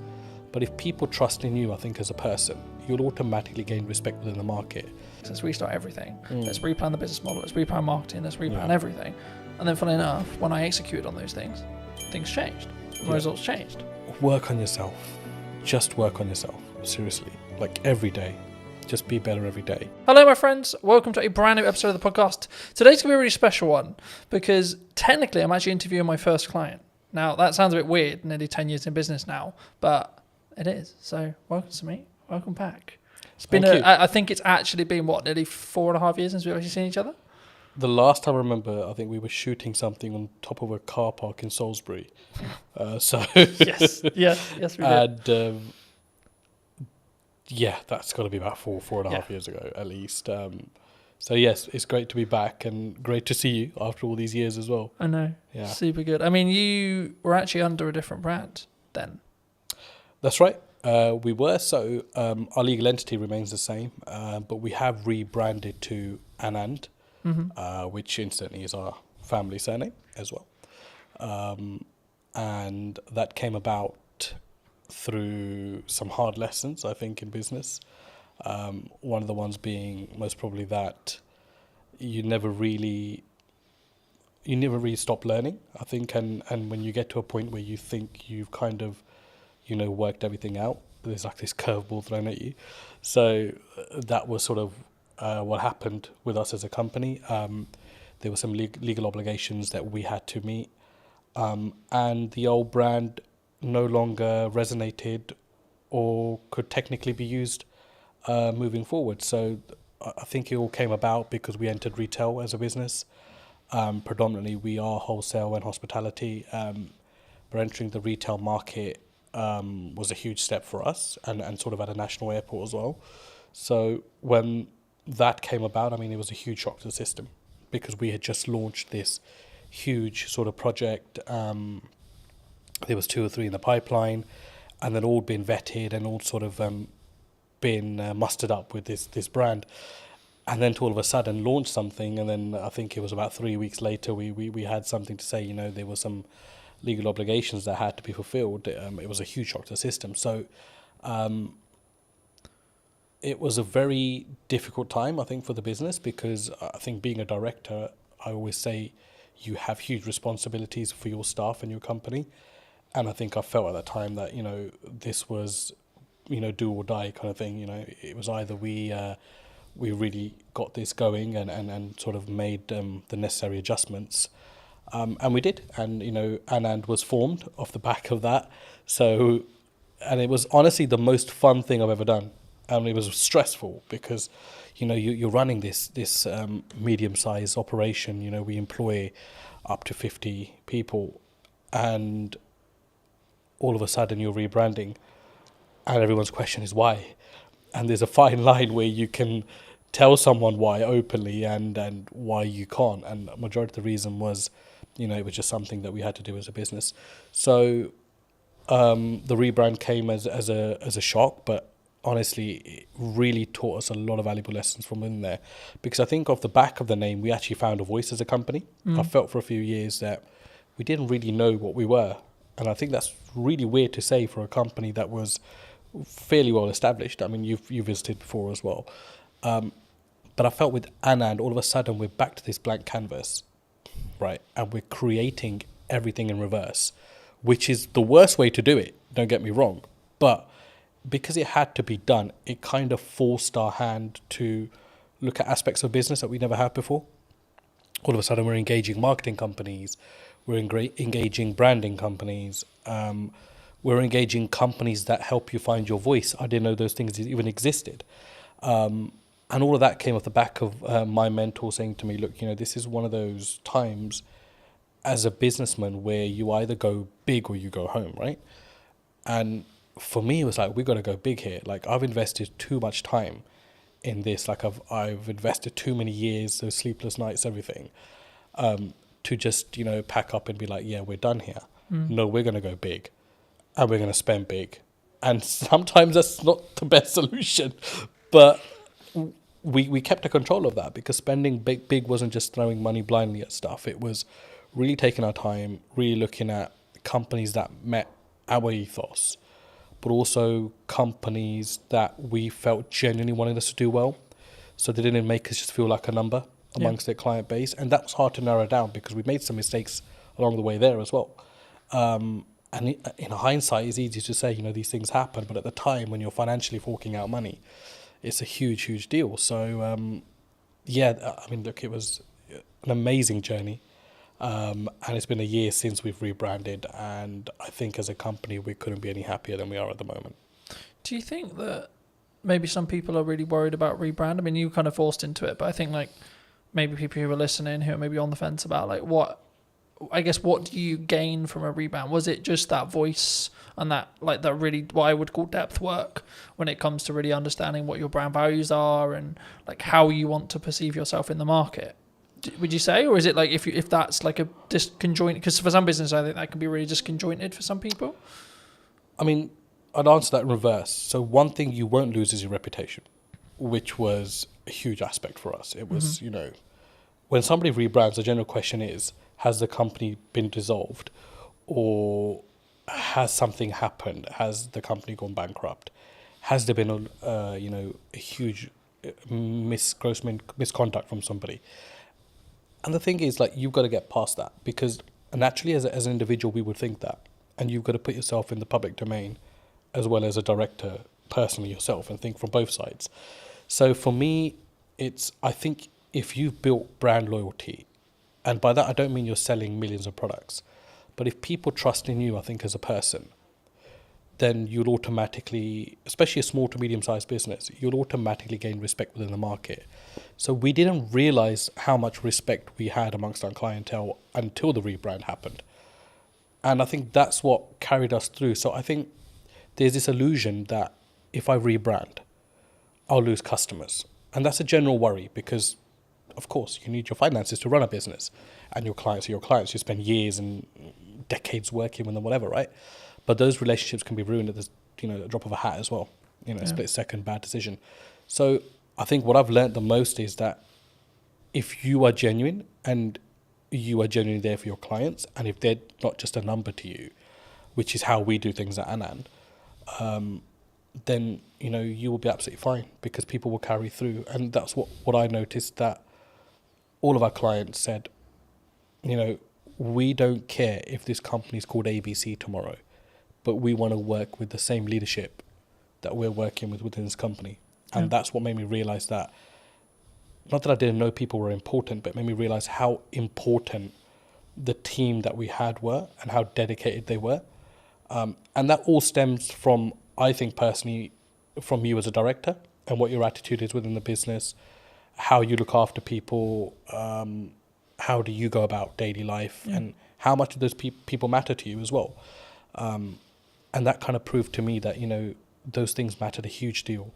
[SPEAKER 5] but if people trust in you, I think as a person, you'll automatically gain respect within the market.
[SPEAKER 2] Let's restart everything. Let's replan the business model. Let's replan marketing. Let's replan everything. And then funnily enough, when I executed on those things changed. The results changed.
[SPEAKER 5] Work on yourself. Just work on yourself. Seriously. Like every day. Just be better every day.
[SPEAKER 2] Hello, my friends. Welcome to a brand new episode of the podcast. Today's going to be a really special one because technically I'm actually interviewing my first client. Now, that sounds a bit weird, nearly 10 years in business now, but it is. So, welcome to me. Welcome back. It's been, I think it's actually been, nearly 4.5 years since we've actually seen each other?
[SPEAKER 5] The last time I remember, I think we were shooting something on top of a car park in Salisbury.
[SPEAKER 2] Yes, we did.
[SPEAKER 5] And that's got to be about 4.5 years ago at least. So yes, it's great to be back and great to see you after all these years as well.
[SPEAKER 2] I know.
[SPEAKER 5] Yeah.
[SPEAKER 2] Super good. I mean, you were actually under a different brand then.
[SPEAKER 5] That's right. We were. So our legal entity remains the same, but we have rebranded to Anand, which incidentally is our family surname as well. And that came about through some hard lessons, I think, in business. One of the ones being most probably that you never really stop learning, I think, and when you get to a point where you think you've kind of, worked everything out, there's like this curveball thrown at you. So that was sort of what happened with us as a company. There were some legal obligations that we had to meet, and the old brand no longer resonated or could technically be used moving forward. So I think it all came about because we entered retail as a business. Predominantly we are wholesale and hospitality, but entering the retail market was a huge step for us and sort of at a national airport as well. So when that came about, I mean, it was a huge shock to the system because we had just launched this huge sort of project. There was 2 or 3 in the pipeline and then all been vetted and all sort of been mustered up with this brand, and then to all of a sudden launch something, and then I think it was about 3 weeks later we had something to say, there were some legal obligations that had to be fulfilled. It was a huge shock to the system. So it was a very difficult time, I think, for the business, because I think being a director, I always say you have huge responsibilities for your staff and your company, and I think I felt at that time that this was do or die kind of thing. It was either we really got this going and sort of made the necessary adjustments, and we did, and Anand was formed off the back of that. So, and it was honestly the most fun thing I've ever done, and it was stressful because you're running this medium-sized operation. We employ up to 50 people, and all of a sudden you're rebranding. And everyone's question is why, and there's a fine line where you can tell someone why openly and why you can't. And the majority of the reason was, it was just something that we had to do as a business. So the rebrand came as a shock, but honestly, it really taught us a lot of valuable lessons from in there, because I think off the back of the name, we actually found a voice as a company. I felt for a few years that we didn't really know what we were. And I think that's really weird to say for a company that was fairly well established. I mean, you visited before as well. But I felt with Anand, all of a sudden we're back to this blank canvas, right? And we're creating everything in reverse, which is the worst way to do it, don't get me wrong. But because it had to be done, it kind of forced our hand to look at aspects of business that we never had before. All of a sudden we're engaging marketing companies, we're engaging branding companies, we're engaging companies that help you find your voice. I didn't know those things even existed. And all of that came off the back of my mentor saying to me, look, this is one of those times as a businessman where you either go big or you go home, right? And for me, it was like, we got to go big here. Like, I've invested too much time in this. Like, I've invested too many years, those sleepless nights, everything, to just, pack up and be like, yeah, we're done here. No, we're going to go big and we're going to spend big. And sometimes that's not the best solution, but we kept a control of that, because spending big wasn't just throwing money blindly at stuff. It was really taking our time, really looking at companies that met our ethos, but also companies that we felt genuinely wanted us to do well. So they didn't make us just feel like a number amongst their client base. And that was hard to narrow down, because we made some mistakes along the way there as well. And in hindsight, it's easy to say, these things happen. But at the time, when you're financially forking out money, it's a huge, huge deal. So, I mean, look, it was an amazing journey. And it's been a year since we've rebranded. And I think as a company, we couldn't be any happier than we are at the moment.
[SPEAKER 2] Do you think that maybe some people are really worried about rebrand? I mean, you kind of forced into it, but I think like maybe people who are listening who are maybe on the fence about like what do you gain from a rebrand? Was it just that voice and that really what I would call depth work when it comes to really understanding what your brand values are and like how you want to perceive yourself in the market? Would you say, or is it like if that's like a disconjointed? Because for some business, I think that can be really disconjointed for some people.
[SPEAKER 5] I mean, I'd answer that in reverse. So one thing you won't lose is your reputation, which was a huge aspect for us. It was, when somebody rebrands, the general question is, has the company been dissolved, or has something happened? Has the company gone bankrupt? Has there been a huge gross misconduct from somebody? And the thing is, like, you've got to get past that, because naturally as an individual, we would think that. And you've got to put yourself in the public domain as well as a director personally yourself and think from both sides. So for me, I think if you've built brand loyalty, and by that I don't mean you're selling millions of products, but if people trust in you, I think as a person, then you'll automatically, especially a small to medium-sized business, you'll automatically gain respect within the market. So we didn't realize how much respect we had amongst our clientele until the rebrand happened. And I think that's what carried us through. So I think there's this illusion that if I rebrand, I'll lose customers. And that's a general worry, because, of course, you need your finances to run a business. And your clients are your clients. You spend years and decades working with them, whatever, right? But those relationships can be ruined at a drop of a hat as well. A split-second bad decision. So I think what I've learned the most is that if you are genuine and you are genuinely there for your clients, and if they're not just a number to you, which is how we do things at Anand, then you will be absolutely fine, because people will carry through. And that's what I noticed, that all of our clients said, we don't care if this company is called ABC tomorrow, but we want to work with the same leadership that we're working with within this company. And that's what made me realize that, not that I didn't know people were important, but it made me realize how important the team that we had were and how dedicated they were. And that all stems from, I think personally, from you as a director and what your attitude is within the business, how you look after people, how do you go about daily life, and how much of those people matter to you as well. And that kind of proved to me that, those things mattered a huge deal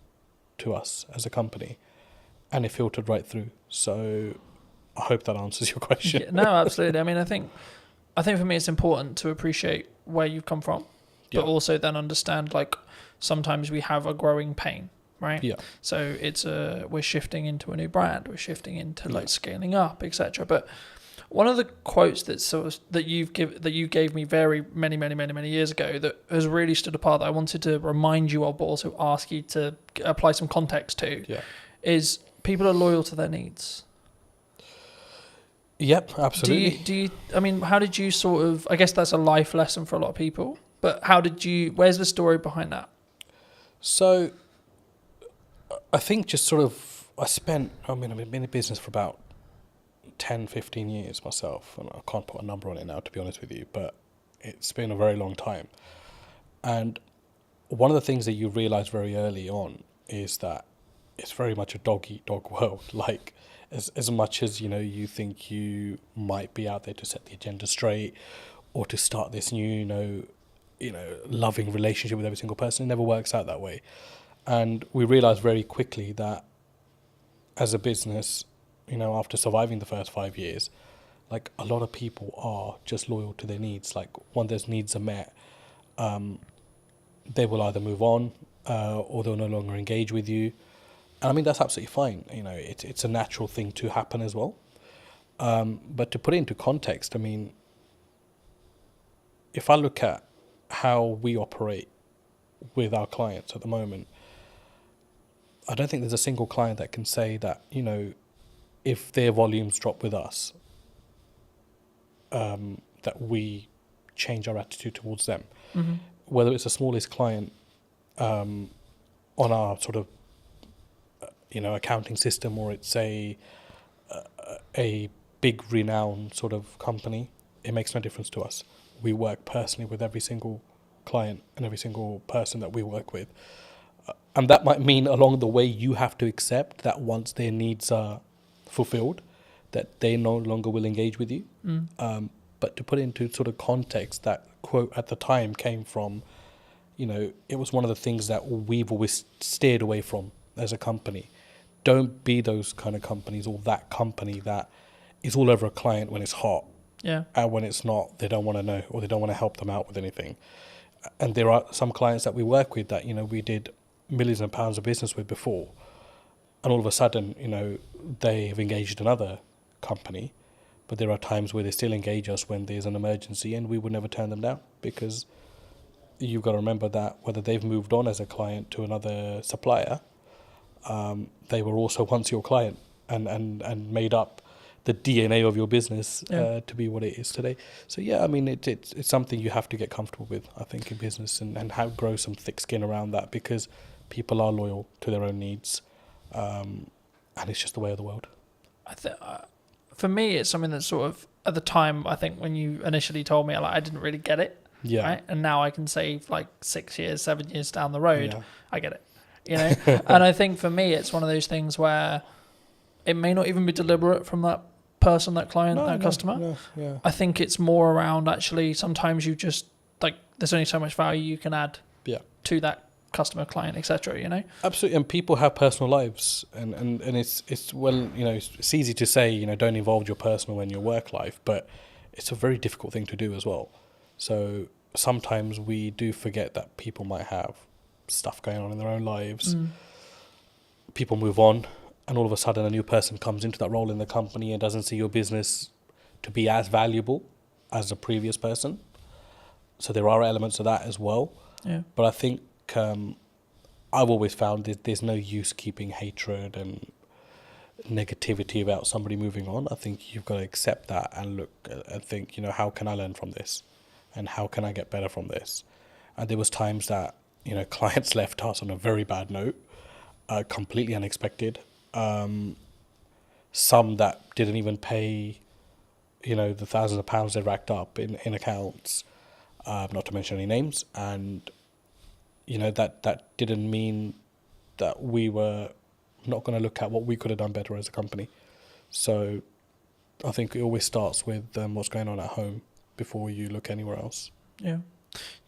[SPEAKER 5] to us as a company, and it filtered right through. So I hope that answers your question.
[SPEAKER 2] No, absolutely. I mean, I think for me, it's important to appreciate where you've come from. but also then understand like sometimes we have a growing pain, right?
[SPEAKER 5] Yeah.
[SPEAKER 2] So it's we're shifting into a new brand, we're shifting into like scaling up, etc. But one of the quotes that you gave me very many years ago that has really stood apart that I wanted to remind you of, but also ask you to apply some context to, is people are loyal to their needs.
[SPEAKER 5] Yep, absolutely.
[SPEAKER 2] Do you? I mean, how did you sort of? I guess that's a life lesson for a lot of people. But how did you? Where's the story behind that?
[SPEAKER 5] So, I think just sort of I've been in business for about 10, 15 years myself, and I can't put a number on it now, to be honest with you, but it's been a very long time. And one of the things that you realize very early on is that it's very much a dog-eat-dog world. Like, as much as, you think you might be out there to set the agenda straight or to start this new, loving relationship with every single person, it never works out that way. And we realized very quickly that as a business, after surviving the first 5 years, like a lot of people are just loyal to their needs. Like when those needs are met, they will either move on or they'll no longer engage with you. And I mean, that's absolutely fine. It's a natural thing to happen as well. But to put it into context, I mean, if I look at how we operate with our clients at the moment, I don't think there's a single client that can say that, if their volumes drop with us, that we change our attitude towards them.
[SPEAKER 2] Mm-hmm.
[SPEAKER 5] Whether it's the smallest client on our sort of, accounting system, or it's a big renowned sort of company, it makes no difference to us. We work personally with every single client and every single person that we work with. And that might mean along the way you have to accept that once their needs are fulfilled, that they no longer will engage with you. But to put it into sort of context, that quote at the time came from, it was one of the things that we've always steered away from as a company. Don't be those kind of companies, or that company that is all over a client when it's hot.
[SPEAKER 2] Yeah.
[SPEAKER 5] And when it's not, they don't want to know, or they don't want to help them out with anything. And there are some clients that we work with that, we did millions of pounds of business with before. And all of a sudden, they have engaged another company. But there are times where they still engage us when there's an emergency, and we would never turn them down, because you've got to remember that whether they've moved on as a client to another supplier, they were also once your client and made up the DNA of your business to be what it is today. So yeah, I mean, it's something you have to get comfortable with, I think, in business, and grow some thick skin around that, because people are loyal to their own needs, and it's just the way of the world.
[SPEAKER 2] For me, it's something that sort of, at the time, I think when you initially told me, I didn't really get it.
[SPEAKER 5] Yeah.
[SPEAKER 2] Right? And now I can say 6 years, 7 years down the road, I get it. And I think for me, it's one of those things where it may not even be deliberate from that person, that client, that customer.
[SPEAKER 5] Yeah.
[SPEAKER 2] I think it's more around, actually, sometimes you just, there's only so much value you can add to that customer, client, etc.
[SPEAKER 5] Absolutely. And people have personal lives, and it's well, it's easy to say, don't involve your personal and your work life, but it's a very difficult thing to do as well. So sometimes we do forget that people might have stuff going on in their own lives. People move on, and all of a sudden a new person comes into that role in the company and doesn't see your business to be as valuable as the previous person. So there are elements of that as well.
[SPEAKER 2] Yeah.
[SPEAKER 5] But I think I've always found that there's no use keeping hatred and negativity about somebody moving on. I think you've got to accept that and look and think, how can I learn from this? And how can I get better from this? And there was times that, clients left us on a very bad note, completely unexpected. Some that didn't even pay, the thousands of pounds they racked up in accounts, not to mention any names. And, that didn't mean that we were not going to look at what we could have done better as a company. So I think it always starts with what's going on at home before you look anywhere else.
[SPEAKER 2] Yeah.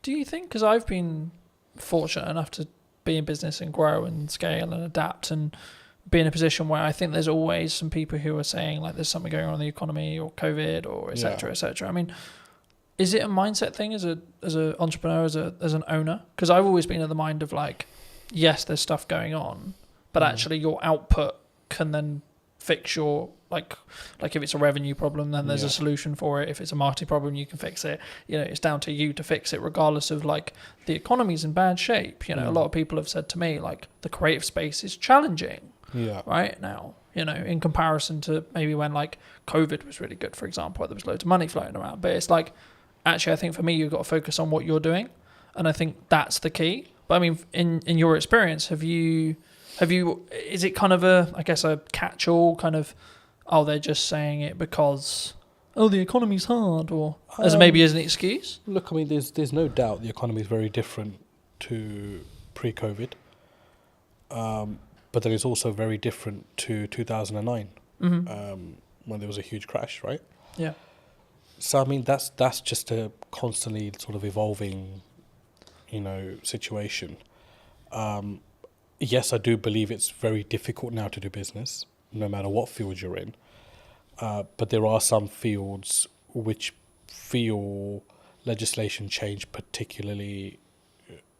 [SPEAKER 2] Do you think, because I've been fortunate enough to be in business and grow and scale and adapt and be in a position where I think there's always some people who are saying there's something going on in the economy or COVID or et cetera, et cetera. I mean, is it a mindset thing as an entrepreneur, as an owner? Because I've always been of the mind of like, yes, there's stuff going on, but actually your output can then fix your like if it's a revenue problem, then there's a solution for it. If it's a marketing problem, you can fix it. You know, it's down to you to fix it, regardless of like the economy's in bad shape. You know, a lot of people have said to me like the creative space is challenging right now. You know, in comparison to maybe when like COVID was really good, for example, where there was loads of money floating around. But it's like, actually, I think for me, you've got to focus on what you're doing, and I think that's the key. But I mean, in your experience, have you? Is it kind of a catch-all kind of? Oh, they're just saying it because the economy's hard, or as maybe as an excuse.
[SPEAKER 5] Look, I mean, there's no doubt the economy is very different to pre-COVID, but then it's also very different to 2009, when there was a huge crash, right?
[SPEAKER 2] Yeah.
[SPEAKER 5] So I mean, that's just a constantly sort of evolving, situation. Yes, I do believe it's very difficult now to do business, no matter what field you're in. But there are some fields which feel legislation change particularly,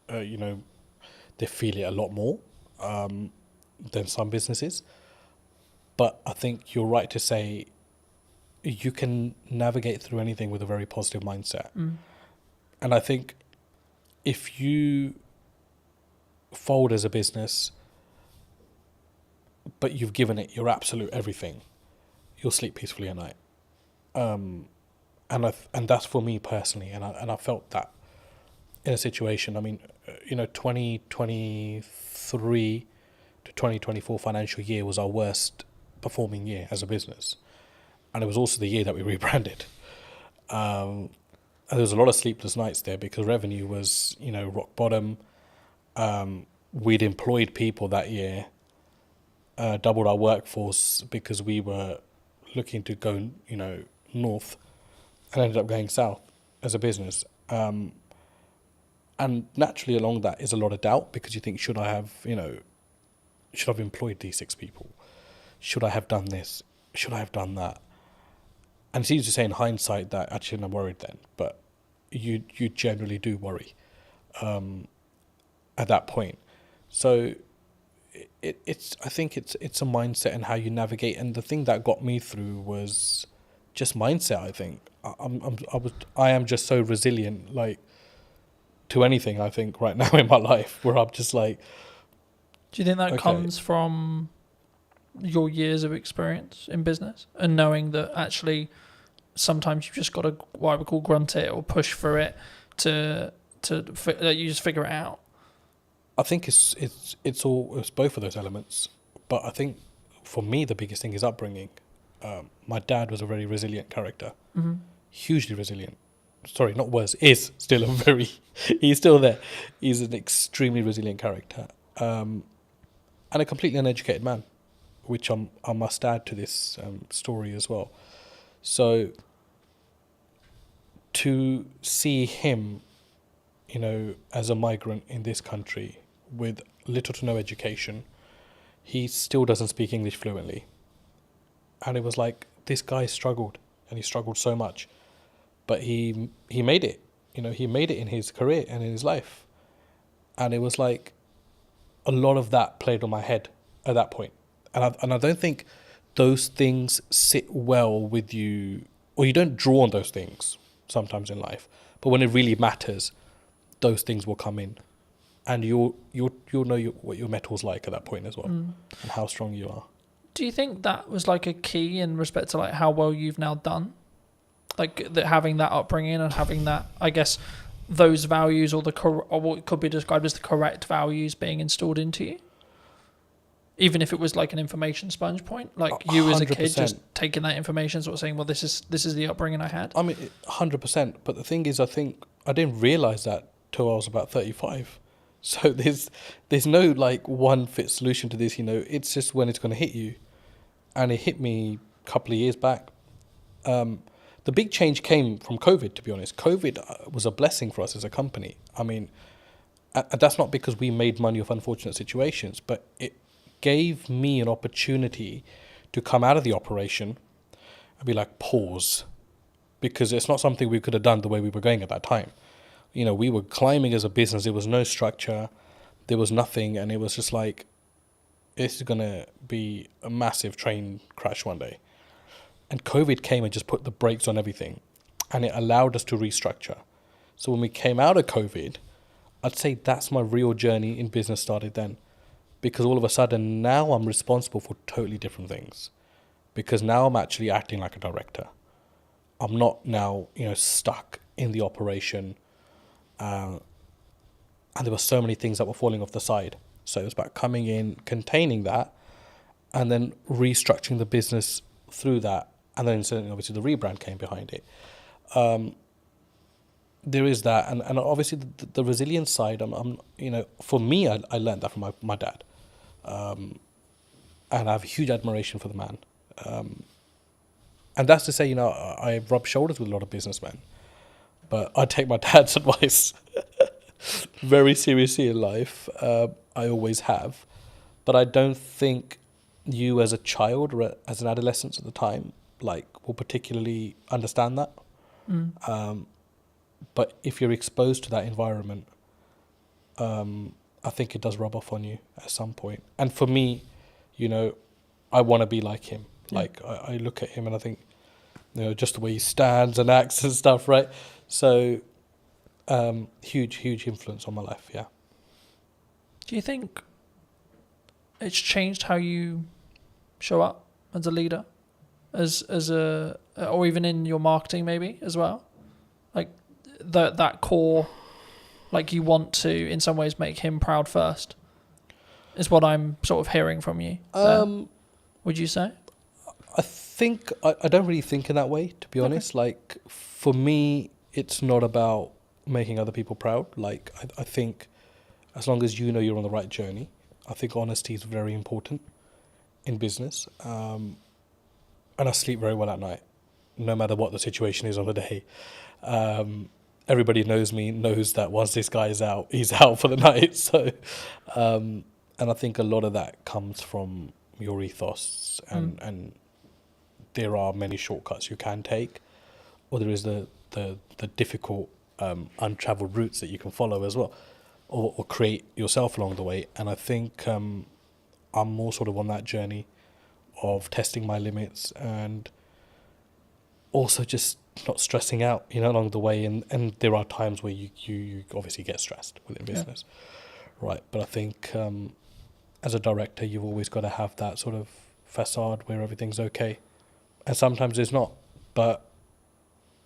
[SPEAKER 5] they feel it a lot more than some businesses. But I think you're right to say you can navigate through anything with a very positive mindset. And I think if you fold as a business, but you've given it your absolute everything, you'll sleep peacefully at night. And that's for me personally, and I felt that in a situation. I mean, 2023 to 2024 financial year was our worst performing year as a business, and it was also the year that we rebranded. And there was a lot of sleepless nights there because revenue was, rock bottom. We'd employed people that year, doubled our workforce because we were looking to go, north, and ended up going south as a business. And naturally along that is a lot of doubt because you think, should I have employed these 6 people? Should I have done this? Should I have done that? And it's easy to say in hindsight that actually I'm worried then, but you generally do worry at that point. So I think it's a mindset and how you navigate. And the thing that got me through was just mindset. I think I am just so resilient, like to anything. I think right now in my life, where I'm just like.
[SPEAKER 2] Do you think that comes from your years of experience in business and knowing that actually sometimes you've just got to what I would call grunt it or push for it to you just figure it out?
[SPEAKER 5] I think it's both of those elements, but I think for me the biggest thing is upbringing. My dad was a very resilient character, hugely resilient. Sorry, not was, is still he's still there. He's an extremely resilient character, and a completely uneducated man, which I must add to this story as well. So to see him, as a migrant in this country with little to no education, he still doesn't speak English fluently. And it was like, this guy struggled, and he struggled so much. But he made it, he made it in his career and in his life. And it was like, a lot of that played on my head at that point. And I don't think those things sit well with you, or you don't draw on those things sometimes in life. But when it really matters, those things will come in, and you'll know what your metal's like at that point as well, and how strong you are.
[SPEAKER 2] Do you think that was like a key in respect to like how well you've now done, like having that upbringing and having that, I guess, those values or what could be described as the correct values being installed into you? Even if it was like an information sponge point, like you 100%. As a kid just taking that information, sort of saying, well, this is the upbringing I had.
[SPEAKER 5] I mean, 100%. But the thing is, I think I didn't realise that till I was about 35. So there's no like one fit solution to this. It's just when it's going to hit you, and it hit me a couple of years back. The big change came from COVID. To be honest, COVID was a blessing for us as a company. I mean, and that's not because we made money off unfortunate situations, but it gave me an opportunity to come out of the operation and be like, pause, because it's not something we could have done the way we were going at that time. You know, we were climbing as a business. There was no structure. There was nothing. And it was just like, it's going to be a massive train crash one day. And COVID came and just put the brakes on everything. And it allowed us to restructure. So when we came out of COVID, I'd say that's my real journey in business started then. Because all of a sudden now I'm responsible for totally different things. Because now I'm actually acting like a director. I'm not now, you know, stuck in the operation. And there were so many things that were falling off the side. So it was about coming in, containing that, and then restructuring the business through that. And then certainly, obviously, the rebrand came behind it. There is that. And obviously, the resilience side, I'm you know, for me, I learned that from my dad. And I have huge admiration for the man. And that's to say, you know, I rub shoulders with a lot of businessmen. But I take my dad's advice very seriously in life. I always have. But I don't think you as a child or as an adolescent at the time, like, will particularly understand that. But if you're exposed to that environment, I think it does rub off on you at some point. And for me, you know, I want to be like him. Like, I look at him and I think, you know, just the way he stands and acts and stuff, right? So, huge influence on my life, yeah.
[SPEAKER 2] Do you think it's changed how you show up as a leader, as a, or even in your marketing maybe as well? Like that core, like you want to in some ways make him proud first, is what I'm sort of hearing from you. Would you say?
[SPEAKER 5] I think I don't really think in that way, to be honest. Like, for me, it's not about making other people proud. Like, I think as long as you know you're on the right journey, I think honesty is very important in business. And I sleep very well at night, no matter what the situation is on the day. Everybody knows me, knows that once this guy is out, he's out for the night. So, and I think a lot of that comes from your ethos, and there are many shortcuts you can take, or there is the difficult untraveled routes that you can follow as well, or create yourself along the way. And I think I'm more sort of on that journey of testing my limits and also just not stressing out, you know, along the way. And there are times where you obviously get stressed within business, right? But I think as a director, you've always got to have that sort of facade where everything's okay. And sometimes it's not, but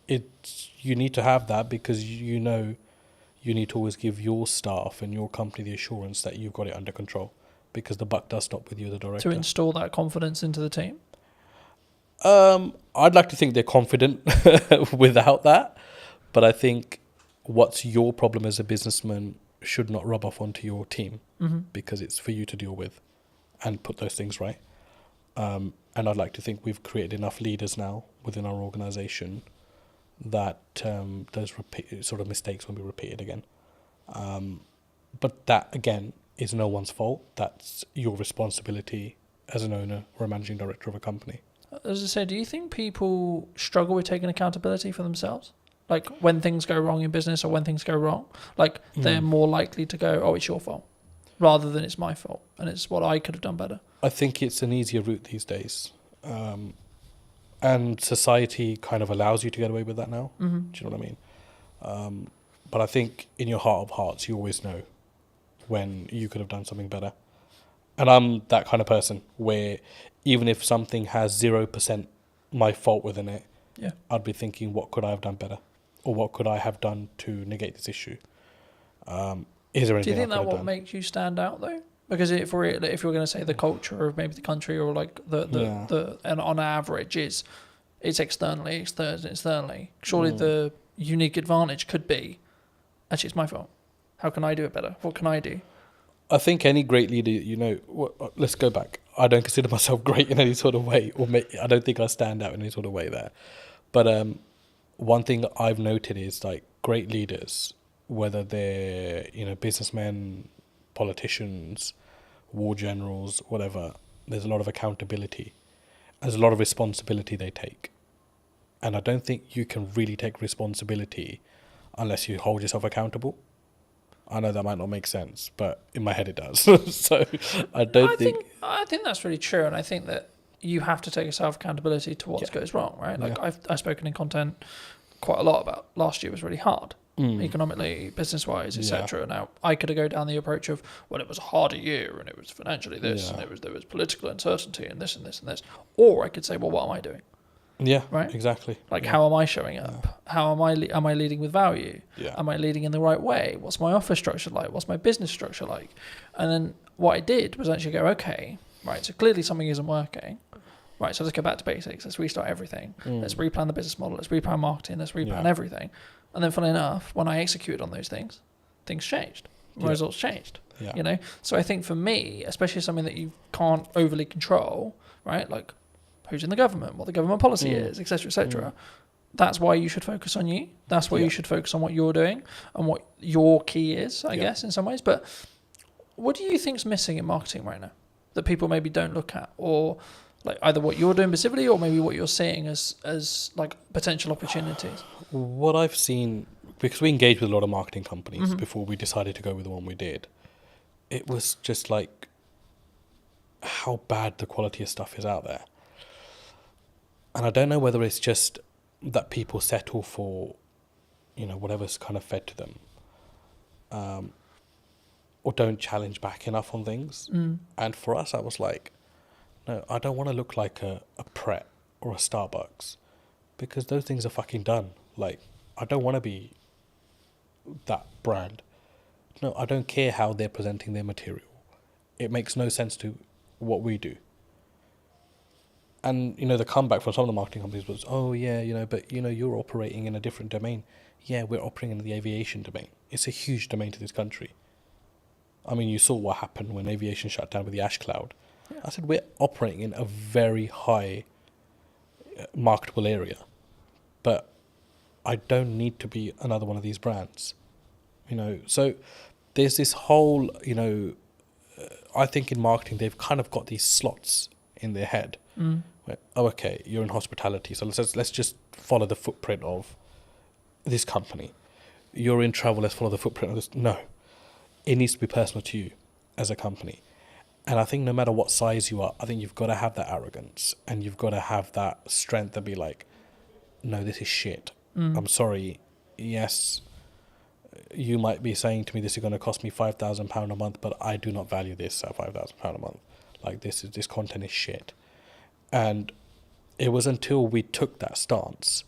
[SPEAKER 5] you need to have that, because you know you need to always give your staff and your company the assurance that you've got it under control, because the buck does stop with you, the director.
[SPEAKER 2] To install that confidence into the team?
[SPEAKER 5] I'd like to think they're confident without that, but I think what's your problem as a businessman should not rub off onto your team, because it's for you to deal with and put those things right. And I'd like to think we've created enough leaders now within our organisation that those sort of mistakes won't be repeated again. But that, again, is no one's fault. That's your responsibility as an owner or a managing director of a company.
[SPEAKER 2] As I said, do you think people struggle with taking accountability for themselves? Like, when things go wrong in business or when things go wrong, like, they're more likely to go, oh, it's your fault, rather than it's my fault and it's what I could have done better.
[SPEAKER 5] I think it's an easier route these days. And society kind of allows you to get away with that now. Do you know what I mean? But I think in your heart of hearts, you always know when you could have done something better. And I'm that kind of person where even if something has 0% my fault within it, I'd be thinking, what could I have done better? Or what could I have done to negate this issue? Is there anything
[SPEAKER 2] Do you think
[SPEAKER 5] I
[SPEAKER 2] that
[SPEAKER 5] could have
[SPEAKER 2] what
[SPEAKER 5] done?
[SPEAKER 2] maked you stand out, though? Because if you're going to say the culture of maybe the country, or like the and on average it's externally. Surely the unique advantage could be, actually, it's my fault. How can I do it better? What can I do?
[SPEAKER 5] I think any great leader, you know, let's go back. I don't consider myself great in any sort of way, or I don't think I stand out in any sort of way there. But one thing that I've noted is, like, great leaders, whether they're, you know, businessmen, politicians, war generals, whatever, there's a lot of accountability. There's a lot of responsibility they take. And I don't think you can really take responsibility unless you hold yourself accountable. I know that might not make sense, but in my head it does. So I think
[SPEAKER 2] that's really true, and I think that you have to take self accountability to what goes wrong, right? Like I've spoken in content quite a lot about last year was really hard, economically, business wise, etc. Now I could go down the approach of, well, it was a harder year and it was financially this and there was political uncertainty and this and this and this, or I could say, well, what am I doing?
[SPEAKER 5] Yeah,
[SPEAKER 2] right.
[SPEAKER 5] Exactly.
[SPEAKER 2] Like, how am I showing up? How am I leading with value? Am I leading in the right way? What's my offer structure like? What's my business structure like? And then what I did was actually go, okay, right. So clearly something isn't working. Right. So let's go back to basics. Let's restart everything. Let's replan the business model. Let's replan marketing. Let's replan everything. And then, funnily enough, when I executed on those things changed. My results changed. You know. So I think for me, especially something that you can't overly control, right? Like, who's in the government, what the government policy is, etc., etc. That's why you should focus on you. That's why you should focus on what you're doing and what your key is, I guess, in some ways. But what do you think's missing in marketing right now that people maybe don't look at, or like either what you're doing specifically, or maybe what you're seeing as like potential opportunities?
[SPEAKER 5] What I've seen, because we engaged with a lot of marketing companies before we decided to go with the one we did, it was just like how bad the quality of stuff is out there. And I don't know whether it's just that people settle for, you know, whatever's kind of fed to them, or don't challenge back enough on things. And for us, I was like, no, I don't want to look like a Pret or a Starbucks, because those things are fucking done. Like, I don't want to be that brand. No, I don't care how they're presenting their material. It makes no sense to what we do. And, you know, the comeback from some of the marketing companies was, oh, yeah, you know, but, you know, you're operating in a different domain. Yeah, we're operating in the aviation domain. It's a huge domain to this country. I mean, you saw what happened when aviation shut down with the ash cloud. I said, we're operating in a very high marketable area. But I don't need to be another one of these brands. You know, so there's this whole, you know, I think in marketing, they've kind of got these slots in their head. Where, oh, okay, you're in hospitality, so let's just follow the footprint of this company. You're in travel, let's follow the footprint of this. No, it needs to be personal to you as a company. And I think no matter what size you are, I think you've got to have that arrogance and you've got to have that strength to be like, no, this is shit. I'm sorry. Yes, you might be saying to me this is going to cost me £5,000 a month, but I do not value this at £5,000 a month. Like, this content is shit. And it was until we took that stance,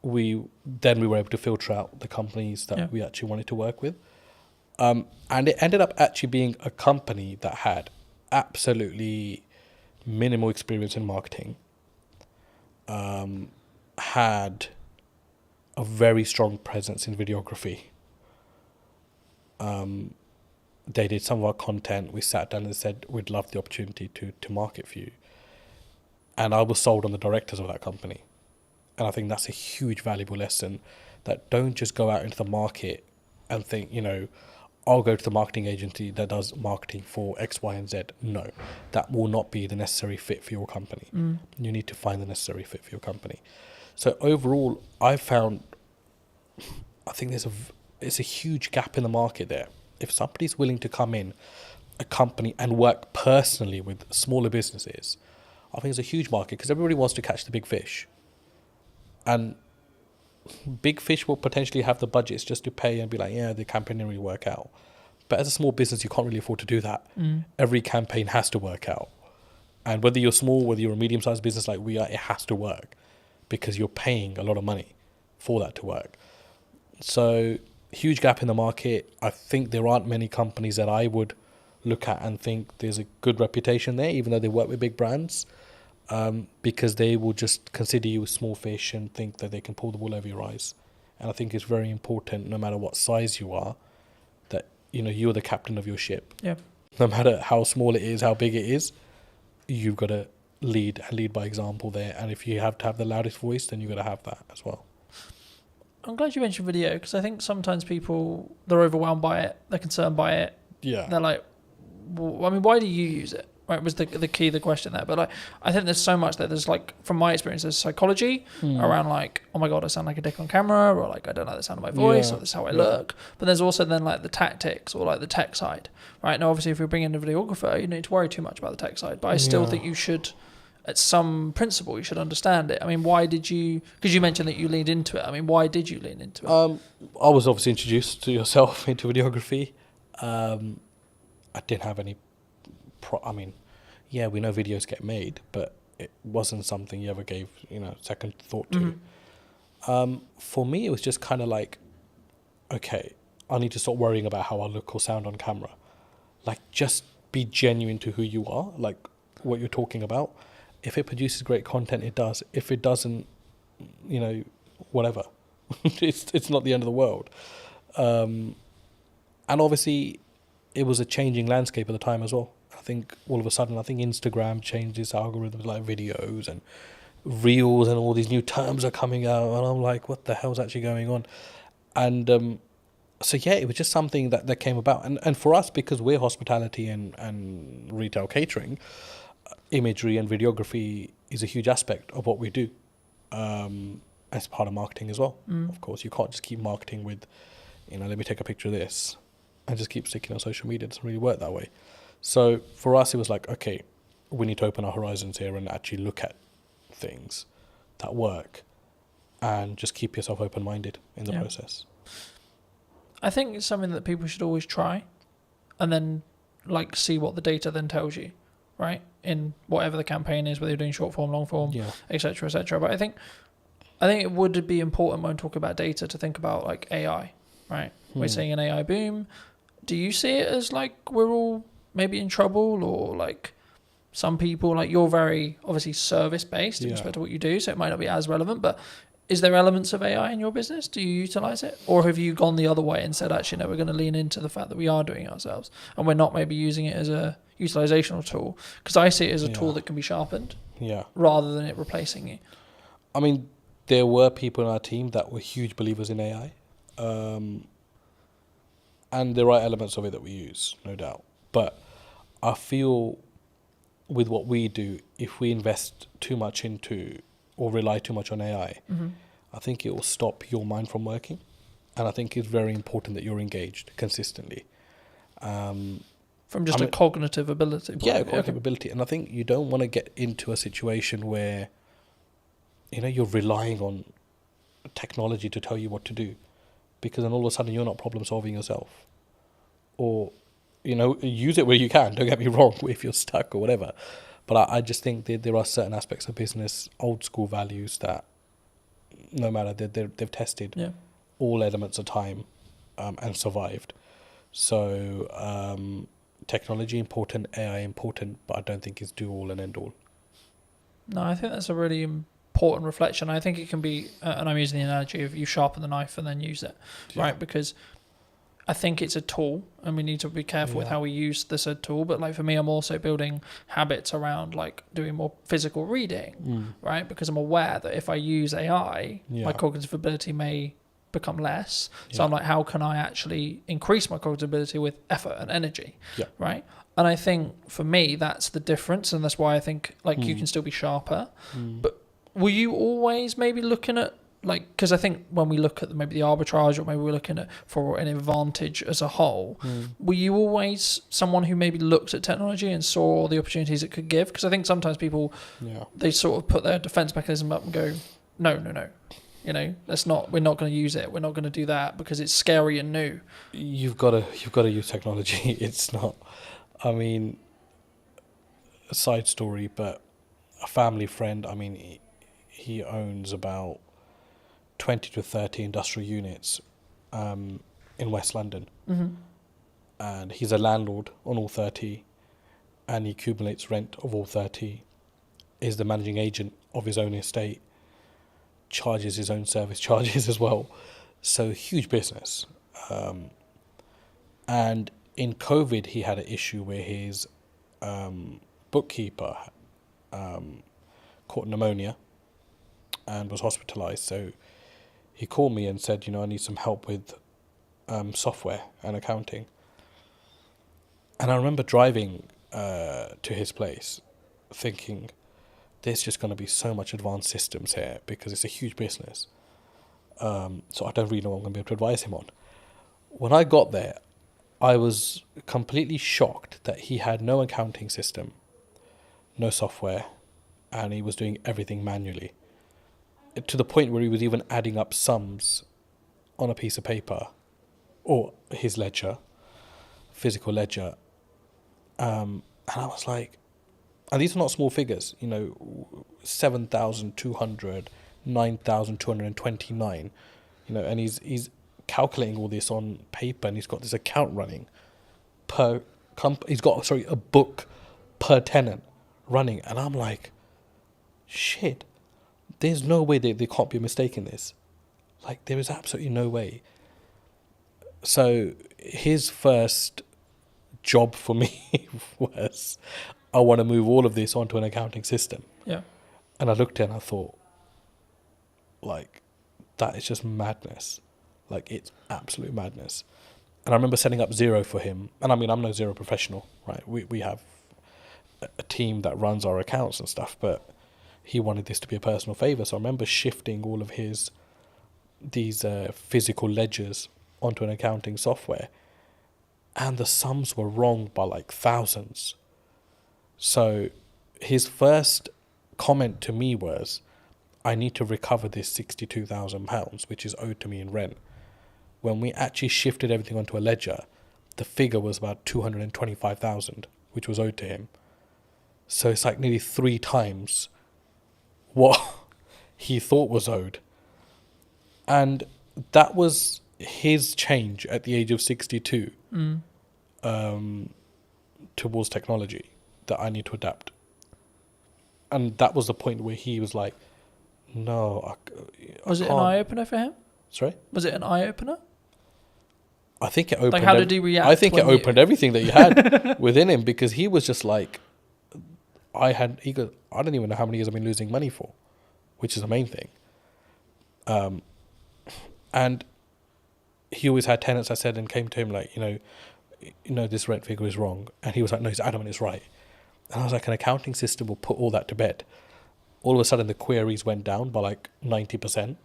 [SPEAKER 5] we were able to filter out the companies that we actually wanted to work with. And it ended up actually being a company that had absolutely minimal experience in marketing, had a very strong presence in videography. They did some of our content. We sat down and said, we'd love the opportunity to market for you. And I was sold on the directors of that company. And I think that's a huge valuable lesson, that don't just go out into the market and think, you know, I'll go to the marketing agency that does marketing for X, Y, and Z. No, that will not be the necessary fit for your company. You need to find the necessary fit for your company. So overall, I think it's a huge gap in the market there. If somebody's willing to come in a company and work personally with smaller businesses, I think it's a huge market, because everybody wants to catch the big fish. And big fish will potentially have the budgets just to pay and be like, yeah, the campaign didn't really work out. But as a small business, you can't really afford to do that. Every campaign has to work out. And whether you're small, whether you're a medium-sized business like we are, it has to work, because you're paying a lot of money for that to work. So, huge gap in the market. I think there aren't many companies that I would look at and think there's a good reputation there, even though they work with big brands, because they will just consider you a small fish and think that they can pull the wool over your eyes. And I think it's very important, no matter what size you are, that, you know, you're the captain of your ship. No matter how small it is, how big it is, you've got to lead by example there. And if you have to have the loudest voice, then you've got to have that as well.
[SPEAKER 2] I'm glad you mentioned video, because I think sometimes people, they're overwhelmed by it, they're concerned by it. They're like, well, I mean, why do you use it? right, was the key of the question there. But like, I think there's so much that there's like, from my experience, there's psychology around like, oh my God, I sound like a dick on camera, or like, I don't like the sound of my voice, or this is how I look. But there's also then like the tactics or like the tech side, right? Now, obviously, if we bring in a videographer, you don't need to worry too much about the tech side. But I still think you should, at some principle, you should understand it. I mean, why did you, because you mentioned that you leaned into it. I mean, why did you lean into it?
[SPEAKER 5] I was obviously introduced to yourself into videography. I didn't have any I mean, yeah, we know videos get made, but it wasn't something you ever gave, second thought to. For me, it was just kind of like, okay, I need to stop worrying about how I look or sound on camera. Like, just be genuine to who you are, like what you're talking about. If it produces great content, it does. If it doesn't, whatever. it's not the end of the world. And obviously, it was a changing landscape at the time as well. I think all of a sudden, Instagram changed its algorithms, like videos and reels, and all these new terms are coming out, and I'm like, what the hell's actually going on? And so yeah, it was just something that came about, and for us, because we're hospitality and retail catering, imagery and videography is a huge aspect of what we do, as part of marketing as well. Of course, you can't just keep marketing with, let me take a picture of this and just keep sticking on social media. It doesn't really work that way. So for us, it was like, okay, we need to open our horizons here and actually look at things that work, and just keep yourself open-minded in the process.
[SPEAKER 2] I think it's something that people should always try, and then like see what the data then tells you, right? In whatever the campaign is, whether you're doing short form, long form, etc., etc. But I think it would be important when talking about data to think about like AI, right? We're seeing an AI boom. Do you see it as like we're all maybe in trouble, or like some people, like you're very obviously service based in respect to what you do, so it might not be as relevant, but is there elements of AI in your business? Do you utilize it, or have you gone the other way and said, actually, no, we're going to lean into the fact that we are doing it ourselves and we're not maybe using it as a utilizational tool? Because I see it as a tool that can be sharpened rather than it replacing you.
[SPEAKER 5] I mean, there were people in our team that were huge believers in AI, and there are elements of it that we use, no doubt. But I feel with what we do, if we invest too much into or rely too much on AI, I think it will stop your mind from working. And I think it's very important that you're engaged consistently.
[SPEAKER 2] From just a cognitive ability.
[SPEAKER 5] Cognitive ability. And I think you don't want to get into a situation where, you're relying on technology to tell you what to do, because then all of a sudden you're not problem solving yourself. Or, use it where you can, don't get me wrong, if you're stuck or whatever. But I just think that there are certain aspects of business, old school values, that no matter, they've tested all elements of time and survived. So technology important, AI important, but I don't think it's do all and end all.
[SPEAKER 2] No, I think that's a really important reflection. I think it can be, and I'm using the analogy of you sharpen the knife and then use it, right? Because I think it's a tool, and we need to be careful with how we use the said tool. But like for me, I'm also building habits around like doing more physical reading, right? Because I'm aware that if I use AI, my cognitive ability may become less. So I'm like, how can I actually increase my cognitive ability with effort and energy, right? And I think for me, that's the difference, and that's why I think like you can still be sharper. But were you always maybe looking at, like, because I think when we look at maybe the arbitrage, or maybe we're looking at for an advantage as a whole, were you always someone who maybe looked at technology and saw the opportunities it could give? Because I think sometimes people, they sort of put their defense mechanism up and go, no, we're not going to use it. We're not going to do that because it's scary and new.
[SPEAKER 5] You've got to use technology. It's not, I mean, a side story, but a family friend, I mean, he owns about 20 to 30 industrial units in West London. And he's a landlord on all 30, and he accumulates rent of all 30, is the managing agent of his own estate, charges his own service charges as well. So huge business. And in COVID, he had an issue where his bookkeeper caught pneumonia and was hospitalized. So he called me and said, I need some help with software and accounting. And I remember driving to his place, thinking there's just going to be so much advanced systems here because it's a huge business. So I don't really know what I'm going to be able to advise him on. When I got there, I was completely shocked that he had no accounting system, no software, and he was doing everything manually. To the point where he was even adding up sums on a piece of paper, or his ledger, physical ledger. And I was like, and these are not small figures, 7,200, 9,229, and he's calculating all this on paper, and he's got this account running he's got a book per tenant running, and I'm like, shit, there's no way there can't be a mistake in this. Like, there is absolutely no way. So his first job for me was, I want to move all of this onto an accounting system.
[SPEAKER 2] Yeah.
[SPEAKER 5] And I looked at it and I thought, like, that is just madness. Like, it's absolute madness. And I remember setting up Xero for him. And I mean, I'm no Xero professional, right? We have a team that runs our accounts and stuff, but he wanted this to be a personal favor. So I remember shifting all of these physical ledgers onto an accounting software, and the sums were wrong by like thousands. So his first comment to me was, I need to recover this £62,000, which is owed to me in rent. When we actually shifted everything onto a ledger, the figure was about 225,000, which was owed to him. So it's like nearly 3 times what he thought was owed. And that was his change at the age of 62 towards technology, that I need to adapt. And that was the point where he was like, no,
[SPEAKER 2] Was it an eye-opener for him?
[SPEAKER 5] Sorry?
[SPEAKER 2] Was it an eye-opener?
[SPEAKER 5] I think it opened...
[SPEAKER 2] Like, how did he react?
[SPEAKER 5] I think it opened everything that he had within him, because he was just like, I don't even know how many years I've been losing money for, which is the main thing. And he always had tenants, I said, and came to him like, this rent figure is wrong. And he was like, no, he's adamant it's right. And I was like, an accounting system will put all that to bed. All of a sudden, the queries went down by like 90%.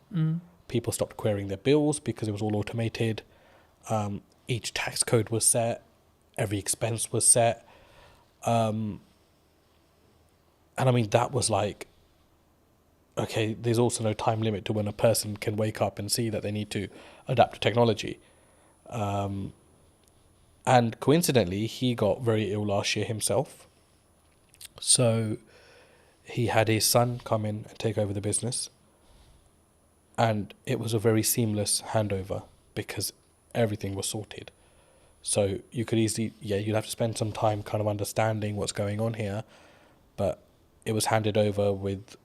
[SPEAKER 5] People stopped querying their bills because it was all automated. Each tax code was set. Every expense was set. And I mean, that was like, okay, there's also no time limit to when a person can wake up and see that they need to adapt to technology. And coincidentally, he got very ill last year himself. So he had his son come in and take over the business. And it was a very seamless handover because everything was sorted. So you could easily, you'd have to spend some time kind of understanding what's going on here. But it was handed over with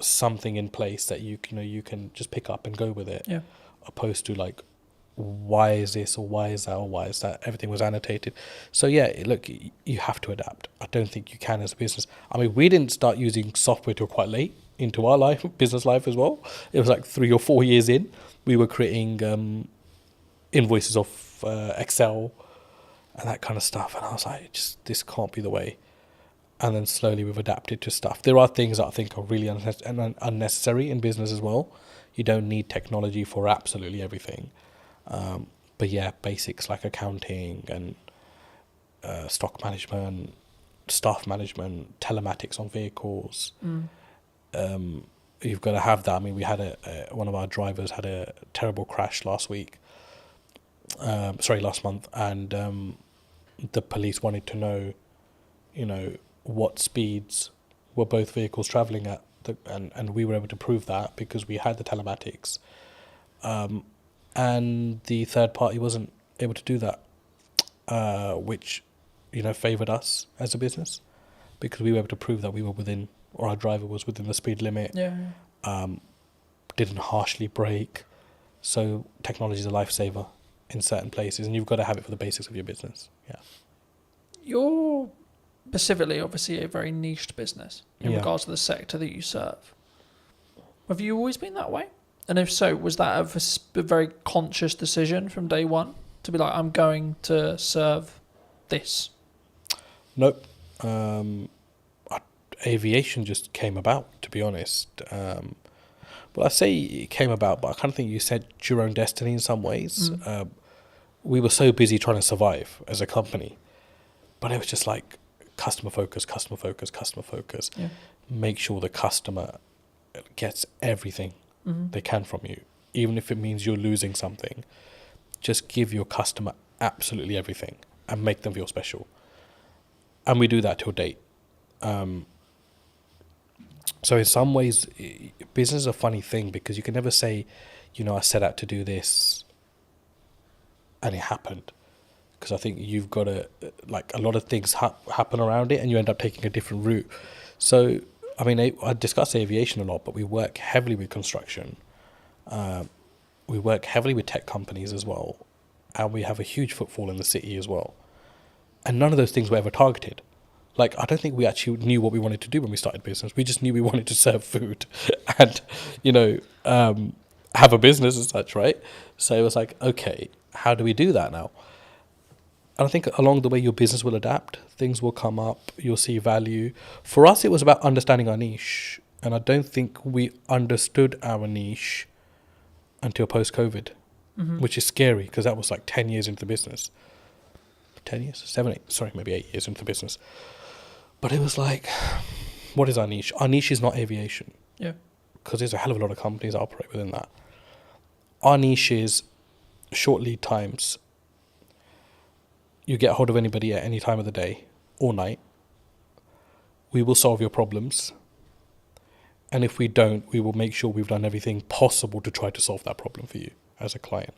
[SPEAKER 5] something in place that you can just pick up and go with it.
[SPEAKER 2] Yeah.
[SPEAKER 5] Opposed to like, why is this or why is that or why is that? Everything was annotated. So yeah, look, you have to adapt. I don't think you can as a business. I mean, we didn't start using software till quite late into our life, business life as well. It was like 3 or 4 years in. We were creating invoices off Excel and that kind of stuff. And I was like, this can't be the way. And then slowly we've adapted to stuff. There are things that I think are really unnecessary in business as well. You don't need technology for absolutely everything. But yeah, basics like accounting and stock management, staff management, telematics on vehicles. You've got to have that. I mean, we had one of our drivers had a terrible crash last month, and the police wanted to know, what speeds were both vehicles travelling at, and we were able to prove that because we had the telematics. And the third party wasn't able to do that, which, favoured us as a business because we were able to prove that we were within, or our driver was within the speed limit. Didn't harshly brake. So technology is a lifesaver in certain places, and you've got to have it for the basics of your business. Yeah.
[SPEAKER 2] You're specifically, obviously, a very niched business in
[SPEAKER 5] Yeah.
[SPEAKER 2] regards to the sector that you serve. Have you always been that way? And if so, was that a very conscious decision from day one to be like, I'm going to serve this?
[SPEAKER 5] Nope. Aviation just came about, to be honest. Well, I say it came about, but I kind of think you set your own destiny in some ways. We were so busy trying to survive as a company, but it was just like customer focus, customer focus, customer focus.
[SPEAKER 2] Yeah.
[SPEAKER 5] Make sure the customer gets everything they can from you, even if it means you're losing something. Just give your customer absolutely everything and make them feel special. And we do that till date. So in some ways, business is a funny thing because you can never say, I set out to do this and it happened. Because I think you've got to, like, a lot of things happen around it and you end up taking a different route. So, I mean, I discuss aviation a lot, but we work heavily with construction. We work heavily with tech companies as well. And we have a huge footfall in the city as well. And none of those things were ever targeted. Like, I don't think we actually knew what we wanted to do when we started business. We just knew we wanted to serve food and, have a business as such, right? So it was like, okay, how do we do that now? And I think along the way, your business will adapt. Things will come up. You'll see value. For us, it was about understanding our niche. And I don't think we understood our niche until post-COVID, which is scary because that was like 10 years into the business. 10 years? 7, 8, sorry, maybe 8 years into the business. But it was like, what is our niche? Our niche is not aviation.
[SPEAKER 2] Yeah.
[SPEAKER 5] Because there's a hell of a lot of companies that operate within that. Our niche is short lead times. You get hold of anybody at any time of the day or night. We will solve your problems. And if we don't, we will make sure we've done everything possible to try to solve that problem for you as a client.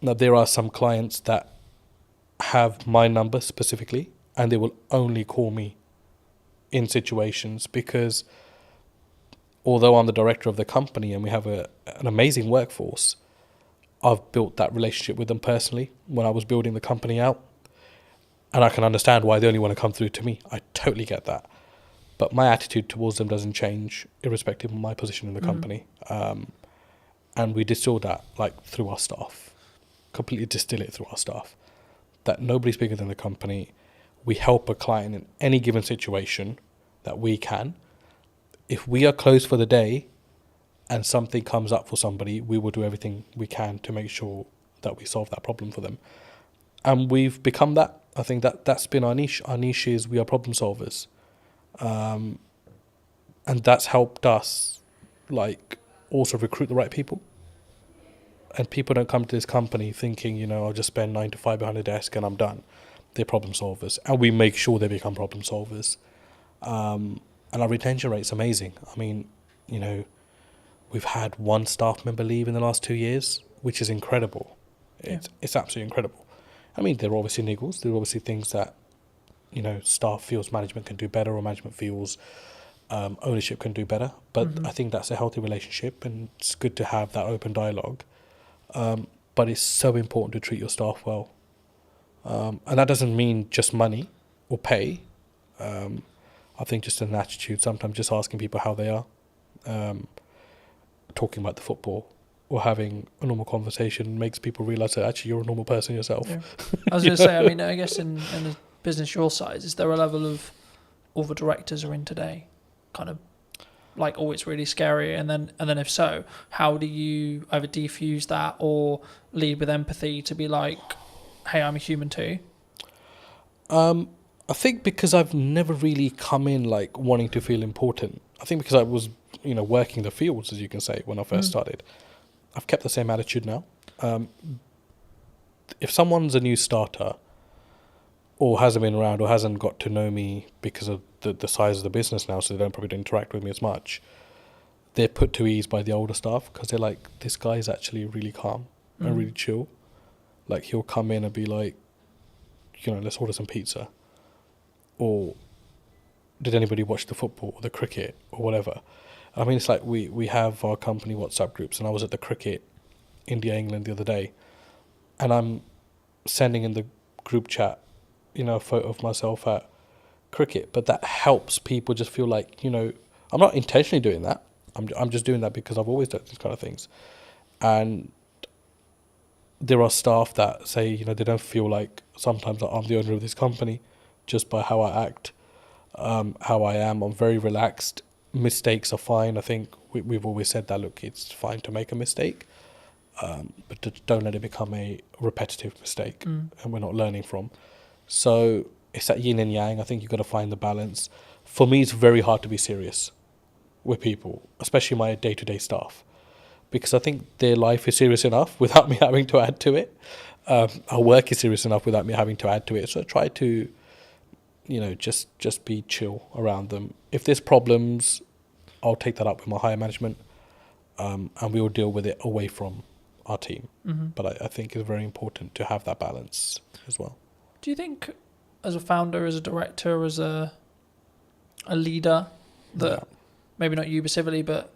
[SPEAKER 5] Now, there are some clients that have my number specifically, and they will only call me in situations because although I'm the director of the company and we have an amazing workforce, I've built that relationship with them personally when I was building the company out. And I can understand why they only want to come through to me. I totally get that. But my attitude towards them doesn't change irrespective of my position in the company. And we distill that through our staff, completely distill it through our staff. That nobody's bigger than the company. We help a client in any given situation that we can. If we are closed for the day and something comes up for somebody, we will do everything we can to make sure that we solve that problem for them. And we've become that. I think that's been our niche. Our niche is we are problem solvers. And that's helped us also recruit the right people. And people don't come to this company thinking, I'll just spend 9 to 5 behind a desk and I'm done. They're problem solvers. And we make sure they become problem solvers. And our retention rate's amazing. I mean, we've had one staff member leave in the last 2 years, which is incredible. It's absolutely incredible. I mean, there are obviously niggles. There are obviously things that, staff feels management can do better or management feels ownership can do better. But I think that's a healthy relationship and it's good to have that open dialogue. But it's so important to treat your staff well. And that doesn't mean just money or pay. I think just an attitude, sometimes just asking people how they are, talking about the football or having a normal conversation makes people realise that actually you're a normal person yourself.
[SPEAKER 2] Yeah. I was going to say, I mean, I guess in a business your size, is there a level of all the directors are in today kind of it's really scary, and then if so, how do you either defuse that or lead with empathy to be like, hey, I'm a human too?
[SPEAKER 5] I think because I've never really come in wanting to feel important. I think because I was working the fields, as you can say, when I first started. I've kept the same attitude now. If someone's a new starter or hasn't been around or hasn't got to know me because of the size of the business now, so they don't probably interact with me as much, they're put to ease by the older staff because they're like, this guy is actually really calm and really chill. He'll come in and be like, let's order some pizza. Or did anybody watch the football or the cricket or whatever? I mean, it's like we have our company WhatsApp groups, and I was at the cricket India-England the other day, and I'm sending in the group chat, a photo of myself at cricket, but that helps people just feel like, I'm not intentionally doing that. I'm just doing that because I've always done these kind of things. And there are staff that say, they don't feel like sometimes that I'm the owner of this company just by how I act, how I am. I'm very relaxed. Mistakes are fine. I think we've always said that, look, it's fine to make a mistake, but don't let it become a repetitive mistake and we're not learning from. So it's that yin and yang. I think you've got to find the balance. For me, it's very hard to be serious with people, especially my day-to-day staff, because I think their life is serious enough without me having to add to it. Our work is serious enough without me having to add to it. So I try to, just be chill around them. If there's problems, I'll take that up with my higher management, and we will deal with it away from our team. But I think it's very important to have that balance as well.
[SPEAKER 2] Do you think, as a founder, as a director, as a leader, that maybe not you specifically, but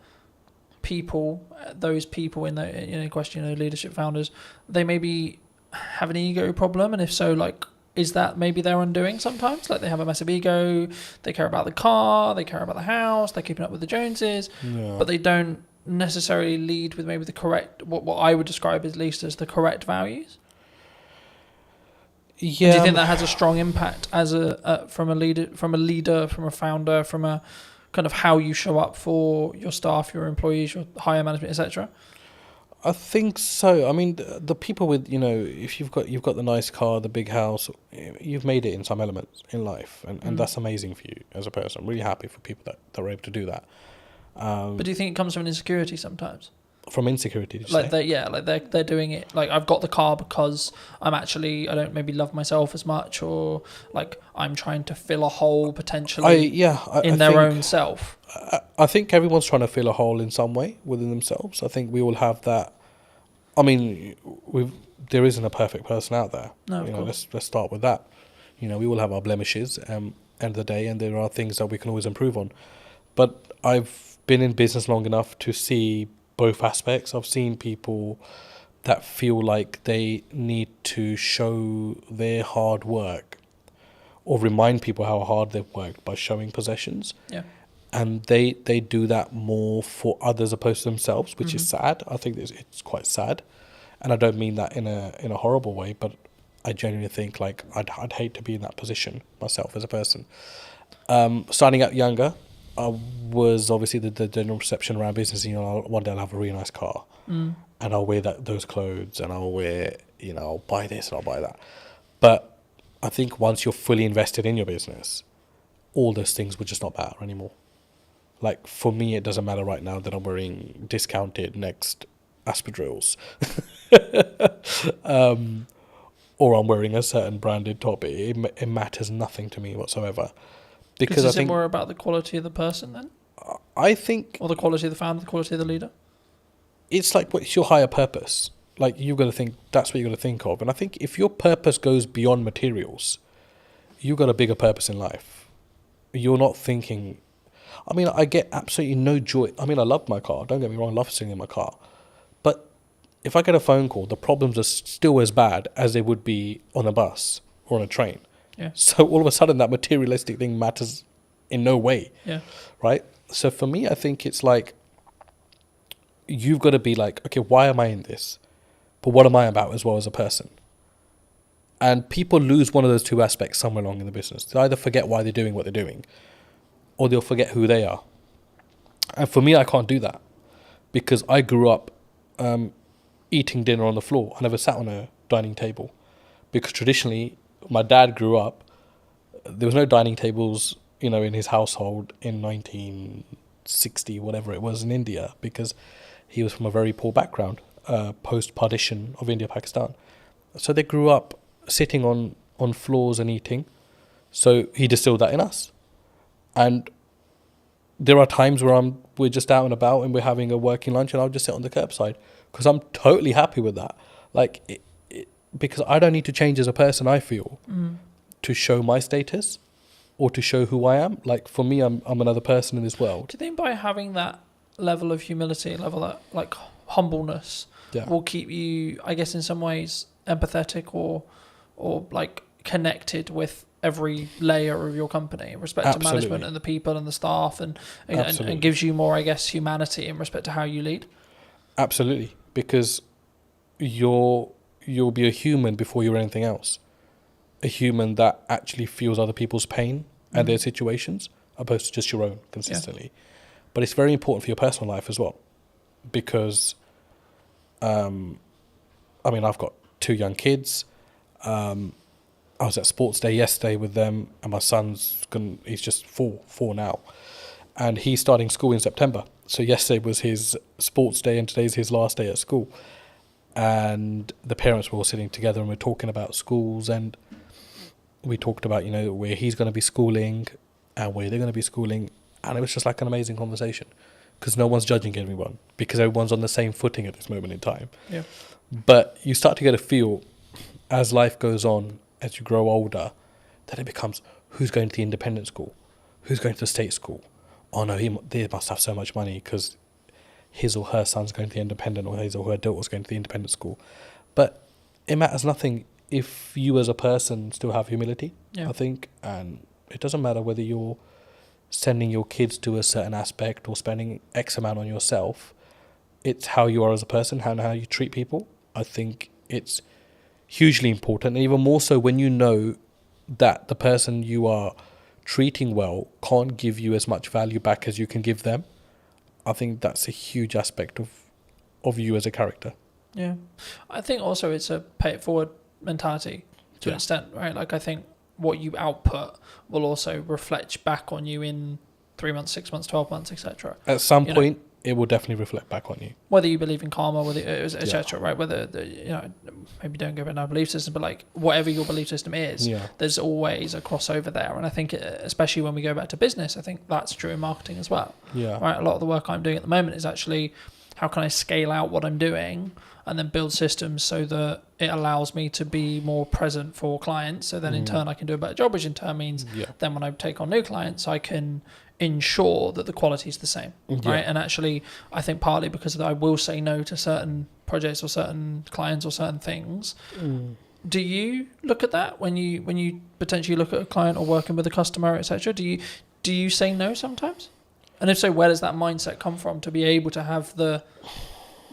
[SPEAKER 2] those people in the question, leadership founders, they maybe have an ego problem, and if so, like, is that maybe their undoing sometimes? Like, they have a massive ego, they care about the car, they care about the house, they're keeping up with the Joneses, but they don't necessarily lead with maybe the correct, what I would describe at least as the correct values.
[SPEAKER 5] Yeah.
[SPEAKER 2] Do you think that has a strong impact as from a leader, from a founder, from a kind of how you show up for your staff, your employees, your higher management, etc.?
[SPEAKER 5] I think so. I mean, the people with, if you've got the nice car, the big house, you've made it in some elements in life, and that's amazing for you as a person. I'm really happy for people that are able to do that.
[SPEAKER 2] But do you think it comes from insecurity sometimes?
[SPEAKER 5] From insecurity, did you
[SPEAKER 2] like
[SPEAKER 5] say?
[SPEAKER 2] They're doing it like, I've got the car because I don't maybe love myself as much, or like I'm trying to fill a hole potentially in their own self.
[SPEAKER 5] I think everyone's trying to fill a hole in some way within themselves. I think we all have that. I mean, there isn't a perfect person out there.
[SPEAKER 2] No, of course.
[SPEAKER 5] Let's start with that. We all have our blemishes end of the day, and there are things that we can always improve on. But I've been in business long enough to see both aspects. I've seen people that feel like they need to show their hard work or remind people how hard they've worked by showing possessions.
[SPEAKER 2] Yeah.
[SPEAKER 5] And they do that more for others opposed to themselves, which is sad. I think it's quite sad. And I don't mean that in a horrible way, but I genuinely think like I'd hate to be in that position myself as a person. Starting out younger, I was obviously the general perception around business, one day I'll have a really nice car and I'll wear those clothes and I'll wear, I'll buy this and I'll buy that. But I think once you're fully invested in your business, all those things would just not matter anymore. Like, for me, it doesn't matter right now that I'm wearing discounted Next Aspadrilles or I'm wearing a certain branded top. It matters nothing to me whatsoever.
[SPEAKER 2] Because I think more about the quality of the person then?
[SPEAKER 5] I think...
[SPEAKER 2] Or the quality of the founder, the quality of the leader?
[SPEAKER 5] It's like, what's your higher purpose? Like, you've got to think, that's what you've got to think of. And I think if your purpose goes beyond materials, you've got a bigger purpose in life. You're not thinking... I mean, I get absolutely no joy. I mean, I love my car. Don't get me wrong, I love sitting in my car. But if I get a phone call, the problems are still as bad as they would be on a bus or on a train.
[SPEAKER 2] Yeah.
[SPEAKER 5] So all of a sudden, that materialistic thing matters in no way.
[SPEAKER 2] Yeah.
[SPEAKER 5] Right? So for me, I think it's like, you've got to be like, okay, why am I in this? But what am I about as well as a person? And people lose one of those two aspects somewhere along in the business. They either forget why they're doing what they're doing, or they'll forget who they are. And for me, I can't do that, because I grew up eating dinner on the floor. I never sat on a dining table, because traditionally, my dad grew up, there was no dining tables, in his household in 1960, whatever it was, in India, because he was from a very poor background, post-partition of India, Pakistan. So they grew up sitting on floors and eating. So he distilled that in us. And there are times where we're just out and about and we're having a working lunch, and I'll just sit on the curbside, because I'm totally happy with that. Like, because I don't need to change as a person, I feel, to show my status or to show who I am. Like, for me, I'm another person in this world.
[SPEAKER 2] Do you think by having that level of humility, level of like humbleness, will keep you, I guess, in some ways empathetic or like connected with every layer of your company in respect to management and the people and the staff, and gives you more, I guess, humanity in respect to how you lead? Absolutely, because you'll be a human before you're anything else.
[SPEAKER 5] a human that actually feels other people's pain and their situations, opposed to just your own consistently. But it's very important for your personal life as well, because, I mean, I've got 2 young kids. I was at sports day yesterday with them, and my he's just four now, and he's starting school in September. So yesterday was his sports day, and today's his last day at school. And the parents were all sitting together, and we're talking about schools, and we talked about, you know, where he's going to be schooling and where they're going to be schooling. And it was just like an amazing conversation, because no one's judging everyone, because everyone's on the same footing at this moment in time.
[SPEAKER 2] Yeah.
[SPEAKER 5] But you start to get a feel as life goes on, as you grow older, that it becomes, who's going to the independent school? Who's going to the state school? Oh no, they must have so much money because his or her son's going to the independent, or his or her daughter's going to the independent school. But it matters nothing if you as a person still have humility, I think. And it doesn't matter whether you're sending your kids to a certain aspect or spending X amount on yourself. It's how you are as a person and how you treat people. I think it's hugely important, and even more so when you know that the person you are treating well can't give you as much value back as you can give them. I think that's a huge aspect of you as a character.
[SPEAKER 2] Yeah. I think also it's a pay it forward mentality to an extent, right? Like, I think what you output will also reflect back on you in 3 months, 6 months, 12 months, etc.
[SPEAKER 5] At some point, it will definitely reflect back on you.
[SPEAKER 2] Whether you believe in karma, whether etc. Right? Whether maybe don't go about our belief system, but like whatever your belief system is, there's always a crossover there. And I think, especially when we go back to business, I think that's true in marketing as well.
[SPEAKER 5] Yeah.
[SPEAKER 2] Right. A lot of the work I'm doing at the moment is actually, how can I scale out what I'm doing and then build systems so that it allows me to be more present for clients. So then in turn I can do a better job, which in turn means then when I take on new clients, I can ensure that the quality is the same, right? And actually, I think partly because I will say no to certain projects or certain clients or certain things. Do you look at that when you potentially look at a client or working with a customer, etc.? Do you say no sometimes? And if so, where does that mindset come from to be able to have the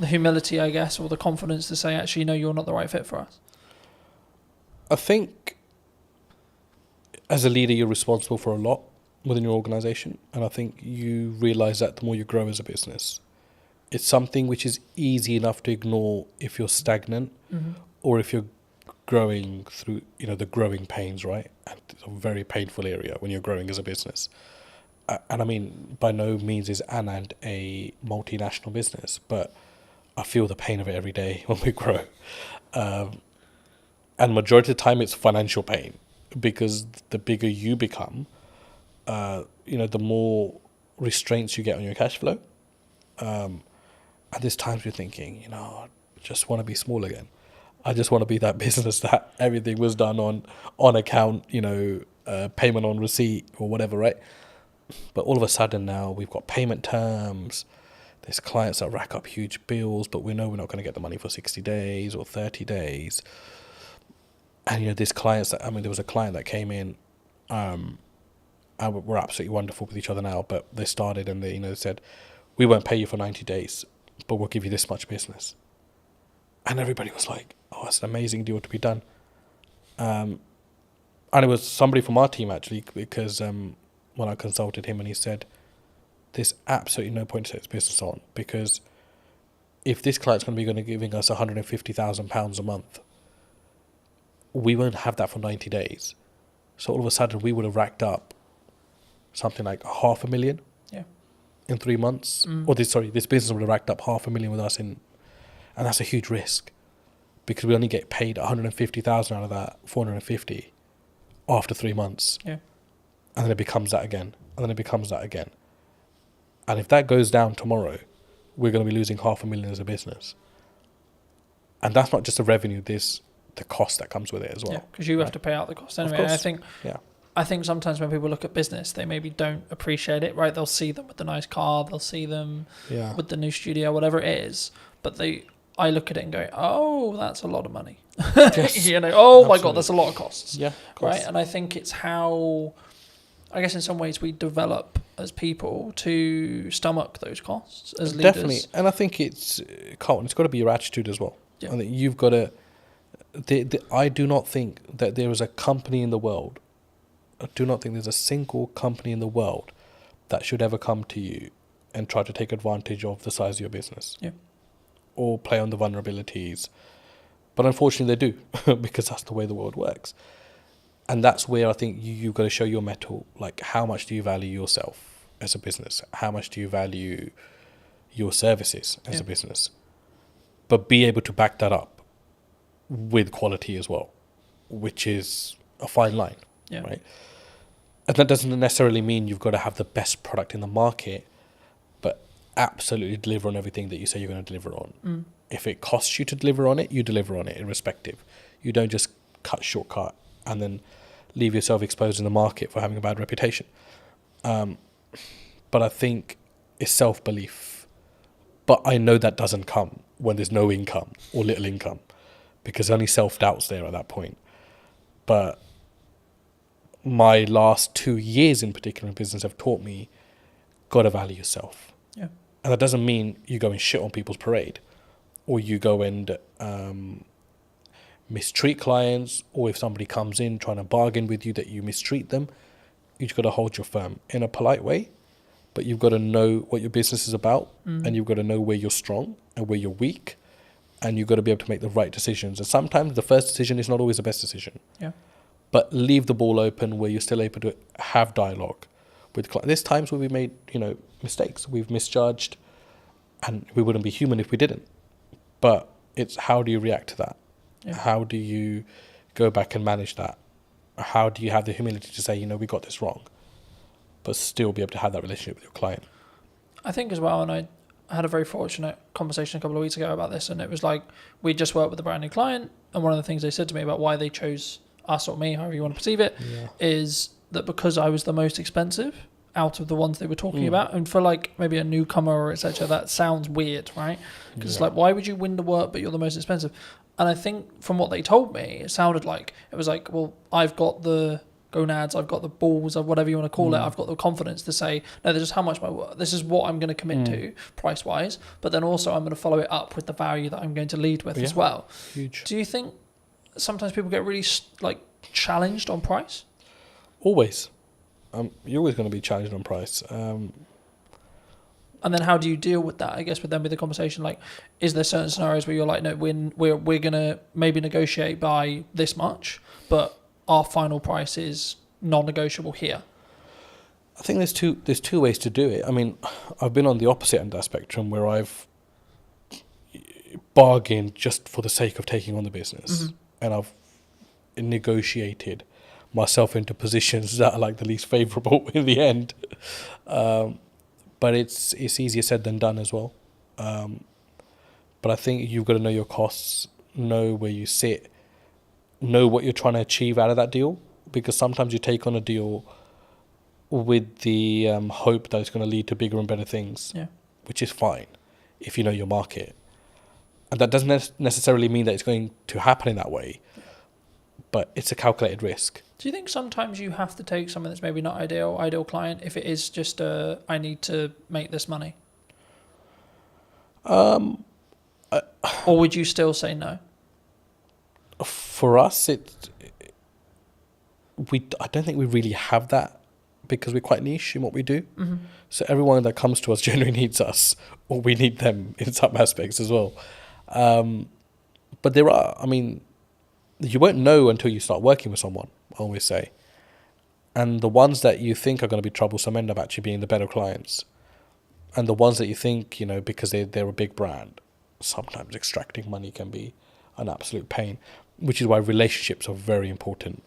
[SPEAKER 2] humility, I guess, or the confidence to say, actually, no, you're not the right fit for us?
[SPEAKER 5] I think as a leader, you're responsible for a lot within your organization, and I think you realize that the more you grow as a business. It's something which is easy enough to ignore if you're stagnant, or if you're growing through, the growing pains, right? And it's a very painful area when you're growing as a business. And I mean, by no means is Anand a multinational business, but I feel the pain of it every day when we grow. And majority of the time it's financial pain, because the bigger you become, the more restraints you get on your cash flow. And there's times you're thinking, I just want to be small again. I just want to be that business that everything was done on account, payment on receipt or whatever, right? But all of a sudden now we've got payment terms. There's clients that rack up huge bills, but we know we're not going to get the money for 60 days or 30 days. And, there's clients there was a client that came in, and we're absolutely wonderful with each other now, but they started and they said, we won't pay you for 90 days, but we'll give you this much business. And everybody was like, oh, that's an amazing deal to be done. And it was somebody from our team, actually, because when I consulted him, and he said, there's absolutely no point to take this business on, because if this client's going to be giving us £150,000 a month, we won't have that for 90 days. So all of a sudden we would have racked up something like $500,000 in 3 months. Or this business would have racked up $500,000 with us and that's a huge risk, because we only get paid 150,000 out of that 450 after 3 months.
[SPEAKER 2] Yeah.
[SPEAKER 5] And then it becomes that again. And then it becomes that again. And if that goes down tomorrow, we're going to be losing $500,000 as a business. And that's not just the revenue, there's the cost that comes with it as well.
[SPEAKER 2] Yeah, because you have to pay out the cost anyway.
[SPEAKER 5] Of course.
[SPEAKER 2] I think sometimes when people look at business, they maybe don't appreciate it, right? They'll see them with the nice car, they'll see them with the new studio, whatever it is. But I look at it and go, oh, that's a lot of money.
[SPEAKER 5] Yes,
[SPEAKER 2] my God, that's a lot of costs.
[SPEAKER 5] Yeah, of course.
[SPEAKER 2] Right? And I think it's how, I guess in some ways we develop as people to stomach those costs as leaders.
[SPEAKER 5] Definitely. And I think it's got to be your attitude as well.
[SPEAKER 2] Yeah.
[SPEAKER 5] I think you've got to I do not think that there is a company in the world. I do not think there's a single company in the world that should ever come to you and try to take advantage of the size of your business.
[SPEAKER 2] Yeah.
[SPEAKER 5] Or play on the vulnerabilities. But unfortunately they do, because that's the way the world works. And that's where I think you've got to show your mettle. Like, how much do you value yourself as a business? How much do you value your services as a business? But be able to back that up with quality as well, which is a fine line, right? And that doesn't necessarily mean you've got to have the best product in the market, but absolutely deliver on everything that you say you're going to deliver on. If it costs you to deliver on it, you deliver on it irrespective. You don't just shortcut and then leave yourself exposed in the market for having a bad reputation. But I think it's self-belief. But I know that doesn't come when there's no income or little income, because only self-doubt's there at that point. But my last 2 years in particular in business have taught me, got to value yourself.
[SPEAKER 2] Yeah.
[SPEAKER 5] And that doesn't mean you go and shit on people's parade, or you go and mistreat clients, or if somebody comes in trying to bargain with you that you mistreat them. You've got to hold your firm in a polite way, but you've got to know what your business is about, and you've got to know where you're strong and where you're weak, and you've got to be able to make the right decisions. And sometimes the first decision is not always the best decision.
[SPEAKER 2] Yeah.
[SPEAKER 5] But leave the ball open where you're still able to have dialogue with clients. There's times where we made, mistakes. We've misjudged, and we wouldn't be human if we didn't. But it's how do you react to that?
[SPEAKER 2] Yeah.
[SPEAKER 5] How do you go back and manage that? How do you have the humility to say, we got this wrong, but still be able to have that relationship with your client?
[SPEAKER 2] I think as well, and I had a very fortunate conversation a couple of weeks ago about this, and it was like, we just worked with a brand new client, and one of the things they said to me about why they chose us or me, however you want to perceive it, is that because I was the most expensive out of the ones they were talking about, and for like maybe a newcomer or etc., that sounds weird, right? Because it's like, why would you win the work but you're the most expensive? And I think from what they told me, it sounded like it was like, well, I've got the gonads, I've got the balls, or whatever you want to call it, I've got the confidence to say, no, this is how much this is what I'm going to commit to price wise, but then also I'm going to follow it up with the value that I'm going to lead with as well.
[SPEAKER 5] Huge.
[SPEAKER 2] Do you think sometimes people get really challenged on price?
[SPEAKER 5] Always. You're always going to be challenged on price.
[SPEAKER 2] And then how do you deal with that? I guess with the conversation, like, is there certain scenarios where you're like, no, we're gonna maybe negotiate by this much, but our final price is non-negotiable here?
[SPEAKER 5] I think there's two ways to do it. I mean, I've been on the opposite end of that spectrum where I've bargained just for the sake of taking on the business, and I've negotiated myself into positions that are like the least favourable in the end. But it's easier said than done as well. But I think you've got to know your costs, know where you sit, know what you're trying to achieve out of that deal. Because sometimes you take on a deal with the hope that it's going to lead to bigger and better things, which is fine if you know your market. And that doesn't necessarily mean that it's going to happen in that way, but it's a calculated risk.
[SPEAKER 2] Do you think sometimes you have to take something that's maybe not ideal client if it is just I need to make this money? Or would you still say no?
[SPEAKER 5] For us, I don't think we really have that because we're quite niche in what we do. So everyone that comes to us generally needs us, or we need them in some aspects as well. But there are, you won't know until you start working with someone, I always say. And the ones that you think are going to be troublesome end up actually being the better clients. And the ones that you think, because they're a big brand, sometimes extracting money can be an absolute pain, which is why relationships are very important.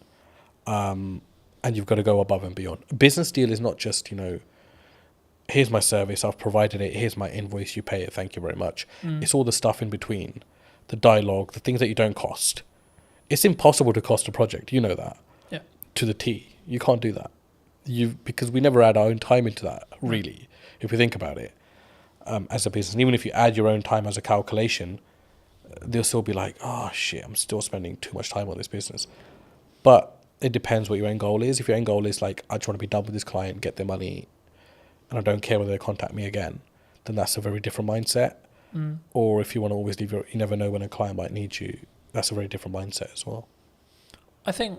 [SPEAKER 5] And you've got to go above and beyond. A business deal is not just, here's my service, I've provided it, here's my invoice, you pay it, thank you very much. It's all the stuff in between, the dialogue, the things that you don't cost. It's impossible to cost a project, you know that.
[SPEAKER 2] Yeah.
[SPEAKER 5] To the T. You can't do that. Because we never add our own time into that, really, if we think about it, as a business. And even if you add your own time as a calculation, they'll still be like, oh shit, I'm still spending too much time on this business. But it depends what your end goal is. If your end goal is like, I just want to be done with this client, get their money, and I don't care whether they contact me again, then that's a very different mindset. Or if you want to always leave you never know when a client might need you, that's a very different mindset as well.
[SPEAKER 2] I think